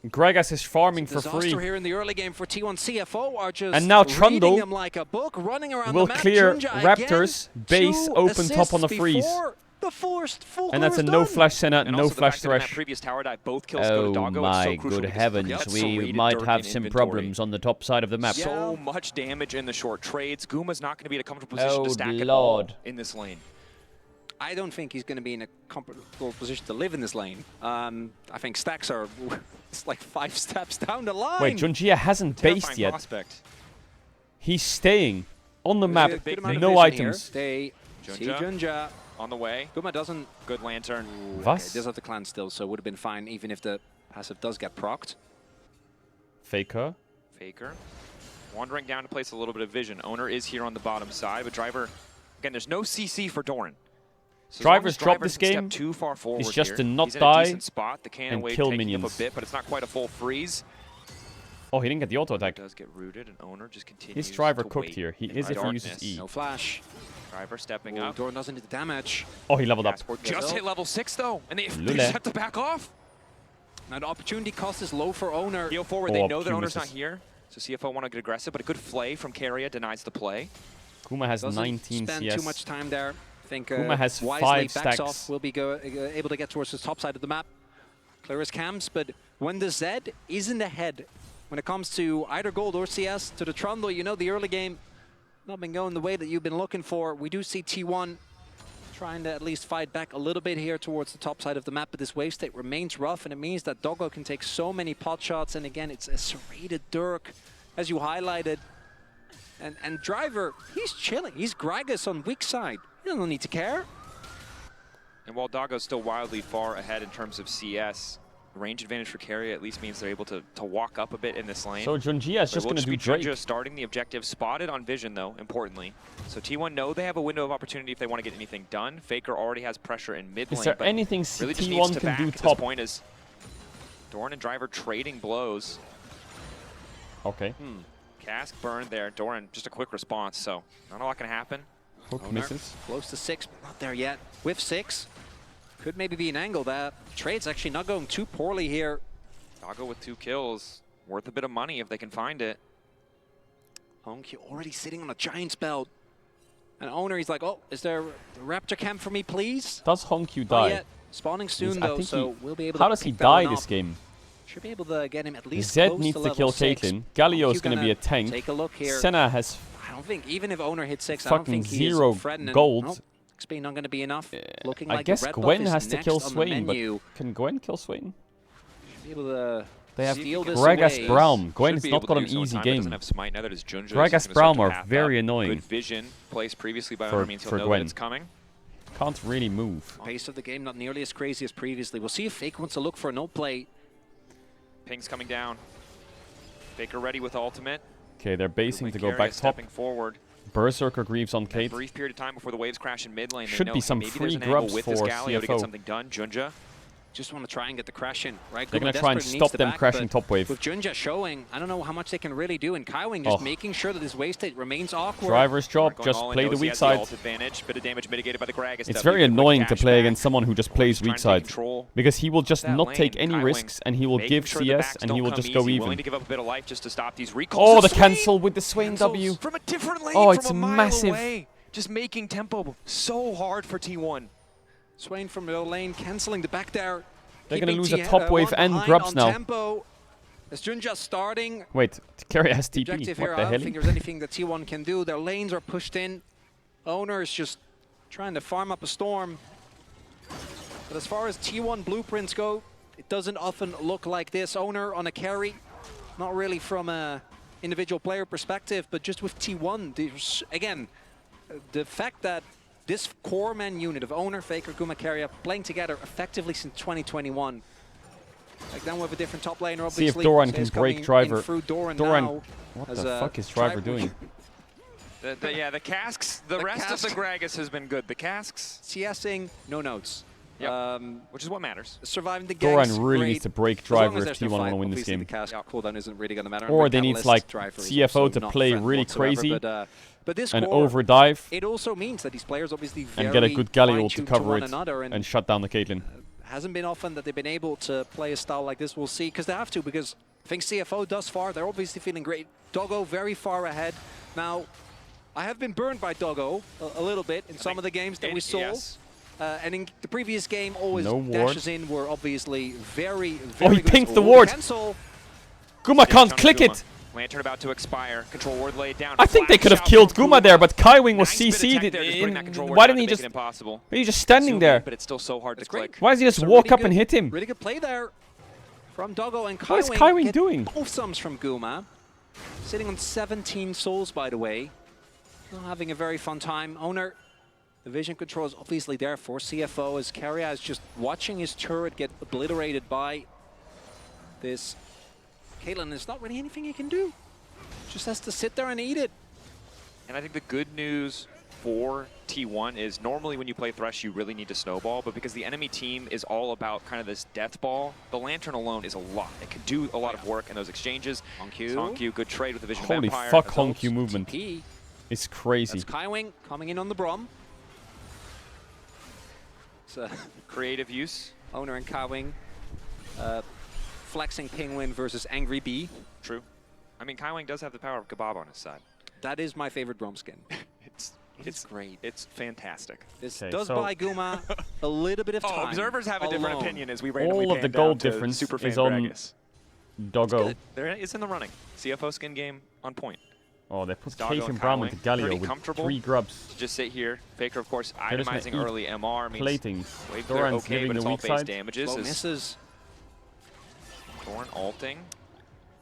Gragas is farming for Disaster free. here in the early game for T1. CFO are just And now reading Trundle them like a book, running around will the map. clear Junja Raptors again, base 2 open top on the assists freeze. before the first full And that's a clear no is done. flash Senna, And no also the flash fact that in that Thresh. previous tower dive, both kills go to Oh Doggo. my It's so crucial good because heavens, that's we serrated might dirt have in some inventory. problems on the top side of the map. So much damage in the short trades. Guma's not going to be in a comfortable position Oh to stack it Lord. all in this lane. I don't think he's going to be in a comfortable position to live in this lane. I think stacks are it's like 5 steps down the line. Wait, Junjia hasn't based yet. Prospect. He's staying on the map, Good amount of no vision items. Here. They see Junja on the way. Guma doesn't. Good lantern. Was? Okay, does have the clan still, so would have been fine even if the passive does get procced. Faker. Faker. Wandering down to place a little bit of vision. Owner is here on the bottom side, but Driver, again, there's no CC for Doran. So as long Driver's as dropped Driver this doesn't game. step too far forward It's just here, to not he's in a die decent spot. The cannon and wave kill taking minions. up a bit, but it's not quite a full freeze. Oh, he didn't get the auto attack. Does get rooted, and Owner just continues. His Driver to cooked wait here. He in is the if he uses darkness. E. No flash. Driver stepping Ooh, up. Doran doesn't need the damage. Oh, he leveled up. Passport just hit level 6 though, and they Lule. just have to back off. Now the opportunity cost is low for Owner. Heal forward. Oh, They know that Pumas Owner's not is- here, so CFO want to get aggressive, but a good flay from Carrier denies the play. Kuma has Doesn't 19 spend CS. too much time there. I think Kuma has wisely 5 backs stacks. off. Will be able to get towards the top side of the map. Clear his cams, but when the Z is in the head, when it comes to either gold or CS, to the Trundle, you know the early game not been going the way that you've been looking for. We do see T1 trying to at least fight back a little bit here towards the top side of the map, but this wave state remains rough, and it means that Doggo can take so many pot shots, and again, it's a serrated Dirk, as you highlighted. And Driver, he's chilling. He's Gragas on weak side. He doesn't need to care. And while Doggo's still wildly far ahead in terms of CS, range advantage for Carrier at least means they're able to walk up a bit in this lane. So Junjia is just going to do Drake. Junja starting the objective, spotted on vision though, importantly. So T1 know they have a window of opportunity if they want to get anything done. Faker already has pressure in mid lane. Is there but anything really just needs T1 to can back do at this top? point as Doran and Driver trading blows. Okay. Cask burned there. Doran, just a quick response, so not a lot can happen. Hook Owner misses. close to 6, but not there yet. With 6, could maybe be an angle. That trade's actually not going too poorly here. Doggo with 2 kills, worth a bit of money if they can find it. Honky already sitting on a Giant's belt. And Owner, he's like, oh, is there a Raptor camp for me, please? Does Honkyu Not die? yet. Spawning soon, I though, think so he- we'll be able How to does he pick that one die this up. game? Should be able to get him at least Zed close needs to to kill level 6. Caitlyn. Galio is Honky going to be a tank. Take a look here. Senna has I don't think, even if Owner hits 6, I don't fucking think he is 0 threatening. gold. Nope, XP not going to be enough. Looking I like guess the red buff Gwen is has to next kill on the Swain, but menu. can Gwen kill Swain? Should be able to They have steal this Gragas away. Braum. Gwen Should has be not able got to an do so in easy time, but game. doesn't have Smite now that his Junja is Gragas gonna start Braum to are path very up. annoying. Good vision placed previously by For- Owner means he'll for know Gwen. that it's coming. Can't really move. Pace of the game not nearly as crazy as previously. We'll see if Fake wants to look for a no play. Ping's coming down. Faker ready with ultimate. Okay, they're basing to go Carrier back top. stepping forward. Berserker Greaves on That Kate. brief period of time before the waves crash in mid lane. They Should know, be hey, some maybe free there's an angle grubs with this for Galio to CFO. get something done. Junja. Just want to try and get the crash in, right? They're Guma gonna try and desperately stop needs the them back, crashing but top wave. With Junja showing, I don't know how much they can really do. And Kaiwing just Oh. making sure that his wave state remains awkward. Driver's job, Going just all in, play the knows he weak has side. ult advantage, bit of damage mitigated by the Gragas. It's W, very quick annoying to dash play back. against someone who just plays Trying weak to take side. control. Because he will just That not lane, take any Kaiwing risks and he will making give sure the CS backs and he don't will come just go easy, even. willing to give up a bit of life just to stop these recalls. Oh, of the Swain. cancel with the Swain Cancels W. from a different lane. Oh, it's from a mile massive. away. Just making tempo so hard for T1. Swain from middle lane, canceling the back there. They're going to Keeping lose a T- top wave one and behind grubs on now. Tempo. As Junja starting. Wait, Carry has TP. Objective What here, the I hell? don't think there's anything that T1 can do. Their lanes are pushed in. Owner is just trying to farm up a storm. But as far as T1 blueprints go, it doesn't often look like this. Owner on a carry, not really from a individual player perspective, but just with T1, there's, again, the fact that this core man unit of Owner, Faker, Guma, Keria playing together effectively since 2021. Like then with a different top laner, obviously. See if Doran can break Driver. Doran, what the fuck is Driver doing? Yeah, the casks. The rest of the Gragas has been good. The casks. CSing, no notes. Yep. Which is what matters. Surviving the Doran ganks, really great. needs to break Driver if no T1 want to fight, win this obviously game. The cask cooldown isn't really going to matter. Or they need Catalyst, like Driver is CFO also to not play friend really whatsoever, crazy but this and core, overdive. It also means that these players obviously very and get a good Galio to fine-tuned cover one it another and shut down the Caitlyn. Hasn't been often that they've been able to play a style like this. We'll see, because they have to, because I think CFO thus far, they're obviously feeling great. Doggo very far ahead. Now, I have been burned by Doggo a little bit in some of the games that we saw. Yes. And in the previous game, always No dashes ward. in were obviously very, very Oh, he good. pinked the Ooh, ward. cancel. Guma can't click Guma. it. Lantern about to expire. Control ward laid down. I think they could have killed Guma there, but Kaiwing was CC'd. Why didn't he just... He's just standing there. But it's still so hard to click. Why does he just It's a walk really up and good- hit him? Really good play there from Doggo and Kaiwing. What is Kaiwing get doing? Both sums from Guma. Sitting on 17 souls, by the way. Not having a very fun time. Owner, the vision control is obviously there for CFO as Keria is just watching his turret get obliterated by this. Caitlyn, there's not really anything he can do. Just has to sit there and eat it. And I think the good news for T1 is normally when you play Thresh, you really need to snowball, but because the enemy team is all about kind of this death ball, the Lantern alone is a lot. It can do a lot of work in those exchanges. Honkyu, good trade with the Vision Holy Vampire. fuck, Honkyu movement. TP. It's crazy. That's Kaiwing coming in on the Brom. So creative use. Owner and Kaiwing. Flexing Penguin versus Angry Bee. True. I mean, Kaiwing does have the power of Kebab on his side. That is my favorite Brom skin. It's great. It's fantastic. This does buy Guma a little bit of time. Observers have a different opinion as we All randomly of the pan down gold to difference Superfan is on Gragas. Doggo. There it's in the running. CFO skin game on point. Oh, they put Doggo Cake and and Brown Kaiwing, with Galio pretty with comfortable 3 grubs. to just sit here. Faker, of course, They're just gonna itemizing eat early MR means plating. wave clear Doran's okay, giving but the it's all weak base side. damages. Slow misses. Doran ulting.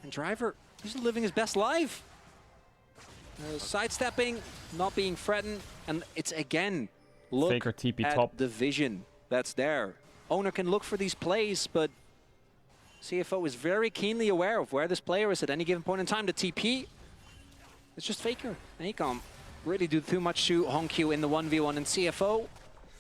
And Driver, he's living his best life. Sidestepping, not being threatened, and it's again, look Faker TP at top. the vision that's there. Owner can look for these plays, but CFO is very keenly aware of where this player is at any given point in time. The TP, it's just Faker, and he can't really do too much to Honkyu in the 1v1, and CFO,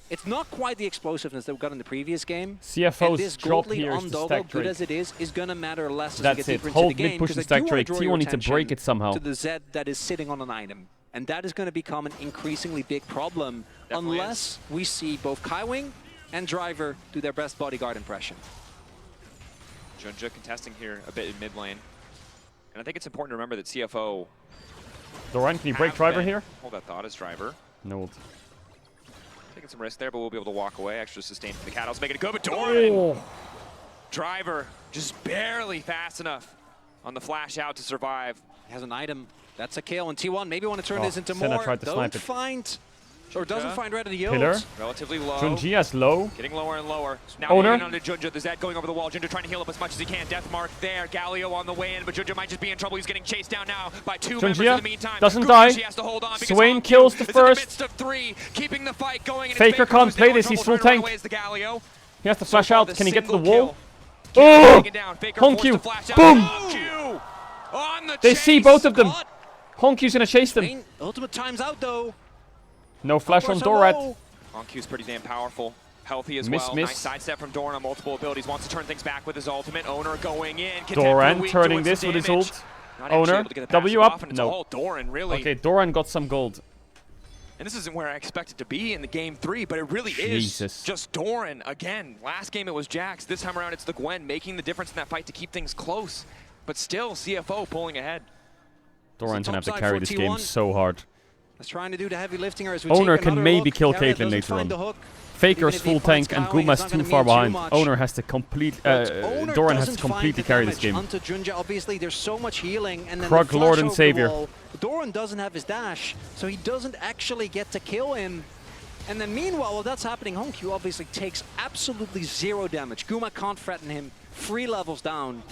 it's not quite the explosiveness that we got in the previous game. CFO's and this drop gold lead here is on to Doggo, stack good Drake. as it is gonna matter less as That's we get deeper it. into Hold the game. mid push and because I stack do wanna Drake. draw T1 your need to break attention it somehow. to the Zed that is sitting on an item. And that is going to become an increasingly big problem unless we see both Kaiwing and Driver do their best bodyguard impression. Junja contesting here a bit in mid lane. And I think it's important to remember that CFO... Doran, can you break Driver here? Hold that thought as Driver. No ult. Taking some risk there, but we'll be able to walk away. Extra sustain from the Caedrel's making it good, but Doran! Oh. Driver just barely fast enough on the flash out to survive. He has an item. That's a kill. And T1 maybe want to turn this into Senna more. tried to snipe it. Find... Or doesn't find red of the yield. Pillar. Relatively low. Junji has low. Getting lower and lower. Now Owner. hitting onto Junja. The Zed going over the wall. Junja trying to heal up as much as he can. Death mark there. Galio on the way in, but Junja might just be in trouble. He's getting chased down now by 2 members in the meantime. Doesn't die. Has to hold on Swain kills the is first. In the midst of 3, keeping the fight going. And Faker it's can't who's play now in this. He's trouble. full Trying to run tank. away is the Galio. He has to flash out. Can he get to the wall? Kill. Oh! Taken down. Faker forced to Honkyu. flash out. Boom! Honkyu on the They see both of them. Caught. Honkyu's gonna chase them. Swain, ultimate time's out though. No flash on Dorat. Honkyu's pretty damn powerful. Healthy as Miss. well. Nice sidestep from Doran on multiple abilities. Wants to turn things back with his ultimate. Owner going in. Doran turning this with his ult. Owner, W up? No. All Doran, really. Okay, Doran got some gold. And this isn't where I expected to be in the game 3, but it really is just Doran again. Last game it was Jax. This time around it's the Gwen making the difference in that fight to keep things close. But still, CFO pulling ahead. Doran's gonna have to carry this game so hard. That's trying to do the heavy lifting as we Owner take can another maybe hook. kill Keria Caitlyn doesn't later find on. the hook. Faker's full tank and Guma's too far behind. Owner has to complete. Doran has to completely carry this game. Onto Junja, obviously, there's so much healing, and then Krug, the Lord flash and over the Savior. wall. Doran doesn't have his dash, so he doesn't actually get to kill him. And then meanwhile, while that's happening, Hongq obviously takes absolutely 0 damage. Guma can't threaten him. 3 levels down.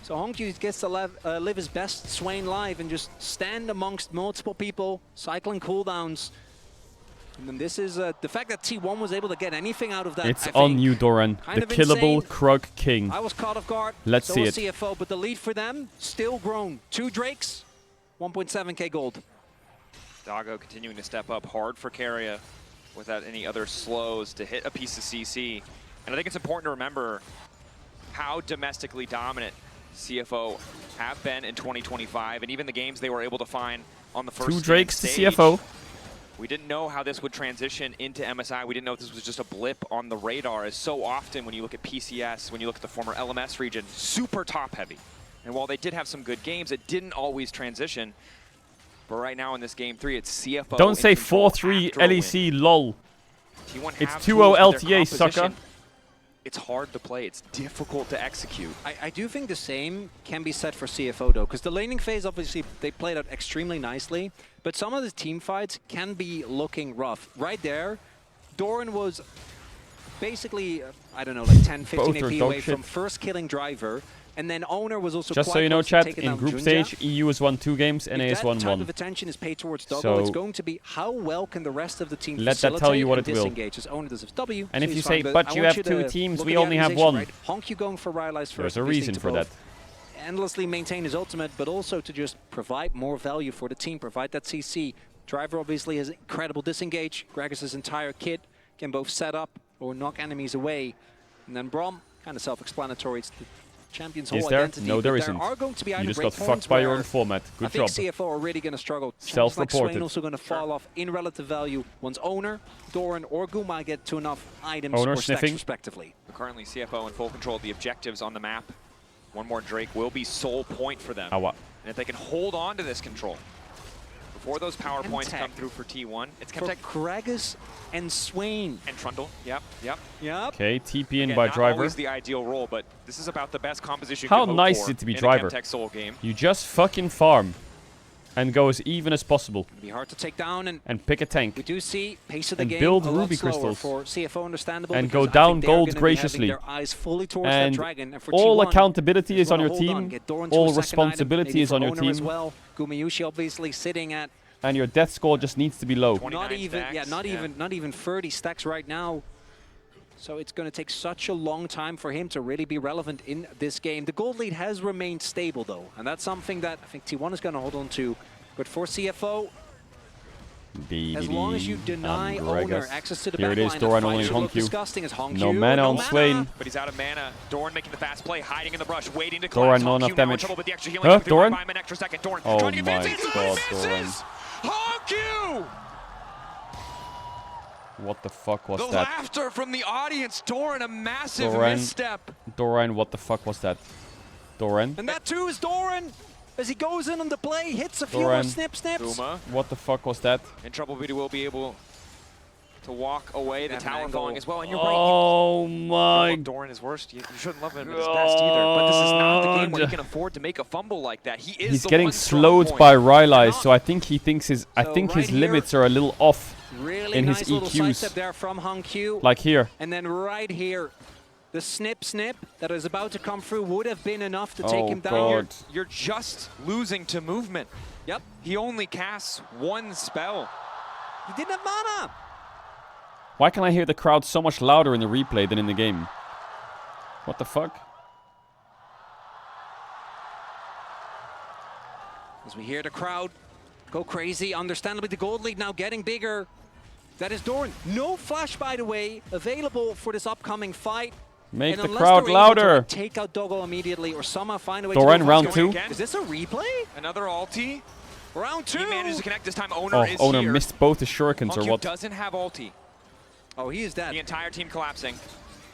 So Hongq gets to live his best Swain life and just stand amongst multiple people, cycling cooldowns. And then this is the fact that T1 was able to get anything out of that. It's on you, Doran. The killable Krug King. I was caught off guard. Let's see it. CFO, but the lead for them still grown. 2 Drakes, 1.7k gold. Doggo continuing to step up hard for Keria without any other slows to hit a piece of CC. And I think it's important to remember how domestically dominant CFO have been in 2025, and even the games they were able to find on the first 2 Drakes to stage. CFO. We didn't know how this would transition into MSI. We didn't know if this was just a blip on the radar, as so often when you look at PCS, when you look at the former LMS region, super top heavy. And while they did have some good games, it didn't always transition. But right now in this game 3, it's CFO. Don't say 4-3 LEC lol. It's 2-0 LTA, sucker. It's hard to play. It's difficult to execute. I do think the same can be said for CFO, though, because the laning phase, obviously, they played out extremely nicely, but some of the team fights can be looking rough. Right there, Doran was basically, I don't know, like 10, 15 AP away from first killing Driver, and then Owner was also just quite so you know, close to chat, taking in down group Junja. stage, EU has won 2 games, NA has won If that type 1. of attention is paid towards Doggo, So it's going to be how well can the rest of the team let that tell you what it will. disengage. As Owner does his W, And so if he's you fine, say, but I you want have to 2 teams, look we at the only have organization, 1. right? Hongq going for Rylai's first. There's a reason for that. Endlessly maintain his ultimate, but also to just provide more value for the team, provide that CC. Driver obviously has incredible disengage. Gragas' entire kit can both set up or knock enemies away. And then Braum, kind of self-explanatory. It's the champion's whole Is there? identity. No, there but isn't. There are going to be You item just got breakpoints fucked by your where own format. Good I think job. CFO are really going to struggle. Self-reported. Like Swain also going to fall off in relative value once Owner, Doran, or Guma get to enough items Owner or stacks sniffing. respectively. Currently CFO in full control of the objectives on the map. One more Drake will be sole point for them. Awa. And if they can hold on to this control before those power points come through for T1, it's For Chemtech Gragas and Swain. and Trundle. Yep. Okay, TP in Again, by not Driver. always the ideal role, but this is about the best composition you How can hope nice for is it to be in Driver? a Chemtech Soul game. You just fucking farm and go as even as possible. It'll be hard to take down, and pick a tank. we do see pace of the And game build a lot ruby slower crystals. for CFO, understandable. And because go I down think they're gold gonna be graciously. having their eyes fully towards And that dragon. And for all T1, accountability they is on wanna your hold team. get Doran to All a second item, responsibility maybe is on for your Owner as team. well. Gumayushi obviously sitting at And your death score just needs to be low. not even stacks, not even 30 stacks right now. So it's going to take such a long time for him to really be relevant in this game. The gold lead has remained stable though, and that's something that I think T1 is going to hold on to. But for CFO, as long as you deny Owner access to the Here it is, backline, Doran the fight only should look Hongq. disgusting as Hongq. No mana on Swain. But he's out of mana. Doran making the fast play, hiding in the brush, waiting to Doran, collapse. not Hongq enough now in damage. trouble with the extra healing Huh? coming through. Doran? Buy him an extra second. Doran Oh trying to get my fancy. god, Misses! Doran. Hongq! What the fuck was The that? laughter from the audience. Doran, a massive Doran, misstep. Doran, what the fuck was that? Doran? And that too is Doran as he goes in on the play, hits a few more Doran. snips. Guma What the fuck was that? in trouble, but he will be able to walk away. The That tower angle. falling as well. And you're right. Oh You my love Doran is worst. You shouldn't love him at his best either. But this is not the game where you God. can afford to make a fumble like that. He is He's the getting one strong slowed point. by Rylai, so I think he thinks his So his right here, limits are a little off Really in nice his little sidestep EQs. there from Hongq. Like here. And then right here, the snip that is about to come through would have been enough to take him down. God. You're just losing to movement. Yep. He only casts one spell. He didn't have mana. Why can I hear the crowd so much louder in the replay than in the game? What the fuck? As we hear the crowd go crazy, understandably the gold lead now getting bigger. That is Doran. No flash, by the way, available for this upcoming fight. Make And the unless crowd they're able to, louder. like, take out Doggo immediately or somehow find a way Doran, to go round fast. two. Again? Is this a replay? Another ulti. Round two. He manages to connect this time. Owner Oh, is Owner here. missed both the shurikens or Hongq what? doesn't have ulti. Oh, he is dead. The entire team collapsing.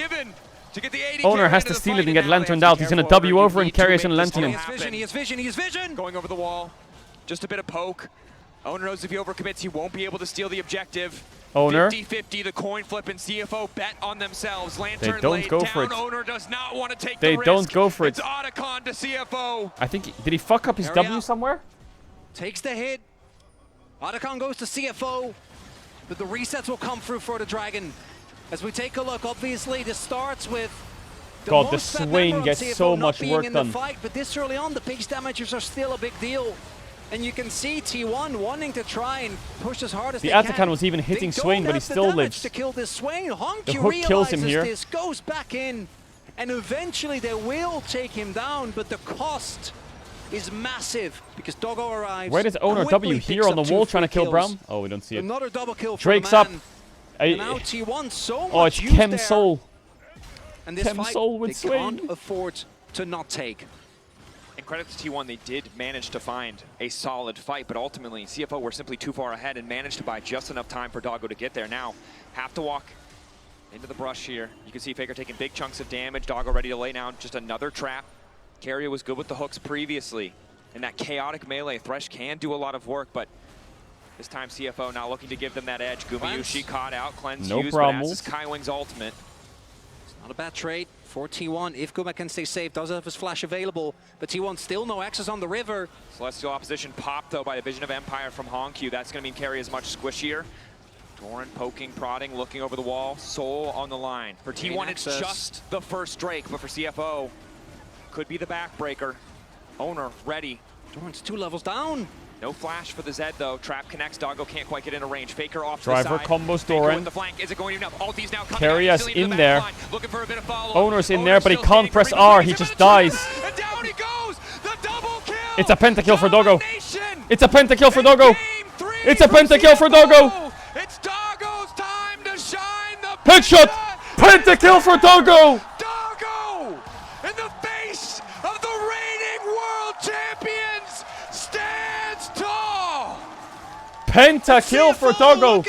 given to get the 80. Owner has to steal it and get lanterned out. He's gonna W over and carry us in lantern him. He has vision, he has vision, he has vision! Going over the wall. Just a bit of poke. Owner knows if he overcommits, he won't be able to steal the objective. Owner. 50-50, the coin flip, and CFO bet on themselves. Lantern They don't laid go down. for it. Owner does not want to take They the risk. don't go for it. It's Otacon to CFO. I think, did he fuck up his W somewhere? Takes the hit. Otacon goes to CFO, but the resets will come through for the Dragon. As we take a look, obviously this starts with God, the Swain gets so much work in done. the fight, but this early on, the base damages are still a big deal. And you can see T1 wanting to try and push as hard as The they can. Atakan was even hitting Swain, but he still lives. To kill this Swain. The Honky hook kills him realizes here. this, goes back in, and eventually they will take him down, but the cost is massive because Doggo arrives. Where does Owner W here on the wall trying to kill Brown? Oh, we don't see it. Another double kill for Drake's the up. man. And now T1 so much Oh, it's used Chem there. Soul. And this Chem fight, Soul with they Swain. can't afford to not take. And credit to T1, they did manage to find a solid fight, but ultimately CFO were simply too far ahead and managed to buy just enough time for Doggo to get there. Now, have to walk into the brush here. You can see Faker taking big chunks of damage. Doggo ready to lay down just another trap. Carrier was good with the hooks previously. In that chaotic melee, Thresh can do a lot of work, but this time CFO not looking to give them that edge. Gumayushi caught out, cleanse No used, problem. but as is Kaiwing's ultimate. Not a bad trade for T1. If Guma can stay safe, does have his flash available, but T1 still no access on the river. Celestial opposition popped, though, by the Vision of Empire from Honq. That's going to mean Carry is much squishier. Doran poking, prodding, looking over the wall. Soul on the line. For T1, it's just the first Drake, but for CFO, could be the backbreaker. Owner ready. Doran's 2 levels down. No flash for the Zed, though. Trap connects. Doggo can't quite get into range. Faker off Driver to the side. combos Faker Doran. with the flank. Is it going enough? Ulti's now coming Carrier's out, in there. looking for a bit of follow-up. Owner's in there, but he can't press R. He just dies. And down he goes. The double kill. It's a pentakill for Doggo. It's a pentakill for Doggo. It's a pentakill for Doggo. It's Doggo's time to shine. The Headshot. Pentakill for Doggo. Doggo in the face of the reigning world champions stands tall. Pentakill for Doggo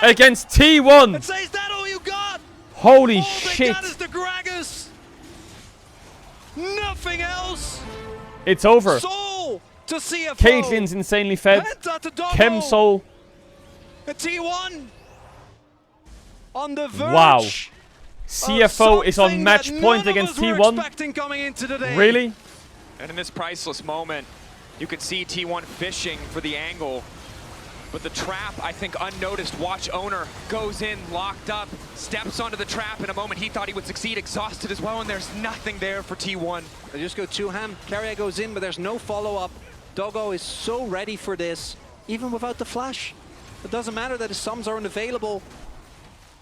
against T1. Is that all you got? Holy All shit. they got is the Gragas. Nothing else. It's over. Soul to CFO. Caitlyn's insanely fed. Penta to Doggo. Chem Soul. A T1 on the verge. Wow. CFO is on match point against T1. Really? And in this priceless moment, you can see T1 fishing for the angle. But the trap, I think, unnoticed. Watch Owner goes in, locked up, steps onto the trap in a moment he thought he would succeed, exhausted as well, and there's nothing there for T1. They just go 2-ham. Carrier goes in, but there's no follow-up. Doggo is so ready for this, even without the flash. It doesn't matter that his sums aren't available.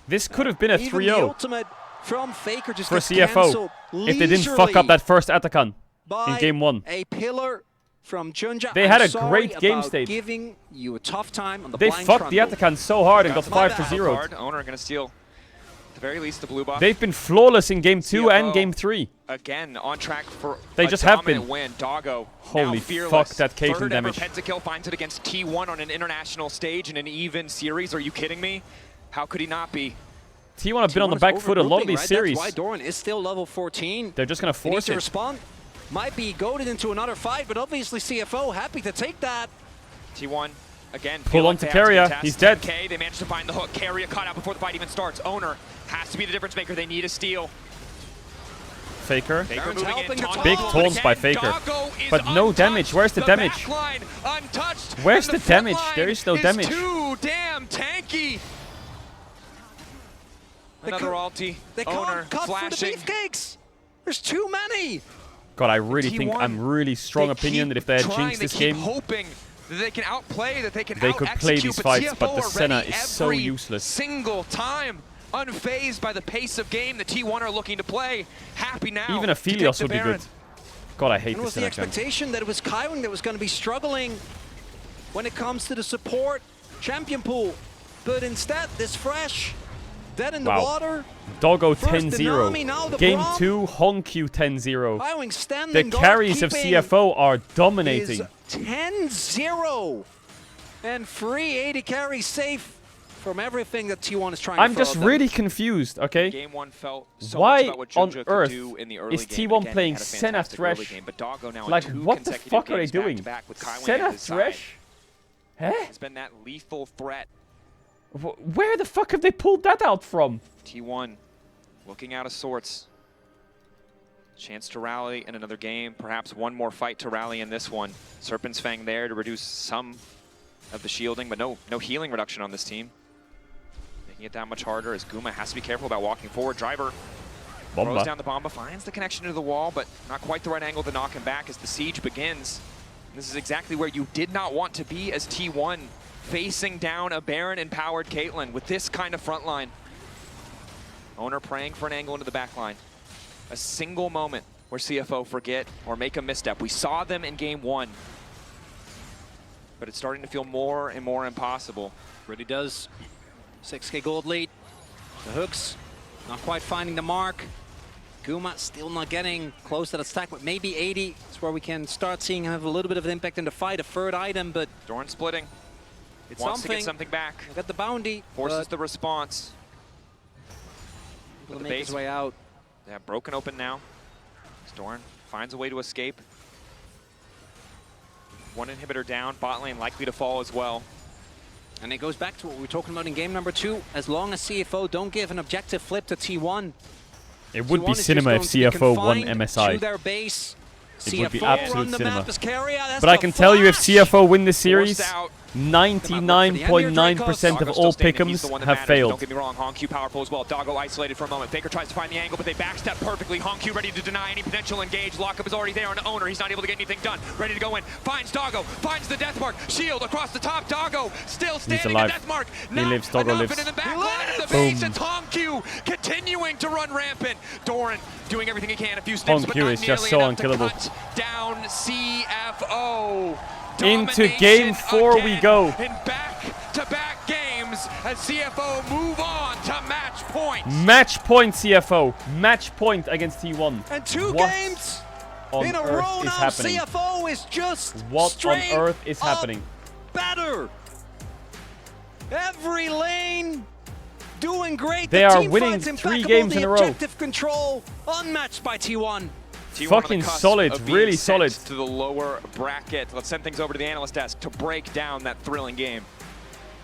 This could have been a Even the 3-0 ultimate from Faker just for gets CFO cancelled if they didn't fuck up that first Atakan by in game 1. a pillar from Junja. They had I'm a sorry great game about state. Giving you a tough time on the They blind fucked the trundle. Atakan so hard and got My 5 bad. to 0. Owner going to steal, at the very least, the blue buff. They've been flawless in game 2 and CFO, game 3. Again, on track for They a just have dominant been. win. Doggo, Holy now fearless. fuck, that Caitlyn Third damage. ever pentakill finds it against T1 on an international stage in an even series. Are you kidding me? How could he not be? T1 have been on the back foot a lot of these series. That's why Doran is still level 14. They're just going to He needs force to it. respond. Might be goaded into another fight, but obviously CFO happy to take that. T1 again. Pull feel on like to they have Carrier. contest. He's dead. Okay, they managed to find the hook. Carrier caught out before the fight even starts. Owner has to be the difference maker. They need a steal. Faker. Faker moving in, taunt Big but taunts by again, Faker. Doggo is But no untouched. damage. Where's the damage? Backline untouched. Where's and the damage? front There line is no damage. Too damn tanky. Another ulti. They Owner can't cut flashing. for the beefcakes. There's too many. God, I really think I'm really strong opinion that if they had jinxed this game, hoping that they can outplay, that they can they could play these fights, CFO but the are Senna ready is so every useless. Single time, unfazed by the pace of game the T1 are looking to play. Happy now. Even to Aphelios take would the be Baron. good. God, I hate And it this was the Senna champ. expectation that it was Kaiwing that was going to be struggling when it comes to the support champion pool. But instead, this Fresh, dead in the Wow. water. Doggo First 10-0. Dynami, now the Game Braum. 2, Honq 10-0. Kaiwing standing The guard, carries of keeping CFO are is dominating. 10-0. And free 80 carries safe from everything that T1 is trying I'm to throw just at them. really confused, okay? Game 1 felt so much Why about what on Junja earth could do in the early is game. T1 Again, he playing had a Senna fantastic early Thresh? game, but Doggo now in Like, 2 what the consecutive fuck are they games doing? back-to-back with Kaiwing Senna at his side. Thresh? It's been that lethal threat. Where the fuck have they pulled that out from? T1 looking out of sorts. Chance to rally in another game. Perhaps one more fight to rally in this one. Serpent's Fang there to reduce some of the shielding, but no healing reduction on this team. Making it that much harder as Guma has to be careful about walking forward. Driver throws down the Bomba, finds the connection to the wall, but not quite the right angle to knock him back as the siege begins. And this is exactly where you did not want to be as T1, facing down a Baron-empowered Caitlyn with this kind of front line. Owner praying for an angle into the back line. A single moment where CFO forget or make a misstep. We saw them in game 1, but it's starting to feel more and more impossible. Really does. 6K gold lead. The hooks not quite finding the mark. Guma still not getting close to that stack, but maybe 80 is where we can start seeing him have a little bit of an impact in the fight. A third item, but Dorn splitting. It's wants to get something back. Got the bounty. Forces the response. Will make his way out. Yeah, broken open now. Dorn finds a way to escape. One inhibitor down, bot lane likely to fall as well. And it goes back to what we were talking about in game number 2. As long as CFO don't give an objective flip to T1. It would be cinema if CFO won MSI. To their base. It would be absolute cinema. But I can tell you if CFO win this series, 99.9% of all pick'ems have failed. Don't get me wrong, Honq powerful as well. Doggo isolated for a moment. Faker tries to find the angle, but they backstep perfectly. Honq ready to deny any potential engage. Lockup is already there on the Owner. He's not able to get anything done. Ready to go in. Finds Doggo. Finds the death mark. Shield across the top. Doggo still standing. The death mark. He lives. Doggo lives. In the back line of the base, it's Honq continuing to run rampant. Doran doing everything he can. A few steps, but not is just so unkillable. Down CFO. Into game 4 we go. In back-to-back games as CFO move on to match point. Match point, CFO. Match point against T1. And 2 games in a row now. CFO is just what on earth is happening? Better. Every lane doing great. They are winning 3 games in a row. Objective control unmatched by T1. Fucking solid, really solid. To the lower bracket. Let's send things over to the analyst desk to break down that thrilling game.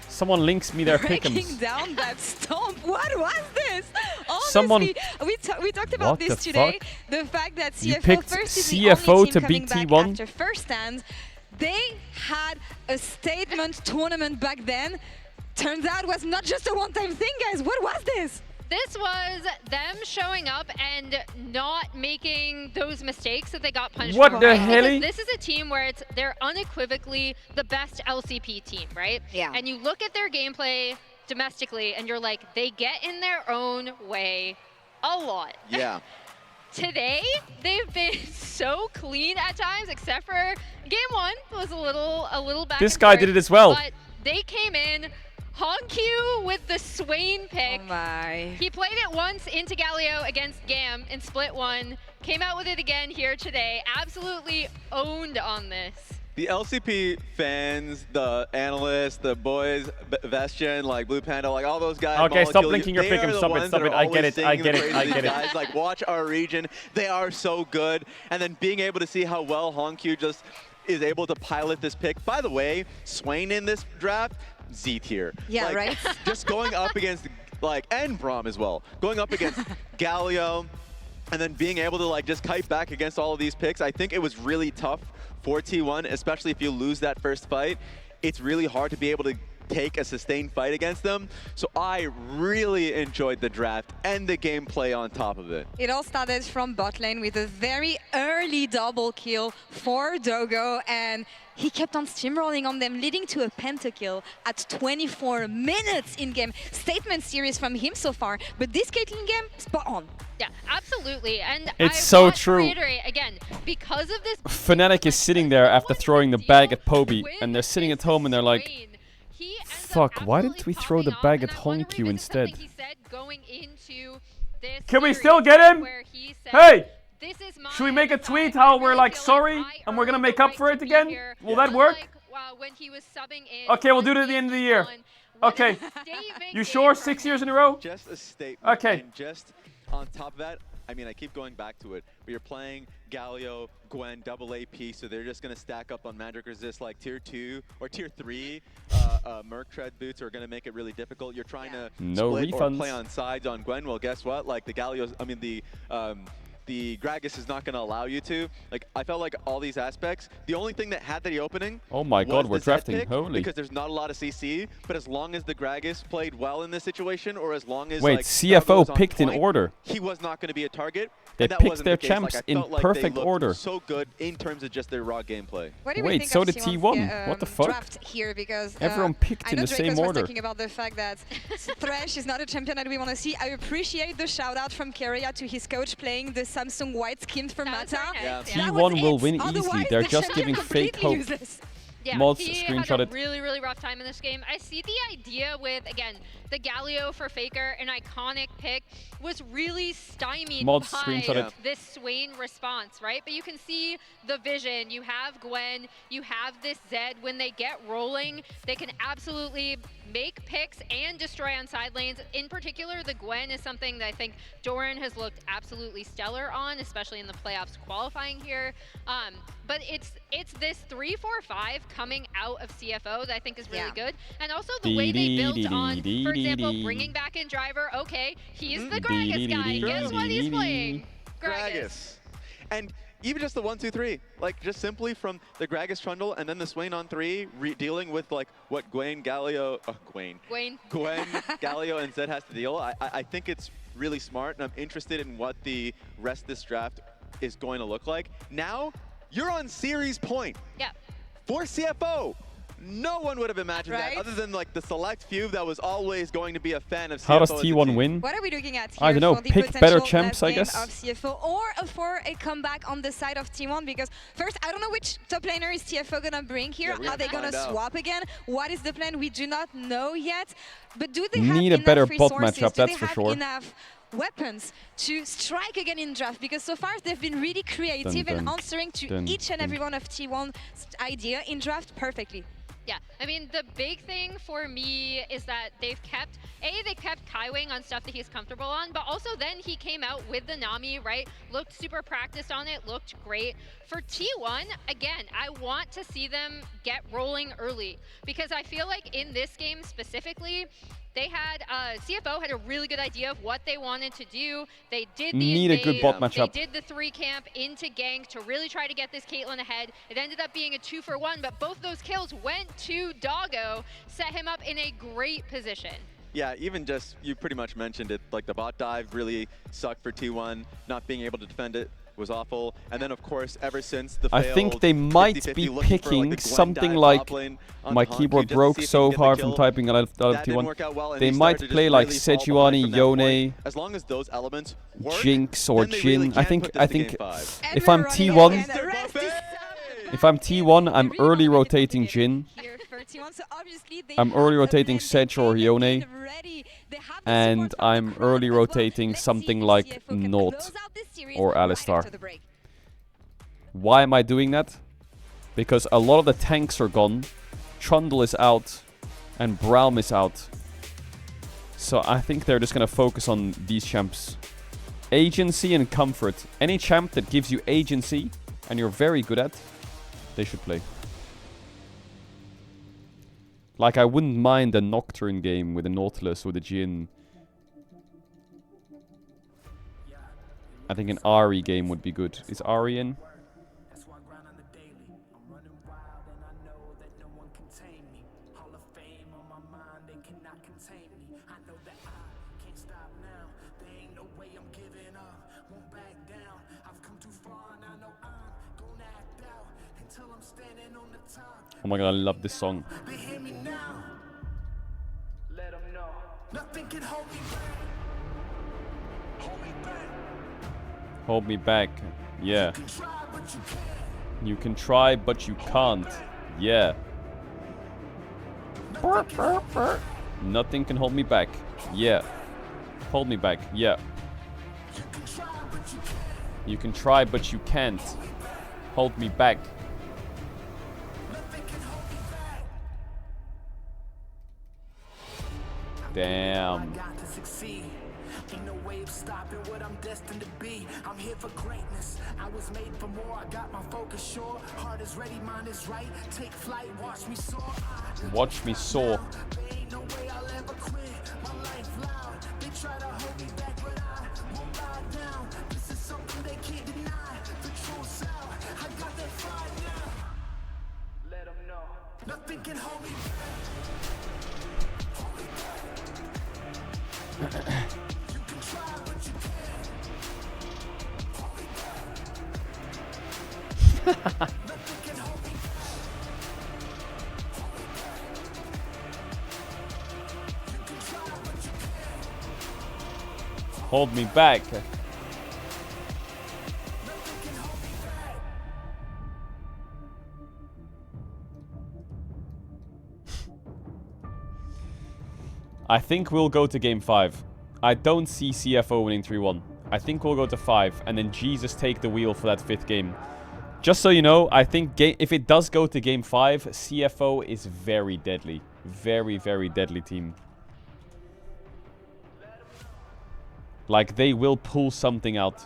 Someone links me their pick'ems. Breaking down that stomp. What was this? Honestly, Someone. We talked about this today. The fact that CFO first is the CFO only team to coming beat back T1 after first stand. They had a statement tournament back then. Turns out it was not just a one-time thing, guys. What was this? This was them showing up and not making those mistakes that they got punished for. What the hell? This is a team where they're unequivocally the best LCP team, right? Yeah. And you look at their gameplay domestically and you're like, they get in their own way a lot. Yeah. Today, they've been so clean at times, except for game 1 was a little back. This guy did it as well. But they came in. Honq with the Swain pick. Oh my. He played it once into Galio against Gam in split 1. Came out with it again here today. Absolutely owned on this. The LCP fans, the analysts, the boys, Vestian, like Blue Panda, like all those guys. Okay, stop linking your pick'em. Stop it. I get it. I get it. Guys, like watch our region. They are so good. And then being able to see how well Honq just is able to pilot this pick. By the way, Swain in this draft, Z tier. Yeah, like, right? Just going up against, like, and Braum as well. Going up against Galio, and then being able to, like, just kite back against all of these picks. I think it was really tough for T1, especially if you lose that first fight. It's really hard to be able to take a sustained fight against them. So I really enjoyed the draft and the gameplay on top of it. It all started from bot lane with a very early double kill for Dogo, and he kept on steamrolling on them, leading to a pentakill at 24 minutes in-game. Statement series from him so far, but this Caitlyn game, spot on. Yeah, absolutely. And it's so true. Reiterate, again, because of this... Fnatic is sitting there after throwing the bag at Poby, and they're sitting at home and they're like, fuck, why didn't we throw the bag at Honq instead? Can we still get him? Hey! Should we make a tweet how we're like sorry and we're gonna make up for it again? Will that work? Okay, we'll do it at the end of the year. Okay. You sure? 6 years in a row? Just a statement. Okay. And just on top of that, I mean, I keep going back to it, but you're playing Galio, Gwen, double AP, so they're just going to stack up on magic resist like tier 2 or tier 3 Merc Tread boots are going to make it really difficult. You're trying to split or play on sides on Gwen. Well, guess what? Like the Galio's, I mean, the Gragas is not going to allow you to. Like, I felt like all these aspects, the only thing that had the opening oh my god, we're drafting, holy. Because there's not a lot of CC, but as long as the Gragas played well in this situation, or as long as wait, like, CFO picked point, in order. He was not going to be a target. They picked their champs like, in perfect order. So good in terms of just their raw gameplay. What do wait, so did T1. What the fuck? Draft here because everyone picked in the same order. I know talking about the fact that Thresh is not a champion that we want to see. I appreciate the shout out from Keria to his coach playing the Samsung white skin for Mata. Yeah. T1 will win easily. They're just giving fake hope. Useless. Yeah, Mods he screenshot had a really, really rough time in this game. I see the idea with, again, the Galio for Faker, an iconic pick, was really stymied Mods by this Swain response, right? But you can see the vision. You have Gwen, you have this Zed. When they get rolling, they can absolutely make picks and destroy on side lanes. In particular, the Gwen is something that I think Doran has looked absolutely stellar on, especially in the playoffs qualifying here. But it's this 3-4-5 coming out of CFO that I think is really good. And also the way they built on, for example, bringing back in Driver. Okay, he's the Gragas guy. Guess what he's playing? Gragas. And even just the 1-2-3, like just simply from the Gragas Trundle and then the Swain on 3, dealing with like what Gwen, Galio, Gwen, Galio, and Zed has to deal. I think it's really smart, and I'm interested in what the rest of this draft is going to look like. Now, you're on series point. Yeah. For CFO. No one would have imagined that, other than like the select few that was always going to be a fan of CFO. How does T1 win? What are we looking at here? I don't know. For the Pick better champs, I game guess. Of CFO, or for a comeback on the side of T1, because first, I don't know which top laner is TFO gonna bring here. Are they gonna swap again? What is the plan? We do not know yet. But do they have need a enough better bot resources? matchup, Do that's they for have sure. enough weapons to strike again in draft? Because so far they've been really creative in answering to each and every one of T1's idea in draft perfectly. Yeah, I mean, the big thing for me is that they kept Kaiwing on stuff that he's comfortable on, but also then he came out with the Nami, right? Looked super practiced on it, looked great. For T1, again, I want to see them get rolling early, because I feel like in this game specifically, they had, CFO had a really good idea of what they wanted to do. They did the a good bot matchup. They did the 3 camp into gank to really try to get this Caitlyn ahead. It ended up being a 2-for-1, but both those kills went to Doggo, set him up in a great position. Yeah, even just, you pretty much mentioned it, like the bot dive really sucked for T1, not being able to defend it was awful. And then of course, ever since the I think they might be picking something like, my keyboard broke so hard from typing out of T1. They might play like Sejuani, Yone, as long as those elements work, Jinx or Jhin. I think if I'm T1, I'm early rotating Jhin. I'm early rotating Sedge or Yone, and I'm early rotating something like Nod or Alistar. Why am I doing that? Because a lot of the tanks are gone, Trundle is out, and Braum is out. So I think they're just going to focus on these champs. Agency and comfort. Any champ that gives you agency, and you're very good at, they should play. Like, I wouldn't mind a Nocturne game with a Nautilus or the Jhin. I think an Ahri game would be good. Is Ahri in? Oh my god, I love this song. Hold me back. Yeah. You can try, but you can't. Yeah. Nothing can hold me back. Yeah. Hold me back. Yeah. You can try, but you can't. Hold me back. Damn. Ain't no way of stopping what I'm destined to be. I'm here for greatness. I was made for more. I got my focus sure. Heart is ready, mind is right. Take flight, watch me soar. Watch me soar. There ain't no way I'll ever quit. My life loud. They try to hold me back, but I won't bow down. This is something they can't deny. The truth's out. I got that fire now. Let them know. Nothing can hold me back. Hold me back. You can try, but you can't. Hold me back. Nothing can hold me back. Hold me back. You can try, but you can't. Hold me back. Nothing can hold me back. I think we'll go to game 5. I don't see CFO winning 3-1. I think we'll go to 5 and then Jesus take the wheel for that 5th game. Just so you know, I think if it does go to game 5, CFO is very deadly. Very, very deadly team. Like, they will pull something out.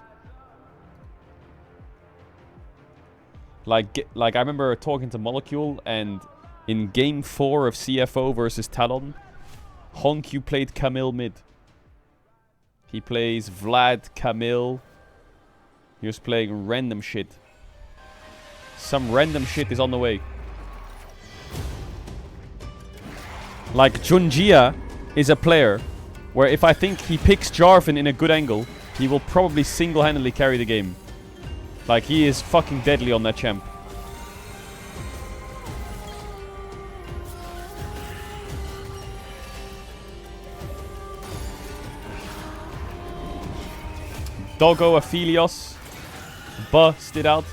Like I remember talking to Molecule, and in game 4 of CFO versus Talon, Honkyu played Camille mid. He plays Vlad, Camille. He was playing random shit. Some random shit is on the way. Like, Junjia is a player where if I think he picks Jarvan in a good angle, he will probably single-handedly carry the game. Like, he is fucking deadly on that champ. Doggo Aphelios busted out.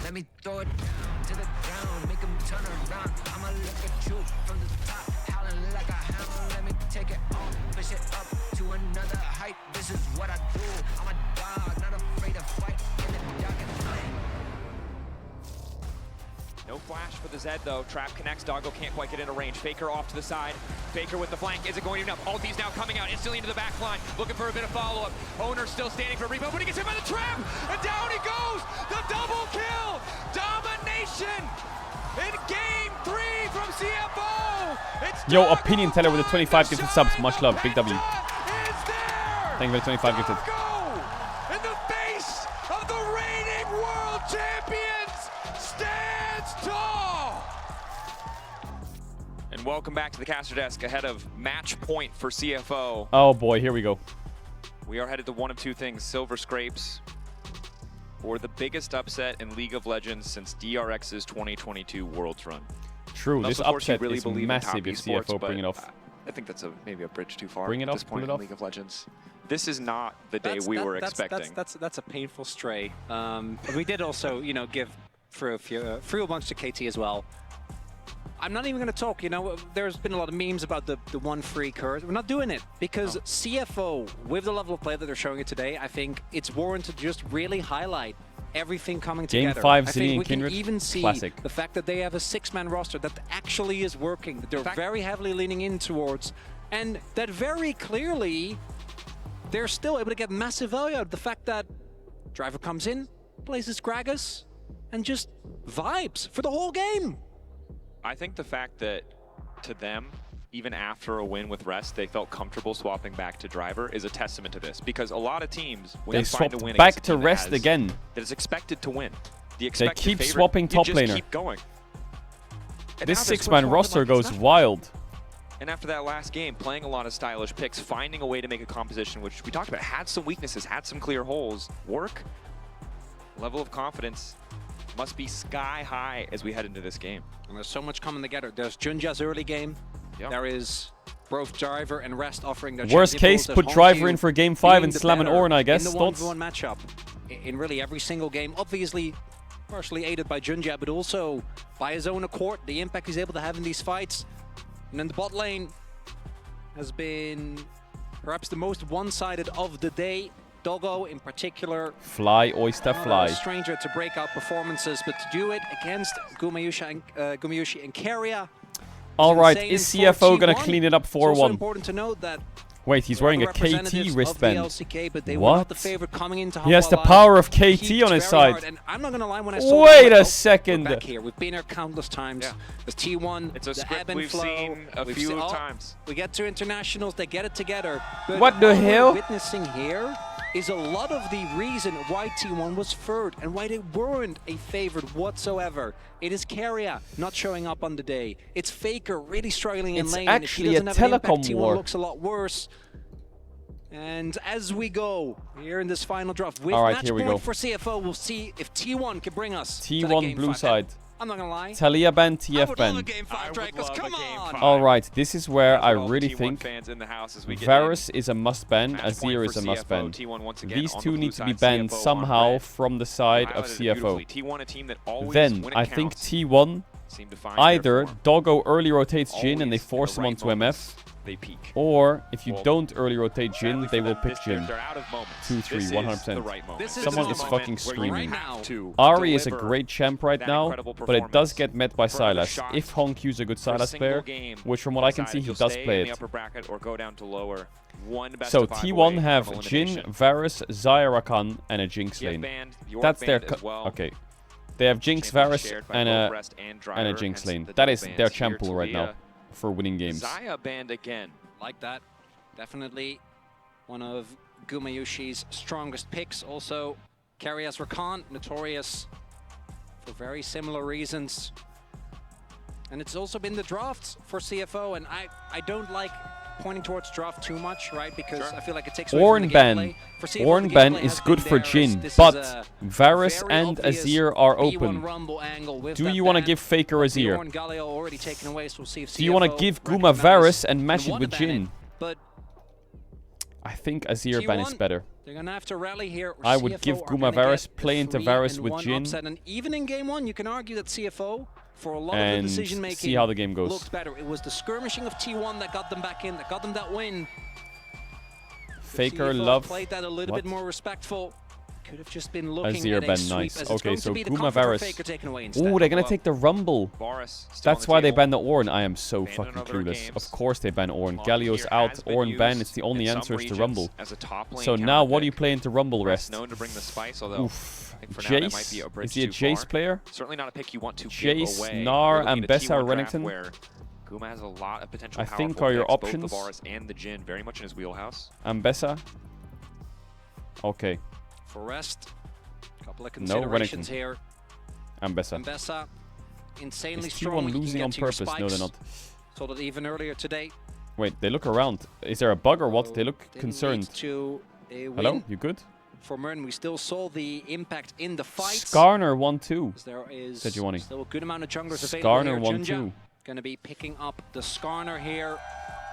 Let me throw it down to the ground, make them turn around. I'ma look at you from the top, howling like a hound. Let me take it on, push it up to another height. This is what I do. I'm a dog, not afraid to fight in the dark at night. No flash for the Zed though. Trap connects. Doggo can't quite get into range. Faker off to the side. Faker with the flank. Is it going enough? Ulti's now coming out instantly into the back line. Looking for a bit of follow-up. Owner still standing for a rebound, but he gets hit by the trap! And down he goes! The double kill! Domination! In game 3 from CFO! It's Yo, Opinion Teller with the 25 gifted subs. Much love. Big W. Thank you for the 25 gifted. In the face of the reigning world champions stands tall! And welcome back to the caster desk ahead of match point for CFO. Oh boy, here we go. We are headed to one of two things: silver scrapes, or the biggest upset in League of Legends since DRX's 2022 Worlds run. True, Unless, this of course, you upset really is believe in massive top if esports, CFO bring it off. I think that's maybe a bridge too far Bring it at off, this point pull it in off. League of Legends. This is not the day we were expecting. That's a painful stray. But we did also, you know, give through a bunch to KT as well. I'm not even going to talk, you know, there's been a lot of memes about the 1-free curse. We're not doing it because CFO, with the level of play that they're showing it today, I think it's warranted to just really highlight everything coming Game together. 5, I Zillion think we and Kindred, can even see classic. the fact that they have a 6-man roster that actually is working, that they're very heavily leaning in towards, and that very clearly they're still able to get massive value out of the fact that Driver comes in, plays his Gragas, and just vibes for the whole game. I think the fact that, to them, even after a win with Rest, they felt comfortable swapping back to Driver is a testament to this. Because a lot of teams, when They they find a swapped win back against a to team Rest that again. that is expected to win. The They expected keep favorite, swapping top you just laner. keep going. And This now they're 6-man switching roster like it's goes nothing. wild. And after that last game, playing a lot of stylish picks, finding a way to make a composition, which we talked about, had some weaknesses, had some clear holes, work, level of confidence must be sky high as we head into this game. And there's so much coming together. There's Junja's early game. Yep. There is both Driver and Rest offering their Worst champion case, pools. put There's Driver Honkyu in for game 5 being and the slam an better Ornn, I guess. in the Thoughts? 1v1 matchup in really every single game. Obviously, partially aided by Junja, but also by his own accord, the impact he's able to have in these fights. And then the bot lane has been perhaps the most one-sided of the day. Doggo in particular. Fly, Oyster, fly. Not a stranger to breakout performances, but to do it against Gumayushi and Keria. All right, is CFO going to clean it up 4-1? It's also important to note that wait, he's wearing a KT wristband. But they what? Were not the favorite coming into he has the power of KT on his side. And I'm not going to lie, when I saw wait a second. We're back here. We've been here countless times. Yeah. There's T1, it's a the script ebb and we've flow. seen a few times. We get to internationals, they get it together. But what the hell? What we're witnessing here is a lot of the reason why T1 was third and why they weren't a favorite whatsoever. It is Keria not showing up on the day. It's Faker really struggling in lane. It's actually and if a he doesn't have an telecom impact, war. T1 looks a lot worse. And as we go here in this final draft with right, match here we point go. for CFO, we'll see if T1 can bring us to the T1 game blue 5. side. I'm not gonna lie. Talia ban, TF ban. All right, this is where I really think Varus is a must ban, Azir is a must ban. These two need to be banned somehow from the side of CFO. Then I think T1 either Doggo early rotates Jhin and they force him onto MF, or if you don't early rotate Jhin, they will pick Jhin. 2-3, 100%. Someone is fucking screaming. Ahri is a great champ right now, but it does get met by Sylas. If Honkyu's a good Sylas player, which from what I can see, he does play it. So T1 have Jhin, Varus, Xayah Rakan, and a Jinx lane. That's their... okay. They have Jinx, Varus, and a Jinx lane. That is their champ pool right now for winning games. Xayah banned again. Like that. Definitely one of Gumayushi's strongest picks. Also, Keria's Rakan, notorious for very similar reasons. And it's also been the drafts for CFO, and I don't like pointing towards draft too much, right? Because I feel like it takes away from the gameplay. For CFO, Ornn the ban gameplay is has good been for there. Jhin, This but is a Varus very and obvious Azir are V1 open. rumble angle with Do that you want to ban. give Faker Azir? Ornn Galio already taken away, so we'll see if Do you want to CFO give Guma recognize Varus and match it want with to ban Jhin? it, but I think Azir ban is better. they're gonna have to rally here. I would CFO give are Guma gonna Varus, get play into 3 Varus and with 1 Jhin, upset. And even in game 1, you can argue that CFO, for a lot of the and decision making, see how the game goes. looked better. It was the skirmishing of T1 that got them back in, that got them that win. Faker CFO love. played that a little What? bit more respectful. Could have just been looking Azir at a ban, sweep, nice. as it's Okay, going so to be the Guma comfort for Varus. Faker taken away instead. Ooh, they're gonna take the Rumble. Boris That's why they banned the Ornn. I am so fucking clueless. Of course they ban Ornn. Galio's out. Ornn ban. It's the only answer is to Rumble. So now what do you play into Rumble rest? Known to bring the spice, although Oof. I think for now that might Jace? be a bridge Is he a too Jace far. player? Certainly not a pick you want to Jace, give away. Gnar, We're looking at a Ambessa, T1 draft Renekton? where Guma has a lot of potential I think powerful are your picks, options. both the Varus and the Jhin very much in his wheelhouse. Ambessa? Okay. For rest, a couple of No, considerations Renekton. here. Ambessa. Ambessa, insanely Is strong. T1 You can losing get on to your purpose? No, they're spikes. not. Saw that even earlier today. Wait, they look around. Is there a bug or what? They look Didn't concerned. lead to a Hello? win You good? for Mern. We still saw the impact in the fights. Skarner 1-2. There is Sejuani. still a good amount of junglers available Skarner here. 1-2. Junja going to be picking up the Skarner here.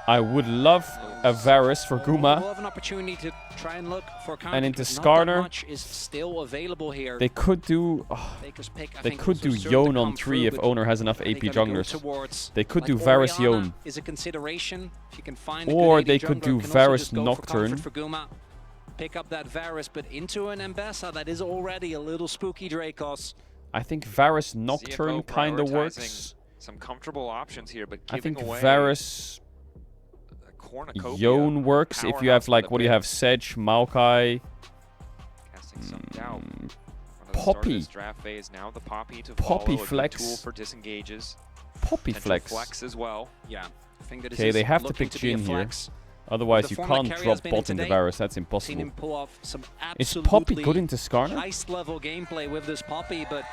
I would love a Varus for We'll Guma. have an opportunity to try and look for a counter. And into because not that Skarner. much is still available here. They could do... Baker's pick, I they think, could do was certain to Yone come on 3 if through, but Owner has enough are they AP gonna go junglers. towards, They could like, do Varus Orianna Yone. is a consideration. If you can find a Or good they AD could jungler, do can also Varus just go for comfort Nocturne. for Guma. Pick up that Varus, but into an Ambessa that is already a little spooky Dracos. I think Varus Nocturne CFO kind of prioritizing works. Some comfortable options here, but I think giving away Varus cornucopia Yone works if you have powerhouse like, in the what do you have? Sedge, Maokai, casting some doubt. Poppy. Draft phase now, the Poppy to Poppy follow, a flex. good tool for disengages. Poppy Potential flex. as well. Yeah, I think that Okay, is they have to looking pick be a Jhin here. flex. Otherwise, The you form that can't Carry drop has been bot in into today, Varus. That's Seen impossible. him pull off some Is Poppy absolutely good into Skarner? heist-level gameplay with this Poppy, but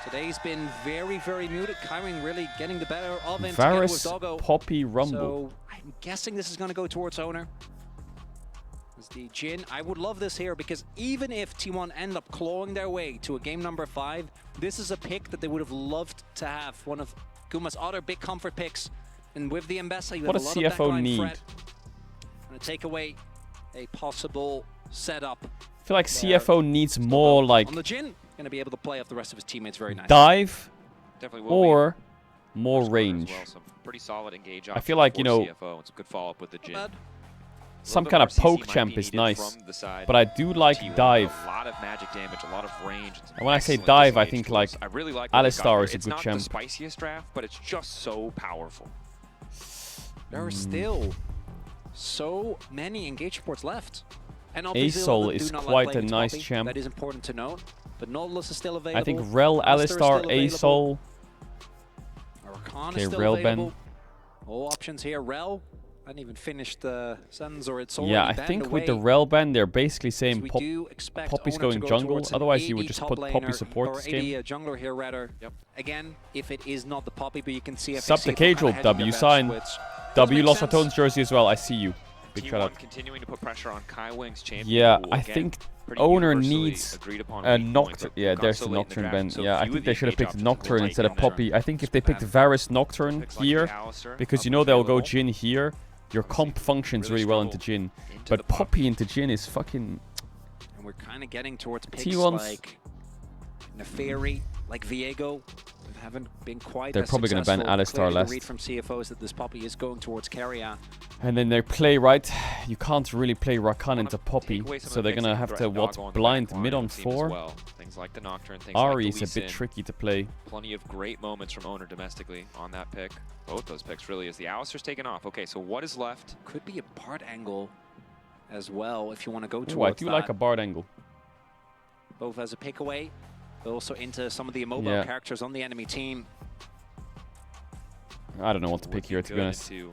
today's been very, very muted. Kyring really getting the better of him together with Varus, Doggo. Poppy, Rumble. So I'm guessing this is going to go towards Owner. As the Jhin, I would love this here because even if T1 end up clawing their way to a game number 5, this is a pick that they would have loved to have. One of Guma's other big comfort picks. And with the Ambessa, you What have a does lot of CFO backline need? threat. Going to take away a possible setup. I feel like CFO needs more like on the Jhin. going to be able to play off the rest of his teammates very nicely. Dive Definitely will or more range. well. Some pretty solid engage. I feel like, you know, CFO and some good follow up with the Jin. Some kind of poke champ is nice, but I do like dive. A lot of magic damage, a lot of range. And when I say dive, I think like I really like Alistar is a it's good not champ. the spiciest draft, but it's just so powerful. There are still so many engage supports left. And obviously Asol do is not quite like a playing nice Poppy. champ. That is important to note. But Nautilus is still available. I think Rel, Alistar, Asol. Okay, Rel Ben. All options here. Rel. I didn't even finish the sentence, or it's already Yeah, I banned think with away. the Rel ban, they're basically saying We do expect Poppy's Owner to going go jungle. towards an Otherwise, you would AD just top put Poppy laner, support or this AD game. jungler here, rather. Again, if it is not the Poppy, but you can see Sub to FXC kinda Caedrel, hedging W their bets, sign. which W make lost sense. a Tone's jersey as well. I see you. Big shout out. Continuing to put pressure on Kai Wing's champion. Yeah, who, I again, think pretty Owner universally needs agreed upon a weak point, Nocturne. but Yeah, got there's so the late in the Nocturne draft, ban. so Yeah, I few think of they the should have engage picked options were Nocturne taken instead of there. Poppy. I think if they picked Varus Nocturne here, because you know they'll go Jin here, your comp functions really well into Jin. But Poppy into Jin is fucking... And we're kind of getting towards picks T1's like Neferi, like Viego. We haven't been quite They're as probably gonna ban successful. Alistar Clearly last. The read from CFO is that this Poppy is going towards carrier. And then they play, right? You can't really play Rakan into Poppy, so they're gonna have to, what, blind mid on 4? Things like the Nocturne, things Ari like is the a bit Lee Sin. tricky to play. Plenty of great moments from Owner domestically on that pick. Both those picks really, as the Alistar's taken off. Okay, so what is left? Could be a Bard angle as well if you want to go Ooh, towards I do like a Bard angle. Both as a pick away, but also into some of the immobile Yeah. characters on the enemy team. I don't know what to pick here, to be Good honest. into-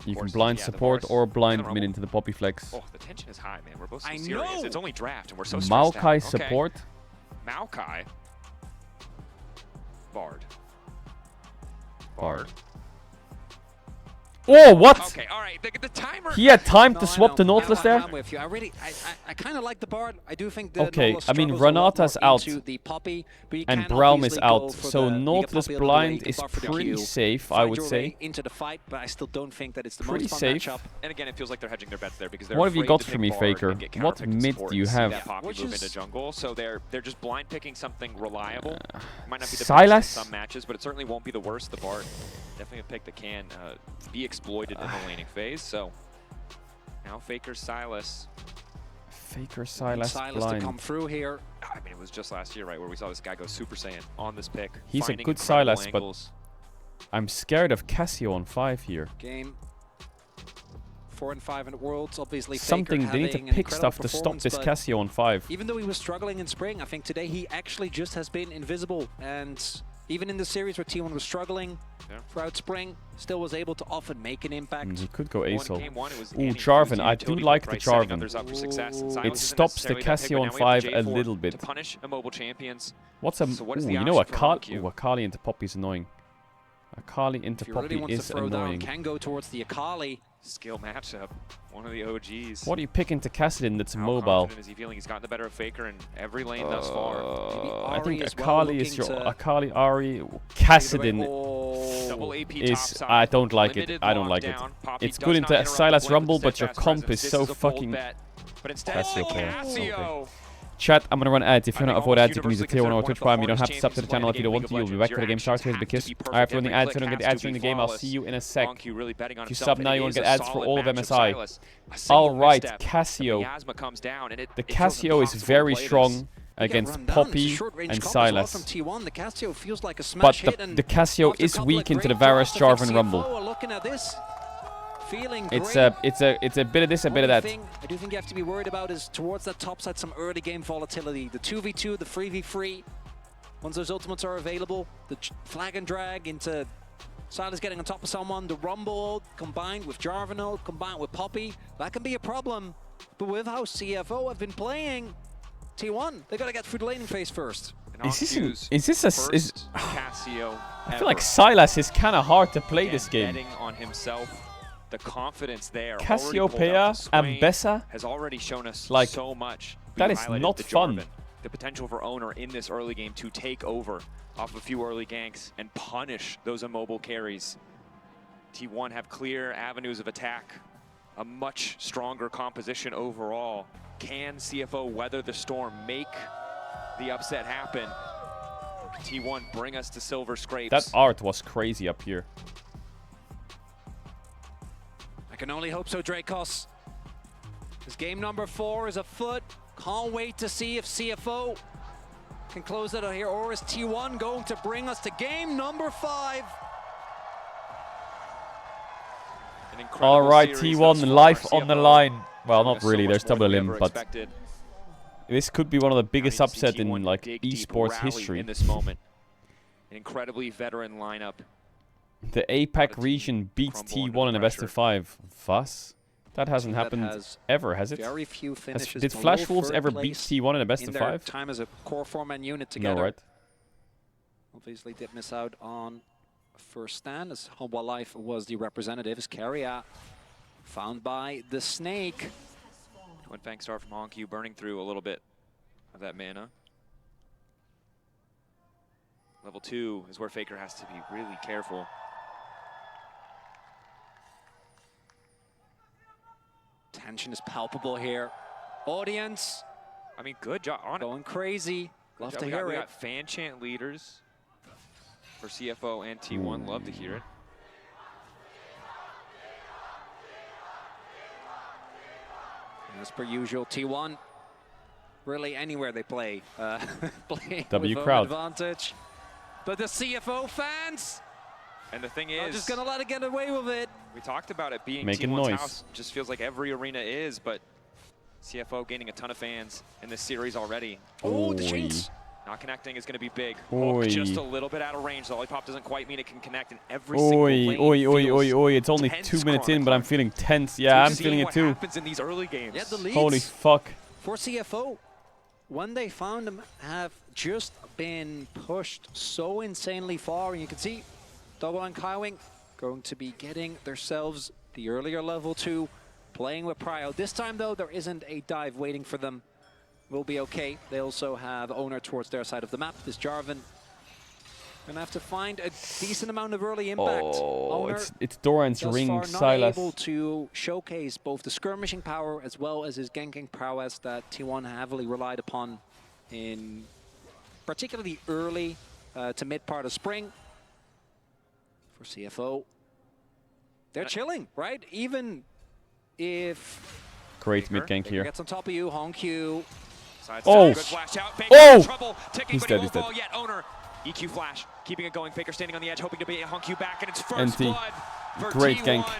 You can course, blind yeah, the support Varus or blind kinda mid rumble. into the Poppy flex. Oh, the tension is high, man. We're both so I serious. know. It's only draft, and we're so stressed out. Maokai Okay. support. Maokai. Bard. Bard. Oh, what? Okay, all right. The timer. He had time to No, I swap know. the Nautilus there? I'm with you. I kind of like the Bard. I do think the Okay, Nautilus I mean, struggles a lot Renata's more out, into the Poppy, but you and can Braum is obviously go out, for so the Nautilus Poppy blind to is buffer the pretty queue, safe, I find would your say. way into the fight, but I still don't think that it's the Pretty most fun safe. matchup. And again, it feels like they're hedging their bets there because they're What have you afraid got to for pick me, Bard Faker? and get What counterpicked mid support do you and see have? that Poppy Which move is- into jungle, so they're just blind picking something reliable. Might not be the Sylas? best in some matches, but it certainly won't be the worst. The Bard, definitely a pick that can be exploited in the laning phase. So now Faker's Sylas. Faker, Sylas, Silas to come blind. through here. I mean, it was just last year, right, where we saw this guy go Super Saiyan on this pick. He's a finding good incredible Sylas, but angles. I'm scared of Cassio on 5 here. Game 4 and 5 in the Worlds. Obviously, Something, Faker they need to having an pick incredible stuff to stop performance, this but Cassio on 5. Even though he was struggling in spring, I think today he actually just has been invisible. And even in the series where T1 was struggling throughout spring, still was able to often make an impact. He could go Asol. Game one, it was Ooh, Annie Jarvan. Fuse, I do utility like pick, the right, setting Jarvan. others up for success, and Sylas It isn't stops the necessarily that pick, Cassio but on now we have 5 the a J4 little bit. to punish immobile champions. What's a... So what is Ooh, the you know, option for Akali, Monkey? Akali into Poppy is annoying. Akali into If he really Poppy wants to is throw annoying. down, can go towards the Akali. Skill matchup. One of the OGs. What do you pick into Kassadin that's How mobile? confident is he feeling? He's gotten the better of Faker in every lane thus far. I think as well, Akali is looking your... to Akali, Ari... Kassadin Double AP top is... side. I don't like it. Limited I don't like it. lockdown. Poppy It's does good not into a interrupt the Sylas blink Rumble, with but your steadfast comp presence. is This so a bold fucking... bet. But instead, Cassio player. Cassio. Chat, I'm gonna run ads. If you want to avoid ads, you can use the tier 1 or Universally Twitch Prime. You don't have to considered sub to the channel if you don't want to. You'll be back for the game starts with because I have to run the ads so I don't get the ads during the game. I'll see you in a sec. Monkey really betting on If you himself. sub now, It you won't is get a ads for solid all of match MSI. Sylas. A single Alright, misstep, Cassio. the miasma comes down, and The it feels Cassio is impossible to very play this. strong against Poppy and Sylas. From T1, the Cassio feels like a But smash hit, and the Cassio after a is couple weak of into the great Varus draws, I think Jarvan CFO Rumble. are looking at this, feeling It's great. a bit of this, a bit of Only that. thing I do think you have to be worried about is towards that top side some early game volatility. The 2v2, the 3v3. Once those ultimates are available, the flag and drag into Sylas getting on top of someone, the Rumble combined with Jarvan, combined with Poppy, that can be a problem. But with how CFO have been playing, T1, they got to get through the laning phase first. Is this a... Cassio I feel like Sylas is kind of hard to play this game. Betting on himself, the confidence there. Cassiopeia, Ambessa, has already shown us like, so much. that We is highlighted not the fun. Jarvan, the potential for Owner in this early game to take over off a few early ganks and punish those immobile carries. T1 have clear avenues of attack, a much stronger composition overall. Can CFO weather the storm, make the upset happen. T1 bring us to silver scrapes. That art was crazy up here. I can only hope so, Dracos. This game number 4 is afoot. Can't wait to see if CFO can close it out here, or is T1 going to bring us to game number 5? All right, T1 life on the line. Well, not really. There's double limb, but this could be one of the biggest upset in like esports history. In this moment, an incredibly veteran lineup. The APAC region beats T1 in a best of 5. Fuss? That hasn't happened ever, has it? Very few finishes. Did Flash Wolves ever beat T1 in a best of 5? Time as a core four-man unit together. No, right? Obviously did miss out on first stand as Humble Life was the representatives. Carrier found by the Snake. Twin Fang Star from Honku burning through a little bit of that mana. Level 2 is where Faker has to be really careful. Tension is palpable here. Audience, I mean, good job. Going crazy. Love to hear it. We got fan chant leaders for CFO and T1. Love to hear it. As per usual, T1, really anywhere they play, play W with crowd advantage. But the CFO fans, and the thing are is, just gonna let it get away with it. We talked about it being making T1's noise. house. Just feels like every arena is, but CFO gaining a ton of fans in this series already. Oh, the chains. Not connecting is going to be big. Oy. Hook just a little bit out of range. The Lollipop doesn't quite mean it can connect in every single lane. Oi. It's only 2 minutes in, but I'm feeling tense. Yeah, I'm feeling it too. What happens in these early games. Yeah, the leads Holy fuck. for CFO, when they found them, have just been pushed so insanely far. And you can see Double and Kaiwing going to be getting themselves the earlier level 2, playing with Prio. This time, though, there isn't a dive waiting for them. Will be okay. They also have Owner towards their side of the map. This Jarvan gonna have to find a decent amount of early impact. Oh, Owner it's Doran's ring, not Silas. able to showcase both the skirmishing power as well as his ganking prowess that T1 heavily relied upon in particularly early to mid part of spring. For CFO, they're chilling, right? Even if Great mid gank here. gets on top of you, Honku. Oh! Good flash out. Faker Oh! in trouble. Ticking, He's but dead, he he's won't dead. fall yet. Owner, EQ flash, keeping it going. Faker standing on the edge, hoping to be a Honku back, and it's first NT. blood for Great T1. gank.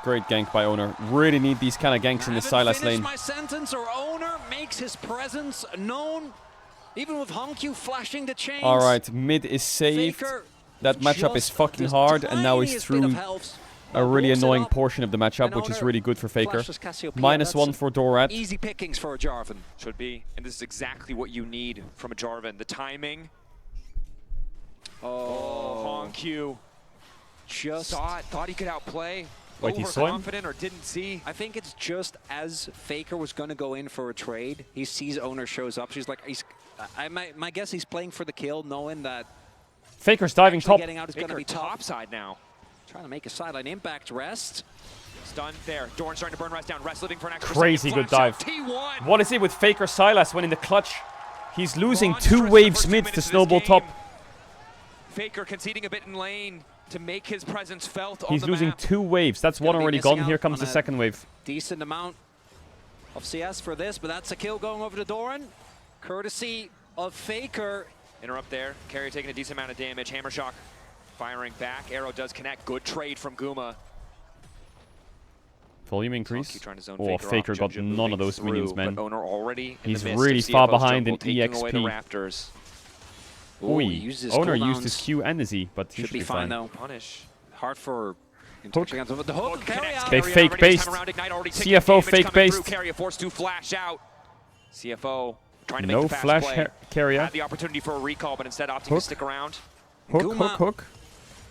Great gank by Owner. Really need these kind of ganks in the Silas lane. My sentence, or Owner makes his presence known, even with Honku flashing the chains. All right, mid is saved. Faker That matchup is fucking hard, and now he's through a really annoying portion of the matchup, which is really good for Faker. -1 for Dorat. Easy pickings for a Jarvan. Should be, and this is exactly what you need from a Jarvan. The timing. Oh, Honku. Just saw it, thought he could outplay. Wait, he saw him? Overconfident or didn't see. I think it's just as Faker was going to go in for a trade, he sees Owner shows up. She's like, my guess he's playing for the kill, knowing that Faker's diving top. getting out is going to Faker be tough. top side now. Trying to make a sideline impact rest. Stunned there. Doran starting to burn Rest down. Rest living for an extra Crazy second. good Flash dive. out. T1. What is it with Faker Silas when in the clutch? He's losing 2 waves mid to snowball top. Faker conceding a bit in lane to make his presence felt on He's the losing map. 2 waves. That's one already gone. Here comes the second wave. Decent amount of CS for this, but that's a kill going over to Doran. Courtesy of Faker. Interrupt there. Carrier taking a decent amount of damage. Hammer Shock firing back. Arrow does connect. Good trade from Guma. Volume increase. Trying to zone Oh, Faker Faker off. got Junja none of those moving minions, through, man. but Owner already in He's the midst really of far CFO's behind in jungle, taking away the EXP. Raptors. Oi. uses Owner cooldowns. used his Q and his E, but he Should be fine though. Punish. Hard for Hook. the hook. Carry out. They fake based. CFO fake based. Carrier forced to flash out. CFO trying to No make the fast flash play. Carrier. Had the opportunity for a recall, but instead opting Hook. to stick around. Hook.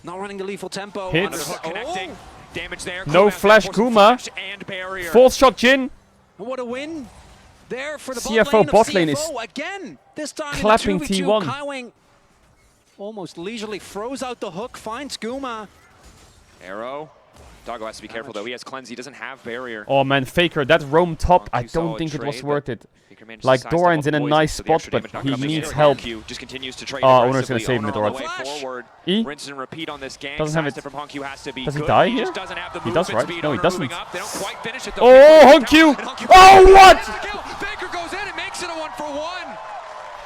Not running the lethal tempo. Hits. Under the hook Connecting. Damage there. No Guma flash forcing Guma. flash and barrier. False shot Jin. What a win there for the CFO bot lane is CFO again. This time clapping in the 2v2, T1. Kaiwing almost leisurely throws out the hook, finds Guma. Arrow. Doggo has to be careful, though. He has cleanse. He doesn't have barrier. Oh, man, Faker, that roam top, I don't think it was worth it. Like, Doran's in a nice spot, but he needs help. Just continues to trade Owner's going to save him, Doran. E? Rinse and repeat on this gang. Doesn't have it. From Honku has to be Does he good. die He here? just doesn't have the He does, right? speed No, he on doesn't. moving up. They don't quite finish it, though. Oh, Honku! Oh, what? Faker goes in and makes it a 1-for-1.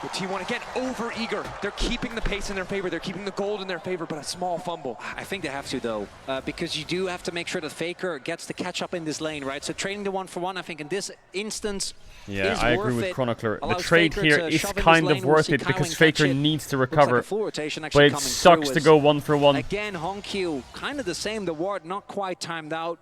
But T1 again over-eager. They're keeping the pace in their favor. They're keeping the gold in their favor, but a small fumble. I think they have to, though, because you do have to make sure that Faker gets the catch up in this lane, right? So trading the 1-for-1, I think in this instance, yeah, is I agree worth with it. Chronicler. The Allows trade Faker here to is shove in kind his of lane. We'll worth see it because Cowan Faker catch it. needs to Looks like recover. a full rotation But actually it coming sucks through to as, go 1-for-1. Again, Honku, kind of the same. The ward not quite timed out.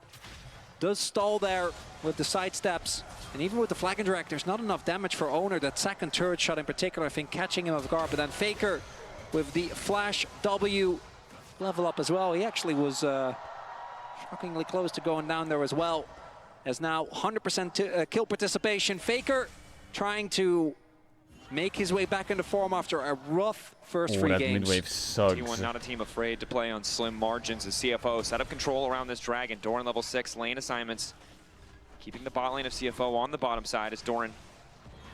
Does stall there with the side steps. And even with the flag and direct, there's not enough damage for Owner. That second turret shot in particular, I think, catching him off guard. But then Faker with the flash W level up as well. He actually was shockingly close to going down there as well. As now 100% kill participation. Faker trying to make his way back into form after a rough first 3 games. Mid-wave sucks. T1 not a team afraid to play on slim margins as CFO set up control around this dragon. Doran level 6, lane assignments. Keeping the bot lane of CFO on the bottom side as Doran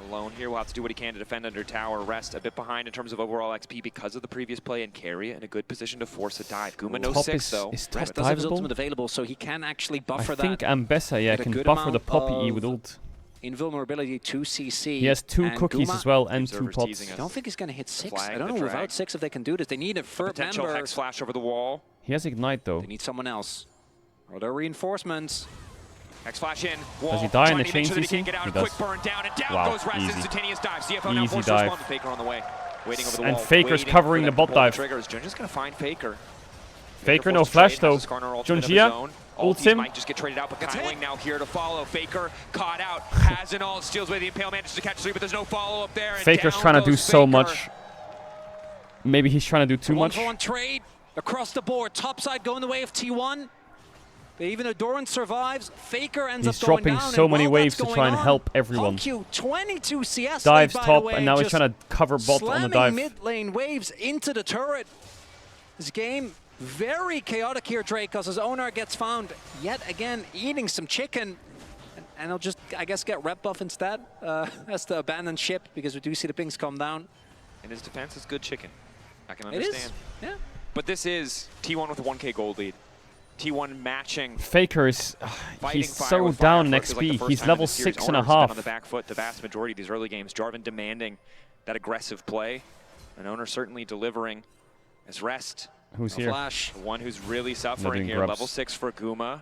alone here. Will have to do what he can to defend under tower. Rest a bit behind in terms of overall XP because of the previous play, and carry it in a good position to force a dive. Guma no 6 though. Rest does have his ultimate available, so he can actually buffer that. I think Ambessa, yeah, can buffer the Poppy E with ult. Invulnerability to CC. He has 2 cookies Guma, as well and 2 pots. I don't think he's going to hit 6. I don't know without 6 if they can do this. They need a potential member. Hex flash over the wall. He has Ignite though. They need someone else. Are there reinforcements? Hex flash in. Wall. Does he die in the chain sure CC? He does. Quick burn down and down goes Rest. Easy. Instantaneous dive. CFO Easy now forced dive. to respond. Faker on the way. Waiting over the And wall. Faker's covering the bot dive. Triggers. Junjia's going to find Faker. Faker no flash though. Junjia ults him. Might just get traded out, but Kyling now here to follow. Faker caught out. Has an ult. Steals away the Impale. Manages to catch 3, but there's no follow-up there. And Faker's trying to do so much. Maybe he's trying to do too much. 1-for-1 trade across the board. Top side going the way of T1. But even though Doran survives, Faker ends up going down. He's dropping so many waves to try and help everyone. Honku, 22 CS dives by top, the way, and now he's trying to cover bot on the dive. Mid lane waves into the turret. This game very chaotic here, Drake, because his owner gets found yet again eating some chicken. And he'll just, I guess, get rep buff instead. That's the abandoned ship, because we do see the pings come down. In his defense, it's good chicken. I can It understand. is, yeah. But this is T1 with a 1K gold lead. T1 matching. Faker is, he's so down in XP. Like he's level 6.5. On the back foot the vast majority of these early games. Jarvan demanding that aggressive play. An owner certainly delivering as Rest. Who's here? Flash. The one who's really suffering here. Grubs. Level 6 for Guma.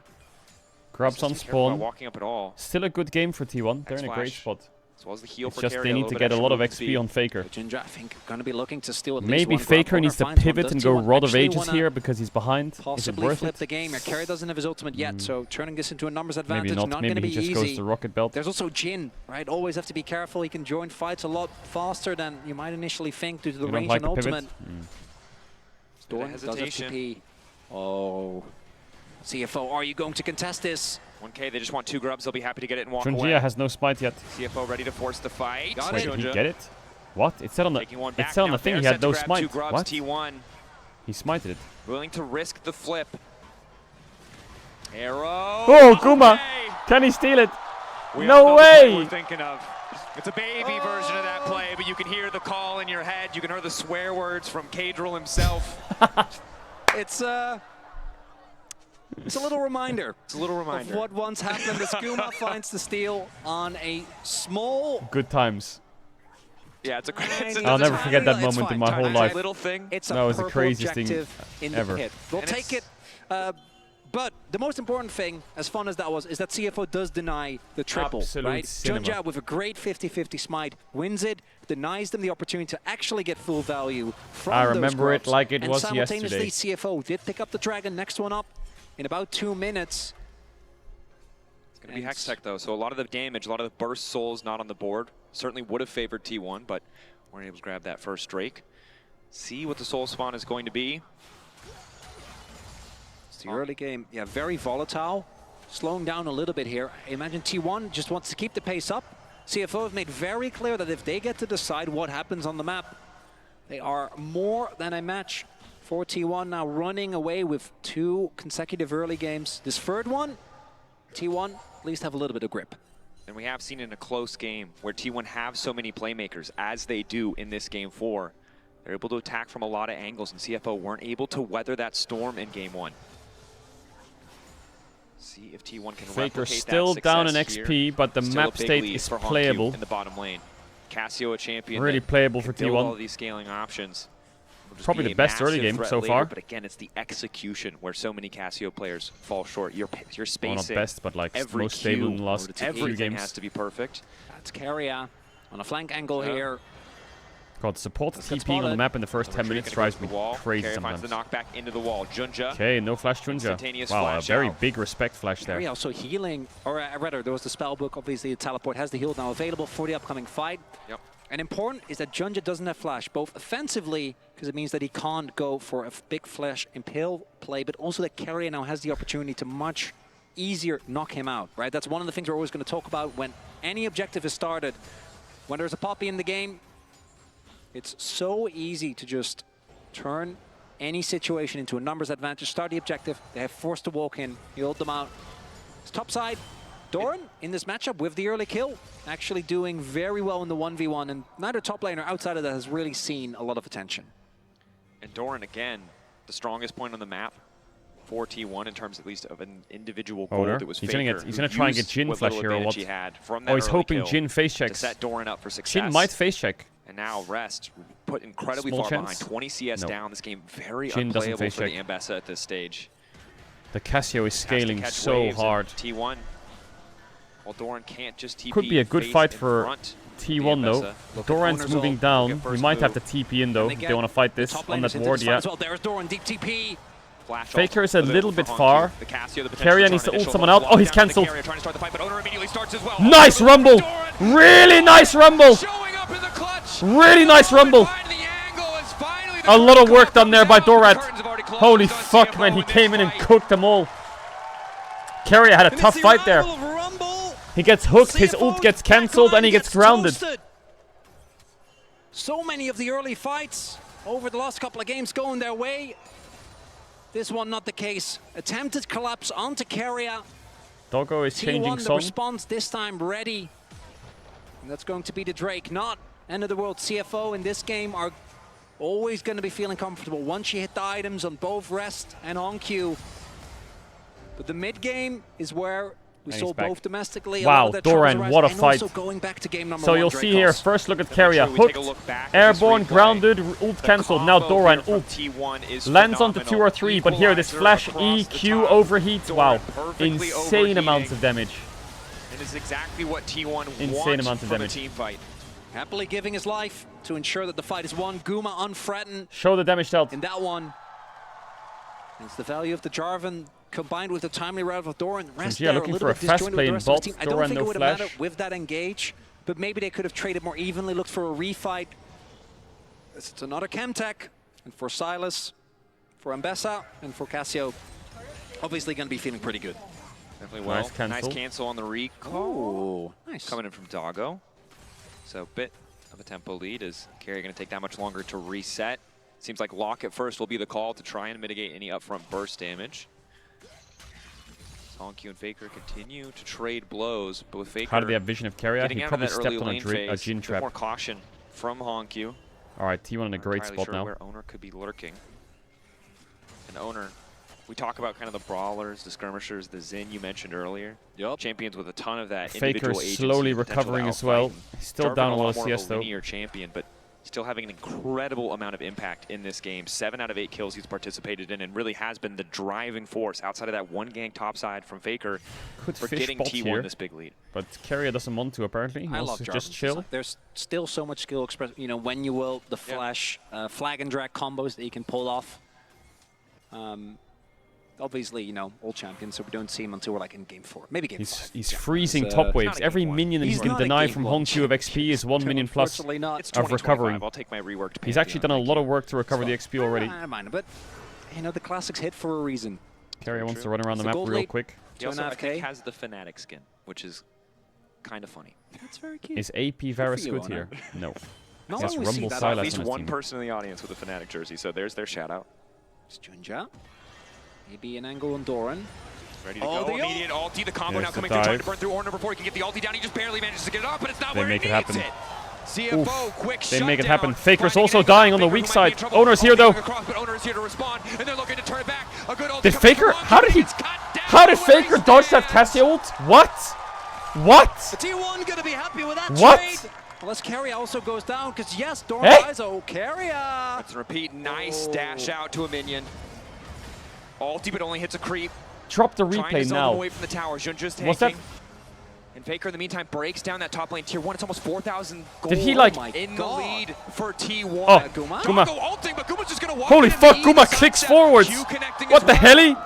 Grubs on spawn. Walking up at all. Still a good game for T1. They're in a great spot. As well as the heal it's for just carry, they need to get a lot of XP on Faker. Jinja, I think, going to be looking to steal at least Maybe one Faker grab. needs to Owner finds pivot one. and Does go T1 Rod of actually Ages wanna here because he's behind. Is it possibly worth flip it? the game? Carry doesn't have his ultimate yet, so turning this into a numbers advantage Maybe not. going to Maybe be he just easy. goes to Rocket Belt. There's also Jin, right? Always have to be careful. He can join fights a lot faster than you might initially think due to the You range don't like and the pivot? ultimate. Storm does FTP. Oh. CFO, are you going to contest this? 1K, they just want 2 grubs. They'll be happy to get it and walk away. Junjia has no smite yet. CFO ready to force the fight. Wait, did he get it? What? It said on the, it said on the thing he had no smite. What? T1. He smited it. Willing to risk the flip. Arrow. Oh, Guma! Can he steal it? No way! We're thinking of. It's a baby version of that play, but you can hear the call in your head. You can hear the swear words from Caedrel himself. It's a little reminder. It's a little reminder of what once happened as Guma finds the steal on a small. Good times. Yeah, it's a. I'll never forget that moment in my whole life. Little thing. It's a that was the purple craziest thing objective in ever. the pit. We'll take it. But the most important thing, as fun as that was, is that CFO does deny the triple, Absolute right? cinema. Junja with a great 50-50 smite wins it, denies them the opportunity to actually get full value from I those remember it grubs, like it and was simultaneously, yesterday. CFO did pick up the dragon. Next one up in about 2 minutes. It's going to be Hextech, though, so a lot of the damage, a lot of the burst souls not on the board. Certainly would have favored T1, but weren't able to grab that first Drake. See what the soul spawn is going to be. The early game, yeah, very volatile. Slowing down a little bit here. I imagine T1 just wants to keep the pace up. CFO have made very clear that if they get to decide what happens on the map, they are more than a match for T1 now running away with 2 consecutive early games. This third one, T1 at least have a little bit of grip. And we have seen in a close game where T1 have so many playmakers, as they do in this game 4. They're able to attack from a lot of angles, and CFO weren't able to weather that storm in game 1. See if T1 can Faker replicate still that down in success XP, here. but the Still map a big state lead is for Hongq playable. in the bottom lane. Cassio, a champion Really that playable for can build T1. all these scaling options. Will just Probably be the a best early massive game threat so later, far. But again, it's the execution where so many Cassio players fall short. You're Well, spacing. not best, but like every most stable in cue the last few everything games. has to be perfect. That's Keria on a flank angle here. God, support Let's get TPing on the spotted. map in the first 10 minutes drives me crazy Keria finds sometimes. the knockback into the wall. Junja. Okay, no flash Junja. Instantaneous Wow, a flash very out. big respect flash there. Keria also healing, or rather, there was the spell book. Obviously, the teleport has the heal now available for the upcoming fight. Yep. And important is that Junja doesn't have flash, both offensively, because it means that he can't go for a big flash impale play, but also that Keria now has the opportunity to much easier knock him out, right? That's one of the things we're always going to talk about when any objective is started. When there's a Poppy in the game, it's so easy to just turn any situation into a numbers advantage, start the objective, they have forced to walk in, you hold them out. It's top side. Doran in this matchup with the early kill, actually doing very well in the 1v1, and neither top laner outside of that has really seen a lot of attention. And Doran, again, the strongest point on the map for T1 in terms at least of an individual goal Owner. that was He's Faker. gonna try and get Jin flash here or what? He had from Oh, that he's early hoping kill Jin face to checks. set Doran up for success. Jin might face check. And now Rest put incredibly Small far chance. behind. 20 CS No. down. This game very Jin doesn't unplayable face for the check. Ambessa at this stage. The Cassio is Has to scaling catch so waves, and hard. T1. Well, Doran can't just TP. Could be a good face fight in for front T1 of the though. Ambessa. Doran's moving down. He might have to TP in though if they want to fight this on that ward. Yeah. Well, there's Doran, deep TP. Faker is a little bit far. The Cassio, the potential Keria turn needs to ult initial, someone but out. Oh, he's lockdown into cancelled. Keria trying to start the fight, but Owner immediately starts as well. Nice rumble! Really nice rumble! Really nice rumble! A lot of work done there by Dorat. Holy fuck, man. He came in and cooked them all. Keria had a tough fight there. He gets hooked, his ult gets cancelled, and he gets grounded. So many of the early fights over the last couple of games going their way. This one not the case. Attempted collapse onto Keria. Doggo is changing T1, the song. response this time ready. And that's going to be the Drake, not end of the world. CFO in this game are always going to be feeling comfortable once you hit the items on both Rest and on Q. But the mid game is where we And saw he's back. both domestically. Wow, Doran, what a and fight. Also going back to game number So one, you'll Drake see here, also. first look at Keria, hooked, airborne, grounded, ult cancelled. Now Doran, ult, lands onto 2 or 3, but here this flash E, Q overheats. Wow, insane amounts of damage. It is exactly what T1 Insane wants amounts of from a damage. team fight. Happily giving his life to ensure that the fight is won. Guma unthreatened. Show the damage dealt. In that one. It's the value of the Jarvan combined with the timely route of Doran. Rest Yeah, there, looking a little for a bit fast disjointed play with the in rest of his bolt. team. I don't Doran, think no it would have flash. mattered with that engage, but maybe they could have traded more evenly, looked for a refight. It's another Chemtech, and for Silas, for Ambessa, and for Cassio, obviously going to be feeling pretty good. Definitely well. Nice cancel. Cancel on the recall. Nice. Coming in from Doggo. So bit of a tempo lead. Is Keria going to take that much longer to reset? Seems like lock at first will be the call to try and mitigate any upfront burst damage. Hongq and Faker continue to trade blows, but with Faker How did they have vision of Keria? getting He out of probably that stepped early on lane a phase, Jin bit trap. more caution from Hongq. Alright, T1 in a great Entirely spot sure now. where Owner could be lurking. And Owner, we talk about kind of the brawlers, the skirmishers, the Xin you mentioned earlier. Yep. Champions with a ton of that Faker individual agency, slowly potential to recovering as well. outfight. He's still Jarvan down a lot of more CS a though. linear champion, but still having an incredible amount of impact in this game. 7 out of 8 kills he's participated in and really has been the driving force outside of that one gang topside from Faker Could for fish getting bot T1 here, this big lead. But Keria doesn't want to apparently. He I wants love to Jarvan. just chill. There's still so much skill express. You know, when you will, the flash, flag and drag combos that you can pull off. Obviously, you know, all champions, so we don't see him until we're like in game 4. Maybe game 5. He's freezing top waves. Every minion that he can deny from Hongq of XP is 1 minion plus Unfortunately not. It's of recovering. 2025. I'll take my reworked He's actually done a lot of work to recover the XP already. I don't mind it, but you know, the classics hit for a reason. Keria wants to run around the It's a map gold real lead. quick. He also, I 2.5K. think, has the Fnatic skin, which is kind of funny. That's very cute. Is AP Varus you, good Owner. here? No. No, He has we see Rumble that Silas At least on his one team. person in the audience with a Fnatic jersey, so there's their shout out. It's Junja. Maybe an angle on Doran. Ready to go. Immediate ulti. The combo now coming through, trying to burn through Ornn before he can get the ulti down. He just barely manages to get it off, but it's not where he needs it. CFO, quick They make it happen. Faker's also dying on the weak side. Owner's here though. But Owner's here to respond, and they're looking to turn it back. A good ulti Did Faker? How did Faker dodge that Cassio ult? What? What? The T1 gonna be happy with that trade. Unless Keria also goes down, because yes, Doran dies. Oh, Keria. Let's repeat. Nice dash out to a minion. Ulti, but only hits a creep. Drop the Trying replay to now. away from the tower. Junja's tanking. What's that? And Faker in the meantime breaks down that top lane tier 1. It's almost 4,000 gold. Did he like in the lead for T1? Oh, Guma. Guma. Ulting, but Guma's just gonna walk Holy in fuck, and Guma clicks forwards. What the heli?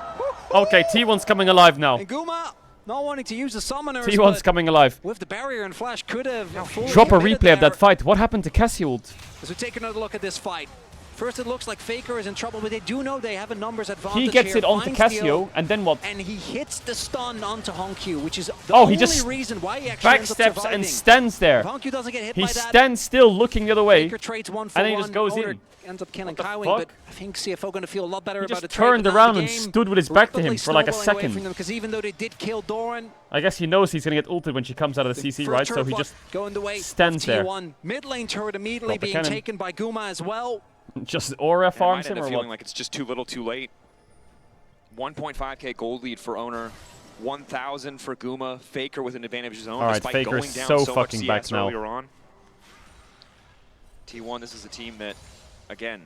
Okay, T1's coming alive now. And Guma not wanting to use the summoners. T1's coming alive. With the barrier and flash could have Drop a replay of that fight. What happened to Cassio ult? As we take another look at this fight. First, it looks like Faker is in trouble, but they do know they have a numbers advantage. He gets here, it onto finds Cassio, and then what? And he hits the stun onto Hongq, which is the Oh, only he just reason why he actually ends up backsteps surviving. and stands there. If Hongq doesn't get hit He by that, stands still, looking the other way, Faker trades one for and then he one. just goes Owner in. ends up killing What the Kaiwing, fuck? but I think CFO going to feel a lot better He about just the trade. turned around and stood with his back to him for like a second. Because even though they did kill Doran, I guess he knows he's gonna get ulted when she comes out of the CC, right? So he just going the way stands there. T1 mid lane turret immediately Drop the being cannon. taken by Guma as well. Just Aura farms him might end or up feeling what? like it's just too little too late. 1.5k gold lead for Owner. 1,000 for Guma. Faker with an advantage of his own. All right, despite Faker's going down so so fucking much back CS now. earlier on. T1, this is a team that, again,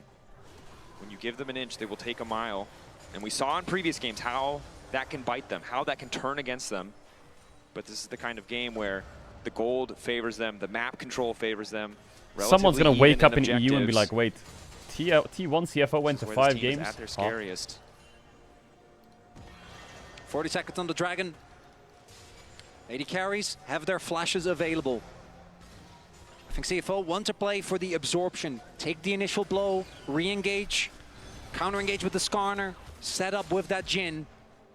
when you give them an inch, they will take a mile. And we saw in previous games how that can bite them, how that can turn against them. But this is the kind of game where the gold favors them, the map control favors them. Someone's gonna wake up in EU and be objectives. like, wait, T1 CFO went to That's where 5 this team is games? at their scariest. 40 seconds on the Dragon. 80 carries have their flashes available. I think CFO want to play for the absorption. Take the initial blow, re-engage, counter-engage with the Skarner, set up with that Jhin.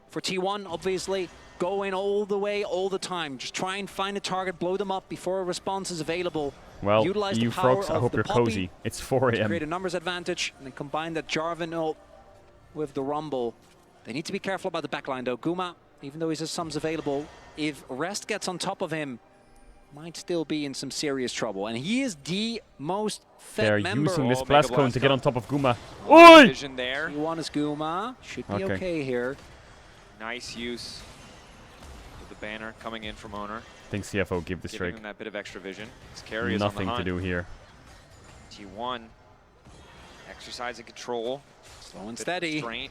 For T1, obviously, go in all the way, all the time. Just try and find a target, blow them up before a response is available. Well, Utilize EU the power frogs, I of hope the you're Poppy cozy. It's 4 to AM. create a numbers advantage, and then combine that Jarvan ult with the Rumble. They need to be careful about the backline, though. Guma, even though he has sums available, if Rest gets on top of him, might still be in some serious trouble. And he is the most fed They're member. using this blast cone to get on top of Guma. Oi! Oi! Vision there. T1 is Guma. Should be okay here. Nice use of the banner coming in from Owner. I think CFO give this Giving Drake. him that bit of extra vision. Carry is Nothing on the to hunt. do here. T1 exercising control. Slow and steady. Restraint.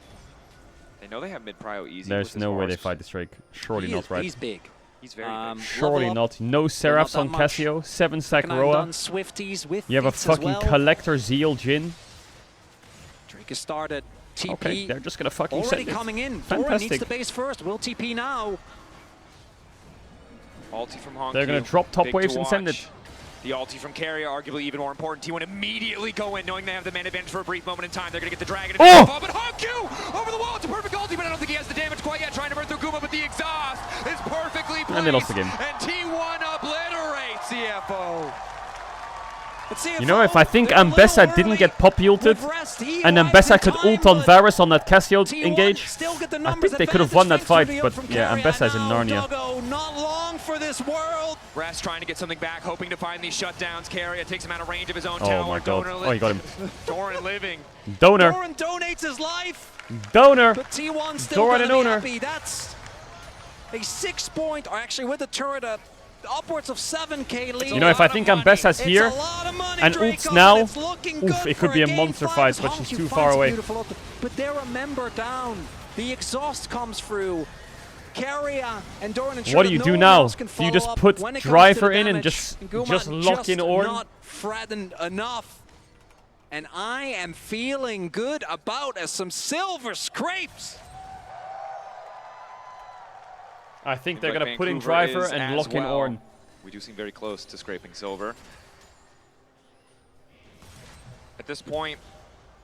They know they have mid prio easy. There's with this no way they Varus. fight this Drake. Surely not, right? He's big. He's very big. Surely not. No Seraphs on Cassio. 7-stack Roa. Swifties with You have a feats as fucking well. Collector Zeal Jhin. Drake has started. TP Okay, they're just gonna fucking already send it. coming in. Doran needs Fantastic. the base first. Will TP now. Ulti from Hongq. They're gonna drop top Big waves to and send watch. it. The ulti from Keria, arguably even more important. T1 immediately go in, knowing they have the man advantage for a brief moment in time. They're gonna get the dragon. Oh! But Hongq over the wall. It's a perfect ulti, but I don't think he has the damage quite yet. Trying to burn through Guma, but the exhaust is perfectly placed. And they lost the game. And T1 obliterates CFO. You know, if I think Ambessa didn't get Poppy ulted, and Ambessa could ult on Varus on that Cassio engage, I think they could have won that fight, but yeah, Ambessa is in Narnia. Not long for this world. Rest trying to get something back, hoping to find these shutdowns. Keria takes him out of range of his own Oh tower. my god. Oh, you got him. Doran living. Donor. Doran donates his life. Donor. But T1 still Doran gonna and be Owner. happy. That's a 6-point, or actually with the turret, upwards of 7k lead. You know, if I think Ambessa's here and ults now, oof, it could be a monster fight, but she's too far away. But they're a member down. The exhaust comes through. Keria and Doran ensure What do that you no do one now? else can Do you just follow up put when it comes to Driver the in and damage. Guma just lock in Ornn? Not threatened enough. And I am feeling good about as some silver scrapes. I think they're But gonna put in Vancouver Driver is and as lock in well. Ornn. We do seem very close to scraping silver. At this point,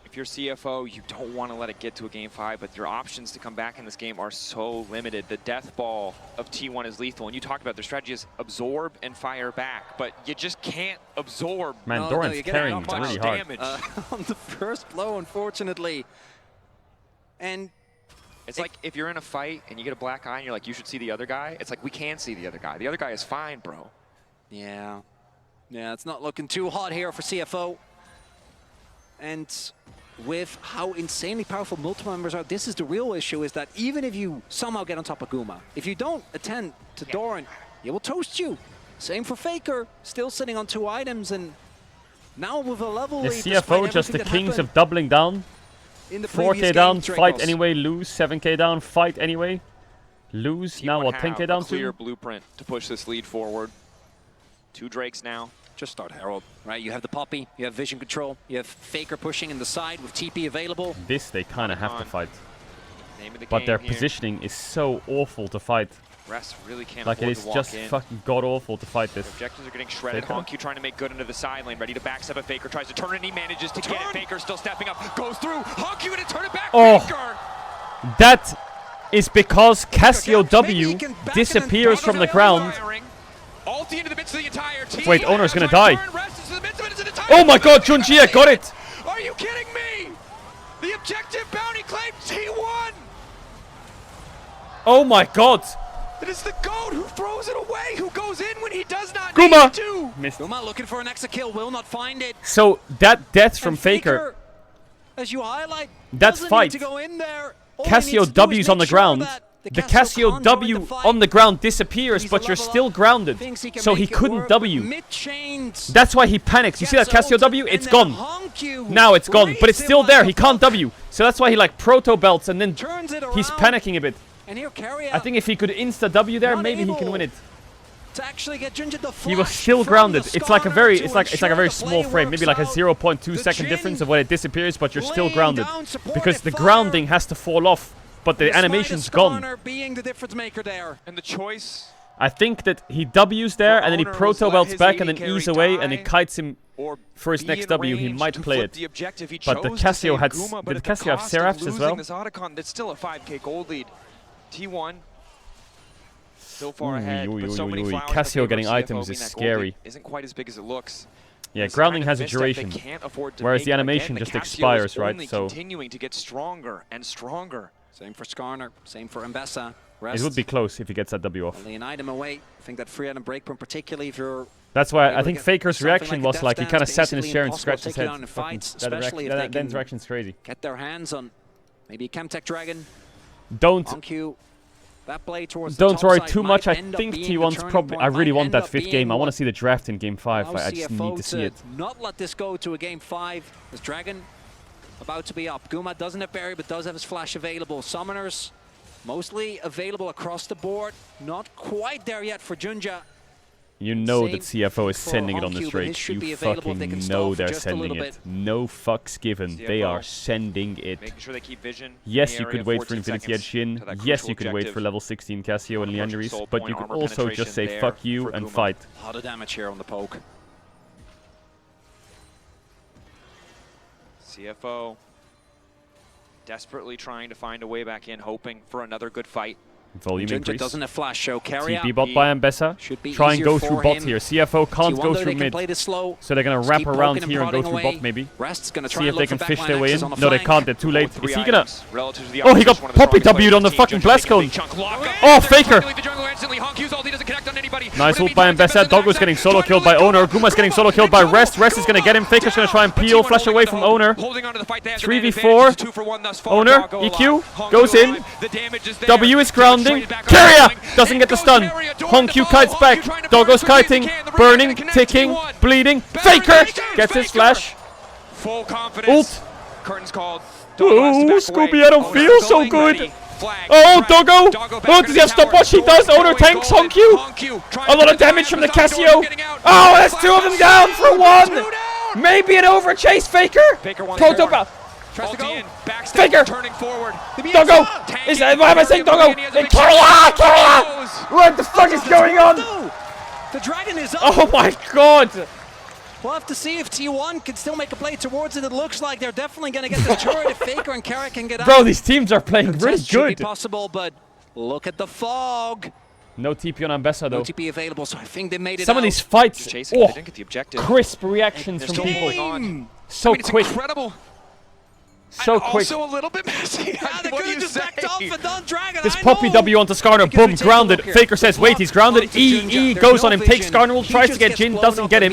if you're CFO, you don't want to let it get to a game 5, but your options to come back in this game are so limited. The death ball of T1 is lethal, and you talked about their strategy is absorb and fire back, but you just can't absorb. Man, Doran's carrying really hard. On the first blow, unfortunately. And it's like if you're in a fight and you get a black eye and you're like, you should see the other guy. It's like, we can't see the other guy. The other guy is fine, bro. Yeah. Yeah, it's not looking too hot here for CFO. And with how insanely powerful multiple members are, this is the real issue, is that even if you somehow get on top of Guma, if you don't attend to Doran, he will toast you. Same for Faker, still sitting on 2 items, and now with a level The lead, CFO just the kings of doubling down. 4k down, fight anyway, lose. 7k down, fight anyway, lose. Now what, 10k down too? Clear blueprint to push this lead forward. 2 Drakes now. Just start Herald, right? You have the Poppy, you have vision control, you have Faker pushing in the side with TP available. This they kind of have to fight. Name of the But their game here. positioning is so awful to fight. Rest really can't Like, it afford is to walk just in. fucking god-awful to fight this. The objectives are getting shredded. Faker. Honku trying to make good into the side lane, ready to backstep a Faker, tries to turn it, and he manages to get it. Faker still stepping up, goes through. Honku going to turn it back. Oh, Faker! that is because Cassio W disappears from the ground. Ulti into the midst of the entire team. Wait, Owner's gonna die. Oh my god, Junjia got it! Are you kidding me? The objective bounty claim T1! Oh my god! It is the GOAT who throws it away, who goes in when he does not Guma! need to. Missed. Guma looking for an extra kill, will not find it. So, that death from Faker, as you highlight, that doesn't fight, need to go in there. All he Cassio needs to do is W's make on the sure ground. that The Cassio W on the ground disappears, but you're still grounded. So he couldn't W. That's why he panics. You see that Cassio W? It's gone. Now it's gone, but it's still there. He can't W. So that's why he like proto belts and then he's panicking a bit. I think if he could insta W there, maybe he can win it. To actually get Ginger the He was still grounded. It's like a very small frame, maybe like a 0.2 second difference of when it disappears, but you're still grounded because the grounding has to fall off. But the animation's gone. Being the difference maker there. And the choice. I think that he W's there and then he proto belts back and then E's away and then kites him for his next W. He might play it. But the Cassio had. Did Cassio have Seraphs as well? This Otacon, that's still a 5k gold lead. T1 so far ahead. But so many flowers Cassio getting items is scary. Isn't quite as big as it looks. Yeah, grounding has a duration, whereas the animation just expires, right? So continuing to get stronger and stronger. Same for Skarner, same for Mbessa. It would be close if he gets that W off. Only an item away. I think that free item breakpoint, particularly if you're... That's why I think Faker's reaction was like he kind of sat in his chair and scratched his head. That interaction's crazy. Get their hands on maybe a Chemtech Dragon. Don't worry too much. I think T1's probably... I really want that 5th game. I want to see the draft in game 5. I just need to see it. Not let this go to a game 5. This Dragon about to be up. Guma doesn't have Barry, but does have his flash available. Summoners mostly available across the board. Not quite there yet for Junja. You know that CFO is sending it on the Drake. You fucking know they're sending it. No fucks given. They are sending it. Making sure they keep vision. Yes, you could wait for Infinity Edge Shin. Yes, you could wait for level 16 Cassio and Liandry's. But you could also just say fuck you and fight. A lot of damage here on the poke. CFO desperately trying to find a way back in, hoping for another good fight. Volume increase. Doesn't have flash show. TP bot by Mbessa. Try and go through bot here. CFO can't go through mid. So they're going to wrap around here and go through bot maybe. See if they can fish their way in. No, they can't. They're too late. Is he going to... Oh, he got Poppy W'd on the fucking blast cone. Oh, Faker. Nice ult by Mbessa. Doggo's getting solo killed by Owner. Guma's getting solo killed by Rest. Rest is going to get him. Faker's going to try and peel. Flash away from Owner. 3v4. Owner. EQ. Goes in. W is grounding. Carrier doesn't get the stun. Honku kites back. Doggo's kiting. Burning. Ticking. Bleeding. Faker gets his flash. Full confidence. Curtains called. Ooh, Scooby, I don't feel so good. Oh, Doggo! Oh, does he have stopwatch? He does. Owner tanks Honku. A lot of damage from the Cassio. Oh, that's 2 of them down for 1. Maybe an overchase. Faker. Proto Tries to go. Faker! Turning forward. Doggo! Why am I saying Doggo? Carrier! What the fuck is going on? The Dragon is up. Oh my god! We'll have to see if T1 can still make a play towards it. It looks like they're definitely going to get the turret if Faker and Carrier can get out. Bro, these teams are playing really Should good. be possible, but look at the fog. No TP on Mbessa though. No TP available, so I think they made it Some out. of these fights, chasing, they didn't get the objective. crisp reactions from people. So quick. Incredible. So quick. Also a little bit messy. They could have just backed off and done Dragon. This puppy W onto Skarner, boom, grounded. Faker says, wait, he's grounded. E goes on him, takes Skarner, tries to get Jin, doesn't get him.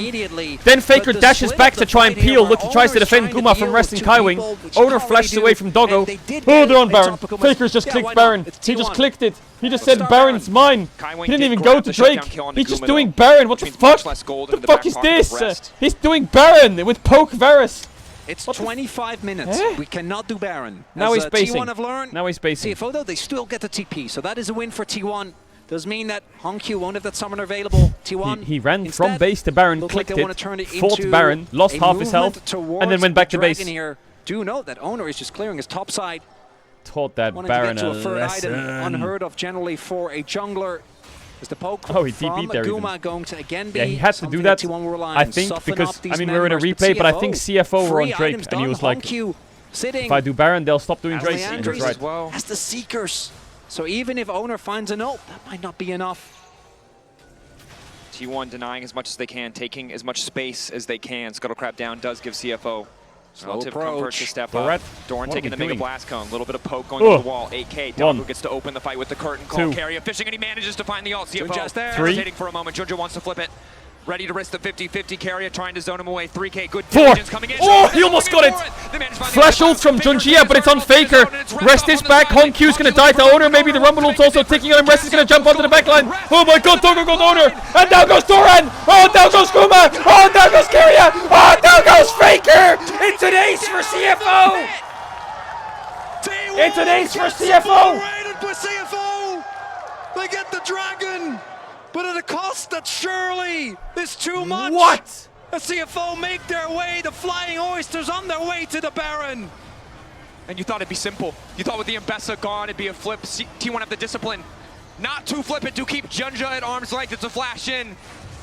Then Faker dashes back to try and peel. Look, he tries to defend Guma from resting Kaiwing. Owner flashes away from Doggo. Oh, they're on Baron. Faker's just clicked Baron. He just clicked it. He just said Baron's mine. He didn't even go to Drake. He's just doing Baron. What the fuck? What the fuck is this? He's doing Baron with poke Varus. It's 25 minutes. We cannot do Baron. Now he's basing. T1 have learned. Now he's basing. CFO though, they still get the TP, so that is a win for T1. Does mean that Hongq won't have that summoner available. T1 he ran from base to Baron, clicked it, fought Baron, lost half his health, and then went back to base. Here. Do note that Owner is just clearing his top side. Taught that Baron a lesson. Unheard of generally for a jungler. Is the poke he TP'd there Guma going to again be he had to do that, I think, because, I mean, we were in a replay, but I think CFO were on Drake, and he was like, if I do Baron, they'll stop doing Drake. And he was right. Well. As the Seekers. So even if Owner finds an ult, that might not be enough. T1 denying as much as they can, taking as much space as they can. Scuttlecrab down does give CFO relative comfort to step up. Doran taking the Mega Blast Cone. A little bit of poke going to the wall. 8K. Doggo gets to open the fight with the curtain call. Carry fishing, and he manages to find the ult. CFO hesitating for a moment. Junja wants to flip it. Ready to risk the 50-50. Carrier trying to zone him away. 3K. Good diligence coming in. Oh, he almost got it. Flash ult from Junjia, but it's on Faker. Rest is back. Hongq's going to die to Owner. Maybe the Rumble ult's also ticking on him. Rest is going to jump onto the backline. Oh my god, Doggo goes Owner. And down goes Doran. Oh, down goes Guma. Oh, down goes Carrier. Oh, down goes Faker. It's an ace for CFO. It's an ace for CFO. They get the Dragon. But at a cost that surely is too much. What? The CFO make their way, the Flying Oysters on their way to the Baron. And you thought it'd be simple. You thought with the Mbessa gone, it'd be a flip. T1 have the discipline. Not to flip it, to keep Junja at arm's length. It's a flash in.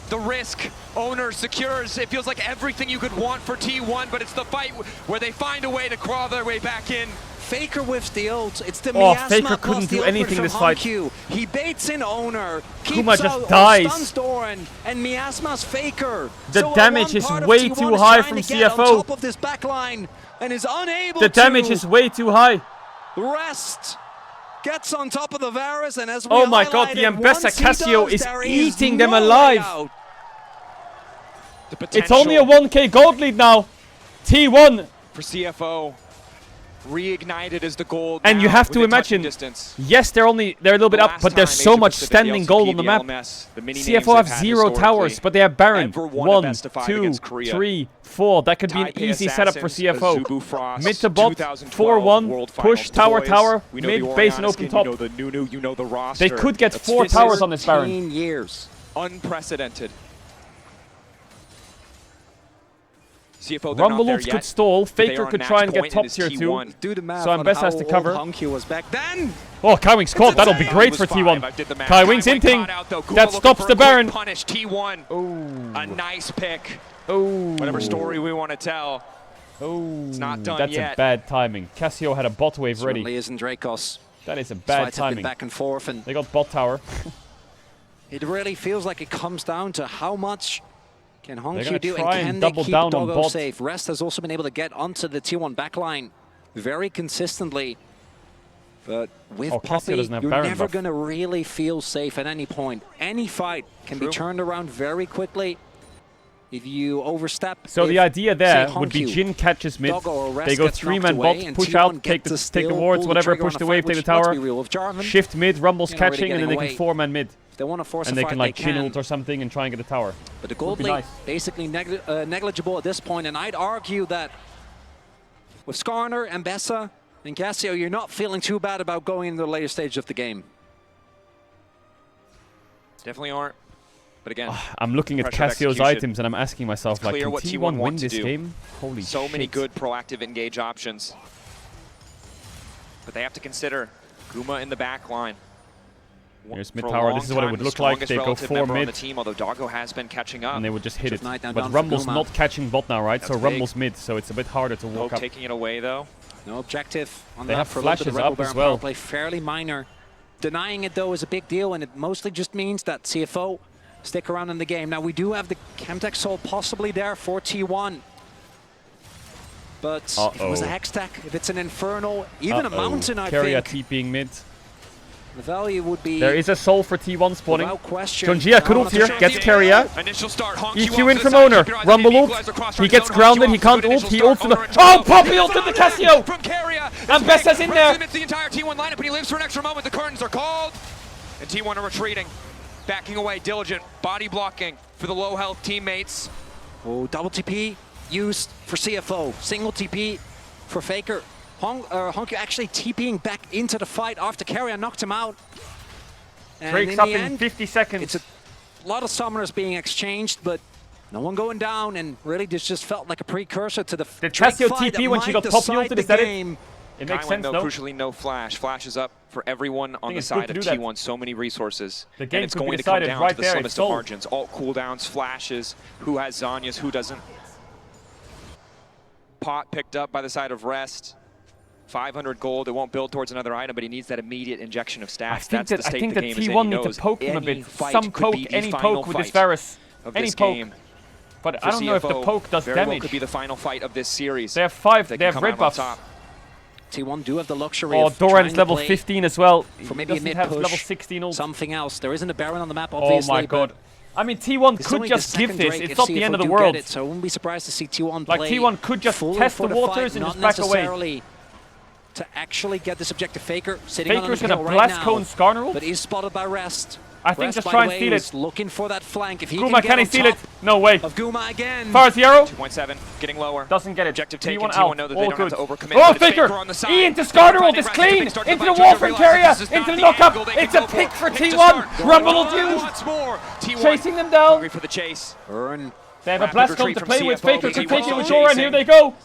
The risk, Owner secures. It feels like everything you could want for T1, but it's the fight where they find a way to crawl their way back in. Faker whiffs the ult. It's the Miasma Faker couldn't do anything this fight. He baits in Owner. Guma just dies. Stuns Doran, and Miasma's Faker. The damage is way too high from CFO. On top of this backline and is unable the damage is way too high. Rest gets on top of the Varus, and as we oh my god, the Mbessa Cassio is eating them alive. It's only a 1k gold lead now. T1 for CFO. Reignited as the gold. And you have to imagine, yes, they're a little bit up, but there's so much standing gold on the map. CFO have 0 towers, but they have Baron. 1, 2, 3, 4. That could be an easy setup for CFO. Mid to bot, 4-1, push, tower, mid, base, and open top. They could get 4 towers on this Baron. Years. Unprecedented. CFO, Rumble ults could stall, Faker could try and get top tier 2, so Mbessa has to cover. Was back then. Oh, Kaiwing's caught, that'll be great for T1. Kaiwing's inting, that stops the Baron. Punish T1. Oh. A nice pick. Oh. Whatever story we want to tell. Oh. It's not done That's yet. a bad timing. Cassio had a bot wave ready. Certainly isn't Dracos. That is a bad timing. Back and forth, and they got bot tower. It really feels like it comes down to how much can Hongq do, and can they keep Doggo safe? Rest has also been able to get onto the T1 backline very consistently. But with Poppy, you're never going to really feel safe at any point. Any fight can be turned around very quickly if you overstep. So the idea there would be Jin catches mid, they go 3-man bot, push out, take the wards, whatever, push the wave, take the tower, shift mid, Rumble's catching, and then they can 4-man mid. They want to force and they can like chin ult or something and try and get a tower. But the gold lead basically negligible at this point, and I'd argue that with Skarner, Mbessa, and Cassio, you're not feeling too bad about going into the later stage of the game. Definitely aren't. But again, I'm looking at Cassio's items and I'm asking myself, like, can T1 win this game? Holy shit. So many good proactive engage options. But they have to consider Guma in the back line. Here's mid tower. This is what it would look like. They go 4 mid. The team, although Doggo has been catching up. And they would just hit it. But Rumble's not catching bot now, right? So Rumble's mid, so it's a bit harder to walk up. Taking it away though. No objective on they that have for flashes up as well. Play fairly minor. Denying it though is a big deal, and it mostly just means that CFO stick around in the game. Now we do have the Chemtech Soul possibly there for T1. But if it was a Hex Tech, if it's an Infernal, even a Mountain, I Keria think TPing mid. the value would be... There is a soul for T1 spawning. Junjia could ult here, gets Keria. Initial start, EQ in from Owner. Rumble ult. He gets grounded, he can't ult, he ults in the... Oh, Poppy ulted the Casio! And Bessa's in there. The entire T1 lineup, and he lives for an extra moment. The curtains are called. And T1 are retreating. Backing away, Diligent, body blocking for the low health teammates. Oh, double TP used for CFO. Single TP for Faker. Honku actually TPing back into the fight after Keria knocked him out. And Drake's up in 50 seconds. It's a lot of summoners being exchanged, but no one going down, and really this just felt like a precursor to the Did Drake Casio fight TP when she got Poppy ulted? Is that it? It makes sense, though, no? crucially, no flash. Flash is up for everyone on the side of T1. So many resources. The game and it's could be going to come decided down right to the there. slimmest of margins. Alt cooldowns, flashes, who has Zhonya's, who doesn't. Pot picked up by the side of Rest. 500 gold. It won't build towards another item, but he needs that immediate injection of stacks. That's the state the game is in. T1 need to poke him a bit. Some poke, any poke with this Varus. Any poke. But I don't know if the poke does damage. Could be the final fight of this series. They have 5. They have red buffs. T1 do have the luxury of Doran's level 15 as well. For maybe a mid have push, level 16 ult. Something else. There isn't a Baron on the map, obviously. Oh my god. I mean, T1 could just give this. It's not the end of the world. So I wouldn't be surprised to see T1 play. Like T1 could just test the waters and just back away. To actually get this objective. Faker sitting Faker's on the gonna hill blast right cone now, Skarner, but he's spotted by Rest. I think Rest, just by try the and way, steal it. Looking for that flank. If he Guma, can he get steal on it? No way. Of Guma again. Farzero. 2.7, getting lower. Doesn't get it. Objective taken. T1 out. Know that All they don't good. have to overcommit. Oh, Faker! E into Skarner, it's clean! Into the wall from Keria! Into the knockup! It's a pick for T1! Rumble ult used! Chasing them down! Hungry for the chase. They have a blast cone to play with. Faker can take it with Doran. Here they go!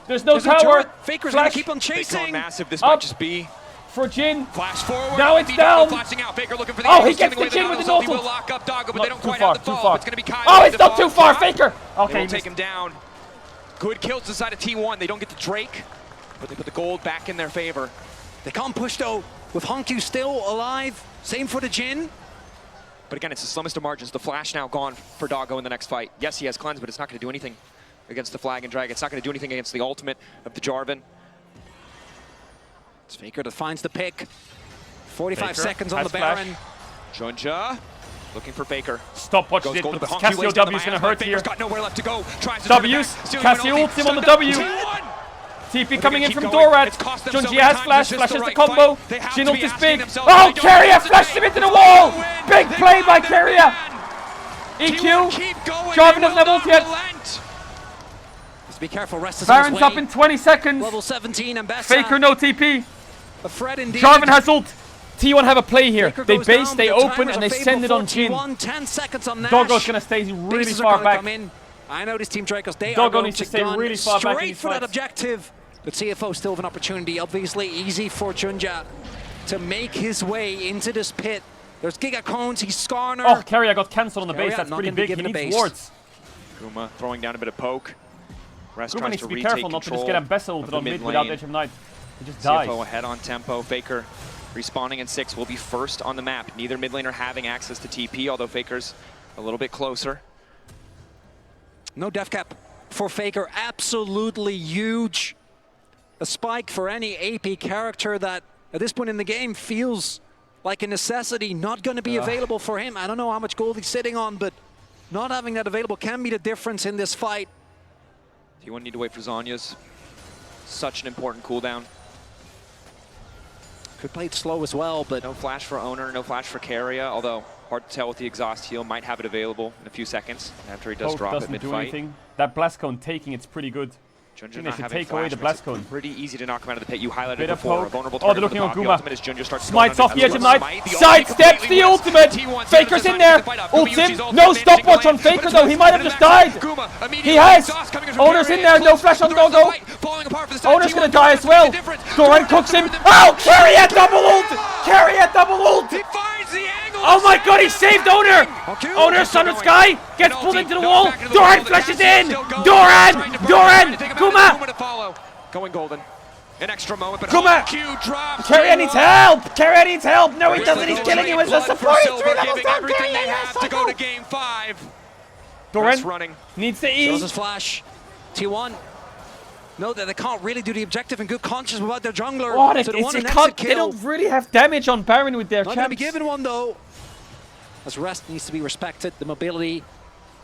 There's no tower! Faker's gonna keep on chasing! Massive. This might just be... For Jin. Flash forward. Now it's down. Flashing out. Faker looking for the he gets the Jin with the He will Nautilus. lock up Doggo, but they don't Too quite far, have the too fall. far. It's going to be Kai. Oh, it's not too far, Faker. Okay, they will take him down. Good kills to the side of T1. They don't get the Drake, but they put the gold back in their favor. They can't push though, with Honku still alive. Same for the Jin. But again, it's the slimmest of margins. The flash now gone for Doggo in the next fight. Yes, he has cleanse, but it's not going to do anything against the flag and drag. It's not going to do anything against the ultimate of the Jarvan. It's Faker that finds the pick. 45 Faker seconds on the flash. Baron. Junja looking for Faker. Stopwatch did, but Casio W's going to hurt here. Got nowhere left to go. W's. Casio ults him on the W. TP coming in from Doran. Junji has flash, flashes the combo. Jin ult is big. Oh, Keria flashed him into the wall! Big play by Keria! EQ. Jarvan doesn't have ult yet. Just be careful, Rest is Baron's up in 20 seconds. Level 17 and Bessa. Faker no TP. A threat indeed. Jarvan has ult. T1 have a play here. Faker They goes base, down, they but the open, timers and are they send it on favorable Jin. for T1. 10 seconds on Nash. Doggo's going to stay really Bases are far gonna back. come in. I know this Team Dracos, they Doggo are going needs to to stay gun really far back in straight these for that fights. objective. But CFO still have an opportunity. Obviously easy for Junja to make his way into this pit. There's Giga Cones, he's Skarner. Oh, Keria got cancelled on the base. Keria That's not pretty gonna be big. He given a needs base. wards. Guma throwing down a bit of poke. Rest Guma tries needs to to be retake careful not to just get control Ambessa ulted of on the mid mid without lane. Edge of Night. He just dies. CFO ahead on tempo. Faker respawning in 6 will be first on the map. Neither mid laner having access to TP, although Faker's a little bit closer. No def cap for Faker, absolutely huge. A spike for any AP character that at this point in the game feels like a necessity, not going to be available for him. I don't know how much gold he's sitting on, but not having that available can be the difference in this fight. T1 need to wait for Zhonya's. Such an important cooldown. Could play it slow as well, but no flash for Owner, no flash for Keria, although hard to tell with the exhaust heal. Might have it available in a few seconds after he does Poke drop it doesn't do mid-fight. anything. That blast cone taking, it's pretty good. Junja They not should having take away flash the makes blast it cone. pretty easy to knock him out of the pit. You highlighted Bit it of before. poke. A vulnerable Oh, target they're looking for on the Guma. ultimate as Junja starts Smites off the edge of Night. Smite, Sidesteps the ultimate. Faker's in there. Ults him. No stopwatch on Faker though. He might have just died. He has. Owner's in there. No flash on Doggo. Owner's going to die as well. Doran cooks him. Oh, Keria double ult. Keria double ult. Oh my god, he saved Owner! Owner, Sun and Sky, gets pulled into the wall. Doran flashes in! Doran! Guma! Going golden. An extra moment, but Guma! drops. Keria needs help! Keria needs help! No, he doesn't. He's killing you as a support. He's 3 levels down. Everything they have to go to game 5. Doran running. needs to E. shows his flash. T1. know that they can't really do the objective and good conscious about their jungler. Oh, so they don't really have damage on Baron with their champs. Not going to be given one though. As rest needs to be respected, the mobility.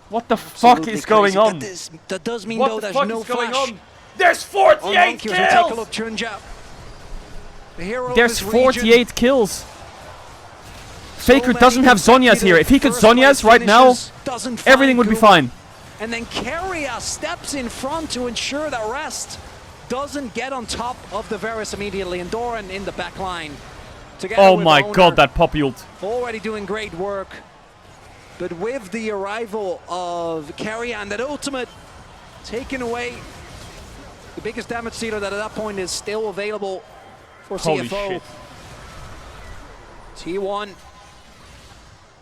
What the fuck is going on? That does mean though there's no flash. There's 48 kills! Take a look, Chunja. The hero There's of this 48 region. Kills. Faker doesn't have Zhonya's here. If he could Zhonya's right now, everything would be fine. And then Keria steps in front to ensure that Rest doesn't get on top of the Varus immediately. And Doran in the back line. Oh my god, that pop ult. Already doing great work. But with the arrival of Keria and that ultimate taken away, the biggest damage dealer that at that point is still available for Holy CFO. Shit. T1.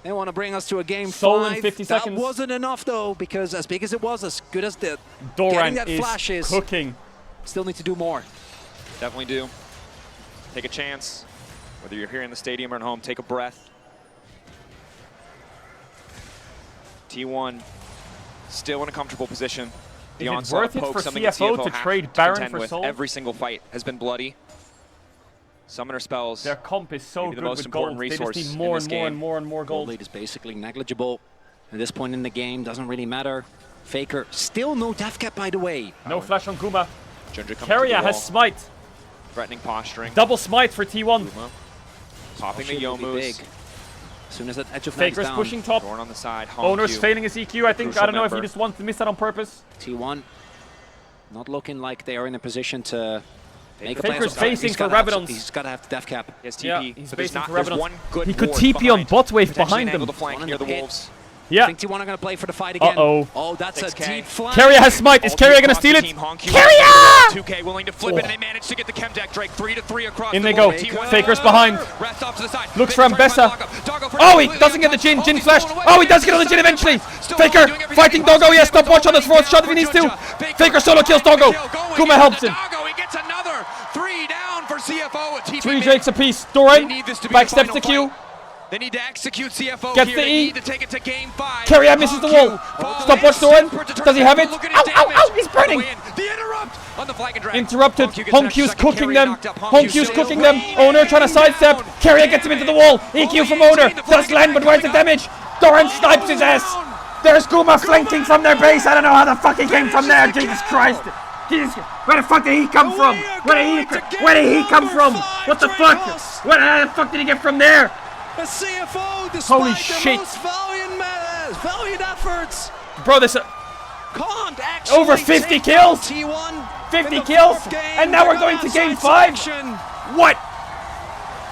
They want to bring us to a game Soul 5. in 50 seconds. That wasn't enough though, because as big as it was, as good as the Doran getting that is flash is, cooking. Still need to do more. Definitely do. Take a chance. Whether you're here in the stadium or at home, take a breath. T1 still in a comfortable position. The onslaught worth it poke, for something CFO that to CFO trade have Baron to contend for with. Soul? Every single fight has been bloody. Summoner spells. Their comp is so maybe good the most with important gold. They resource just need more in and this more game. and more and more gold. Gold lead is basically negligible at this point in the game. Doesn't really matter. Faker still no death cap, by the way. No flash on Guma. Keria has smite. Threatening posturing. Double smite for T1. Guma. Popping the Should be Yomus. big. As soon as that edge of Faker's down. pushing top. Dorn on the side. Owner's failing his EQ, I think. Crucial I don't know if he member. just wants to miss that on purpose. T1 not looking like they are in a position to make a play. Faker's facing for Rabadons. He's got to have the death cap. He has TP. Yeah, he's but there's facing not, for there's Rabadons. one good He could ward TP on behind. bot wave Potentially behind an angle them. to flank One in near the the pit. wolves. Yeah. I think T1 are going to play for the fight again. Uh-oh. Oh, that's a 6K. deep flank. Keria has smite. Is Keria going to steal it? Keria! 2K willing to flip it, and they managed to get the chem deck. Drake 3-3 across In the they go. board. T1 Faker's behind. Rest off to the side. Looks for Faker's trying to Ambessa. find the lockup. Doggo Oh, he completely doesn't get the on top. Jin. Jin he's flash. blown away. Oh, he does get on the Jin eventually. Faker fighting Doggo. Yes, stop watch on his fourth shot if he needs to. Faker solo kills Doggo. Kuma helps him. Doggo, he gets another 3 down for CFO. 3 Jakes apiece. Doran backsteps the Q. They need to execute CFO Gets here. the They E. need to take it to game 5. Keria misses the wall. Stopwatch Doran. Does he have it? Ow, ow, ow, he's burning. The interrupt on the flag and drag. Interrupted. Honkyu's Honkyu's cooking them. Honkyu's cooking them. Owner trying to sidestep. Keria gets him into the wall. EQ from Owner. Does land, but where's the damage? Doran snipes his ass. There's Guma flanking from their base. I don't know how the fuck he came from there. Jesus Christ. Jesus, where the fuck did he come from? Where did he come from? What the fuck? Where the fuck did he get from there? A CFO, despite Holy their shit. most valiant efforts, Bro, this can't actually over 50 take kills. T1 50 in the kills. fourth game. And now we're They're going to outside game 5. selection. What?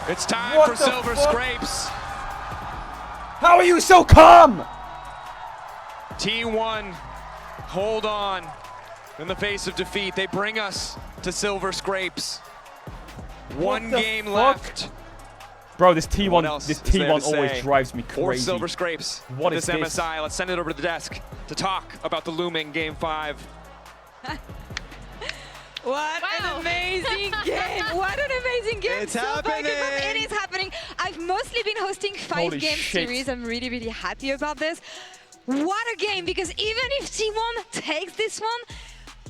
It's time What for the Silver fuck? Scrapes. How are you so calm? T1, hold on. In the face of defeat, they bring us to Silver Scrapes. One the game fuck? left. Bro, this What T1 else this is there T1 to always say? drives me Or crazy. Silver Scrapes. What this is this? MSI. Let's send it over to the desk to talk about the looming game 5. What an amazing game! What an amazing game! It's so happening. It is happening. I've mostly been hosting 5 Holy game shit. series. I'm really, really happy about this. What a game! Because even if T1 takes this one,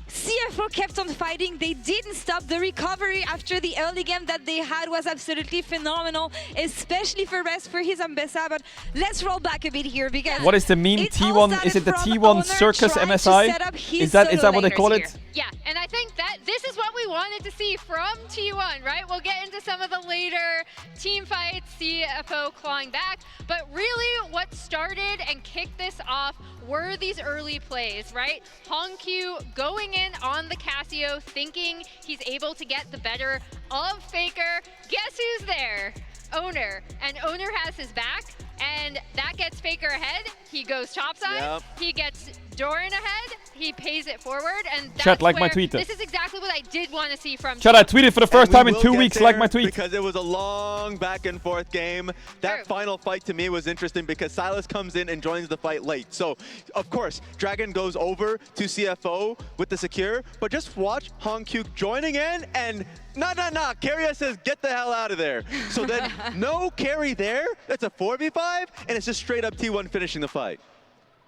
CFO kept on fighting. They didn't stop. The recovery after the early game that they had was absolutely phenomenal, especially for Rest, for his Ambessa. But let's roll back a bit here because What is the meme? it all T1? Is started it the from T1 Owner Circus trying to MSI? set up his Is that solo what they laners call here. it? Yeah, and I think that this is what we wanted to see from T1, right? We'll get into some of the later team fights, CFO clawing back, but really what started and kicked this off were these early plays, right? Honkyu's going in on the Casio, thinking he's able to get the better of Faker. Guess who's there? Owner. And Owner has his back, and that gets Faker ahead. He goes topside. Yep. He gets Doran ahead. He pays it forward, and that's Chat, like my where tweet. this is exactly what I did want to see from Chat, I T1. tweeted for the first time in 2 weeks. Like my tweet. Because it was a long back and forth game. That final fight to me was interesting because Silas comes in and joins the fight late. So, of course, Dragon goes over to CFO with the secure, but just watch Honkyuk joining in and nah. Keria says, get the hell out of there. So then no carry there. That's a 4v5, and it's just straight up T1 finishing the fight.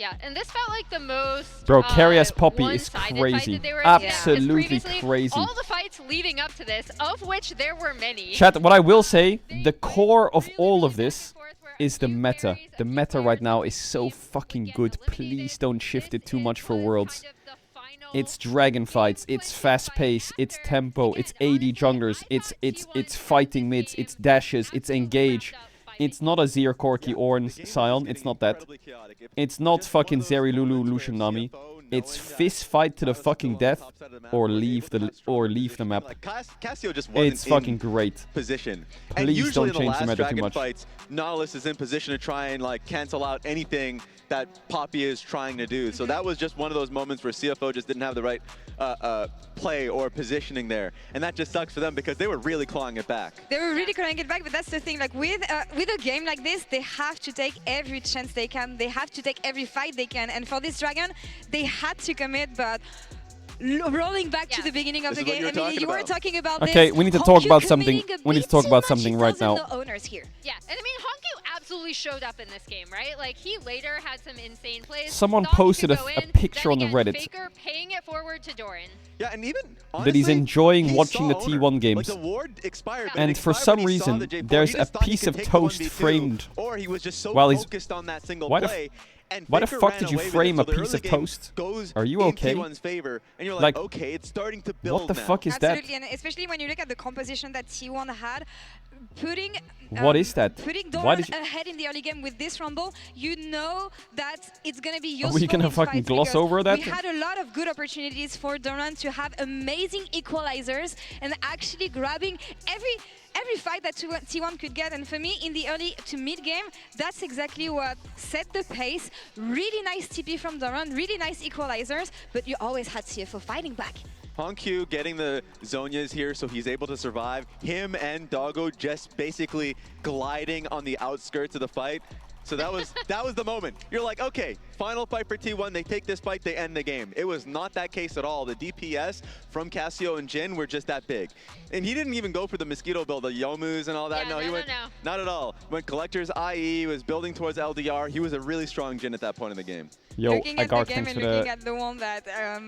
Yeah, and this felt like the most Bro, Carrier's Poppy is one-sided crazy. fight that they were in. Absolutely Previously, crazy. all the fights leading up to this, of which there were many. Chat, what I will say, the core of all of this is the meta. The meta right now is so fucking good. Please don't shift it too much for Worlds. It's dragon fights, it's fast pace, it's tempo, it's AD junglers, it's fighting mids, it's dashes, it's engage. It's not a Zir Corki or Sion, it's not that. It's not fucking Zeri Lulu Lucian Nami. It's fist fight to the fucking death or leave the map. Cassio just wasn't it's fucking great. Position. Please don't change the meta too Dragon much. Fights, Nautilus is in position to try and like cancel out anything that Poppy is trying to do. So that was just one of those moments where CFO just didn't have the right play or positioning there. And that just sucks for them because they were really clawing it back. They were really clawing it back, but that's the thing. Like with a game like this, they have to take every chance they can. They have to take every fight they can. And for this Dragon, they had to commit, but rolling back to the beginning of the game. I mean, you were talking about okay, this. we need to talk about something. We need to talk about something right now. The owners here. Yeah, and I mean, Honku absolutely showed up in this game, right? Like, he later had some insane plays. Someone posted a picture on the Reddit. Faker paying it forward to Doran. Yeah, and even honestly, that he's enjoying watching the T1 games. Like the ward expired, and for some reason, there's a piece of toast framed or he was just so while he's focused on that single why play. Why the fuck did you frame a piece of toast? Are you okay? Favor, and you're like, okay, it's starting to build. What the now. fuck is Absolutely, that? And especially when you look at the composition that T1 had, putting what is that? Putting Doran ahead in the early game with this rumble, you know that it's gonna be useful. Are we gonna fucking gloss over that? We had a lot of good opportunities for Doran to have amazing equalizers and actually grabbing every fight that T1 could get. And for me, in the early to mid game, that's exactly what set the pace. Really nice TP from Doran, really nice equalizers, but you always had CFO fighting back. Honku getting the Zhonyas here so he's able to survive. Him and Doggo just basically gliding on the outskirts of the fight. So that was the moment. You're like, okay, final fight for T1. They take this fight, they end the game. It was not that case at all. The DPS from Cassio and Jin were just that big. And he didn't even go for the Mosquito build, the Yomus and all that. Yeah, he went, not at all. When Collector's IE was building towards LDR, he was a really strong Jin at that point in the game. Yo, looking at the game and looking at the one that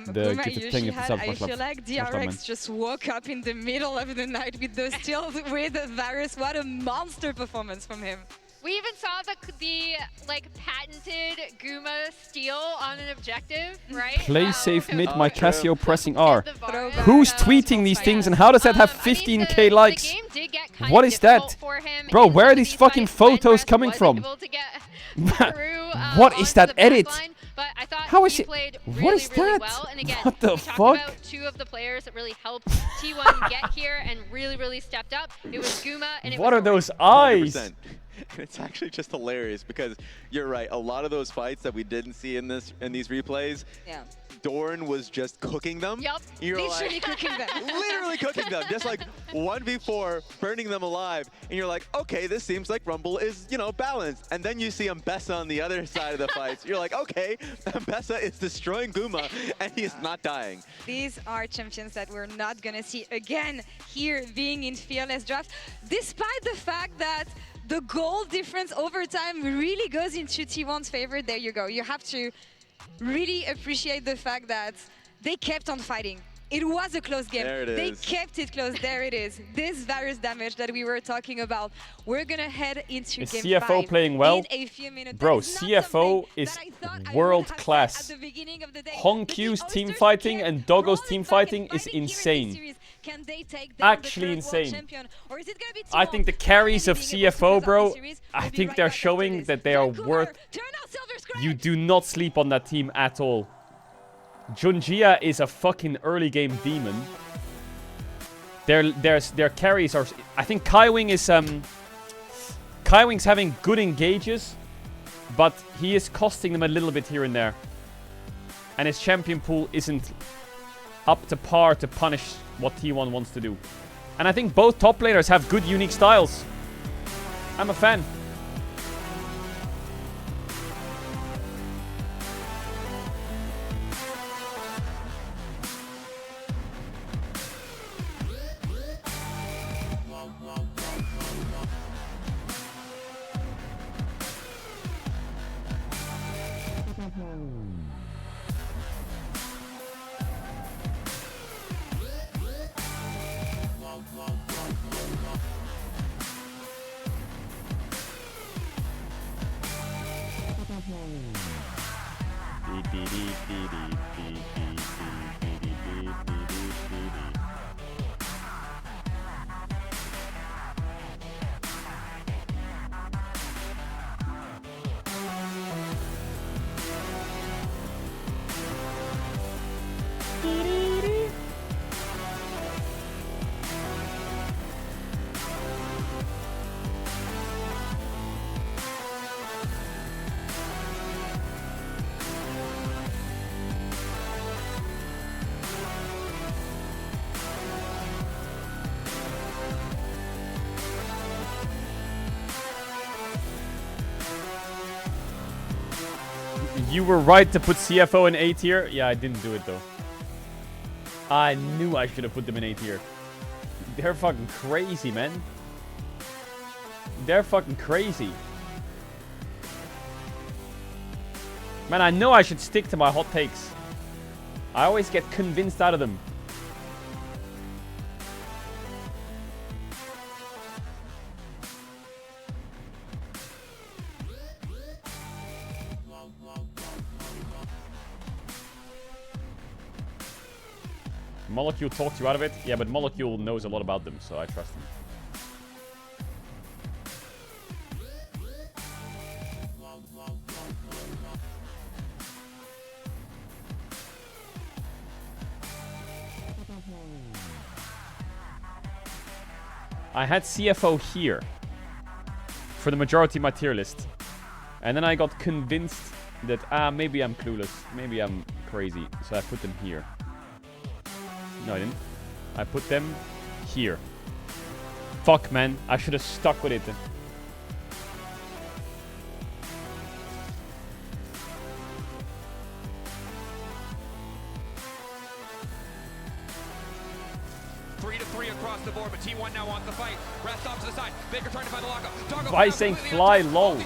Boomer Yoshi had, I feel like DRX just woke up in the middle of the night with those steals with Varus. What a monster performance from him. We even saw the like patented Guma steal on an objective, right? Play safe mid, my Cassio pressing R. Who's tweeting these things and how does that have 15k likes? What is that? Bro, where are these fucking photos coming from? What is that edit? But I thought how is he it? played What really, is really that? well. And again, what the we talked fuck? about two of the players that really helped T1 get here and really, really stepped up. It was Guma and it what was are those eyes? 100%. It's actually just hilarious because you're right. A lot of those fights that we didn't see in these replays, Doran was just cooking them. Yep, literally cooking them. Literally cooking them, just like 1v4, burning them alive. And you're like, okay, this seems like Rumble is, you know, balanced. And then you see Mbessa on the other side of the fights. You're like, okay, Mbessa is destroying Guma, and he is not dying. These are champions that we're not gonna see again here being in Fearless Draft, despite the fact that the goal difference over time really goes into T1's favor. There you go. You have to really appreciate the fact that they kept on fighting. It was a close game. There it is. They kept it close. There it is. This virus damage that we were talking about. We're going to head into is game CFO 5 playing well? in a few minutes. Bro, CFO is world class. Honkyu's team fighting and Doggo's team fighting is insane. Actually insane. I think the carries of CFO, bro, I think they're showing that they are worth... You do not sleep on that team at all. Junjia is a fucking early game demon. Their carries are... I think Kaiwing is... Kaiwing's having good engages, but he is costing them a little bit here and there. And his champion pool isn't up to par to punish what T1 wants to do. And I think both top laners have good unique styles. I'm a fan. You were right to put CFO in A tier. Yeah, I didn't do it though. I knew I should have put them in A tier. They're fucking crazy, man. They're fucking crazy. Man, I know I should stick to my hot takes. I always get convinced out of them. Molecule talked you out of it. Yeah, but Molecule knows a lot about them, so I trust him. I had CFO here for the majority of my tier list. And then I got convinced that, maybe I'm clueless. Maybe I'm crazy. So I put them here. No, I didn't. I put them here. Fuck, man. I should have stuck with it. Across the board, but T1 now wants the fight. Rest off to the side. Baker trying to find the lockup. Why saying fly low?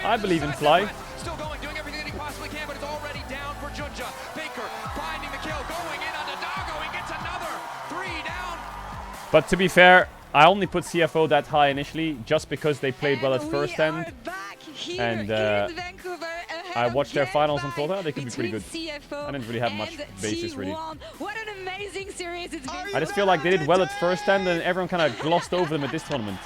I believe in fly. Still going, doing everything that he possibly can, but it's already down for Junja. Baker finding the kill, going in on the doggo. He gets another 3 down. But to be fair, I only put CFO that high initially just because they played well at first end. And I watched their finals and thought, they could be pretty good. I didn't really have much basis, really. What an amazing series it's been. I just feel like they did well at first end and everyone kind of glossed over them at this tournament.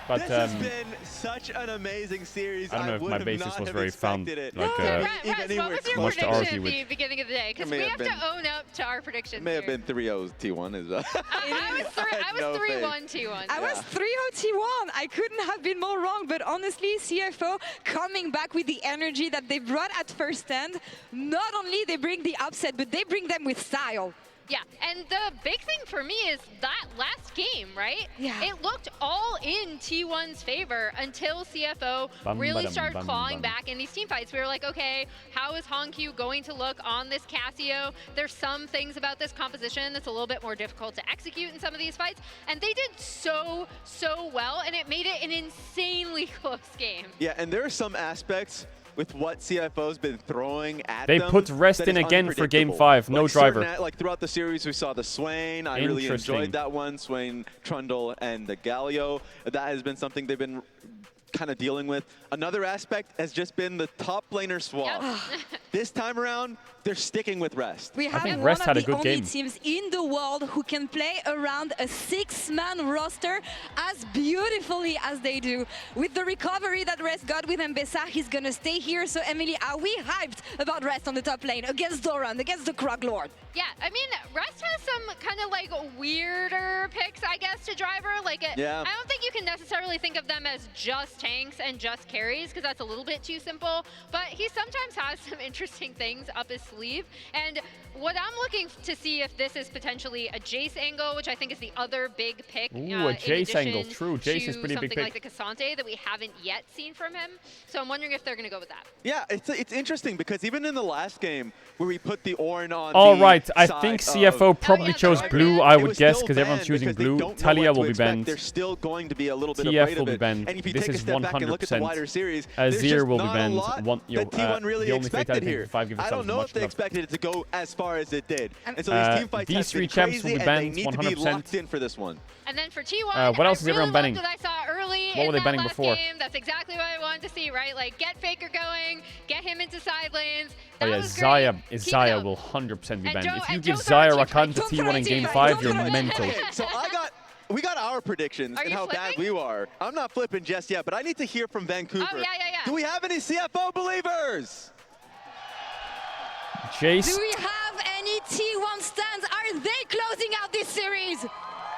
But this has been such an amazing series. I don't know if my basis was very found. Like, what was your prediction at the beginning of the day? Because we have to own up to our predictions. It may have been 3-0 T1. I was 3-1 T1. I was 3-0 T1. I couldn't have been more wrong. But honestly, CFO coming back with the energy that they brought at first end. Not only they bring the upset, but they bring them with style. Yeah, and the big thing for me is that last game, right? Yeah. It looked all in T1's favor until CFO really started clawing back in these team fights. We were like, okay, how is Hongq going to look on this Casio? There's some things about this composition that's a little bit more difficult to execute in some of these fights. And they did so well, and it made it an insanely close game. Yeah, and there are some aspects with what CFO's been throwing at them. They put rest in again for game 5, no driver. Like throughout the series, we saw the Swain. I really enjoyed that one. Swain, Trundle, and the Galio. That has been something they've been kind of dealing with. Another aspect has just been the top laner swap. Yep. This time around, they're sticking with Rest. We have one of the only teams in the world who can play around a 6-man roster as beautifully as they do. With the recovery that Rest got with Mbessa, he's gonna stay here. So Emily, are we hyped about Rest on the top lane against Doran, against the Krog Lord? Yeah, I mean, Rest has some kind of like weirder picks, I guess, to driver. Like, I don't think you can necessarily think of them as just tanks and just carries, because that's a little bit too simple. But he sometimes has some interesting things up his sleeve. And what I'm looking to see if this is potentially a Jace angle, which I think is the other big pick. Ooh, a Jace angle, true. Jace is pretty big pick. Something like the Cassante that we haven't yet seen from him. So I'm wondering if they're going to go with that. Yeah, it's interesting because even in the last game where we put the Ornn on I think CFO probably chose blue, I would guess, because everyone's choosing blue. Talia will be banned. There's still going to be a little bit TF will be banned. And if you this take is a step back and look at the wider 100%. series, Azir will be banned. That T1 really expected here. I don't know if they love. expected it to go as far as it did. And so these team fights have been champs crazy, will be and they banned need to be 100%. locked in for this one. And then for T1, what else is everyone banning? What I saw early What were they banning last before? game. That's exactly what I wanted to see, right? Like, get Faker going, get him into side lanes. Oh yeah, Xayah will 100% be banned. If you give Xayah Rakan to T1 in game 5, you're mental. Okay, so we got our predictions and how bad we are. I'm not flipping just yet, but I need to hear from Vancouver. Oh, yeah. Do we have any CFO believers? Jace. Do we have any T1 stands? Are they closing out this series?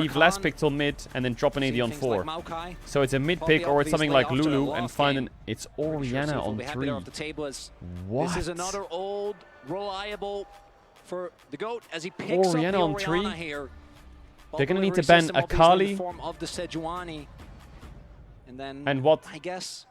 leave last pick till mid, and then drop an AD on 4. So it's a mid pick, or it's something like Lulu, and find an... It's Orianna on 3. What? This is another old, reliable for the GOAT as he picks up the Orianna on 3? here. They're going to need to ban Akali. And what? I guess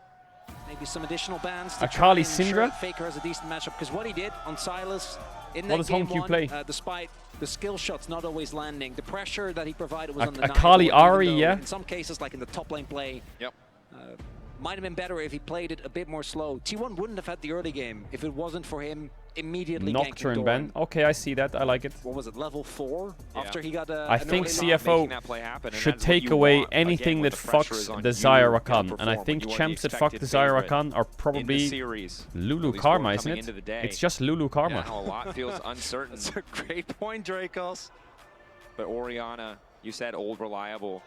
maybe some additional bans to Akali try and ensure Syndra? that Faker has a decent matchup, because what he did on Silas in What that does game HomeQ one, play? despite the skill shots not always landing, the pressure that he provided was undeniable. Akali Ari, even though yeah. In some cases, like in the top lane play, might have been better if he played it a bit more slow. T1 wouldn't have had the early game if it wasn't for him immediately Nocturne ganking ban. Doran. Okay, I see that. I like it. What was it, level 4? After he got I think CFO should what take you away want, anything again, that when the pressure is fucks on the you Zyra to Rakan. And I perform, think when you are the champs that fuck the expected Zyra favorite Rakan are in the probably series, Lulu at least Karma, we're isn't coming it? into the day. It's just Lulu Karma. Yeah, a lot feels uncertain. That's a great point, Dracos. But Orianna, you said old reliable.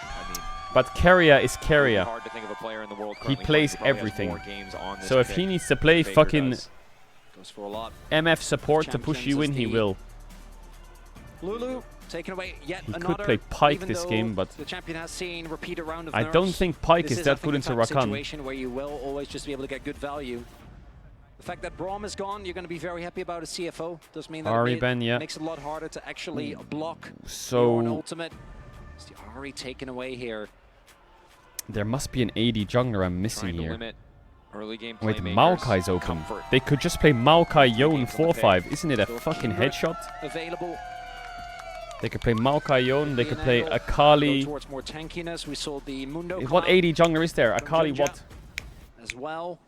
I mean, But Keria is Keria. hard to think of a player in the world He currently plays who probably has everything. more games on this So if pick he needs to play than Faker fucking does. Goes for a lot. MF support to push you in, he will. Lulu taking away yet He another. could play Pyke even this though game, but the champion has seen repeated round of I nerfs. don't think Pyke This is that I good think, into the type of Rakan. situation where you will always just be able to get good value. The fact that Braum is gone, you're going to be very happy about a CFO. Does mean that Ari it ban, yeah. makes it a lot harder to actually block So- your own ultimate. It's the Ari taken away here. There must be an AD jungler I'm missing Trying to here. limit early game Wait, playmakers' Maokai's open. comfort. They could just play Maokai Yone games on the 4-5. pick. Isn't it a So fucking Kindred headshot? Available. They could play Maokai Yone, they Be could an play angle, Akali. Go towards more tankiness. We saw the Mundo What climb AD jungler is there? from Akali Junja what? as well.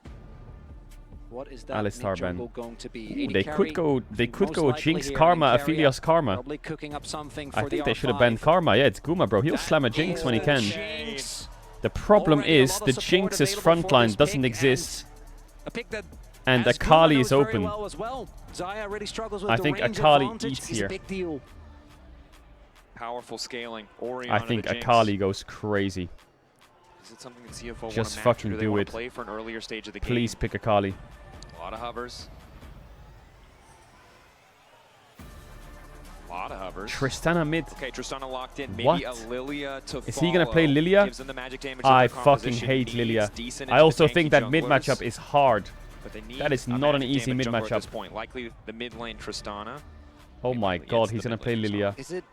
What is that Alistar mid-jungle ban. going to be? Ooh, 80 they carry? could go Most likely Jinx here, Karma, and Carry Aphelios Karma. Probably cooking up something for I the think they should have R5. banned Karma. Yeah, it's Guma, bro. He'll slam a Jinx when he can. Jinx. The problem Already a is lot of the support Jinx's available front for line this doesn't pick, exist, A pick that, and as Guma Akali knows is very open. well as well. Zaya really struggles with I the think range Akali advantage. eats Is here. a big deal. Powerful scaling. Orianna I think the Jinx. Akali goes crazy. Is it something that CFO want Just to match, fucking or do they do want it. to play for an earlier stage of the game? Please pick Akali. A lot of hovers. A lot of hovers. Tristana mid. Okay, Tristana locked in. Maybe What? a Lilia to Is he gonna play follow. Lilia? Gives them the magic damage I that their fucking composition hate needs. Lilia. Decent I into also the think tanky that mid junglers, matchup is hard. but they need That is a not an magic easy damage mid jungler at this matchup. point. Likely the mid lane Tristana. Oh my god, he's gonna play Lilia. Is it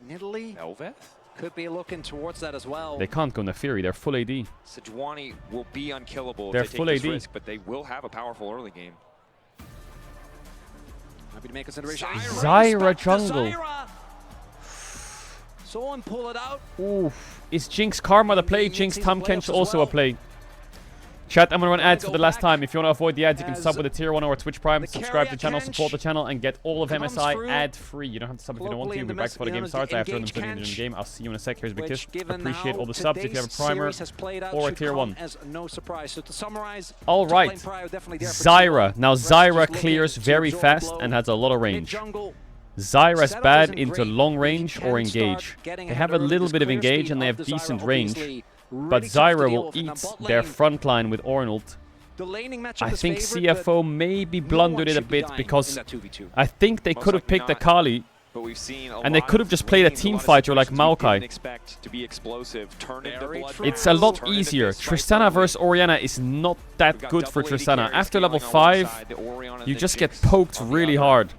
Nidalee? Elveth? Could be looking towards that as well. They can't go Nefiri, they're full AD. Sejuani will be unkillable They're if they full take this AD. risk, but they will have a powerful early game. Happy to make consideration. Zyra jungle. Zyra. Saw him pull it out. Oof. Is Jinx Karma the play? Jinx Tahm Kench also a play. Chat, I'm gonna run ads for the last time. If you wanna avoid the ads, you can sub with a tier 1 or Twitch Prime, subscribe to the channel, support the channel, and get all of MSI ad-free. You don't have to sub if you don't want to. We'll be back before the game starts. I have to run them in the game. I'll see you in a sec. Here's a big kiss. Appreciate all the subs. If you have a primer or a tier 1. As no surprise. So to summarize, All right. Zyra. Now Zyra clears very fast and has a lot of range. Zyra's bad into long range or engage. They have a little bit of engage and they have decent range. But Zyra will eat their front line with Ornult. I think CFO maybe blundered it a bit because I think they could have picked Akali But we've seen and they could have just played a team fighter like Maokai. Expect to be explosive, turn into blood. It's a lot easier. Tristana versus Orianna is not that good for Tristana. After level 5, you just get poked really hard.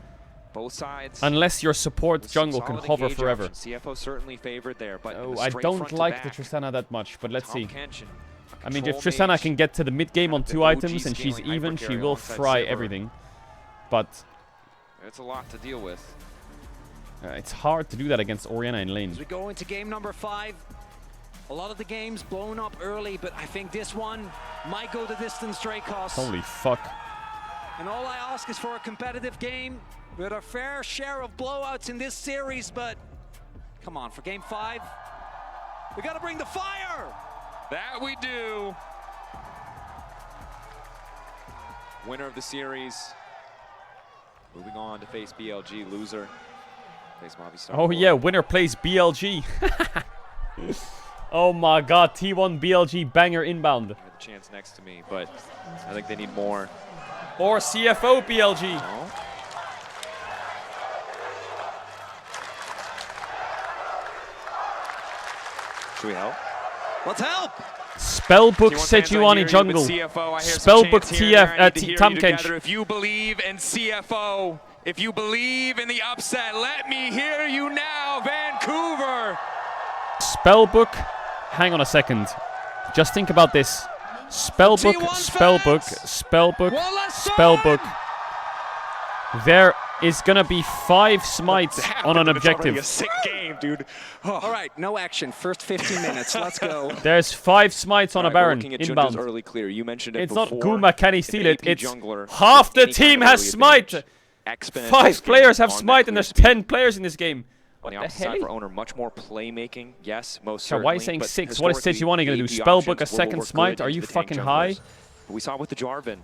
Both sides. Unless your support jungle can hover forever. CFO certainly favored there, but Oh, I don't like the Tristana that much, but let's see. I mean, if Tristana can get to the mid game on 2 items and she's even, she will fry everything. But it's a lot to deal with. It's hard to do that against Orianna in lane. As we go into game number 5, a lot of the games blown up early, but I think this one might go the distance, Dracos. Holy fuck. And all I ask is for a competitive game with a fair share of blowouts in this series, but come on, for game 5, we gotta bring the fire! That we do! Winner of the series. Moving on to face BLG, loser. Face Movistar. Oh yeah, winner plays BLG. Oh my god, T1 BLG banger inbound. I had the chance next to me, but I think they need more. Or CFO BLG. No. Should we help? Let's help! Spellbook Sejuani jungle. Spellbook TF Tahm Kench. If you believe in CFO, if you believe in the upset, let me hear you now, Vancouver. Spellbook Hang on a second. Just think about this. Spellbook, spellbook, spellbook, spellbook. There is gonna be 5 smites on an objective. It's already a sick game, dude. Oh. All right, no action. First 15 minutes. Let's go. There's 5 smites on a Baron inbound. Early clear. You mentioned it it's before. not Guma, can he steal it? It's half the team has smite. 5 players have smite and there's 10 players in this game. On the opposite side for Owner, much more playmaking. Yes, most certainly. Why are you saying 6? What is Sejuani going to do? Spellbook a second smite? Are you fucking high? But we saw with the Jarvan.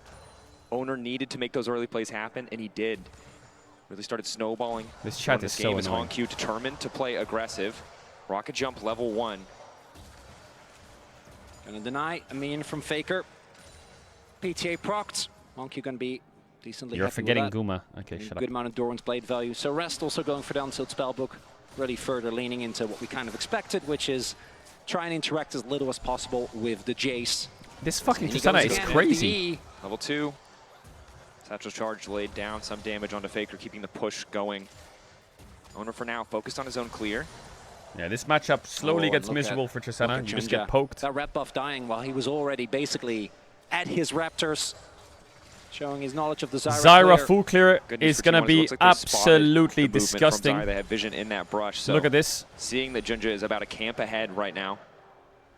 Owner needed to make those early plays happen, and he did. Really started snowballing. This chat is so annoying. HongQ determined to play aggressive. Rocket jump level 1. Gonna deny a mean from Faker. PTA procced. HongQ gonna be decently. You're forgetting Guma. Okay, shut up. Good amount of Doran's blade value. So Rest also going for the unsealed spellbook. Really further leaning into what we kind of expected, which is try and interact as little as possible with the Jace. This fucking Tristana is crazy. Level 2. Satchel charge laid down, some damage onto Faker, keeping the push going. Owner for now focused on his own clear. Yeah, this matchup slowly gets miserable for Tristana. You just get poked. That rep buff dying while he was already basically at his Raptors, showing his knowledge of the Zyra full clear is going to be absolutely disgusting. They have vision in that brush. So look at this. Seeing that Junja is about a camp ahead right now.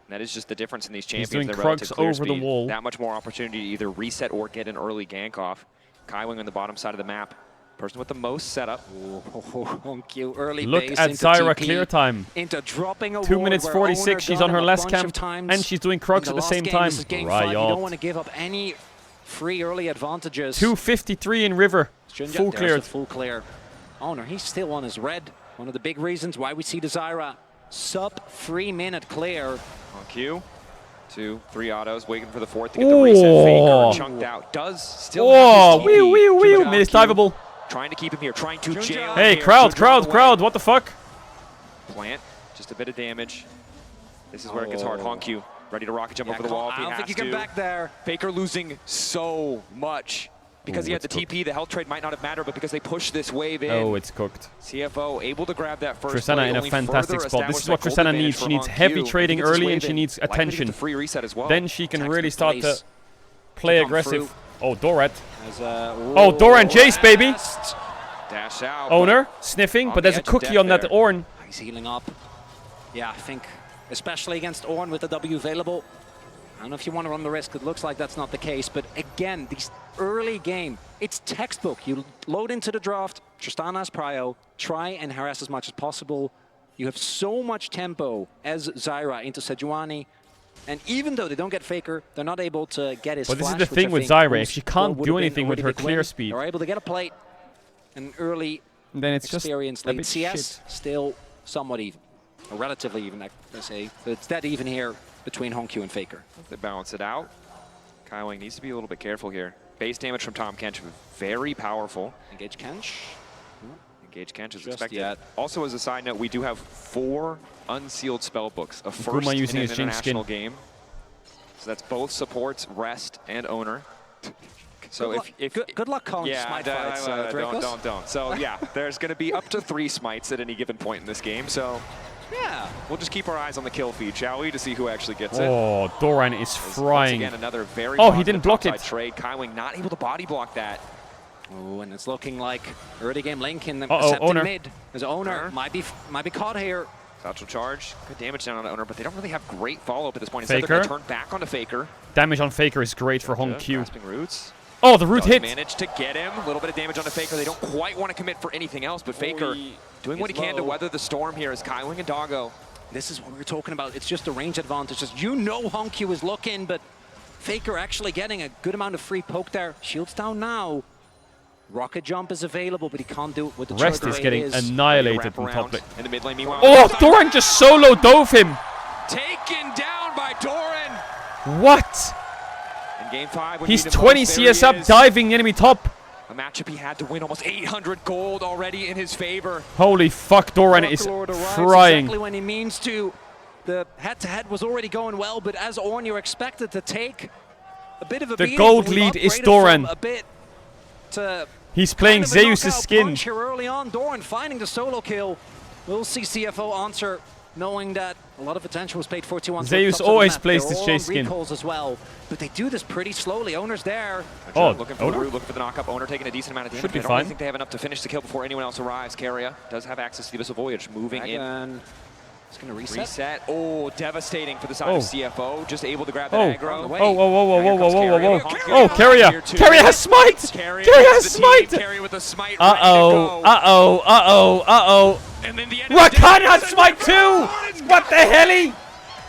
That is just the difference in these champions. He's doing They're Krugs over the wall. That much more opportunity to either reset or get an early gank off. Kaiwing on the bottom side of the map. Person with the most setup. HongQ early look base at into Zyra TP, clear time. Into dropping a 2 ward minutes where 46. Owner She's got on her him a last bunch camp. of times And she's doing Krugs at the same time. Riot. You don't want to give up any free early advantages. 253 in River. Full cleared. Full clear. Owner, he's still on his red. One of the big reasons why we see the Zyra sub 3 minute clear. HongQ. 2, 3 autos, waiting for the 4th to get the reset. Faker chunked out. Does still have his TP. Misdiveable. Trying to keep him here, trying to jail Hey, him crowd, here. crowd, what the fuck? Plant, just a bit of damage. This is where it gets hard. HongQ, ready to rocket jump over the wall if he has to. I don't think you get back there. Faker losing so much. Because he had the TP, the health trade might not have mattered, but because they pushed this wave in. Oh, it's cooked. CFO able to grab that first Tristana in a fantastic spot. This is what Tristana needs. She needs heavy trading early and she needs attention. The free reset as well. Then she can really start to play aggressive. Oh, Dorat. Oh, Doran Jace, baby. Dash out. Owner sniffing, but there's a cookie on that Ornn. He's healing up. Yeah, I think especially against Ornn with the W available. I don't know if you want to run the risk. It looks like that's not the case. But again, these early game, it's textbook. You load into the draft, Tristana's prio, try and harass as much as possible. You have so much tempo as Zyra into Sejuani. And even though they don't get Faker, they're not able to get his But this is flash, the thing with Zyra. If she can't do anything with her clear speed, they're able to get a plate. An early then it's experience just a lead. bit CS shit. still somewhat even. Or relatively even, let's say. But it's dead even here between HongQ and Faker. They balance it out. Kaiwing needs to be a little bit careful here. Base damage from Tahm Kench, very powerful. Engage Kench. Engage Kench is expected. Also, as a side note, we do have 4 unsealed spellbooks. A first Guma using in an his Jinx skin. international game. So that's both supports, Rest, and Owner. So if good luck calling smite fights, don't. So yeah, there's going to be up to 3 smites at any given point in this game. So yeah, we'll just keep our eyes on the kill feed, shall we, to see who actually gets it. Oh, Doran is frying. Once again, another very he didn't block it. Trade. Kaiwing not able to body block that. Oh, and it's looking like early game link in the Owner. mid. As Owner might be caught here. Satchel charge, good damage down on the Owner, but they don't really have great follow-up at this point. Instead, Faker. they're going to turn back onto Faker. Damage on Faker is great for HongQ. Grasping roots. Oh, the root hit. Managed to get him. A little bit of damage on the Faker. They don't quite want to commit for anything else, but Faker doing what he can to weather the storm here as Kaiwing and Doggo. This is what we were talking about. It's just a range advantage. Just, you know HongQ is looking, but Faker actually getting a good amount of free poke there. Shields down now. Rocket jump is available, but he can't do it with the Rest is getting annihilated from top lane. In the mid lane, meanwhile. Oh, Doran just solo dove him. Taken down by Doran. What? In game 5, he's 20 CS up, diving enemy top. A matchup he had to win, almost 800 gold already in his favor. Holy fuck, Doran is frying. Exactly when he means to. The head-to-head was already going well, but as Ornn, you're expected to take a bit of a beating. The gold lead is Doran. A bit to he's playing kind of Zeus's skin. Here early on, Doran finding the solo kill. We'll see CFO answer knowing that a lot of attention was paid for T1. Zeus always plays this chase skin. Recalls as well, but they do this pretty slowly. Owner's there. Oh, looking for the root, looking for the knockup. Owner taking a decent amount of damage. Should be I don't fine. really think they have enough to finish the kill before anyone else arrives. Caedrel does have access to the Abyssal Voyage, moving in. It's going to reset. Reset. Oh, devastating for the side of CFO. Just able to grab that aggro. Oh, Caedrel. Caedrel has smite. Caedrel has smite. Caedrel with a smite. And then the Rakan has smite too. What the hell?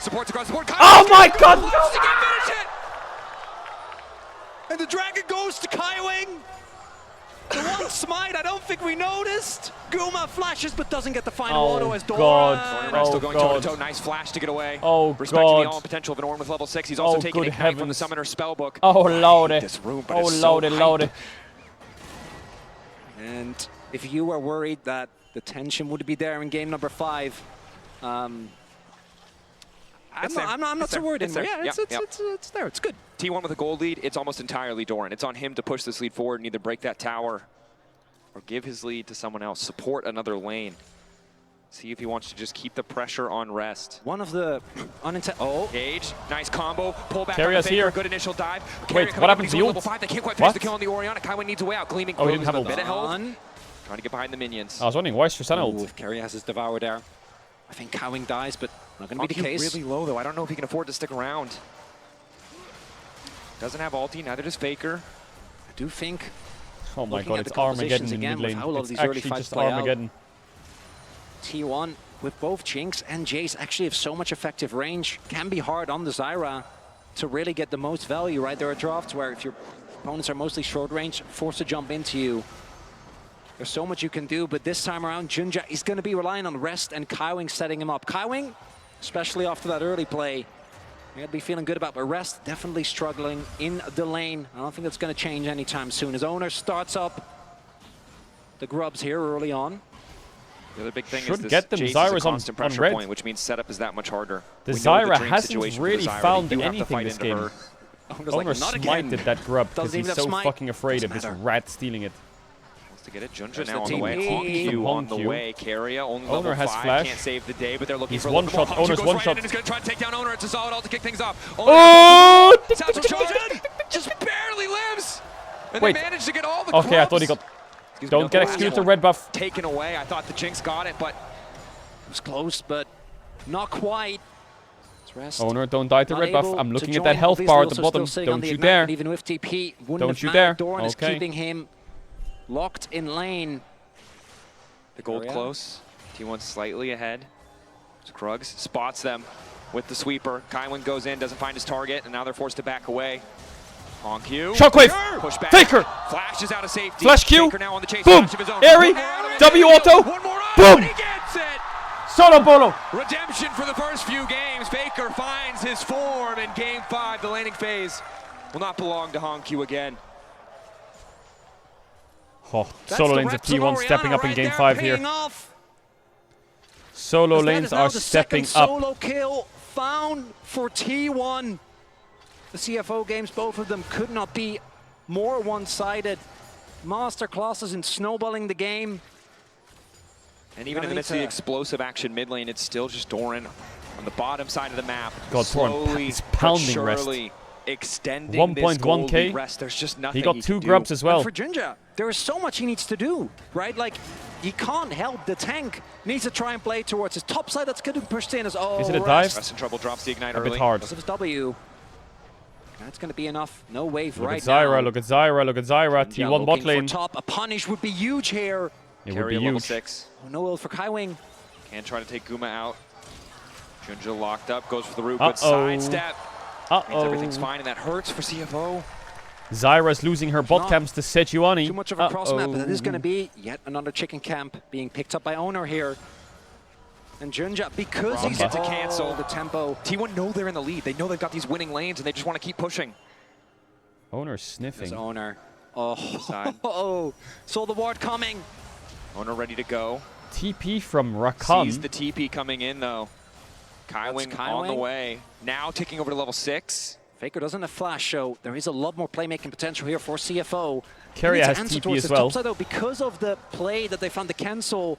Supports across the board. Oh my god. And the dragon goes to Kaiwing. The one smite I don't think we noticed. Guma flashes but doesn't get the final auto as Doran. Still going toe-to-toe. Nice flash to get away. Oh respecting the god. all potential of an Ornn with level 6. He's also taking Ignite from the Summoner's Spellbook. Oh lordy. This room, but oh it's so lordy. And if you were worried that the tension would be there in game number 5, I'm not so worried anymore. Yeah, it's there. It's good. T1 with a gold lead. It's almost entirely Doran. It's on him to push this lead forward and either break that tower or give his lead to someone else. Support another lane. See if he wants to just keep the pressure on Rest. One of the unintended. Gage, nice combo. Pull back. Caedrel's here. Good initial dive. Wait, what happened to you? Level 5. They can't quite finish the kill on the Orion. Kaiwing needs a way out. Gleaming. Oh, he didn't have a bit of health. Trying to get behind the minions. I was wondering why is Tristana ult? If Caedrel has his Devour there, I think Kaiwing dies, but not going to be the case. Really low though. I don't know if he can afford to stick around. Doesn't have ulti, neither does Faker. I do think. Oh my god, it's Armageddon in mid lane. It's actually just Armageddon. T1 with both Jinx and Jace actually have so much effective range. Can be hard on the Zyra to really get the most value, right? There are drafts where if your opponents are mostly short range, forced to jump into you. There's so much you can do, but this time around, Junja is going to be relying on Rest and Kaiwing setting him up. Kaiwing, especially after that early play, you got to be feeling good about, but Rest definitely struggling in the lane. I don't think that's going to change anytime soon. His owner starts up the grubs here early on. The other big thing Should is this get them. Jace Zyra's is a constant on pressure red. point, which means setup is that much harder. The We know Zyra dream hasn't situation for really the Zyra, found you have to anything fight this into game. her. Owner smited that grub because he's so fucking afraid of this rat stealing it. To get it, Junja There's now the on the way. TP. Honq on the Honq. way. Caedrel only Owner level has 5, flash. can't save the day, but they're looking He's for a one little shot. more. Owner's Honq one goes shot. right in and is going to try and take down Owner. It's a solid ult to kick things off. Oh! Sounds of Trojan just barely lives. And Wait. they managed to get all the Okay, I thought he clubs. got. Don't get executed to red buff. Taken away. I thought the Jinx got it, but It was close, but not quite. Rest. Owner, don't die to Not red buff. able I'm to looking at join. that health Obviously bar at the also bottom. still sitting on Don't the you ignite, dare. but even with TP, wouldn't Don't have you mattered. dare. Doran is Okay. keeping him locked in lane. the gold Caedrel. close. T1 slightly ahead. Scruggs spots them with the sweeper. Kaiwing goes in, doesn't find his target, and now they're forced to back away. Honq Q. Shockwave! Push back. Faker! Flashes out of safety. Flash Q! Faker now on the chase. Boom! Flash of his own. Airy! W auto! Boom! He gets it! Solo bolo! Redemption for the first few games. Faker finds his form in game 5. The laning phase will not belong to Honq Q again. Oh, solo lanes of T1 stepping up in game 5 here. Off. Solo As that lanes is now are the stepping second up. Solo kill found for T1. The CFO games, both of them could not be more one-sided. Master classes in snowballing the game. And even in the midst of the explosive action mid lane, it's still just Doran on the bottom side of the map. God, Doran slowly is pounding but Rest. surely extending this gold 1.1k. lead. Rest. There's just nothing He got 2 grubs as well. And for Junja, there is so much he needs to do, right? Like, he can't help the tank. Needs to try and play towards his top side that's getting pushed in. Is it a dive? Rest in trouble, drops the ignite A early. bit hard. Because of his W. That's going to be enough. No wave Look right at Zyra, now. look at Zyra, look at Zyra. Yeah, T1 bot looking lane. for top. A punish would be huge here. It would be level huge. 6. Oh, no ult for Kaiwing. Can try to take Guma out. Junja locked up, goes for the root, good Uh-oh. sidestep. Means everything's fine, and that hurts for CFO. Zyra's losing her bot camps to Sejuani. Too much of a cross map, but that is going to be yet another chicken camp being picked up by Owner here. And Junja, because he's to cancel the tempo. T1 know they're in the lead. They know they've got these winning lanes, and they just want to keep pushing. Owner sniffing. There's Owner. Oh, saw the ward coming. Owner ready to go. TP from Rakan. Sees the TP coming in, though. Kaiwing on the way. Now ticking over to level 6. Faker doesn't have flash, so there is a lot more playmaking potential here for CFO. Caedrel has TP as well. Though, because of the play that they found the cancel,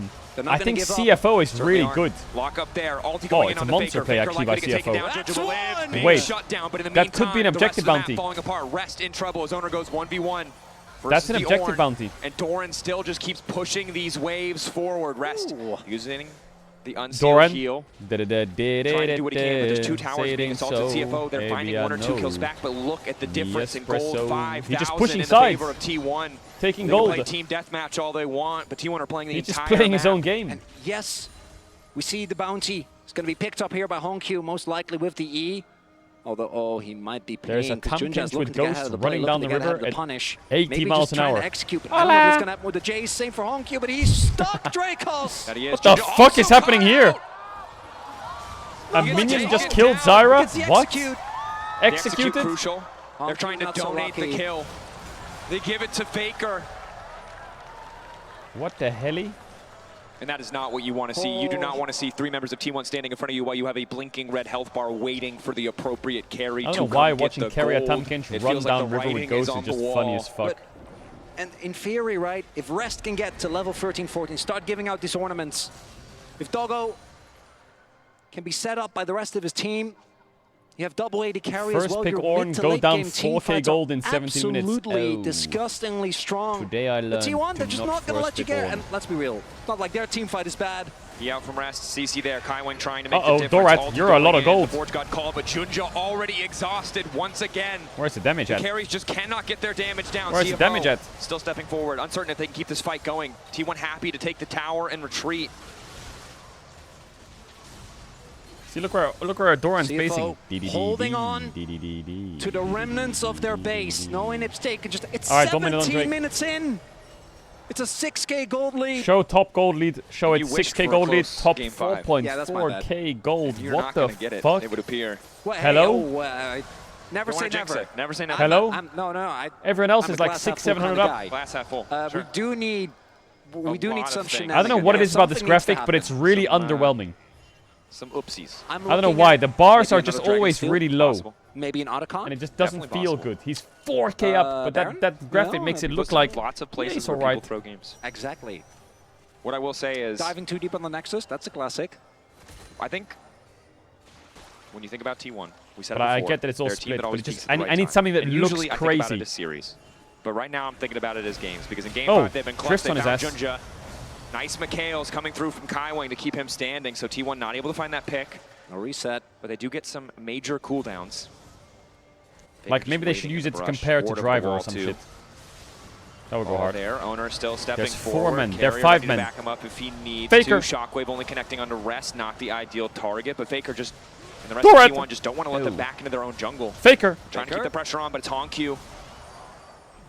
farm. I think CFO is really good. Lock up there. Ulti Oh, going it's in a on the monster Faker. play Faker actually by likely to get taken down. CFO. Ginger will live. Being Wait, shut down, but in the that could be an meantime, the rest objective of the map bounty. falling apart. Rest in trouble as Owner goes 1v1. That's an versus the objective Ornn. bounty. And Doran still just keeps pushing these waves forward. Rest using the unsealed Doran. heal. Trying to do what he can, but there's 2 towers being assaulted. CFO, they're finding 1 or 2 kills back, but look at the difference in gold. 5,000 He's just pushing in the sides. favor of T1. Taking They can gold. play team deathmatch all they want, but T1 are playing the He's entire just playing map. his own game. And yes, we see the bounty. It's going to be picked up here by Hongq, most likely with the E. Although, he might be playing. There's a because Tam Junja's Kench with looking to get ahead Ghost of the play, running down the looking to get river ahead of the at punish. 80 Maybe miles just an trying hour. to execute, but I don't know what's going to happen with the Jace. Same for Hongq, but he's stuck, Dracos. That he is. What the Junja fuck is also happening caught here? out. A He gets minion taken just killed down. Zyra? Gets the What? execute. The execute Executed? crucial. They're trying to not so donate the lucky. kill. They give it to Faker. What the helly? And that is not what you want to see. You do not want to see 3 members of T1 standing in front of you while you have a blinking red health bar waiting for the appropriate carry I to don't know come why get watching the Carry a gold. Tam Kench It run feels like down the river with writing Ghost on is just the wall. funny as fuck. But, and in theory, right, if Rest can get to level 13, 14, start giving out these ornaments, if Doggo can be set up by the rest of his team, you have double AD carry as First well. pick Your Ornn, mid to go late down game team 4k fights are gold in 17 minutes. absolutely Oh. disgustingly strong. Today I The learned T1, they're do just not not going to first let you pick get, Ornn. and let's be real, it's not like their team fight is bad. He out from Rest. CC there. Kaiwing trying to make Uh-oh, the difference. Dorat, Ulti you're a lot going of gold. in. The Forge got called, but Junja already exhausted once again. Where's the damage The at? carries just cannot get their damage down. Where's the CFO damage at? Still stepping forward. Uncertain if they can keep this fight going. T1 happy to take the tower and retreat. See, look where Doran's CFO facing. holding on to the remnants of their base, knowing it's taken just, it's All right, dominate on 17 Drake. minutes in. It's a 6k gold lead. Show top gold lead. Show it You wished 6k for a gold lead. close Top game 5. 4.4k gold. You're What not the gonna get it, fuck? it would appear. Well, hey, Hello? never Don't say wanna jinx never. it. Never say never. Hello? No. Everyone else I'm is a like glass half 600, full 700 kind of up. guy. Glass half full. We do need some lot of shenanigans. things. I don't know what it is about this Something needs to graphic, but it's happen. really Some, underwhelming. Some oopsies. I don't know why. The bars are just always really low. Possible. Maybe an Otacon? And it just doesn't Definitely feel possible. good. He's 4k up, but Baron? that graphic No, makes it it look Looks like lots of places he's where alright. people throw games. Exactly. What I will say is, Diving too deep on the Nexus, that's a classic. I think when you think about T1, we said But it I before, get that it's all they're a team split, that but always it just- peaks at the I right need time. something that And looks usually I think about crazy. it as series. But right now I'm thinking about it as games because in game Oh, 5 they've been clutch. Drift They on his found ass. Junja. Nice Mikhail's coming through from Kaiwing to keep him standing, so T1 not able to find that pick. No reset. But they do get some major cooldowns. Like Faker's maybe they waiting should in use the it to brush. compare to Ward of the Driver or wall some too. shit. That would go All hard. there, Owner still stepping There's 4 forward. men. They're Carrier 5 ready to men. back him up if he needs Faker. to. Shockwave only connecting onto Rest, not the ideal target, but Faker just, and the rest Dorat. of T1 just don't want to let them Ew. back into their own jungle. Faker. Trying to keep the pressure on, but it's Hongq.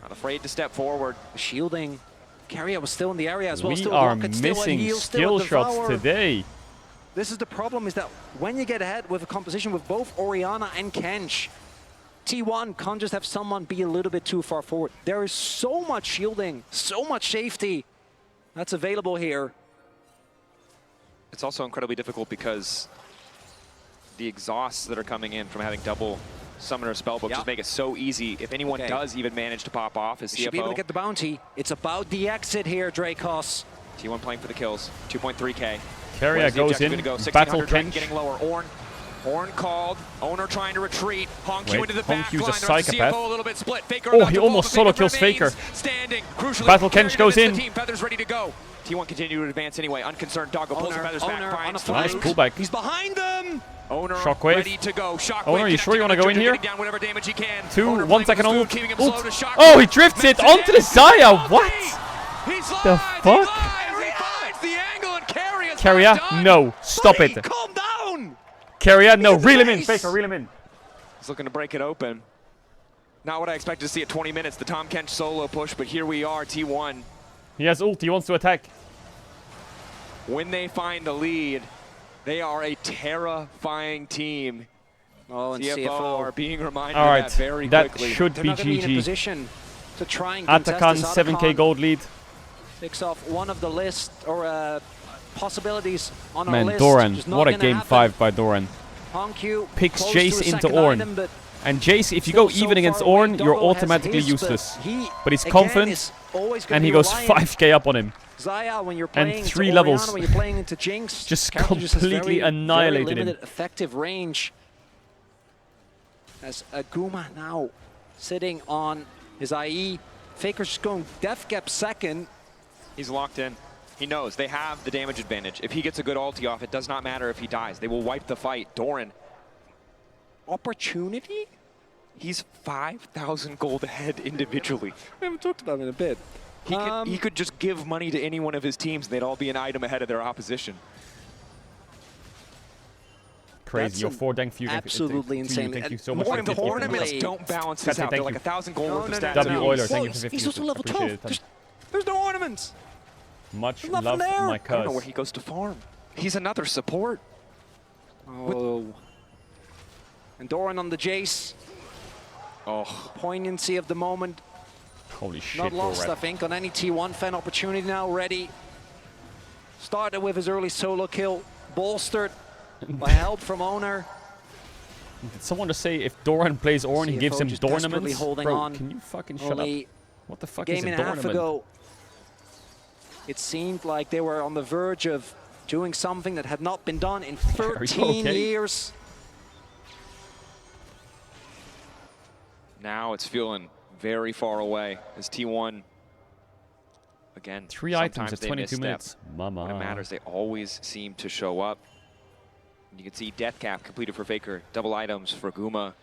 Not afraid to step forward. Shielding. Carrier was still in the area as well. We still are Rocket, still a missing heal, still skill a shots Devour. today. This is the problem, is that when you get ahead with a composition with both Orianna and Kench, T1 can't just have someone be a little bit too far forward. There is so much shielding, so much safety that's available here. It's also incredibly difficult because the exhausts that are coming in from having double Summoner Spellbook just make it so easy. If anyone does even manage to pop off, is You should be able to CFO. get the bounty. It's about the exit here, Dracos. T1 playing for the kills. 2.3k. Carrier Where's the goes objective in. gonna go? Battle 1600, Drake Kench. getting lower. Ornn called. Owner trying to retreat. Hongq Wait, into the back Hongq's a line. The rest of psychopath. CFO a little bit split. Faker Oh, about he to almost fall, solo but kills remains Faker. Standing. Crucially, Battle Carrier Kench goes amidst in. the team. Feathers ready to go. T1 continue to advance anyway. Unconcerned. Doggo pulls the Feathers back. Finds Nice Flute. pullback. He's behind them. Owner Shockwave. ready to go. Shockwave Owner, you sure you want to go in connecting here? on Junja, getting down whatever damage he can. 2, Owner 1 playing second with ult. Flute, keeping him slow Ult. to Shockwave. Oh, he drifts it onto the Zaya. What? He's The fuck? He finds the angle and Carrier. Carrier, no. Stop it. Calm down. Carrier, no. Reel him in. Faker, reel him in. He's looking to break it open. Not what I expected to see at 20 minutes. The Tahm Kench solo push, but here we are, T1. He has ult. He wants to attack. When they find the lead, they are a terrifying team. Oh, and CFO are being reminded All right, of that very that quickly. should They're be not going to be in a GG. position to try and contest Atakan, this. 7k gold lead. Takes off one of the list or possibilities on our Man, list. Doran. Just not What a gonna game happen. 5 by Doran. Hongq Picks close to a Jace into second Ornn. item, but And Jace, if you go even against Ornn, you're automatically useless. But he's confident, and he goes 5k up on him. Xayah, when you're And playing 3 into levels. Orianna, when you're playing into Jinx, Just character has completely annihilated very him. limited effective range. As Aguma now sitting on his IE. Faker's just going Death Gap second. He's locked in. He knows they have the damage advantage. If he gets a good ulti off, it does not matter if he dies. They will wipe the fight. Doran. Opportunity? He's 5,000 gold ahead individually. We haven't talked about him in a bit. He could just give money to any one of his teams and they'd all be an item ahead of their opposition. Crazy. Your 4 dank for you. Absolutely insane. Thank you so much. More tournaments don't balance this out. They're like 1,000 gold worth of stats. W Euler, thank you for 50. He's also level 12. There's no ornaments. Much There's love, there. my I don't know cuz. where he goes to farm. He's another support. Oh. And Doran on the Jace. Oh. Poignancy of the moment. Holy shit, Not lost, Doran. I think, on any T1 fan. Opportunity now ready. Started with his early solo kill. Bolstered by help from Owner. Did someone just say if Doran plays Ornn, he gives him just desperately Dornaments? holding Bro, on. can you fucking shut up? Only What the fuck game is a and a half Dornament? ago, it seemed like they were on the verge of doing something that had not been done in 13 okay? years. Now it's feeling very far away as T1, again, 3 items sometimes at they 22 misstep. minutes. Mama. When it matters, they always seem to show up. You can see Death Cap completed for Faker, double items for Guma.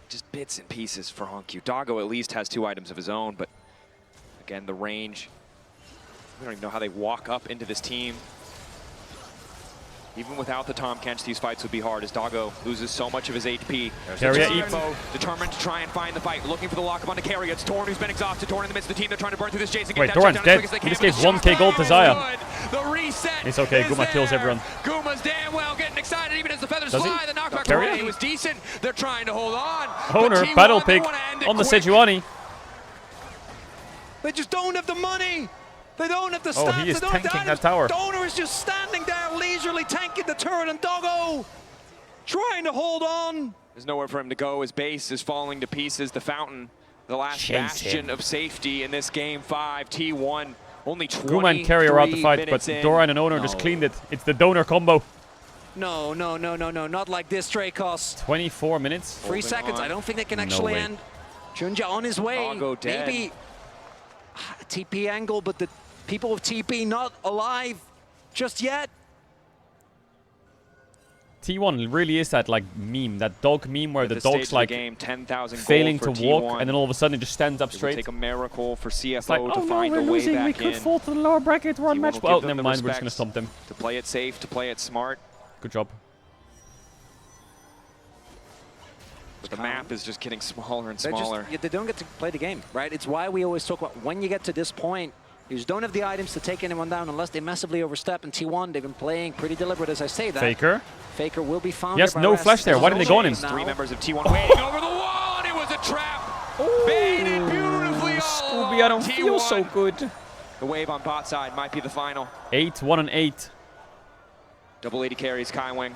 Just bits and pieces for Honkyu. Doggo at least has 2 items of his own, but again, the range. We don't even know how they walk up into this team. Even without the Tahm Kench, these fights would be hard as Doggo loses so much of his HP. Determined to try and find the fight, looking for the lock-up onto Carrier. It's Torn who's been exhausted. Torn in the midst of the team. They're trying to burn through this Jace and get Wait, that Doran's shut down dead. as quick He as just they gave can. 1k gold to Xayah. The reset. It's okay, Guma kills everyone. Guma's damn well getting excited even as the feathers Does he? fly. The knockback Carrier? away was decent. They're trying to hold on. Owner, T1, battle they pick wanna end it on the quick. Sejuani. They just don't have the money. They don't have the Oh, stats. he is they don't have the tanking that items. tower. Donor is just standing there leisurely tanking the turret, and Doggo trying to hold on. There's nowhere for him to go. His base is falling to pieces. The fountain, the last Chase bastion him. of safety in this game 5. T1, only 23 Guma and Carrier are out the fight, but minutes in. Doran and Owner just cleaned it. It's the donor combo. No, not like this, Dracos. 24 minutes. 3 seconds. on. I don't think they can No actually way. end. Junja on his way. Doggo dead. Maybe a TP angle, but the people of TP not alive just yet. T1 really is that like meme, that dog meme where At the this stage dog's of the like game, 10,000 gold failing for to walk, T1. and then all of a sudden it just stands up It would straight. take a miracle for CFO It's like, to oh no, find we're a way losing. We back could in. fall to the lower bracket. We're on T1 match. will Oh, give them never the mind. We're just gonna respect stomp them. To play it safe, to play it smart. Good job. But the map is just getting smaller and They're smaller. Just, they don't get to play the game, right? It's why we always talk about when you get to this point, you just don't have the items to take anyone down unless they massively overstep. In T1, they've been playing pretty deliberate as I say that. Faker. Faker will be found. He has no flash there. Why didn't they go on him? 3 members of T1 waiting over the wall, and it was a trap. Baited beautifully all Scooby, I don't T1. feel so good. The wave on bot side might be the final. 8, 1 and 8. Double 80 carries Kaiwing.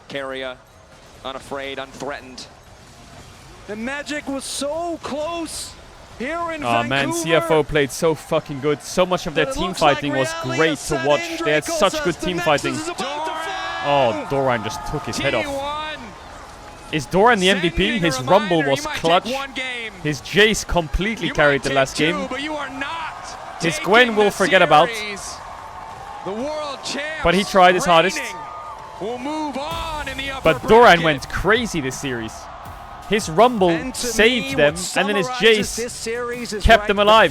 Carrier, unafraid, unthreatened. The magic was so close here in Oh man, CFO played so fucking good. So much of their team fighting was great to watch. They had such good team fighting. Oh, Doran just took his head off. Is Doran the MVP? His Rumble was clutch. His Jace completely carried the last game. His Gwen will forget about. But he tried his hardest. But Doran went crazy this series. His Rumble saved them, and then his Jace kept them alive.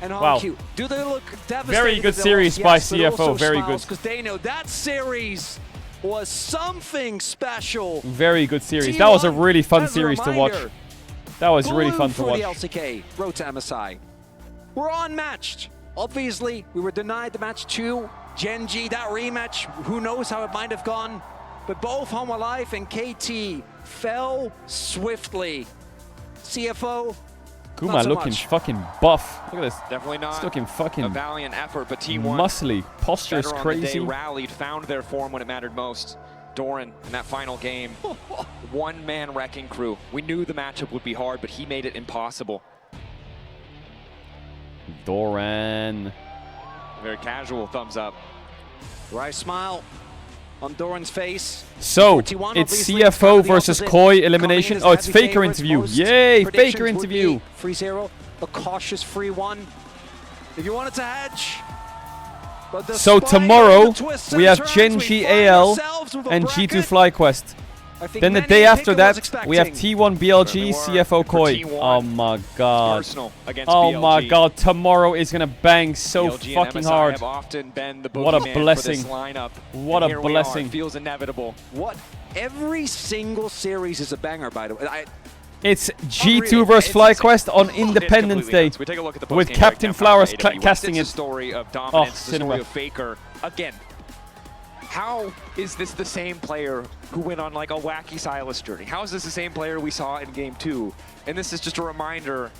Wow. Do they look very good series by CFO, very good. Because they know that series was something special. Very good series. That was a really fun series to watch. That was really fun to watch. The LCK, road to MSI. We're unmatched. Obviously, we were denied the match 2. Genji, that rematch, who knows how it might have gone. But both Home Alive and KT fell swiftly. CFO, Guma not so looking much. fucking buff. Look at this. Definitely not It's looking fucking a valiant effort, but T1 muscly. Posture is better on the day, crazy. rallied, found their form when it mattered most. Doran in that final game. One-man wrecking crew. We knew the matchup would be hard, but he made it impossible. Doran. Very casual thumbs up. Wry smile on Doran's face. So, it's CFO versus Koi elimination. Oh, it's Faker interview. Yay, Faker interview. 3-0, the cautious 3-1. If you wanted to hedge. So tomorrow, we have Genji AL and G2 FlyQuest. Then the day after that, we have T1 BLG, CFO Koi. Oh my god. Oh my god, tomorrow is gonna bang so fucking hard. What a blessing. What a blessing. Feels inevitable. What? Every single series is a banger, by the way. It's G2 versus FlyQuest on Independence Day with Captain Flowers casting it. Story of dominance, the story of Faker. Again, how is this the same player who went on like a wacky Silas journey? How is this the same player we saw in Game 2? And this is just a reminder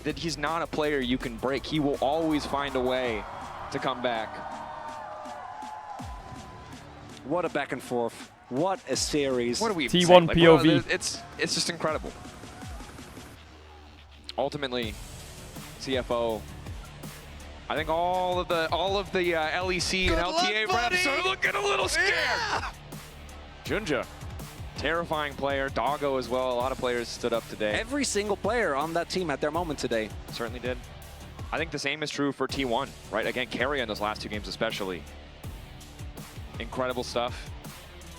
that he's not a player you can break. He will always find a way to come back. What a back and forth. What a series. What are we T1 like, POV. It's just incredible. Ultimately, CFO. I think all of the LEC and LTA reps are looking a little scared. Yeah. Junja, terrifying player. Doggo as well. A lot of players stood up today. Every single player on that team had their moment today. Certainly did. I think the same is true for T1, right? Again, Carrier in those last two games especially. Incredible stuff.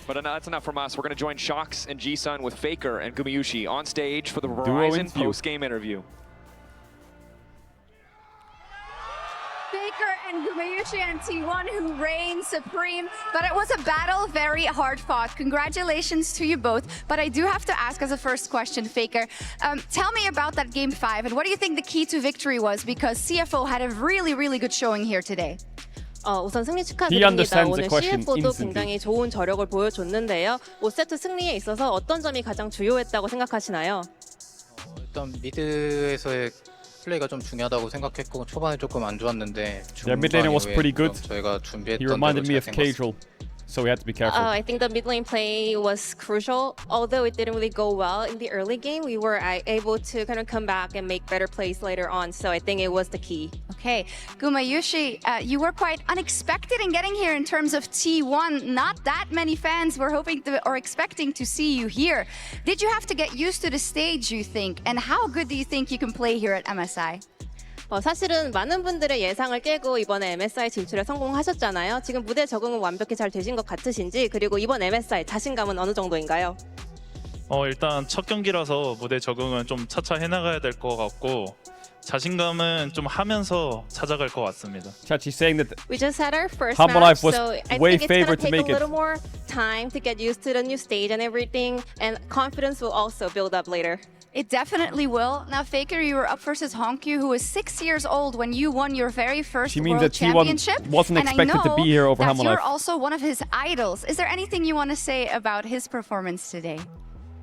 But that's enough from us. We're going to join Shox and G-Sun with Faker and Gumayushi on stage for the Verizon post-game interview. Faker and Gumayushi and T1 who reign supreme, but it was a battle very hard fought. Congratulations to you both. But I do have to ask as a first question, Faker, tell me about that Game 5 and what do you think the key to victory was? Because CFO had a really, really good showing here today. 우선 승리 축하드립니다. 오늘 CFO도 굉장히 좋은 저력을 보여줬는데요. 5세트 승리에 있어서 어떤 점이 가장 주요했다고 생각하시나요? 일단 미드에서의 플레이가 좀 중요하다고 생각했고 초반에 조금 안 좋았는데 Their mid laner was pretty good. 저희가 준비했던 He reminded me of Caedrel. So we had to be careful. I think the mid lane play was crucial. Although it didn't really go well in the early game, we were able to kind of come back and make better plays later on. So I think it was the key. Okay, Gumayushi, you were quite unexpected in getting here in terms of T1. Not that many fans were hoping to, or expecting to see you here. Did you have to get used to the stage, you think? And how good do you think you can play here at MSI? 사실은 많은 분들의 예상을 깨고 이번에 MSI 진출에 성공하셨잖아요. 지금 무대 적응은 완벽히 잘 되신 것 같으신지, 그리고 이번 MSI 자신감은 어느 정도인가요? 일단 첫 경기라서 무대 적응은 좀 차차 해나가야 될 것 같고 자신감은 좀 하면서 찾아갈 것 같습니다. Chachi's saying that We just had our first Humble match, Life was so I way think it's favored gonna to take make a it. little more time to get used to the new stage and everything, and confidence will also build up later. It definitely will. Now, Faker, you were up versus Honkyu, who was 6 years old when you won your very first World Championship. Wasn't expected to be here over Humble Life. Life. You're also one of his idols. Is there anything you want to say about his performance today?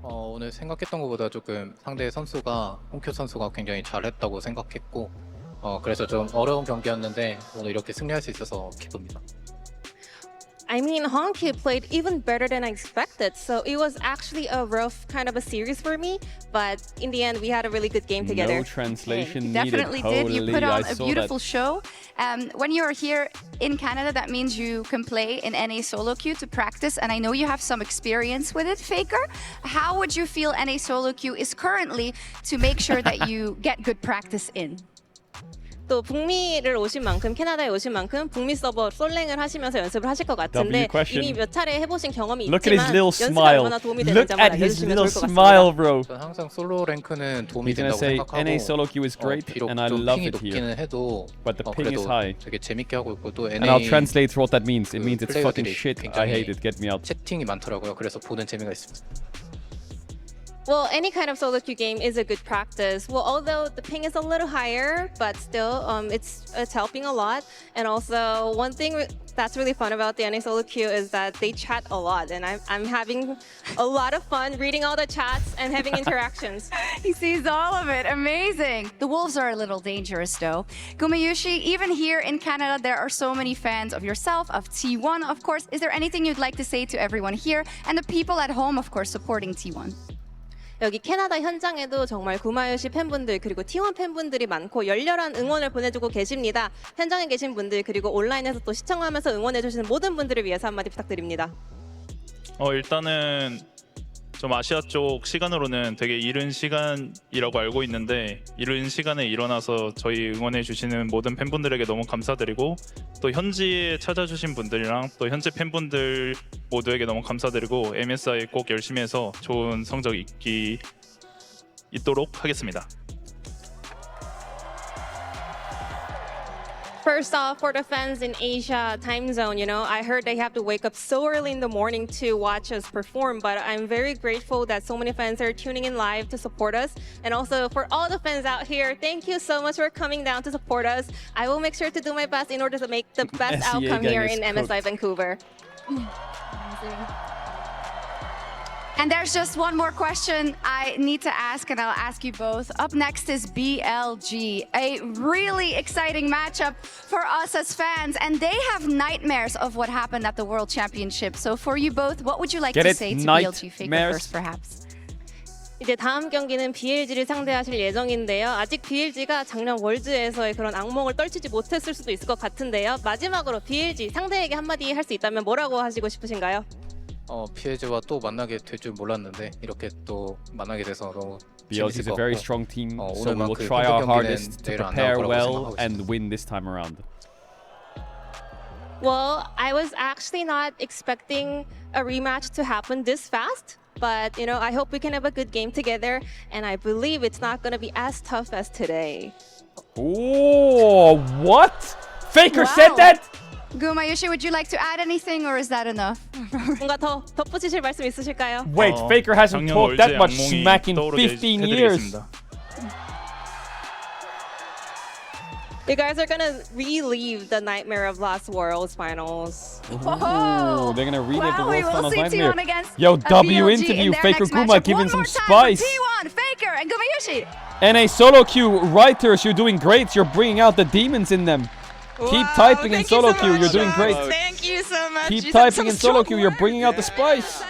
오늘 생각했던 것보다 조금 상대 선수가 홍큐 선수가 굉장히 잘했다고 생각했고 그래서 좀 어려운 경기였는데 오늘 이렇게 승리할 수 있어서 기쁩니다. I mean, Honkyu played even better than I expected, so it was actually a rough kind of a series for me, but in the end, we had a really good game together. No translation needed. Definitely did. You put on a beautiful that. show. When you're here in Canada, that means you can play in NA solo queue to practice, and I know you have some experience with it, Faker. How would you feel NA solo queue is currently to make sure that you get good practice in? 또 북미를 오신 만큼, 캐나다에 오신 만큼 북미 서버 솔랭을 하시면서 연습을 하실 것 같은데 이미 몇 차례 해보신 경험이 있지만 연습에 얼마나 도움이 되는지 한번 알려주시면 좋을 것 같습니다. Bro. 저는 항상 솔로 랭크는 도움이 He's gonna 된다고 say 생각하고 NA solo queue is great, 비록 and I 좀 love 핑이 it here. 높기는 해도 But the ping is 그래도 high. 되게 재밌게 하고 있고 또 And I'll NA translate what that means. It means it's fucking 플레이어들이 shit. I hate it. Get me out. 채팅이 많더라고요. 그래서 보는 재미가 있습니다. Well, any kind of solo queue game is a good practice. Well, although the ping is a little higher, but still, it's helping a lot. And also, one thing that's really fun about the NA solo queue is that they chat a lot, and I'm having a lot of fun reading all the chats and having interactions. He sees all of it. Amazing. The wolves are a little dangerous, though. Gumayushi, even here in Canada, there are so many fans of yourself, of T1, of course. Is there anything you'd like to say to everyone here and the people at home, of course, supporting T1? 여기 캐나다 현장에도 정말 구마유시 팬분들 그리고 T1 팬분들이 많고 열렬한 응원을 보내주고 계십니다. 현장에 계신 분들 그리고 온라인에서 또 시청하면서 응원해주시는 모든 분들을 위해서 한마디 부탁드립니다. 일단은 좀 아시아 쪽 시간으로는 되게 이른 시간이라고 알고 있는데 이른 시간에 일어나서 저희 응원해 주시는 모든 팬분들에게 너무 감사드리고 또 현지에 찾아주신 분들이랑 또 현지 팬분들 모두에게 너무 감사드리고 MSI 꼭 열심히 해서 좋은 성적 있도록 하겠습니다. First off, for the fans in Asia time zone, I heard they have to wake up so early in the morning to watch us perform, but I'm very grateful that so many fans are tuning in live to support us. And also for all the fans out here, thank you so much for coming down to support us. I will make sure to do my best in order to make the best outcome here in MSI Vancouver. And there's just one more question I need to ask, and I'll ask you both. Up next is BLG, a really exciting matchup for us as fans, and they have nightmares of what happened at the World Championship. So for you both, what would you like to say to BLG? Faker first, perhaps. 이제 다음 경기는 BLG를 상대하실 예정인데요. 아직 BLG가 작년 월즈에서의 그런 악몽을 떨치지 못했을 수도 있을 것 같은데요. 마지막으로 BLG 상대에게 한마디 할 수 있다면 뭐라고 하시고 싶으신가요? PLG와 또 만나게 될 줄 몰랐는데 이렇게 또 만나게 돼서 너무 BLG is a very strong team, so we will try our hardest to prepare well and win this time around. Well, I was actually not expecting a rematch to happen this fast, but I hope we can have a good game together, and I believe it's not going to be as tough as today. Oh, what? Faker said that? Gumayushi, would you like to add anything, or is that enough? 뭔가 더 덧붙이실 말씀 있으실까요? Wait, Faker hasn't talked that much smack in 15 years. You guys are gonna relive the nightmare of last World's Finals. Ooh, they're gonna relive the World's Finals nightmare. Yo, W interview, Faker Kuma giving some spice. T1, Faker, and Gumayushi. NA solo queue writers, you're doing great. You're bringing out the demons in them. Keep typing in solo queue, you're doing great. Thank you so much. Keep typing in solo queue, you're bringing out the spice.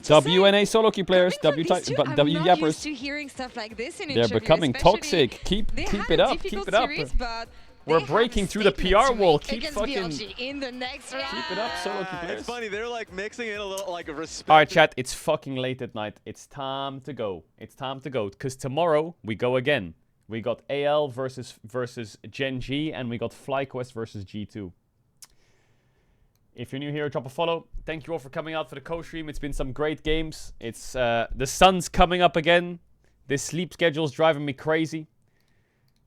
WNA solo queue players, W yappers. They're becoming toxic. Keep it up, keep it up. We're breaking through the PR wall. Keep fucking keep it up, solo queue players. It's funny, they're like mixing it a little like a respect. Alright chat, it's fucking late at night. It's time to go. It's time to go. Because tomorrow we go again. We got AL versus Gen G, and we got FlyQuest versus G2. If you're new here, drop a follow. Thank you all for coming out for the co-stream. It's been some great games. It's the sun's coming up again. This sleep schedule's driving me crazy.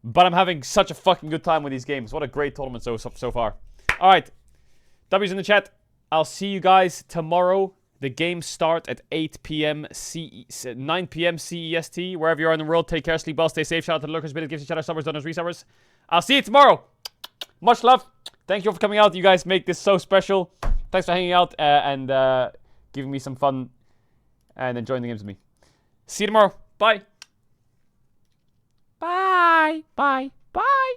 But I'm having such a fucking good time with these games. What a great tournament so far. All right. W's in the chat. I'll see you guys tomorrow. The games start at 8 p.m. 9 p.m. CEST. Wherever you are in the world, take care, sleep well, stay safe. Shout out to the lurkers, bit of gifts, shout out subbers, donors, resubbers. I'll see you tomorrow. Much love. Thank you all for coming out. You guys make this so special. Thanks for hanging out and giving me some fun and enjoying the games with me. See you tomorrow. Bye. Bye. Bye. Bye.